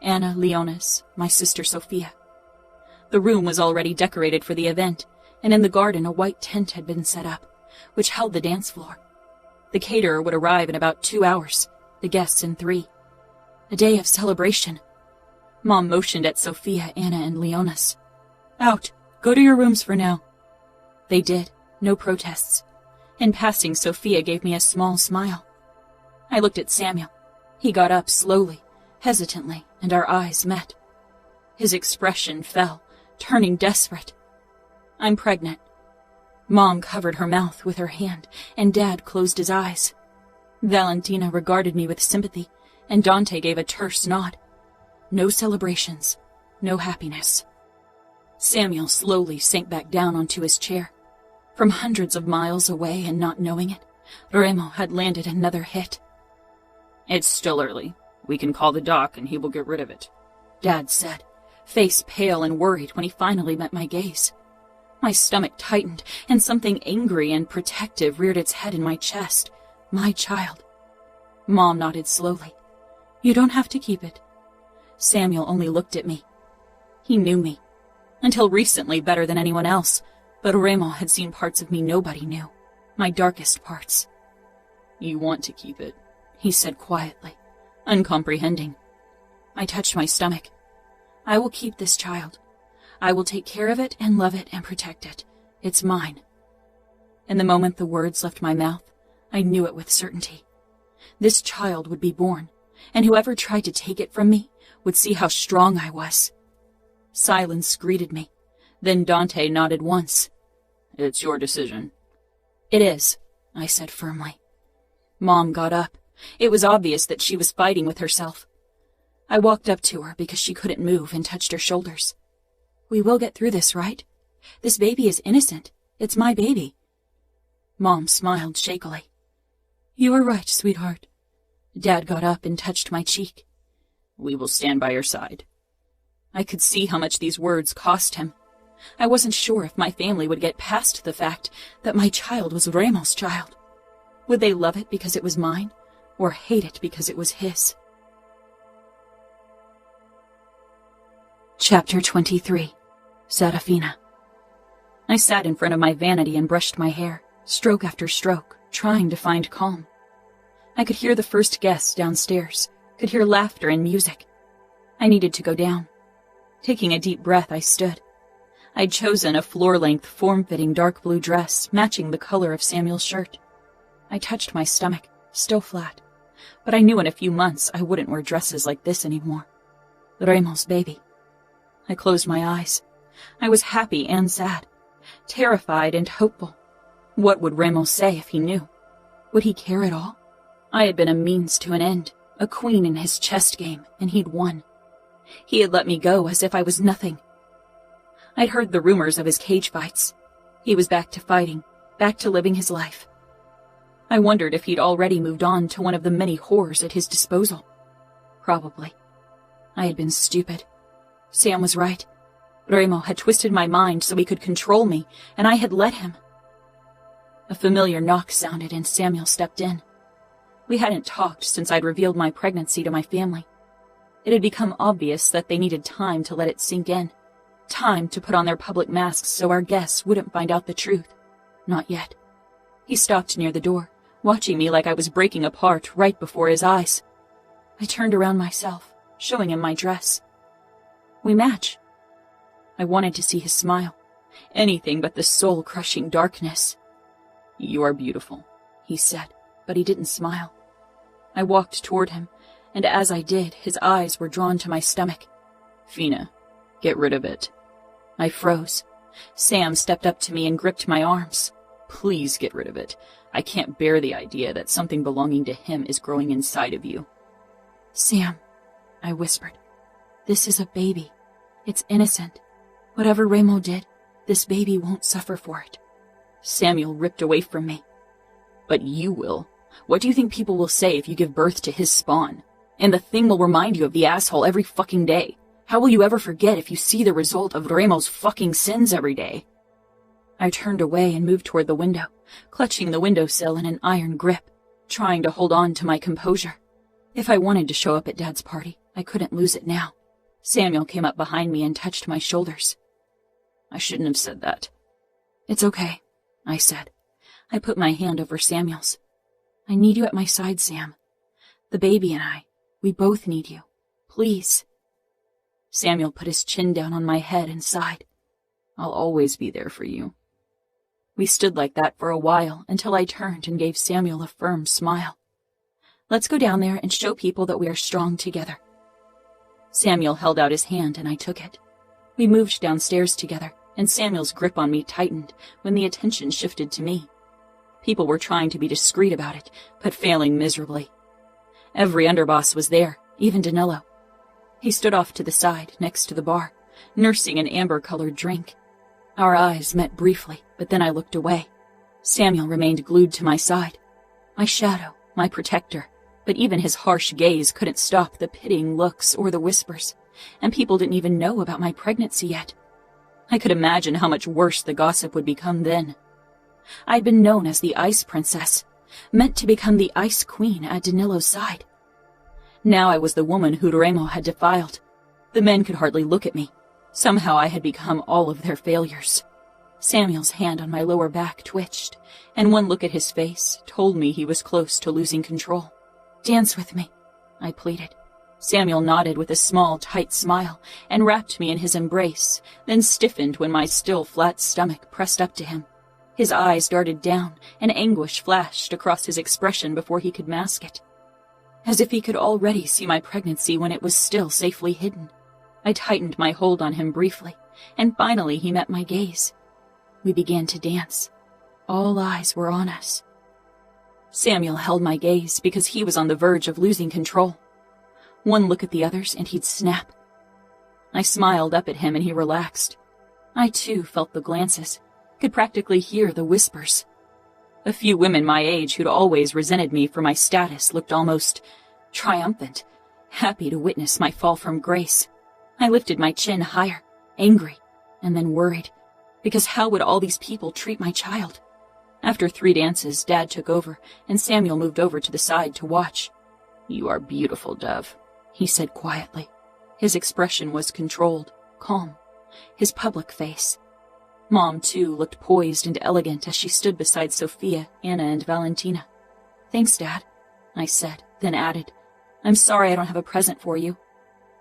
Anna, Leonis, my sister Sophia. The room was already decorated for the event, and in the garden a white tent had been set up, which held the dance floor. The caterer would arrive in about 2 hours, the guests in 3. A day of celebration. Mom motioned at Sophia, Anna, and Leonis. Out! Go to your rooms for now. They did, no protests. In passing, Sophia gave me a small smile. I looked at Samuel. He got up slowly, hesitantly, and our eyes met. His expression fell, turning desperate. I'm pregnant. Mom covered her mouth with her hand, and Dad closed his eyes. Valentina regarded me with sympathy, and Dante gave a terse nod. No celebrations, no happiness. Samuel slowly sank back down onto his chair. From hundreds of miles away and not knowing it, Remo had landed another hit. It's still early. We can call the doc and he will get rid of it, Dad said, face pale and worried when he finally met my gaze. My stomach tightened, and something angry and protective reared its head in my chest. My child. Mom nodded slowly. You don't have to keep it. Samuel only looked at me. He knew me. Until recently better than anyone else, but Remo had seen parts of me nobody knew. My darkest parts. You want to keep it, he said quietly, uncomprehending. I touched my stomach. I will keep this child. I will take care of it and love it and protect it. It's mine. And the moment the words left my mouth, I knew it with certainty. This child would be born, and whoever tried to take it from me would see how strong I was. Silence greeted me. Then Dante nodded once. It's your decision. It is, I said firmly. Mom got up. It was obvious that she was fighting with herself. I walked up to her because she couldn't move and touched her shoulders. We will get through this, right? This baby is innocent. It's my baby. Mom smiled shakily. You are right, sweetheart. Dad got up and touched my cheek. We will stand by your side. I could see how much these words cost him. I wasn't sure if my family would get past the fact that my child was Remo's child. Would they love it because it was mine, or hate it because it was his? Chapter 23. Serafina. I sat in front of my vanity and brushed my hair, stroke after stroke, trying to find calm. I could hear the first guests downstairs, could hear laughter and music. I needed to go down. Taking a deep breath, I stood. I'd chosen a floor-length, form-fitting dark blue dress, matching the color of Samuel's shirt. I touched my stomach, still flat, but I knew in a few months I wouldn't wear dresses like this anymore. Remo's baby. I closed my eyes. I was happy and sad, terrified and hopeful. What would Remo say if he knew? Would he care at all? I had been a means to an end, a queen in his chess game, and he'd won. He had let me go as if I was nothing. I'd heard the rumors of his cage fights. He was back to fighting, back to living his life. I wondered if he'd already moved on to one of the many horrors at his disposal. Probably. I had been stupid. Sam was right. Remo had twisted my mind so he could control me, and I had let him. A familiar knock sounded and Samuel stepped in. We hadn't talked since I'd revealed my pregnancy to my family. It had become obvious that they needed time to let it sink in. Time to put on their public masks so our guests wouldn't find out the truth. Not yet. He stopped near the door, watching me like I was breaking apart right before his eyes. I turned around myself, showing him my dress. We match. I wanted to see his smile. Anything but the soul-crushing darkness. "You are beautiful," he said, but he didn't smile. I walked toward him, and as I did, his eyes were drawn to my stomach. "Fina, get rid of it." I froze. Sam stepped up to me and gripped my arms. "Please get rid of it. I can't bear the idea that something belonging to him is growing inside of you." "Sam," I whispered, "this is a baby. It's innocent. Whatever Remo did, this baby won't suffer for it." Samuel ripped away from me. "But you will. What do you think people will say if you give birth to his spawn? And the thing will remind you of the asshole every fucking day. How will you ever forget if you see the result of Remo's fucking sins every day?" I turned away and moved toward the window, clutching the windowsill in an iron grip, trying to hold on to my composure. If I wanted to show up at Dad's party, I couldn't lose it now. Samuel came up behind me and touched my shoulders. "I shouldn't have said that." "It's okay," I said. I put my hand over Samuel's. "I need you at my side, Sam. The baby and I, we both need you. Please." Samuel put his chin down on my head and sighed. "I'll always be there for you." We stood like that for a while until I turned and gave Samuel a firm smile. "Let's go down there and show people that we are strong together." Samuel held out his hand and I took it. We moved downstairs together, and Samuel's grip on me tightened when the attention shifted to me. People were trying to be discreet about it, but failing miserably. Every underboss was there, even Danilo. He stood off to the side, next to the bar, nursing an amber-colored drink. Our eyes met briefly, but then I looked away. Samuel remained glued to my side. My shadow, my protector, but even his harsh gaze couldn't stop the pitying looks or the whispers, and people didn't even know about my pregnancy yet. I could imagine how much worse the gossip would become then. I'd been known as the Ice Princess, meant to become the Ice Queen at Danilo's side. Now I was the woman who Remo had defiled. The men could hardly look at me. Somehow I had become all of their failures. Samuel's hand on my lower back twitched, and one look at his face told me he was close to losing control. "Dance with me," I pleaded. Samuel nodded with a small, tight smile and wrapped me in his embrace, then stiffened when my still flat stomach pressed up to him. His eyes darted down, and anguish flashed across his expression before he could mask it. As if he could already see my pregnancy when it was still safely hidden. I tightened my hold on him briefly, and finally he met my gaze. We began to dance. All eyes were on us. Samuel held my gaze because he was on the verge of losing control. One look at the others and he'd snap. I smiled up at him and he relaxed. I too felt the glances, could practically hear the whispers. A few women my age who'd always resented me for my status looked almost triumphant, happy to witness my fall from grace. I lifted my chin higher, angry, and then worried, because how would all these people treat my child? After 3 dances, Dad took over, and Samuel moved over to the side to watch. "You are beautiful, Dove," he said quietly. His expression was controlled, calm. His public face. Mom, too, looked poised and elegant as she stood beside Sophia, Anna, and Valentina. "Thanks, Dad," I said, then added, "I'm sorry I don't have a present for you."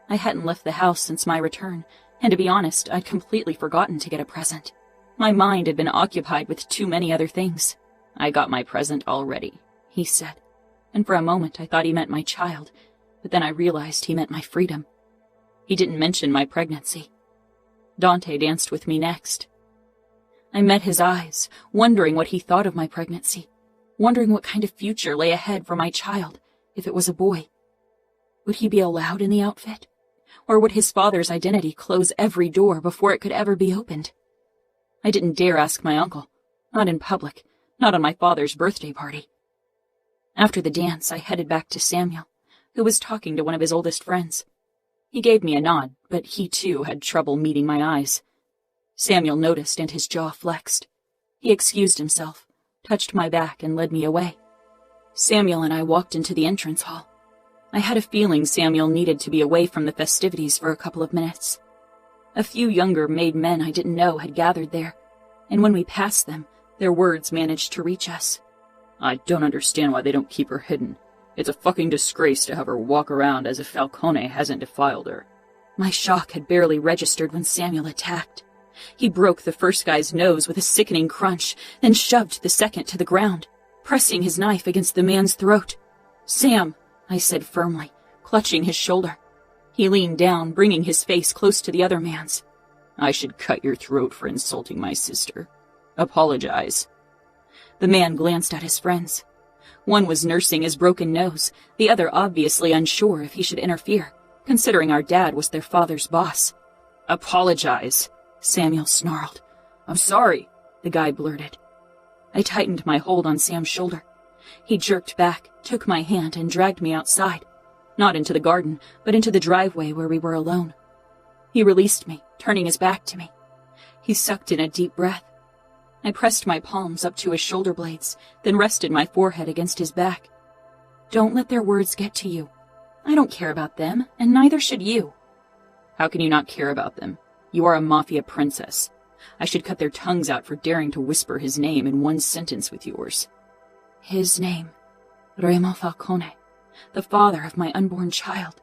I hadn't left the house since my return, and to be honest, I'd completely forgotten to get a present. My mind had been occupied with too many other things. "I got my present already," he said, and for a moment I thought he meant my child, but then I realized he meant my freedom. He didn't mention my pregnancy. Dante danced with me next. I met his eyes, wondering what he thought of my pregnancy, wondering what kind of future lay ahead for my child if it was a boy. Would he be allowed in the outfit? Or would his father's identity close every door before it could ever be opened? I didn't dare ask my uncle. Not in public. Not on my father's birthday party. After the dance, I headed back to Samuel, who was talking to one of his oldest friends. He gave me a nod, but he too had trouble meeting my eyes. Samuel noticed and his jaw flexed. He excused himself, touched my back, and led me away. Samuel and I walked into the entrance hall. I had a feeling Samuel needed to be away from the festivities for a couple of minutes. A few younger made men I didn't know had gathered there, and when we passed them, their words managed to reach us. I don't understand why they don't keep her hidden. It's a fucking disgrace to have her walk around as if Falcone hasn't defiled her. My shock had barely registered when Samuel attacked. He broke the first guy's nose with a sickening crunch, then shoved the second to the ground, pressing his knife against the man's throat. "Sam," I said firmly, clutching his shoulder. He leaned down, bringing his face close to the other man's. "I should cut your throat for insulting my sister. Apologize." The man glanced at his friends. One was nursing his broken nose, the other obviously unsure if he should interfere, considering our dad was their father's boss. "Apologize," Samuel snarled. "I'm sorry," the guy blurted. I tightened my hold on Sam's shoulder. He jerked back, took my hand, and dragged me outside. Not into the garden, but into the driveway where we were alone. He released me, turning his back to me. He sucked in a deep breath. I pressed my palms up to his shoulder blades, then rested my forehead against his back. "Don't let their words get to you. I don't care about them, and neither should you." "How can you not care about them? You are a mafia princess. I should cut their tongues out for daring to whisper his name in one sentence with yours." His name. Remo Falcone, the father of my unborn child.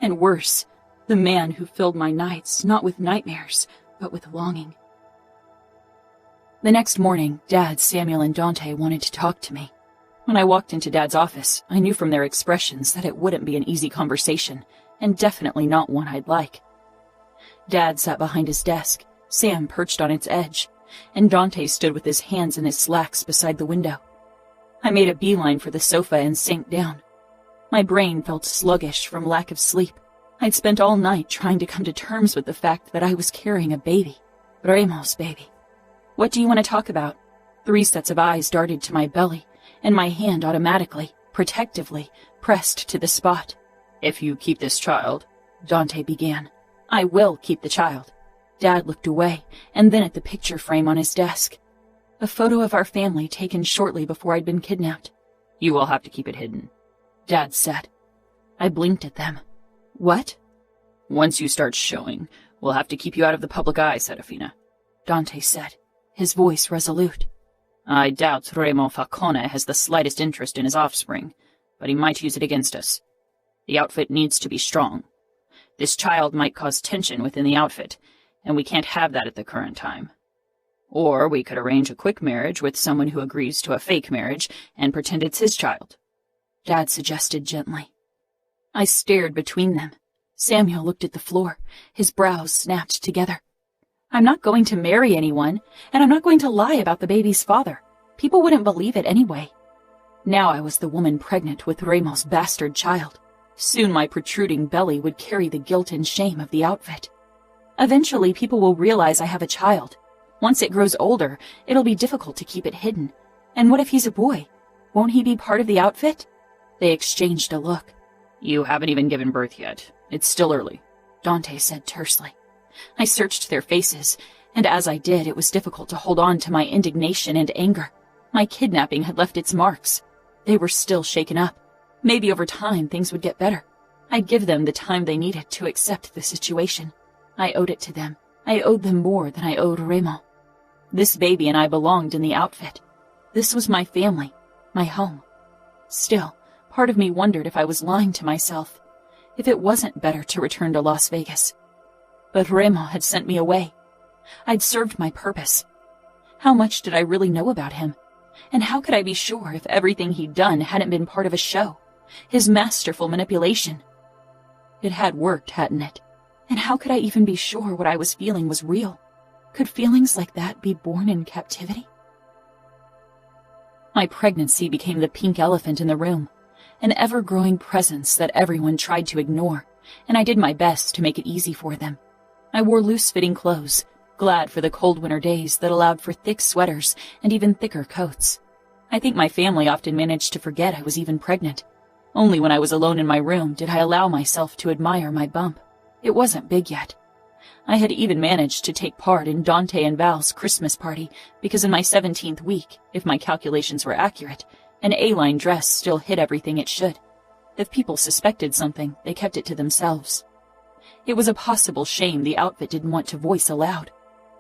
And worse, the man who filled my nights not with nightmares, but with longing. The next morning, Dad, Samuel, and Dante wanted to talk to me. When I walked into Dad's office, I knew from their expressions that it wouldn't be an easy conversation, and definitely not one I'd like. Dad sat behind his desk, Sam perched on its edge, and Dante stood with his hands in his slacks beside the window. I made a beeline for the sofa and sank down. My brain felt sluggish from lack of sleep. I'd spent all night trying to come to terms with the fact that I was carrying a baby. Remo's baby. "What do you want to talk about?" 3 sets of eyes darted to my belly, and my hand automatically, protectively, pressed to the spot. "If you keep this child," Dante began. "I will keep the child." Dad looked away, and then at the picture frame on his desk. A photo of our family taken shortly before I'd been kidnapped. "You will have to keep it hidden," Dad said. I blinked at them. "What?" "Once you start showing, we'll have to keep you out of the public eye, Serafina," Dante said, his voice resolute. "I doubt Remo Falcone has the slightest interest in his offspring, but he might use it against us. The outfit needs to be strong. This child might cause tension within the outfit, and we can't have that at the current time. Or we could arrange a quick marriage with someone who agrees to a fake marriage and pretend it's his child," Dad suggested gently. I stared between them. Samuel looked at the floor, his brows snapped together. "I'm not going to marry anyone, and I'm not going to lie about the baby's father. People wouldn't believe it anyway." Now I was the woman pregnant with Remo's bastard child. Soon my protruding belly would carry the guilt and shame of the outfit. Eventually people will realize I have a child. Once it grows older, it'll be difficult to keep it hidden. And what if he's a boy? Won't he be part of the outfit? They exchanged a look. "You haven't even given birth yet. It's still early," Dante said tersely. I searched their faces, and as I did, it was difficult to hold on to my indignation and anger. My kidnapping had left its marks. They were still shaken up. Maybe over time things would get better. I'd give them the time they needed to accept the situation. I owed it to them. I owed them more than I owed Remo. This baby and I belonged in the outfit. This was my family, my home. Still, part of me wondered if I was lying to myself, if it wasn't better to return to Las Vegas. But Remo had sent me away. I'd served my purpose. How much did I really know about him? And how could I be sure if everything he'd done hadn't been part of a show? His masterful manipulation. It had worked, hadn't it? And how could I even be sure what I was feeling was real? Could feelings like that be born in captivity? My pregnancy became the pink elephant in the room, an ever-growing presence that everyone tried to ignore, and I did my best to make it easy for them. I wore loose-fitting clothes, glad for the cold winter days that allowed for thick sweaters and even thicker coats. I think my family often managed to forget I was even pregnant. Only when I was alone in my room did I allow myself to admire my bump. It wasn't big yet. I had even managed to take part in Dante and Val's Christmas party because in my 17th week, if my calculations were accurate, an A-line dress still hid everything it should. If people suspected something, they kept it to themselves. It was a possible shame the outfit didn't want to voice aloud.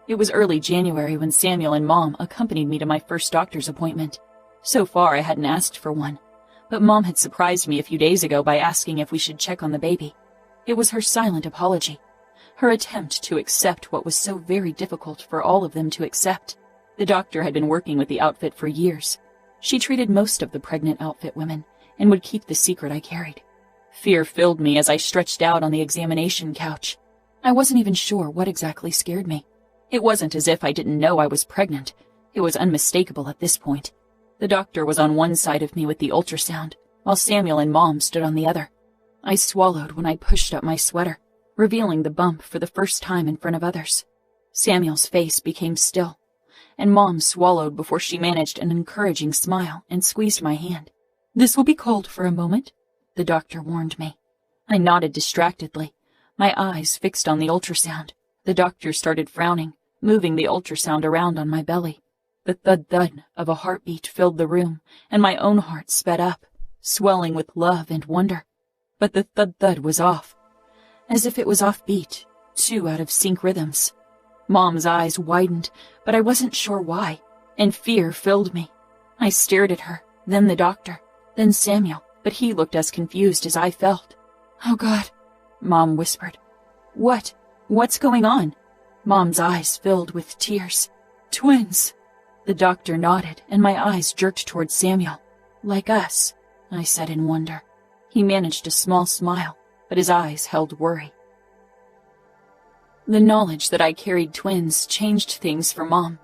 It was early January when Samuel and Mom accompanied me to my first doctor's appointment. So far, I hadn't asked for one, but Mom had surprised me a few days ago by asking if we should check on the baby. It was her silent apology, her attempt to accept what was so very difficult for all of them to accept. The doctor had been working with the outfit for years. She treated most of the pregnant outfit women and would keep the secret I carried. Fear filled me as I stretched out on the examination couch. I wasn't even sure what exactly scared me. It wasn't as if I didn't know I was pregnant. It was unmistakable at this point. The doctor was on one side of me with the ultrasound, while Samuel and Mom stood on the other. I swallowed when I pushed up my sweater, revealing the bump for the first time in front of others. Samuel's face became still, and Mom swallowed before she managed an encouraging smile and squeezed my hand. "This will be cold for a moment," the doctor warned me. I nodded distractedly, my eyes fixed on the ultrasound. The doctor started frowning, moving the ultrasound around on my belly. The thud-thud of a heartbeat filled the room, and my own heart sped up, swelling with love and wonder. But the thud-thud was off, as if it was off-beat, 2 out-of-sync rhythms. Mom's eyes widened, but I wasn't sure why, and fear filled me. I stared at her, then the doctor, then Samuel, but he looked as confused as I felt. "Oh, God," Mom whispered. What's going on?" Mom's eyes filled with tears. "Twins." The doctor nodded, and my eyes jerked towards Samuel. "Like us," I said in wonder. He managed a small smile, but his eyes held worry. The knowledge that I carried twins changed things for Mom.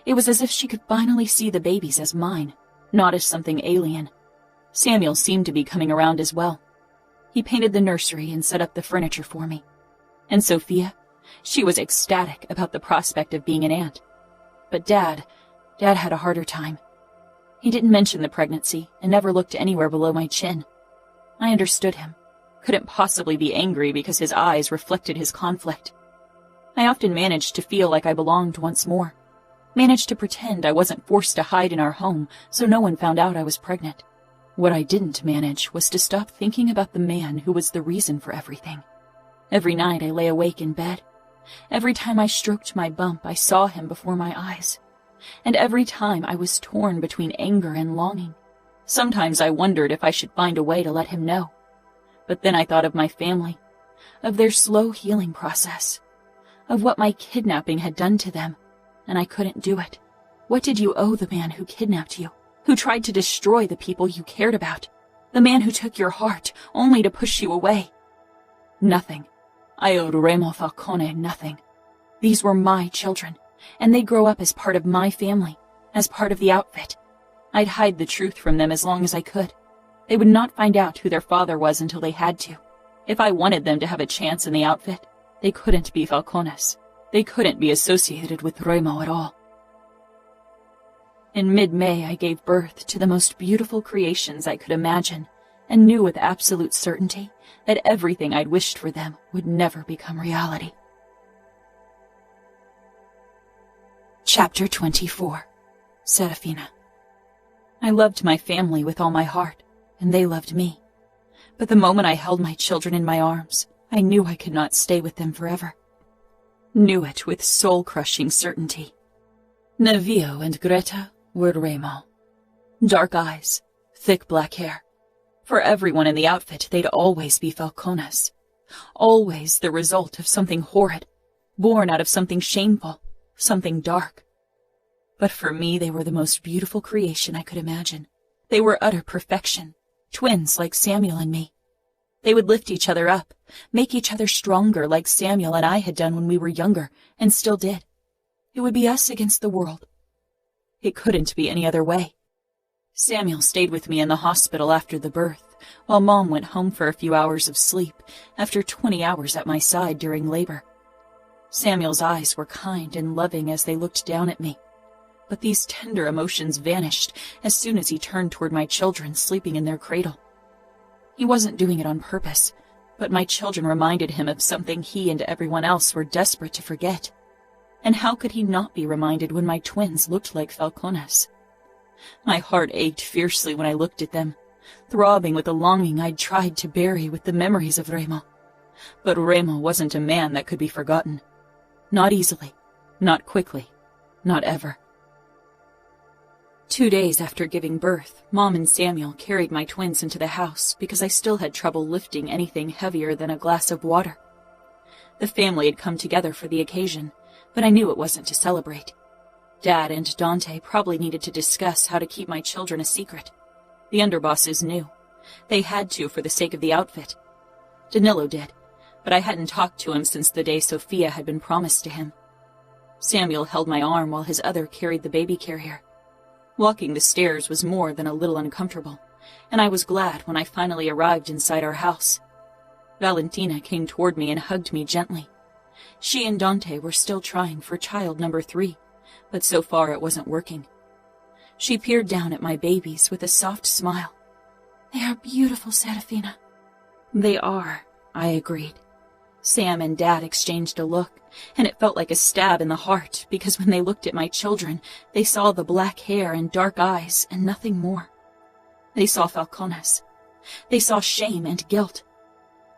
It was as if she could finally see the babies as mine, not as something alien. Samuel seemed to be coming around as well. He painted the nursery and set up the furniture for me. And Sophia, she was ecstatic about the prospect of being an aunt. But Dad had a harder time. He didn't mention the pregnancy and never looked anywhere below my chin. I understood him. Couldn't possibly be angry because his eyes reflected his conflict. I often managed to feel like I belonged once more. Managed to pretend I wasn't forced to hide in our home so no one found out I was pregnant. What I didn't manage was to stop thinking about the man who was the reason for everything. Every night I lay awake in bed. Every time I stroked my bump, I saw him before my eyes. And every time I was torn between anger and longing. Sometimes I wondered if I should find a way to let him know. But then I thought of my family, of their slow healing process, of what my kidnapping had done to them, and I couldn't do it. What did you owe the man who kidnapped you, who tried to destroy the people you cared about, the man who took your heart only to push you away? Nothing. I owed Remo Falcone nothing. These were my children, and they grow up as part of my family, as part of the outfit. I'd hide the truth from them as long as I could. They would not find out who their father was until they had to. If I wanted them to have a chance in the outfit, they couldn't be Falcones. They couldn't be associated with Remo at all. In mid-May, I gave birth to the most beautiful creations I could imagine, and knew with absolute certainty that everything I'd wished for them would never become reality. Chapter 24. Serafina. I loved my family with all my heart, and they loved me. But the moment I held my children in my arms, I knew I could not stay with them forever. Knew it with soul-crushing certainty. Nevio and Greta were Remo. Dark eyes, thick black hair. For everyone in the outfit, they'd always be Falcones. Always the result of something horrid, born out of something shameful, something dark. But for me, they were the most beautiful creation I could imagine. They were utter perfection, twins like Samuel and me. They would lift each other up, make each other stronger like Samuel and I had done when we were younger, and still did. It would be us against the world. It couldn't be any other way. Samuel stayed with me in the hospital after the birth, while Mom went home for a few hours of sleep after 20 hours at my side during labor. Samuel's eyes were kind and loving as they looked down at me, but these tender emotions vanished as soon as he turned toward my children sleeping in their cradle. He wasn't doing it on purpose, but my children reminded him of something he and everyone else were desperate to forget. And how could he not be reminded when my twins looked like Falcones? My heart ached fiercely when I looked at them, throbbing with a longing I'd tried to bury with the memories of Remo. But Remo wasn't a man that could be forgotten. Not easily, not quickly, not ever. 2 days after giving birth, Mom and Samuel carried my twins into the house because I still had trouble lifting anything heavier than a glass of water. The family had come together for the occasion, but I knew it wasn't to celebrate. Dad and Dante probably needed to discuss how to keep my children a secret. The underbosses knew. They had to for the sake of the outfit. Danilo did, but I hadn't talked to him since the day Sophia had been promised to him. Samuel held my arm while his other carried the baby carrier. Walking the stairs was more than a little uncomfortable, and I was glad when I finally arrived inside our house. Valentina came toward me and hugged me gently. She and Dante were still trying for child number 3, but so far it wasn't working. She peered down at my babies with a soft smile. "They are beautiful, Serafina." "They are," I agreed. Sam and Dad exchanged a look, and it felt like a stab in the heart because when they looked at my children, they saw the black hair and dark eyes and nothing more. They saw Falcones. They saw shame and guilt.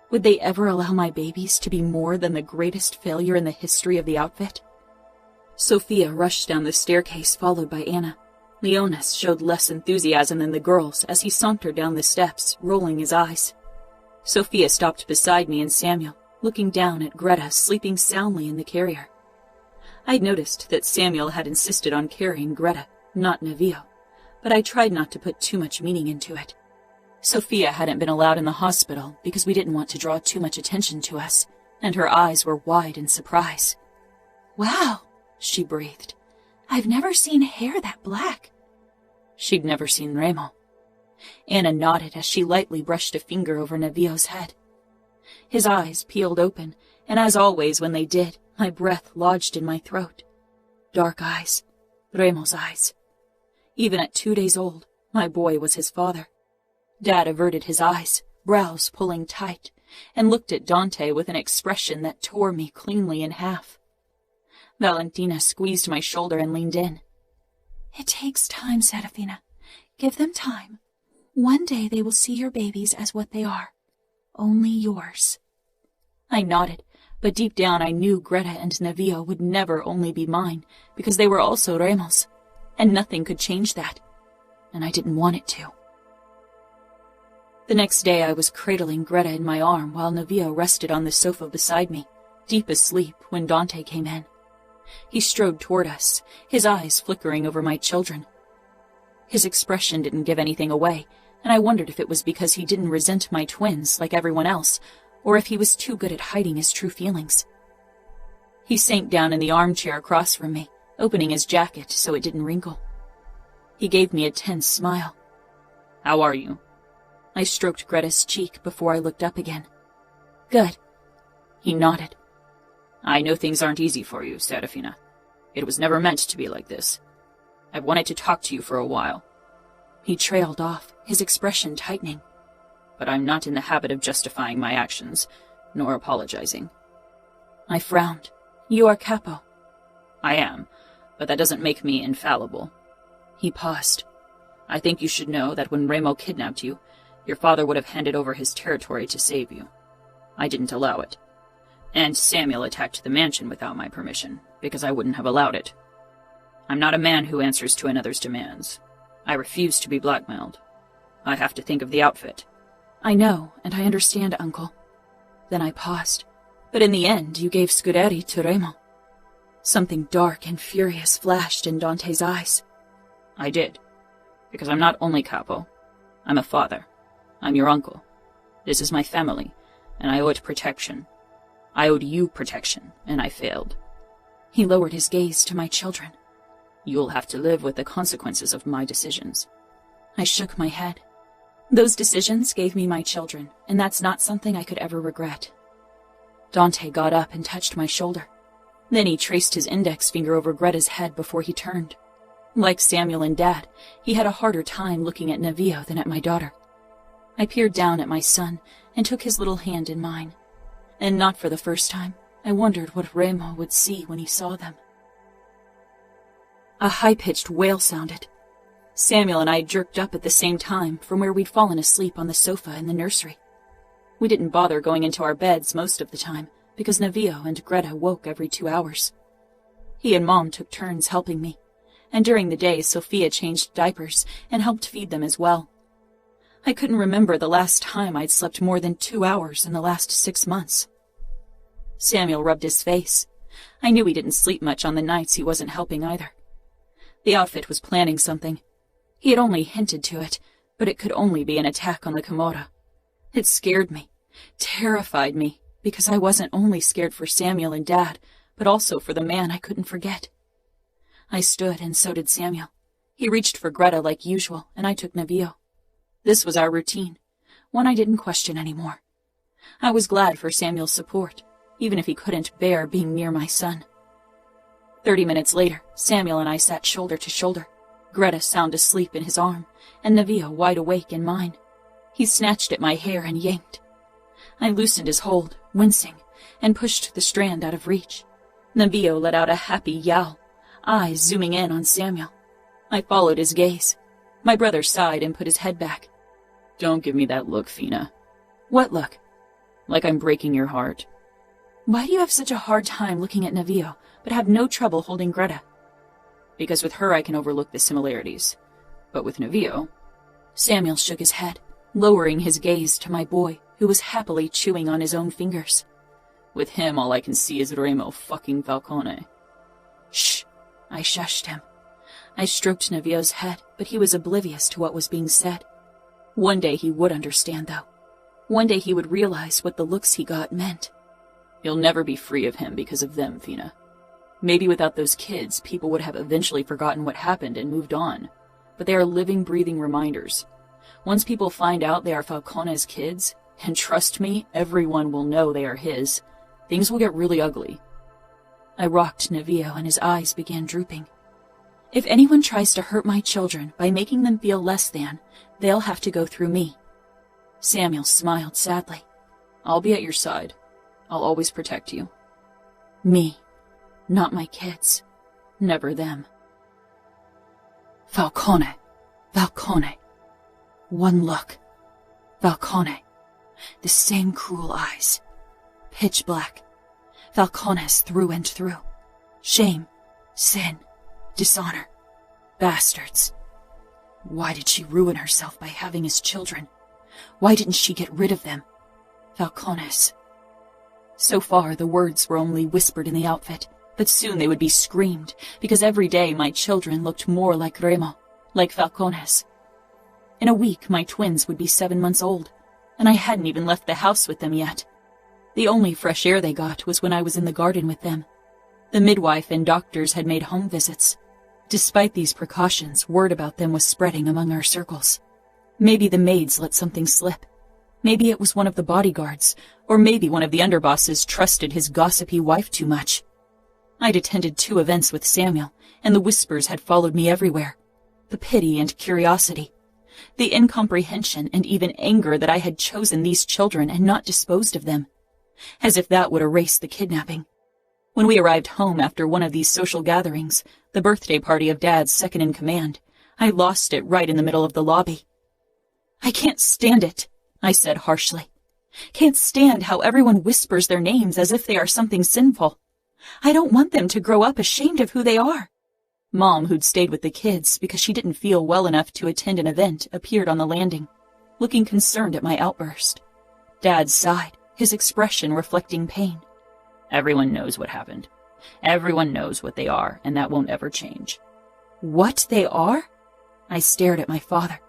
Would they ever allow my babies to be more than the greatest failure in the history of the outfit? Sophia rushed down the staircase, followed by Anna. Leonis showed less enthusiasm than the girls as he sauntered down the steps, rolling his eyes. Sophia stopped beside me and Samuel, looking down at Greta sleeping soundly in the carrier. I'd noticed that Samuel had insisted on carrying Greta, not Nevio, but I tried not to put too much meaning into it. Sophia hadn't been allowed in the hospital because we didn't want to draw too much attention to us, and her eyes were wide in surprise. "Wow," she breathed. "I've never seen hair that black." She'd never seen Remo. Anna nodded as she lightly brushed a finger over Nevio's head. His eyes peeled open, and as always when they did, my breath lodged in my throat. Dark eyes. Remo's eyes. Even at 2 days old, my boy was his father. Dad averted his eyes, brows pulling tight, and looked at Dante with an expression that tore me cleanly in half. Valentina squeezed my shoulder and leaned in. "It takes time, Serafina. Give them time. One day they will see your babies as what they are. Only yours." I nodded, but deep down I knew Greta and Nevio would never only be mine, because they were also Remo's, and nothing could change that, and I didn't want it to. The next day I was cradling Greta in my arm while Nevio rested on the sofa beside me, deep asleep when Dante came in. He strode toward us, his eyes flickering over my children. His expression didn't give anything away, and I wondered if it was because he didn't resent my twins like everyone else, or if he was too good at hiding his true feelings. He sank down in the armchair across from me, opening his jacket so it didn't wrinkle. He gave me a tense smile. "How are you?" I stroked Greta's cheek before I looked up again. "Good." He nodded. "I know things aren't easy for you, Serafina. It was never meant to be like this. I've wanted to talk to you for a while." He trailed off, his expression tightening. "But I'm not in the habit of justifying my actions, nor apologizing." I frowned. "You are Capo." "I am, but that doesn't make me infallible." He paused. "I think you should know that when Remo kidnapped you, your father would have handed over his territory to save you. I didn't allow it. And Samuel attacked the mansion without my permission, because I wouldn't have allowed it. I'm not a man who answers to another's demands. I refuse to be blackmailed. I have to think of the outfit." "I know, and I understand, Uncle." Then I paused. "But in the end, you gave Scuderi to Remo." Something dark and furious flashed in Dante's eyes. "I did. Because I'm not only Capo. I'm a father. I'm your uncle. This is my family, and I owe it protection. I owed you protection, and I failed." He lowered his gaze to my children. "You'll have to live with the consequences of my decisions." I shook my head. Those decisions gave me my children, and that's not something I could ever regret. Dante got up and touched my shoulder. Then he traced his index finger over Greta's head before he turned. Like Samuel and Dad, he had a harder time looking at Nevillo than at my daughter. I peered down at my son and took his little hand in mine. And not for the first time, I wondered what Remo would see when he saw them. A high-pitched wail sounded. Samuel and I jerked up at the same time from where we'd fallen asleep on the sofa in the nursery. We didn't bother going into our beds most of the time because Nevillo and Greta woke every 2 hours. He and Mom took turns helping me, and during the day Sophia changed diapers and helped feed them as well. I couldn't remember the last time I'd slept more than 2 hours in the last 6 months. Samuel rubbed his face. I knew he didn't sleep much on the nights he wasn't helping either. The outfit was planning something. He had only hinted to it, but it could only be an attack on the Camorra. It scared me, terrified me, because I wasn't only scared for Samuel and Dad, but also for the man I couldn't forget. I stood, and so did Samuel. He reached for Greta like usual, and I took Nevillo. This was our routine, one I didn't question anymore. I was glad for Samuel's support, even if he couldn't bear being near my son. 30 minutes later, Samuel and I sat shoulder to shoulder, Greta sound asleep in his arm, and Nevillo wide awake in mine. He snatched at my hair and yanked. I loosened his hold, wincing, and pushed the strand out of reach. Nevillo let out a happy yowl, eyes zooming in on Samuel. I followed his gaze. My brother sighed and put his head back. Don't give me that look, Fina. What look? Like I'm breaking your heart. Why do you have such a hard time looking at Nevillo, but have no trouble holding Greta? Because with her I can overlook the similarities. But with Nevillo... Samuel shook his head, lowering his gaze to my boy, who was happily chewing on his own fingers. With him all I can see is Remo fucking Falcone. Shh! I shushed him. I stroked Nevillo's head, but he was oblivious to what was being said. One day he would understand, though. One day he would realize what the looks he got meant. You'll never be free of him because of them, Fina. Maybe without those kids, people would have eventually forgotten what happened and moved on. But they are living, breathing reminders. Once people find out they are Falcone's kids, and trust me, everyone will know they are his, things will get really ugly. I rocked Nevillo and his eyes began drooping. If anyone tries to hurt my children by making them feel less than, they'll have to go through me. Samuel smiled sadly. I'll be at your side. I'll always protect you. Me. Not my kids. Never them. Falcone. Falcone. One look. Falcone. The same cruel eyes. Pitch black. Falcone's through and through. Shame. Sin. Dishonor. Bastards. Why did she ruin herself by having his children? Why didn't she get rid of them? Falcone's. So far, the words were only whispered in the outfit, but soon they would be screamed, because every day my children looked more like Remo, like Falcone's. In a week, my twins would be 7 months old, and I hadn't even left the house with them yet. The only fresh air they got was when I was in the garden with them. The midwife and doctors had made home visits. Despite these precautions, word about them was spreading among our circles. Maybe the maids let something slip. Maybe it was one of the bodyguards, or maybe one of the underbosses trusted his gossipy wife too much. I'd attended 2 events with Samuel, and the whispers had followed me everywhere. The pity and curiosity. The incomprehension and even anger that I had chosen these children and not disposed of them. As if that would erase the kidnapping. When we arrived home after one of these social gatherings, the birthday party of Dad's second-in-command, I lost it right in the middle of the lobby. I can't stand it, I said harshly. Can't stand how everyone whispers their names as if they are something sinful. I don't want them to grow up ashamed of who they are. Mom, who'd stayed with the kids because she didn't feel well enough to attend an event, appeared on the landing, looking concerned at my outburst. Dad sighed, his expression reflecting pain. Everyone knows what happened. Everyone knows what they are, and that won't ever change. What they are? I stared at my father.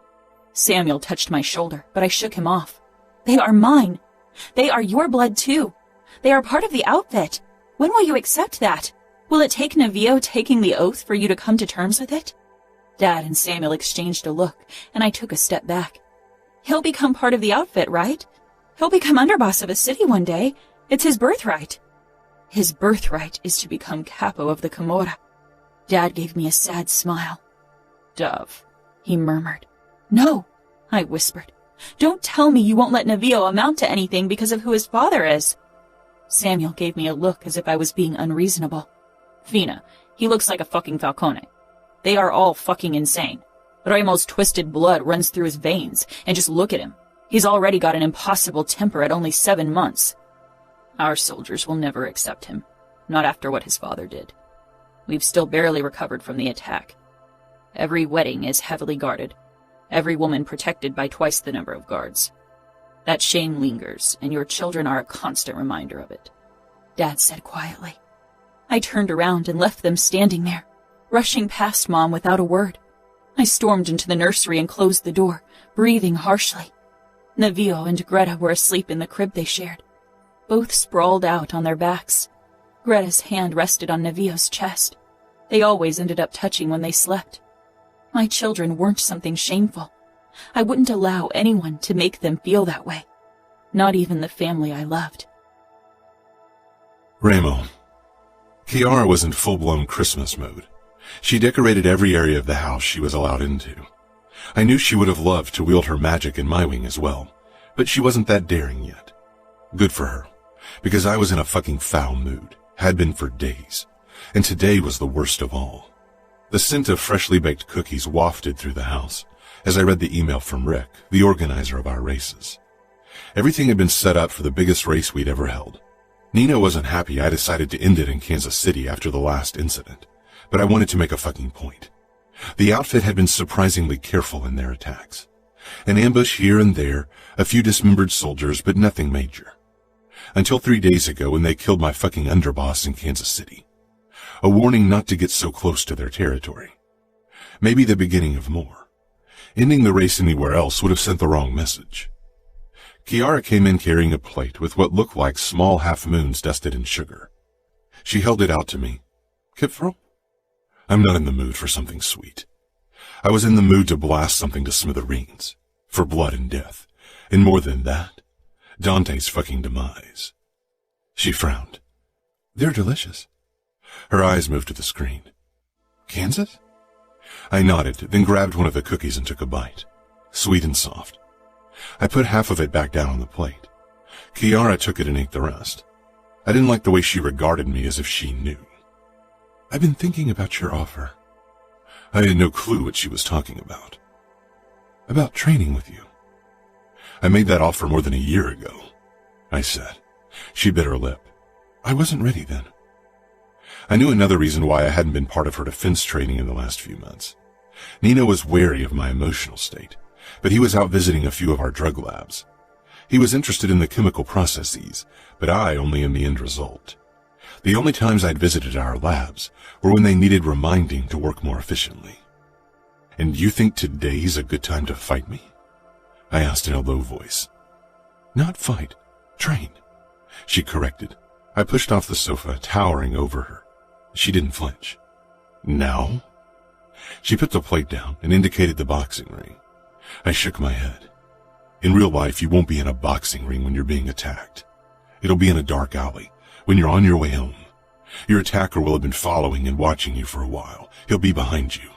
Samuel touched my shoulder, but I shook him off. They are mine. They are your blood, too. They are part of the outfit. When will you accept that? Will it take Nevillo taking the oath for you to come to terms with it? Dad and Samuel exchanged a look, and I took a step back. He'll become part of the outfit, right? He'll become underboss of a city one day. It's his birthright. His birthright is to become Capo of the Camorra. Dad gave me a sad smile. Dove, he murmured. No, I whispered. Don't tell me you won't let Navío amount to anything because of who his father is. Samuel gave me a look as if I was being unreasonable. Fina, he looks like a fucking Falcone. They are all fucking insane. Remo's twisted blood runs through his veins, and just look at him. He's already got an impossible temper at only 7 months. Our soldiers will never accept him, not after what his father did. We've still barely recovered from the attack. Every wedding is heavily guarded, every woman protected by twice the number of guards. That shame lingers, and your children are a constant reminder of it, Dad said quietly. I turned around and left them standing there, rushing past Mom without a word. I stormed into the nursery and closed the door, breathing harshly. Navío and Greta were asleep in the crib they shared, both sprawled out on their backs. Greta's hand rested on Navío's chest. They always ended up touching when they slept. My children weren't something shameful. I wouldn't allow anyone to make them feel that way, not even the family I loved. Remo. Chiara was in full-blown Christmas mode. She decorated every area of the house she was allowed into. I knew she would have loved to wield her magic in my wing as well, but she wasn't that daring yet. Good for her, because I was in a fucking foul mood, had been for days, and today was the worst of all. The scent of freshly baked cookies wafted through the house as I read the email from Rick, the organizer of our races. Everything had been set up for the biggest race we'd ever held. Nina wasn't happy I decided to end it in Kansas City after the last incident, but I wanted to make a fucking point. The outfit had been surprisingly careful in their attacks. An ambush here and there, a few dismembered soldiers, but nothing major. Until 3 days ago when they killed my fucking underboss in Kansas City. A warning not to get so close to their territory. Maybe the beginning of more. Ending the race anywhere else would have sent the wrong message. Chiara came in carrying a plate with what looked like small half-moons dusted in sugar. She held it out to me. Kipfro? I'm not in the mood for something sweet. I was in the mood to blast something to smithereens. For blood and death. And more than that, Dante's fucking demise. She frowned. They're delicious. Her eyes moved to the screen. Kansas? I nodded, then grabbed one of the cookies and took a bite. Sweet and soft. I put half of it back down on the plate. Chiara took it and ate the rest. I didn't like the way she regarded me as if she knew. I've been thinking about your offer. I had no clue what she was talking about. About training with you. I made that offer more than a year ago, I said. She bit her lip. I wasn't ready then. I knew another reason why I hadn't been part of her defense training in the last few months. Nino was wary of my emotional state, but he was out visiting a few of our drug labs. He was interested in the chemical processes, but I only in the end result. The only times I'd visited our labs were when they needed reminding to work more efficiently. And you think today's a good time to fight me? I asked in a low voice. Not fight, train, she corrected. I pushed off the sofa, towering over her. She didn't flinch. Now? She put the plate down and indicated the boxing ring. I shook my head. In real life, you won't be in a boxing ring when you're being attacked. It'll be in a dark alley, when you're on your way home. Your attacker will have been following and watching you for a while. He'll be behind you.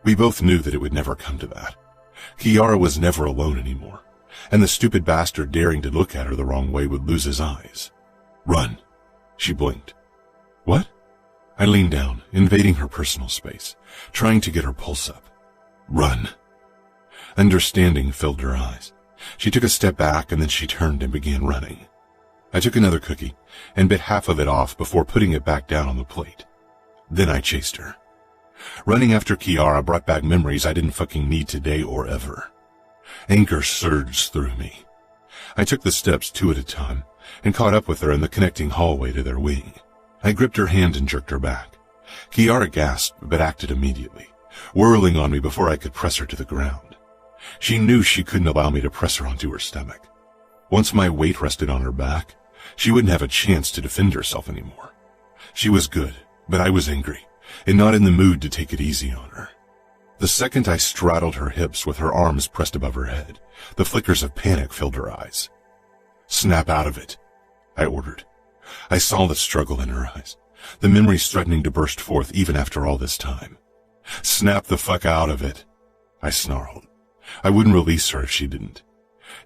We both knew that it would never come to that. Chiara was never alone anymore, and the stupid bastard daring to look at her the wrong way would lose his eyes. Run. She blinked. What? I leaned down, invading her personal space, trying to get her pulse up. Run. Understanding filled her eyes. She took a step back and then she turned and began running. I took another cookie and bit half of it off before putting it back down on the plate. Then I chased her. Running after Chiara brought back memories I didn't fucking need today or ever. Anger surged through me. I took the steps 2 at a time and caught up with her in the connecting hallway to their wing. I gripped her hand and jerked her back. Chiara gasped but acted immediately, whirling on me before I could press her to the ground. She knew she couldn't allow me to press her onto her stomach. Once my weight rested on her back, she wouldn't have a chance to defend herself anymore. She was good, but I was angry, and not in the mood to take it easy on her. The second I straddled her hips with her arms pressed above her head, the flickers of panic filled her eyes. "Snap out of it," I ordered. I saw the struggle in her eyes, the memories threatening to burst forth even after all this time. "Snap the fuck out of it," I snarled. I wouldn't release her if she didn't.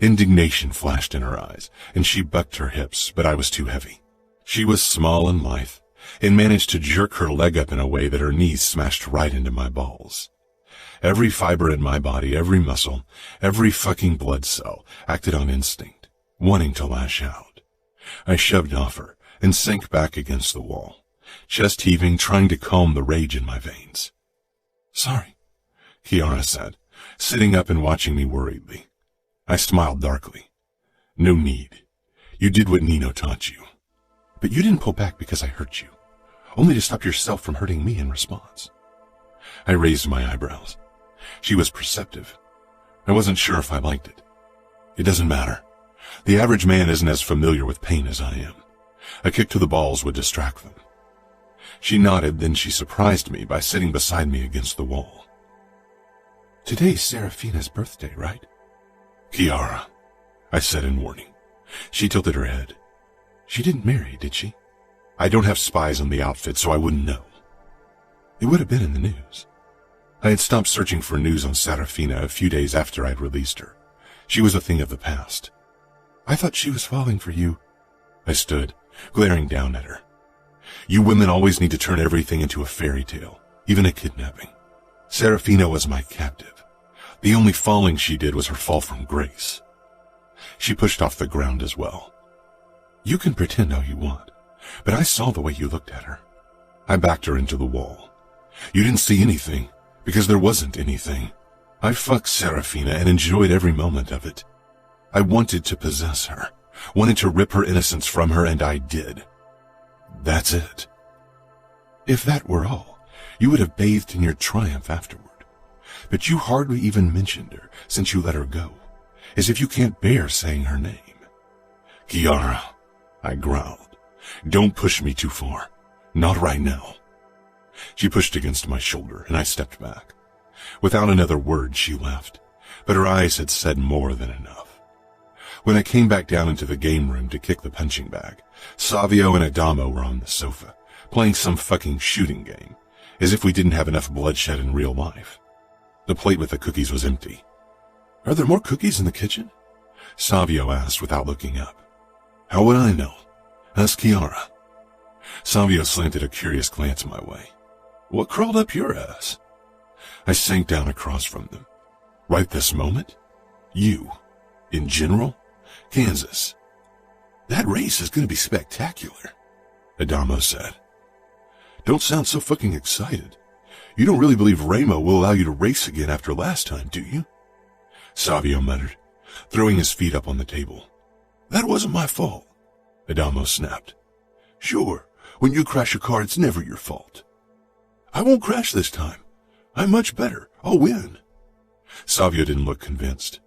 Indignation flashed in her eyes, and she bucked her hips, but I was too heavy. She was small and lithe, and managed to jerk her leg up in a way that her knees smashed right into my balls. Every fiber in my body, every muscle, every fucking blood cell acted on instinct, wanting to lash out. I shoved off her and sank back against the wall, chest heaving, trying to calm the rage in my veins. "Sorry," Kiara said, sitting up and watching me worriedly. I smiled darkly. "No need. You did what Nino taught you. But you didn't pull back because I hurt you, only to stop yourself from hurting me in response." I raised my eyebrows. She was perceptive. I wasn't sure if I liked it. "It doesn't matter. The average man isn't as familiar with pain as I am. A kick to the balls would distract them." She nodded, then she surprised me by sitting beside me against the wall. "Today's Serafina's birthday, right?" "Kiara," I said in warning. She tilted her head. "She didn't marry, did she?" "I don't have spies on the outfit, so I wouldn't know." "It would have been in the news." I had stopped searching for news on Serafina a few days after I'd released her. She was a thing of the past. "I thought she was falling for you." I stood, glaring down at her. "You women always need to turn everything into a fairy tale, even a kidnapping. Serafina was my captive. The only falling she did was her fall from grace." She pushed off the ground as well. "You can pretend all you want, but I saw the way you looked at her." I backed her into the wall. "You didn't see anything, because there wasn't anything. I fucked Serafina and enjoyed every moment of it. I wanted to possess her, wanted to rip her innocence from her, and I did. That's it." "If that were all, you would have bathed in your triumph afterward. But you hardly even mentioned her since you let her go, as if you can't bear saying her name." "Kiara," I growled, "don't push me too far. Not right now." She pushed against my shoulder, and I stepped back. Without another word, she left, but her eyes had said more than enough. When I came back down into the game room to kick the punching bag, Savio and Adamo were on the sofa, playing some fucking shooting game, as if we didn't have enough bloodshed in real life. The plate with the cookies was empty. "Are there more cookies in the kitchen?" Savio asked without looking up. "How would I know? Ask Kiara." Savio slanted a curious glance my way. "What crawled up your ass?" I sank down across from them. "Right this moment? You. In general? Kansas. That race is going to be spectacular," Adamo said. "Don't sound so fucking excited. You don't really believe Remo will allow you to race again after last time, do you?" Savio muttered, throwing his feet up on the table. "That wasn't my fault," Adamo snapped. "Sure, when you crash a car, it's never your fault." "I won't crash this time. I'm much better. I'll win." Savio didn't look convinced.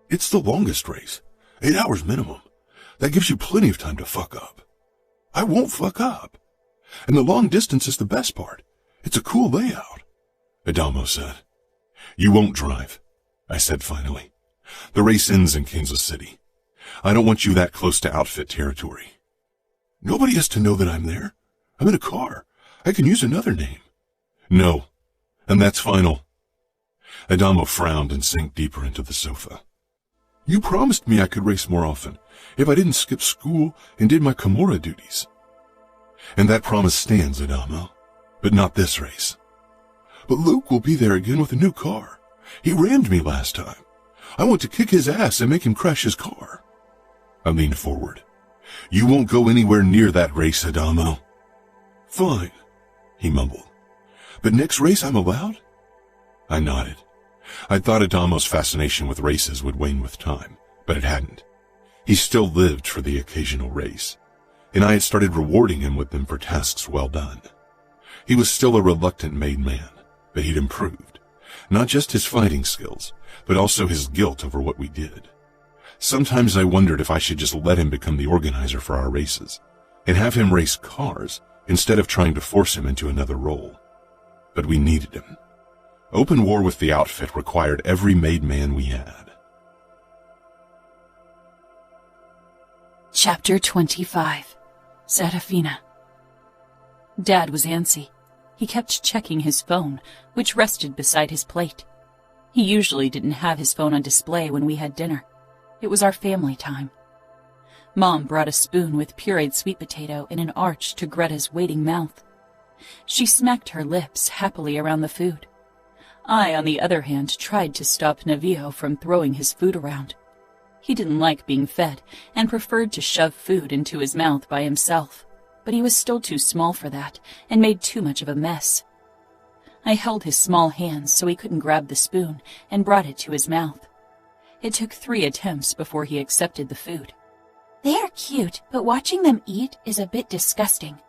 "It's the longest race. 8 hours minimum. That gives you plenty of time to fuck up." "I won't fuck up. And the long distance is the best part. It's a cool layout," Adamo said. "You won't drive," I said finally. "The race ends in Kansas City. I don't want you that close to outfit territory." "Nobody has to know that I'm there. I'm in a car. I can use another name." "No, and that's final." Adamo frowned and sank deeper into the sofa. "You promised me I could race more often, if I didn't skip school and did my Camorra duties." "And that promise stands, Adamo, but not this race." "But Luke will be there again with a new car. He rammed me last time. I want to kick his ass and make him crash his car." I leaned forward. "You won't go anywhere near that race, Adamo." "Fine," he mumbled. "But next race I'm allowed?" I nodded. I thought Adamo's fascination with races would wane with time, but it hadn't. He still lived for the occasional race, and I had started rewarding him with them for tasks well done. He was still a reluctant made man, but he'd improved. Not just his fighting skills, but also his guilt over what we did. Sometimes I wondered if I should just let him become the organizer for our races, and have him race cars instead of trying to force him into another role. But we needed him. Open war with the outfit required every made man we had. Chapter 25. Serafina. Dad was antsy. He kept checking his phone, which rested beside his plate. He usually didn't have his phone on display when we had dinner. It was our family time. Mom brought a spoon with pureed sweet potato in an arch to Greta's waiting mouth. She smacked her lips happily around the food. I, on the other hand, tried to stop Navio from throwing his food around. He didn't like being fed and preferred to shove food into his mouth by himself, but he was still too small for that and made too much of a mess. I held his small hands so he couldn't grab the spoon and brought it to his mouth. It took 3 attempts before he accepted the food. "They are cute, but watching them eat is a bit disgusting,"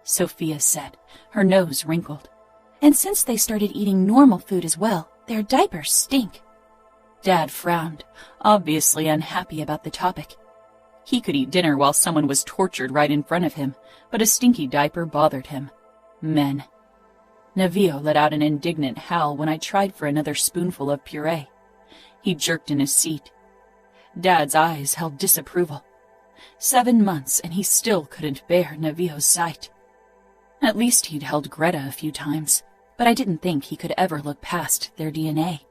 Sophia said, her nose wrinkled. "And since they started eating normal food as well, their diapers stink." Dad frowned, obviously unhappy about the topic. He could eat dinner while someone was tortured right in front of him, but a stinky diaper bothered him. Men. Navio let out an indignant howl when I tried for another spoonful of puree. He jerked in his seat. Dad's eyes held disapproval. 7 months and he still couldn't bear Navio's sight. At least he'd held Greta a few times, but I didn't think he could ever look past their DNA.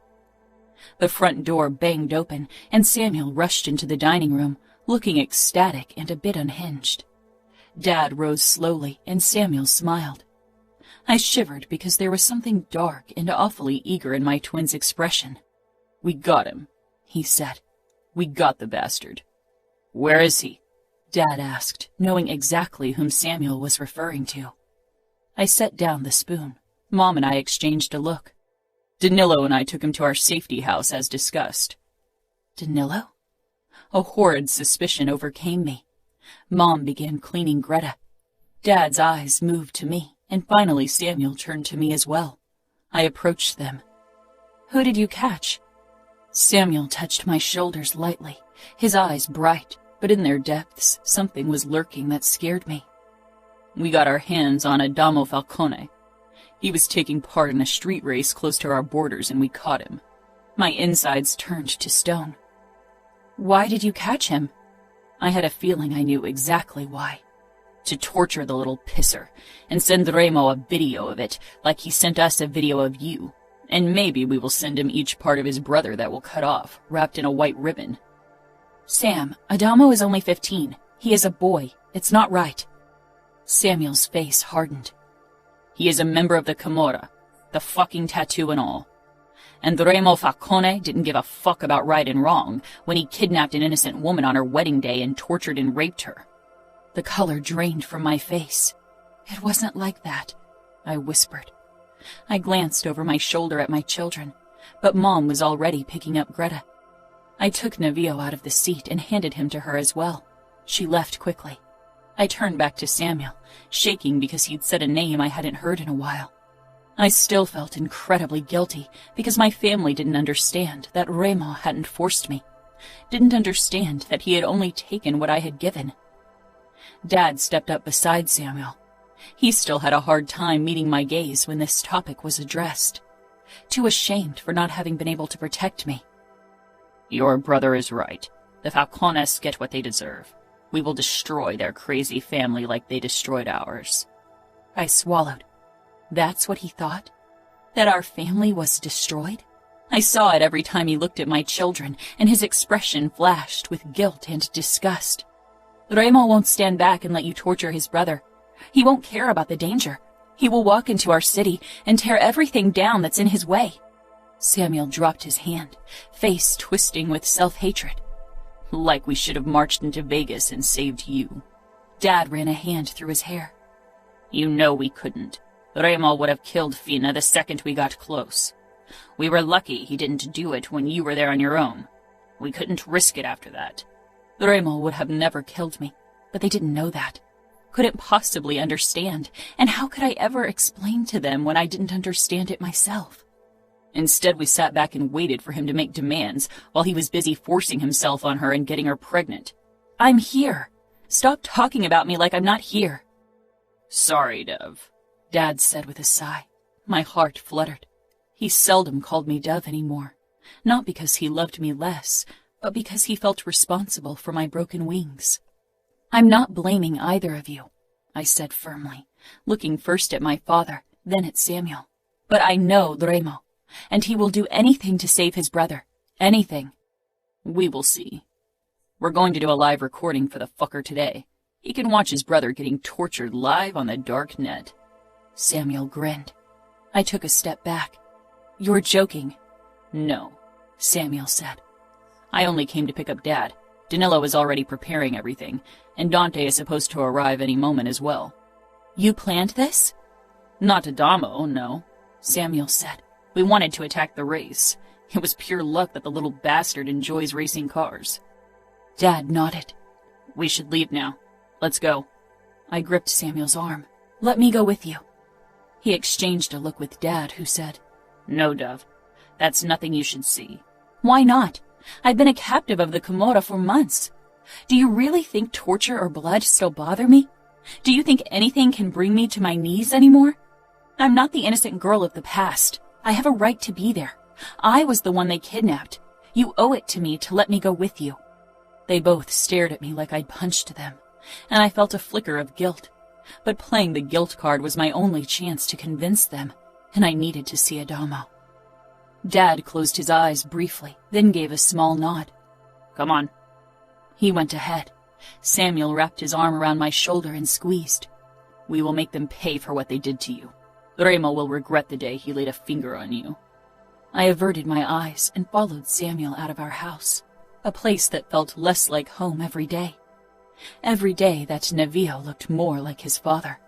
The front door banged open, and Samuel rushed into the dining room, looking ecstatic and a bit unhinged. Dad rose slowly, and Samuel smiled. I shivered because there was something dark and awfully eager in my twin's expression. "We got him," he said. "We got the bastard." "Where is he?" Dad asked, knowing exactly whom Samuel was referring to. I set down the spoon. Mom and I exchanged a look. "Danilo and I took him to our safety house as discussed." "Danilo?" A horrid suspicion overcame me. Mom began cleaning Greta. Dad's eyes moved to me, and finally Samuel turned to me as well. I approached them. "Who did you catch?" Samuel touched my shoulders lightly, his eyes bright, but in their depths something was lurking that scared me. "We got our hands on Remo Falcone. He was taking part in a street race close to our borders and we caught him." My insides turned to stone. "Why did you catch him?" I had a feeling I knew exactly why. To torture the little pisser and send Remo a video of it, like he sent us a video of you. And maybe we will send him each part of his brother that will cut off, wrapped in a white ribbon. "Sam, Adamo is only 15. He is a boy. It's not right." Samuel's face hardened. "He is a member of the Camorra, the fucking tattoo and all. And Remo Falcone didn't give a fuck about right and wrong when he kidnapped an innocent woman on her wedding day and tortured and raped her." The color drained from my face. "It wasn't like that," I whispered. I glanced over my shoulder at my children, but Mom was already picking up Greta. I took Navio out of the seat and handed him to her as well. She left quickly. I turned back to Samuel, shaking because he'd said a name I hadn't heard in a while. I still felt incredibly guilty because my family didn't understand that Remo hadn't forced me, didn't understand that he had only taken what I had given. Dad stepped up beside Samuel. He still had a hard time meeting my gaze when this topic was addressed. Too ashamed for not having been able to protect me. "Your brother is right. The Falcones get what they deserve. We will destroy their crazy family like they destroyed ours." I swallowed. That's what he thought? That our family was destroyed? I saw it every time he looked at my children, and his expression flashed with guilt and disgust. "Remo won't stand back and let you torture his brother. He won't care about the danger. He will walk into our city and tear everything down that's in his way." Samuel dropped his hand, face twisting with self-hatred. "Like we should have marched into Vegas and saved you." Dad ran a hand through his hair. "You know we couldn't. Remo would have killed Fina the second we got close. We were lucky he didn't do it when you were there on your own. We couldn't risk it after that." Remo would have never killed me, but they didn't know that. Couldn't possibly understand, and how could I ever explain to them when I didn't understand it myself? Instead, we sat back and waited for him to make demands while he was busy forcing himself on her and getting her pregnant. "I'm here. Stop talking about me like I'm not here." "Sorry, Dev," Dad said with a sigh. My heart fluttered. He seldom called me Dove anymore, not because he loved me less, but because he felt responsible for my broken wings. "I'm not blaming either of you," I said firmly, looking first at my father, then at Samuel. "But I know Remo, and he will do anything to save his brother. Anything." "We will see. We're going to do a live recording for the fucker today. He can watch his brother getting tortured live on the dark net." Samuel grinned. I took a step back. "You're joking." "No," Samuel said. "I only came to pick up Dad. Danilo is already preparing everything, and Dante is supposed to arrive any moment as well." "You planned this?" "Not Adamo, no," Samuel said. "We wanted to attack the race. It was pure luck that the little bastard enjoys racing cars." Dad nodded. "We should leave now. Let's go." I gripped Samuel's arm. "Let me go with you." He exchanged a look with Dad, who said, "No, Dove. That's nothing you should see." "Why not? I've been a captive of the Camorra for months. Do you really think torture or blood still bother me? Do you think anything can bring me to my knees anymore? I'm not the innocent girl of the past. I have a right to be there. I was the one they kidnapped. You owe it to me to let me go with you." They both stared at me like I'd punched them, and I felt a flicker of guilt. But playing the guilt card was my only chance to convince them, and I needed to see Adamo. Dad closed his eyes briefly, then gave a small nod. "Come on." He went ahead. Samuel wrapped his arm around my shoulder and squeezed. "We will make them pay for what they did to you. Remo will regret the day he laid a finger on you." I averted my eyes and followed Samuel out of our house, a place that felt less like home every day. Every day that Nevio looked more like his father.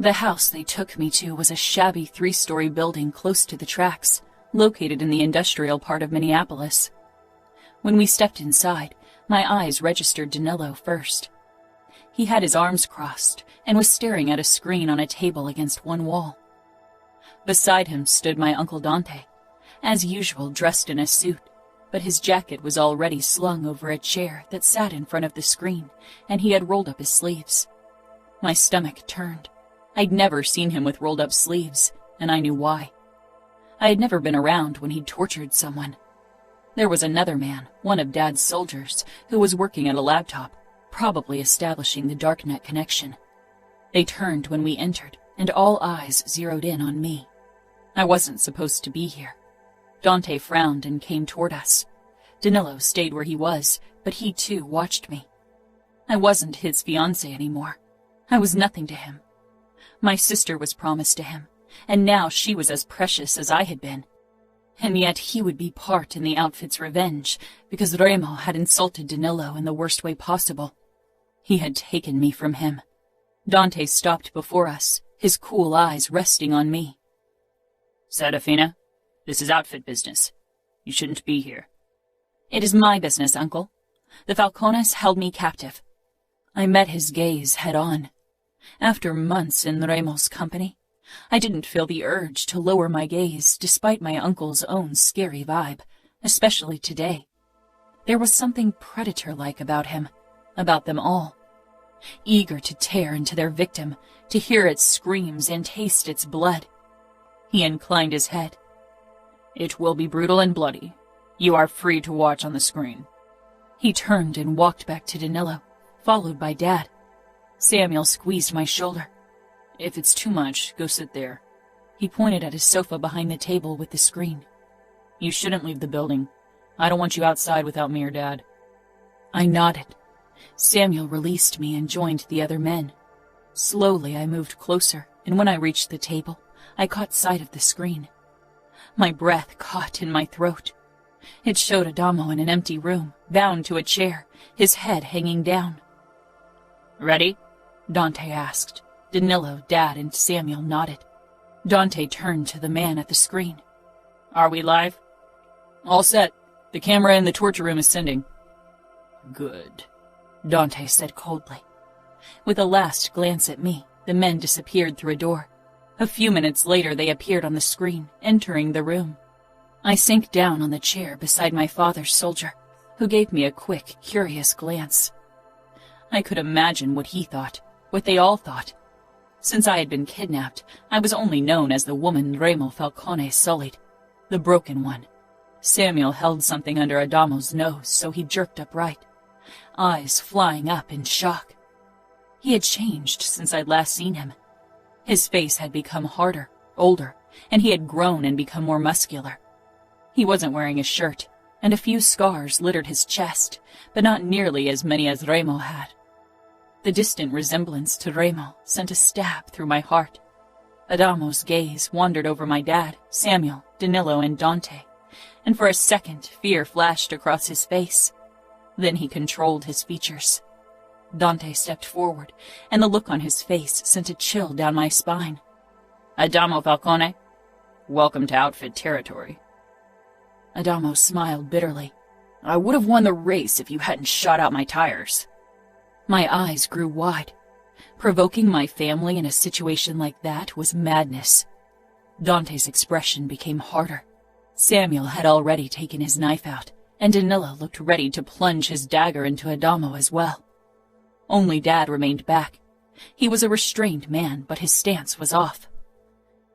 The house they took me to was a shabby 3-story building close to the tracks, located in the industrial part of Minneapolis. When we stepped inside, my eyes registered Danilo first. He had his arms crossed and was staring at a screen on a table against one wall. Beside him stood my Uncle Dante, as usual dressed in a suit, but his jacket was already slung over a chair that sat in front of the screen, and he had rolled up his sleeves. My stomach turned. I'd never seen him with rolled-up sleeves, and I knew why. I had never been around when he'd tortured someone. There was another man, one of Dad's soldiers, who was working at a laptop, probably establishing the darknet connection. They turned when we entered, and all eyes zeroed in on me. I wasn't supposed to be here. Dante frowned and came toward us. Danilo stayed where he was, but he too watched me. I wasn't his fiancée anymore. I was nothing to him. My sister was promised to him, and now she was as precious as I had been. And yet he would be part in the outfit's revenge, because Remo had insulted Danilo in the worst way possible. He had taken me from him. Dante stopped before us, his cool eyes resting on me. "Serafina, this is outfit business. You shouldn't be here." "It is my business, Uncle. The Falcones held me captive." I met his gaze head on. After months in Remo's company, I didn't feel the urge to lower my gaze despite my uncle's own scary vibe, especially today. There was something predator-like about him, about them all. Eager to tear into their victim, to hear its screams and taste its blood. He inclined his head. "It will be brutal and bloody. You are free to watch on the screen." He turned and walked back to Danilo, followed by Dad. Samuel squeezed my shoulder. "If it's too much, go sit there." He pointed at his sofa behind the table with the screen. "You shouldn't leave the building. I don't want you outside without me or Dad." I nodded. Samuel released me and joined the other men. Slowly I moved closer, and when I reached the table, I caught sight of the screen. My breath caught in my throat. It showed Adamo in an empty room, bound to a chair, his head hanging down. "Ready?" Dante asked. Danilo, Dad, and Samuel nodded. Dante turned to the man at the screen. "Are we live?" "All set. The camera in the torture room is sending." "Good," Dante said coldly. With a last glance at me, the men disappeared through a door. A few minutes later they appeared on the screen, entering the room. I sank down on the chair beside my father's soldier, who gave me a quick, curious glance. I could imagine what he thought, what they all thought. Since I had been kidnapped, I was only known as the woman Remo Falcone sullied, the broken one. Samuel held something under Adamo's nose, so he jerked upright, eyes flying up in shock. He had changed since I'd last seen him. His face had become harder, older, and he had grown and become more muscular. He wasn't wearing a shirt, and a few scars littered his chest, but not nearly as many as Remo had. The distant resemblance to Remo sent a stab through my heart. Adamo's gaze wandered over my dad, Samuel, Danilo, and Dante, and for a second fear flashed across his face. Then he controlled his features. Dante stepped forward, and the look on his face sent a chill down my spine. "Adamo Falcone, welcome to outfit territory." Adamo smiled bitterly. "I would have won the race if you hadn't shot out my tires." My eyes grew wide. Provoking my family in a situation like that was madness. Dante's expression became harder. Samuel had already taken his knife out, and Danilo looked ready to plunge his dagger into Adamo as well. Only Dad remained back. He was a restrained man, but his stance was off.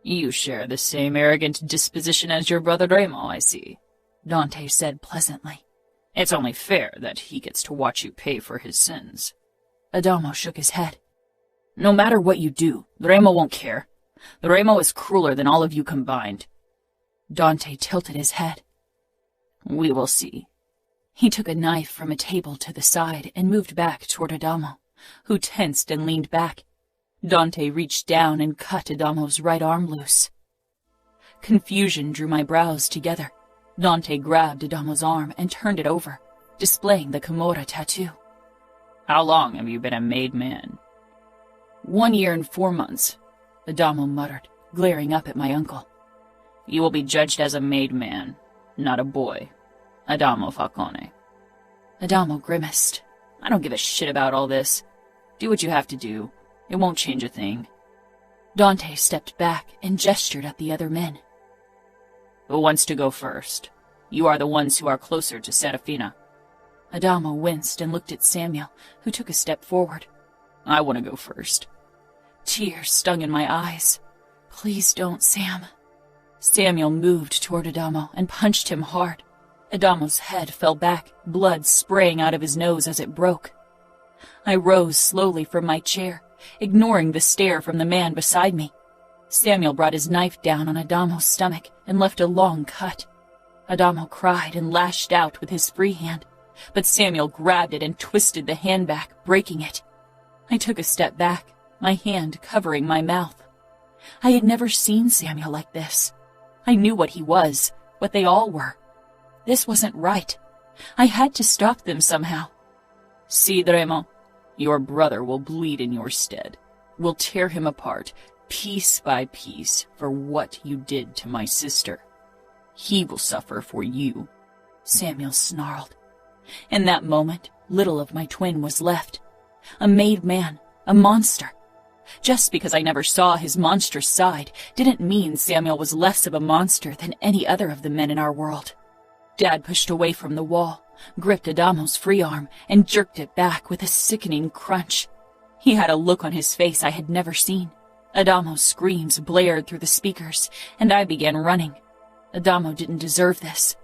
"You share the same arrogant disposition as your brother Remo, I see," Dante said pleasantly. "It's only fair that he gets to watch you pay for his sins." Adamo shook his head. "No matter what you do, Remo won't care. Remo is crueler than all of you combined." Dante tilted his head. "We will see." He took a knife from a table to the side and moved back toward Adamo, who tensed and leaned back. Dante reached down and cut Adamo's right arm loose. Confusion drew my brows together. Dante grabbed Adamo's arm and turned it over, displaying the Camorra tattoo. "How long have you been a made man?" 1 year and 4 months, Adamo muttered, glaring up at my uncle. "You will be judged as a made man, not a boy. Adamo Falcone." Adamo grimaced. "I don't give a shit about all this. Do what you have to do. It won't change a thing." Dante stepped back and gestured at the other men. "Who wants to go first? You are the ones who are closer to Serafina." Adamo winced and looked at Samuel, who took a step forward. "I want to go first." Tears stung in my eyes. "Please don't, Sam." Samuel moved toward Adamo and punched him hard. Adamo's head fell back, blood spraying out of his nose as it broke. I rose slowly from my chair, ignoring the stare from the man beside me. Samuel brought his knife down on Adamo's stomach and left a long cut. Adamo cried and lashed out with his free hand, but Samuel grabbed it and twisted the hand back, breaking it. I took a step back, my hand covering my mouth. I had never seen Samuel like this. I knew what he was, what they all were. This wasn't right. I had to stop them somehow. "See, Remo, your brother will bleed in your stead. We'll tear him apart, piece by piece, for what you did to my sister. He will suffer for you," Samuel snarled. In that moment, little of my twin was left. A made man, a monster. Just because I never saw his monstrous side didn't mean Samuel was less of a monster than any other of the men in our world. Dad pushed away from the wall, gripped Adamo's free arm, and jerked it back with a sickening crunch. He had a look on his face I had never seen. Adamo's screams blared through the speakers, and I began running. Adamo didn't deserve this.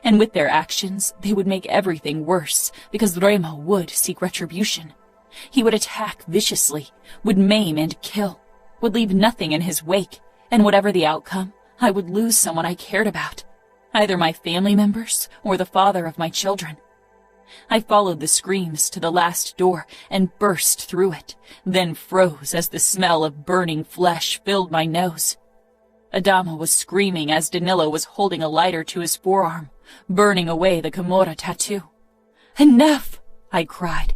And with their actions, they would make everything worse, because Remo would seek retribution. He would attack viciously, would maim and kill, would leave nothing in his wake, and whatever the outcome, I would lose someone I cared about, either my family members or the father of my children. I followed the screams to the last door and burst through it, then froze as the smell of burning flesh filled my nose. Adamo was screaming as Danilo was holding a lighter to his forearm, burning away the Camorra tattoo. "Enough!" I cried.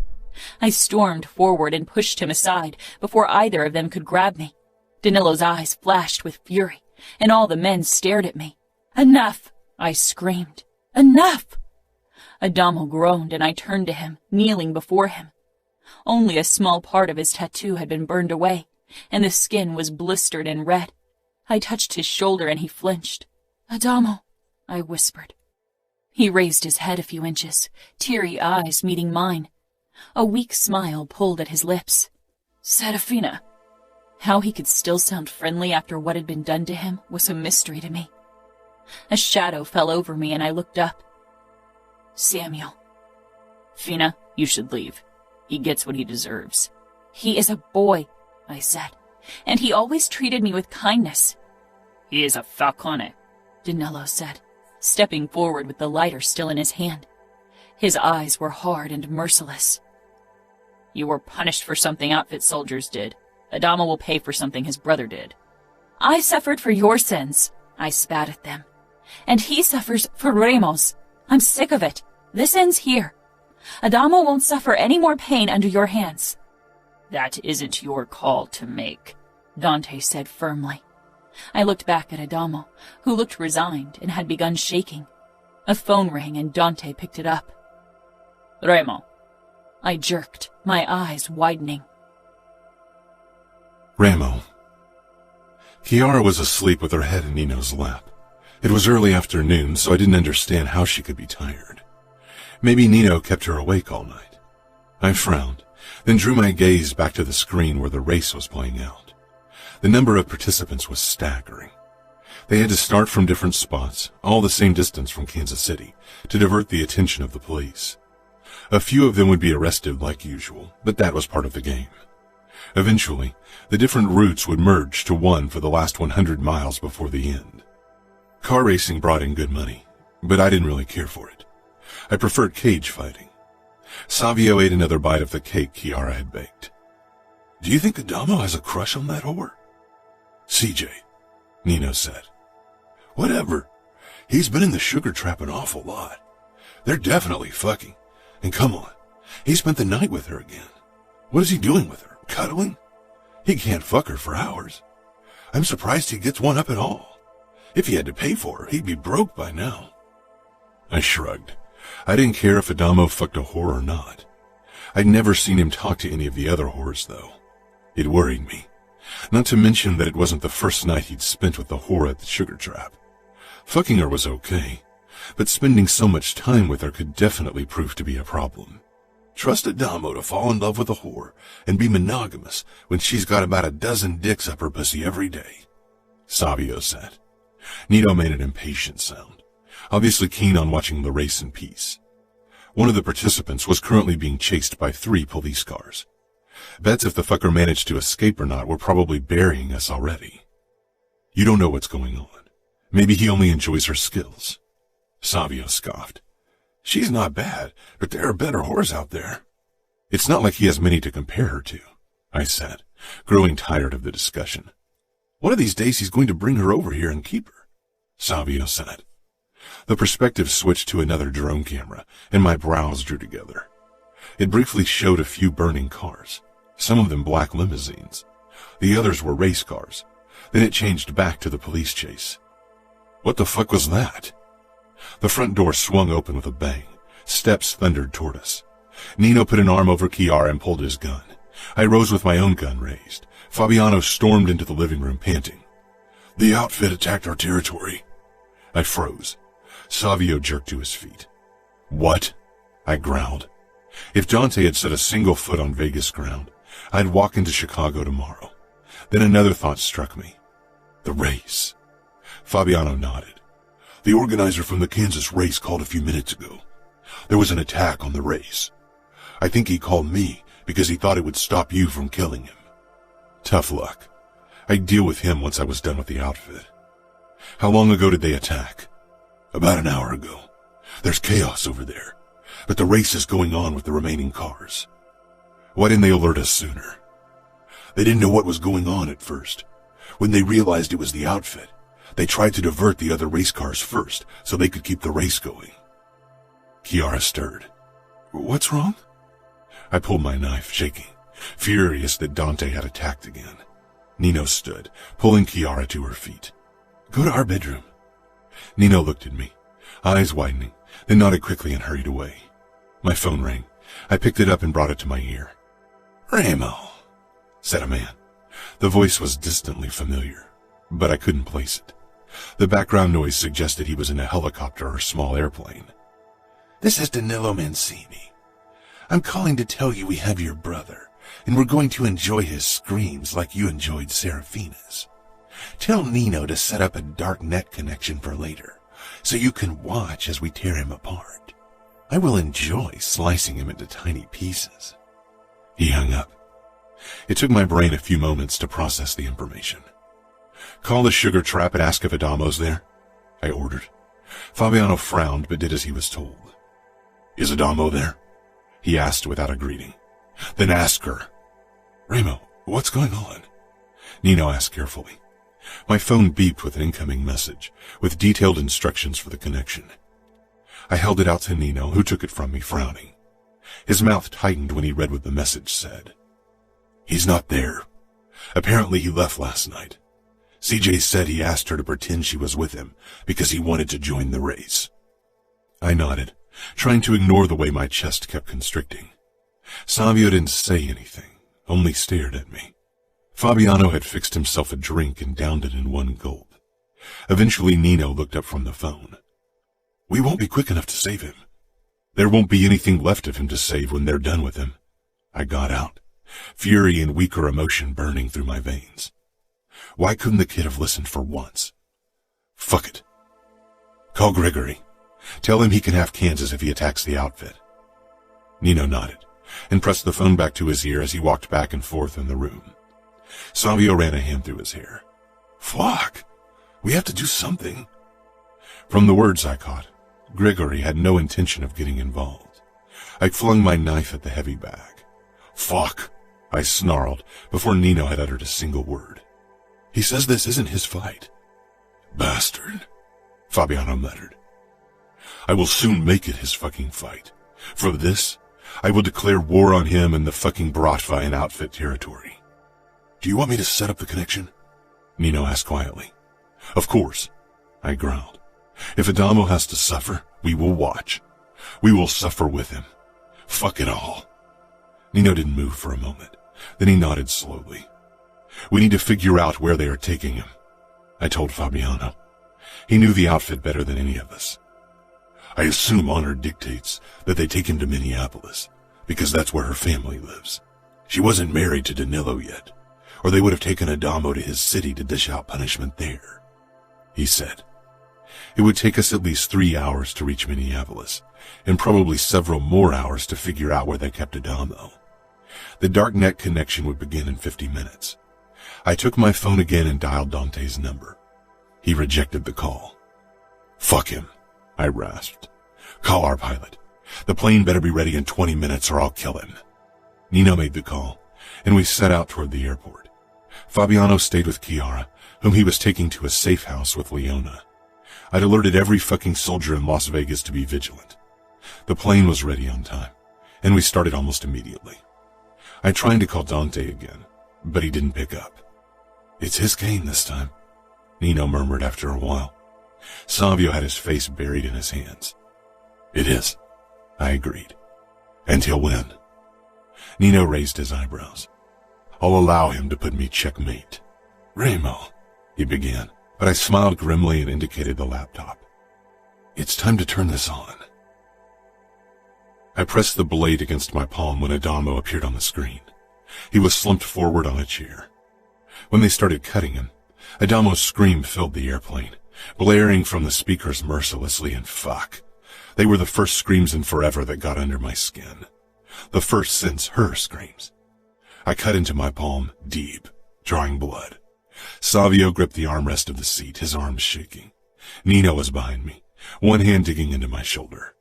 I stormed forward and pushed him aside before either of them could grab me. Danilo's eyes flashed with fury, and all the men stared at me. "Enough!" I screamed. "Enough!" Adamo groaned, and I turned to him, kneeling before him. Only a small part of his tattoo had been burned away, and the skin was blistered and red. I touched his shoulder, and he flinched. "Adamo," I whispered. He raised his head a few inches, teary eyes meeting mine. A weak smile pulled at his lips. "Serafina." How he could still sound friendly after what had been done to him was a mystery to me. A shadow fell over me and I looked up. Samuel. Fina, you should leave. He gets what he deserves. He is a boy, I said, and he always treated me with kindness. He is a Falcone, Danilo said, stepping forward with the lighter still in his hand. His eyes were hard and merciless. You were punished for something outfit soldiers did. Adamo will pay for something his brother did. I suffered for your sins, I spat at them. And he suffers for Remo's. I'm sick of it. This ends here. Adamo won't suffer any more pain under your hands. That isn't your call to make, Dante said firmly. I looked back at Adamo, who looked resigned and had begun shaking. A phone rang and Dante picked it up. Remo. I jerked, my eyes widening. Remo. Chiara was asleep with her head in Nino's lap. It was early afternoon, so I didn't understand how she could be tired. Maybe Nino kept her awake all night. I frowned, then drew my gaze back to the screen where the race was playing out. The number of participants was staggering. They had to start from different spots, all the same distance from Kansas City, to divert the attention of the police. A few of them would be arrested like usual, but that was part of the game. Eventually, the different routes would merge to one for the last 100 miles before the end. Car racing brought in good money, but I didn't really care for it. I preferred cage fighting. Savio ate another bite of the cake Chiara had baked. "Do you think Adamo has a crush on that whore?" "CJ," Nino said. "Whatever. He's been in the sugar trap an awful lot. They're definitely fucking. And come on, he spent the night with her again. What is he doing with her? Cuddling? He can't fuck her for hours. I'm surprised he gets one up at all. If he had to pay for her, he'd be broke by now." I shrugged. I didn't care if Adamo fucked a whore or not. I'd never seen him talk to any of the other whores, though. It worried me. Not to mention that it wasn't the first night he'd spent with the whore at the sugar trap. Fucking her was okay, but spending so much time with her could definitely prove to be a problem. Trust Adamo to fall in love with a whore and be monogamous when she's got about a dozen dicks up her pussy every day, Savio said. Nino made an impatient sound, obviously keen on watching the race in peace. One of the participants was currently being chased by 3 police cars. Bets if the fucker managed to escape or not were probably burying us already. "You don't know what's going on. Maybe he only enjoys her skills," Savio scoffed. "She's not bad, but there are better whores out there." "It's not like he has many to compare her to," I said, growing tired of the discussion. "One of these days he's going to bring her over here and keep her," Savio said. The perspective switched to another drone camera, and my brows drew together. It briefly showed a few burning cars, some of them black limousines. The others were race cars. Then it changed back to the police chase. What the fuck was that? The front door swung open with a bang. Steps thundered toward us. Nino put an arm over Chiara and pulled his gun. I rose with my own gun raised. Fabiano stormed into the living room, panting. "The outfit attacked our territory." I froze. Savio jerked to his feet. "What?" I growled. If Dante had set a single foot on Vegas ground, I'd walk into Chicago tomorrow. Then another thought struck me. The race. Fabiano nodded. "The organizer from the Kansas race called a few minutes ago. There was an attack on the race. I think he called me because he thought it would stop you from killing him." Tough luck. I'd deal with him once I was done with the outfit. "How long ago did they attack?" "About an hour ago. There's chaos over there, but the race is going on with the remaining cars." "Why didn't they alert us sooner?" "They didn't know what was going on at first. When they realized it was the outfit, they tried to divert the other race cars first so they could keep the race going." Chiara stirred. "What's wrong?" I pulled my knife, shaking, furious that Dante had attacked again. Nino stood, pulling Chiara to her feet. "Go to our bedroom." Nino looked at me, eyes widening, then nodded quickly and hurried away. My phone rang. I picked it up and brought it to my ear. "Remo," said a man. The voice was distantly familiar, but I couldn't place it. The background noise suggested he was in a helicopter or small airplane. "This is Danilo Mancini. I'm calling to tell you we have your brother, and we're going to enjoy his screams like you enjoyed Serafina's. Tell Nino to set up a dark net connection for later, so you can watch as we tear him apart. I will enjoy slicing him into tiny pieces." He hung up. It took my brain a few moments to process the information. "Call the sugar trap and ask if Adamo's there," I ordered. Fabiano frowned but did as he was told. "Is Adamo there?" he asked without a greeting. "Then ask her." "Remo, what's going on?" Nino asked carefully. My phone beeped with an incoming message, with detailed instructions for the connection. I held it out to Nino, who took it from me, frowning. His mouth tightened when he read what the message said. "He's not there. Apparently he left last night. CJ said he asked her to pretend she was with him because he wanted to join the race." I nodded, trying to ignore the way my chest kept constricting. Savio didn't say anything, only stared at me. Fabiano had fixed himself a drink and downed it in one gulp. Eventually Nino looked up from the phone. "We won't be quick enough to save him. There won't be anything left of him to save when they're done with him." I got out, fury and weaker emotion burning through my veins. Why couldn't the kid have listened for once? Fuck it. "Call Gregory. Tell him he can have Kansas if he attacks the outfit." Nino nodded and pressed the phone back to his ear as he walked back and forth in the room. Savio ran a hand through his hair. "Fuck. We have to do something." From the words I caught, Gregory had no intention of getting involved. I flung my knife at the heavy bag. "Fuck," I snarled before Nino had uttered a single word. "He says this isn't his fight." "Bastard," Fabiano muttered. "I will soon make it his fucking fight. For this, I will declare war on him and the fucking Bratva in outfit territory." "Do you want me to set up the connection?" Nino asked quietly. "Of course," I growled. "If Adamo has to suffer, we will watch. We will suffer with him. Fuck it all." Nino didn't move for a moment. Then he nodded slowly. "We need to figure out where they are taking him," I told Fabiano. He knew the outfit better than any of us. "I assume honor dictates that they take him to Minneapolis, because that's where her family lives. She wasn't married to Danilo yet, or they would have taken Adamo to his city to dish out punishment there," he said. It would take us at least 3 hours to reach Minneapolis, and probably several more hours to figure out where they kept Adamo. The darknet connection would begin in 50 minutes. I took my phone again and dialed Dante's number. He rejected the call. "Fuck him," I rasped. "Call our pilot. The plane better be ready in 20 minutes or I'll kill him." Nino made the call, and we set out toward the airport. Fabiano stayed with Chiara, whom he was taking to a safe house with Leona. I'd alerted every fucking soldier in Las Vegas to be vigilant. The plane was ready on time, and we started almost immediately. I tried to call Dante again, but he didn't pick up. "It's his game this time," Nino murmured after a while. Savio had his face buried in his hands. "It is," I agreed. "And he'll win." Nino raised his eyebrows. "I'll allow him to put me checkmate." "Remo," he began, but I smiled grimly and indicated the laptop. "It's time to turn this on." I pressed the blade against my palm when Adamo appeared on the screen. He was slumped forward on a chair. When they started cutting him, Adamo's scream filled the airplane, blaring from the speakers mercilessly, and fuck. They were the first screams in forever that got under my skin. The first since her screams. I cut into my palm, deep, drawing blood. Savio gripped the armrest of the seat, his arms shaking. Nino was behind me, one hand digging into my shoulder.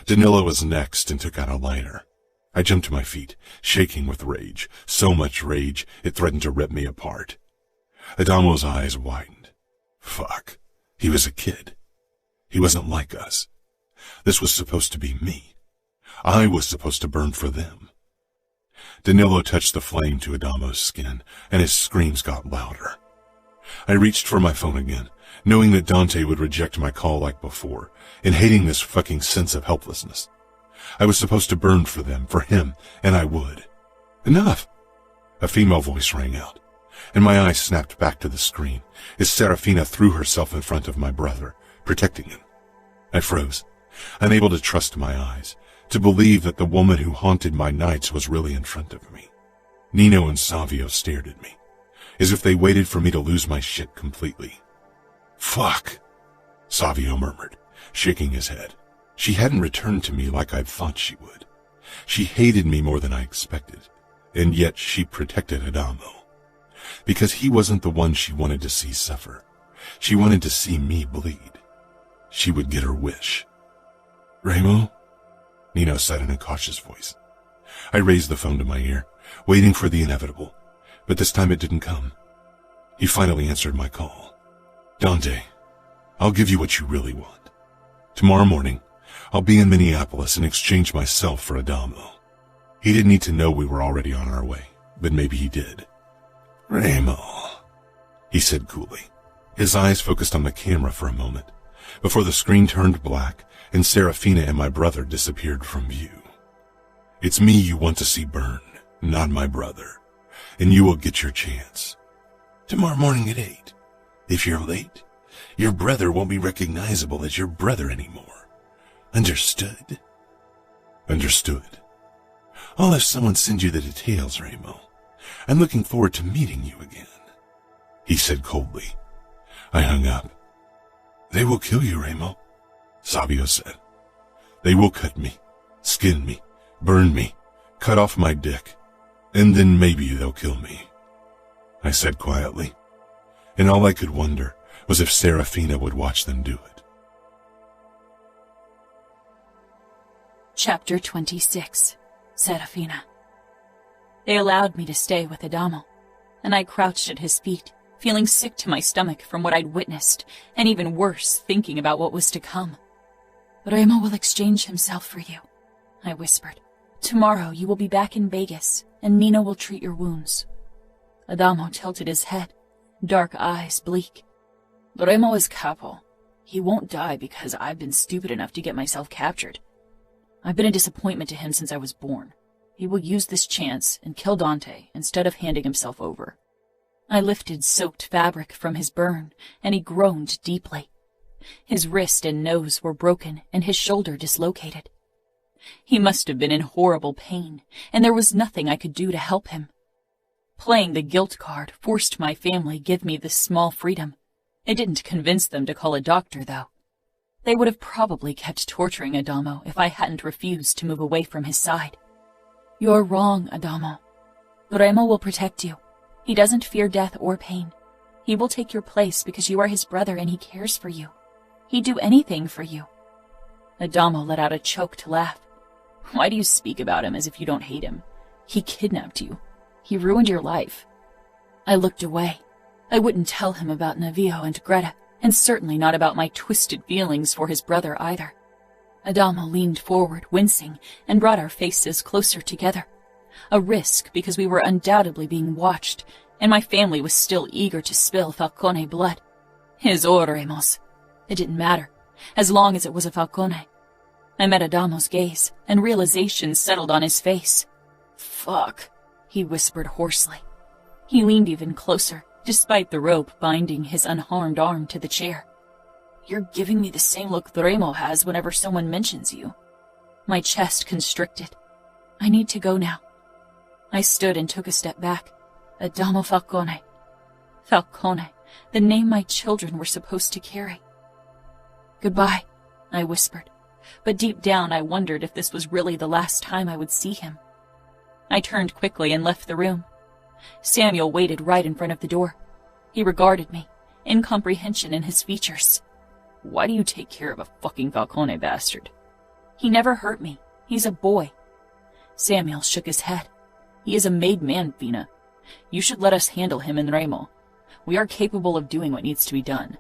Danilo was next and took out a lighter. I jumped to my feet, shaking with rage, so much rage it threatened to rip me apart. Adamo's eyes widened. Fuck. He was a kid. He wasn't like us. This was supposed to be me. I was supposed to burn for them. Danilo touched the flame to Adamo's skin, and his screams got louder. I reached for my phone again, knowing that Dante would reject my call like before, and hating this fucking sense of helplessness. I was supposed to burn for them, for him, and I would. Enough! A female voice rang out, and my eyes snapped back to the screen as Serafina threw herself in front of my brother, protecting him. I froze, unable to trust my eyes, to believe that the woman who haunted my nights was really in front of me. Nino and Savio stared at me, as if they waited for me to lose my shit completely. "Fuck," Savio murmured, shaking his head. She hadn't returned to me like I'd thought she would. She hated me more than I expected, and yet she protected Adamo. Because he wasn't the one she wanted to see suffer. She wanted to see me bleed. She would get her wish. "Remo?" Nino said in a cautious voice. I raised the phone to my ear, waiting for the inevitable, but this time it didn't come. He finally answered my call. "Dante, I'll give you what you really want. Tomorrow morning, I'll be in Minneapolis and exchange myself for Adamo." He didn't need to know we were already on our way, but maybe he did. "Remo," he said coolly. His eyes focused on the camera for a moment, before the screen turned black and Serafina and my brother disappeared from view. "It's me you want to see burn, not my brother, and you will get your chance. Tomorrow morning at 8. If you're late, your brother won't be recognizable as your brother anymore. Understood?" "Understood. I'll have someone send you the details, Remo. I'm looking forward to meeting you again," he said coldly. I hung up. "They will kill you, Remo," Savio said. "They will cut me, skin me, burn me, cut off my dick, and then maybe they'll kill me," I said quietly, and all I could wonder was if Serafina would watch them do it. Chapter 26. Serafina. They allowed me to stay with Adamo, and I crouched at his feet, feeling sick to my stomach from what I'd witnessed, and even worse, thinking about what was to come. "Remo will exchange himself for you," I whispered. "Tomorrow you will be back in Vegas, and Nino will treat your wounds." Adamo tilted his head, dark eyes bleak. "Remo is Capo. He won't die because I've been stupid enough to get myself captured. I've been a disappointment to him since I was born. He will use this chance and kill Dante instead of handing himself over." I lifted soaked fabric from his burn, and he groaned deeply. His wrist and nose were broken and his shoulder dislocated. He must have been in horrible pain, and there was nothing I could do to help him. Playing the guilt card forced my family give me this small freedom. It didn't convince them to call a doctor, though. They would have probably kept torturing Adamo if I hadn't refused to move away from his side. "You're wrong, Adamo. Remo will protect you. He doesn't fear death or pain. He will take your place because you are his brother and he cares for you. He'd do anything for you." Adamo let out a choked laugh. "Why do you speak about him as if you don't hate him? He kidnapped you. He ruined your life." I looked away. I wouldn't tell him about Navio and Greta, and certainly not about my twisted feelings for his brother either. Adamo leaned forward, wincing, and brought our faces closer together. A risk because we were undoubtedly being watched, and my family was still eager to spill Falcone blood. His oremos. It didn't matter, as long as it was a Falcone. I met Adamo's gaze, and realization settled on his face. "Fuck," he whispered hoarsely. He leaned even closer, despite the rope binding his unharmed arm to the chair. "You're giving me the same look Remo has whenever someone mentions you." My chest constricted. "I need to go now." I stood and took a step back. Adamo Falcone. Falcone, the name my children were supposed to carry. "Goodbye," I whispered, but deep down I wondered if this was really the last time I would see him. I turned quickly and left the room. Samuel waited right in front of the door. He regarded me, incomprehension in his features. "Why do you take care of a fucking Falcone bastard?" "He never hurt me. He's a boy." Samuel shook his head. "He is a made man, Fina. You should let us handle him and Remo. We are capable of doing what needs to be done."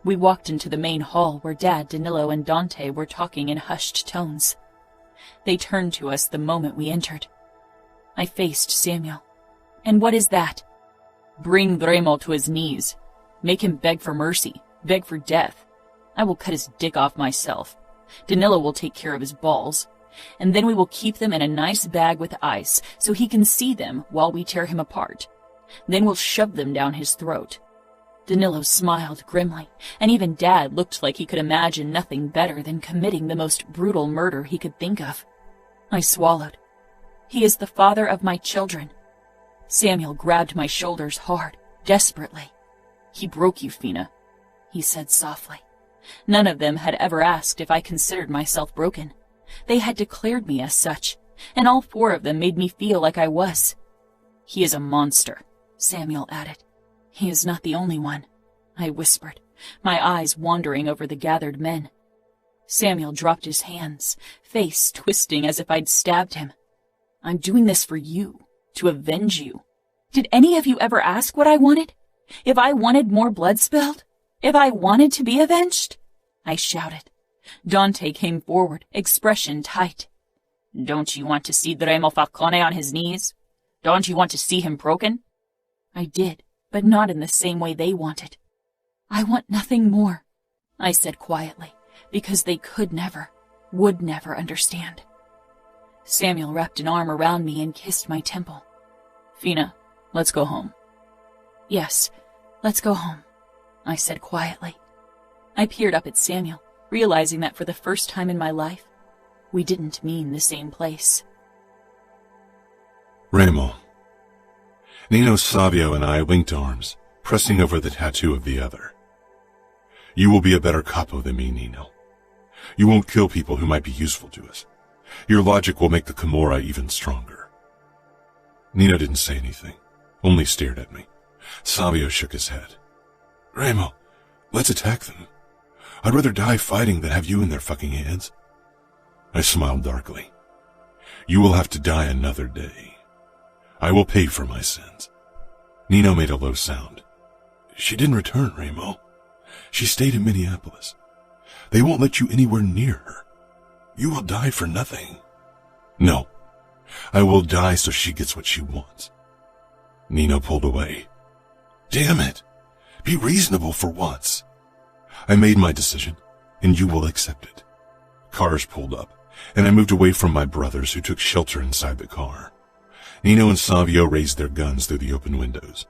We walked into the main hall where Dad, Danilo, and Dante were talking in hushed tones. They turned to us the moment we entered. I faced Samuel. "And what is that?" "Bring Remo to his knees. Make him beg for mercy, beg for death. I will cut his dick off myself. Danilo will take care of his balls. And then we will keep them in a nice bag with ice so he can see them while we tear him apart. Then we'll shove them down his throat." Danilo smiled grimly, and even Dad looked like he could imagine nothing better than committing the most brutal murder he could think of. I swallowed. "He is the father of my children. Samuel grabbed my shoulders hard, desperately. "He broke you, Fina," he said softly. None of them had ever asked if I considered myself broken. They had declared me as such, and all 4 of them made me feel like I was. "He is a monster," Samuel added. "He is not the only one," I whispered, my eyes wandering over the gathered men. Samuel dropped his hands, face twisting as if I'd stabbed him. "I'm doing this for you, to avenge you." "Did any of you ever ask what I wanted? If I wanted more blood spilled? If I wanted to be avenged?" I shouted. Dante came forward, expression tight. "Don't you want to see Remo Falcone on his knees? Don't you want to see him broken?" I did, but not in the same way they wanted. "I want nothing more," I said quietly, because they could never, would never understand. Samuel wrapped an arm around me and kissed my temple. "Fina, let's go home." "Yes, let's go home," I said quietly. I peered up at Samuel, realizing that for the first time in my life, we didn't mean the same place. Remo. Nino, Savio, and I linked arms, pressing over the tattoo of the other. "You will be a better capo than me, Nino. You won't kill people who might be useful to us. Your logic will make the Camorra even stronger." Nino didn't say anything, only stared at me. Savio shook his head. "Remo, let's attack them. I'd rather die fighting than have you in their fucking hands." I smiled darkly. "You will have to die another day. I will pay for my sins." Nino made a low sound. "She didn't return, Remo. She stayed in Minneapolis. They won't let you anywhere near her. You will die for nothing." "No, I will die so she gets what she wants." Nino pulled away. "Damn it! Be reasonable for once." "I made my decision, and you will accept it." Cars pulled up, and I moved away from my brothers who took shelter inside the car. Nino and Savio raised their guns through the open windows.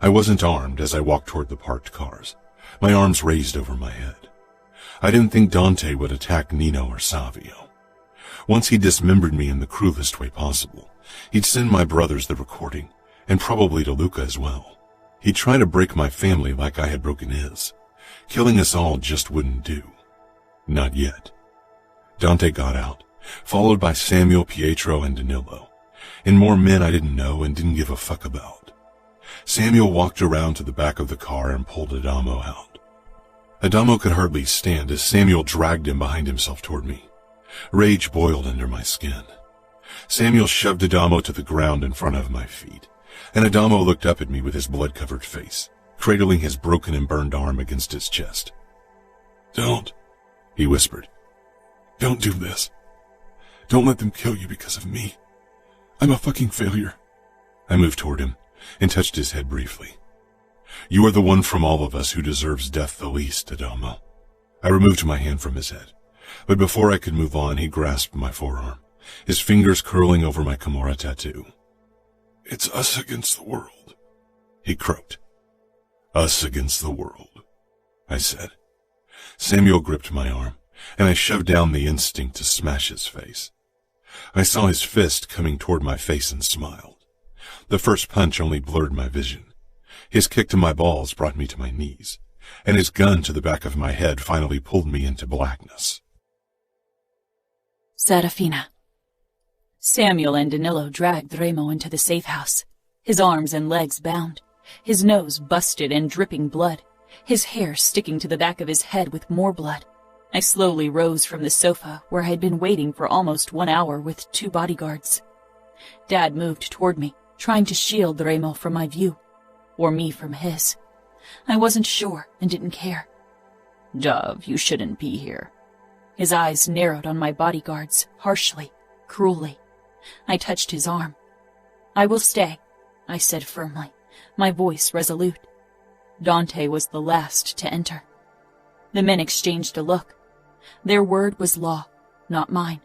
I wasn't armed as I walked toward the parked cars, my arms raised over my head. I didn't think Dante would attack Nino or Savio. Once he dismembered me in the cruelest way possible, he'd send my brothers the recording, and probably to Luca as well. He'd try to break my family like I had broken his. Killing us all just wouldn't do. Not yet. Dante got out, followed by Samuel, Pietro, and Danilo, and more men I didn't know and didn't give a fuck about. Samuel walked around to the back of the car and pulled Adamo out. Adamo could hardly stand as Samuel dragged him behind himself toward me. Rage boiled under my skin. Samuel shoved Adamo to the ground in front of my feet, and Adamo looked up at me with his blood-covered face, cradling his broken and burned arm against his chest. "Don't," he whispered. "Don't do this. Don't let them kill you because of me. I'm a fucking failure." I moved toward him and touched his head briefly. "You are the one from all of us who deserves death the least, Adamo." I removed my hand from his head, but before I could move on, he grasped my forearm, his fingers curling over my Camorra tattoo. "It's us against the world," he croaked. "Us against the world," I said. Samuel gripped my arm, and I shoved down the instinct to smash his face. I saw his fist coming toward my face and smiled. The first punch only blurred my vision. His kick to my balls brought me to my knees, and his gun to the back of my head finally pulled me into blackness. Serafina. Samuel and Danilo dragged Remo into the safe house, his arms and legs bound, his nose busted and dripping blood, his hair sticking to the back of his head with more blood. I slowly rose from the sofa where I had been waiting for almost 1 hour with 2 bodyguards. Dad moved toward me, trying to shield Remo from my view, or me from his. I wasn't sure and didn't care. "Dove, you shouldn't be here." His eyes narrowed on my bodyguards, harshly, cruelly. I touched his arm. "I will stay," I said firmly, my voice resolute. Dante was the last to enter. The men exchanged a look. Their word was law, not mine.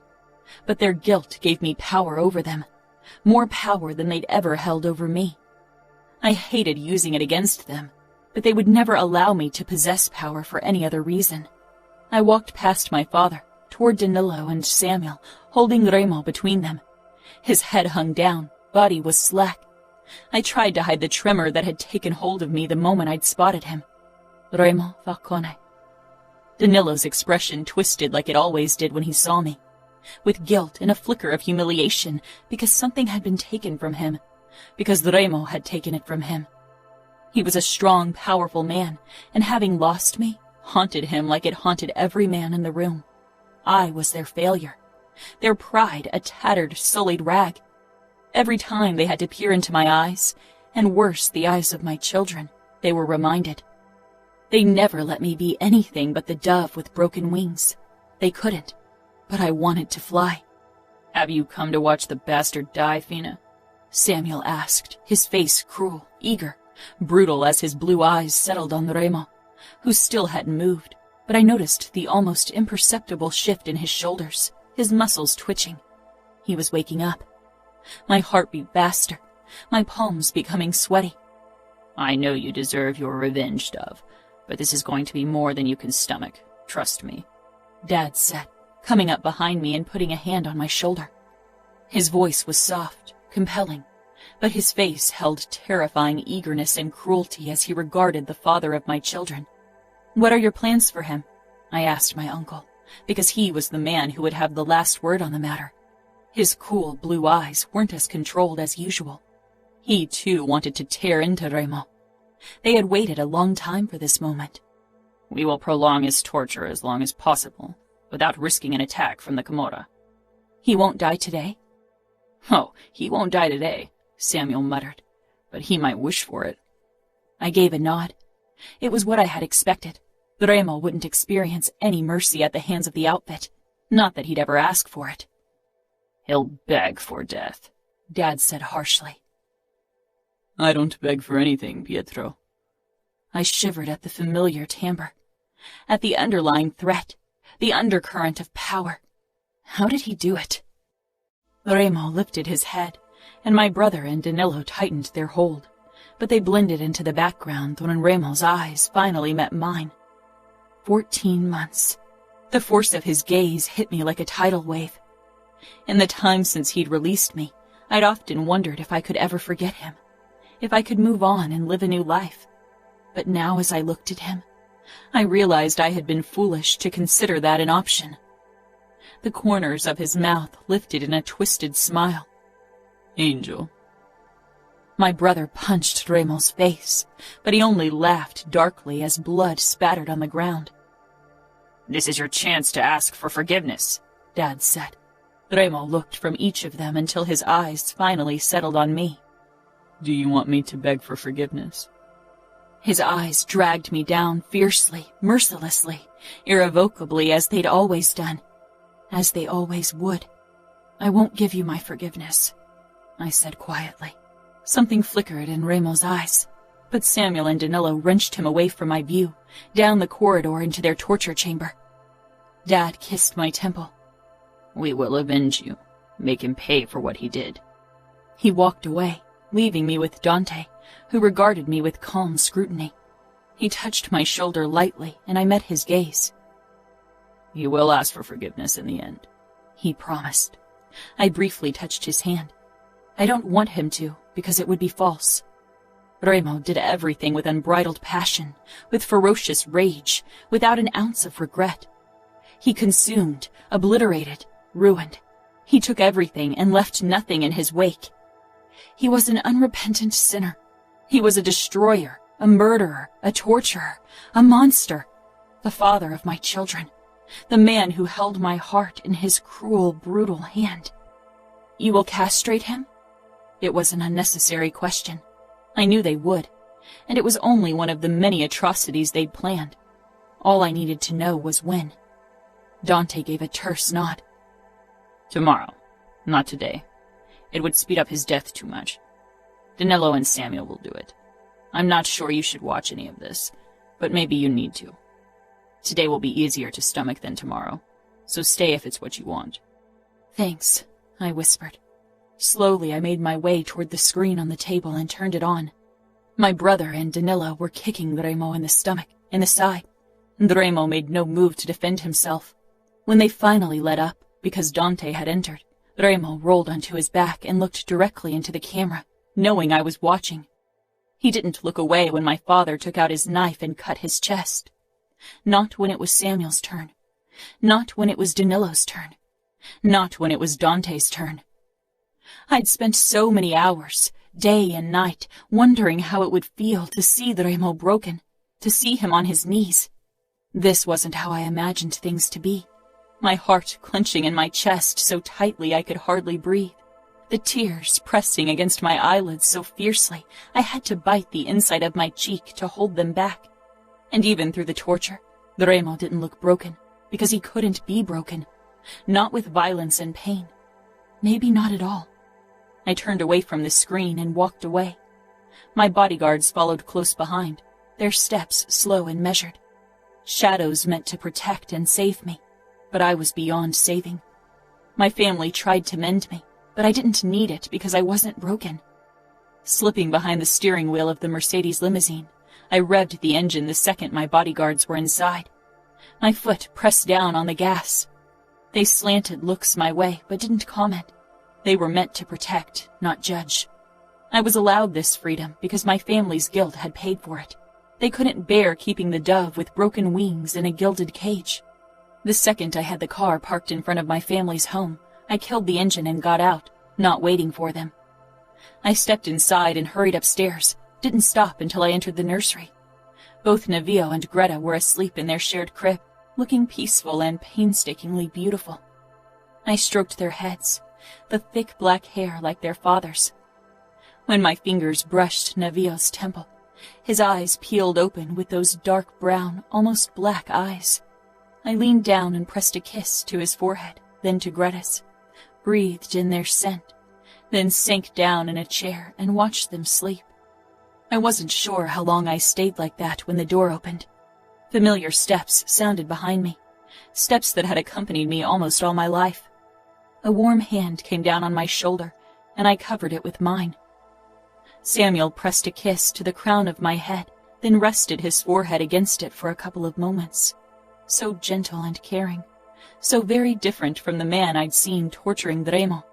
But their guilt gave me power over them, more power than they'd ever held over me. I hated using it against them, but they would never allow me to possess power for any other reason. I walked past my father, toward Danilo and Samuel, holding Remo between them. His head hung down, body was slack. I tried to hide the tremor that had taken hold of me the moment I'd spotted him. Remo Falcone. Danilo's expression twisted like it always did when he saw me, with guilt and a flicker of humiliation because something had been taken from him, because Remo had taken it from him. He was a strong, powerful man, and having lost me haunted him like it haunted every man in the room. I was their failure, their pride a tattered, sullied rag. Every time they had to peer into my eyes, and worse, the eyes of my children, they were reminded. They never let me be anything but the dove with broken wings. They couldn't, but I wanted to fly. "Have you come to watch the bastard die, Fina?" Samuel asked, his face cruel, eager, brutal as his blue eyes settled on Remo, who still hadn't moved, but I noticed the almost imperceptible shift in his shoulders, his muscles twitching. He was waking up. My heart beat faster, my palms becoming sweaty. "I know you deserve your revenge, Dove, but this is going to be more than you can stomach. Trust me," Dad said, coming up behind me and putting a hand on my shoulder. His voice was soft, compelling, but his face held terrifying eagerness and cruelty as he regarded the father of my children. "What are your plans for him?" I asked my uncle, because he was the man who would have the last word on the matter. His cool blue eyes weren't as controlled as usual. He, too, wanted to tear into Remo. They had waited a long time for this moment. "We will prolong his torture as long as possible, without risking an attack from the Camorra." "He won't die today?" "Oh, he won't die today," Samuel muttered, "but he might wish for it." I gave a nod. It was what I had expected. Remo wouldn't experience any mercy at the hands of the outfit. Not that he'd ever ask for it. "He'll beg for death," Dad said harshly. "I don't beg for anything, Pietro." I shivered at the familiar timbre, at the underlying threat, the undercurrent of power. How did he do it? Remo lifted his head, and my brother and Danilo tightened their hold, but they blended into the background when Remo's eyes finally met mine. 14 months. The force of his gaze hit me like a tidal wave. In the time since he'd released me, I'd often wondered if I could ever forget him, if I could move on and live a new life. But now as I looked at him, I realized I had been foolish to consider that an option. The corners of his mouth lifted in a twisted smile. "Angel." My brother punched Remo's face, but he only laughed darkly as blood spattered on the ground. "This is your chance to ask for forgiveness," Dad said. Remo looked from each of them until his eyes finally settled on me. "Do you want me to beg for forgiveness?" His eyes dragged me down fiercely, mercilessly, irrevocably as they'd always done, as they always would. "I won't give you my forgiveness," I said quietly. Something flickered in Remo's eyes, but Samuel and Danilo wrenched him away from my view, down the corridor into their torture chamber. Dad kissed my temple. "We will avenge you. Make him pay for what he did." He walked away, leaving me with Dante, who regarded me with calm scrutiny. He touched my shoulder lightly, and I met his gaze. "You will ask for forgiveness in the end," he promised. I briefly touched his hand. I don't want him to, because it would be false. Remo did everything with unbridled passion, with ferocious rage, without an ounce of regret. He consumed, obliterated, ruined. He took everything and left nothing in his wake. He was an unrepentant sinner. He was a destroyer, a murderer, a torturer, a monster, the father of my children, the man who held my heart in his cruel, brutal hand. "You will castrate him?" It was an unnecessary question. I knew they would, and it was only one of the many atrocities they'd planned. All I needed to know was when. Dante gave a terse nod. "Tomorrow, not today. It would speed up his death too much. Danilo and Samuel will do it. I'm not sure you should watch any of this, but maybe you need to. Today will be easier to stomach than tomorrow, so stay if it's what you want." "Thanks," I whispered. Slowly I made my way toward the screen on the table and turned it on. My brother and Danilo were kicking Remo in the stomach, in the side, and Remo made no move to defend himself. When they finally let up, because Dante had entered, Remo rolled onto his back and looked directly into the camera, knowing I was watching. He didn't look away when my father took out his knife and cut his chest. Not when it was Samuel's turn. Not when it was Danilo's turn. Not when it was Dante's turn. I'd spent so many hours, day and night, wondering how it would feel to see Remo broken, to see him on his knees. This wasn't how I imagined things to be. My heart clenching in my chest so tightly I could hardly breathe. The tears pressing against my eyelids so fiercely I had to bite the inside of my cheek to hold them back. And even through the torture, Remo didn't look broken, because he couldn't be broken. Not with violence and pain. Maybe not at all. I turned away from the screen and walked away. My bodyguards followed close behind, their steps slow and measured. Shadows meant to protect and save me, but I was beyond saving. My family tried to mend me, but I didn't need it because I wasn't broken. Slipping behind the steering wheel of the Mercedes limousine, I revved the engine the second my bodyguards were inside. My foot pressed down on the gas. They slanted looks my way, but didn't comment. They were meant to protect, not judge. I was allowed this freedom because my family's guilt had paid for it. They couldn't bear keeping the dove with broken wings in a gilded cage. The second I had the car parked in front of my family's home, I killed the engine and got out, not waiting for them. I stepped inside and hurried upstairs, didn't stop until I entered the nursery. Both Nevio and Greta were asleep in their shared crib, looking peaceful and painstakingly beautiful. I stroked their heads, the thick black hair like their father's. When my fingers brushed Nevio's temple, his eyes peeled open with those dark brown, almost black eyes. I leaned down and pressed a kiss to his forehead, then to Greta's, breathed in their scent, then sank down in a chair and watched them sleep. I wasn't sure how long I stayed like that when the door opened. Familiar steps sounded behind me, steps that had accompanied me almost all my life. A warm hand came down on my shoulder, and I covered it with mine. Samuel pressed a kiss to the crown of my head, then rested his forehead against it for a couple of moments. So gentle and caring, so very different from the man I'd seen torturing Remo.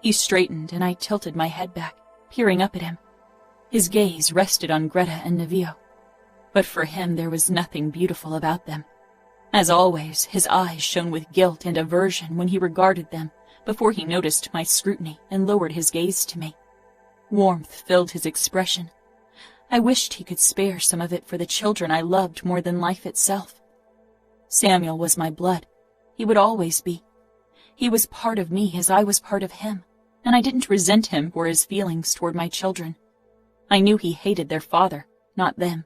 He straightened, and I tilted my head back, peering up at him. His gaze rested on Greta and Nevio. But for him there was nothing beautiful about them. As always, his eyes shone with guilt and aversion when he regarded them, before he noticed my scrutiny and lowered his gaze to me. Warmth filled his expression. I wished he could spare some of it for the children I loved more than life itself. Samuel was my blood. He would always be. He was part of me as I was part of him, and I didn't resent him for his feelings toward my children. I knew he hated their father, not them.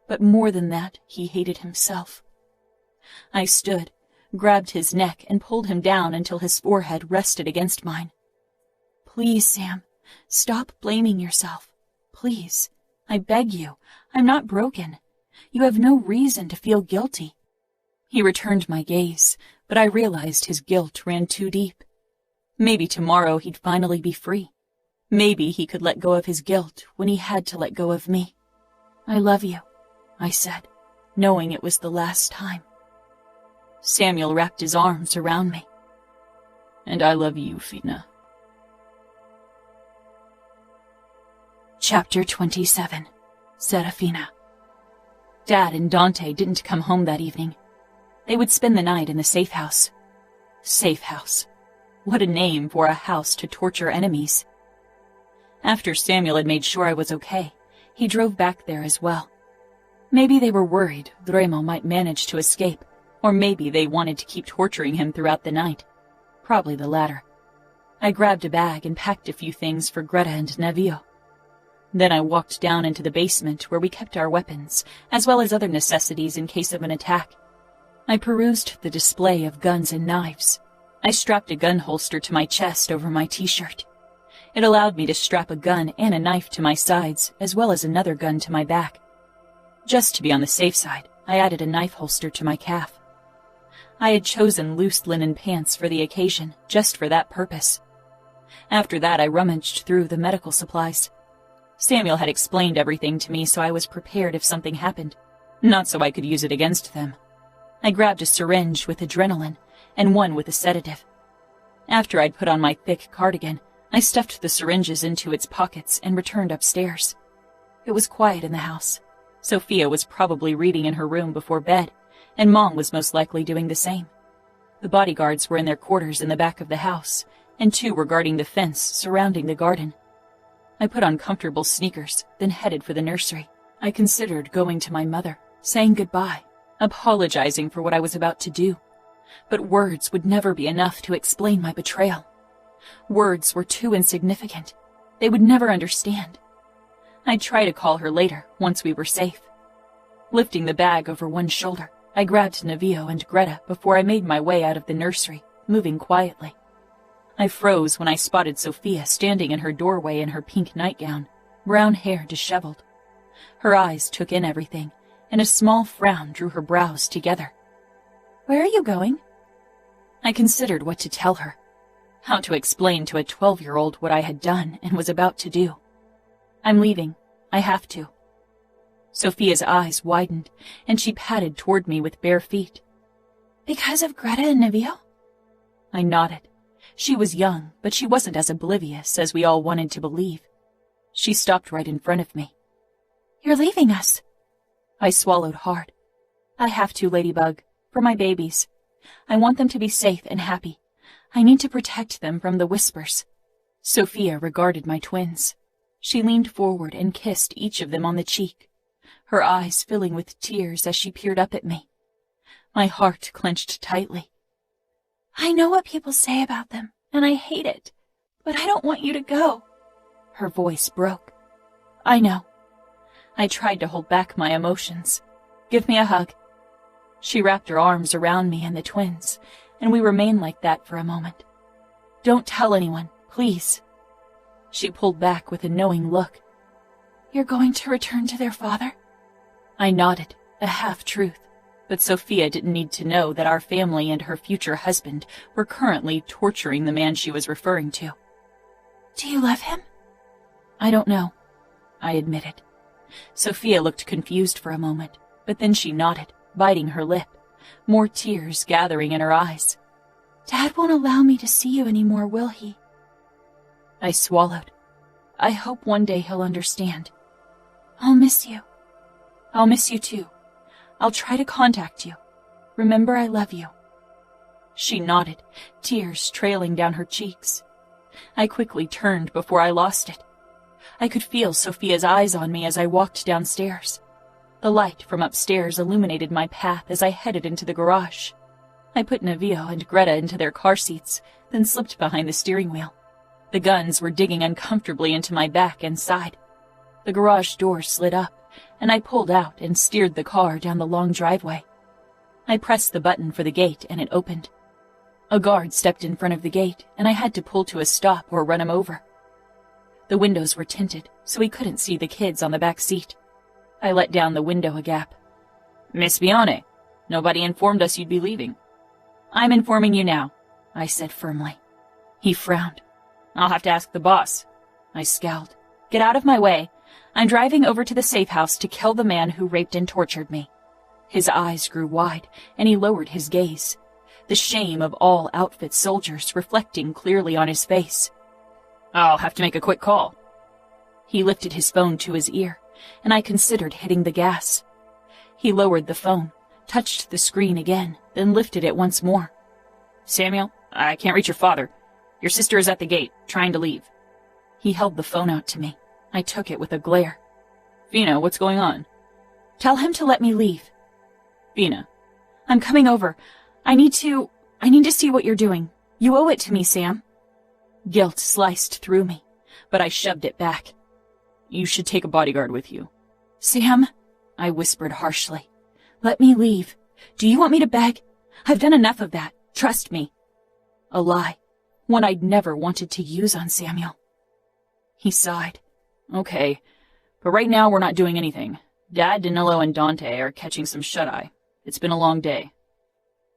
But more than that, he hated himself. I stood, grabbed his neck, and pulled him down until his forehead rested against mine. Please, Sam, stop blaming yourself. Please. I beg you. I'm not broken. You have no reason to feel guilty. He returned my gaze, but I realized his guilt ran too deep. Maybe tomorrow he'd finally be free. Maybe he could let go of his guilt when he had to let go of me. I love you, I said, knowing it was the last time. Samuel wrapped his arms around me. And I love you, Fina. Chapter 27. Serafina. Dad and Dante didn't come home that evening. They would spend the night in the safe house. Safe house. What a name for a house to torture enemies. After Samuel had made sure I was okay, he drove back there as well. Maybe they were worried Remo might manage to escape, or maybe they wanted to keep torturing him throughout the night. Probably the latter. I grabbed a bag and packed a few things for Greta and Nevio. Then I walked down into the basement where we kept our weapons, as well as other necessities in case of an attack. I perused the display of guns and knives. I strapped a gun holster to my chest over my t-shirt. It allowed me to strap a gun and a knife to my sides, as well as another gun to my back. Just to be on the safe side, I added a knife holster to my calf. I had chosen loose linen pants for the occasion, just for that purpose. After that, I rummaged through the medical supplies. Samuel had explained everything to me, so I was prepared if something happened, not so I could use it against them. I grabbed a syringe with adrenaline and one with a sedative. After I'd put on my thick cardigan, I stuffed the syringes into its pockets and returned upstairs. It was quiet in the house. Sophia was probably reading in her room before bed, and Mom was most likely doing the same. The bodyguards were in their quarters in the back of the house, and 2 were guarding the fence surrounding the garden. I put on comfortable sneakers, then headed for the nursery. I considered going to my mother, saying goodbye, apologizing for what I was about to do. But words would never be enough to explain my betrayal. Words were too insignificant. They would never understand. I'd try to call her later, once we were safe. Lifting the bag over one shoulder, I grabbed Navio and Greta before I made my way out of the nursery, moving quietly. I froze when I spotted Sophia standing in her doorway in her pink nightgown, brown hair disheveled. Her eyes took in everything, and a small frown drew her brows together. "Where are you going?" I considered what to tell her, how to explain to a 12-year-old what I had done and was about to do. "I'm leaving. I have to." Sophia's eyes widened, and she padded toward me with bare feet. "Because of Greta and Navio?" I nodded. She was young, but she wasn't as oblivious as we all wanted to believe. She stopped right in front of me. "You're leaving us." I swallowed hard. "I have to, Ladybug, for my babies. I want them to be safe and happy. I need to protect them from the whispers." Sophia regarded my twins. She leaned forward and kissed each of them on the cheek, her eyes filling with tears as she peered up at me. My heart clenched tightly. "I know what people say about them, and I hate it, but I don't want you to go." Her voice broke. "I know." I tried to hold back my emotions. "Give me a hug." She wrapped her arms around me and the twins, and we remained like that for a moment. "Don't tell anyone, please." She pulled back with a knowing look. "You're going to return to their father?" I nodded, a half-truth, but Sophia didn't need to know that our family and her future husband were currently torturing the man she was referring to. "Do you love him?" "I don't know," I admitted. Sophia looked confused for a moment, but then she nodded, biting her lip, more tears gathering in her eyes. "Dad won't allow me to see you anymore, will he?" I swallowed. "I hope one day he'll understand." "I'll miss you." "I'll miss you too. I'll try to contact you. Remember, I love you." She nodded, tears trailing down her cheeks. I quickly turned before I lost it. I could feel Sophia's eyes on me as I walked downstairs. The light from upstairs illuminated my path as I headed into the garage. I put Navio and Greta into their car seats, then slipped behind the steering wheel. The guns were digging uncomfortably into my back and side. The garage door slid up, and I pulled out and steered the car down the long driveway. I pressed the button for the gate, and it opened. A guard stepped in front of the gate, and I had to pull to a stop or run him over. The windows were tinted, so he couldn't see the kids on the back seat. I let down the window a gap. "Miss Bione, nobody informed us you'd be leaving." "I'm informing you now," I said firmly. He frowned. "I'll have to ask the boss." I scowled. "Get out of my way. I'm driving over to the safe house to kill the man who raped and tortured me." His eyes grew wide, and he lowered his gaze, the shame of all outfit soldiers reflecting clearly on his face. "I'll have to make a quick call." He lifted his phone to his ear, and I considered hitting the gas. He lowered the phone, touched the screen again, then lifted it once more. "Samuel, I can't reach your father. Your sister is at the gate, trying to leave." He held the phone out to me. I took it with a glare. "Fina, what's going on?" "Tell him to let me leave." "Fina." "I'm coming over. I need to see what you're doing. You owe it to me, Sam." Guilt sliced through me, but I shoved it back. "You should take a bodyguard with you." "Sam," I whispered harshly, "let me leave. Do you want me to beg? I've done enough of that. Trust me." A lie, one I'd never wanted to use on Samuel. He sighed. "Okay, but right now we're not doing anything. Dad, Danilo, and Dante are catching some shut-eye. It's been a long day."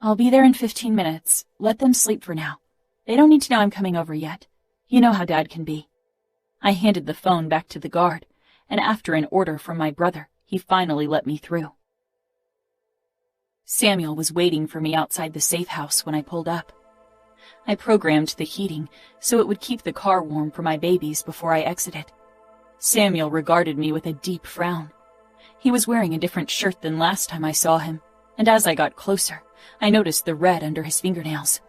"I'll be there in 15 minutes. Let them sleep for now. They don't need to know I'm coming over yet. You know how Dad can be." I handed the phone back to the guard, and after an order from my brother, he finally let me through. Samuel was waiting for me outside the safe house when I pulled up. I programmed the heating so it would keep the car warm for my babies before I exited. Samuel regarded me with a deep frown. He was wearing a different shirt than last time I saw him, and as I got closer, I noticed the red under his fingernails.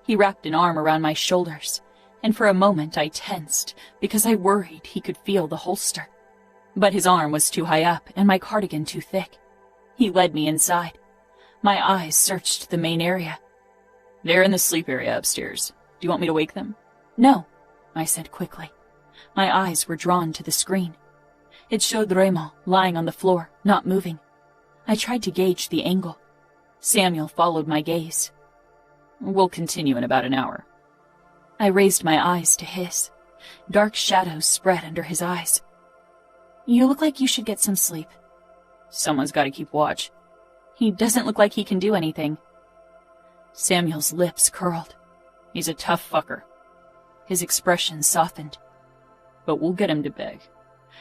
He wrapped an arm around my shoulders, and for a moment I tensed because I worried he could feel the holster. But his arm was too high up and my cardigan too thick. He led me inside. My eyes searched the main area. They're in the sleep area upstairs. Do you want me to wake them? No, I said quickly. My eyes were drawn to the screen. It showed Remo lying on the floor, not moving. I tried to gauge the angle. Samuel followed my gaze. We'll continue in about an hour. I raised my eyes to his. Dark shadows spread under his eyes. You look like you should get some sleep. Someone's got to keep watch. He doesn't look like he can do anything. Samuel's lips curled. He's a tough fucker. His expression softened. But we'll get him to beg.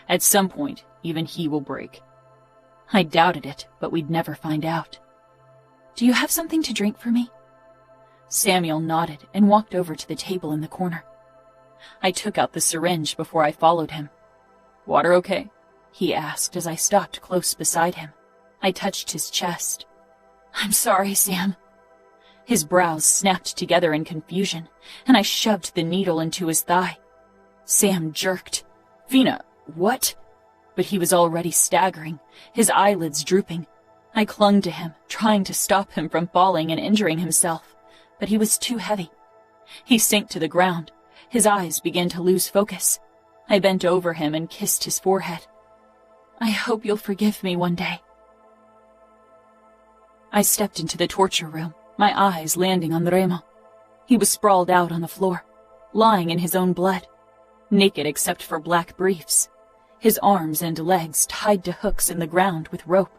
At some point, even he will break. I doubted it, but we'd never find out. Do you have something to drink for me? Samuel nodded and walked over to the table in the corner. I took out the syringe before I followed him. Water okay? He asked as I stopped close beside him. I touched his chest. I'm sorry, Sam. His brows snapped together in confusion, and I shoved the needle into his thigh. Sam jerked. Fina, what? But he was already staggering, his eyelids drooping. I clung to him, trying to stop him from falling and injuring himself, but he was too heavy. He sank to the ground. His eyes began to lose focus. I bent over him and kissed his forehead. I hope you'll forgive me one day. I stepped into the torture room, my eyes landing on Remo. He was sprawled out on the floor, lying in his own blood, naked except for black briefs, his arms and legs tied to hooks in the ground with rope.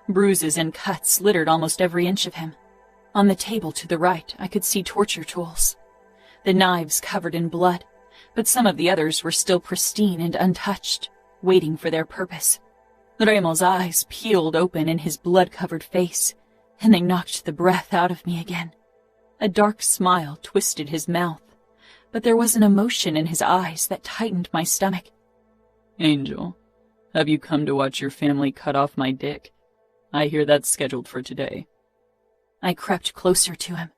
Bruises and cuts littered almost every inch of him. On the table to the right, I could see torture tools. The knives covered in blood, but some of the others were still pristine and untouched, waiting for their purpose. Remo's eyes peeled open in his blood-covered face, and they knocked the breath out of me again. A dark smile twisted his mouth, but there was an emotion in his eyes that tightened my stomach. Angel, have you come to watch your family cut off my dick? I hear that's scheduled for today. I crept closer to him,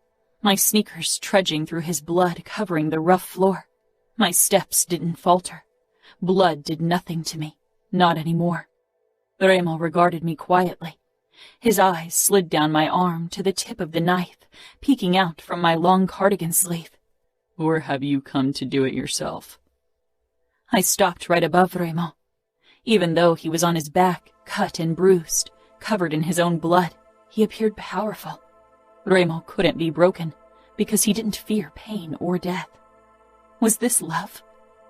my sneakers trudging through his blood covering the rough floor. My steps didn't falter. Blood did nothing to me, not anymore. Remo regarded me quietly. His eyes slid down my arm to the tip of the knife, peeking out from my long cardigan sleeve. Or have you come to do it yourself? I stopped right above Remo. Even though he was on his back, cut and bruised, covered in his own blood, he appeared powerful. Remo couldn't be broken, because he didn't fear pain or death. Was this love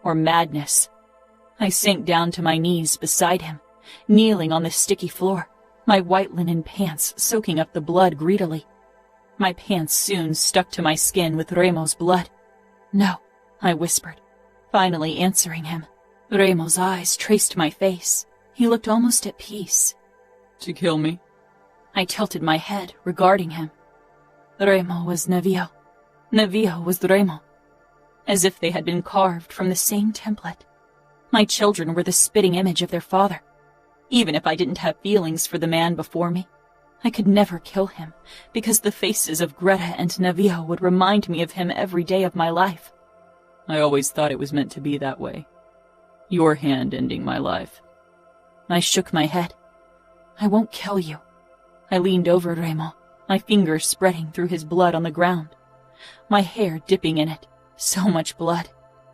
or madness? I sank down to my knees beside him, kneeling on the sticky floor, my white linen pants soaking up the blood greedily. My pants soon stuck to my skin with Remo's blood. No, I whispered, finally answering him. Remo's eyes traced my face. He looked almost at peace. To kill me? I tilted my head, regarding him. Remo was Navio. Navio was Remo. As if they had been carved from the same template. My children were the spitting image of their father. Even if I didn't have feelings for the man before me, I could never kill him, because the faces of Greta and Navio would remind me of him every day of my life. I always thought it was meant to be that way. Your hand ending my life. I shook my head. I won't kill you. I leaned over Remo, my fingers spreading through his blood on the ground, my hair dipping in it. So much blood.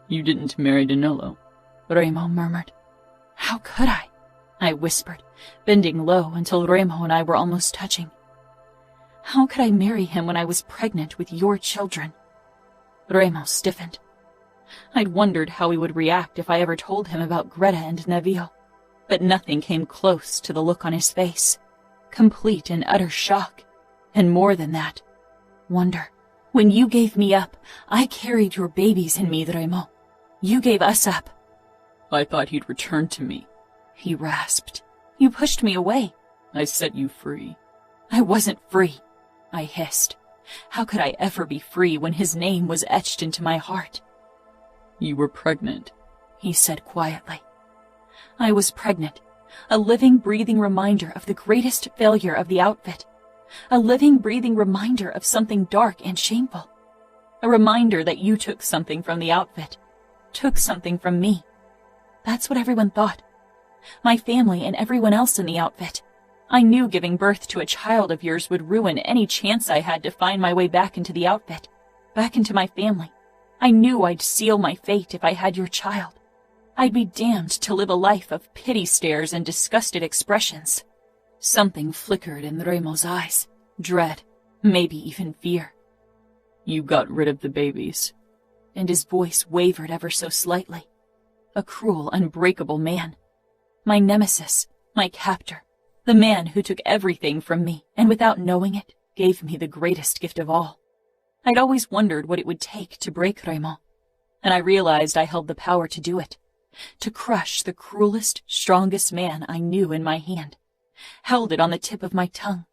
You didn't marry Danilo, Remo murmured. How could I whispered, bending low until Remo and I were almost touching. How could I marry him when I was pregnant with your children? Remo stiffened. I'd wondered how he would react if I ever told him about Greta and Navio, but nothing came close to the look on his face. Complete and utter shock, and more than that, wonder. When you gave me up, I carried your babies in me, Remo. You gave us up. I thought he'd return to me, he rasped. You pushed me away. I set you free. I wasn't free, I hissed. How could I ever be free when his name was etched into my heart? You were pregnant, he said quietly. I was pregnant, a living, breathing reminder of the greatest failure of the outfit. A living, breathing reminder of something dark and shameful. A reminder that you took something from the outfit, took something from me. That's what everyone thought. My family and everyone else in the outfit. I knew giving birth to a child of yours would ruin any chance I had to find my way back into the outfit, back into my family. I knew I'd seal my fate if I had your child. I'd be damned to live a life of pity stares and disgusted expressions. Something flickered in Remo's eyes. Dread, maybe even fear. You got rid of the babies. And his voice wavered ever so slightly. A cruel, unbreakable man. My nemesis, my captor. The man who took everything from me, and without knowing it, gave me the greatest gift of all. I'd always wondered what it would take to break Remo, and I realized I held the power to do it, to crush the cruelest, strongest man I knew in my hand, held it on the tip of my tongue.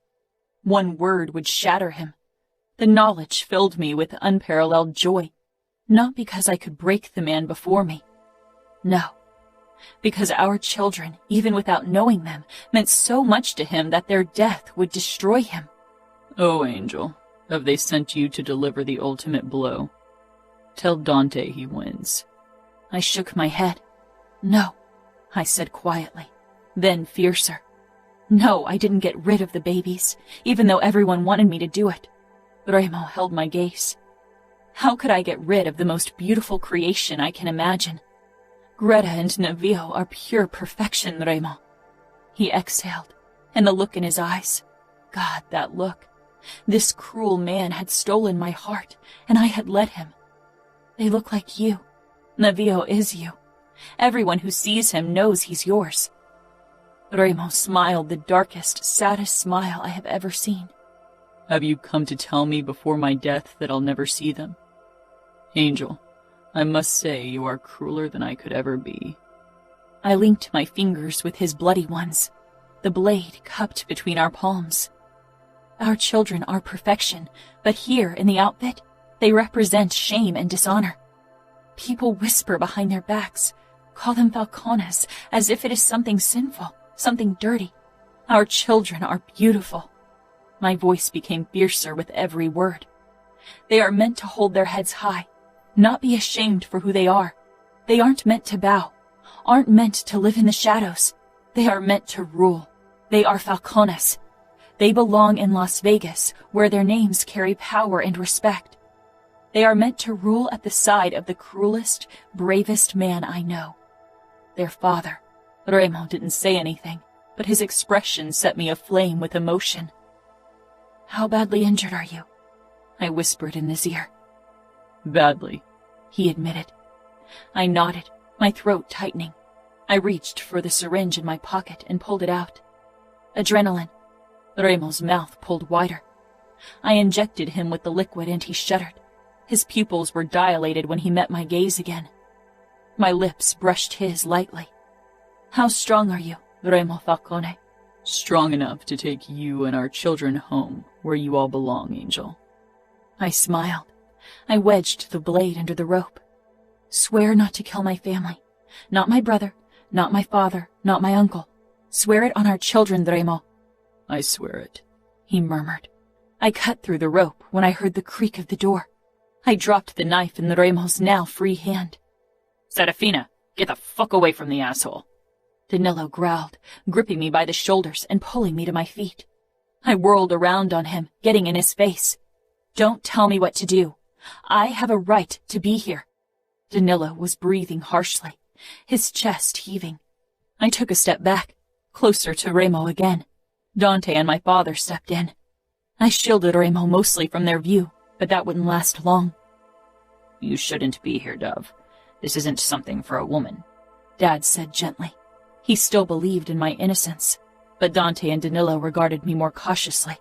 One word would shatter him. The knowledge filled me with unparalleled joy, not because I could break the man before me. No. Because our children, even without knowing them, meant so much to him that their death would destroy him. Oh, Angel, have they sent you to deliver the ultimate blow? Tell Dante he wins. I shook my head. No, I said quietly, then fiercer. No, I didn't get rid of the babies, even though everyone wanted me to do it. Remo held my gaze. How could I get rid of the most beautiful creation I can imagine? Greta and Navio are pure perfection, Remo. He exhaled, and the look in his eyes. God, that look. This cruel man had stolen my heart, and I had let him. They look like you. Navio is you. Everyone who sees him knows he's yours. Remo smiled the darkest, saddest smile I have ever seen. Have you come to tell me before my death that I'll never see them? Angel, I must say you are crueler than I could ever be. I linked my fingers with his bloody ones, the blade cupped between our palms. Our children are perfection, but here in the outfit, they represent shame and dishonor. People whisper behind their backs, call them Falcones, as if it is something sinful, something dirty. Our children are beautiful. My voice became fiercer with every word. They are meant to hold their heads high, not be ashamed for who they are. They aren't meant to bow, aren't meant to live in the shadows. They are meant to rule. They are Falcones. They belong in Las Vegas, where their names carry power and respect. They are meant to rule at the side of the cruelest, bravest man I know. Their father. Remo didn't say anything, but his expression set me aflame with emotion. How badly injured are you? I whispered in his ear. Badly, he admitted. I nodded, my throat tightening. I reached for the syringe in my pocket and pulled it out. Adrenaline. Remo's mouth pulled wider. I injected him with the liquid and he shuddered. His pupils were dilated when he met my gaze again. My lips brushed his lightly. How strong are you, Remo Falcone? Strong enough to take you and our children home, where you all belong, Angel. I smiled. I wedged the blade under the rope. Swear not to kill my family. Not my brother, not my father, not my uncle. Swear it on our children, Remo. I swear it, he murmured. I cut through the rope when I heard the creak of the door. I dropped the knife in Remo's now free hand. Serafina, get the fuck away from the asshole. Danilo growled, gripping me by the shoulders and pulling me to my feet. I whirled around on him, getting in his face. Don't tell me what to do. I have a right to be here. Danilo was breathing harshly, his chest heaving. I took a step back, closer to Remo again. Dante and my father stepped in. I shielded Remo mostly from their view, but that wouldn't last long. You shouldn't be here, Dove. This isn't something for a woman, Dad said gently. He still believed in my innocence, but Dante and Danilo regarded me more cautiously.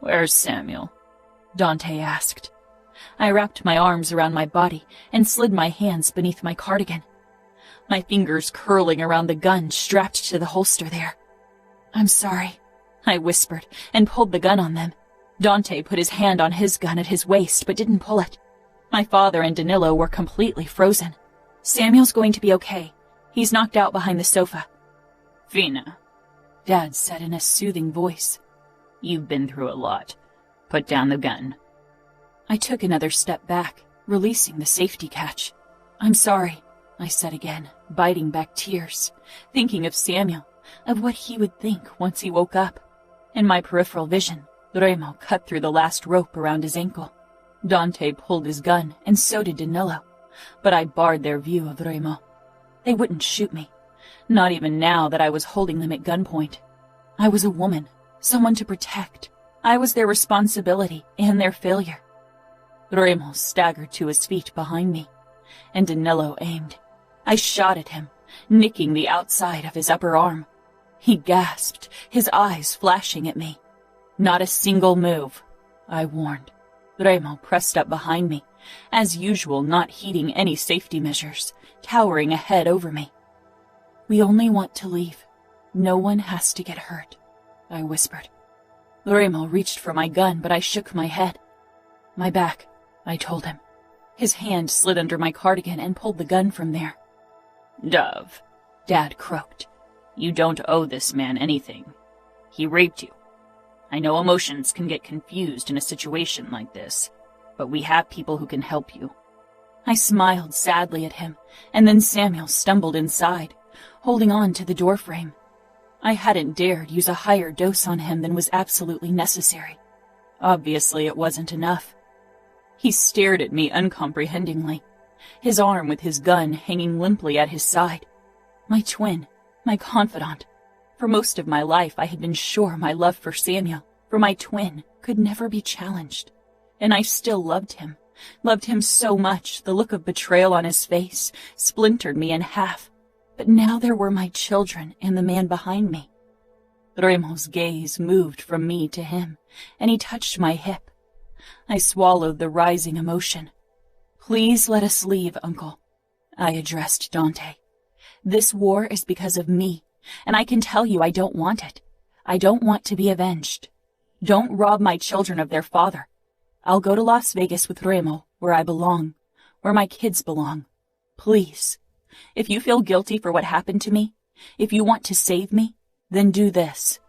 Where's Samuel? Dante asked. I wrapped my arms around my body and slid my hands beneath my cardigan, my fingers curling around the gun strapped to the holster there. I'm sorry, I whispered and pulled the gun on them. Dante put his hand on his gun at his waist, but didn't pull it. My father and Danilo were completely frozen. Samuel's going to be okay. He's knocked out behind the sofa. Fina, Dad said in a soothing voice. You've been through a lot. Put down the gun. I took another step back, releasing the safety catch. I'm sorry, I said again, biting back tears, thinking of Samuel, of what he would think once he woke up. In my peripheral vision, Remo cut through the last rope around his ankle. Dante pulled his gun, and so did Danilo, but I barred their view of Remo. They wouldn't shoot me, not even now that I was holding them at gunpoint. I was a woman, someone to protect. I was their responsibility and their failure. Remo staggered to his feet behind me, and Danilo aimed. I shot at him, nicking the outside of his upper arm. He gasped, his eyes flashing at me. Not a single move, I warned. Remo pressed up behind me, as usual not heeding any safety measures, towering ahead over me. We only want to leave. No one has to get hurt, I whispered. Remo reached for my gun, but I shook my head. My back, I told him. His hand slid under my cardigan and pulled the gun from there. Dove, Dad croaked. You don't owe this man anything. He raped you. I know emotions can get confused in a situation like this, but we have people who can help you. I smiled sadly at him, and then Samuel stumbled inside, holding on to the doorframe. I hadn't dared use a higher dose on him than was absolutely necessary. Obviously, it wasn't enough. He stared at me uncomprehendingly, his arm with his gun hanging limply at his side. My twin, my confidant. For most of my life, I had been sure my love for Samuel, for my twin, could never be challenged. And I still loved him so much, the look of betrayal on his face splintered me in half. But now there were my children and the man behind me. Remo's gaze moved from me to him, and he touched my hip. I swallowed the rising emotion. Please let us leave, Uncle. I addressed Dante. This war is because of me, and I can tell you I don't want it. I don't want to be avenged. Don't rob my children of their father. I'll go to Las Vegas with Remo, where I belong, where my kids belong. Please. If you feel guilty for what happened to me, if you want to save me, then do this.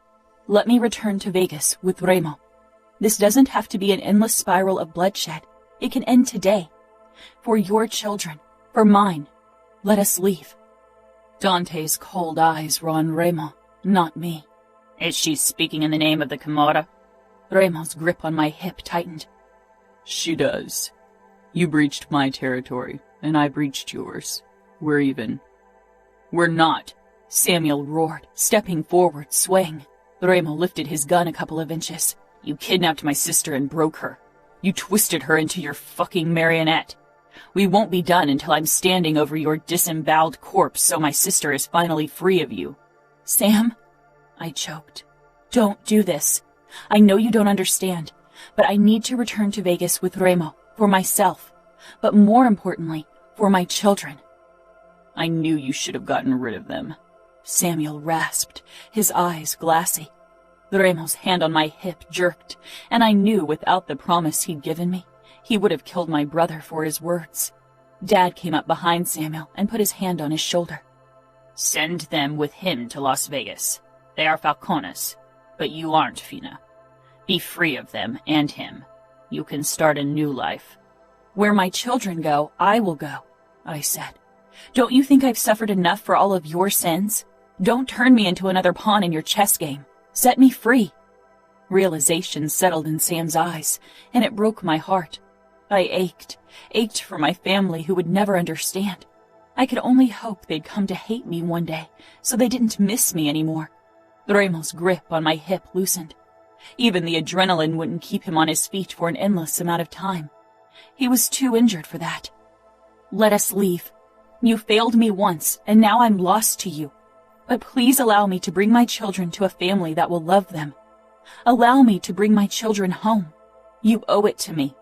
Let me return to Vegas with Remo. This doesn't have to be an endless spiral of bloodshed. It can end today. For your children, for mine, let us leave. Dante's cold eyes were on Remo, not me. Is she speaking in the name of the Camorra? Remo's grip on my hip tightened. She does. You breached my territory, and I breached yours. We're even. We're not, Samuel roared, stepping forward, swaying. Remo lifted his gun a couple of inches. You kidnapped my sister and broke her. You twisted her into your fucking marionette. We won't be done until I'm standing over your disemboweled corpse so my sister is finally free of you. Sam, I choked. Don't do this. I know you don't understand, but I need to return to Vegas with Remo, for myself, but more importantly, for my children. I knew you should have gotten rid of them, Samuel rasped, his eyes glassy. Remo's hand on my hip jerked, and I knew without the promise he'd given me, he would have killed my brother for his words. Dad came up behind Samuel and put his hand on his shoulder. Send them with him to Las Vegas. They are Falcones, but you aren't, Fina. Be free of them and him. You can start a new life. Where my children go, I will go, I said. Don't you think I've suffered enough for all of your sins? Don't turn me into another pawn in your chess game. Set me free. Realization settled in Sam's eyes, and it broke my heart. I ached for my family who would never understand. I could only hope they'd come to hate me one day, so they didn't miss me anymore. Remo's grip on my hip loosened. Even the adrenaline wouldn't keep him on his feet for an endless amount of time. He was too injured for that. Let us leave. You failed me once, and now I'm lost to you. But please allow me to bring my children to a family that will love them. Allow me to bring my children home. You owe it to me.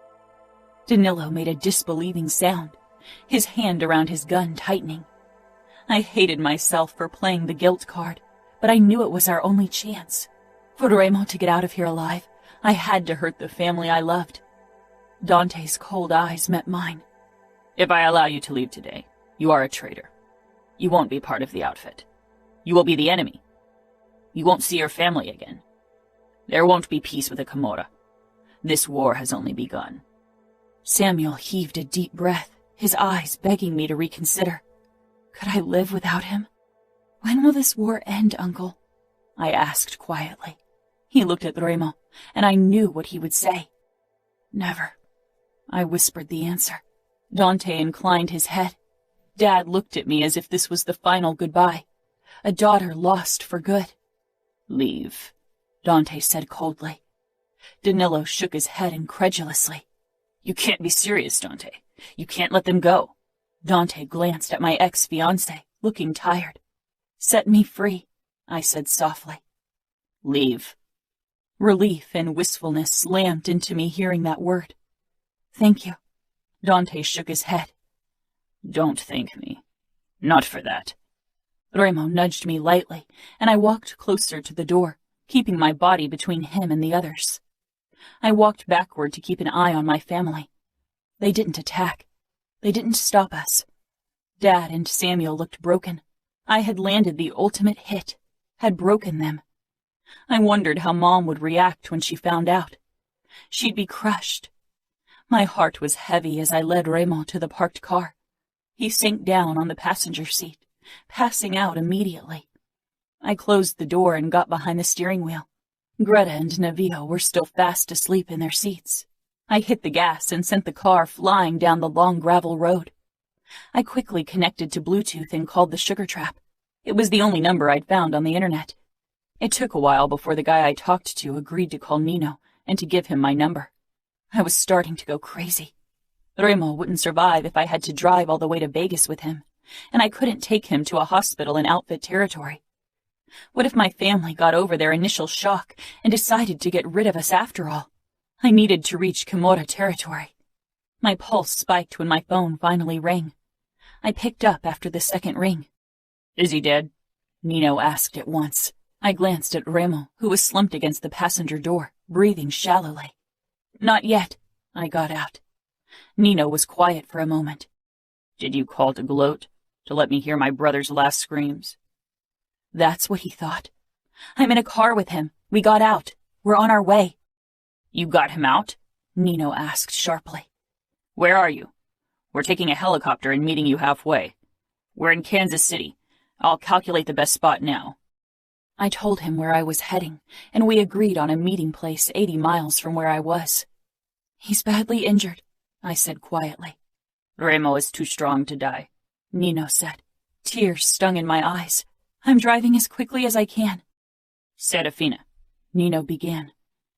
Danilo made a disbelieving sound, his hand around his gun tightening. I hated myself for playing the guilt card, but I knew it was our only chance. For Remo to get out of here alive, I had to hurt the family I loved. Dante's cold eyes met mine. If I allow you to leave today, you are a traitor. You won't be part of the outfit. You will be the enemy. You won't see your family again. There won't be peace with the Camorra. This war has only begun. Samuel heaved a deep breath, his eyes begging me to reconsider. Could I live without him? When will this war end, Uncle? I asked quietly. He looked at Remo, and I knew what he would say. Never. I whispered the answer. Dante inclined his head. Dad looked at me as if this was the final goodbye. A daughter lost for good. Leave, Dante said coldly. Danilo shook his head incredulously. You can't be serious, Dante. You can't let them go. Dante glanced at my ex-fiancé, looking tired. Set me free, I said softly. Leave. Relief and wistfulness slammed into me hearing that word. Thank you. Dante shook his head. Don't thank me. Not for that. Remo nudged me lightly, and I walked closer to the door, keeping my body between him and the others. I walked backward to keep an eye on my family. They didn't attack. They didn't stop us. Dad and Samuel looked broken. I had landed the ultimate hit, had broken them. I wondered how Mom would react when she found out. She'd be crushed. My heart was heavy as I led Remo to the parked car. He sank down on the passenger seat, passing out immediately. I closed the door and got behind the steering wheel. Greta and Navio were still fast asleep in their seats. I hit the gas and sent the car flying down the long gravel road. I quickly connected to Bluetooth and called the Sugar Trap. It was the only number I'd found on the internet. It took a while before the guy I talked to agreed to call Nino and to give him my number. I was starting to go crazy. Remo wouldn't survive if I had to drive all the way to Vegas with him, and I couldn't take him to a hospital in outfit territory. What if my family got over their initial shock and decided to get rid of us after all? I needed to reach Camorra territory. My pulse spiked when my phone finally rang. I picked up after the second ring. Is he dead? Nino asked at once. I glanced at Remo, who was slumped against the passenger door, breathing shallowly. Not yet, I got out. Nino was quiet for a moment. Did you call to gloat? To let me hear my brother's last screams? That's what he thought. I'm in a car with him. We got out. We're on our way. You got him out? Nino asked sharply. Where are you? We're taking a helicopter and meeting you halfway. We're in Kansas City. I'll calculate the best spot now. I told him where I was heading, and we agreed on a meeting place 80 miles from where I was. He's badly injured, I said quietly. Remo is too strong to die, Nino said. Tears stung in my eyes. I'm driving as quickly as I can. Serafina, Nino began.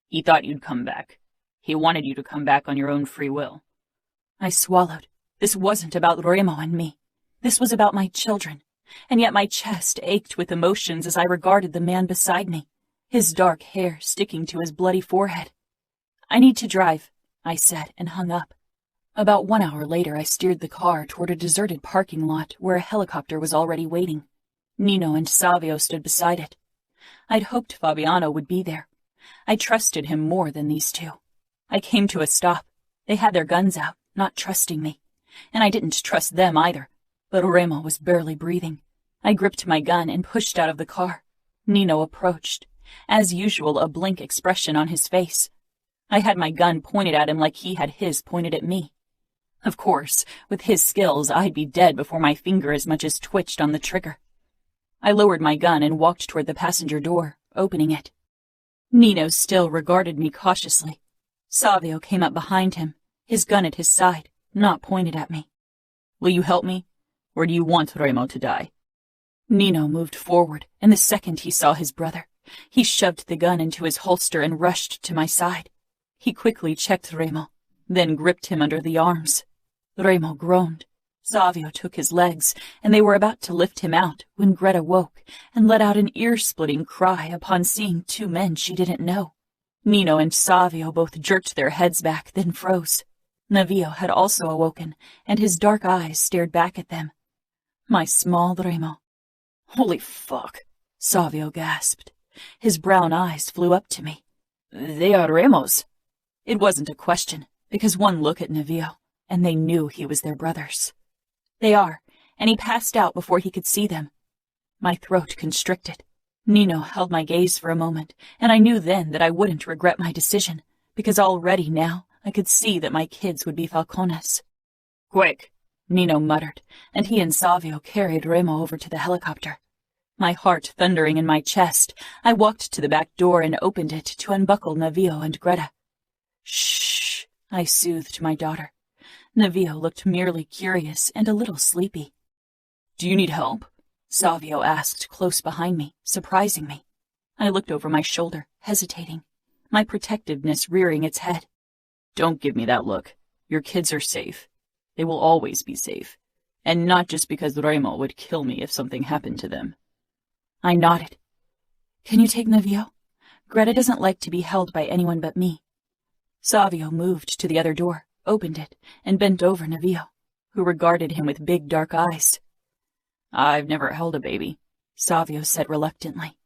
He thought you'd come back. He wanted you to come back on your own free will. I swallowed. This wasn't about Remo and me. This was about my children. And yet my chest ached with emotions as I regarded the man beside me, his dark hair sticking to his bloody forehead. I need to drive, I said, and hung up. About 1 hour later, I steered the car toward a deserted parking lot where a helicopter was already waiting. Nino and Savio stood beside it. I'd hoped Fabiano would be there. I trusted him more than these two. I came to a stop. They had their guns out, not trusting me. And I didn't trust them either. But Remo was barely breathing. I gripped my gun and pushed out of the car. Nino approached. As usual, a blank expression on his face. I had my gun pointed at him like he had his pointed at me. Of course, with his skills, I'd be dead before my finger as much as twitched on the trigger. I lowered my gun and walked toward the passenger door, opening it. Nino still regarded me cautiously. Savio came up behind him, his gun at his side, not pointed at me. Will you help me? Or do you want Remo to die? Nino moved forward, and the second he saw his brother, he shoved the gun into his holster and rushed to my side. He quickly checked Remo, then gripped him under the arms. Remo groaned. Savio took his legs, and they were about to lift him out when Greta woke and let out an ear-splitting cry upon seeing two men she didn't know. Nino and Savio both jerked their heads back, then froze. Navio had also awoken, and his dark eyes stared back at them. My small Remo. Holy fuck, Savio gasped. His brown eyes flew up to me. They are Remo's. It wasn't a question, because one look at Nevio, and they knew he was their brothers. They are, and he passed out before he could see them. My throat constricted. Nino held my gaze for a moment, and I knew then that I wouldn't regret my decision, because already now I could see that my kids would be Falcones. Quick, Nino muttered, and he and Savio carried Remo over to the helicopter. My heart thundering in my chest, I walked to the back door and opened it to unbuckle Nevio and Greta. Shh, I soothed my daughter. Nevio looked merely curious and a little sleepy. Do you need help? Savio asked close behind me, surprising me. I looked over my shoulder, hesitating, my protectiveness rearing its head. Don't give me that look. Your kids are safe. They will always be safe. And not just because Remo would kill me if something happened to them. I nodded. Can you take Nevio? Greta doesn't like to be held by anyone but me. Savio moved to the other door, opened it, and bent over Nevio, who regarded him with big dark eyes. I've never held a baby, Savio said reluctantly.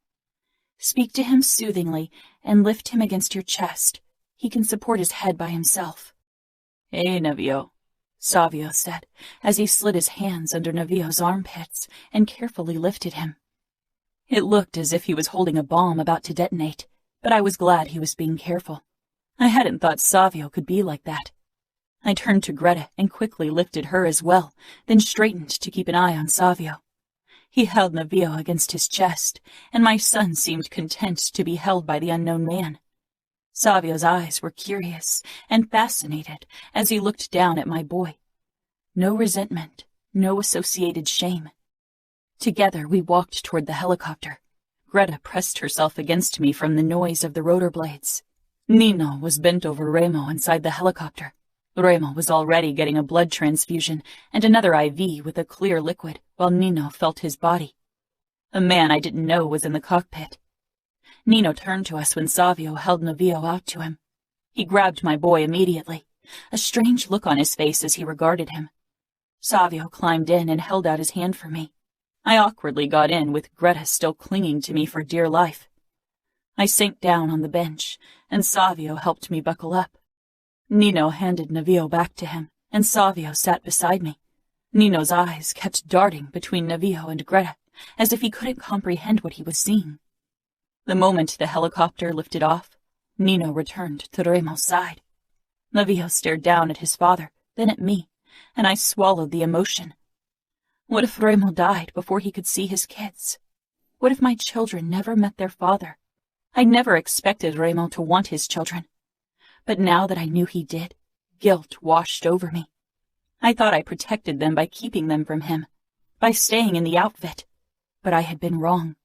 Speak to him soothingly and lift him against your chest. He can support his head by himself. Hey, Nevio, Savio said, as he slid his hands under Nevio's armpits and carefully lifted him. It looked as if he was holding a bomb about to detonate, but I was glad he was being careful. I hadn't thought Savio could be like that. I turned to Greta and quickly lifted her as well, then straightened to keep an eye on Savio. He held Nevio against his chest, and my son seemed content to be held by the unknown man. Savio's eyes were curious and fascinated as he looked down at my boy. No resentment, no associated shame. Together we walked toward the helicopter. Greta pressed herself against me from the noise of the rotor blades. Nino was bent over Remo inside the helicopter. Remo was already getting a blood transfusion and another IV with a clear liquid while Nino felt his body. A man I didn't know was in the cockpit. Nino turned to us when Savio held Nevio out to him. He grabbed my boy immediately, a strange look on his face as he regarded him. Savio climbed in and held out his hand for me. I awkwardly got in with Greta still clinging to me for dear life. I sank down on the bench, and Savio helped me buckle up. Nino handed Nevio back to him, and Savio sat beside me. Nino's eyes kept darting between Nevio and Greta, as if he couldn't comprehend what he was seeing. The moment the helicopter lifted off, Nino returned to Remo's side. Nevio stared down at his father, then at me, and I swallowed the emotion. What if Remo died before he could see his kids? What if my children never met their father? I never expected Remo to want his children. But now that I knew he did, guilt washed over me. I thought I protected them by keeping them from him, by staying in the outfit. But I had been wrong.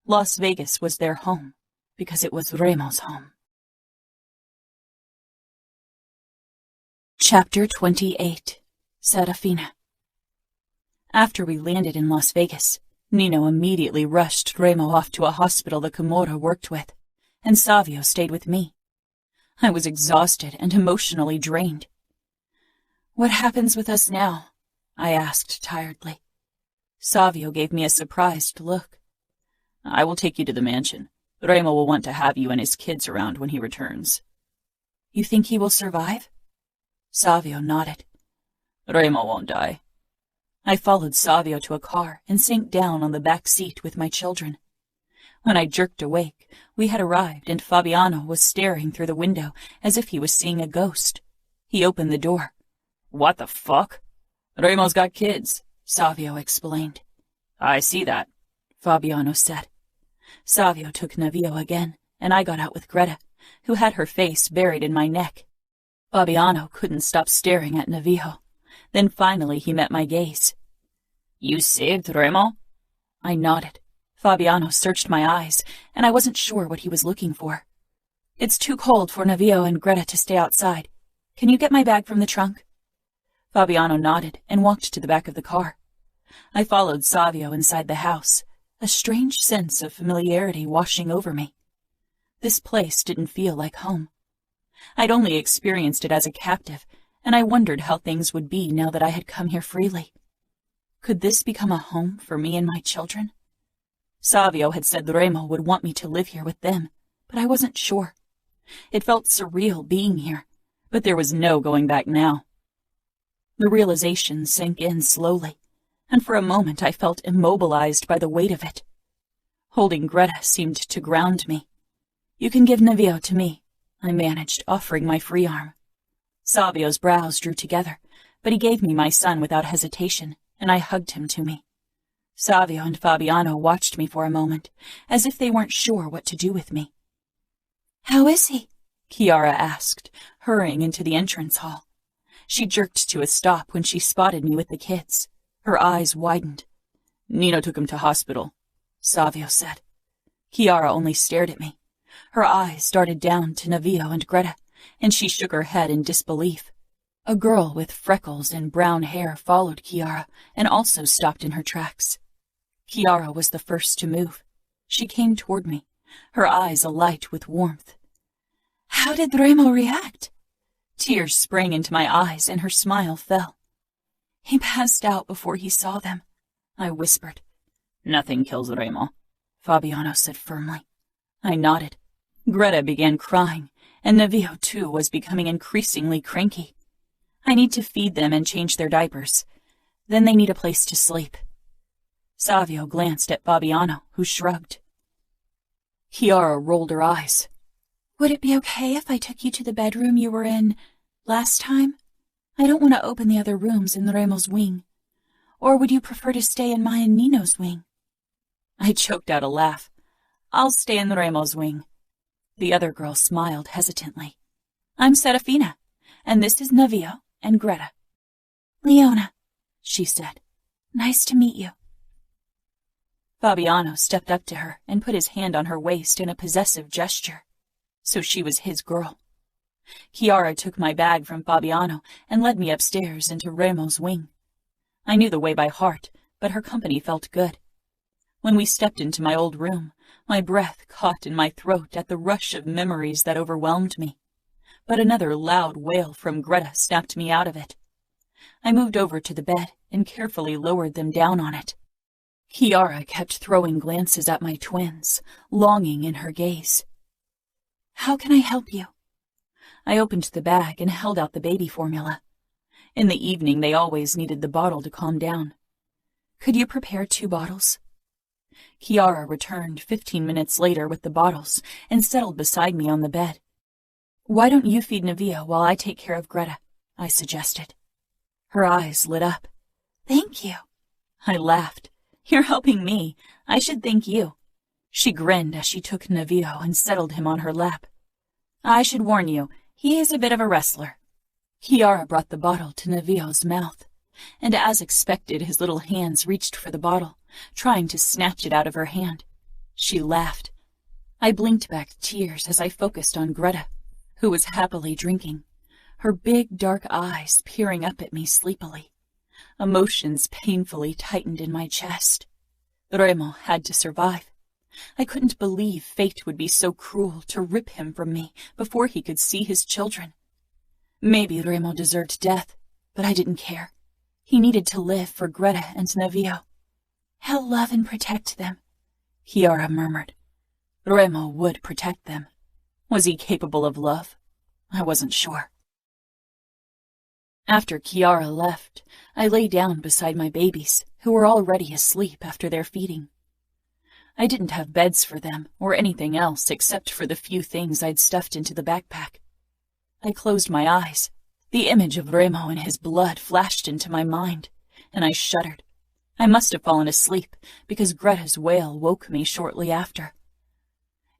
Las Vegas was their home, because it was Remo's home. Chapter 28. Serafina. After we landed in Las Vegas, Nino immediately rushed Remo off to a hospital the Camorra worked with, and Savio stayed with me. I was exhausted and emotionally drained. What happens with us now? I asked tiredly. Savio gave me a surprised look. I will take you to the mansion. Remo will want to have you and his kids around when he returns. You think he will survive? Savio nodded. Remo won't die. I followed Savio to a car and sank down on the back seat with my children. When I jerked awake, we had arrived and Fabiano was staring through the window as if he was seeing a ghost. He opened the door. What the fuck? Remo's got kids, Savio explained. I see that, Fabiano said. Savio took Nevio again, and I got out with Greta, who had her face buried in my neck. Fabiano couldn't stop staring at Nevio. Then finally he met my gaze. You saved Remo? I nodded. Fabiano searched my eyes, and I wasn't sure what he was looking for. It's too cold for Nevio and Greta to stay outside. Can you get my bag from the trunk? Fabiano nodded and walked to the back of the car. I followed Savio inside the house, a strange sense of familiarity washing over me. This place didn't feel like home. I'd only experienced it as a captive, and I wondered how things would be now that I had come here freely. Could this become a home for me and my children? Savio had said Remo would want me to live here with them, but I wasn't sure. It felt surreal being here, but there was no going back now. The realization sank in slowly, and for a moment I felt immobilized by the weight of it. Holding Greta seemed to ground me. "You can give Nevio to me," I managed, offering my free arm. Savio's brows drew together, but he gave me my son without hesitation, and I hugged him to me. Savio and Fabiano watched me for a moment, as if they weren't sure what to do with me. "How is he?" Chiara asked, hurrying into the entrance hall. She jerked to a stop when she spotted me with the kids. Her eyes widened. "Nino took him to hospital," Savio said. Chiara only stared at me. Her eyes darted down to Nevio and Greta, and she shook her head in disbelief. A girl with freckles and brown hair followed Chiara and also stopped in her tracks. Chiara was the first to move. She came toward me, her eyes alight with warmth. "How did Remo react?" Tears sprang into my eyes and her smile fell. "He passed out before he saw them," I whispered. "Nothing kills Remo," Fabiano said firmly. I nodded. Greta began crying, and Nevio too was becoming increasingly cranky. I need to feed them and change their diapers. Then they need a place to sleep. Savio glanced at Fabiano, who shrugged. Chiara rolled her eyes. "Would it be okay if I took you to the bedroom you were in last time? I don't want to open the other rooms in Remo's wing. Or would you prefer to stay in my and Nino's wing?" I choked out a laugh. "I'll stay in Remo's wing." The other girl smiled hesitantly. "I'm Serafina, and this is Nevio and Greta." "Leona," she said. "Nice to meet you." Fabiano stepped up to her and put his hand on her waist in a possessive gesture. So she was his girl. Chiara took my bag from Fabiano and led me upstairs into Remo's wing. I knew the way by heart, but her company felt good. When we stepped into my old room, my breath caught in my throat at the rush of memories that overwhelmed me. But another loud wail from Greta snapped me out of it. I moved over to the bed and carefully lowered them down on it. Chiara kept throwing glances at my twins, longing in her gaze. "How can I help you?" I opened the bag and held out the baby formula. In the evening, they always needed the bottle to calm down. "Could you prepare 2 bottles?" Chiara returned 15 minutes later with the bottles and settled beside me on the bed. "Why don't you feed Nevio while I take care of Greta?" I suggested. Her eyes lit up. "Thank you." I laughed. "You're helping me. I should thank you." She grinned as she took Nevio and settled him on her lap. "I should warn you, he is a bit of a wrestler." Chiara brought the bottle to Nevio's mouth, and as expected, his little hands reached for the bottle, trying to snatch it out of her hand. She laughed. I blinked back tears as I focused on Greta, who was happily drinking, her big dark eyes peering up at me sleepily. Emotions painfully tightened in my chest. Remo had to survive. I couldn't believe fate would be so cruel to rip him from me before he could see his children. Maybe Remo deserved death, but I didn't care. He needed to live for Greta and Nevio. "He'll love and protect them," Chiara murmured. Remo would protect them. Was he capable of love? I wasn't sure. After Chiara left, I lay down beside my babies, who were already asleep after their feeding. I didn't have beds for them or anything else except for the few things I'd stuffed into the backpack. I closed my eyes. The image of Remo and his blood flashed into my mind, and I shuddered. I must have fallen asleep because Greta's wail woke me shortly after.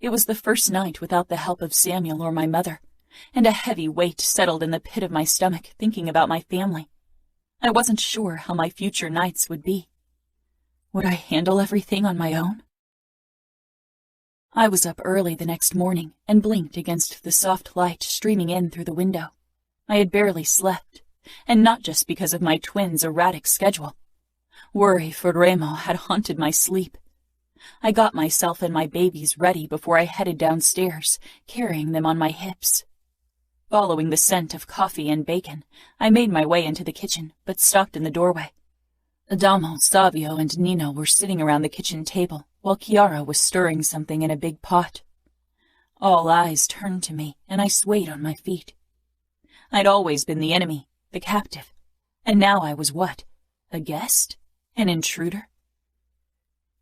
It was the first night without the help of Samuel or my mother, and a heavy weight settled in the pit of my stomach thinking about my family. I wasn't sure how my future nights would be. Would I handle everything on my own? I was up early the next morning and blinked against the soft light streaming in through the window. I had barely slept, and not just because of my twins' erratic schedule. Worry for Remo had haunted my sleep. I got myself and my babies ready before I headed downstairs, carrying them on my hips. Following the scent of coffee and bacon, I made my way into the kitchen, but stopped in the doorway. Adamo, Savio, and Nino were sitting around the kitchen table, while Chiara was stirring something in a big pot. All eyes turned to me, and I swayed on my feet. I'd always been the enemy, the captive. And now I was what? A guest? An intruder?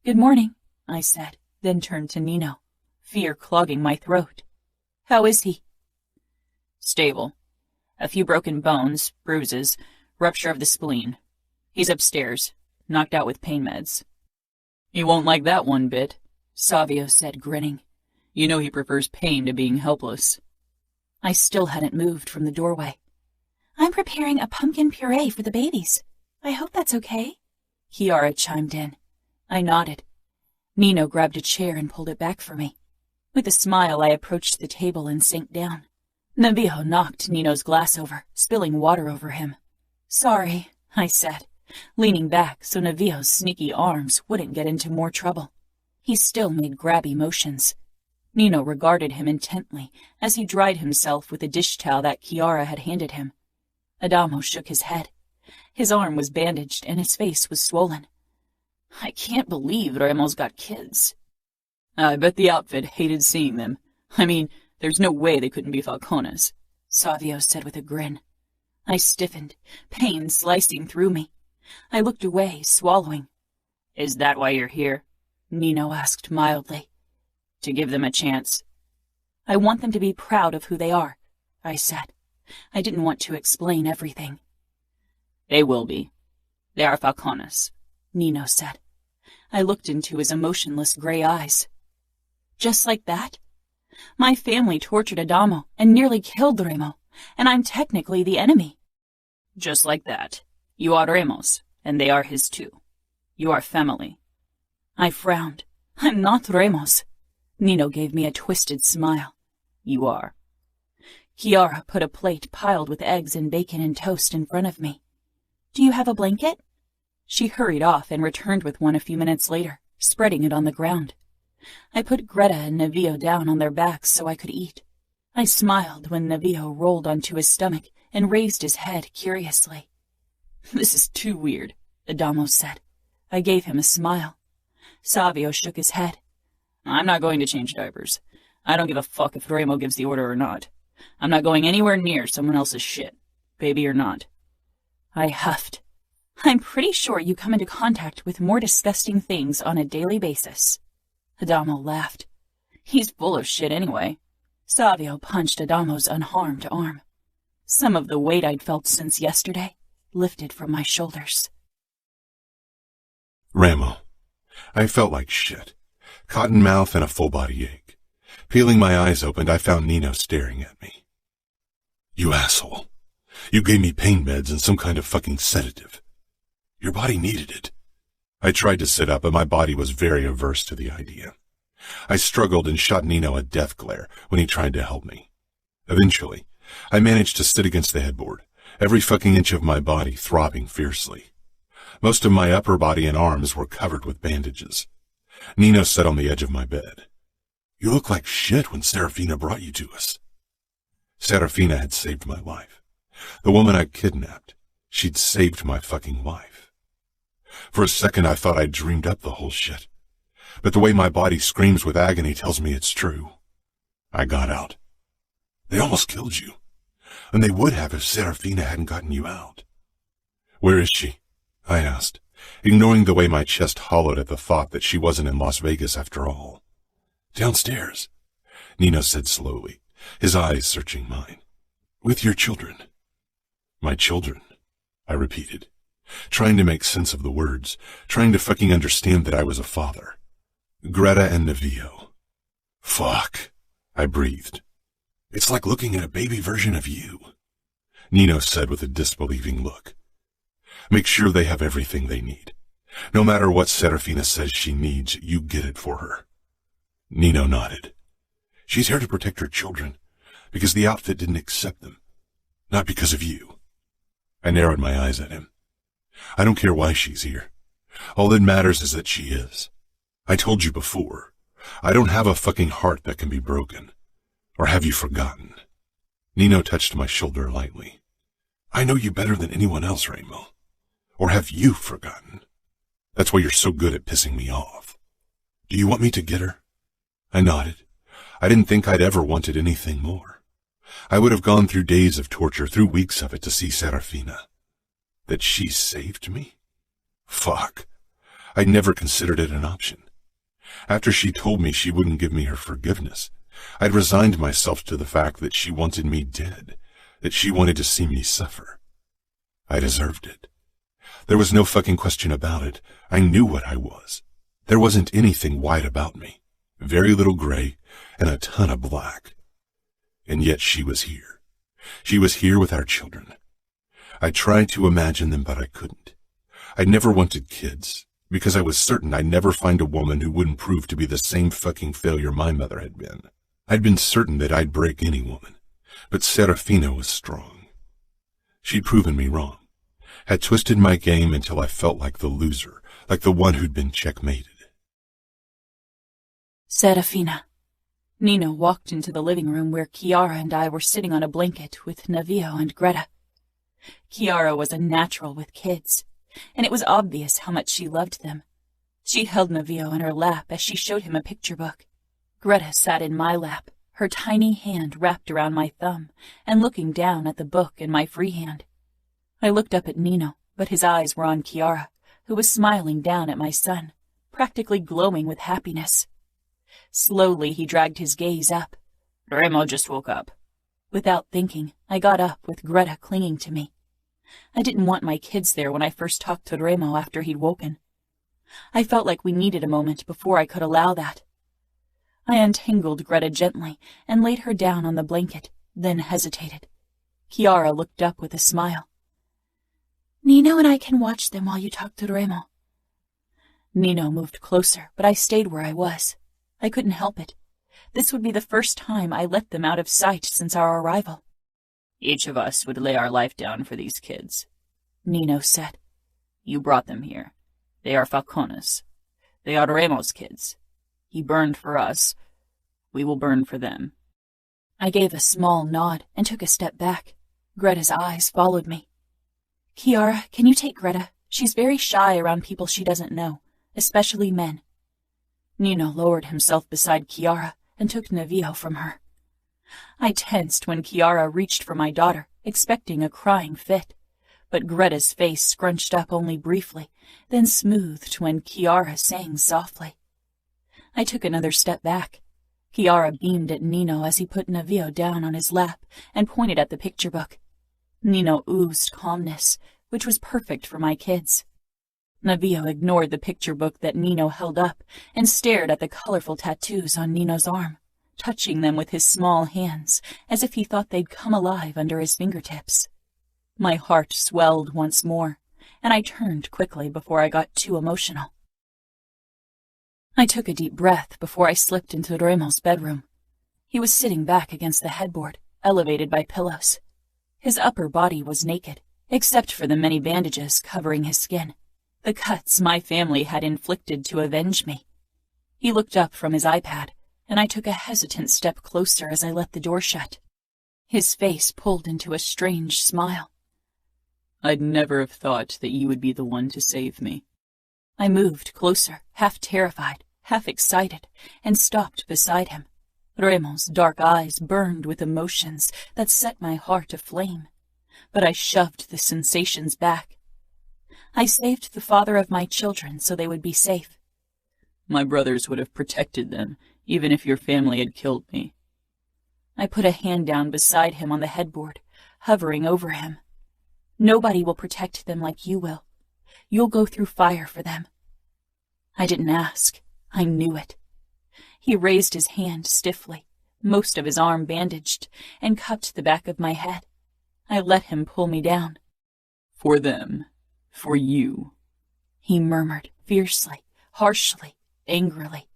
"Good morning," I said, then turned to Nino, fear clogging my throat. "How is he?" "Stable. A few broken bones, bruises, rupture of the spleen. He's upstairs, knocked out with pain meds." "He won't like that one bit," Savio said, grinning. "You know he prefers pain to being helpless." I still hadn't moved from the doorway. "I'm preparing a pumpkin puree for the babies. I hope that's okay," Chiara chimed in. I nodded. Nino grabbed a chair and pulled it back for me. With a smile, I approached the table and sank down. Navio knocked Nino's glass over, spilling water over him. "Sorry," I said, leaning back so Navio's sneaky arms wouldn't get into more trouble. He still made grabby motions. Nino regarded him intently as he dried himself with a dish towel that Chiara had handed him. Adamo shook his head. His arm was bandaged and his face was swollen. "I can't believe Remo's got kids." "I bet the outfit hated seeing them. I mean, there's no way they couldn't be Falcones," Savio said with a grin. I stiffened, pain slicing through me. I looked away, swallowing. "Is that why you're here?" Nino asked mildly. "To give them a chance?" "I want them to be proud of who they are," I said. I didn't want to explain everything. "They will be. They are Falcones," Nino said. I looked into his emotionless gray eyes. "Just like that? My family tortured Adamo and nearly killed Remo, and I'm technically the enemy." "Just like that. You are Remo's, and they are his too. You are family." I frowned. "I'm not Remo's." Nino gave me a twisted smile. "You are." Chiara put a plate piled with eggs and bacon and toast in front of me. "Do you have a blanket?" She hurried off and returned with one a few minutes later, spreading it on the ground. I put Greta and Navio down on their backs so I could eat. I smiled when Navio rolled onto his stomach and raised his head curiously. "This is too weird," Adamo said. I gave him a smile. Savio shook his head. "I'm not going to change diapers. I don't give a fuck if Remo gives the order or not. I'm not going anywhere near someone else's shit, baby or not." I huffed. "I'm pretty sure you come into contact with more disgusting things on a daily basis." Adamo laughed. "He's full of shit anyway." Savio punched Adamo's unharmed arm. Some of the weight I'd felt since yesterday lifted from my shoulders. Remo. I felt like shit. Cotton mouth and a full body ache. Peeling my eyes open, I found Nino staring at me. "You asshole. You gave me pain meds and some kind of fucking sedative. Your body needed it." I tried to sit up, but my body was very averse to the idea. I struggled and shot Nino a death glare when he tried to help me. Eventually, I managed to sit against the headboard, every fucking inch of my body throbbing fiercely. Most of my upper body and arms were covered with bandages. Nino sat on the edge of my bed. "You look like shit when Serafina brought you to us." Serafina had saved my life. The woman I kidnapped. She'd saved my fucking life. For a second I thought I'd dreamed up the whole shit. But the way my body screams with agony tells me it's true. I got out. "They almost killed you. And they would have if Serafina hadn't gotten you out." "Where is she?" I asked, ignoring the way my chest hollowed at the thought that she wasn't in Las Vegas after all. "Downstairs," Nino said slowly, his eyes searching mine. "With your children." "My children," I repeated, trying to make sense of the words, trying to fucking understand that I was a father. "Greta and Navio." "Fuck," I breathed. "It's like looking at a baby version of you," Nino said with a disbelieving look. "Make sure they have everything they need. No matter what Serafina says she needs, you get it for her." Nino nodded. "She's here to protect her children, because the outfit didn't accept them. Not because of you." I narrowed my eyes at him. "I don't care why she's here. All that matters is that she is. I told you before, I don't have a fucking heart that can be broken. Or have you forgotten?" Nino touched my shoulder lightly. "I know you better than anyone else, Remo. Or have you forgotten? That's why you're so good at pissing me off. Do you want me to get her?" I nodded. I didn't think I'd ever wanted anything more. I would have gone through days of torture, through weeks of it, to see Serafina. That she saved me? Fuck. I'd never considered it an option. After she told me she wouldn't give me her forgiveness, I'd resigned myself to the fact that she wanted me dead, that she wanted to see me suffer. I deserved it. There was no fucking question about it. I knew what I was. There wasn't anything white about me. Very little gray and a ton of black. And yet she was here. She was here with our children. I tried to imagine them, but I couldn't. I never wanted kids, because I was certain I'd never find a woman who wouldn't prove to be the same fucking failure my mother had been. I'd been certain that I'd break any woman, but Serafina was strong. She'd proven me wrong, had twisted my game until I felt like the loser, like the one who'd been checkmated. Serafina. Nino walked into the living room where Chiara and I were sitting on a blanket with Navio and Greta. Chiara was a natural with kids, and it was obvious how much she loved them. She held Navio in her lap as she showed him a picture book. Greta sat in my lap, her tiny hand wrapped around my thumb and looking down at the book in my free hand. I looked up at Nino, but his eyes were on Chiara, who was smiling down at my son, practically glowing with happiness. Slowly he dragged his gaze up. Remo just woke up. Without thinking, I got up with Greta clinging to me. I didn't want my kids there when I first talked to Remo after he'd woken. I felt like we needed a moment before I could allow that. I untangled Greta gently and laid her down on the blanket, then hesitated. Chiara looked up with a smile. Nino and I can watch them while you talk to Remo. Nino moved closer, but I stayed where I was. I couldn't help it. This would be the first time I let them out of sight since our arrival. Each of us would lay our life down for these kids, Nino said. You brought them here. They are Falcone's. They are Remo's kids. He burned for us. We will burn for them. I gave a small nod and took a step back. Greta's eyes followed me. Chiara, can you take Greta? She's very shy around people she doesn't know, especially men. Nino lowered himself beside Chiara and took Navio from her. I tensed when Chiara reached for my daughter, expecting a crying fit, but Greta's face scrunched up only briefly, then smoothed when Chiara sang softly. I took another step back. Chiara beamed at Nino as he put Navio down on his lap and pointed at the picture book. Nino oozed calmness, which was perfect for my kids. Navio ignored the picture book that Nino held up and stared at the colorful tattoos on Nino's arm, touching them with his small hands as if he thought they'd come alive under his fingertips. My heart swelled once more, and I turned quickly before I got too emotional. I took a deep breath before I slipped into Remo's bedroom. He was sitting back against the headboard, elevated by pillows. His upper body was naked, except for the many bandages covering his skin, the cuts my family had inflicted to avenge me. He looked up from his iPad, and I took a hesitant step closer as I let the door shut. His face pulled into a strange smile. I'd never have thought that you would be the one to save me. I moved closer, half terrified, half excited, and stopped beside him. Remo's dark eyes burned with emotions that set my heart aflame, but I shoved the sensations back. I saved the father of my children so they would be safe. My brothers would have protected them, even if your family had killed me. I put a hand down beside him on the headboard, hovering over him. Nobody will protect them like you will. You'll go through fire for them. I didn't ask. I knew it. He raised his hand stiffly, most of his arm bandaged, and cupped the back of my head. I let him pull me down. For them. For you. He murmured, fiercely, harshly, angrily.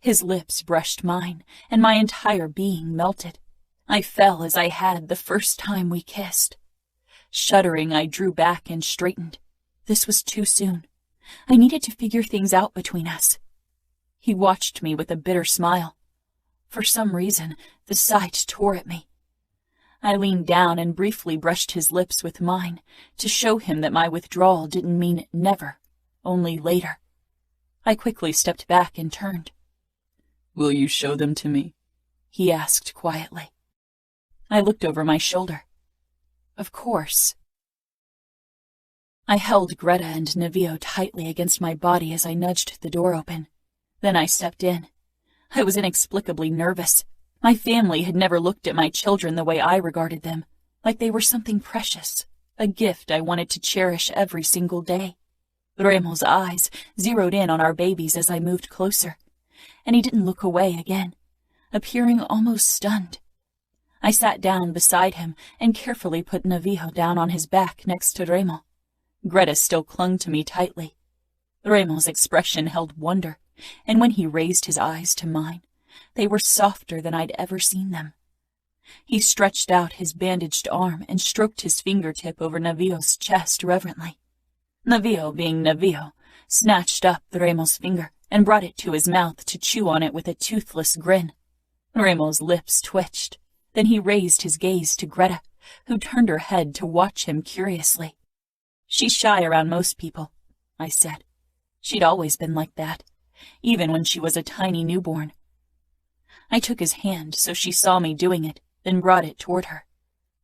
His lips brushed mine, and my entire being melted. I fell as I had the first time we kissed. Shuddering, I drew back and straightened. This was too soon. I needed to figure things out between us. He watched me with a bitter smile. For some reason, the sight tore at me. I leaned down and briefly brushed his lips with mine to show him that my withdrawal didn't mean never, only later. I quickly stepped back and turned. Will you show them to me? he asked quietly. I looked over my shoulder. Of course. I held Greta and Navio tightly against my body as I nudged the door open. Then I stepped in. I was inexplicably nervous. My family had never looked at my children the way I regarded them, like they were something precious, a gift I wanted to cherish every single day. Remo's eyes zeroed in on our babies as I moved closer, and he didn't look away again, appearing almost stunned. I sat down beside him and carefully put Navio down on his back next to Remo. Greta still clung to me tightly. Remo's expression held wonder, and when he raised his eyes to mine, they were softer than I'd ever seen them. He stretched out his bandaged arm and stroked his fingertip over Navio's chest reverently. Navio, being Navio, snatched up Remo's finger and brought it to his mouth to chew on it with a toothless grin. Remo's lips twitched. Then he raised his gaze to Greta, who turned her head to watch him curiously. She's shy around most people, I said. She'd always been like that, even when she was a tiny newborn. I took his hand so she saw me doing it, then brought it toward her.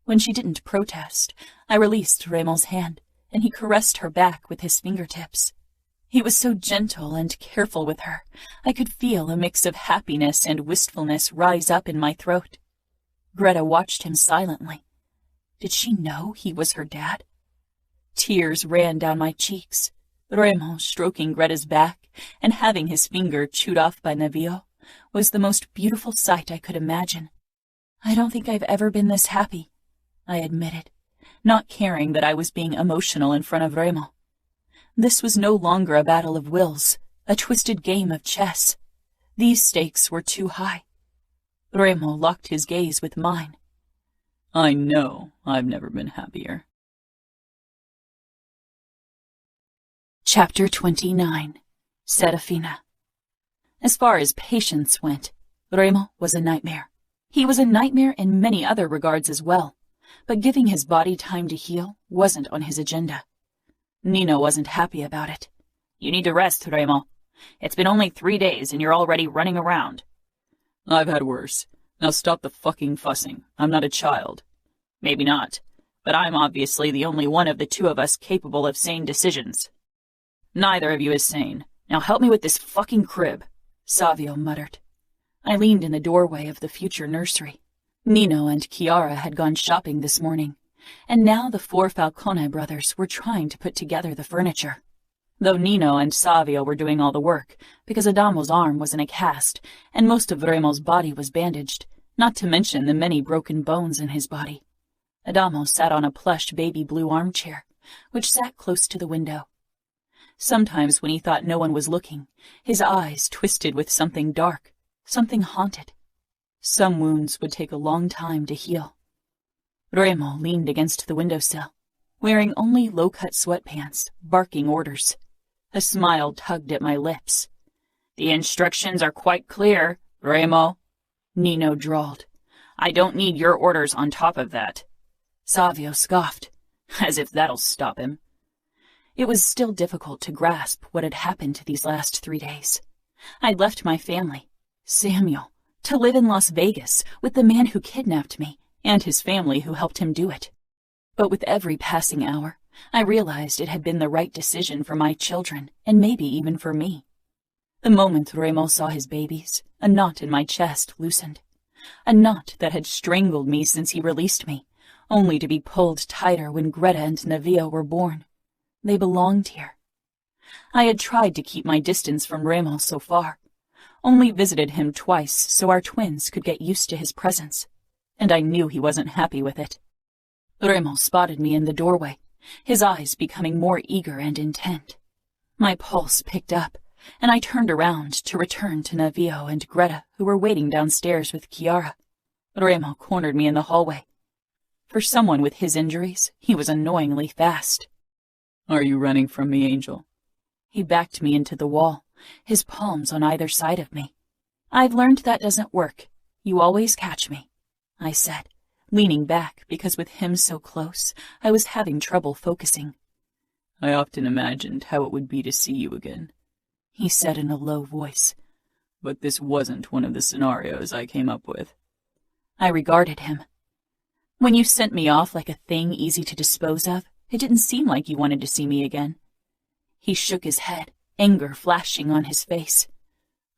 When she didn't protest, I released Remo's hand, and he caressed her back with his fingertips. He was so gentle and careful with her, I could feel a mix of happiness and wistfulness rise up in my throat. Greta watched him silently. Did she know he was her dad? Tears ran down my cheeks. Remo stroking Greta's back and having his finger chewed off by Navio was the most beautiful sight I could imagine. I don't think I've ever been this happy, I admitted, not caring that I was being emotional in front of Remo. This was no longer a battle of wills, a twisted game of chess. These stakes were too high. Remo locked his gaze with mine. I know I've never been happier. Chapter 29. Serafina. As far as patience went, Remo was a nightmare. He was a nightmare in many other regards as well, but giving his body time to heal wasn't on his agenda. Nino wasn't happy about it. You need to rest, Remo. It's been only 3 days and you're already running around. I've had worse. Now stop the fucking fussing. I'm not a child. Maybe not, but I'm obviously the only one of the two of us capable of sane decisions. Neither of you is sane. Now help me with this fucking crib, Savio muttered. I leaned in the doorway of the future nursery. Nino and Chiara had gone shopping this morning, and now the 4 Falcone brothers were trying to put together the furniture. Though Nino and Savio were doing all the work, because Adamo's arm was in a cast, and most of Remo's body was bandaged, not to mention the many broken bones in his body. Adamo sat on a plush baby blue armchair, which sat close to the window. Sometimes when he thought no one was looking, his eyes twisted with something dark, something haunted. Some wounds would take a long time to heal. Remo leaned against the windowsill, wearing only low-cut sweatpants, barking orders. A smile tugged at my lips. The instructions are quite clear, Remo, Nino drawled. I don't need your orders on top of that. Savio scoffed, as if that'll stop him. It was still difficult to grasp what had happened these last 3 days. I'd left my family, Samuel, to live in Las Vegas with the man who kidnapped me and his family who helped him do it. But with every passing hour, I realized it had been the right decision for my children, and maybe even for me. The moment Remo saw his babies, a knot in my chest loosened. A knot that had strangled me since he released me, only to be pulled tighter when Greta and Navio were born. They belonged here. I had tried to keep my distance from Remo so far, only visited him twice so our twins could get used to his presence, and I knew he wasn't happy with it. Remo spotted me in the doorway, his eyes becoming more eager and intent. My pulse picked up, and I turned around to return to Navio and Greta, who were waiting downstairs with Chiara. Remo cornered me in the hallway. For someone with his injuries, he was annoyingly fast. Are you running from me, Angel? He backed me into the wall, his palms on either side of me. I've learned that doesn't work. You always catch me, I said, leaning back because with him so close, I was having trouble focusing. I often imagined how it would be to see you again, he said in a low voice. But this wasn't one of the scenarios I came up with. I regarded him. When you sent me off like a thing easy to dispose of, it didn't seem like you wanted to see me again. He shook his head, anger flashing on his face.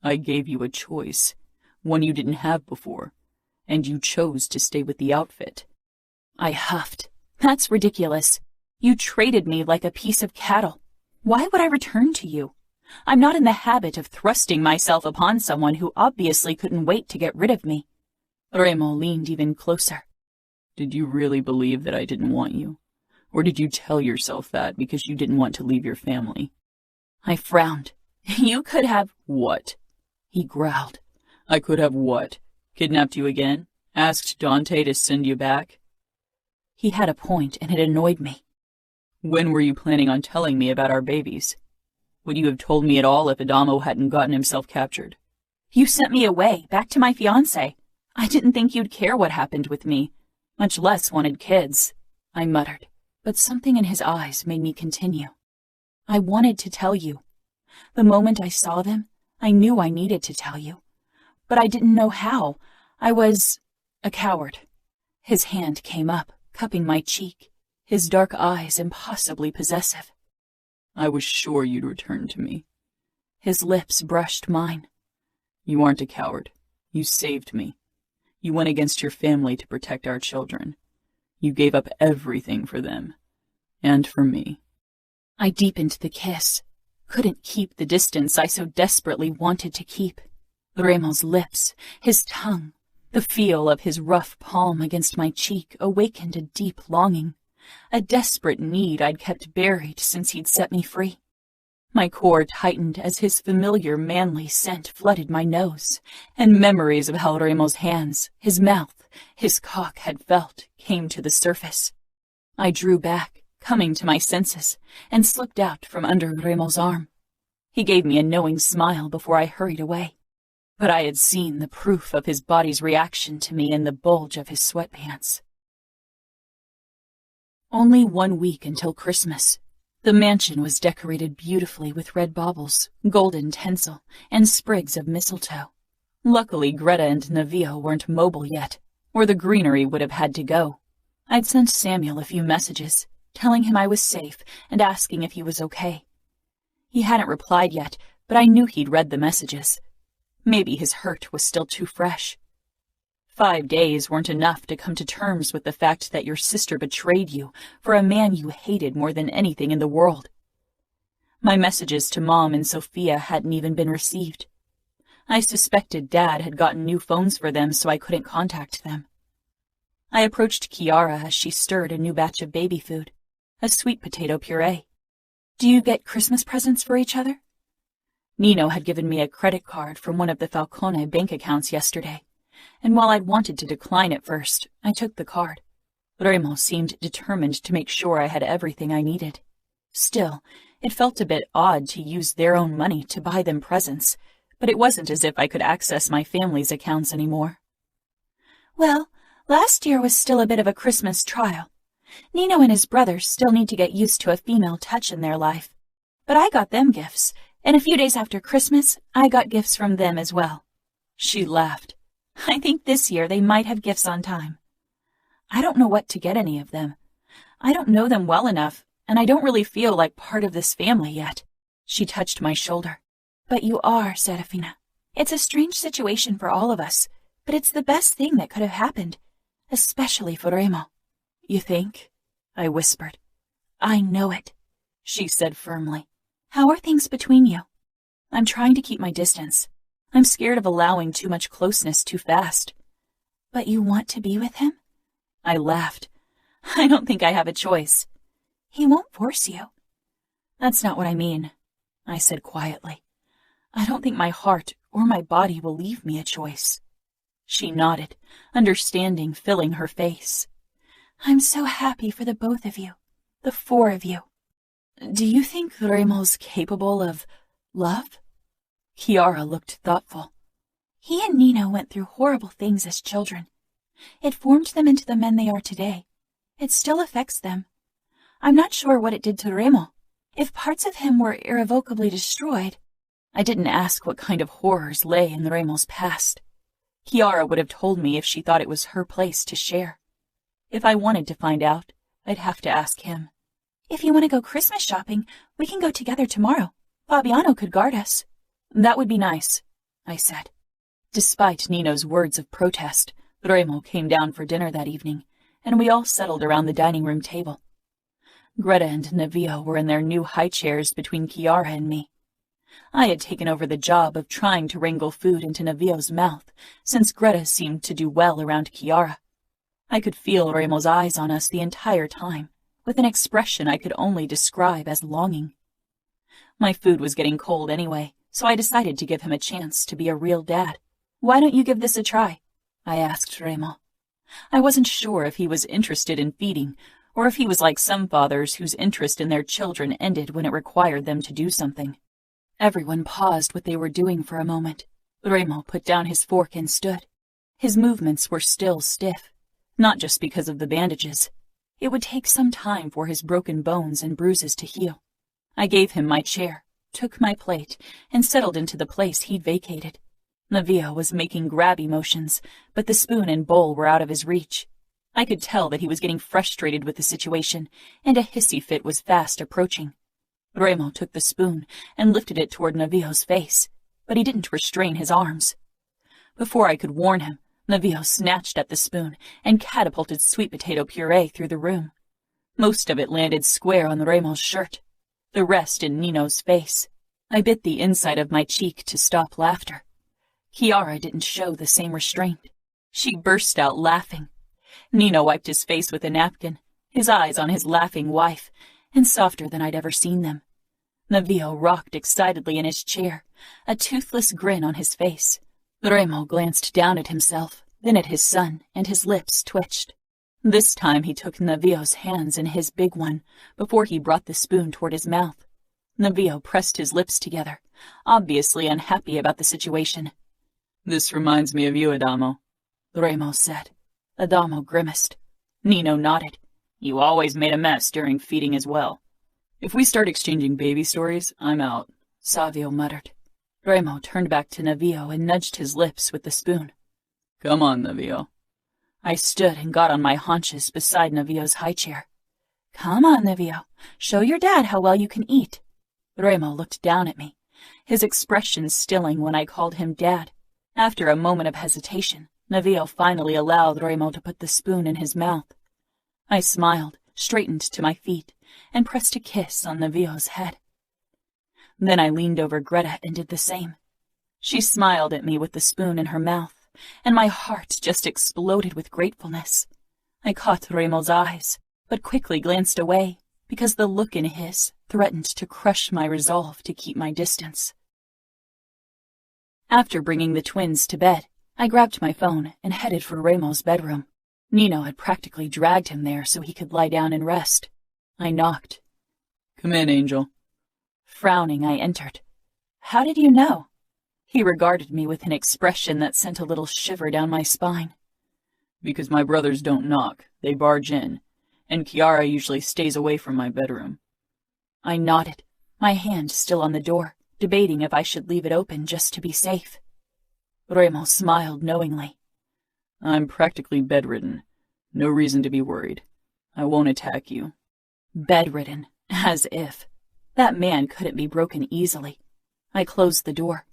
I gave you a choice, one you didn't have before, and you chose to stay with the outfit. I huffed. That's ridiculous. You traded me like a piece of cattle. Why would I return to you? I'm not in the habit of thrusting myself upon someone who obviously couldn't wait to get rid of me. Remo leaned even closer. Did you really believe that I didn't want you? Or did you tell yourself that because you didn't want to leave your family? I frowned. You could have... What? He growled. I could have what? Kidnapped you again? Asked Dante to send you back? He had a point, and it annoyed me. When were you planning on telling me about our babies? Would you have told me at all if Adamo hadn't gotten himself captured? You sent me away, back to my fiancé. I didn't think you'd care what happened with me, much less wanted kids, I muttered, but something in his eyes made me continue. I wanted to tell you. The moment I saw them, I knew I needed to tell you. But I didn't know how. I was a coward. His hand came up, cupping my cheek, his dark eyes impossibly possessive. I was sure you'd return to me. His lips brushed mine. You aren't a coward. You saved me. You went against your family to protect our children. You gave up everything for them. And for me. I deepened the kiss. Couldn't keep the distance I so desperately wanted to keep. Remo's lips, his tongue, the feel of his rough palm against my cheek awakened a deep longing, a desperate need I'd kept buried since he'd set me free. My core tightened as his familiar manly scent flooded my nose, and memories of how Remo's hands, his mouth, his cock had felt came to the surface. I drew back, coming to my senses, and slipped out from under Remo's arm. He gave me a knowing smile before I hurried away, but I had seen the proof of his body's reaction to me in the bulge of his sweatpants. Only 1 week until Christmas. The mansion was decorated beautifully with red baubles, golden tinsel, and sprigs of mistletoe. Luckily, Greta and Navio weren't mobile yet, or the greenery would have had to go. I'd sent Samuel a few messages, telling him I was safe and asking if he was okay. He hadn't replied yet, but I knew he'd read the messages. Maybe his hurt was still too fresh. 5 days weren't enough to come to terms with the fact that your sister betrayed you for a man you hated more than anything in the world. My messages to Mom and Sophia hadn't even been received. I suspected Dad had gotten new phones for them so I couldn't contact them. I approached Chiara as she stirred a new batch of baby food, a sweet potato puree. Do you get Christmas presents for each other? Nino had given me a credit card from one of the Falcone bank accounts yesterday, and while I'd wanted to decline at first, I took the card. Remo seemed determined to make sure I had everything I needed. Still, it felt a bit odd to use their own money to buy them presents, but it wasn't as if I could access my family's accounts anymore. Well, last year was still a bit of a Christmas trial. Nino and his brothers still need to get used to a female touch in their life. But I got them gifts, and a few days after Christmas, I got gifts from them as well. She laughed. I think this year they might have gifts on time. I don't know what to get any of them. I don't know them well enough, and I don't really feel like part of this family yet. She touched my shoulder. But you are, Serafina. It's a strange situation for all of us, but it's the best thing that could have happened, especially for Remo. You think? I whispered. I know it, she said firmly. How are things between you? I'm trying to keep my distance. I'm scared of allowing too much closeness too fast. But you want to be with him? I laughed. I don't think I have a choice. He won't force you. That's not what I mean, I said quietly. I don't think my heart or my body will leave me a choice. She nodded, understanding filling her face. I'm so happy for the both of you, the 4 of you. Do you think Remo's capable of love? Chiara looked thoughtful. He and Nino went through horrible things as children. It formed them into the men they are today. It still affects them. I'm not sure what it did to Remo. If parts of him were irrevocably destroyed, I didn't ask what kind of horrors lay in Remo's past. Chiara would have told me if she thought it was her place to share. If I wanted to find out, I'd have to ask him. If you want to go Christmas shopping, we can go together tomorrow. Fabiano could guard us. That would be nice, I said. Despite Nino's words of protest, Remo came down for dinner that evening, and we all settled around the dining room table. Greta and Navio were in their new high chairs between Chiara and me. I had taken over the job of trying to wrangle food into Navio's mouth, since Greta seemed to do well around Chiara. I could feel Remo's eyes on us the entire time, with an expression I could only describe as longing. My food was getting cold anyway, so I decided to give him a chance to be a real dad. Why don't you give this a try? I asked Remo. I wasn't sure if he was interested in feeding, or if he was like some fathers whose interest in their children ended when it required them to do something. Everyone paused what they were doing for a moment. Remo put down his fork and stood. His movements were still stiff, not just because of the bandages. It would take some time for his broken bones and bruises to heal. I gave him my chair, took my plate, and settled into the place he'd vacated. Navio was making grabby motions, but the spoon and bowl were out of his reach. I could tell that he was getting frustrated with the situation, and a hissy fit was fast approaching. Remo took the spoon and lifted it toward Navio's face, but he didn't restrain his arms. Before I could warn him, Navio snatched at the spoon and catapulted sweet potato puree through the room. Most of it landed square on Remo's shirt, the rest in Nino's face. I bit the inside of my cheek to stop laughter. Chiara didn't show the same restraint. She burst out laughing. Nino wiped his face with a napkin, his eyes on his laughing wife, and softer than I'd ever seen them. Navio rocked excitedly in his chair, a toothless grin on his face. Remo glanced down at himself, then at his son, and his lips twitched. This time he took Navio's hands in his big one, before he brought the spoon toward his mouth. Navio pressed his lips together, obviously unhappy about the situation. "This reminds me of you, Adamo," Remo said. Adamo grimaced. Nino nodded. "You always made a mess during feeding as well." "If we start exchanging baby stories, I'm out," Savio muttered. Remo turned back to Navio and nudged his lips with the spoon. "Come on, Navio." I stood and got on my haunches beside Navio's high chair. "Come on, Navio. Show your dad how well you can eat." Remo looked down at me, his expression stilling when I called him Dad. After a moment of hesitation, Navio finally allowed Remo to put the spoon in his mouth. I smiled, straightened to my feet, and pressed a kiss on Navio's head. Then I leaned over Greta and did the same. She smiled at me with the spoon in her mouth, and my heart just exploded with gratefulness. I caught Remo's eyes, but quickly glanced away, because the look in his threatened to crush my resolve to keep my distance. After bringing the twins to bed, I grabbed my phone and headed for Remo's bedroom. Nino had practically dragged him there so he could lie down and rest. I knocked. "Come in, Angel." Frowning, I entered. "How did you know?" He regarded me with an expression that sent a little shiver down my spine. "Because my brothers don't knock, they barge in, and Chiara usually stays away from my bedroom." I nodded, my hand still on the door, debating if I should leave it open just to be safe. Remo smiled knowingly. "I'm practically bedridden. No reason to be worried. I won't attack you." Bedridden, as if. That man couldn't be broken easily. I closed the door.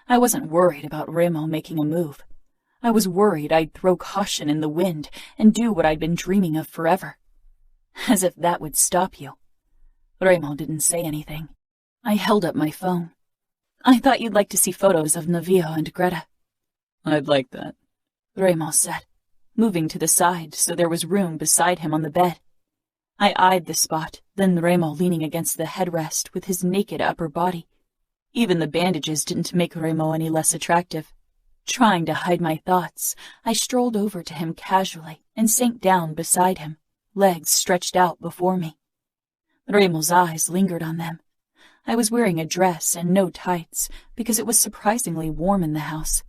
I wasn't worried about Remo making a move. I was worried I'd throw caution in the wind and do what I'd been dreaming of forever. As if that would stop you. Remo didn't say anything. I held up my phone. "I thought you'd like to see photos of Navio and Greta." "I'd like that," Remo said, moving to the side so there was room beside him on the bed. I eyed the spot, then Remo leaning against the headrest with his naked upper body. Even the bandages didn't make Remo any less attractive. Trying to hide my thoughts, I strolled over to him casually and sank down beside him, legs stretched out before me. Remo's eyes lingered on them. I was wearing a dress and no tights because it was surprisingly warm in the house.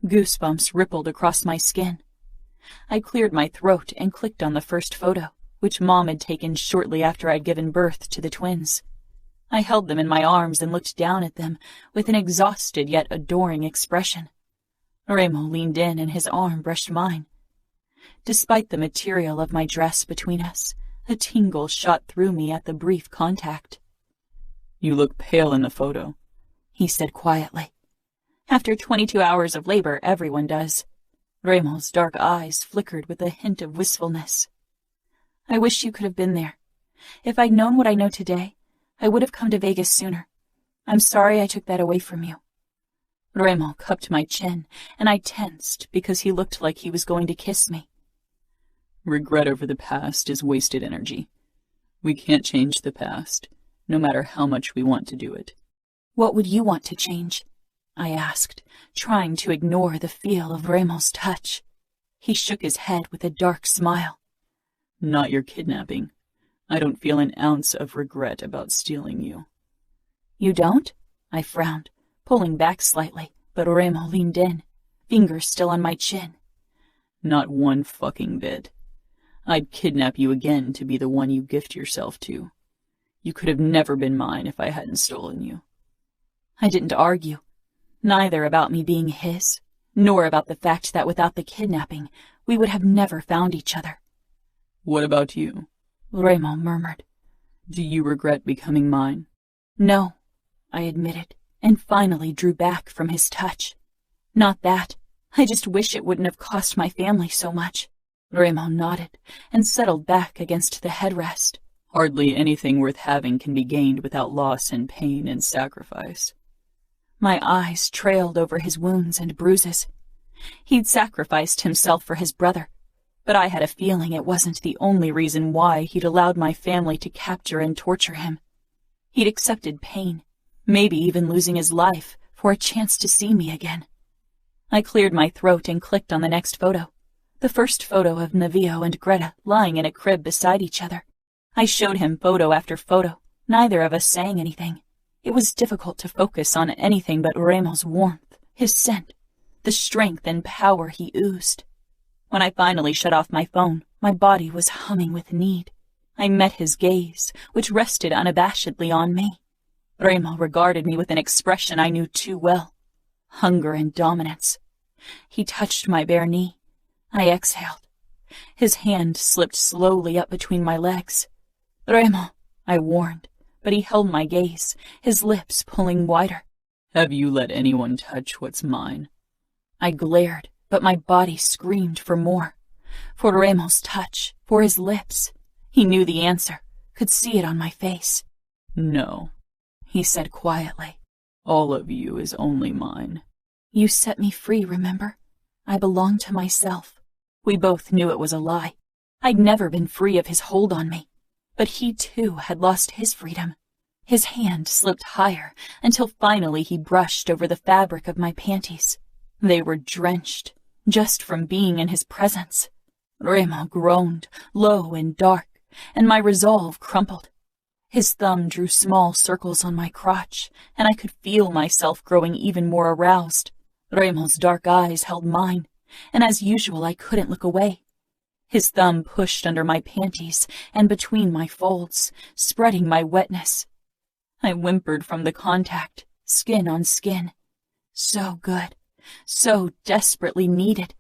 Goosebumps rippled across my skin. I cleared my throat and clicked on the first photo, which Mom had taken shortly after I'd given birth to the twins. I held them in my arms and looked down at them with an exhausted yet adoring expression. Remo leaned in and his arm brushed mine. Despite the material of my dress between us, a tingle shot through me at the brief contact. "You look pale in the photo," he said quietly. After 22 hours of labor, everyone does. Remo's dark eyes flickered with a hint of wistfulness. "I wish you could have been there. If I'd known what I know today, I would have come to Vegas sooner. I'm sorry I took that away from you." Remo cupped my chin, and I tensed because he looked like he was going to kiss me. "Regret over the past is wasted energy. We can't change the past, no matter how much we want to do it." "What would you want to change?" I asked, trying to ignore the feel of Remo's touch. He shook his head with a dark smile. "Not your kidnapping. I don't feel an ounce of regret about stealing you." "You don't?" I frowned, pulling back slightly, but Remo leaned in, fingers still on my chin. "Not one fucking bit. I'd kidnap you again to be the one you gift yourself to. You could have never been mine if I hadn't stolen you." I didn't argue, neither about me being his, nor about the fact that without the kidnapping, we would have never found each other. "What about you?" Remo murmured. "Do you regret becoming mine?" "No," I admitted, and finally drew back from his touch. "Not that. I just wish it wouldn't have cost my family so much." Remo nodded and settled back against the headrest. "Hardly anything worth having can be gained without loss and pain and sacrifice." My eyes trailed over his wounds and bruises. He'd sacrificed himself for his brother, but I had a feeling it wasn't the only reason why he'd allowed my family to capture and torture him. He'd accepted pain, maybe even losing his life, for a chance to see me again. I cleared my throat and clicked on the next photo, the first photo of Navio and Greta lying in a crib beside each other. I showed him photo after photo, neither of us saying anything. It was difficult to focus on anything but Remo's warmth, his scent, the strength and power he oozed. When I finally shut off my phone, my body was humming with need. I met his gaze, which rested unabashedly on me. Remo regarded me with an expression I knew too well, hunger and dominance. He touched my bare knee. I exhaled. His hand slipped slowly up between my legs. "Remo," I warned, but he held my gaze, his lips pulling wider. "Have you let anyone touch what's mine?" I glared, but my body screamed for more. For Remo's touch, for his lips. He knew the answer, could see it on my face. "No," he said quietly. "All of you is only mine." "You set me free, remember? I belong to myself." We both knew it was a lie. I'd never been free of his hold on me. But he, too, had lost his freedom. His hand slipped higher until finally he brushed over the fabric of my panties. They were drenched, just from being in his presence. Remo groaned, low and dark, and my resolve crumpled. His thumb drew small circles on my crotch, and I could feel myself growing even more aroused. Remo's dark eyes held mine, and as usual I couldn't look away. His thumb pushed under my panties and between my folds, spreading my wetness. I whimpered from the contact, skin on skin. So good, so desperately needed.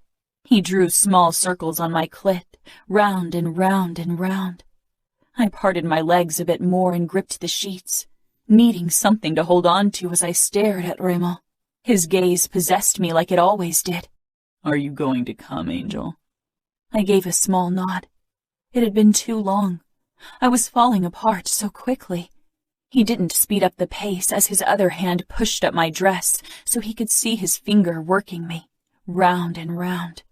He drew small circles on my clit, round and round and round. I parted my legs a bit more and gripped the sheets, needing something to hold on to as I stared at Remo. His gaze possessed me like it always did. "Are you going to come, Angel?" I gave a small nod. It had been too long. I was falling apart so quickly. He didn't speed up the pace as his other hand pushed up my dress so he could see his finger working me, round and round.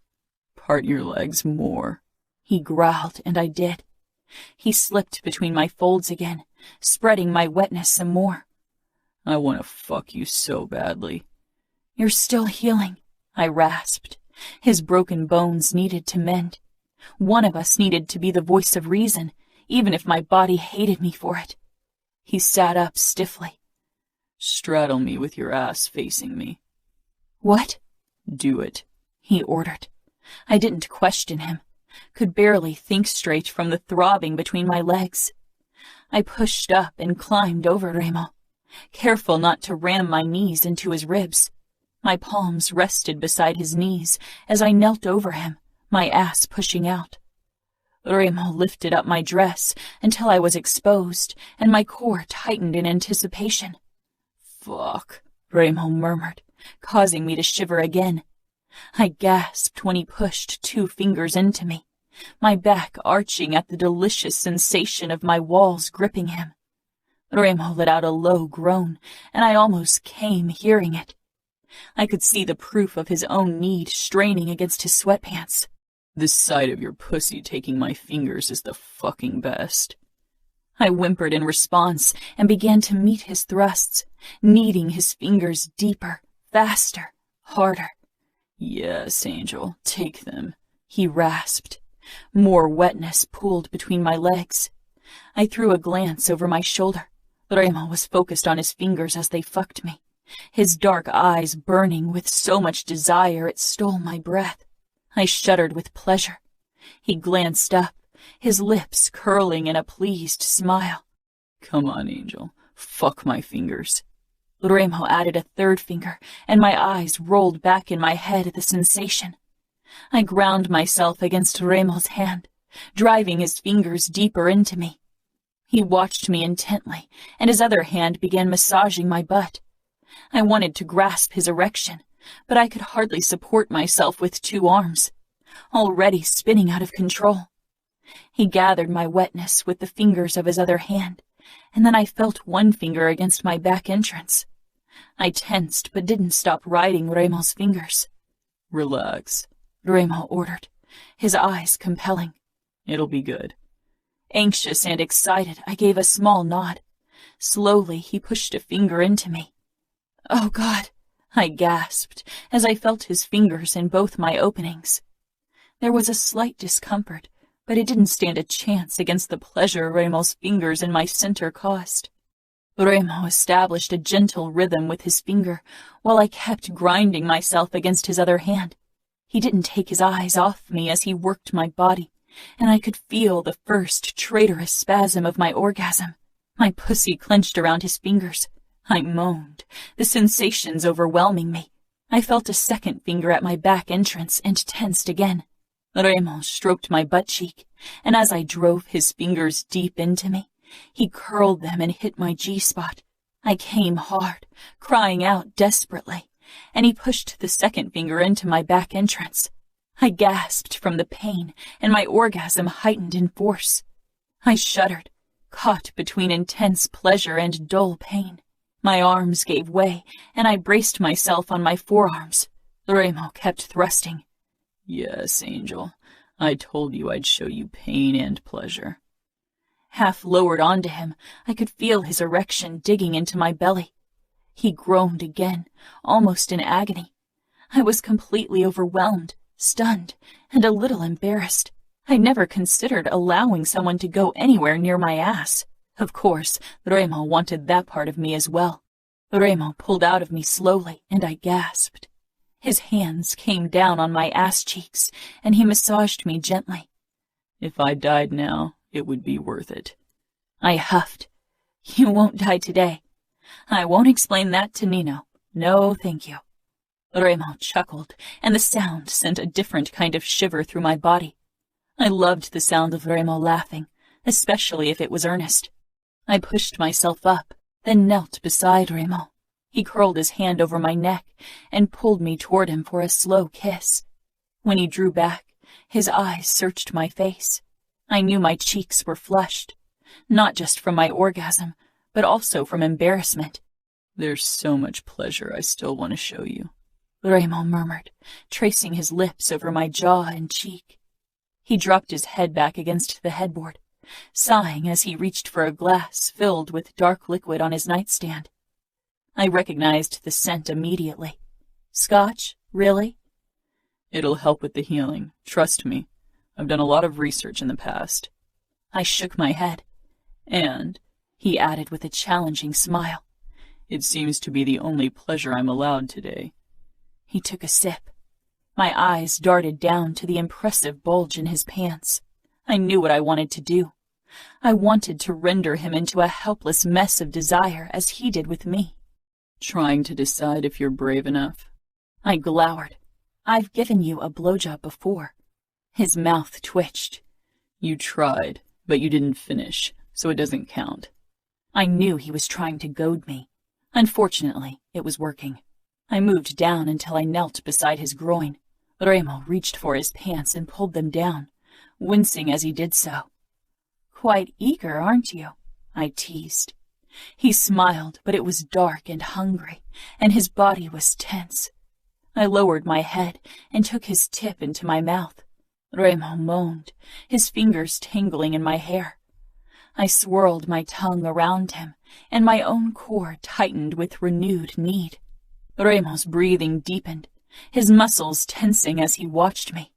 "Part your legs more," he growled, and I did. He slipped between my folds again, spreading my wetness some more. "I want to fuck you so badly." "You're still healing," I rasped. His broken bones needed to mend. One of us needed to be the voice of reason, even if my body hated me for it. He sat up stiffly. "Straddle me with your ass facing me." "What?" "Do it," he ordered. I didn't question him, could barely think straight from the throbbing between my legs. I pushed up and climbed over Remo, careful not to ram my knees into his ribs. My palms rested beside his knees as I knelt over him, my ass pushing out. Remo lifted up my dress until I was exposed, and my core tightened in anticipation. "Fuck," Remo murmured, causing me to shiver again. I gasped when he pushed 2 fingers into me, my back arching at the delicious sensation of my walls gripping him. Remo let out a low groan, and I almost came hearing it. I could see the proof of his own need straining against his sweatpants. "The sight of your pussy taking my fingers is the fucking best." I whimpered in response and began to meet his thrusts, kneading his fingers deeper, faster, harder. "Yes, Angel, take them," he rasped. More wetness pooled between my legs. I threw a glance over my shoulder. Remo was focused on his fingers as they fucked me, his dark eyes burning with so much desire it stole my breath. I shuddered with pleasure. He glanced up, his lips curling in a pleased smile. "Come on, Angel, fuck my fingers." Remo added a 3rd finger, and my eyes rolled back in my head at the sensation. I ground myself against Remo's hand, driving his fingers deeper into me. He watched me intently, and his other hand began massaging my butt. I wanted to grasp his erection, but I could hardly support myself with 2 arms, already spinning out of control. He gathered my wetness with the fingers of his other hand, and then I felt 1 finger against my back entrance. I tensed but didn't stop riding Remo's fingers. "Relax," Remo ordered, his eyes compelling. "It'll be good." Anxious and excited, I gave a small nod. Slowly, he pushed a finger into me. "Oh, God," I gasped as I felt his fingers in both my openings. There was a slight discomfort, but it didn't stand a chance against the pleasure Remo's fingers in my center caused. Remo established a gentle rhythm with his finger, while I kept grinding myself against his other hand. He didn't take his eyes off me as he worked my body, and I could feel the first traitorous spasm of my orgasm. My pussy clenched around his fingers. I moaned, the sensations overwhelming me. I felt a 2nd finger at my back entrance and tensed again. Remo stroked my butt cheek, and as I drove his fingers deep into me, he curled them and hit my G-spot. I came hard, crying out desperately, and he pushed the 2nd finger into my back entrance. I gasped from the pain, and my orgasm heightened in force. I shuddered, caught between intense pleasure and dull pain. My arms gave way, and I braced myself on my forearms. Remo kept thrusting. "Yes, Angel, I told you I'd show you pain and pleasure." Half lowered onto him, I could feel his erection digging into my belly. He groaned again, almost in agony. I was completely overwhelmed, stunned, and a little embarrassed. I never considered allowing someone to go anywhere near my ass. Of course, Remo wanted that part of me as well. Remo pulled out of me slowly, and I gasped. His hands came down on my ass cheeks, and he massaged me gently. "If I died now, it would be worth it." I huffed. "You won't die today. I won't explain that to Nino. No, thank you." Remo chuckled, and the sound sent a different kind of shiver through my body. I loved the sound of Remo laughing, especially if it was earnest. I pushed myself up, then knelt beside Remo. He curled his hand over my neck and pulled me toward him for a slow kiss. When he drew back, his eyes searched my face. I knew my cheeks were flushed, not just from my orgasm, but also from embarrassment. "There's so much pleasure I still want to show you," Remo murmured, tracing his lips over my jaw and cheek. He dropped his head back against the headboard, sighing as he reached for a glass filled with dark liquid on his nightstand. I recognized the scent immediately. "Scotch, really?" "It'll help with the healing, trust me. I've done a lot of research in the past." I shook my head. "And," he added with a challenging smile, "it seems to be the only pleasure I'm allowed today." He took a sip. My eyes darted down to the impressive bulge in his pants. I knew what I wanted to do. I wanted to render him into a helpless mess of desire as he did with me. Trying to decide if you're brave enough? I glowered. I've given you a blowjob before. His mouth twitched. You tried, but you didn't finish, so it doesn't count. I knew he was trying to goad me. Unfortunately, it was working. I moved down until I knelt beside his groin. Remo reached for his pants and pulled them down, wincing as he did so. Quite eager, aren't you? I teased. He smiled, but it was dark and hungry, and his body was tense. I lowered my head and took his tip into my mouth. Remo moaned, his fingers tingling in my hair. I swirled my tongue around him, and my own core tightened with renewed need. Remo's breathing deepened, his muscles tensing as he watched me.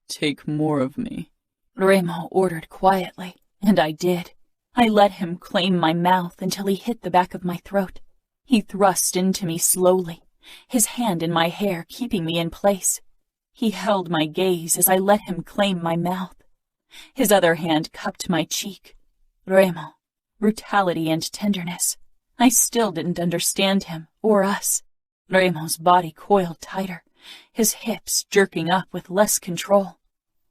Take more of me, Remo ordered quietly, and I did. I let him claim my mouth until he hit the back of my throat. He thrust into me slowly, his hand in my hair keeping me in place. He held my gaze as I let him claim my mouth. His other hand cupped my cheek. Remo, brutality and tenderness. I still didn't understand him or us. Remo's body coiled tighter, his hips jerking up with less control.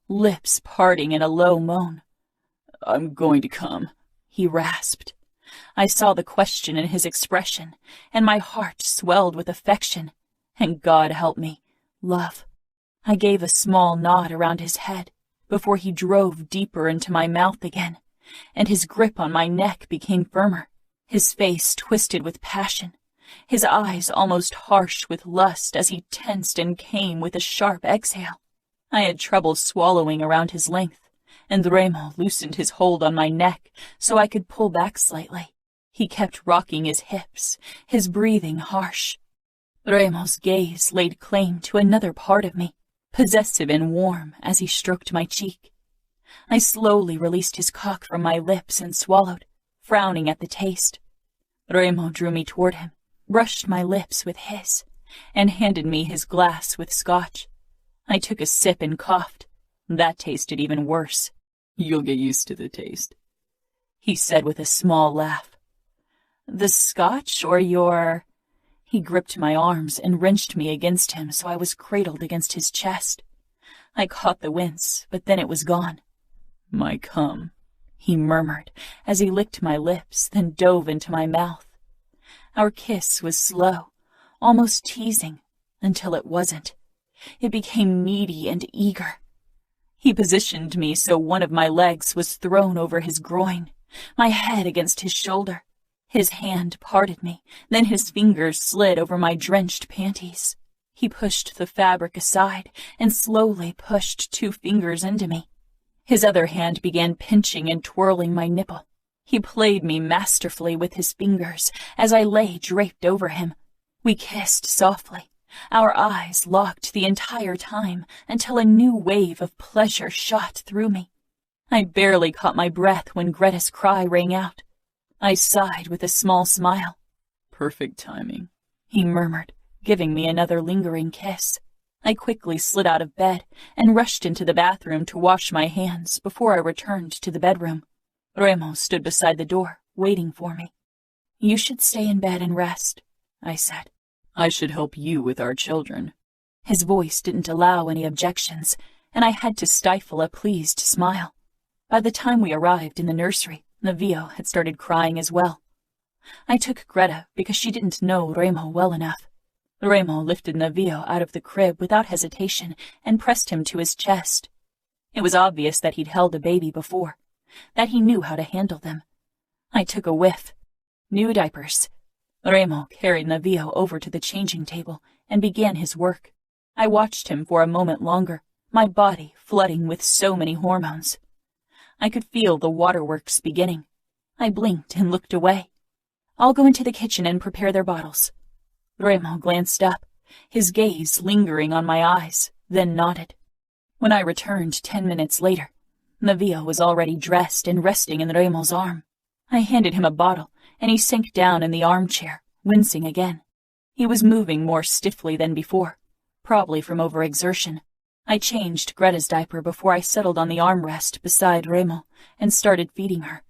Lips parting in a low moan. I'm going to come, he rasped. I saw the question in his expression, and my heart swelled with affection. And God help me, love. I gave a small nod around his head before he drove deeper into my mouth again, and his grip on my neck became firmer, his face twisted with passion, his eyes almost harsh with lust as he tensed and came with a sharp exhale. I had trouble swallowing around his length, and Remo loosened his hold on my neck so I could pull back slightly. He kept rocking his hips, his breathing harsh. Remo's gaze laid claim to another part of me, possessive and warm as he stroked my cheek. I slowly released his cock from my lips and swallowed, frowning at the taste. Remo drew me toward him, brushed my lips with his, and handed me his glass with scotch. I took a sip and coughed. That tasted even worse. You'll get used to the taste, he said with a small laugh. The scotch or your... He gripped my arms and wrenched me against him so I was cradled against his chest. I caught the wince, but then it was gone. My cum, he murmured as he licked my lips, then dove into my mouth. Our kiss was slow, almost teasing, until it wasn't. It became needy and eager. He positioned me so one of my legs was thrown over his groin, my head against his shoulder. His hand parted me, then his fingers slid over my drenched panties. He pushed the fabric aside and slowly pushed 2 fingers into me. His other hand began pinching and twirling my nipple. He played me masterfully with his fingers as I lay draped over him. We kissed softly, our eyes locked the entire time until a new wave of pleasure shot through me. I barely caught my breath when Greta's cry rang out. I sighed with a small smile. Perfect timing, he murmured, giving me another lingering kiss. I quickly slid out of bed and rushed into the bathroom to wash my hands before I returned to the bedroom. Remo stood beside the door, waiting for me. You should stay in bed and rest, I said. I should help you with our children. His voice didn't allow any objections, and I had to stifle a pleased smile. By the time we arrived in the nursery, Navio had started crying as well. I took Greta because she didn't know Remo well enough. Remo lifted Navio out of the crib without hesitation and pressed him to his chest. It was obvious that he'd held a baby before, that he knew how to handle them. I took a whiff. New diapers. Remo carried Navio over to the changing table and began his work. I watched him for a moment longer, my body flooding with so many hormones. I could feel the waterworks beginning. I blinked and looked away. I'll go into the kitchen and prepare their bottles. Remo glanced up, his gaze lingering on my eyes, then nodded. When I returned 10 minutes later, Navio was already dressed and resting in Remo's arm. I handed him a bottle, and he sank down in the armchair, wincing again. He was moving more stiffly than before, probably from overexertion. I changed Greta's diaper before I settled on the armrest beside Remo and started feeding her.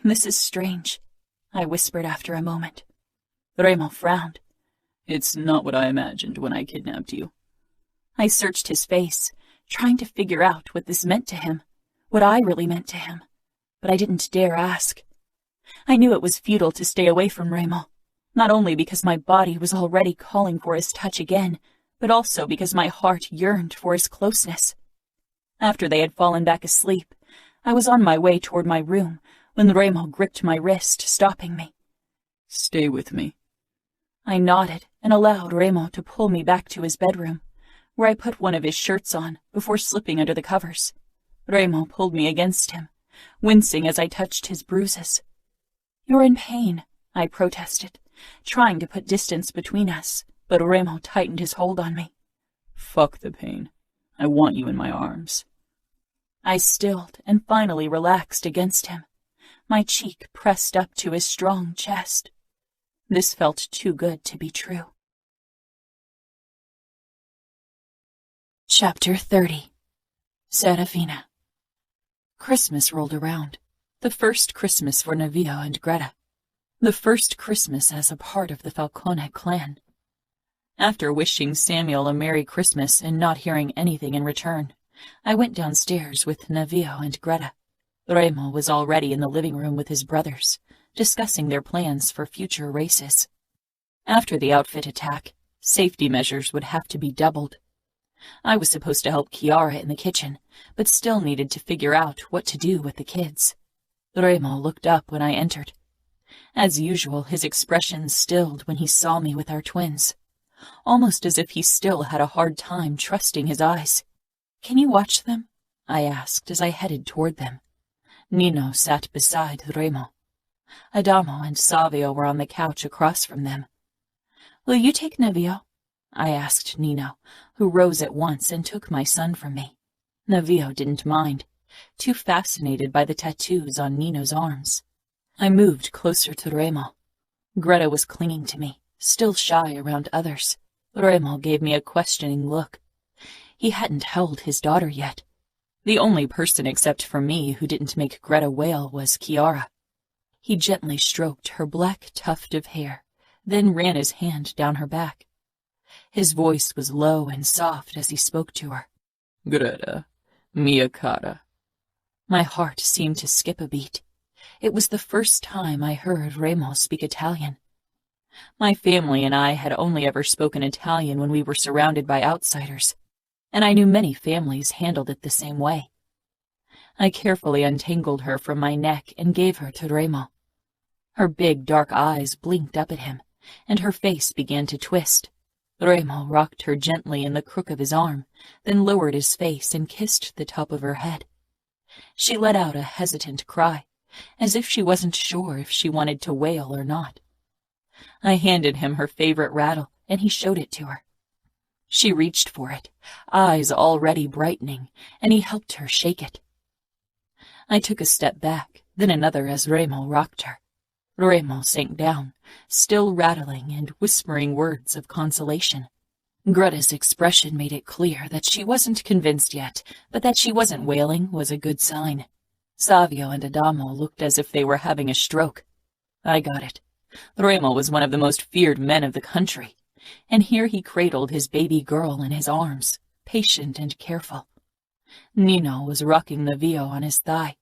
"This is strange," I whispered after a moment. Remo frowned. "It's not what I imagined when I kidnapped you." I searched his face, trying to figure out what this meant to him, what I really meant to him, but I didn't dare ask. I knew it was futile to stay away from Remo, not only because my body was already calling for his touch again, but also because my heart yearned for his closeness. After they had fallen back asleep, I was on my way toward my room when Remo gripped my wrist, stopping me. "Stay with me." I nodded and allowed Remo to pull me back to his bedroom, where I put one of his shirts on before slipping under the covers. Remo pulled me against him, wincing as I touched his bruises. "You're in pain," I protested, trying to put distance between us, but Remo tightened his hold on me. "Fuck the pain. I want you in my arms." I stilled and finally relaxed against him, my cheek pressed up to his strong chest. This felt too good to be true. Chapter 30. Serafina. Christmas rolled around. The first Christmas for Nevio and Greta. The first Christmas as a part of the Falcone clan. After wishing Samuel a Merry Christmas and not hearing anything in return, I went downstairs with Nevio and Greta. Remo was already in the living room with his brothers, discussing their plans for future races. After the outfit attack, safety measures would have to be doubled. I was supposed to help Chiara in the kitchen, but still needed to figure out what to do with the kids. Remo looked up when I entered. As usual, his expression stilled when he saw me with our twins, almost as if he still had a hard time trusting his eyes. "Can you watch them?" I asked as I headed toward them. Nino sat beside Remo. Adamo and Savio were on the couch across from them. "Will you take Nevio?" I asked Nino, who rose at once and took my son from me. Nevio didn't mind, too fascinated by the tattoos on Nino's arms. I moved closer to Remo. Greta was clinging to me, still shy around others. Remo gave me a questioning look. He hadn't held his daughter yet. The only person except for me who didn't make Greta wail was Chiara. He gently stroked her black tuft of hair, then ran his hand down her back. His voice was low and soft as he spoke to her. "Greta, mia cara." My heart seemed to skip a beat. It was the first time I heard Remo speak Italian. My family and I had only ever spoken Italian when we were surrounded by outsiders, and I knew many families handled it the same way. I carefully untangled her from my neck and gave her to Remo. Her big dark eyes blinked up at him, and her face began to twist. Remo rocked her gently in the crook of his arm, then lowered his face and kissed the top of her head. She let out a hesitant cry, as if she wasn't sure if she wanted to wail or not. I handed him her favorite rattle, and he showed it to her. She reached for it, eyes already brightening, and he helped her shake it. I took a step back, then another as Remo rocked her. Remo sank down, still rattling and whispering words of consolation. Greta's expression made it clear that she wasn't convinced yet, but that she wasn't wailing was a good sign. Savio and Adamo looked as if they were having a stroke. I got it. Remo was one of the most feared men of the country, and here he cradled his baby girl in his arms, patient and careful. Nino was rocking Nevio on his thigh,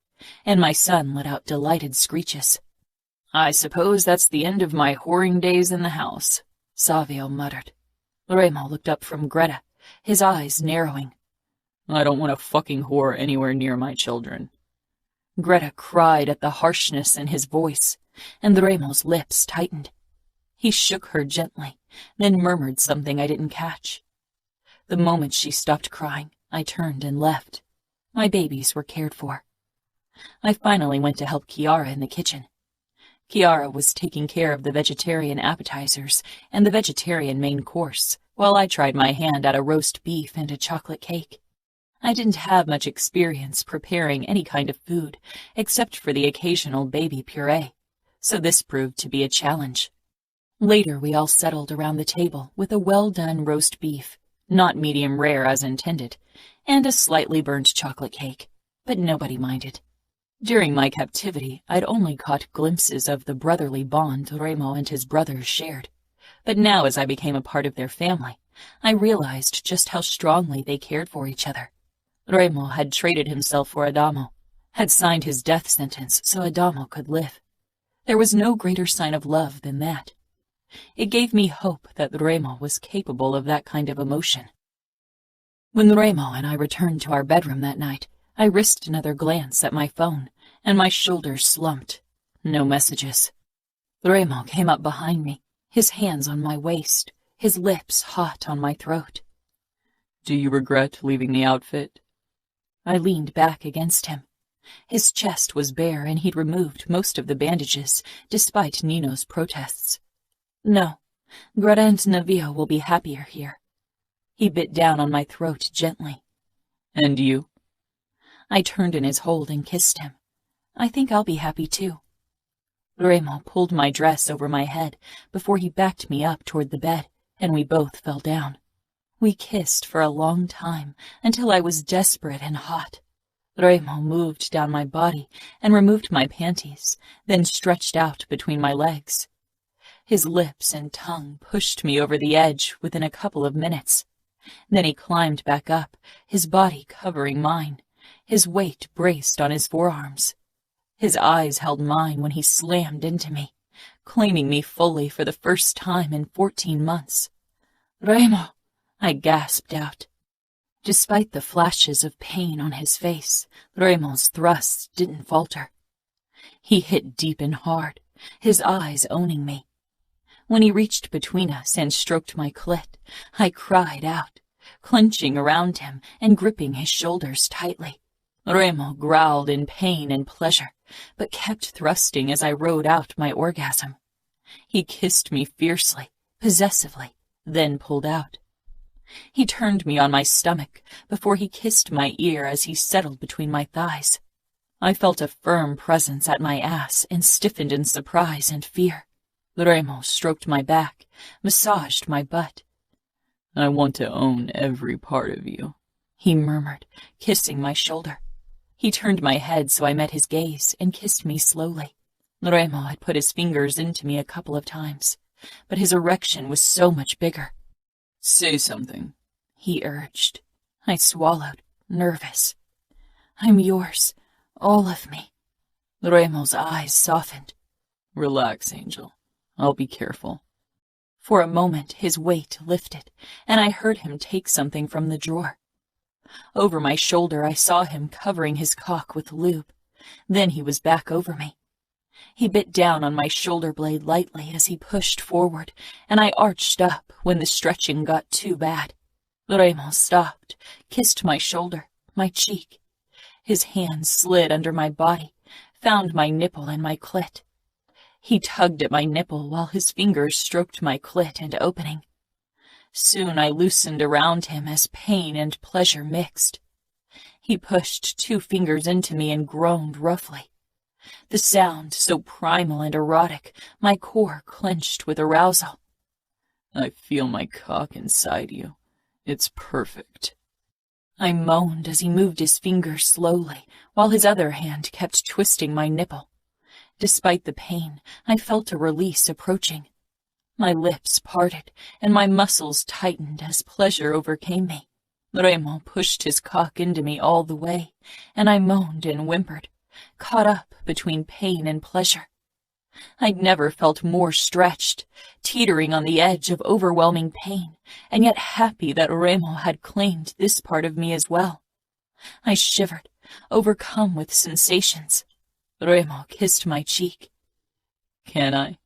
and my son let out delighted screeches. "I suppose that's the end of my whoring days in the house," Savio muttered. Remo looked up from Greta, his eyes narrowing. "I don't want a fucking whore anywhere near my children." Greta cried at the harshness in his voice, and Remo's lips tightened. He shook her gently, then murmured something I didn't catch. The moment she stopped crying, I turned and left. My babies were cared for. I finally went to help Chiara in the kitchen. Chiara was taking care of the vegetarian appetizers and the vegetarian main course, while I tried my hand at a roast beef and a chocolate cake. I didn't have much experience preparing any kind of food, except for the occasional baby puree, so this proved to be a challenge. Later we all settled around the table with a well-done roast beef, not medium rare as intended, and a slightly burnt chocolate cake, but nobody minded. During my captivity, I'd only caught glimpses of the brotherly bond Remo and his brothers shared, but now as I became a part of their family, I realized just how strongly they cared for each other. Remo had traded himself for Adamo, had signed his death sentence so Adamo could live. There was no greater sign of love than that. It gave me hope that Remo was capable of that kind of emotion. When Remo and I returned to our bedroom that night, I risked another glance at my phone, and my shoulders slumped. No messages. Remo came up behind me, his hands on my waist, his lips hot on my throat. "Do you regret leaving the outfit?" I leaned back against him. His chest was bare, and he'd removed most of the bandages, despite Nino's protests. "No, Greta and Navio will be happier here." He bit down on my throat gently. "And you?" I turned in his hold and kissed him. "I think I'll be happy too." Remo pulled my dress over my head before he backed me up toward the bed, and we both fell down. We kissed for a long time, until I was desperate and hot. Remo moved down my body and removed my panties, then stretched out between my legs. His lips and tongue pushed me over the edge within a couple of minutes. Then he climbed back up, his body covering mine, his weight braced on his forearms. His eyes held mine when he slammed into me, claiming me fully for the first time in 14 months. "Remo!" I gasped out. Despite the flashes of pain on his face, Remo's thrusts didn't falter. He hit deep and hard, his eyes owning me. When he reached between us and stroked my clit, I cried out, clenching around him and gripping his shoulders tightly. Remo growled in pain and pleasure, but kept thrusting as I rode out my orgasm. He kissed me fiercely, possessively, then pulled out. He turned me on my stomach before he kissed my ear as he settled between my thighs. I felt a firm presence at my ass and stiffened in surprise and fear. Remo stroked my back, massaged my butt. "I want to own every part of you," he murmured, kissing my shoulder. He turned my head so I met his gaze and kissed me slowly. Remo had put his fingers into me a couple of times, but his erection was so much bigger. "Say something," he urged. I swallowed, nervous. "I'm yours, all of me." Remo's eyes softened. "Relax, Angel. I'll be careful." For a moment his weight lifted, and I heard him take something from the drawer. Over my shoulder I saw him covering his cock with lube. Then he was back over me. He bit down on my shoulder blade lightly as he pushed forward, and I arched up when the stretching got too bad. Remo stopped, kissed my shoulder, my cheek. His hands slid under my body, found my nipple and my clit. He tugged at my nipple while his fingers stroked my clit and opening. Soon I loosened around him as pain and pleasure mixed. He pushed 2 fingers into me and groaned roughly. The sound, so primal and erotic, my core clenched with arousal. "I feel my cock inside you. It's perfect." I moaned as he moved his fingers slowly, while his other hand kept twisting my nipple. Despite the pain, I felt a release approaching. My lips parted, and my muscles tightened as pleasure overcame me. Remo pushed his cock into me all the way, and I moaned and whimpered, caught up between pain and pleasure. I'd never felt more stretched, teetering on the edge of overwhelming pain, and yet happy that Remo had claimed this part of me as well. I shivered, overcome with sensations. Remo kissed my cheek. "Can I?"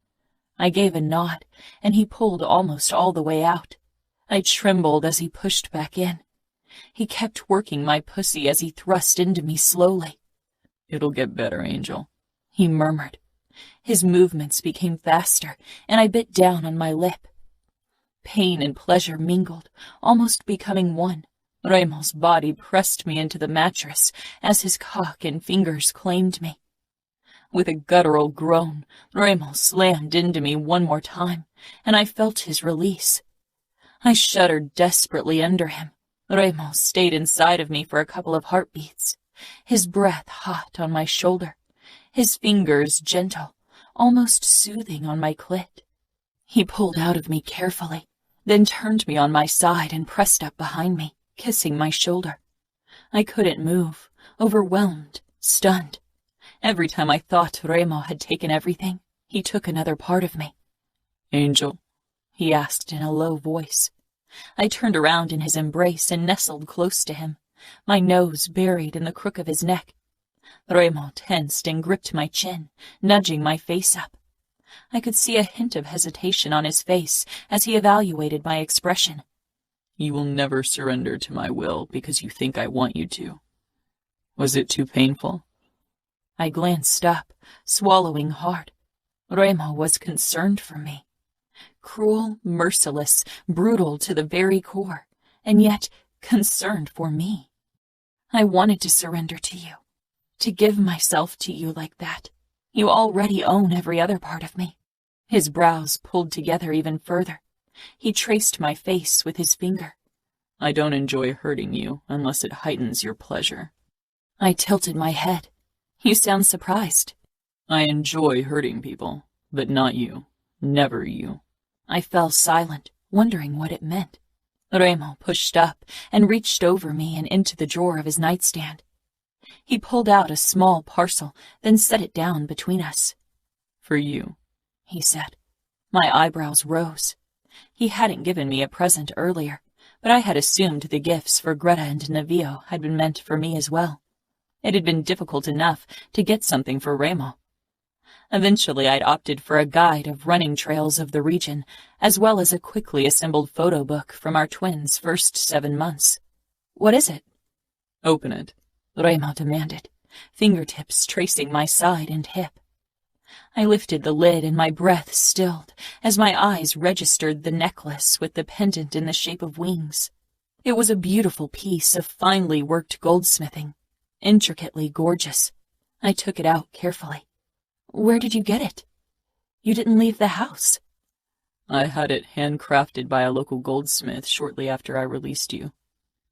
I gave a nod, and he pulled almost all the way out. I trembled as he pushed back in. He kept working my pussy as he thrust into me slowly. "It'll get better, Angel," he murmured. His movements became faster, and I bit down on my lip. Pain and pleasure mingled, almost becoming one. Remo's body pressed me into the mattress as his cock and fingers claimed me. With a guttural groan, Remo slammed into me one more time, and I felt his release. I shuddered desperately under him. Remo stayed inside of me for a couple of heartbeats, his breath hot on my shoulder, his fingers gentle, almost soothing on my clit. He pulled out of me carefully, then turned me on my side and pressed up behind me, kissing my shoulder. I couldn't move, overwhelmed, stunned. Every time I thought Remo had taken everything, he took another part of me. "Angel?" he asked in a low voice. I turned around in his embrace and nestled close to him, my nose buried in the crook of his neck. Remo tensed and gripped my chin, nudging my face up. I could see a hint of hesitation on his face as he evaluated my expression. "You will never surrender to my will because you think I want you to. Was it too painful?" I glanced up, swallowing hard. Remo was concerned for me. Cruel, merciless, brutal to the very core, and yet concerned for me. I wanted to surrender to you, to give myself to you like that. You already own every other part of me. His brows pulled together even further. He traced my face with his finger. "I don't enjoy hurting you unless it heightens your pleasure." I tilted my head. "You sound surprised." "I enjoy hurting people, but not you. Never you." I fell silent, wondering what it meant. Remo pushed up and reached over me and into the drawer of his nightstand. He pulled out a small parcel, then set it down between us. "For you," he said. My eyebrows rose. He hadn't given me a present earlier, but I had assumed the gifts for Greta and Navio had been meant for me as well. It had been difficult enough to get something for Remo. Eventually, I'd opted for a guide of running trails of the region, as well as a quickly assembled photo book from our twins' first 7 months. "What is it?" "Open it," Remo demanded, fingertips tracing my side and hip. I lifted the lid and my breath stilled as my eyes registered the necklace with the pendant in the shape of wings. It was a beautiful piece of finely worked goldsmithing, intricately gorgeous. I took it out carefully. "Where did you get it? You didn't leave the house." "I had it handcrafted by a local goldsmith shortly after I released you."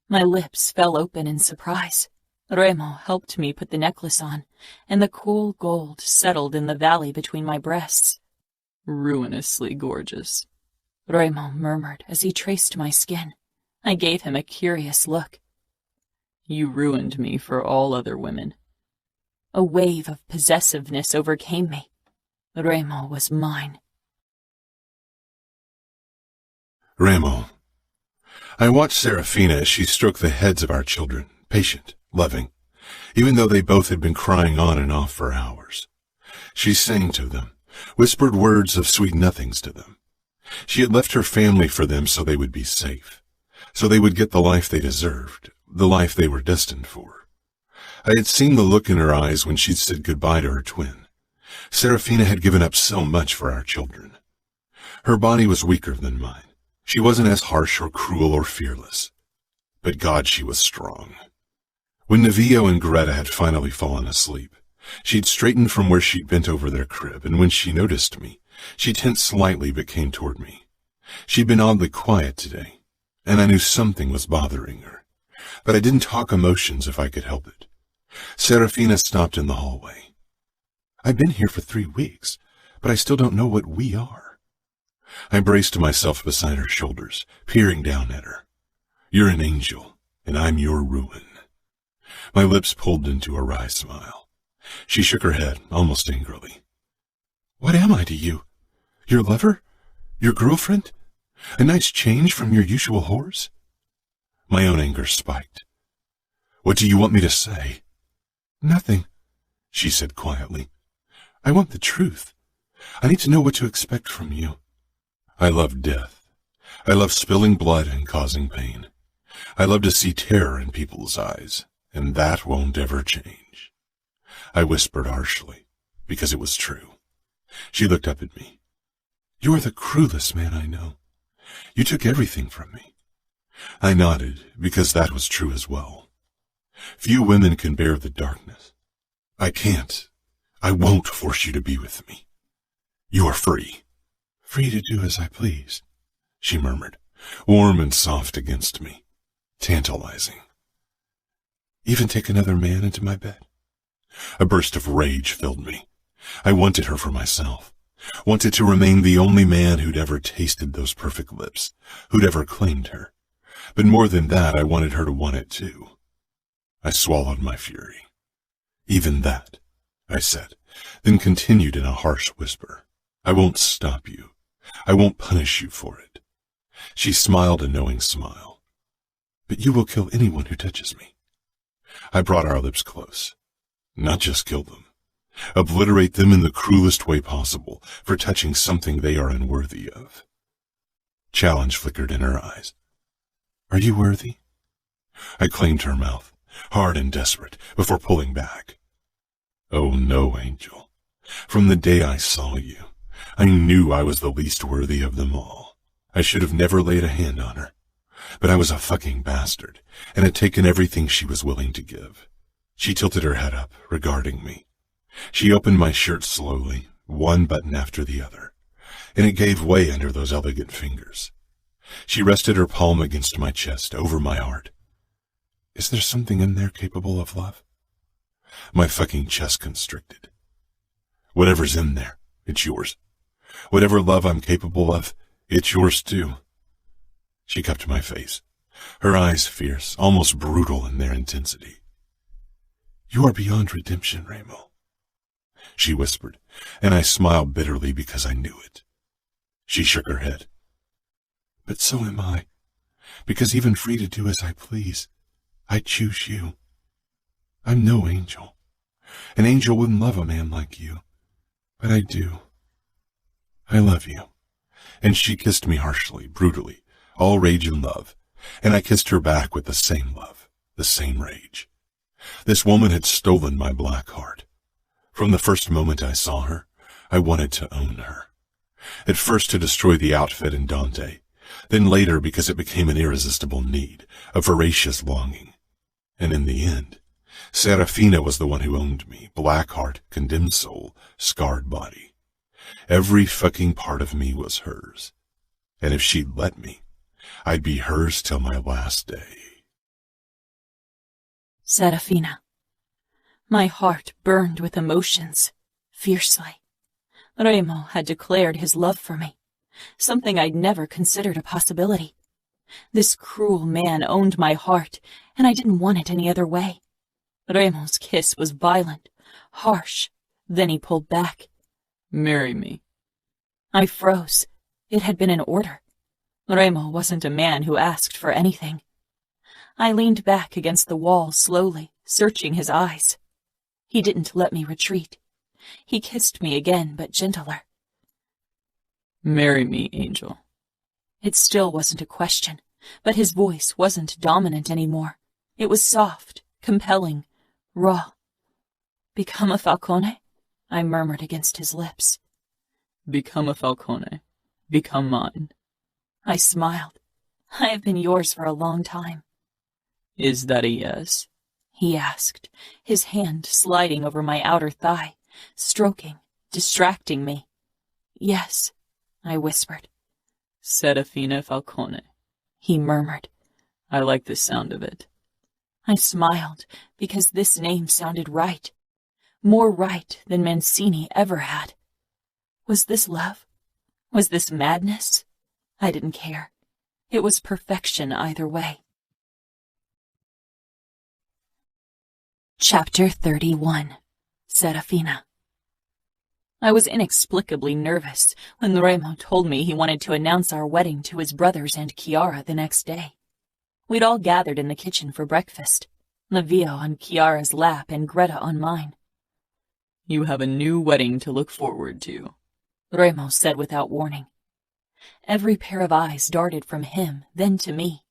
My lips fell open in surprise. Remo helped me put the necklace on, and the cool gold settled in the valley between my breasts. "Ruinously gorgeous," Remo murmured as he traced my skin. I gave him a curious look. "You ruined me for all other women." A wave of possessiveness overcame me. Remo was mine. Remo. I watched Serafina as she stroked the heads of our children, patient, loving, even though they both had been crying on and off for hours. She sang to them, whispered words of sweet nothings to them. She had left her family for them so they would be safe, so they would get the life they deserved, the life they were destined for. I had seen the look in her eyes when she'd said goodbye to her twin. Serafina had given up so much for our children. Her body was weaker than mine. She wasn't as harsh or cruel or fearless. But God, she was strong. When Navio and Greta had finally fallen asleep, she'd straightened from where she'd bent over their crib, and when she noticed me, she tensed slightly but came toward me. She'd been oddly quiet today, and I knew something was bothering her. But I didn't talk emotions if I could help it. Serafina stopped in the hallway. "I've been here for 3 weeks, but I still don't know what we are." I braced myself beside her shoulders, peering down at her. "You're an angel, and I'm your ruin." My lips pulled into a wry smile. She shook her head, almost angrily. "What am I to you? Your lover? Your girlfriend? A nice change from your usual whores?" My own anger spiked. "What do you want me to say?" "Nothing," she said quietly. "I want the truth. I need to know what to expect from you." I love death. I love spilling blood and causing pain. I love to see terror in people's eyes, and that won't ever change. I whispered harshly, because it was true. She looked up at me. "You are the cruelest man I know. You took everything from me." I nodded, because that was true as well. Few women can bear the darkness. "I can't. I won't force you to be with me. You are free." "Free to do as I please," she murmured, warm and soft against me, tantalizing. Even take another man into my bed? A burst of rage filled me. I wanted her for myself, wanted to remain the only man who'd ever tasted those perfect lips, who'd ever claimed her. But more than that, I wanted her to want it too. I swallowed my fury. Even that, I said, then continued in a harsh whisper. I won't stop you. I won't punish you for it. She smiled a knowing smile. But you will kill anyone who touches me. I brought our lips close. Not just kill them. Obliterate them in the cruelest way possible for touching something they are unworthy of. Challenge flickered in her eyes. Are you worthy? I claimed her mouth, hard and desperate, before pulling back. Oh no, Angel. From the day I saw you, I knew I was the least worthy of them all. I should have never laid a hand on her. But I was a fucking bastard, and had taken everything she was willing to give. She tilted her head up, regarding me. She opened my shirt slowly, one button after the other, and it gave way under those elegant fingers. She rested her palm against my chest, over my heart. Is there something in there capable of love? My fucking chest constricted. Whatever's in there, it's yours. Whatever love I'm capable of, it's yours too. She cupped my face, her eyes fierce, almost brutal in their intensity. You are beyond redemption, Remo, she whispered, and I smiled bitterly because I knew it. She shook her head. But so am I, because even free to do as I please, I choose you. I'm no angel. An angel wouldn't love a man like you, but I do. I love you. And she kissed me harshly, brutally, all rage and love, and I kissed her back with the same love, the same rage. This woman had stolen my black heart. From the first moment I saw her, I wanted to own her. At first to destroy the outfit and Dante, then later because it became an irresistible need, a voracious longing. And in the end, Serafina was the one who owned me, black heart, condemned soul, scarred body. Every fucking part of me was hers. And if she'd let me, I'd be hers till my last day. Serafina. My heart burned with emotions, fiercely. Remo had declared his love for me, something I'd never considered a possibility. This cruel man owned my heart, and I didn't want it any other way. Remo's kiss was violent, harsh. Then he pulled back. Marry me. I froze. It had been an order. Remo wasn't a man who asked for anything. I leaned back against the wall slowly, searching his eyes. He didn't let me retreat. He kissed me again, but gentler. Marry me, Angel. It still wasn't a question, but his voice wasn't dominant anymore. It was soft, compelling, raw. Become a Falcone? I murmured against his lips. Become a Falcone. Become mine. I smiled. I have been yours for a long time. Is that a yes? He asked, his hand sliding over my outer thigh, stroking, distracting me. Yes, I whispered. Serafina Falcone, he murmured. I like the sound of it. I smiled, because this name sounded right. More right than Mancini ever had. Was this love? Was this madness? I didn't care. It was perfection either way. Chapter 31. Serafina. I was inexplicably nervous when Remo told me he wanted to announce our wedding to his brothers and Chiara the next day. We'd all gathered in the kitchen for breakfast, Livio on Chiara's lap and Greta on mine. You have a new wedding to look forward to, Remo said without warning. Every pair of eyes darted from him, then to me.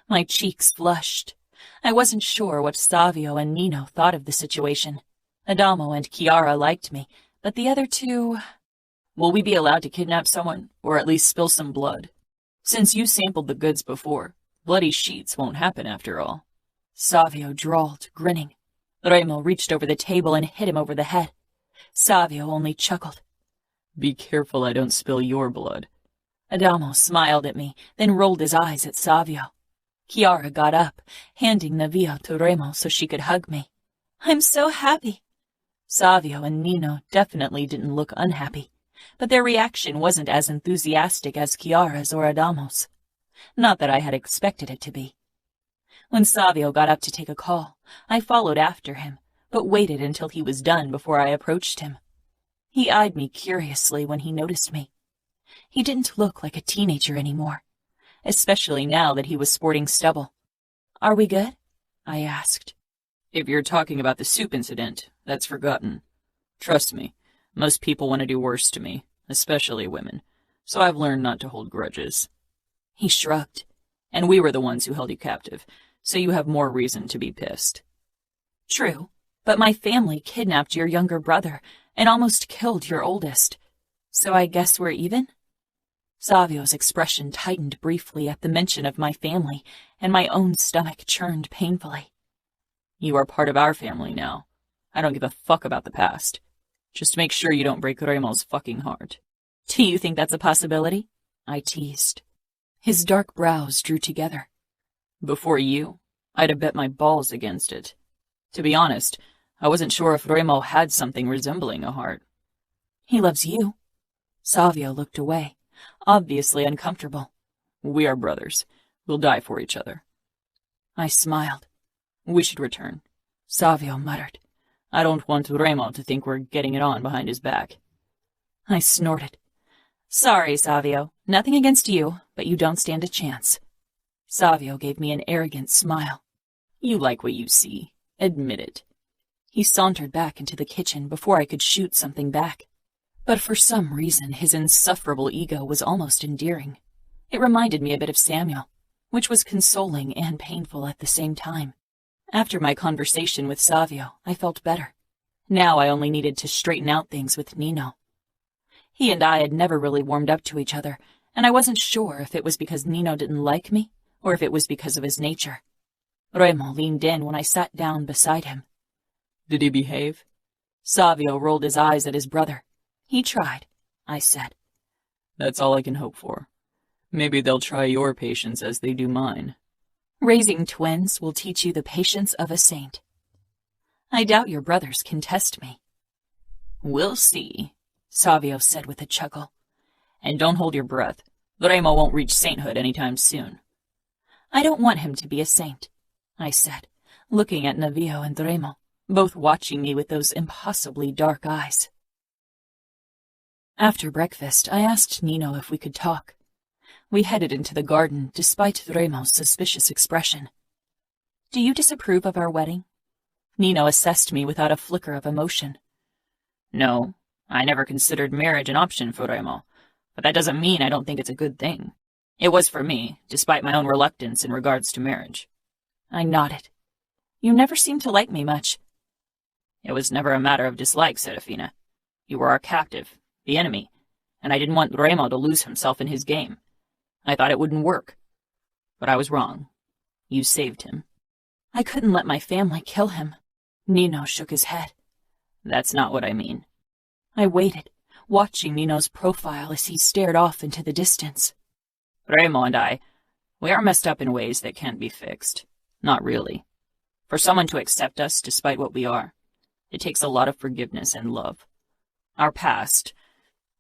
My cheeks flushed. I wasn't sure what Savio and Nino thought of the situation. Adamo and Chiara liked me, but the other two... Will we be allowed to kidnap someone, or at least spill some blood? Since you sampled the goods before, bloody sheets won't happen after all. Savio drawled, grinning. Remo reached over the table and hit him over the head. Savio only chuckled. Be careful I don't spill your blood. Adamo smiled at me, then rolled his eyes at Savio. Chiara got up, handing Navio to Remo so she could hug me. "I'm so happy." Savio and Nino definitely didn't look unhappy, but their reaction wasn't as enthusiastic as Chiara's or Adamo's. Not that I had expected it to be. When Savio got up to take a call, I followed after him, but waited until he was done before I approached him. He eyed me curiously when he noticed me. He didn't look like a teenager anymore, especially now that he was sporting stubble. "Are we good?" I asked. "If you're talking about the soup incident, that's forgotten. Trust me, most people want to do worse to me, especially women, so I've learned not to hold grudges." He shrugged. "And we were the ones who held you captive, so you have more reason to be pissed." "True, but my family kidnapped your younger brother and almost killed your oldest. So I guess we're even?" Savio's expression tightened briefly at the mention of my family, and my own stomach churned painfully. "You are part of our family now. I don't give a fuck about the past. Just make sure you don't break Remo's fucking heart." "Do you think that's a possibility?" I teased. His dark brows drew together. "Before you, I'd have bet my balls against it. To be honest, I wasn't sure if Remo had something resembling a heart." "He loves you." Savio looked away, obviously uncomfortable. "We are brothers. We'll die for each other." I smiled. "We should return," Savio muttered. "I don't want Remo to think we're getting it on behind his back." I snorted. "Sorry, Savio. Nothing against you, but you don't stand a chance." Savio gave me an arrogant smile. "You like what you see. Admit it." He sauntered back into the kitchen before I could shoot something back. But for some reason, his insufferable ego was almost endearing. It reminded me a bit of Samuel, which was consoling and painful at the same time. After my conversation with Savio, I felt better. Now I only needed to straighten out things with Nino. He and I had never really warmed up to each other, and I wasn't sure if it was because Nino didn't like me, or if it was because of his nature. Remo leaned in when I sat down beside him. "Did he behave?" Savio rolled his eyes at his brother. "He tried," I said. "That's all I can hope for. Maybe they'll try your patience as they do mine." "Raising twins will teach you the patience of a saint." "I doubt your brothers can test me." "We'll see," Savio said with a chuckle. "And don't hold your breath. Remo won't reach sainthood anytime soon." "I don't want him to be a saint," I said, looking at Navio and Remo, both watching me with those impossibly dark eyes. After breakfast, I asked Nino if we could talk. We headed into the garden, despite Remo's suspicious expression. "Do you disapprove of our wedding?" Nino assessed me without a flicker of emotion. "No, I never considered marriage an option for Remo, but that doesn't mean I don't think it's a good thing. It was for me, despite my own reluctance in regards to marriage." I nodded. "You never seemed to like me much." "It was never a matter of dislike, Serafina. You were our captive, the enemy, and I didn't want Remo to lose himself in his game. I thought it wouldn't work. But I was wrong. You saved him." "I couldn't let my family kill him." Nino shook his head. "That's not what I mean." I waited, watching Nino's profile as he stared off into the distance. "Remo and we are messed up in ways that can't be fixed. Not really. For someone to accept us despite what we are, it takes a lot of forgiveness and love. Our past,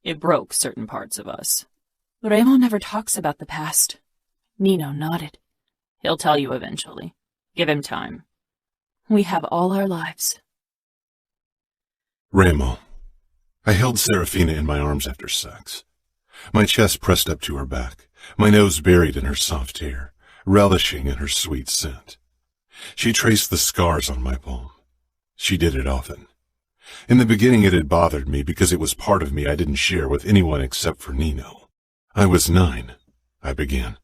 it broke certain parts of us." "Remo never talks about the past." Nino nodded. "He'll tell you eventually. Give him time." "We have all our lives." Remo. I held Serafina in my arms after sex. My chest pressed up to her back, my nose buried in her soft hair, relishing in her sweet scent. She traced the scars on my palm. She did it often. In the beginning it had bothered me because it was part of me I didn't share with anyone except for Nino. "I was 9, I began,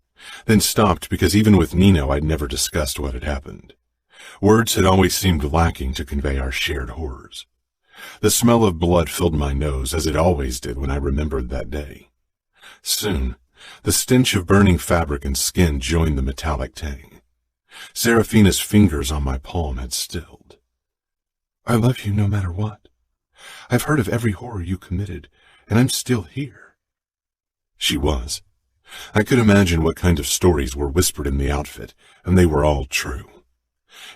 then stopped because even with Nino I'd never discussed what had happened. Words had always seemed lacking to convey our shared horrors. The smell of blood filled my nose, as it always did when I remembered that day. Soon, the stench of burning fabric and skin joined the metallic tang. Serafina's fingers on my palm had stilled. "I love you no matter what. I've heard of every horror you committed, and I'm still here." She was. I could imagine what kind of stories were whispered in the outfit, and they were all true.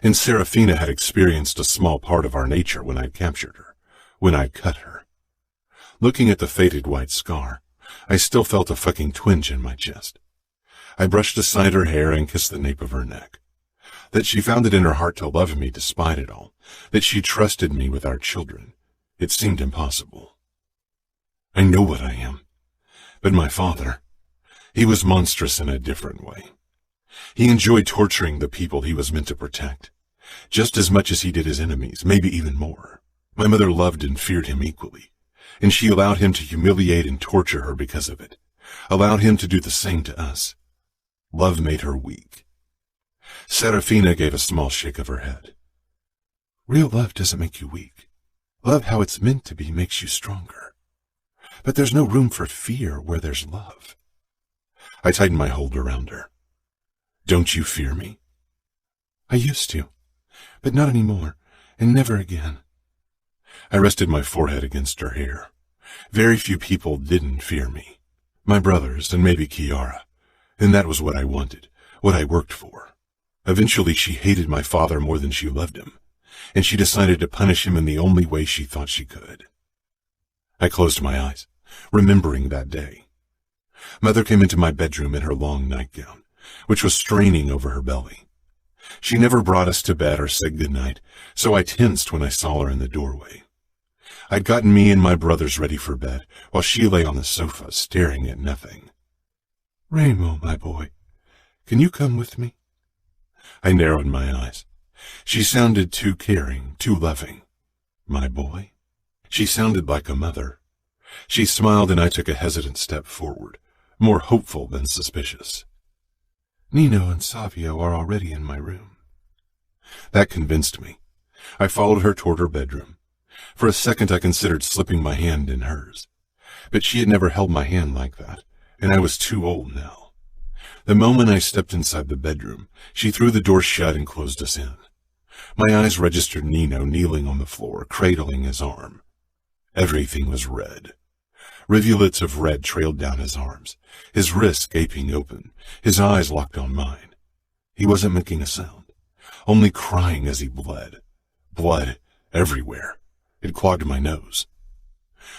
And Serafina had experienced a small part of our nature when I'd captured her, when I'd cut her. Looking at the faded white scar, I still felt a fucking twinge in my chest. I brushed aside her hair and kissed the nape of her neck. That she found it in her heart to love me despite it all, that she trusted me with our children, it seemed impossible. I know what I am, but my father, he was monstrous in a different way. He enjoyed torturing the people he was meant to protect, just as much as he did his enemies, maybe even more. My mother loved and feared him equally, and she allowed him to humiliate and torture her because of it, allowed him to do the same to us. Love made her weak. Serafina gave a small shake of her head. Real love doesn't make you weak. Love how it's meant to be makes you stronger. But there's no room for fear where there's love. I tightened my hold around her. Don't you fear me? I used to, but not anymore, and never again. I rested my forehead against her hair. Very few people didn't fear me. My brothers, and maybe Kiara. And that was what I wanted, what I worked for. Eventually she hated my father more than she loved him, and she decided to punish him in the only way she thought she could. I closed my eyes, remembering that day. Mother came into my bedroom in her long nightgown, which was straining over her belly. She never brought us to bed or said goodnight, so I tensed when I saw her in the doorway. I'd gotten me and my brothers ready for bed, while she lay on the sofa, staring at nothing. Remo, my boy, can you come with me? I narrowed my eyes. She sounded too caring, too loving. My boy? She sounded like a mother. She smiled and I took a hesitant step forward, more hopeful than suspicious. Nino and Savio are already in my room. That convinced me. I followed her toward her bedroom. For a second I considered slipping my hand in hers. But she had never held my hand like that, and I was too old now. The moment I stepped inside the bedroom, she threw the door shut and closed us in. My eyes registered Nino kneeling on the floor, cradling his arm. Everything was red. Rivulets of red trailed down his arms, his wrists gaping open, his eyes locked on mine. He wasn't making a sound, only crying as he bled. Blood everywhere. It clogged my nose.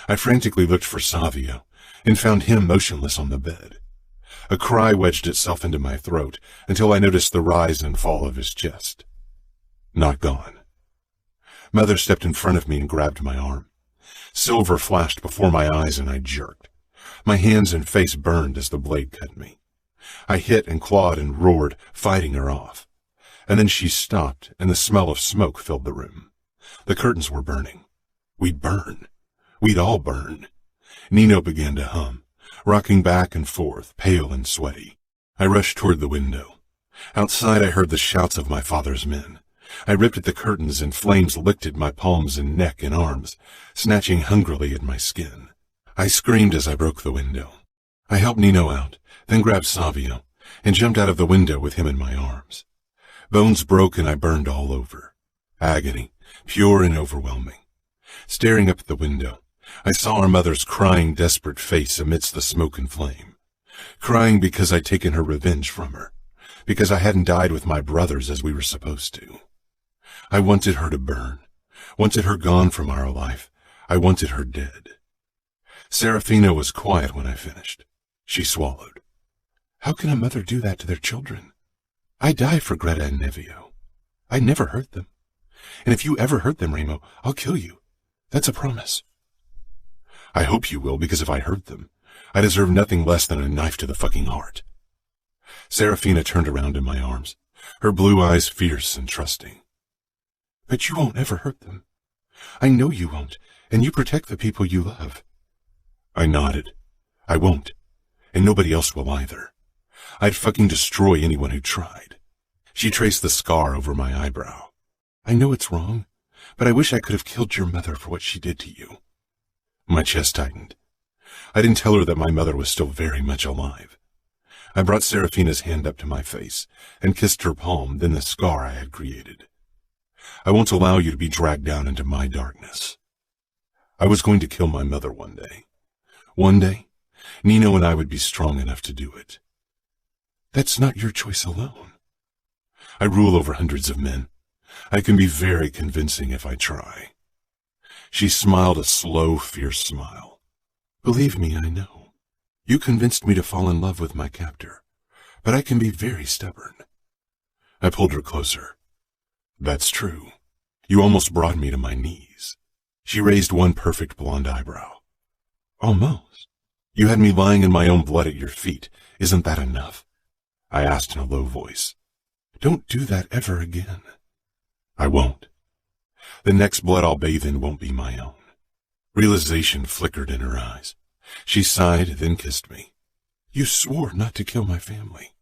I frantically looked for Savio and found him motionless on the bed. A cry wedged itself into my throat until I noticed the rise and fall of his chest. Not gone. Mother stepped in front of me and grabbed my arm. Silver flashed before my eyes and I jerked. My hands and face burned as the blade cut me. I hit and clawed and roared, fighting her off. And then she stopped and the smell of smoke filled the room. The curtains were burning. We'd burn. We'd all burn. Nino began to hum, rocking back and forth, pale and sweaty. I rushed toward the window. Outside I heard the shouts of my father's men. I ripped at the curtains and flames licked at my palms and neck and arms, snatching hungrily at my skin. I screamed as I broke the window. I helped Nino out, then grabbed Savio, and jumped out of the window with him in my arms. Bones broke and I burned all over. Agony, pure and overwhelming. Staring up at the window, I saw our mother's crying, desperate face amidst the smoke and flame. Crying because I'd taken her revenge from her, because I hadn't died with my brothers as we were supposed to. I wanted her to burn, wanted her gone from our life. I wanted her dead. Serafina was quiet when I finished. She swallowed. How can a mother do that to their children? I die for Greta and Nevio. I never hurt them. And if you ever hurt them, Remo, I'll kill you. That's a promise. I hope you will, because if I hurt them, I deserve nothing less than a knife to the fucking heart. Serafina turned around in my arms, her blue eyes fierce and trusting. But you won't ever hurt them. I know you won't, and you protect the people you love. I nodded. I won't, and nobody else will either. I'd fucking destroy anyone who tried. She traced the scar over my eyebrow. I know it's wrong, but I wish I could have killed your mother for what she did to you. My chest tightened. I didn't tell her that my mother was still very much alive. I brought Serafina's hand up to my face and kissed her palm, then the scar I had created. I won't allow you to be dragged down into my darkness. I was going to kill my mother one day. One day, Nino and I would be strong enough to do it. That's not your choice alone. I rule over hundreds of men. I can be very convincing if I try. She smiled a slow, fierce smile. Believe me, I know. You convinced me to fall in love with my captor, but I can be very stubborn. I pulled her closer. That's true. You almost brought me to my knees. She raised one perfect blonde eyebrow. Almost. You had me lying in my own blood at your feet. Isn't that enough? I asked in a low voice. Don't do that ever again. I won't. The next blood I'll bathe in won't be my own. Realization flickered in her eyes. She sighed, then kissed me. You swore not to kill my family.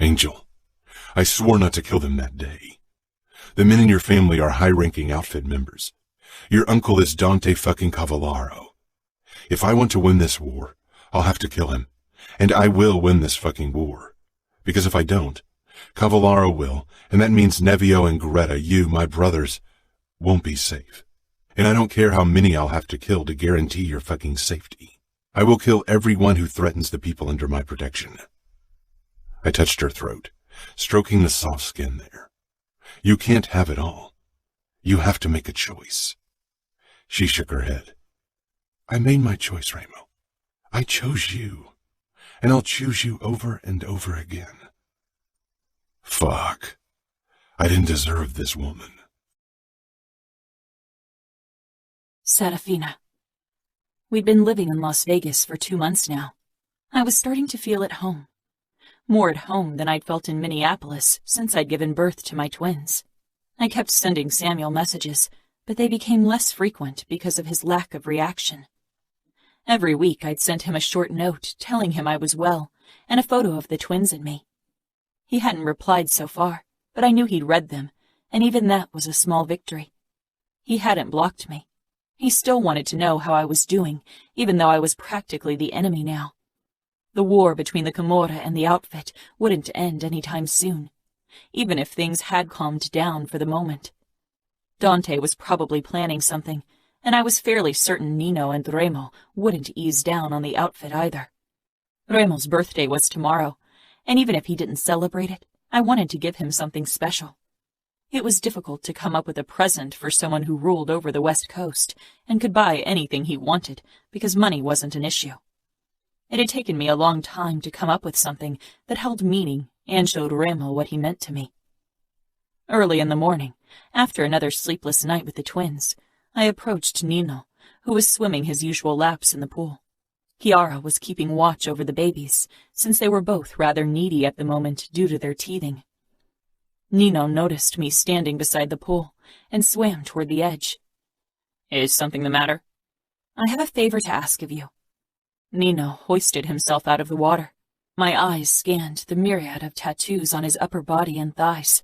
Angel, I swore not to kill them that day. The men in your family are high-ranking outfit members. Your uncle is Dante fucking Cavallaro. If I want to win this war, I'll have to kill him. And I will win this fucking war. Because if I don't, Cavallaro will, and that means Nevio and Greta, you, my brothers, won't be safe. And I don't care how many I'll have to kill to guarantee your fucking safety. I will kill everyone who threatens the people under my protection. I touched her throat, stroking the soft skin there. You can't have it all. You have to make a choice. She shook her head. I made my choice, Remo. I chose you, and I'll choose you over and over again. Fuck. I didn't deserve this woman. Serafina. We'd been living in Las Vegas for 2 months now. I was starting to feel at home. More at home than I'd felt in Minneapolis since I'd given birth to my twins. I kept sending Samuel messages, but they became less frequent because of his lack of reaction. Every week I'd sent him a short note telling him I was well and a photo of the twins and me. He hadn't replied so far, but I knew he'd read them, and even that was a small victory. He hadn't blocked me. He still wanted to know how I was doing, even though I was practically the enemy now. The war between the Camorra and the outfit wouldn't end any time soon, even if things had calmed down for the moment. Dante was probably planning something, and I was fairly certain Nino and Remo wouldn't ease down on the outfit either. Remo's birthday was tomorrow, and even if he didn't celebrate it, I wanted to give him something special. It was difficult to come up with a present for someone who ruled over the West Coast and could buy anything he wanted because money wasn't an issue. It had taken me a long time to come up with something that held meaning and showed Remo what he meant to me. Early in the morning, after another sleepless night with the twins, I approached Nino, who was swimming his usual laps in the pool. Chiara was keeping watch over the babies, since they were both rather needy at the moment due to their teething. Nino noticed me standing beside the pool and swam toward the edge. Is something the matter? I have a favor to ask of you. Nino hoisted himself out of the water. My eyes scanned the myriad of tattoos on his upper body and thighs.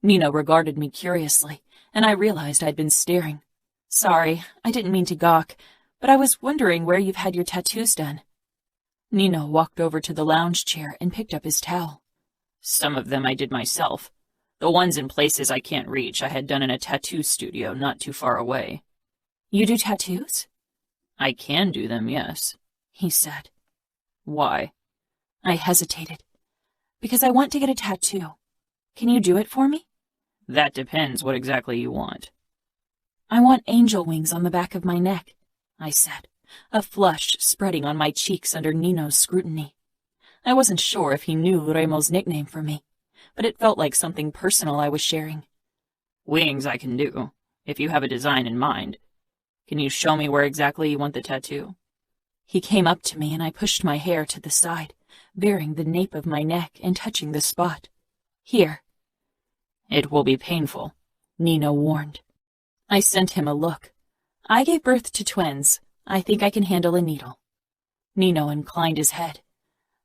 Nino regarded me curiously, and I realized I'd been staring. Sorry, I didn't mean to gawk, but I was wondering where you've had your tattoos done. Nino walked over to the lounge chair and picked up his towel. Some of them I did myself. The ones in places I can't reach I had done in a tattoo studio not too far away. You do tattoos? I can do them, yes, he said. Why? I hesitated. Because I want to get a tattoo. Can you do it for me? That depends what exactly you want. I want angel wings on the back of my neck, I said, a flush spreading on my cheeks under Nino's scrutiny. I wasn't sure if he knew Remo's nickname for me, but it felt like something personal I was sharing. Wings I can do, if you have a design in mind. Can you show me where exactly you want the tattoo? He came up to me and I pushed my hair to the side, baring the nape of my neck and touching the spot. Here. It will be painful, Nino warned. I sent him a look. I gave birth to twins. I think I can handle a needle. Nino inclined his head.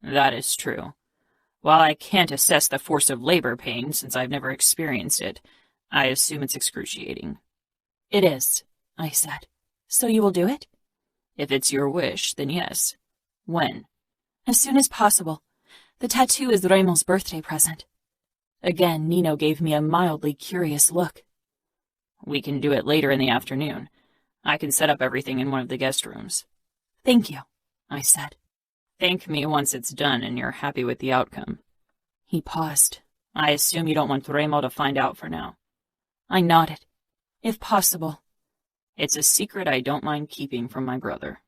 That is true. While I can't assess the force of labor pain since I've never experienced it, I assume it's excruciating. It is, I said. So you will do it? If it's your wish, then yes. When? As soon as possible. The tattoo is Remo's birthday present. Again, Nino gave me a mildly curious look. We can do it later in the afternoon. I can set up everything in one of the guest rooms. Thank you. I said. Thank me once it's done and you're happy with the outcome. He paused. I assume you don't want Remo to find out for now. I nodded. If possible. It's a secret I don't mind keeping from my brother.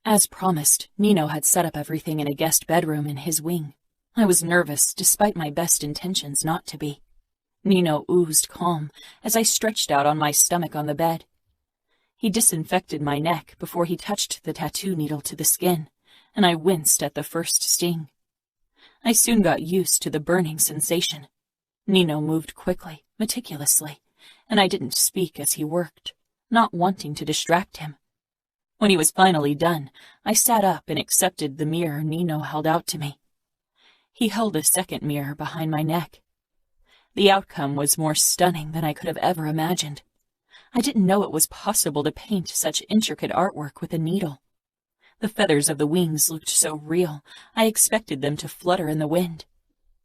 As promised, Nino had set up everything in a guest bedroom in his wing. I was nervous, despite my best intentions not to be. Nino oozed calm as I stretched out on my stomach on the bed. He disinfected my neck before he touched the tattoo needle to the skin, and I winced at the first sting. I soon got used to the burning sensation. Nino moved quickly, meticulously, and I didn't speak as he worked, not wanting to distract him. When he was finally done, I sat up and accepted the mirror Nino held out to me. He held a second mirror behind my neck. The outcome was more stunning than I could have ever imagined. I didn't know it was possible to paint such intricate artwork with a needle. The feathers of the wings looked so real, I expected them to flutter in the wind.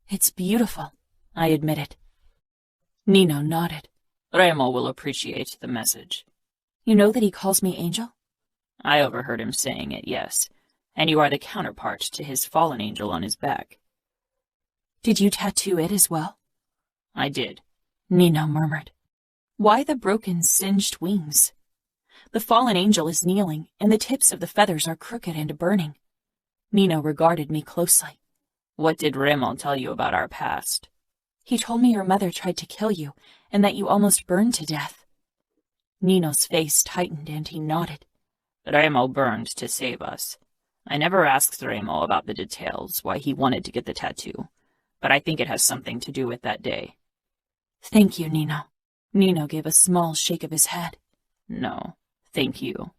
It's beautiful, I admitted. Nino nodded. Remo will appreciate the message. You know that he calls me Angel? I overheard him saying it, yes. And you are the counterpart to his fallen angel on his back. Did you tattoo it as well? I did, Nino murmured. Why the broken, singed wings? The fallen angel is kneeling, and the tips of the feathers are crooked and burning. Nino regarded me closely. What did Remo tell you about our past? He told me your mother tried to kill you, and that you almost burned to death. Nino's face tightened, and he nodded. Remo burned to save us. I never asked Remo about the details, why he wanted to get the tattoo, but I think it has something to do with that day. Thank you, Nino. Nino gave a small shake of his head. No, thank you.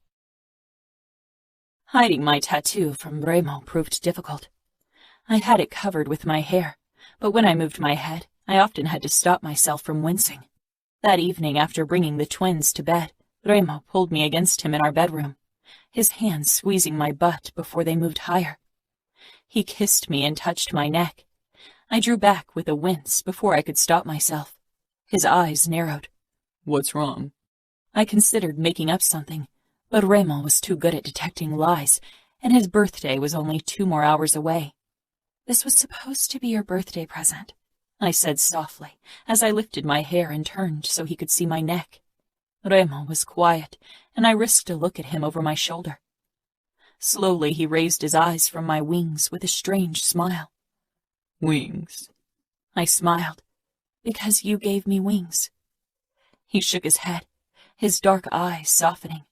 Hiding my tattoo from Remo proved difficult. I had it covered with my hair, but when I moved my head, I often had to stop myself from wincing. That evening, after bringing the twins to bed, Remo pulled me against him in our bedroom, his hands squeezing my butt before they moved higher. He kissed me and touched my neck. I drew back with a wince before I could stop myself. His eyes narrowed. What's wrong? I considered making up something, but Remo was too good at detecting lies, and his birthday was only 2 more hours away. This was supposed to be your birthday present, I said softly, as I lifted my hair and turned so he could see my neck. Remo was quiet, and I risked a look at him over my shoulder. Slowly he raised his eyes from my wings with a strange smile. Wings? I smiled. Because you gave me wings. He shook his head, his dark eyes softening.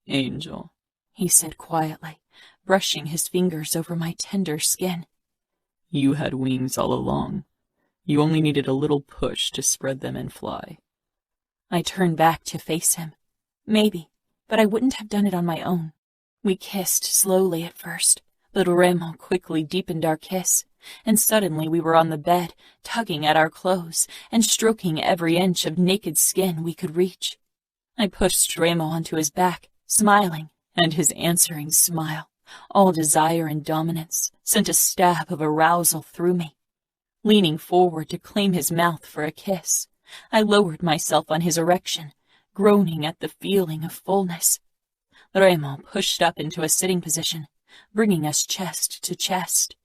Angel, he said quietly, brushing his fingers over my tender skin. You had wings all along. You only needed a little push to spread them and fly. I turned back to face him. Maybe, but I wouldn't have done it on my own. We kissed slowly at first, but Remo quickly deepened our kiss, and suddenly we were on the bed, tugging at our clothes and stroking every inch of naked skin we could reach. I pushed Remo onto his back, smiling, and his answering smile, all desire and dominance, sent a stab of arousal through me. Leaning forward to claim his mouth for a kiss, I lowered myself on his erection, groaning at the feeling of fullness. Remo pushed up into a sitting position, bringing us chest to chest.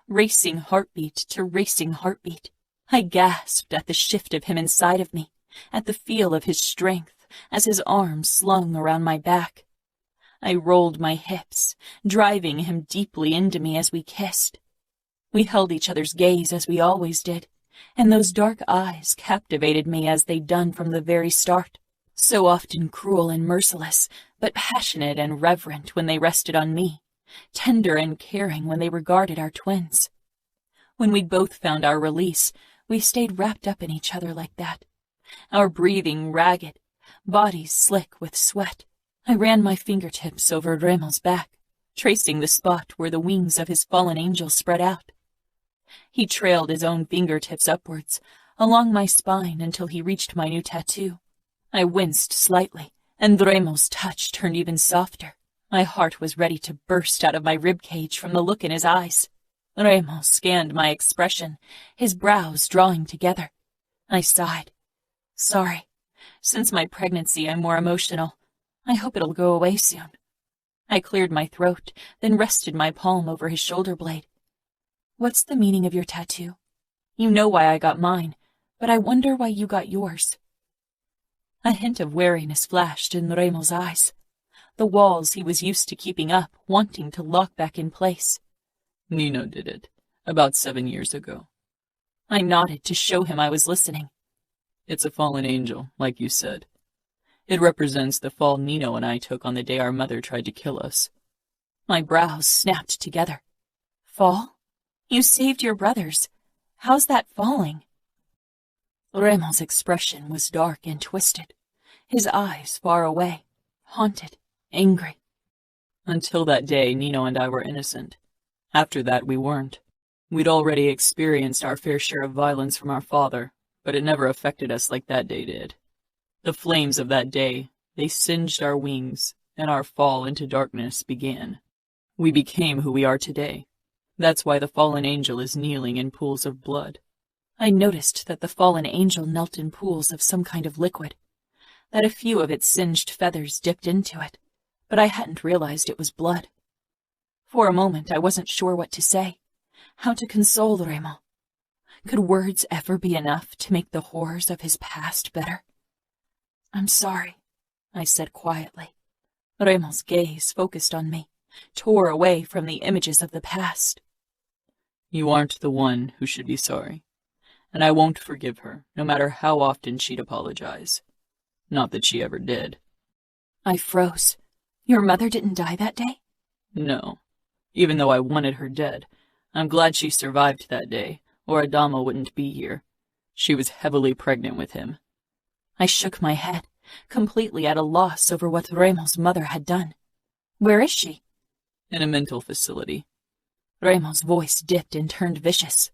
Racing heartbeat to racing heartbeat. I gasped at the shift of him inside of me, at the feel of his strength as his arms slung around my back. I rolled my hips, driving him deeply into me as we kissed. We held each other's gaze as we always did, and those dark eyes captivated me as they'd done from the very start, so often cruel and merciless, but passionate and reverent when they rested on me. Tender and caring when they regarded our twins. When we'd both found our release, we stayed wrapped up in each other like that, our breathing ragged, bodies slick with sweat. I ran my fingertips over Remo's back, tracing the spot where the wings of his fallen angel spread out. He trailed his own fingertips upwards, along my spine until he reached my new tattoo. I winced slightly, and Remo's touch turned even softer. My heart was ready to burst out of my ribcage from the look in his eyes. Remo scanned my expression, his brows drawing together. I sighed. Sorry. Since my pregnancy, I'm more emotional. I hope it'll go away soon. I cleared my throat, then rested my palm over his shoulder blade. What's the meaning of your tattoo? You know why I got mine, but I wonder why you got yours. A hint of wariness flashed in Remo's eyes, the walls he was used to keeping up, wanting to lock back in place. Nino did it, about 7 years ago. I nodded to show him I was listening. It's a fallen angel, like you said. It represents the fall Nino and I took on the day our mother tried to kill us. My brows snapped together. Fall? You saved your brothers. How's that falling? Remo's expression was dark and twisted, his eyes far away, haunted, angry. Until that day, Nino and I were innocent. After that, we weren't. We'd already experienced our fair share of violence from our father, but it never affected us like that day did. The flames of that day, they singed our wings, and our fall into darkness began. We became who we are today. That's why the fallen angel is kneeling in pools of blood. I noticed that the fallen angel knelt in pools of some kind of liquid, that a few of its singed feathers dipped into it, but I hadn't realized it was blood. For a moment, I wasn't sure what to say, how to console Remo. Could words ever be enough to make the horrors of his past better? I'm sorry, I said quietly. Remo's gaze focused on me, tore away from the images of the past. You aren't the one who should be sorry, and I won't forgive her, no matter how often she'd apologize. Not that she ever did. I froze. Your mother didn't die that day? No. Even though I wanted her dead, I'm glad she survived that day, or Adamo wouldn't be here. She was heavily pregnant with him. I shook my head, completely at a loss over what Remo's mother had done. Where is she? In a mental facility. Remo's voice dipped and turned vicious.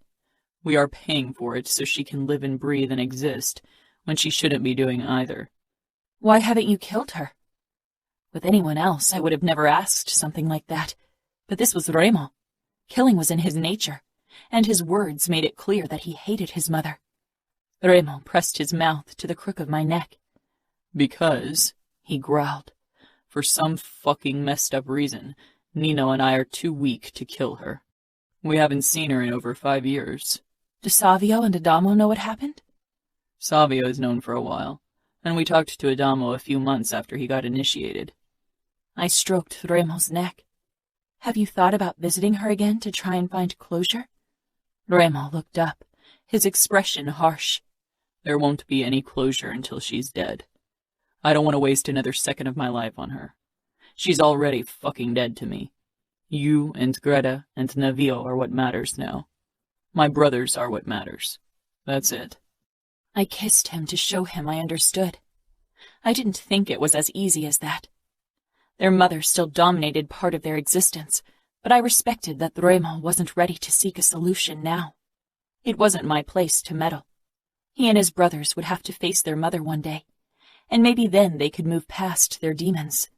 We are paying for it so she can live and breathe and exist, when she shouldn't be doing either. Why haven't you killed her? With anyone else, I would have never asked something like that. But this was Remo. Killing was in his nature, and his words made it clear that he hated his mother. Remo pressed his mouth to the crook of my neck. Because, he growled, for some fucking messed up reason, Nino and I are too weak to kill her. We haven't seen her in over 5 years. Do Savio and Adamo know what happened? Savio is known for a while, and we talked to Adamo a few months after he got initiated. I stroked Remo's neck. Have you thought about visiting her again to try and find closure? Remo looked up, his expression harsh. There won't be any closure until she's dead. I don't want to waste another second of my life on her. She's already fucking dead to me. You and Greta and Navio are what matters now. My brothers are what matters. That's it. I kissed him to show him I understood. I didn't think it was as easy as that. Their mother still dominated part of their existence, but I respected that Remo wasn't ready to seek a solution now. It wasn't my place to meddle. He and his brothers would have to face their mother one day, and maybe then they could move past their demons.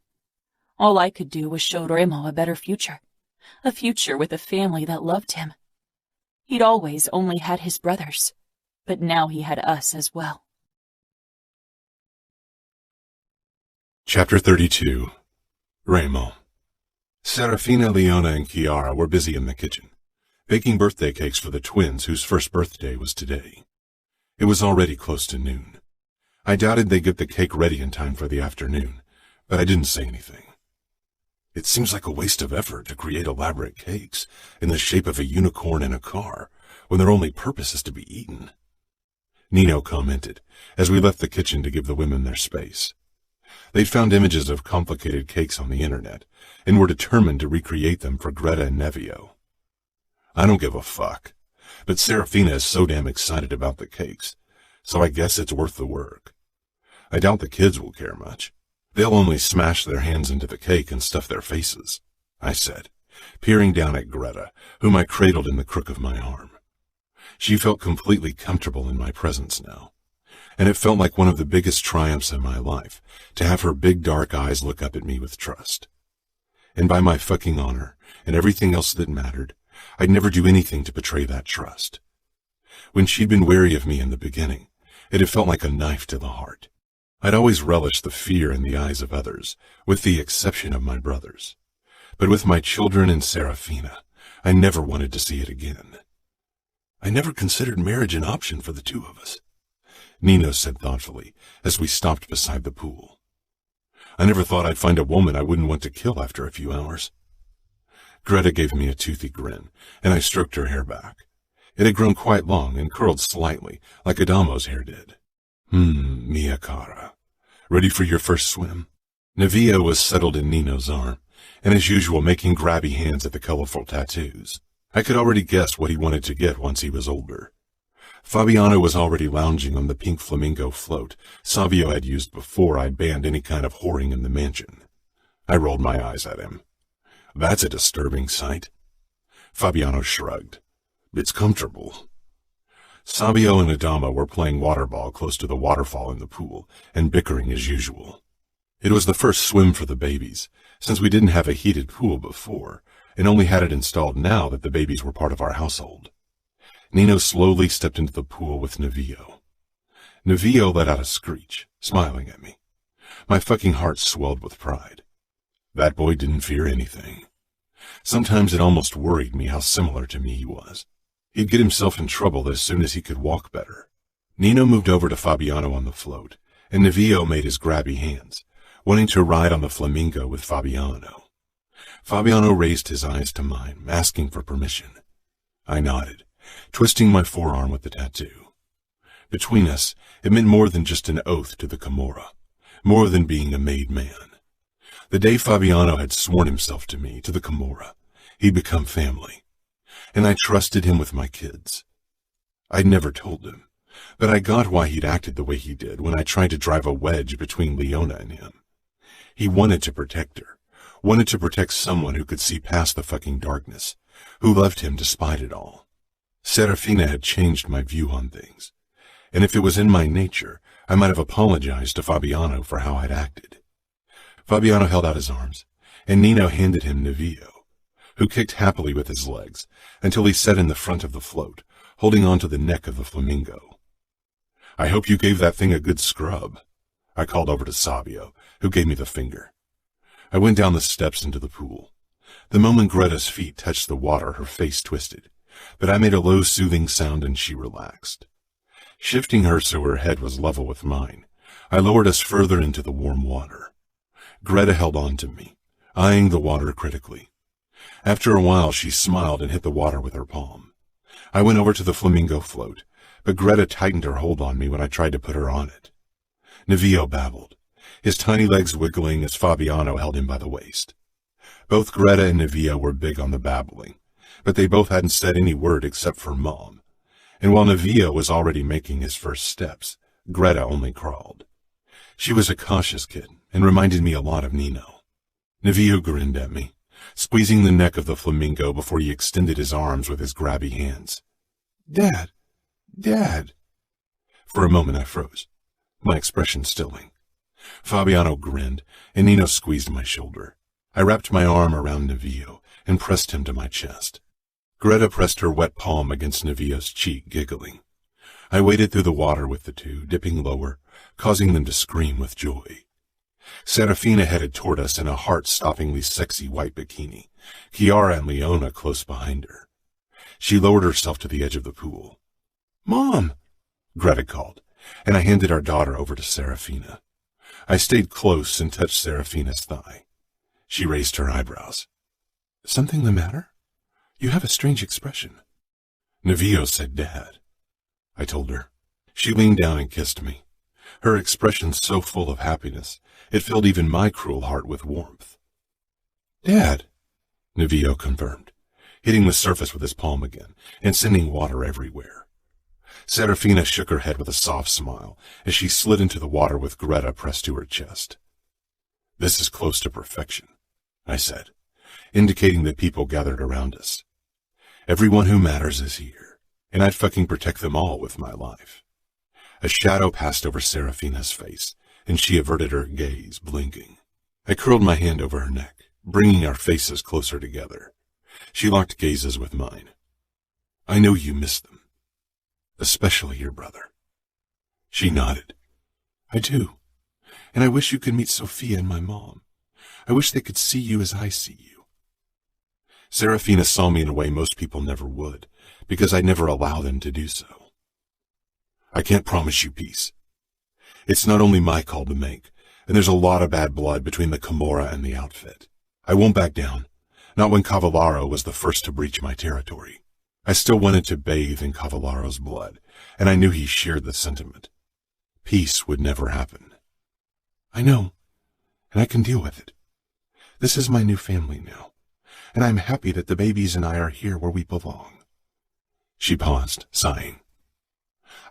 All I could do was show Remo a better future, a future with a family that loved him. He'd always only had his brothers, but now he had us as well. Chapter 32. Remo. Serafina, Leona, and Chiara were busy in the kitchen, baking birthday cakes for the twins whose first birthday was today. It was already close to noon. I doubted they'd get the cake ready in time for the afternoon, but I didn't say anything. It seems like a waste of effort to create elaborate cakes in the shape of a unicorn in a car when their only purpose is to be eaten. Nino commented as we left the kitchen to give the women their space. They'd found images of complicated cakes on the internet and were determined to recreate them for Greta and Nevio. I don't give a fuck, but Serafina is so damn excited about the cakes, so I guess it's worth the work. I doubt the kids will care much. They'll only smash their hands into the cake and stuff their faces, I said, peering down at Greta, whom I cradled in the crook of my arm. She felt completely comfortable in my presence now, and it felt like one of the biggest triumphs in my life to have her big dark eyes look up at me with trust. And by my fucking honor and everything else that mattered, I'd never do anything to betray that trust. When she'd been wary of me in the beginning, it had felt like a knife to the heart. I'd always relished the fear in the eyes of others, with the exception of my brothers. But with my children and Serafina, I never wanted to see it again. I never considered marriage an option for the two of us, Nino said thoughtfully as we stopped beside the pool. I never thought I'd find a woman I wouldn't want to kill after a few hours. Greta gave me a toothy grin, and I stroked her hair back. It had grown quite long and curled slightly, like Adamo's hair did. Mia cara. Ready for your first swim? Nevio was settled in Nino's arm, and as usual making grabby hands at the colorful tattoos. I could already guess what he wanted to get once he was older. Fabiano was already lounging on the pink flamingo float Savio had used before I'd banned any kind of whoring in the mansion. I rolled my eyes at him. That's a disturbing sight. Fabiano shrugged. It's comfortable. Savio and Adamo were playing water ball close to the waterfall in the pool and bickering as usual. It was the first swim for the babies, since we didn't have a heated pool before, and only had it installed now that the babies were part of our household. Nino slowly stepped into the pool with Nevio. Nevio let out a screech, smiling at me. My fucking heart swelled with pride. That boy didn't fear anything. Sometimes it almost worried me how similar to me he was. He'd get himself in trouble as soon as he could walk better. Nino moved over to Fabiano on the float, and Nevio made his grabby hands, wanting to ride on the flamingo with Fabiano. Fabiano raised his eyes to mine, asking for permission. I nodded, twisting my forearm with the tattoo. Between us, it meant more than just an oath to the Camorra, more than being a made man. The day Fabiano had sworn himself to me, to the Camorra, he'd become family, and I trusted him with my kids. I'd never told him, but I got why he'd acted the way he did when I tried to drive a wedge between Leona and him. He wanted to protect her, wanted to protect someone who could see past the fucking darkness, who loved him despite it all. Serafina had changed my view on things, and if it was in my nature, I might have apologized to Fabiano for how I'd acted. Fabiano held out his arms, and Nino handed him Nevio, who kicked happily with his legs until he sat in the front of the float, holding on to the neck of the flamingo. I hope you gave that thing a good scrub, I called over to Savio, who gave me the finger. I went down the steps into the pool. The moment Greta's feet touched the water, her face twisted, but I made a low, soothing sound and she relaxed. Shifting her so her head was level with mine, I lowered us further into the warm water. Greta held on to me, eyeing the water critically. After a while, she smiled and hit the water with her palm. I went over to the flamingo float, but Greta tightened her hold on me when I tried to put her on it. Nevio babbled, his tiny legs wiggling as Fabiano held him by the waist. Both Greta and Nevio were big on the babbling, but they both hadn't said any word except for Mom. And while Nevio was already making his first steps, Greta only crawled. She was a cautious kid and reminded me a lot of Nino. Nevio grinned at me, squeezing the neck of the flamingo before he extended his arms with his grabby hands. Dad! Dad! For a moment I froze, my expression stilling. Fabiano grinned, and Nino squeezed my shoulder. I wrapped my arm around Nevio and pressed him to my chest. Greta pressed her wet palm against Nevio's cheek, giggling. I waded through the water with the two, dipping lower, causing them to scream with joy. Serafina headed toward us in a heart-stoppingly sexy white bikini, Chiara and Leona close behind her. She lowered herself to the edge of the pool. Mom! Greta called, and I handed our daughter over to Serafina. I stayed close and touched Serafina's thigh. She raised her eyebrows. Something the matter? You have a strange expression. Nevio said Dad. I told her. She leaned down and kissed me, her expression so full of happiness, it filled even my cruel heart with warmth. Dad, Nevio confirmed, hitting the surface with his palm again and sending water everywhere. Serafina shook her head with a soft smile as she slid into the water with Greta pressed to her chest. This is close to perfection, I said, indicating the people gathered around us. Everyone who matters is here, and I'd fucking protect them all with my life. A shadow passed over Serafina's face, and she averted her gaze, blinking. I curled my hand over her neck, bringing our faces closer together. She locked gazes with mine. I know you miss them, especially your brother. She nodded. I do, and I wish you could meet Sophia and my mom. I wish they could see you as I see you, Serafina saw me in a way most people never would, because I'd never allow them to do so. I can't promise you peace. It's not only my call to make, and there's a lot of bad blood between the Camorra and the outfit. I won't back down, not when Cavallaro was the first to breach my territory. I still wanted to bathe in Cavallaro's blood, and I knew he shared the sentiment. Peace would never happen. I know, and I can deal with it. This is my new family now, and I'm happy that the babies and I are here where we belong. She paused, sighing.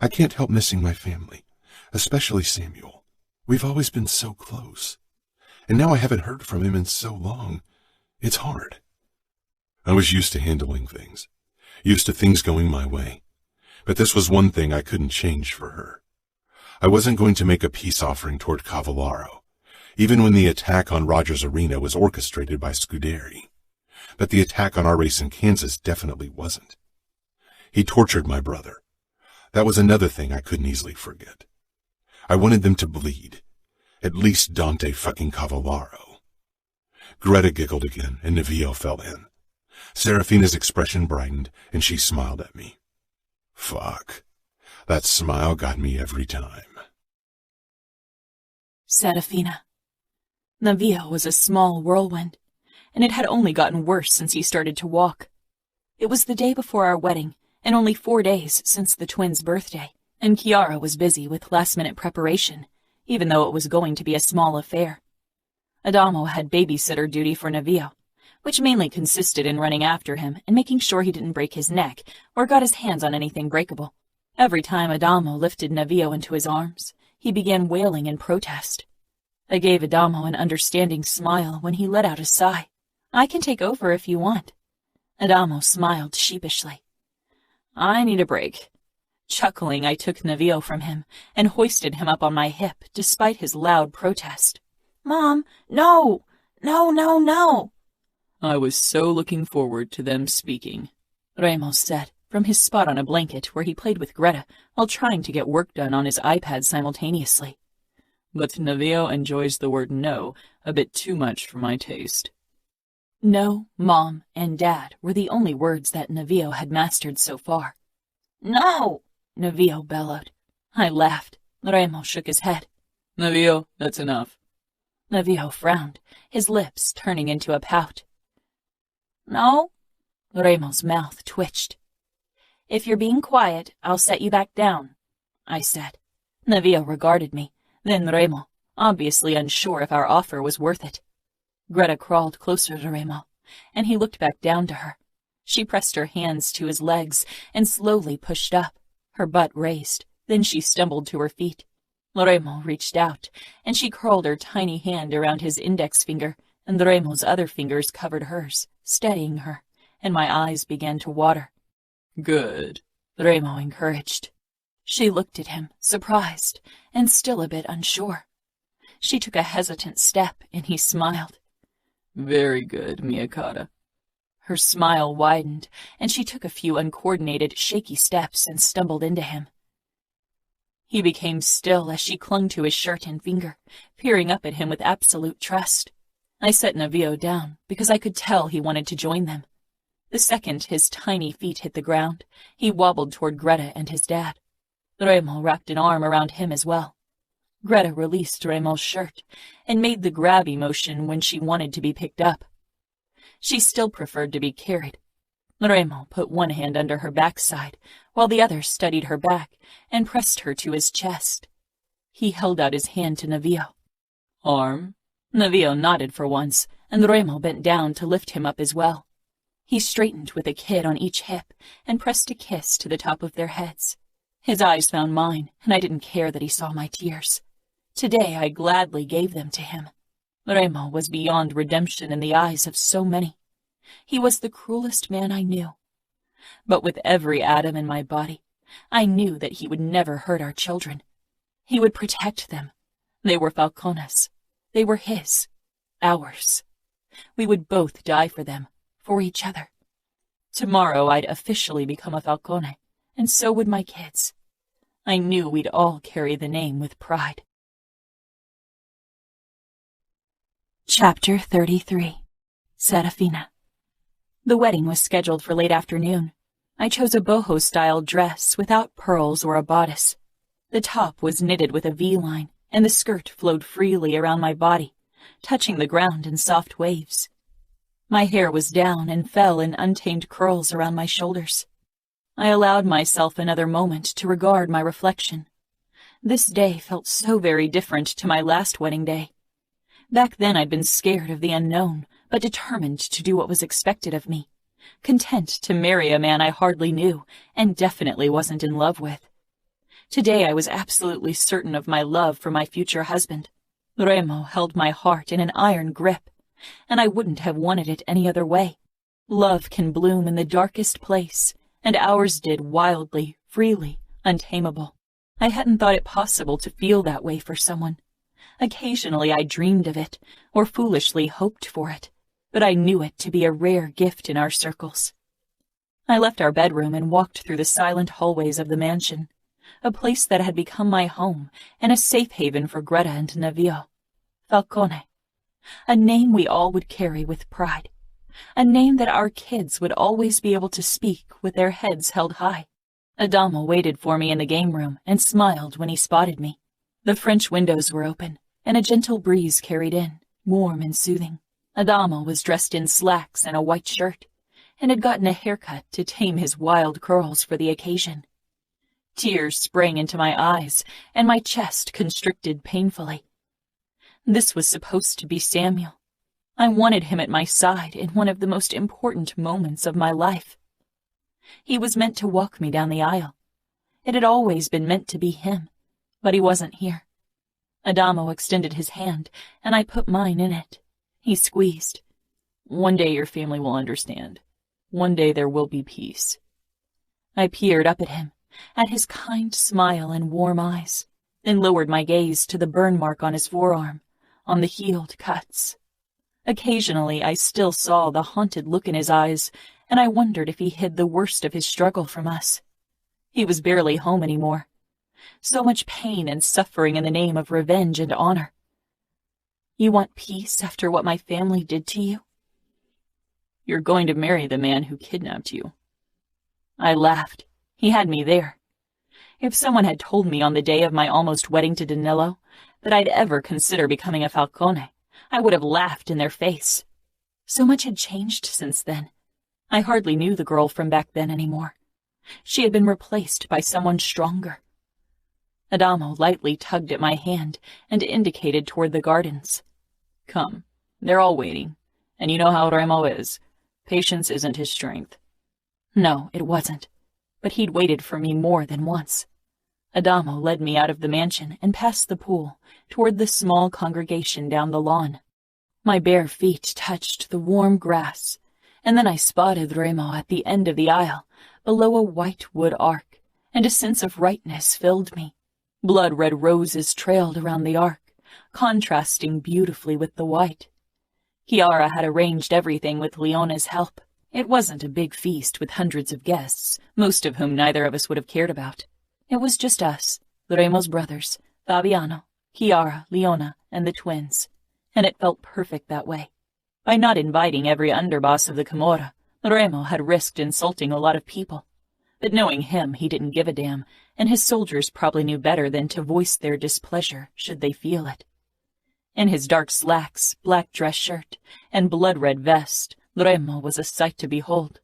I can't help missing my family, especially Samuel. We've always been so close, and now I haven't heard from him in so long. It's hard. I was used to handling things, used to things going my way, but this was one thing I couldn't change for her. I wasn't going to make a peace offering toward Cavallaro, even when the attack on Rogers Arena was orchestrated by Scuderi. But the attack on our race in Kansas definitely wasn't. He tortured my brother. That was another thing I couldn't easily forget. I wanted them to bleed. At least Dante fucking Cavallaro. Greta giggled again, and Nevio fell in. Serafina's expression brightened, and she smiled at me. Fuck. That smile got me every time. Serafina. Nevio was a small whirlwind, and it had only gotten worse since he started to walk. It was the day before our wedding, and only 4 days since the twins' birthday, and Chiara was busy with last-minute preparation, even though it was going to be a small affair. Adamo had babysitter duty for Nevio, which mainly consisted in running after him and making sure he didn't break his neck or got his hands on anything breakable. Every time Adamo lifted Nevio into his arms, he began wailing in protest. I gave Adamo an understanding smile when he let out a sigh. I can take over if you want. Adamo smiled sheepishly. I need a break. Chuckling, I took Nevio from him and hoisted him up on my hip, despite his loud protest. Mom, no! No, no, no! I was so looking forward to them speaking, Remo said, from his spot on a blanket where he played with Greta while trying to get work done on his iPad simultaneously. But Nevio enjoys the word no a bit too much for my taste. No, Mom, and Dad were the only words that Nevio had mastered so far. No! Nevio bellowed. I laughed. Remo shook his head. Nevio, that's enough. Nevio frowned, his lips turning into a pout. No? Remo's mouth twitched. If you're being quiet, I'll set you back down, I said. Nevio regarded me, then Remo, obviously unsure if our offer was worth it. Greta crawled closer to Remo, and he looked back down to her. She pressed her hands to his legs and slowly pushed up, her butt raised. Then she stumbled to her feet. Remo reached out, and she curled her tiny hand around his index finger, and Remo's other fingers covered hers, steadying her, and my eyes began to water. Good, Remo encouraged. She looked at him, surprised, and still a bit unsure. She took a hesitant step, and he smiled. Very good, mia cara. Her smile widened, and she took a few uncoordinated, shaky steps and stumbled into him. He became still as she clung to his shirt and finger, peering up at him with absolute trust. I set Nevio down because I could tell he wanted to join them. The second his tiny feet hit the ground, he wobbled toward Greta and his dad. Remo wrapped an arm around him as well. Greta released Remo's shirt and made the grabby motion when she wanted to be picked up. She still preferred to be carried. Remo put one hand under her backside, while the other studied her back and pressed her to his chest. He held out his hand to Nevio. Arm? Nevio nodded for once, and Remo bent down to lift him up as well. He straightened with a kid on each hip and pressed a kiss to the top of their heads. His eyes found mine, and I didn't care that he saw my tears. Today I gladly gave them to him. Remo was beyond redemption in the eyes of so many. He was the cruelest man I knew. But with every atom in my body, I knew that he would never hurt our children. He would protect them. They were Falcone's. They were his. Ours. We would both die for them, for each other. Tomorrow I'd officially become a Falcone, and so would my kids. I knew we'd all carry the name with pride. Chapter 33. Serafina. The wedding was scheduled for late afternoon. I chose a boho-style dress without pearls or a bodice. The top was knitted with a V-line, and the skirt flowed freely around my body, touching the ground in soft waves. My hair was down and fell in untamed curls around my shoulders. I allowed myself another moment to regard my reflection. This day felt so very different to my last wedding day. Back then I'd been scared of the unknown, but determined to do what was expected of me, content to marry a man I hardly knew and definitely wasn't in love with. Today I was absolutely certain of my love for my future husband. Remo held my heart in an iron grip, and I wouldn't have wanted it any other way. Love can bloom in the darkest place, and ours did wildly, freely, untamable. I hadn't thought it possible to feel that way for someone. Occasionally I dreamed of it, or foolishly hoped for it, but I knew it to be a rare gift in our circles. I left our bedroom and walked through the silent hallways of the mansion, a place that had become my home and a safe haven for Greta and Navio. Falcone. A name we all would carry with pride. A name that our kids would always be able to speak with their heads held high. Adamo waited for me in the game room and smiled when he spotted me. The French windows were open, and a gentle breeze carried in, warm and soothing. Adamo was dressed in slacks and a white shirt, and had gotten a haircut to tame his wild curls for the occasion. Tears sprang into my eyes, and my chest constricted painfully. This was supposed to be Samuel. I wanted him at my side in one of the most important moments of my life. He was meant to walk me down the aisle. It had always been meant to be him, but he wasn't here. Adamo extended his hand, and I put mine in it. He squeezed. "One day your family will understand. One day there will be peace." I peered up at him, at his kind smile and warm eyes, then lowered my gaze to the burn mark on his forearm, on the healed cuts. Occasionally I still saw the haunted look in his eyes, and I wondered if he hid the worst of his struggle from us. He was barely home anymore. So much pain and suffering in the name of revenge and honor. "You want peace after what my family did to you?" "You're going to marry the man who kidnapped you." I laughed. He had me there. If someone had told me on the day of my almost wedding to Danilo that I'd ever consider becoming a Falcone, I would have laughed in their face. So much had changed since then. I hardly knew the girl from back then anymore. She had been replaced by someone stronger. Adamo lightly tugged at my hand and indicated toward the gardens. "Come, they're all waiting, and you know how Remo is. Patience isn't his strength." No, it wasn't, but he'd waited for me more than once. Adamo led me out of the mansion and past the pool, toward the small congregation down the lawn. My bare feet touched the warm grass, and then I spotted Remo at the end of the aisle, below a white wood ark, and a sense of rightness filled me. Blood-red roses trailed around the ark, contrasting beautifully with the white. Chiara had arranged everything with Leona's help. It wasn't a big feast with hundreds of guests, most of whom neither of us would have cared about. It was just us, Remo's brothers, Fabiano, Chiara, Leona, and the twins, and it felt perfect that way. By not inviting every underboss of the Camorra, Remo had risked insulting a lot of people. But knowing him, he didn't give a damn, and his soldiers probably knew better than to voice their displeasure should they feel it. In his dark slacks, black dress shirt, and blood-red vest, Remo was a sight to behold.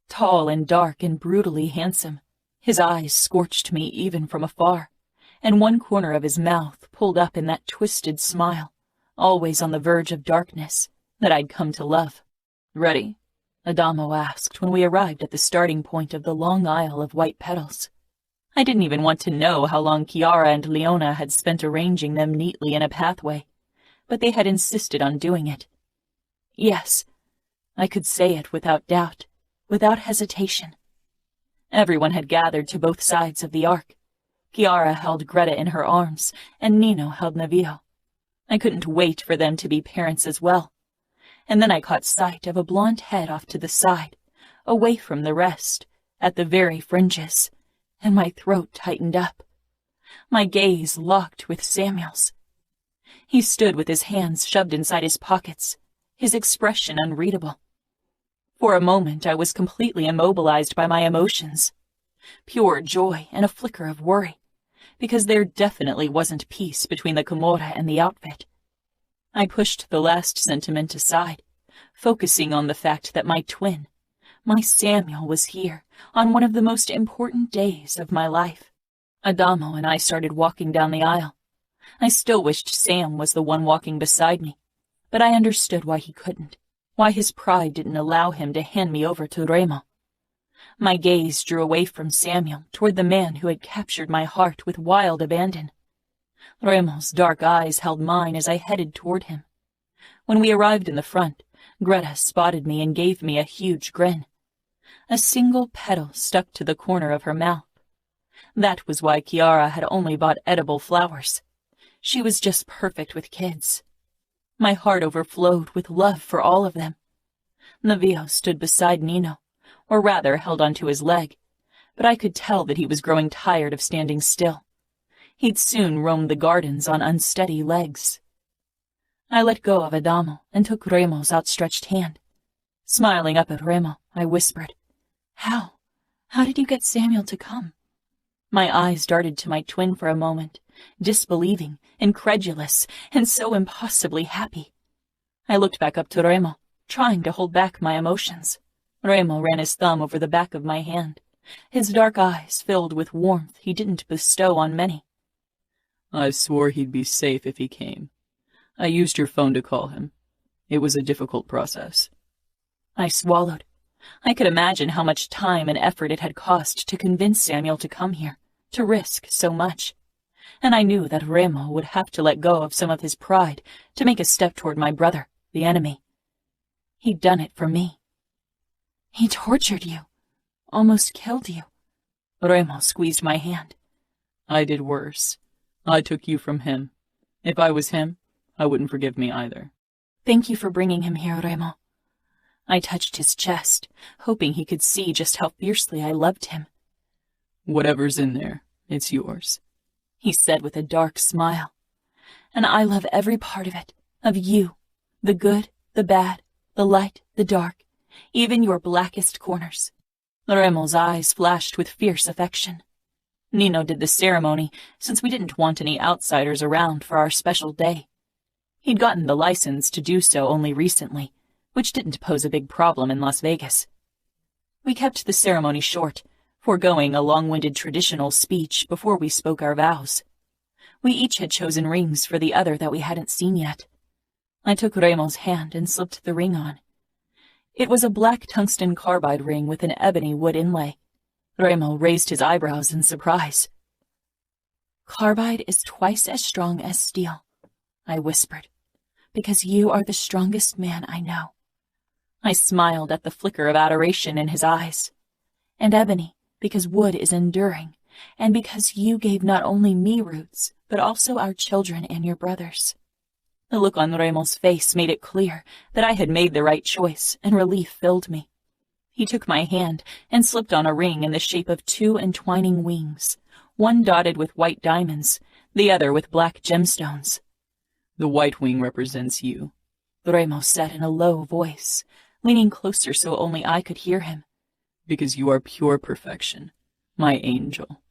Tall and dark and brutally handsome, his eyes scorched me even from afar, and one corner of his mouth pulled up in that twisted smile, always on the verge of darkness, that I'd come to love. "Ready?" Adamo asked when we arrived at the starting point of the long aisle of white petals. I didn't even want to know how long Chiara and Leona had spent arranging them neatly in a pathway, but they had insisted on doing it. Yes, I could say it without doubt, without hesitation. Everyone had gathered to both sides of the ark. Chiara held Greta in her arms, and Nino held Navio. I couldn't wait for them to be parents as well. And then I caught sight of a blonde head off to the side, away from the rest, at the very fringes, and my throat tightened up. My gaze locked with Samuel's. He stood with his hands shoved inside his pockets, his expression unreadable. For a moment, I was completely immobilized by my emotions. Pure joy and a flicker of worry, because there definitely wasn't peace between the Camorra and the outfit. I pushed the last sentiment aside, focusing on the fact that my twin, my Samuel, was here on one of the most important days of my life. Adamo and I started walking down the aisle. I still wished Sam was the one walking beside me, but I understood why he couldn't, why his pride didn't allow him to hand me over to Remo. My gaze drew away from Samuel toward the man who had captured my heart with wild abandon. Remo's dark eyes held mine as I headed toward him. When we arrived in the front, Greta spotted me and gave me a huge grin. A single petal stuck to the corner of her mouth. That was why Chiara had only bought edible flowers. She was just perfect with kids. My heart overflowed with love for all of them. Navio stood beside Nino, or rather held onto his leg, but I could tell that he was growing tired of standing still. He'd soon roam the gardens on unsteady legs. I let go of Adamo and took Remo's outstretched hand. Smiling up at Remo, I whispered, How did you get Samuel to come?" My eyes darted to my twin for a moment, disbelieving, incredulous, and so impossibly happy. I looked back up to Remo, trying to hold back my emotions. Remo ran his thumb over the back of my hand, his dark eyes filled with warmth he didn't bestow on many. "I swore he'd be safe if he came. I used your phone to call him. It was a difficult process." I swallowed. I could imagine how much time and effort it had cost to convince Samuel to come here, to risk so much. And I knew that Remo would have to let go of some of his pride to make a step toward my brother, the enemy. He'd done it for me. "He tortured you, almost killed you." Remo squeezed my hand. "I did worse. I took you from him. If I was him, I wouldn't forgive me either." "Thank you for bringing him here, Remo." I touched his chest, hoping he could see just how fiercely I loved him. "Whatever's in there, it's yours," he said with a dark smile. "And I love every part of it, of you, the good, the bad, the light, the dark, even your blackest corners." Remo's eyes flashed with fierce affection. Nino did the ceremony, since we didn't want any outsiders around for our special day. He'd gotten the license to do so only recently, which didn't pose a big problem in Las Vegas. We kept the ceremony short, foregoing a long-winded traditional speech before we spoke our vows. We each had chosen rings for the other that we hadn't seen yet. I took Remo's hand and slipped the ring on. It was a black tungsten carbide ring with an ebony wood inlay. Remo raised his eyebrows in surprise. "Carbide is twice as strong as steel," I whispered, "because you are the strongest man I know." I smiled at the flicker of adoration in his eyes. "And ebony, because wood is enduring, and because you gave not only me roots, but also our children and your brothers." The look on Remo's face made it clear that I had made the right choice, and relief filled me. He took my hand and slipped on a ring in the shape of 2 entwining wings, one dotted with white diamonds, the other with black gemstones. "The white wing represents you," Remo said in a low voice, leaning closer so only I could hear him. "because you are pure perfection, my angel.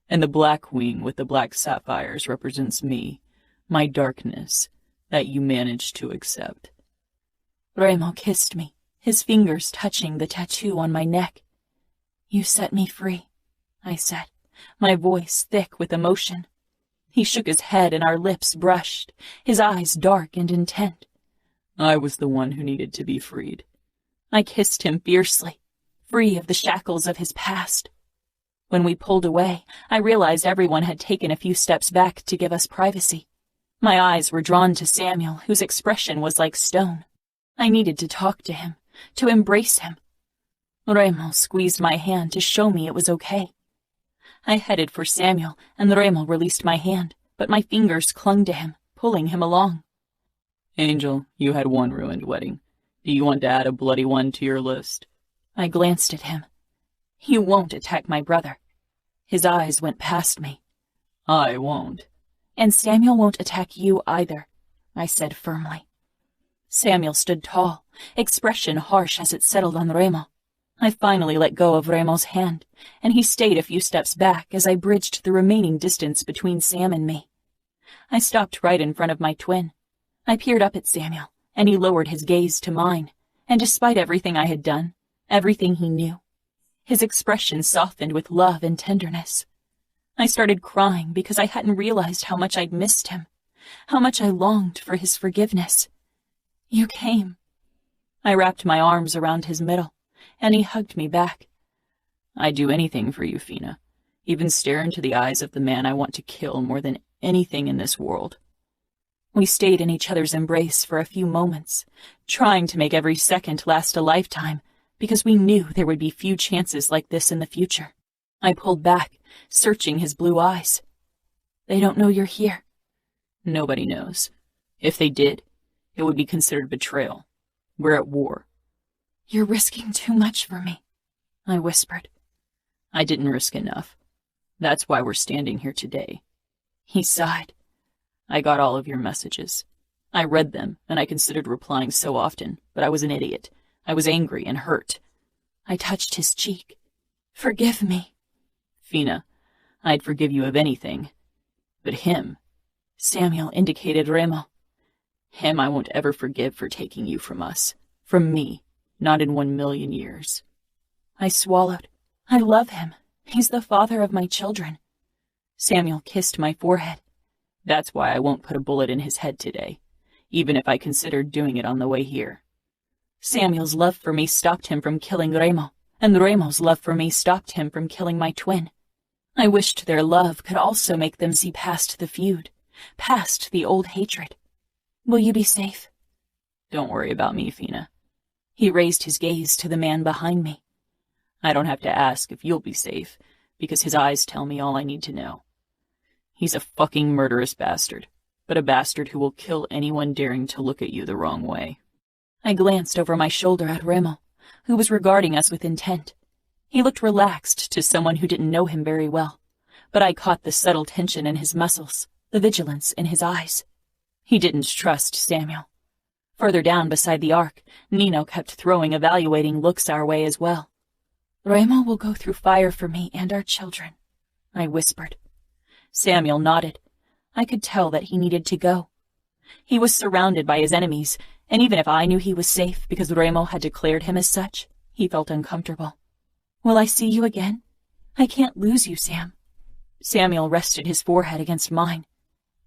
And the black wing with the black sapphires represents me, my darkness, that you managed to accept." Remo kissed me, his fingers touching the tattoo on my neck. "You set me free," I said, my voice thick with emotion. He shook his head and our lips brushed, his eyes dark and intent. "I was the one who needed to be freed." I kissed him fiercely, free of the shackles of his past. When we pulled away, I realized everyone had taken a few steps back to give us privacy. My eyes were drawn to Samuel, whose expression was like stone. I needed to talk to him, to embrace him. Remo squeezed my hand to show me it was okay. I headed for Samuel, and Remo released my hand, but my fingers clung to him, pulling him along. "Angel, you had one ruined wedding. Do you want to add a bloody one to your list?" I glanced at him. "You won't attack my brother." His eyes went past me. "I won't." "And Samuel won't attack you either," I said firmly. Samuel stood tall, expression harsh as it settled on Remo. I finally let go of Remo's hand, and he stayed a few steps back as I bridged the remaining distance between Sam and me. I stopped right in front of my twin. I peered up at Samuel, and he lowered his gaze to mine, and despite everything I had done, everything he knew, his expression softened with love and tenderness. I started crying because I hadn't realized how much I'd missed him, how much I longed for his forgiveness. You came. I wrapped my arms around his middle, and he hugged me back. I'd do anything for you, Fina, even stare into the eyes of the man I want to kill more than anything in this world. We stayed in each other's embrace for a few moments, trying to make every second last a lifetime, because we knew there would be few chances like this in the future. I pulled back, searching his blue eyes. They don't know you're here. Nobody knows. If they did, it would be considered betrayal. We're at war. You're risking too much for me, I whispered. I didn't risk enough. That's why we're standing here today. He sighed. I got all of your messages. I read them, and I considered replying so often, but I was an idiot. I was angry and hurt. I touched his cheek. Forgive me. Fina, I'd forgive you of anything. But him, Samuel indicated Remo. Him I won't ever forgive for taking you from us. From me, not in 1,000,000 years. I swallowed. I love him. He's the father of my children. Samuel kissed my forehead. That's why I won't put a bullet in his head today, even if I considered doing it on the way here. Samuel's love for me stopped him from killing Remo, and Remo's love for me stopped him from killing my twin. I wished their love could also make them see past the feud, past the old hatred. Will you be safe? Don't worry about me, Fina. He raised his gaze to the man behind me. I don't have to ask if you'll be safe, because his eyes tell me all I need to know. He's a fucking murderous bastard, but a bastard who will kill anyone daring to look at you the wrong way. I glanced over my shoulder at Remo, who was regarding us with intent. He looked relaxed to someone who didn't know him very well, but I caught the subtle tension in his muscles, the vigilance in his eyes. He didn't trust Samuel. Further down beside the ark, Nino kept throwing evaluating looks our way as well. Remo will go through fire for me and our children, I whispered. Samuel nodded. I could tell that he needed to go. He was surrounded by his enemies, and even if I knew he was safe because Remo had declared him as such, he felt uncomfortable. Will I see you again? I can't lose you, Sam. Samuel rested his forehead against mine.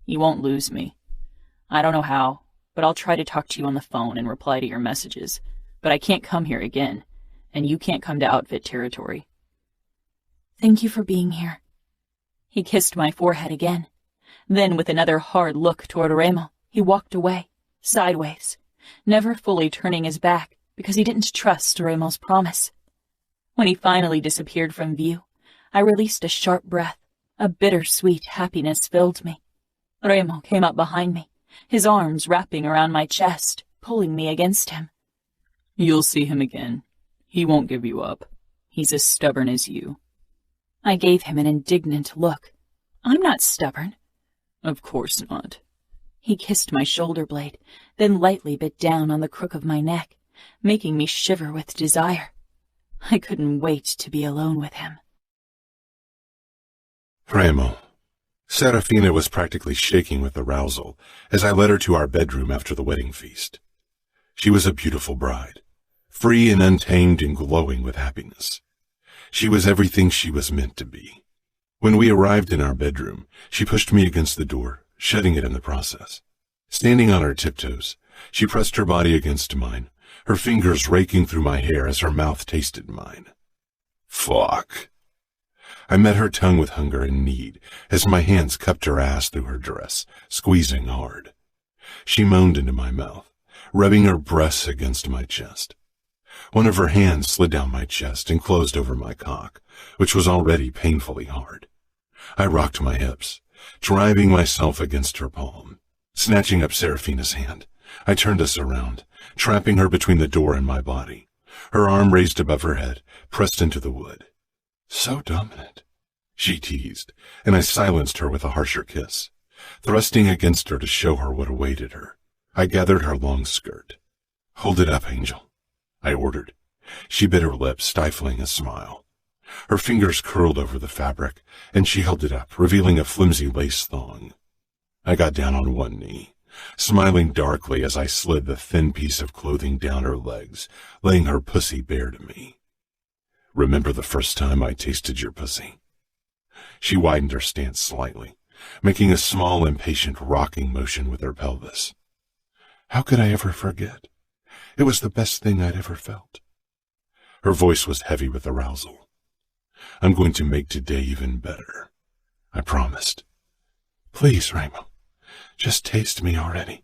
You won't lose me. I don't know how, but I'll try to talk to you on the phone and reply to your messages. But I can't come here again, and you can't come to Outfit territory. Thank you for being here. He kissed my forehead again. Then, with another hard look toward Remo, he walked away, sideways, never fully turning his back because he didn't trust Remo's promise. When he finally disappeared from view, I released a sharp breath. A bittersweet happiness filled me. Remo came up behind me, his arms wrapping around my chest, pulling me against him. You'll see him again. He won't give you up. He's as stubborn as you. I gave him an indignant look. I'm not stubborn. Of course not. He kissed my shoulder blade, then lightly bit down on the crook of my neck, making me shiver with desire. I couldn't wait to be alone with him. Remo. Serafina was practically shaking with arousal as I led her to our bedroom after the wedding feast. She was a beautiful bride, free and untamed and glowing with happiness. She was everything she was meant to be. When we arrived in our bedroom, she pushed me against the door, shutting it in the process. Standing on her tiptoes, she pressed her body against mine, her fingers raking through my hair as her mouth tasted mine. Fuck. I met her tongue with hunger and need as my hands cupped her ass through her dress, squeezing hard. She moaned into my mouth, rubbing her breasts against my chest. One of her hands slid down my chest and closed over my cock, which was already painfully hard. I rocked my hips, driving myself against her palm. Snatching up Serafina's hand, I turned us around, trapping her between the door and my body, her arm raised above her head, pressed into the wood. So dominant, she teased, and I silenced her with a harsher kiss, thrusting against her to show her what awaited her. I gathered her long skirt. "Hold it up, Angel," I ordered. She bit her lip, stifling a smile. Her fingers curled over the fabric, and she held it up, revealing a flimsy lace thong. I got down on one knee, smiling darkly as I slid the thin piece of clothing down her legs, laying her pussy bare to me. "Remember the first time I tasted your pussy?" She widened her stance slightly, making a small, impatient rocking motion with her pelvis. How could I ever forget? It was the best thing I'd ever felt. Her voice was heavy with arousal. "I'm going to make today even better," I promised. "Please, Remo, just taste me already."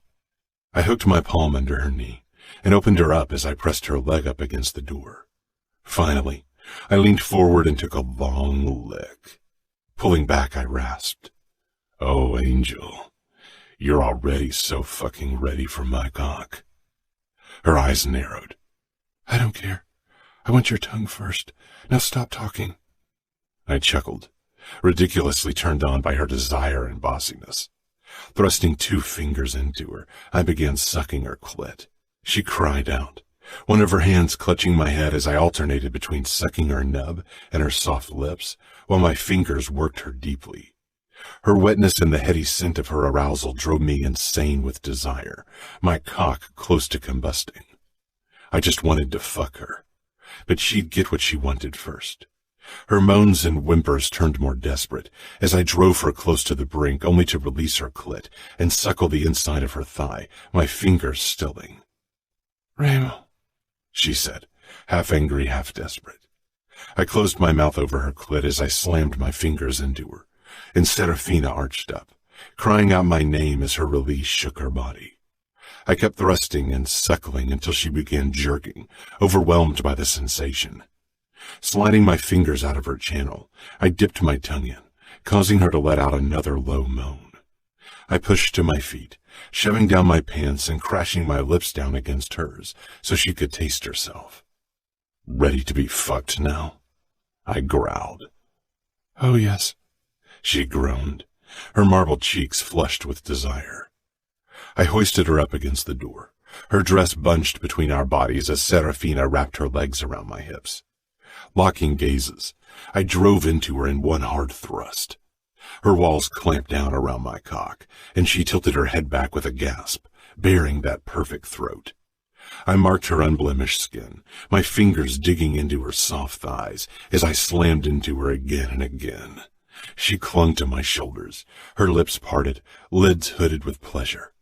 I hooked my palm under her knee and opened her up as I pressed her leg up against the door. Finally, I leaned forward and took a long lick. Pulling back, I rasped, "Oh, Angel, you're already so fucking ready for my cock." Her eyes narrowed. "I don't care. I want your tongue first. Now stop talking." I chuckled, ridiculously turned on by her desire and bossiness. Thrusting 2 fingers into her, I began sucking her clit. She cried out, one of her hands clutching my head as I alternated between sucking her nub and her soft lips, while my fingers worked her deeply. Her wetness and the heady scent of her arousal drove me insane with desire, my cock close to combusting. I just wanted to fuck her, but she'd get what she wanted first. Her moans and whimpers turned more desperate as I drove her close to the brink, only to release her clit and suckle the inside of her thigh, my fingers stilling. "Remo," she said, half angry, half desperate. I closed my mouth over her clit as I slammed my fingers into her, and Serafina arched up, crying out my name as her release shook her body. I kept thrusting and suckling until she began jerking, overwhelmed by the sensation. Sliding my fingers out of her channel, I dipped my tongue in, causing her to let out another low moan. I pushed to my feet, shoving down my pants and crashing my lips down against hers so she could taste herself. "Ready to be fucked now?" I growled. "Oh, yes," she groaned, her marble cheeks flushed with desire. I hoisted her up against the door, her dress bunched between our bodies as Serafina wrapped her legs around my hips. Locking gazes, I drove into her in one hard thrust. Her walls clamped down around my cock, and she tilted her head back with a gasp, baring that perfect throat. I marked her unblemished skin, my fingers digging into her soft thighs as I slammed into her again and again. She clung to my shoulders, her lips parted, lids hooded with pleasure.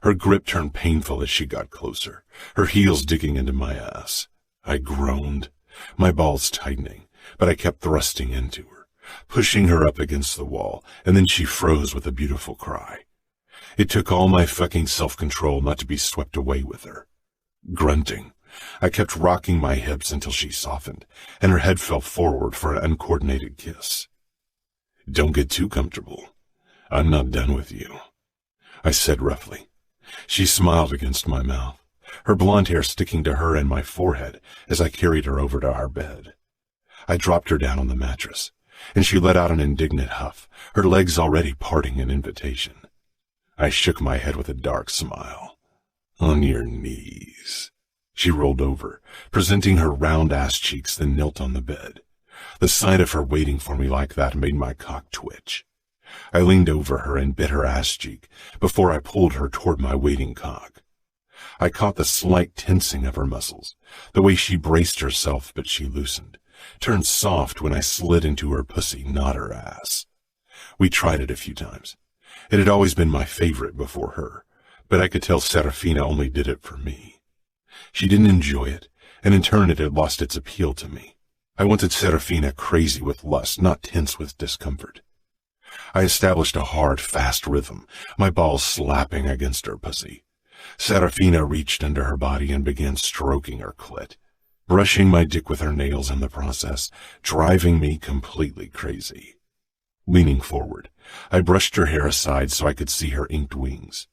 Her grip turned painful as she got closer, her heels digging into my ass. I groaned, my balls tightening, but I kept thrusting into her, pushing her up against the wall, and then she froze with a beautiful cry. It took all my fucking self-control not to be swept away with her. Grunting, I kept rocking my hips until she softened, and her head fell forward for an uncoordinated kiss. "Don't get too comfortable. I'm not done with you," I said roughly. She smiled against my mouth, her blonde hair sticking to her and my forehead as I carried her over to our bed. I dropped her down on the mattress, and she let out an indignant huff, her legs already parting in invitation. I shook my head with a dark smile. "On your knees." She rolled over, presenting her round ass cheeks, then knelt on the bed. The sight of her waiting for me like that made my cock twitch. I leaned over her and bit her ass cheek before I pulled her toward my waiting cock. I caught the slight tensing of her muscles, the way she braced herself, but she loosened, turned soft when I slid into her pussy, not her ass. We tried it a few times. It had always been my favorite before her, but I could tell Serafina only did it for me. She didn't enjoy it, and in turn it had lost its appeal to me. I wanted Serafina crazy with lust, not tense with discomfort. I established a hard, fast rhythm, my balls slapping against her pussy. Serafina reached under her body and began stroking her clit, brushing my dick with her nails in the process, driving me completely crazy. Leaning forward, I brushed her hair aside so I could see her inked wings.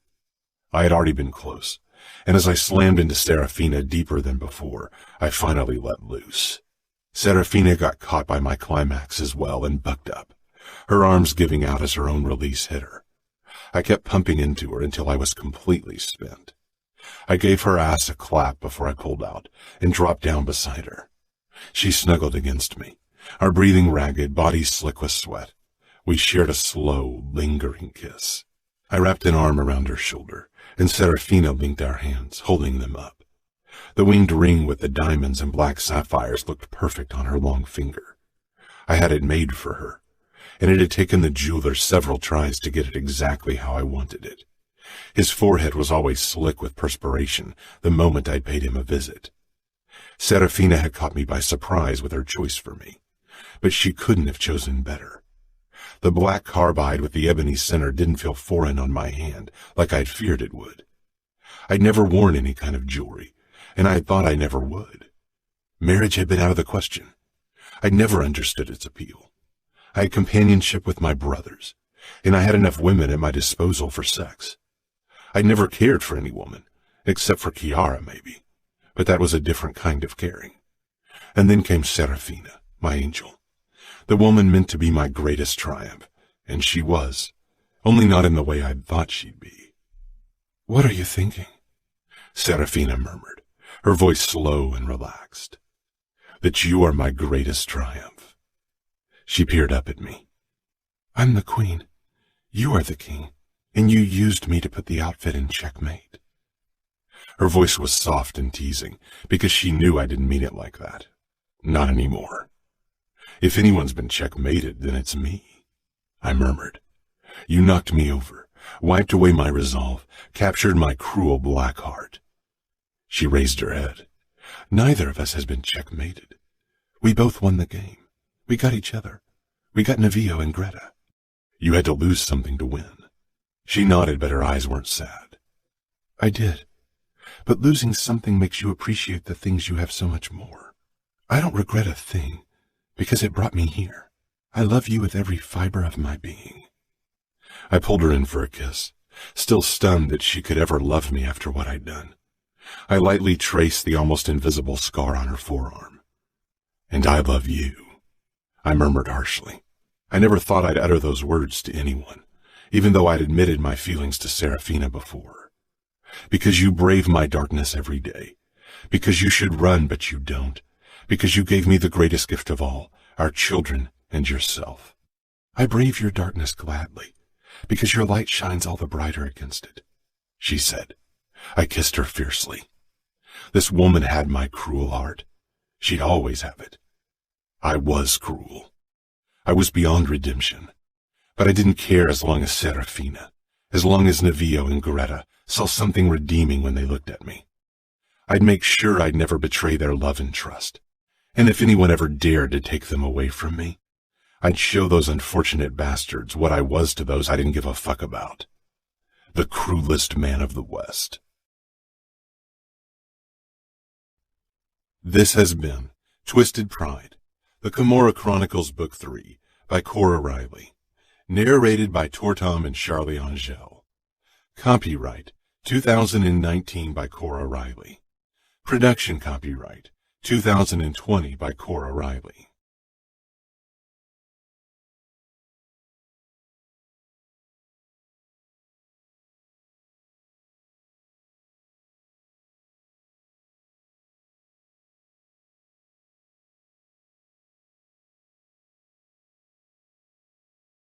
I had already been close, and as I slammed into Serafina deeper than before, I finally let loose. Serafina got caught by my climax as well and bucked up, her arms giving out as her own release hit her. I kept pumping into her until I was completely spent. I gave her ass a clap before I pulled out and dropped down beside her. She snuggled against me, our breathing ragged, bodies slick with sweat. We shared a slow, lingering kiss. I wrapped an arm around her shoulder, and Serafina linked our hands, holding them up. The winged ring with the diamonds and black sapphires looked perfect on her long finger. I had it made for her, and it had taken the jeweler several tries to get it exactly how I wanted it. His forehead was always slick with perspiration the moment I'd paid him a visit. Serafina had caught me by surprise with her choice for me, but she couldn't have chosen better. The black carbide with the ebony center didn't feel foreign on my hand like I'd feared it would. I'd never worn any kind of jewelry, and I had thought I never would. Marriage had been out of the question. I'd never understood its appeal. I had companionship with my brothers, and I had enough women at my disposal for sex. I'd never cared for any woman, except for Chiara, maybe, but that was a different kind of caring. And then came Serafina, my angel, the woman meant to be my greatest triumph, and she was, only not in the way I'd thought she'd be. "What are you thinking?" Serafina murmured, her voice slow and relaxed. "That you are my greatest triumph." She peered up at me. "I'm the queen. You are the king, and you used me to put the outfit in checkmate." Her voice was soft and teasing, because she knew I didn't mean it like that. Not anymore. "If anyone's been checkmated, then it's me," I murmured. "You knocked me over, wiped away my resolve, captured my cruel black heart." She raised her head. "Neither of us has been checkmated. We both won the game. We got each other. We got Nevio and Greta. You had to lose something to win." She nodded, but her eyes weren't sad. "I did. But losing something makes you appreciate the things you have so much more. I don't regret a thing, because it brought me here. I love you with every fiber of my being." I pulled her in for a kiss, still stunned that she could ever love me after what I'd done. I lightly traced the almost invisible scar on her forearm. "And I love you," I murmured harshly. I never thought I'd utter those words to anyone, even though I'd admitted my feelings to Serafina before. "Because you brave my darkness every day. Because you should run, but you don't. Because you gave me the greatest gift of all, our children and yourself. I brave your darkness gladly, because your light shines all the brighter against it," she said. I kissed her fiercely. This woman had my cruel heart. She'd always have it. I was cruel. I was beyond redemption. But I didn't care as long as Serafina, as long as Nevio and Greta saw something redeeming when they looked at me. I'd make sure I'd never betray their love and trust. And if anyone ever dared to take them away from me, I'd show those unfortunate bastards what I was to those I didn't give a fuck about. The cruelest man of the West. This has been Twisted Pride, the Camorra Chronicles Book 3 by Cora Reilly, narrated by Tortom and Charlie Angel. Copyright 2019 by Cora Reilly. Production copyright 2020 by Cora Reilly.